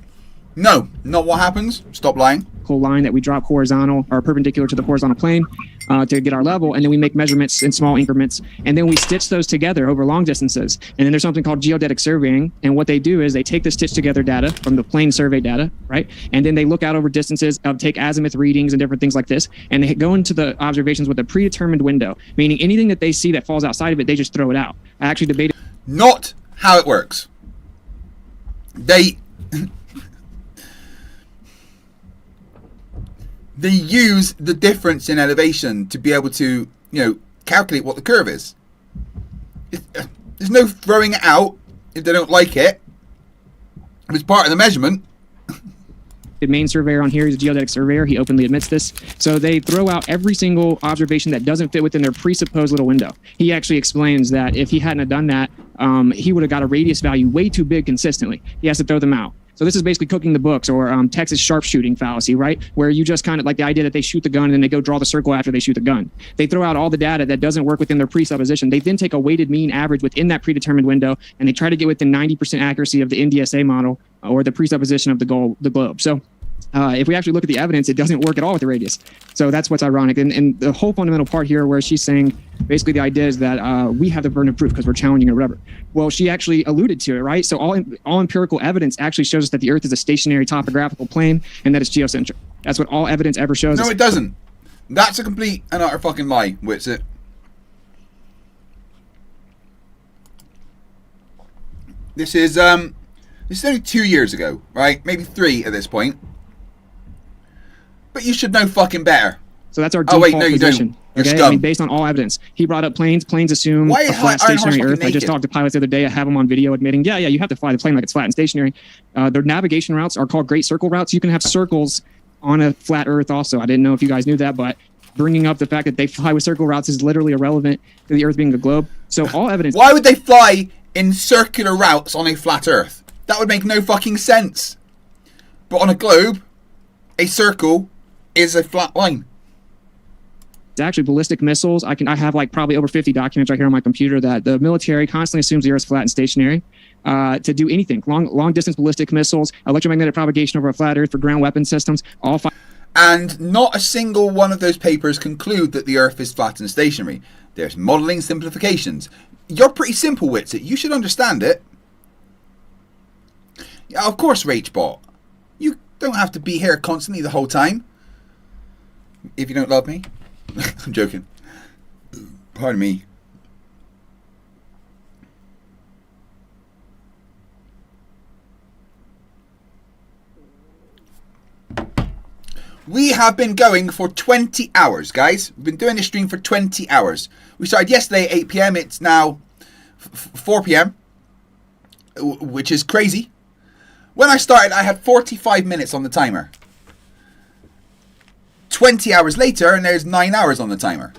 No, not what happens. Stop lying. Line that we drop horizontal or perpendicular to the horizontal plane to get our level, and then we make measurements in small increments, and then we stitch those together over long distances. And then there's something called geodetic surveying, and what they do is they take the stitched together data from the plane survey data, right, and then they look out over distances, take azimuth readings and different things like this, and they go into the observations with a predetermined window, meaning anything that they see that falls outside of it, they just throw it out. I actually debated. Not how it works. They use the difference in elevation to be able to, calculate what the curve is. There's no throwing it out if they don't like it. If it's part of the measurement. The main surveyor on here is a geodetic surveyor. He openly admits this. So they throw out every single observation that doesn't fit within their presupposed little window. He actually explains that if he hadn't have done that, he would have got a radius value way too big consistently. He has to throw them out. So this is basically cooking the books, or Texas sharpshooting fallacy, right? Where you just kind of like the idea that they shoot the gun and then they go draw the circle after they shoot the gun. They throw out all the data that doesn't work within their presupposition. They then take a weighted mean average within that predetermined window, and they try to get within 90% accuracy of the NDSA model or the presupposition of the globe. So if we actually look at the evidence, it doesn't work at all with the radius. So that's what's ironic. And the whole fundamental part here where she's saying basically the idea is that we have the burden of proof because we're challenging a rubber. Well, she actually alluded to it, right? So all empirical evidence actually shows us that the Earth is a stationary topographical plane and that it's geocentric. That's what all evidence ever shows us. No, it doesn't. That's a complete and utter fucking lie, Witsit. This is only 2 years ago, right? Maybe 3 at this point. But you should know fucking better. So that's our default position. You're okay, scum. I mean, based on all evidence. He brought up planes. Planes assume a flat stationary Earth. I just talked to pilots the other day. I have them on video admitting, yeah, you have to fly the plane like it's flat and stationary. Their navigation routes are called Great Circle routes. You can have circles on a flat Earth also. I didn't know if you guys knew that, but bringing up the fact that they fly with circle routes is literally irrelevant to the Earth being a globe. So all evidence. Why would they fly in circular routes on a flat Earth? That would make no fucking sense. But on a globe, a circle is a flat line. It's actually ballistic missiles. I have like probably over 50 documents right here on my computer that the military constantly assumes the Earth's flat and stationary to do anything. Long distance ballistic missiles, electromagnetic propagation over a flat Earth for ground weapon systems, and not a single one of those papers conclude that the Earth is flat and stationary. There's modeling simplifications. You're pretty simple, Witsit. You should understand it. Yeah, of course, RageBot. You don't have to be here constantly the whole time. If you don't love me. I'm joking. Pardon me. We have been going for 20 hours, guys. We've been doing this stream for 20 hours. We started yesterday at 8 p.m. It's now 4 p.m., which is crazy. When I started, I had 45 minutes on the timer. 20 hours later, and there's 9 hours on the timer.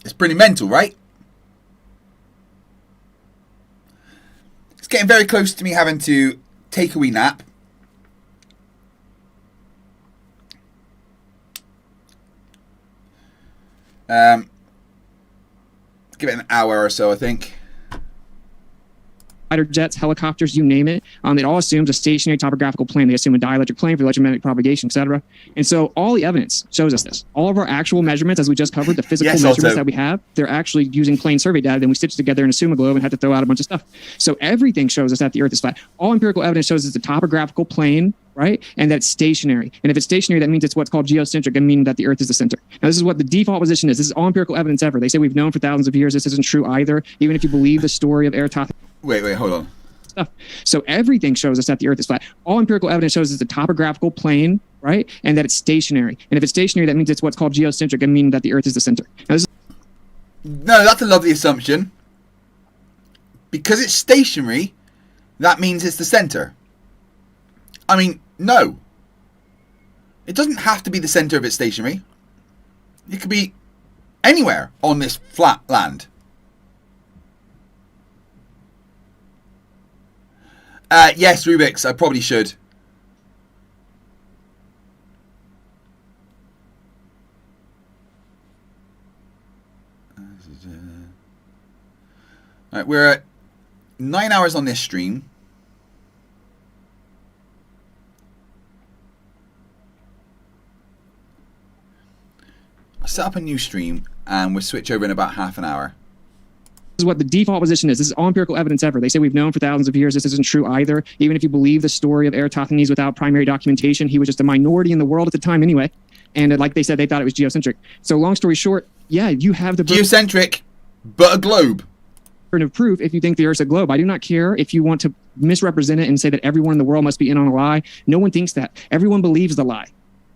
It's pretty mental, right? It's getting very close to me having to take a wee nap. Give it an hour or so, I think. Fighter jets, helicopters, you name it. It all assumes a stationary topographical plane. They assume a dielectric plane for electromagnetic propagation, etc. And so all the evidence shows us this. All of our actual measurements, as we just covered, the physical measurements that we have, they're actually using plane survey data. Then we stitch together and assume a globe and have to throw out a bunch of stuff. So everything shows us that the Earth is flat. All empirical evidence shows it's a topographical plane, right? And that it's stationary. And if it's stationary, that means it's what's called geocentric, and meaning that the Earth is the center. Now, this is what the default position is. This is all empirical evidence ever. They say we've known for thousands of years. This isn't true either, even if you believe the story of Eratosthenes. Wait, hold on. Stuff. So everything shows us that the Earth is flat. All empirical evidence shows it's a topographical plane, right? And that it's stationary. And if it's stationary, that means it's what's called geocentric, and meaning that the Earth is the center. Now, no, that's a lovely assumption. Because it's stationary, that means it's the center. I mean, no. It doesn't have to be the center if it's stationary. It could be anywhere on this flat land. Yes, Rubik's, I probably should. Alright, we're at 9 hours on this stream. I'll set up a new stream and we'll switch over in about half an hour. This is what the default position is. This is all empirical evidence ever. They say we've known for thousands of years. This isn't true either. Even if you believe the story of Eratosthenes without primary documentation, he was just a minority in the world at the time anyway. And like they said, they thought it was geocentric. So long story short, yeah, you have the geocentric, but a globe. Of proof if you think the Earth's a globe. I do not care if you want to misrepresent it and say that everyone in the world must be in on a lie. No one thinks that. Everyone believes the lie.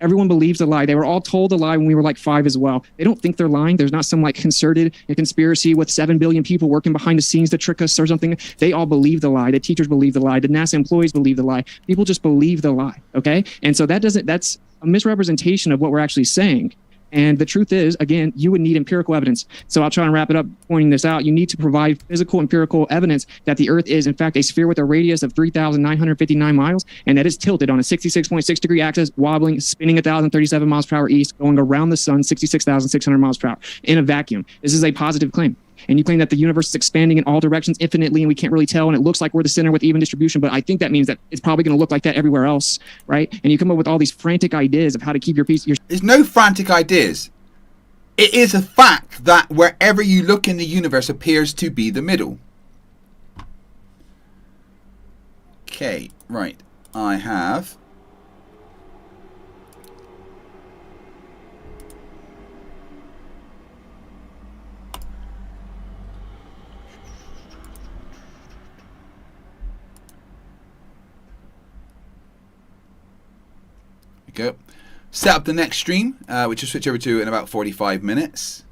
Everyone believes the lie. They were all told a lie when we were like 5 as well. They don't think they're lying. There's not some like concerted conspiracy with 7 billion people working behind the scenes to trick us or something. They all believe the lie. The teachers believe the lie. The NASA employees believe the lie. People just believe the lie. Okay. And so that's a misrepresentation of what we're actually saying. And the truth is, again, you would need empirical evidence. So I'll try and wrap it up pointing this out. You need to provide physical empirical evidence that the Earth is, in fact, a sphere with a radius of 3,959 miles, and that is tilted on a 66.6 degree axis, wobbling, spinning 1,037 miles per hour east, going around the sun 66,600 miles per hour in a vacuum. This is a positive claim. And you claim that the universe is expanding in all directions infinitely and we can't really tell, and it looks like we're the center with even distribution, but I think that means that it's probably going to look like that everywhere else, right? And you come up with all these frantic ideas of how to keep your peace. There's no frantic ideas. It is a fact that wherever you look in the universe appears to be the middle. Okay, right. I have... go. Set up the next stream, which will switch over to in about 45 minutes.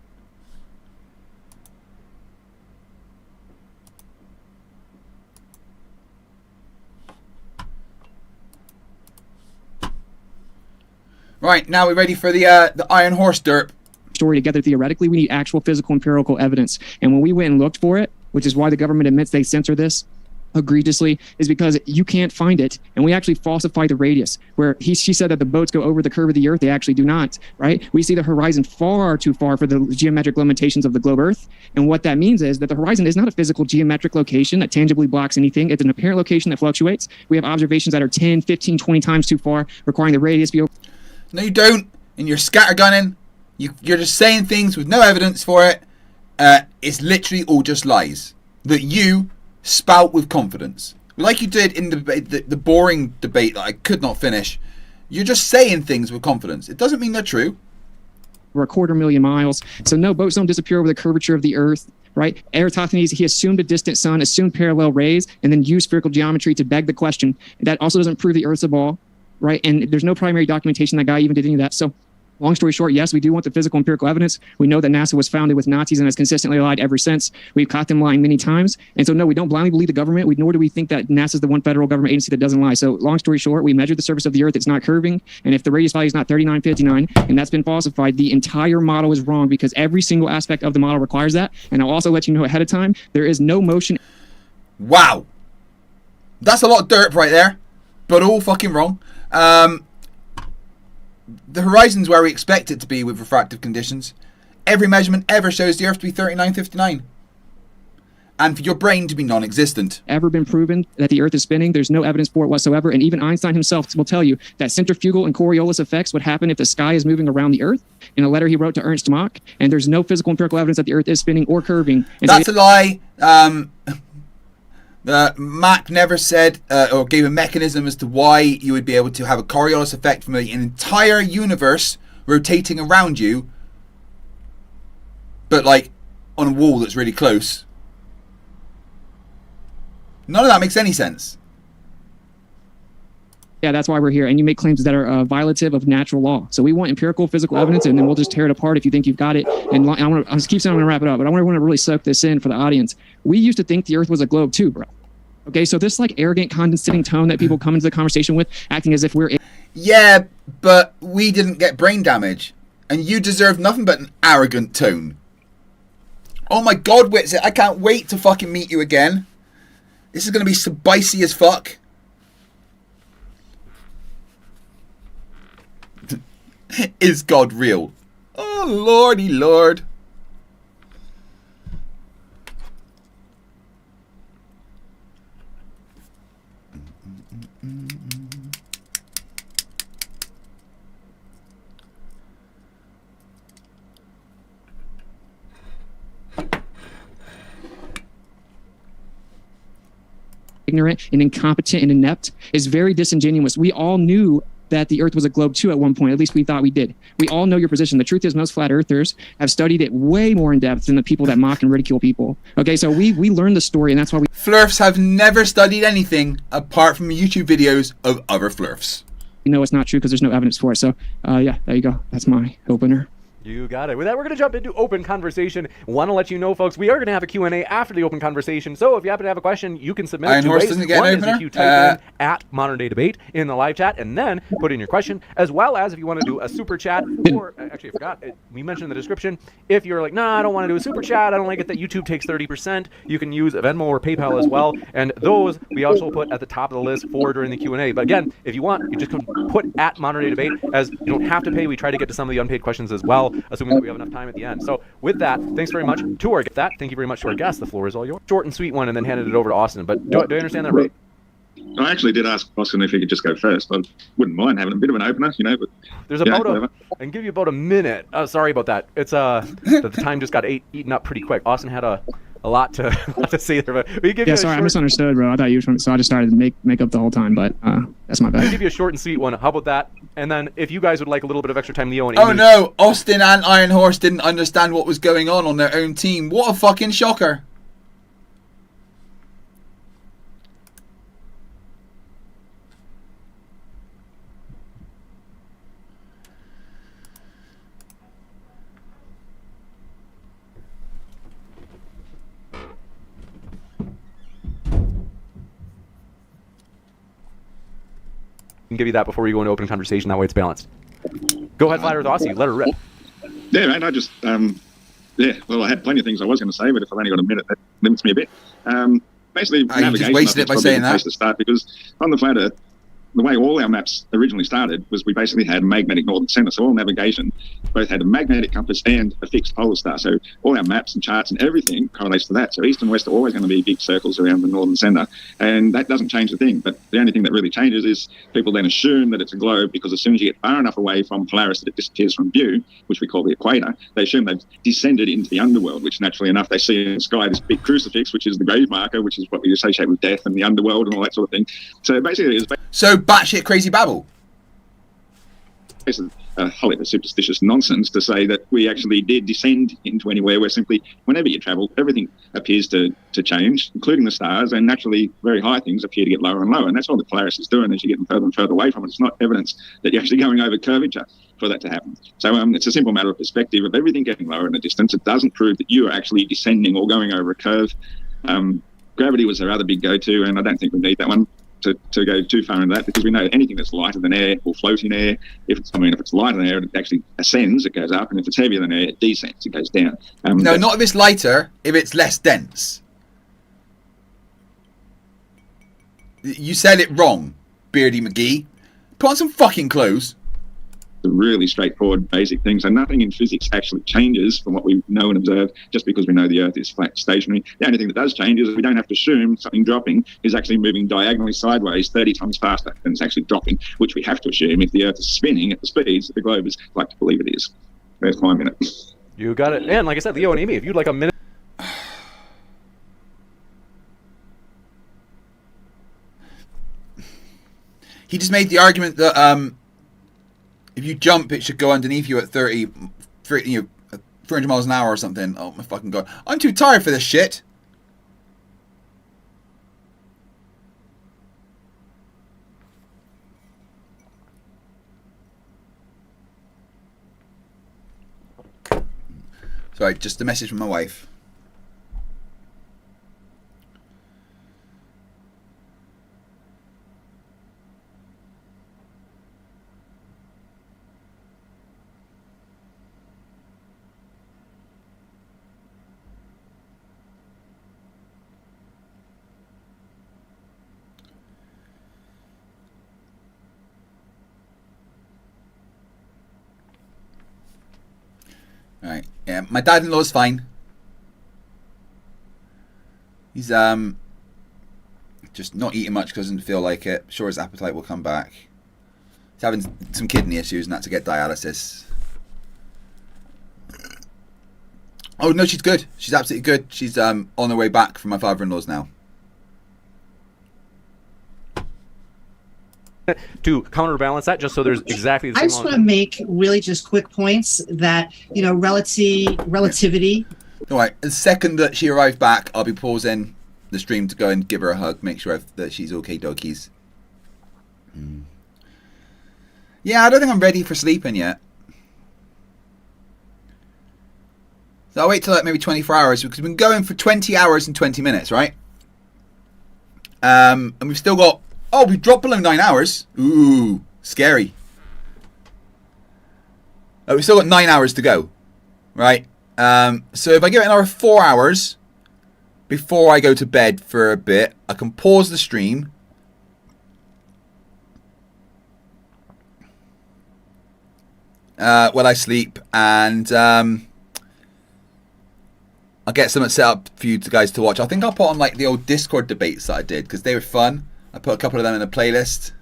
Right, now we're ready for the Iron Horse derp. Story together theoretically, we need actual physical empirical evidence. And when we went and looked for it, which is why the government admits they censor this egregiously, is because you can't find it, and we actually falsify the radius. Where she said that the boats go over the curve of the Earth, they actually do not, right? We see the horizon far too far for the geometric limitations of the globe Earth, and what that means is that the horizon is not a physical geometric location that tangibly blocks anything. It's an apparent location that fluctuates. We have observations that are 10, 15, 20 times too far, requiring the radius be over. No, you don't. And you're scattergunning. You're just saying things with no evidence for it. It's literally all just lies that you spout with confidence, like you did in the boring debate that I could not finish. You're just saying things with confidence. It doesn't mean they're true. We're 250,000 miles. So no, boats don't disappear over the curvature of the Earth, right? Eratosthenes, he assumed a distant sun, assumed parallel rays, and then used spherical geometry to beg the question. That also doesn't prove the Earth's a ball, right? And there's no primary documentation that guy even did any of that. So long story short, yes, we do want the physical empirical evidence. We know that NASA was founded with Nazis and has consistently lied ever since. We've caught them lying many times. And so no, we don't blindly believe the government, nor do we think that NASA is the one federal government agency that doesn't lie. So long story short, we measured the surface of the Earth. It's not curving. And if the radius value is not 3959, and that's been falsified, the entire model is wrong because every single aspect of the model requires that. And I'll also let you know ahead of time, there is no motion. Wow. That's a lot of dirt right there, but all fucking wrong. The horizon's where we expect it to be with refractive conditions. Every measurement ever shows the Earth to be 3959. And for your brain to be non-existent. Ever been proven that the Earth is spinning? There's no evidence for it whatsoever. And even Einstein himself will tell you that centrifugal and Coriolis effects would happen if the sky is moving around the Earth, in a letter he wrote to Ernst Mach. And there's no physical empirical evidence that the Earth is spinning or curving. And that's a lie. Mach never said or gave a mechanism as to why you would be able to have a Coriolis effect from an entire universe rotating around you, but like on a wall that's really close. None of that makes any sense. Yeah, that's why we're here. And you make claims that are violative of natural law. So we want empirical physical evidence, and then we'll just tear it apart if you think you've got it. And I just keep saying I'm going to wrap it up, but I want to really soak this in for the audience. We used to think the Earth was a globe too, bro. Okay, so this like arrogant, condescending tone that people come into the conversation with, acting as if we're... Yeah, but we didn't get brain damage. And you deserve nothing but an arrogant tone. Oh my god, Witsit, I can't wait to fucking meet you again. This is going to be spicy as fuck. Is God real? Oh, lordy lord. Ignorant and incompetent and inept is very disingenuous. We all knew that the Earth was a globe too at one point. At least we thought we did. We all know your position. The truth is most flat earthers have studied it way more in depth than the people that mock and ridicule people. Okay, so we learned the story, and that's why we... Flerfs have never studied anything apart from YouTube videos of other Flerfs. You know it's not true because there's no evidence for it. So yeah, there you go. That's my opener. You got it. With that, we're going to jump into open conversation. Want to let you know, folks, we are going to have a Q&A after the open conversation. So if you happen to have a question, you can submit it two ways. One is if you type in at Modern Day Debate in the live chat and then put in your question, as well as if you want to do a super chat, or actually I forgot, we mentioned in the description, if you're like, nah, I don't want to do a super chat, I don't like it that YouTube takes 30%, you can use Venmo or PayPal as well. And those we also put at the top of the list for during the Q&A. But again, if you want, you just put at Modern Day Debate, as you don't have to pay. We try to get to some of the unpaid questions as well, assuming that we have enough time at the end. So with that, thanks very much to our guest. Thank you very much to our guest. The floor is all yours. Short and sweet one, and then handed it over to Austin. But do I understand that right? I actually did ask Austin if he could just go first. I wouldn't mind having a bit of an opener, you know. But there's about I can give you about a minute. Sorry about that. It's the time just got eaten up pretty quick. Austin had a lot to say there, but we give you sorry, I misunderstood, bro. I thought you were from, so I just started to make up the whole time, but that's my bad. I'll give you a short and sweet one. How about that? And then if you guys would like a little bit of extra time, Leo and Amy. Oh no, Austin and Iron Horse didn't understand what was going on their own team. What a fucking shocker. Can give you that before we go into open conversation. That way it's balanced. Go ahead, Flat Earth Aussie. Let her rip. Yeah, man. I just, well, I had plenty of things I was going to say, but if I've only got a minute, that limits me a bit. Basically, navigation, you just wasted it by saying that. Place to start, because on the Flat Earth, the way all our maps originally started was we basically had a magnetic north and center. So all navigation both had a magnetic compass and a fixed polar star. So all our maps and charts and everything correlates to that. So east and west are always going to be big circles around the northern center. And that doesn't change the thing. But the only thing that really changes is people then assume that it's a globe, because as soon as you get far enough away from Polaris that it disappears from view, which we call the equator, they assume they've descended into the underworld, which naturally enough they see in the sky this big crucifix, which is the grave marker, which is what we associate with death and the underworld and all that sort of thing. So basically it's batshit crazy babble. It's a whole heap of superstitious nonsense to say that we actually did descend into anywhere, where simply whenever you travel, everything appears to change, including the stars, and naturally very high things appear to get lower and lower. And that's all the Polaris is doing as you're getting further and further away from it. It's not evidence that you're actually going over curvature for that to happen. So it's a simple matter of perspective of everything getting lower in the distance. It doesn't prove that you are actually descending or going over a curve. Gravity was our other big go-to, and I don't think we need that one to go too far into that, because we know anything that's lighter than air will float in air. If it's lighter than air, it actually ascends, it goes up, and if it's heavier than air, it descends, it goes down. No, not if it's lighter, if it's less dense. You said it wrong, Beardy McGee. Put on some fucking clothes. The really straightforward basic things. So nothing in physics actually changes from what we know and observe just because we know the Earth is flat, stationary. The only thing that does change is we don't have to assume something dropping is actually moving diagonally sideways 30 times faster than it's actually dropping, which we have to assume if the Earth is spinning at the speeds that the globe is like to believe it is. There's my minute. You got it. And like I said, Leo and Amy, if you'd like a minute. He just made the argument that if you jump, it should go underneath you at 300 miles an hour or something. Oh my fucking god. I'm too tired for this shit. Sorry, just a message from my wife. Right, yeah, my dad-in-law's fine. He's just not eating much because he doesn't feel like it. Sure, his appetite will come back. He's having some kidney issues and had to get dialysis. Oh no, she's good. She's absolutely good. She's on her way back from my father-in-law's now. To counterbalance that, just so there's exactly the same. I just want to make really just quick points that, you know, relativity. All right, the second that she arrives back, I'll be pausing the stream to go and give her a hug, make sure that she's okay dokies. Yeah, I don't think I'm ready for sleeping yet. So I'll wait till like maybe 24 hours, because we've been going for 20 hours and 20 minutes, right? And we've still got... Oh, we've dropped below 9 hours. Ooh, scary. Oh, we've still got 9 hours to go, right? So if I give it another 4 hours before I go to bed for a bit, I can pause the stream. While I sleep, and I'll get something set up for you guys to watch. I think I'll put on like the old Discord debates that I did, because they were fun. I put a couple of them in a playlist.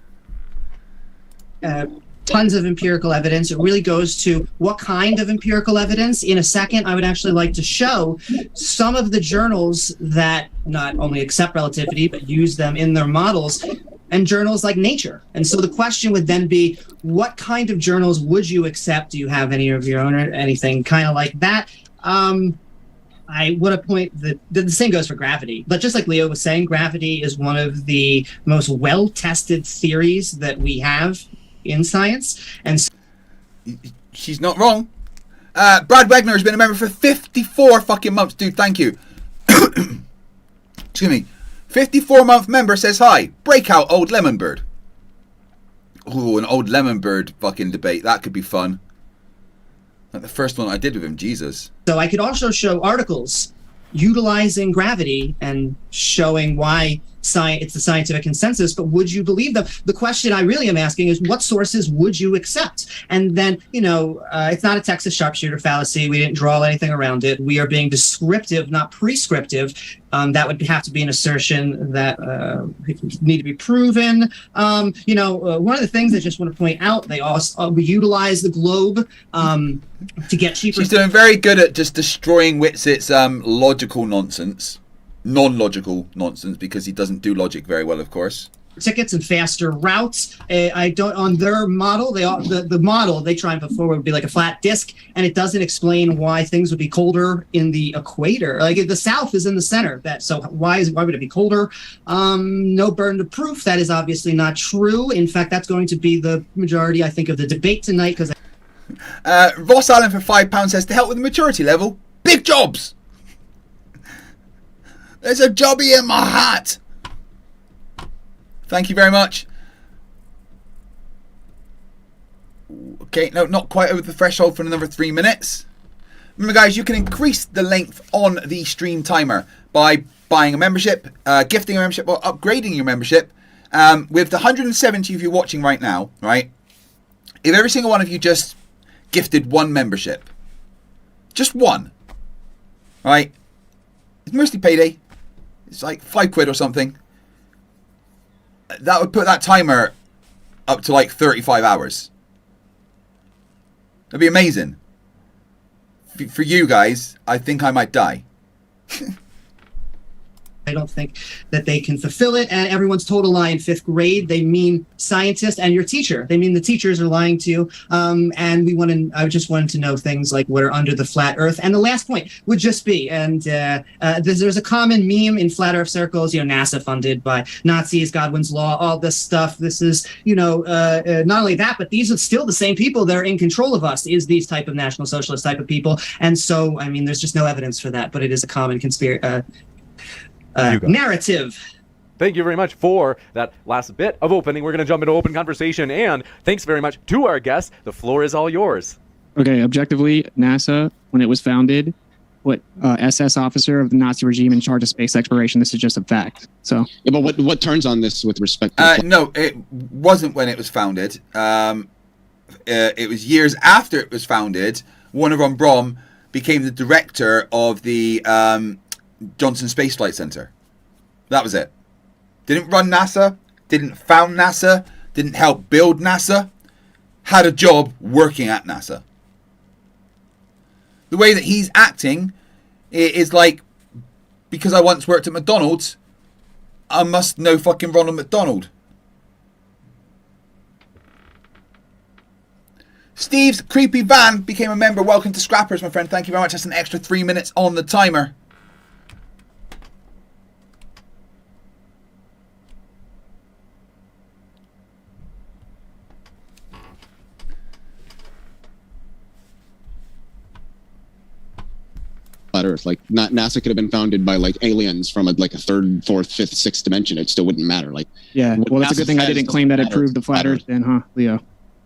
Tons of empirical evidence. It really goes to what kind of empirical evidence. In a second, I would actually like to show some of the journals that not only accept relativity, but use them in their models, and journals like Nature. And so the question would then be, what kind of journals would you accept? Do you have any of your own or anything kind of like that? I want to point that the same goes for gravity. But just like Leo was saying, gravity is one of the most well-tested theories that we have in science. And so she's not wrong. Brad Wegner has been a member for 54 fucking months. Dude, thank you. Excuse me. 54-month member says hi. Breakout old lemon bird. Ooh, an old lemon bird fucking debate. That could be fun. Like the first one I did with him, Jesus. So I could also show articles utilizing gravity and showing why it's the scientific consensus, but would you believe them? The question I really am asking is, what sources would you accept? And then, it's not a Texas sharpshooter fallacy. We didn't draw anything around it. We are being descriptive, not prescriptive. That would have to be an assertion that need to be proven. One of the things I just want to point out, they also we utilize the globe to get cheaper. She's doing very good at just destroying Whitsit's logical nonsense. Non-logical nonsense, because he doesn't do logic very well, of course. Tickets and faster routes. On their model, the model they try and put forward would be like a flat disc, and it doesn't explain why things would be colder in the equator. Like the South is in the center. So why would it be colder? No burden of proof. That is obviously not true. In fact, that's going to be the majority, I think, of the debate tonight. Because Ross Allen for £5 says, to help with the maturity level, big jobs. There's a jobby in my hat. Thank you very much. Okay, no, not quite over the threshold for another 3 minutes. Remember, guys, you can increase the length on the stream timer by buying a membership, gifting a membership, or upgrading your membership. With the 170 of you watching right now, right? If every single one of you just gifted one membership, just one, right? It's mostly payday. It's like £5 or something. That would put that timer up to like 35 hours. That'd be amazing. For you guys, I think I might die. I don't think that they can fulfill it. And everyone's total lie in 5th grade. They mean scientist and your teacher. They mean the teachers are lying to you. And I just wanted to know things like what are under the flat earth. And the last point would just be, and there's a common meme in flat earth circles, NASA funded by Nazis, Godwin's Law, all this stuff. This is, not only that, but these are still the same people that are in control of us, is these type of National Socialist type of people. And so, there's just no evidence for that, but it is a common narrative. Thank you very much for that last bit of opening. We're going to jump into open conversation, and thanks very much to our guests. The floor is all yours. Okay, objectively, NASA, when it was founded, put SS officer of the Nazi regime in charge of space exploration. This is just a fact. So, yeah, but what turns on this with respect to no, it wasn't when it was founded. It was years after it was founded. Werner von Braun became the director of the Johnson Space Flight Center. That was it. Didn't run NASA, didn't found NASA, didn't help build NASA, had a job working at NASA. The way that he's acting is like, because I once worked at McDonald's, I must know fucking Ronald McDonald. Steve's creepy van became a member. Welcome to Scrappers, my friend. Thank you very much. That's an extra 3 minutes on the timer. flat Earth. Like, NASA could have been founded by like aliens from a 3rd, 4th, 5th, 6th dimension. It still wouldn't matter. Like, yeah. Well, that's a good thing I didn't claim that it proved the flat Earth then, huh, Leo?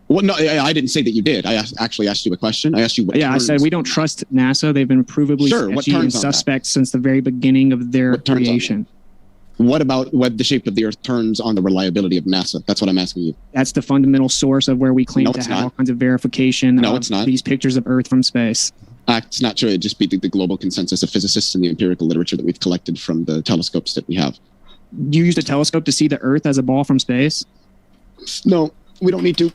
Well, no, I didn't say that you did. I actually asked you a question. I asked you what I said we don't trust NASA. They've been provably sketchy and suspect since the very beginning of their creation. What about what the shape of the Earth turns on the reliability of NASA? That's what I'm asking you. That's the fundamental source of where we claim to have all kinds of verification. No, it's not. These pictures of Earth from space. It's not true. It'd just be the global consensus of physicists and the empirical literature that we've collected from the telescopes that we have. You used a telescope to see the Earth as a ball from space? No, we don't need to.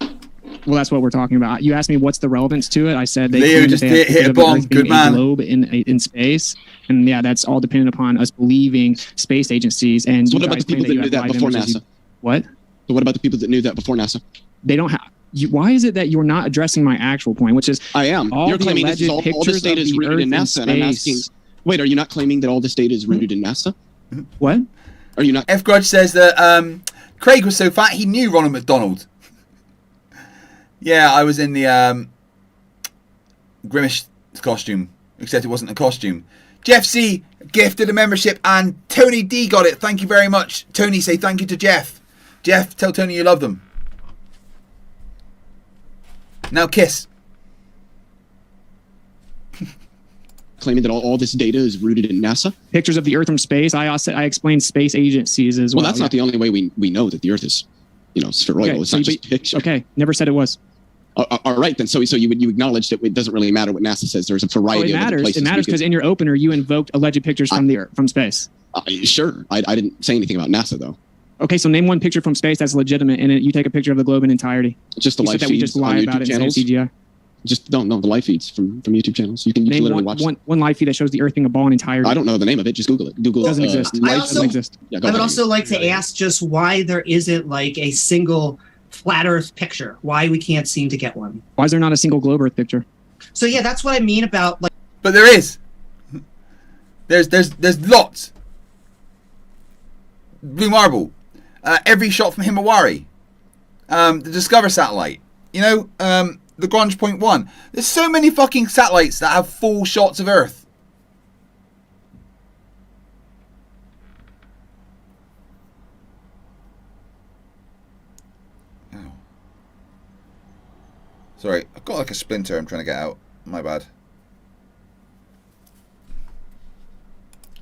Well, that's what we're talking about. You asked me what's the relevance to it. I said they Leo just hit a bomb. Good man. Globe in space, and yeah, that's all dependent upon us believing space agencies. And so what about the people that knew that before NASA? What? So what about the people that knew that before NASA? They don't have. Why is it that you're not addressing my actual point, which is I am. You're claiming this is all this data is rooted in NASA, and I'm asking. Wait, are you not claiming that all this data is rooted in NASA? What? Are you not? F. Grudge says that Craig was so fat he knew Ronald McDonald. Yeah, I was in the Grimace costume, except it wasn't a costume. Jeff C. gifted a membership, and Tony D. got it. Thank you very much. Tony, say thank you to Jeff. Jeff, tell Tony you love them. Now kiss. claiming that all this data is rooted in NASA? Pictures of the Earth from space. I explained space agencies as well. Well, that's not the only way we know that the Earth is, spheroidal. Okay, it's not just picture. Okay, never said it was. All right, then. So you acknowledge that it doesn't really matter what NASA says. There's a variety of other places. It matters because in your opener you invoked alleged pictures from space. Sure. I didn't say anything about NASA though. Okay, so name one picture from space that's legitimate, and you take a picture of the globe in entirety. Just the live feeds. We just lie on about YouTube it channels. and say CGI. Just don't know the live feeds from YouTube channels. You can literally watch one live feed that shows the Earth being a ball in entirety. I don't know the name of it. Just Google it. Google doesn't exist. Doesn't exist. I would also like to ask just why there isn't like a single flat Earth picture. Why we can't seem to get one. Why is there not a single globe Earth picture? So yeah, that's what I mean about like. But there is. There's lots. Blue Marble. Every shot from Himawari. The Discover satellite. Lagrange point 1. There's so many fucking satellites that have full shots of Earth. Oh. Sorry, I've got like a splinter I'm trying to get out. My bad.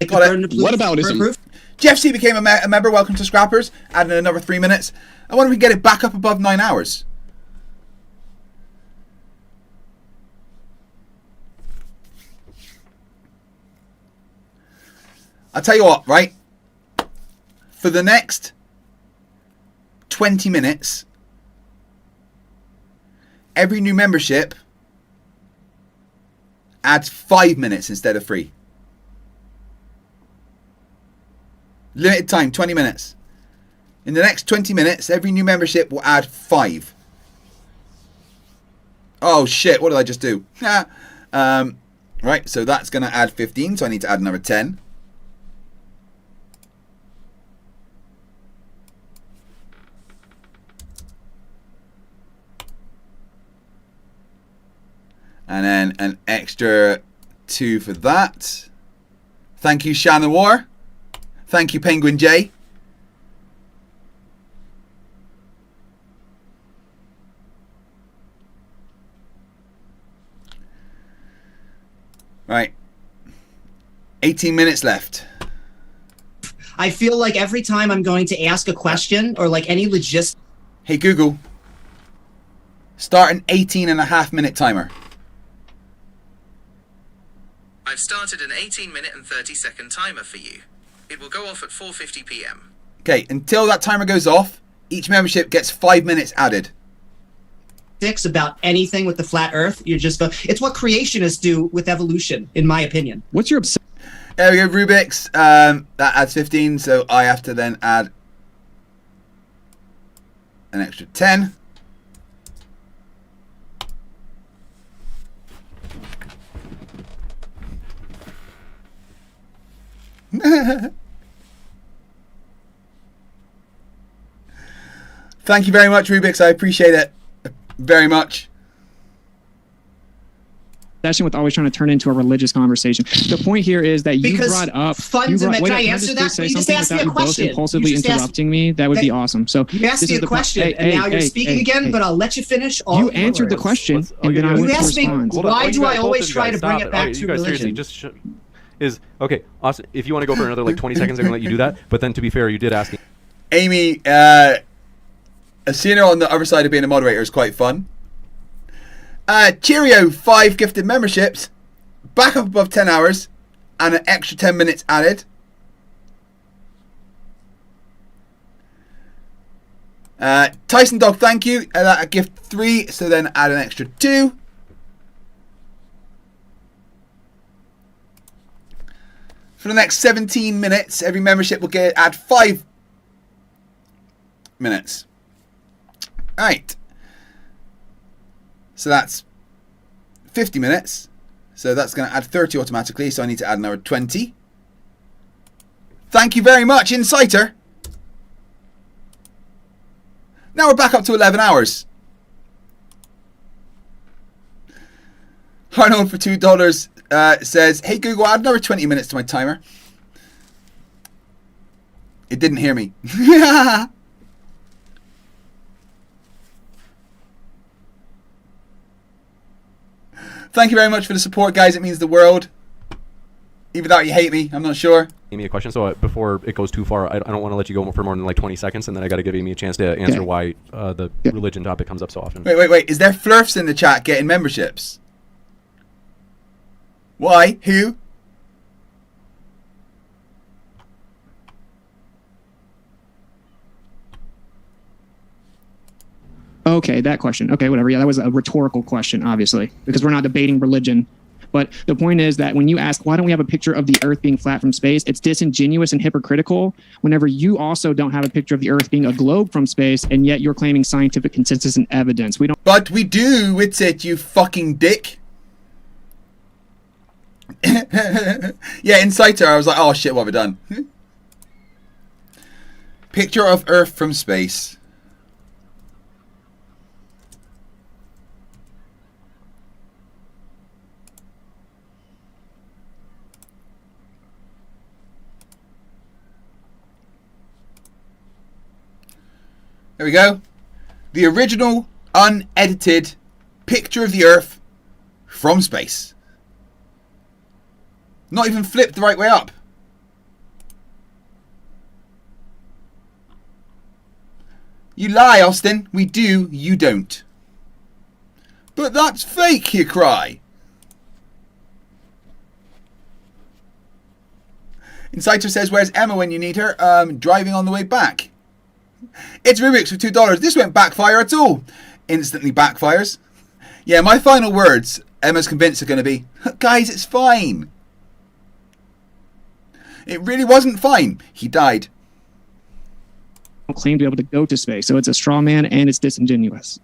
Got it. What about ism? Jeff C became a member. Welcome to Scrappers. Adding another 3 minutes. I wonder if we can get it back up above 9 hours. I'll tell you what, right? For the next 20 minutes, every new membership adds 5 minutes instead of 3. Limited time, 20 minutes. In the next 20 minutes, every new membership will add 5. Oh shit, what did I just do? Right, so that's going to add 15, so I need to add another 10. And then an extra 2 for that. Thank you, Shannon War. Thank you, Penguin J. Right. 18 minutes left. I feel like every time I'm going to ask a question or like any logistic. Hey, Google. Start an 18.5-minute timer. I've started an 18-minute and 30-second timer for you. It will go off at 4:50 p.m. Okay, until that timer goes off, each membership gets 5 minutes added. About anything with the flat Earth, you just go. It's what creationists do with evolution, in my opinion. What's your obsession? There we go, Rubik's. That adds 15, so I have to then add an extra 10. Thank you very much, Rubik's. I appreciate it very much. With always trying to turn into a religious conversation. The point here is that you brought up. Can I answer that? You just asked me a question. Impulsively interrupting me. That would be awesome. So you asked me a question, and now you're speaking again. But I'll let you finish. You answered the question, and then I went to respond. Why do I always try to bring it back to religion? Okay, Austin, if you want to go for another like 20 seconds, I'm going to let you do that. But then to be fair, you did ask me. Amy, seeing her on the other side of being a moderator is quite fun. Cheerio, 5 gifted memberships, back up above 10 hours, and an extra 10 minutes added. Tyson Dog, thank you. A gift 3, so then add an extra 2. For the next 17 minutes, every membership will add 5 minutes. Alright. So that's 50 minutes. So that's going to add 30 automatically. So I need to add another 20. Thank you very much, Inciter. Now we're back up to 11 hours. Arnold for $2 says, hey Google, add another 20 minutes to my timer. It didn't hear me. Thank you very much for the support, guys. It means the world. Either that or you hate me. I'm not sure. Amy a question. So before it goes too far, I don't want to let you go for more than like 20 seconds, and then I got to give Amy a chance to answer why the religion topic comes up so often. Wait. Is there Flerfs in the chat getting memberships? Why? Who? Okay, that question. Okay, whatever. Yeah, that was a rhetorical question, obviously, because we're not debating religion. But the point is that when you ask, why don't we have a picture of the Earth being flat from space, it's disingenuous and hypocritical whenever you also don't have a picture of the Earth being a globe from space, and yet you're claiming scientific consensus and evidence. We don't. But we do, it's it, you fucking dick. Yeah, in satire, I was like, oh shit, what have I done? Picture of Earth from space. There we go. The original, unedited picture of the Earth from space. Not even flipped the right way up. You lie, Austin. We do, you don't. But that's fake, you cry. Insider says, where's Emma when you need her? Driving on the way back. It's Rubik's for $2. This won't backfire at all. Instantly backfires. Yeah, my final words, Emma's convinced, are going to be, guys, it's fine. It really wasn't fine. He died. Don't claim to be able to go to space, so it's a straw man and it's disingenuous.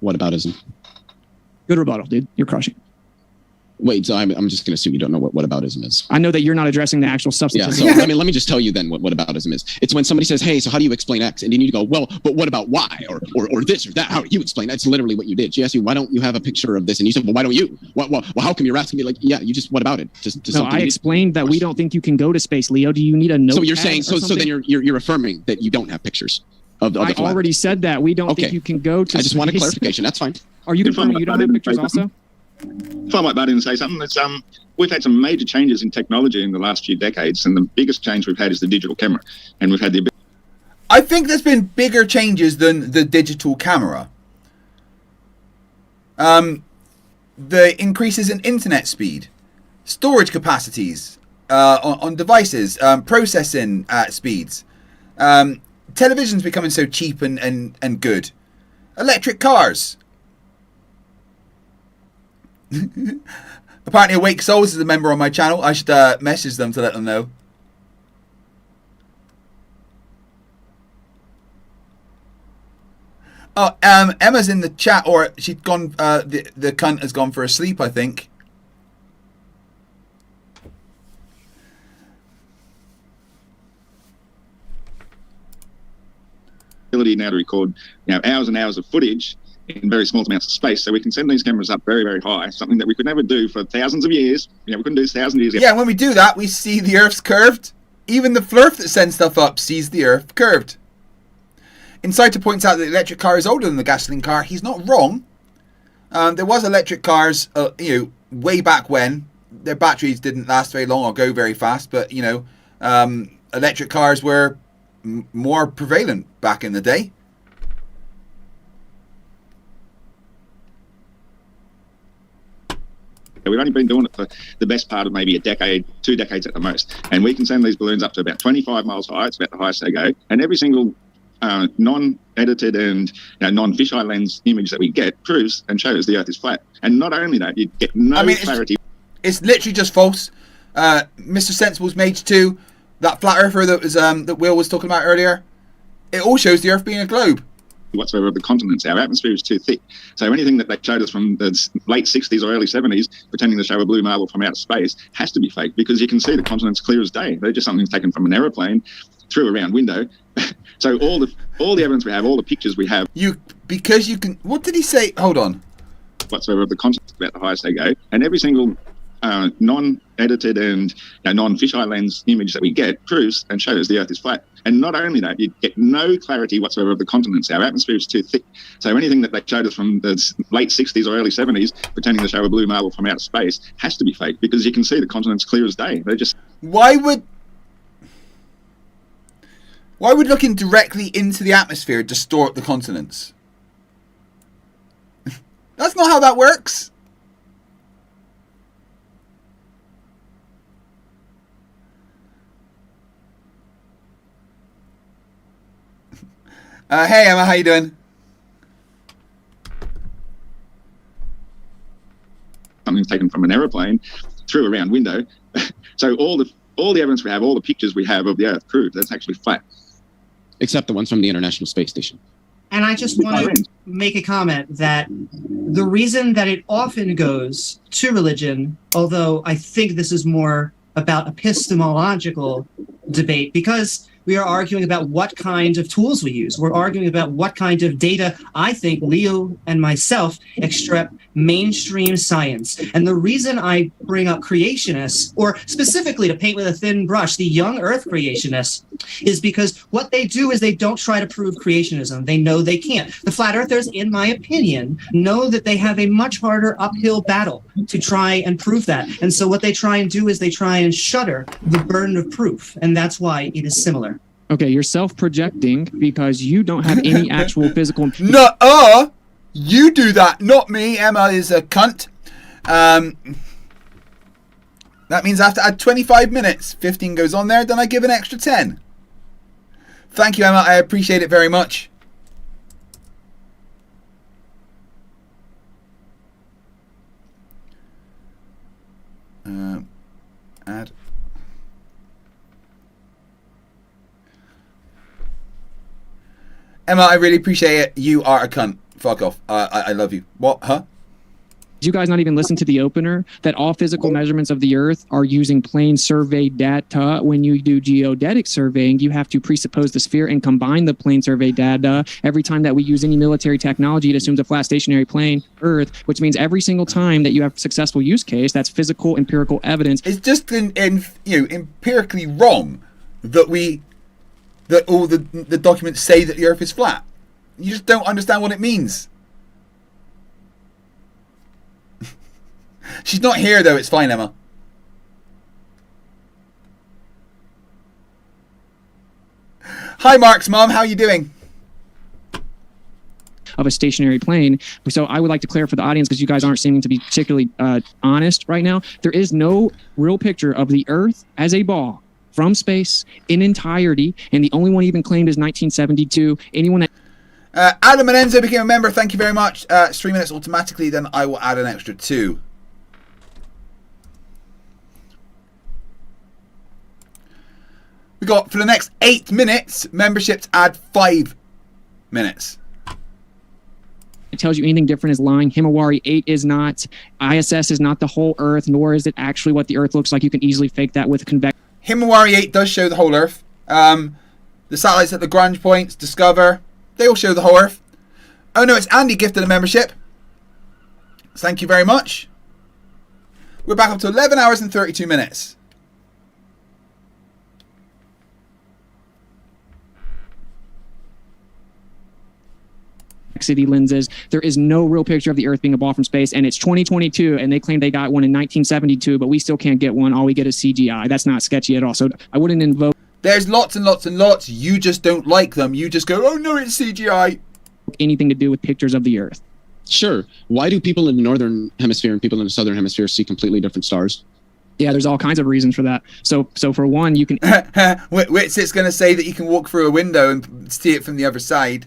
Whataboutism. Good rebuttal, dude. You're crushing. Wait, so I'm just going to assume you don't know what whataboutism is. I know that you're not addressing the actual substance. Yeah, so let me just tell you then what whataboutism is. It's when somebody says, hey, so how do you explain X? And then you go, well, but what about Y? Or this or that? How do you explain that? That's literally what you did. She asked you, why don't you have a picture of this? And you said, well, why don't you? Well, how come you're asking me? Like, yeah, you just, what about it? No, I explained that we don't think you can go to space, Leo. Do you need a note? So you're saying, so then you're affirming that you don't have pictures of the I flat. already said that. We don't think you can go to space. I just want a clarification. That's fine. Are you confirming you don't have pictures also? If I might butt in and say something, it's we've had some major changes in technology in the last few decades, and the biggest change we've had is the digital camera, and we've had the. I think there's been bigger changes than the digital camera. The increases in internet speed, storage capacities on devices, processing speeds, television's becoming so cheap and good, electric cars. Apparently Awake Souls is a member on my channel. I should message them to let them know. Oh, Emma's in the chat, or she's gone. The cunt has gone for a sleep, I think. Ability now to record, hours and hours of footage in very small amounts of space, so we can send these cameras up very, very high, something that we could never do for thousands of years. We couldn't do this thousands of years ago. Yeah, when we do that, we see the Earth's curved. Even the Flerf that sends stuff up sees the Earth curved. Insider points out that the electric car is older than the gasoline car. He's not wrong. There was electric cars, way back when. Their batteries didn't last very long or go very fast, but, electric cars were more prevalent back in the day. We've only been doing it for the best part of maybe a decade, 2 decades at the most. And we can send these balloons up to about 25 miles high. It's about the highest they go. And every single non-edited and non-fisheye lens image that we get proves and shows the Earth is flat. And not only that, you get no clarity. It's literally just false. Mr. Sensible's Mage 2, that flat earther that was that Will was talking about earlier, it all shows the Earth being a globe. Whatsoever of the continents. Our atmosphere is too thick. So anything that they showed us from the late 60s or early 70s, pretending to show a blue marble from outer space, has to be fake, because you can see the continents clear as day. They're just something taken from an aeroplane through a round window. So all the evidence we have, all the pictures we have. Because you can. What did he say? Hold on. Whatsoever of the continents, about the highest they go, and every single non-edited and non-fisheye lens image that we get proves and shows the Earth is flat. And not only that, you get no clarity whatsoever of the continents. Our atmosphere is too thick. So anything that they showed us from the late 60s or early 70s, pretending to show a blue marble from outer space, has to be fake, because you can see the continents clear as day. They're just... Why would looking directly into the atmosphere distort the continents? That's not how that works. Hey Emma, how you doing? Something taken from an aeroplane through a round window. So all the evidence we have, all the pictures we have of the Earth prove that's actually flat. Except the ones from the International Space Station. And I just want to make a comment that the reason that it often goes to religion, although I think this is more about epistemological debate, because we are arguing about what kind of tools we use. We're arguing about what kind of data I think Leo and myself extract mainstream science. And the reason I bring up creationists, or specifically to paint with a thin brush, the young Earth creationists, is because what they do is they don't try to prove creationism. They know they can't. The flat earthers, in my opinion, know that they have a much harder uphill battle to try and prove that. And so what they try and do is they try and shudder the burden of proof. And that's why it is similar. Okay, you're self-projecting because you don't have any actual physical... No, you do that, not me. Emma is a cunt. That means I have to add 25 minutes. 15 goes on there, then I give an extra 10. Thank you, Emma. I appreciate it very much. Add. Emma, I really appreciate it. You are a cunt. Fuck off. I love you. What? Huh? Did you guys not even listen to the opener? That all physical measurements of the Earth are using plane survey data. When you do geodetic surveying, you have to presuppose the sphere and combine the plane survey data. Every time that we use any military technology, it assumes a flat stationary plane Earth, which means every single time that you have a successful use case, that's physical empirical evidence. It's just empirically wrong that all the documents say that the Earth is flat. You just don't understand what it means. She's not here though, it's fine, Emma. Hi Mark's mom, how are you doing? Of a stationary plane. So I would like to clear for the audience, because you guys aren't seeming to be particularly honest right now. There is no real picture of the Earth as a ball from space in entirety, and the only one even claimed is 1972. Anyone that Adam Menenzo became a member, thank you very much. 3 minutes automatically, then I will add an extra 2. We got, for the next 8 minutes, memberships add 5 minutes. It tells you anything different is lying. Himawari 8 is not. ISS is not the whole Earth, nor is it actually what the Earth looks like. You can easily fake that with convection. Himawari 8 does show the whole Earth. The satellites at Lagrange points, Discover, they all show the whole Earth. Oh no, it's Andy gifted a membership. Thank you very much. We're back up to 11 hours and 32 minutes. City lenses. There is no real picture of the Earth being a ball from space, and it's 2022, and they claim they got one in 1972, but we still can't get one. All we get is CGI. That's not sketchy at all. So I wouldn't invoke. There's lots and lots and lots. You just don't like them. You just go, oh no, it's CGI. Anything to do with pictures of the Earth. Sure. Why do people in the northern hemisphere and people in the southern hemisphere see completely different stars? Yeah, there's all kinds of reasons for that. So for one, you can. Witsit's going to say that you can walk through a window and see it from the other side.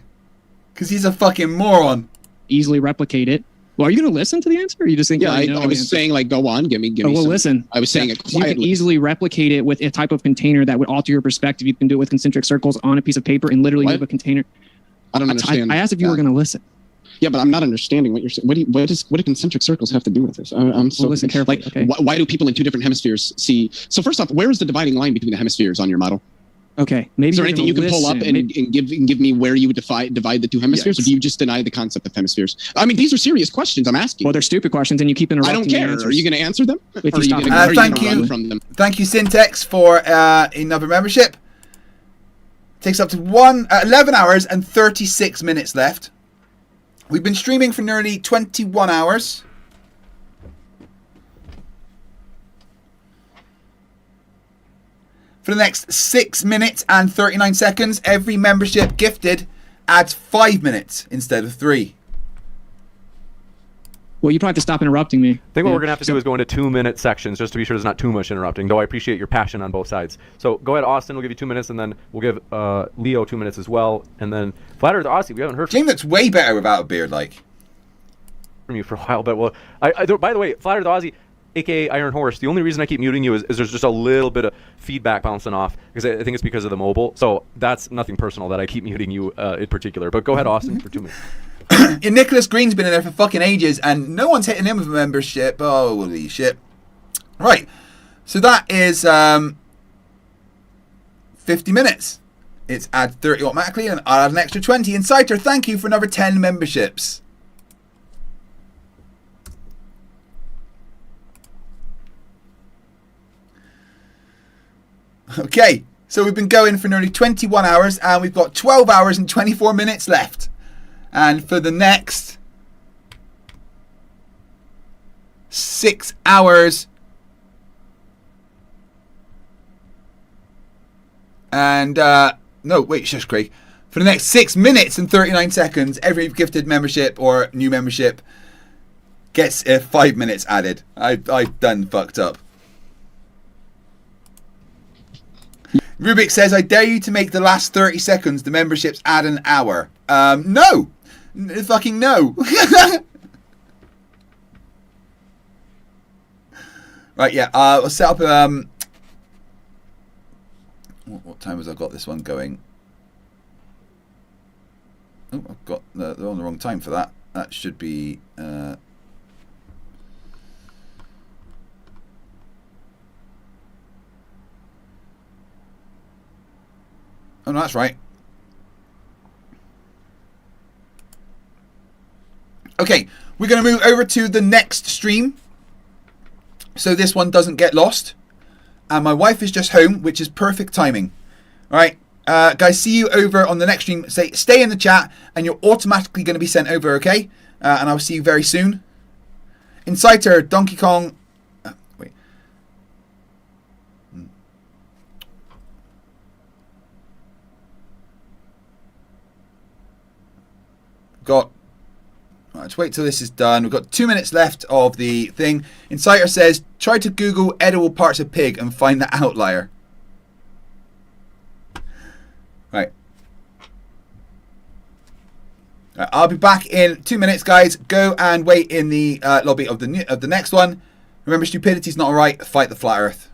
Because he's a fucking moron. Easily replicate it. Well, are you going to listen to the answer? Or you just think? Yeah, I was saying, like, go on, give me. Well, some, listen. I was saying it quietly. You can easily replicate it with a type of container that would alter your perspective. You can do it with concentric circles on a piece of paper and literally move a container. I don't understand. I asked if you were going to listen. Yeah, but I'm not understanding what you're saying. What do concentric circles have to do with this? I'm so listen carefully. Like, why do people in two different hemispheres see? So first off, where is the dividing line between the hemispheres on your model? Okay, maybe. Is there anything you can pull up and give me where you would divide the two hemispheres, or do you just deny the concept of hemispheres? I mean, these are serious questions I'm asking. Well, they're stupid questions, and you keep interrupting. I don't care. Are you going to answer them? If you stop thank you. Thank you, Syntex, for another membership. Takes up to 11 hours and 36 minutes left. We've been streaming for nearly 21 hours. For the next 6 minutes and 39 seconds, every membership gifted adds 5 minutes instead of 3. Well, you probably have to stop interrupting me. I think what we're going to have to do is go into 2-minute sections just to be sure there's not too much interrupting, though I appreciate your passion on both sides. So go ahead, Austin. We'll give you 2 minutes, and then we'll give Leo 2 minutes as well. And then Flat Earth Aussie, we haven't heard from Jim looks way better without a beard, like. From you for a while, but well, by the way, Flat Earth Aussie, aka Iron Horse, the only reason I keep muting you is there's just a little bit of feedback bouncing off, because I think it's because of the mobile. So that's nothing personal that I keep muting you in particular. But go ahead, Austin, for 2 minutes. And Nicholas Green's been in there for fucking ages, and no one's hitting him with a membership. Holy shit. Right. So that is 50 minutes. It's add 30 automatically, and I'll add an extra 20. Inciter, thank you for another 10 memberships. Okay, so we've been going for nearly 21 hours, and we've got 12 hours and 24 minutes left. And for the next 6 hours and no, wait, shush, Craig. For the next 6 minutes and 39 seconds, every gifted membership or new membership gets 5 minutes added. I've done fucked up. Rubik says, I dare you to make the last 30 seconds the memberships add an hour. No. Fucking no. Right, yeah. I'll set up. What time has I got this one going? Oh, I've got. They're on the wrong time for that. That should be. Oh no, that's right. Okay, we're going to move over to the next stream, so this one doesn't get lost. And my wife is just home, which is perfect timing. All right, guys, see you over on the next stream. Stay in the chat, and you're automatically going to be sent over, okay? And I'll see you very soon. Inciter, Donkey Kong. Wait. Got. Let's wait till this is done. We've got 2 minutes left of the thing. Inciter says, try to Google edible parts of pig and find the outlier. Right. I'll be back in 2 minutes, guys. Go and wait in the lobby of the next one. Remember, stupidity's not alright. Fight the flat earth.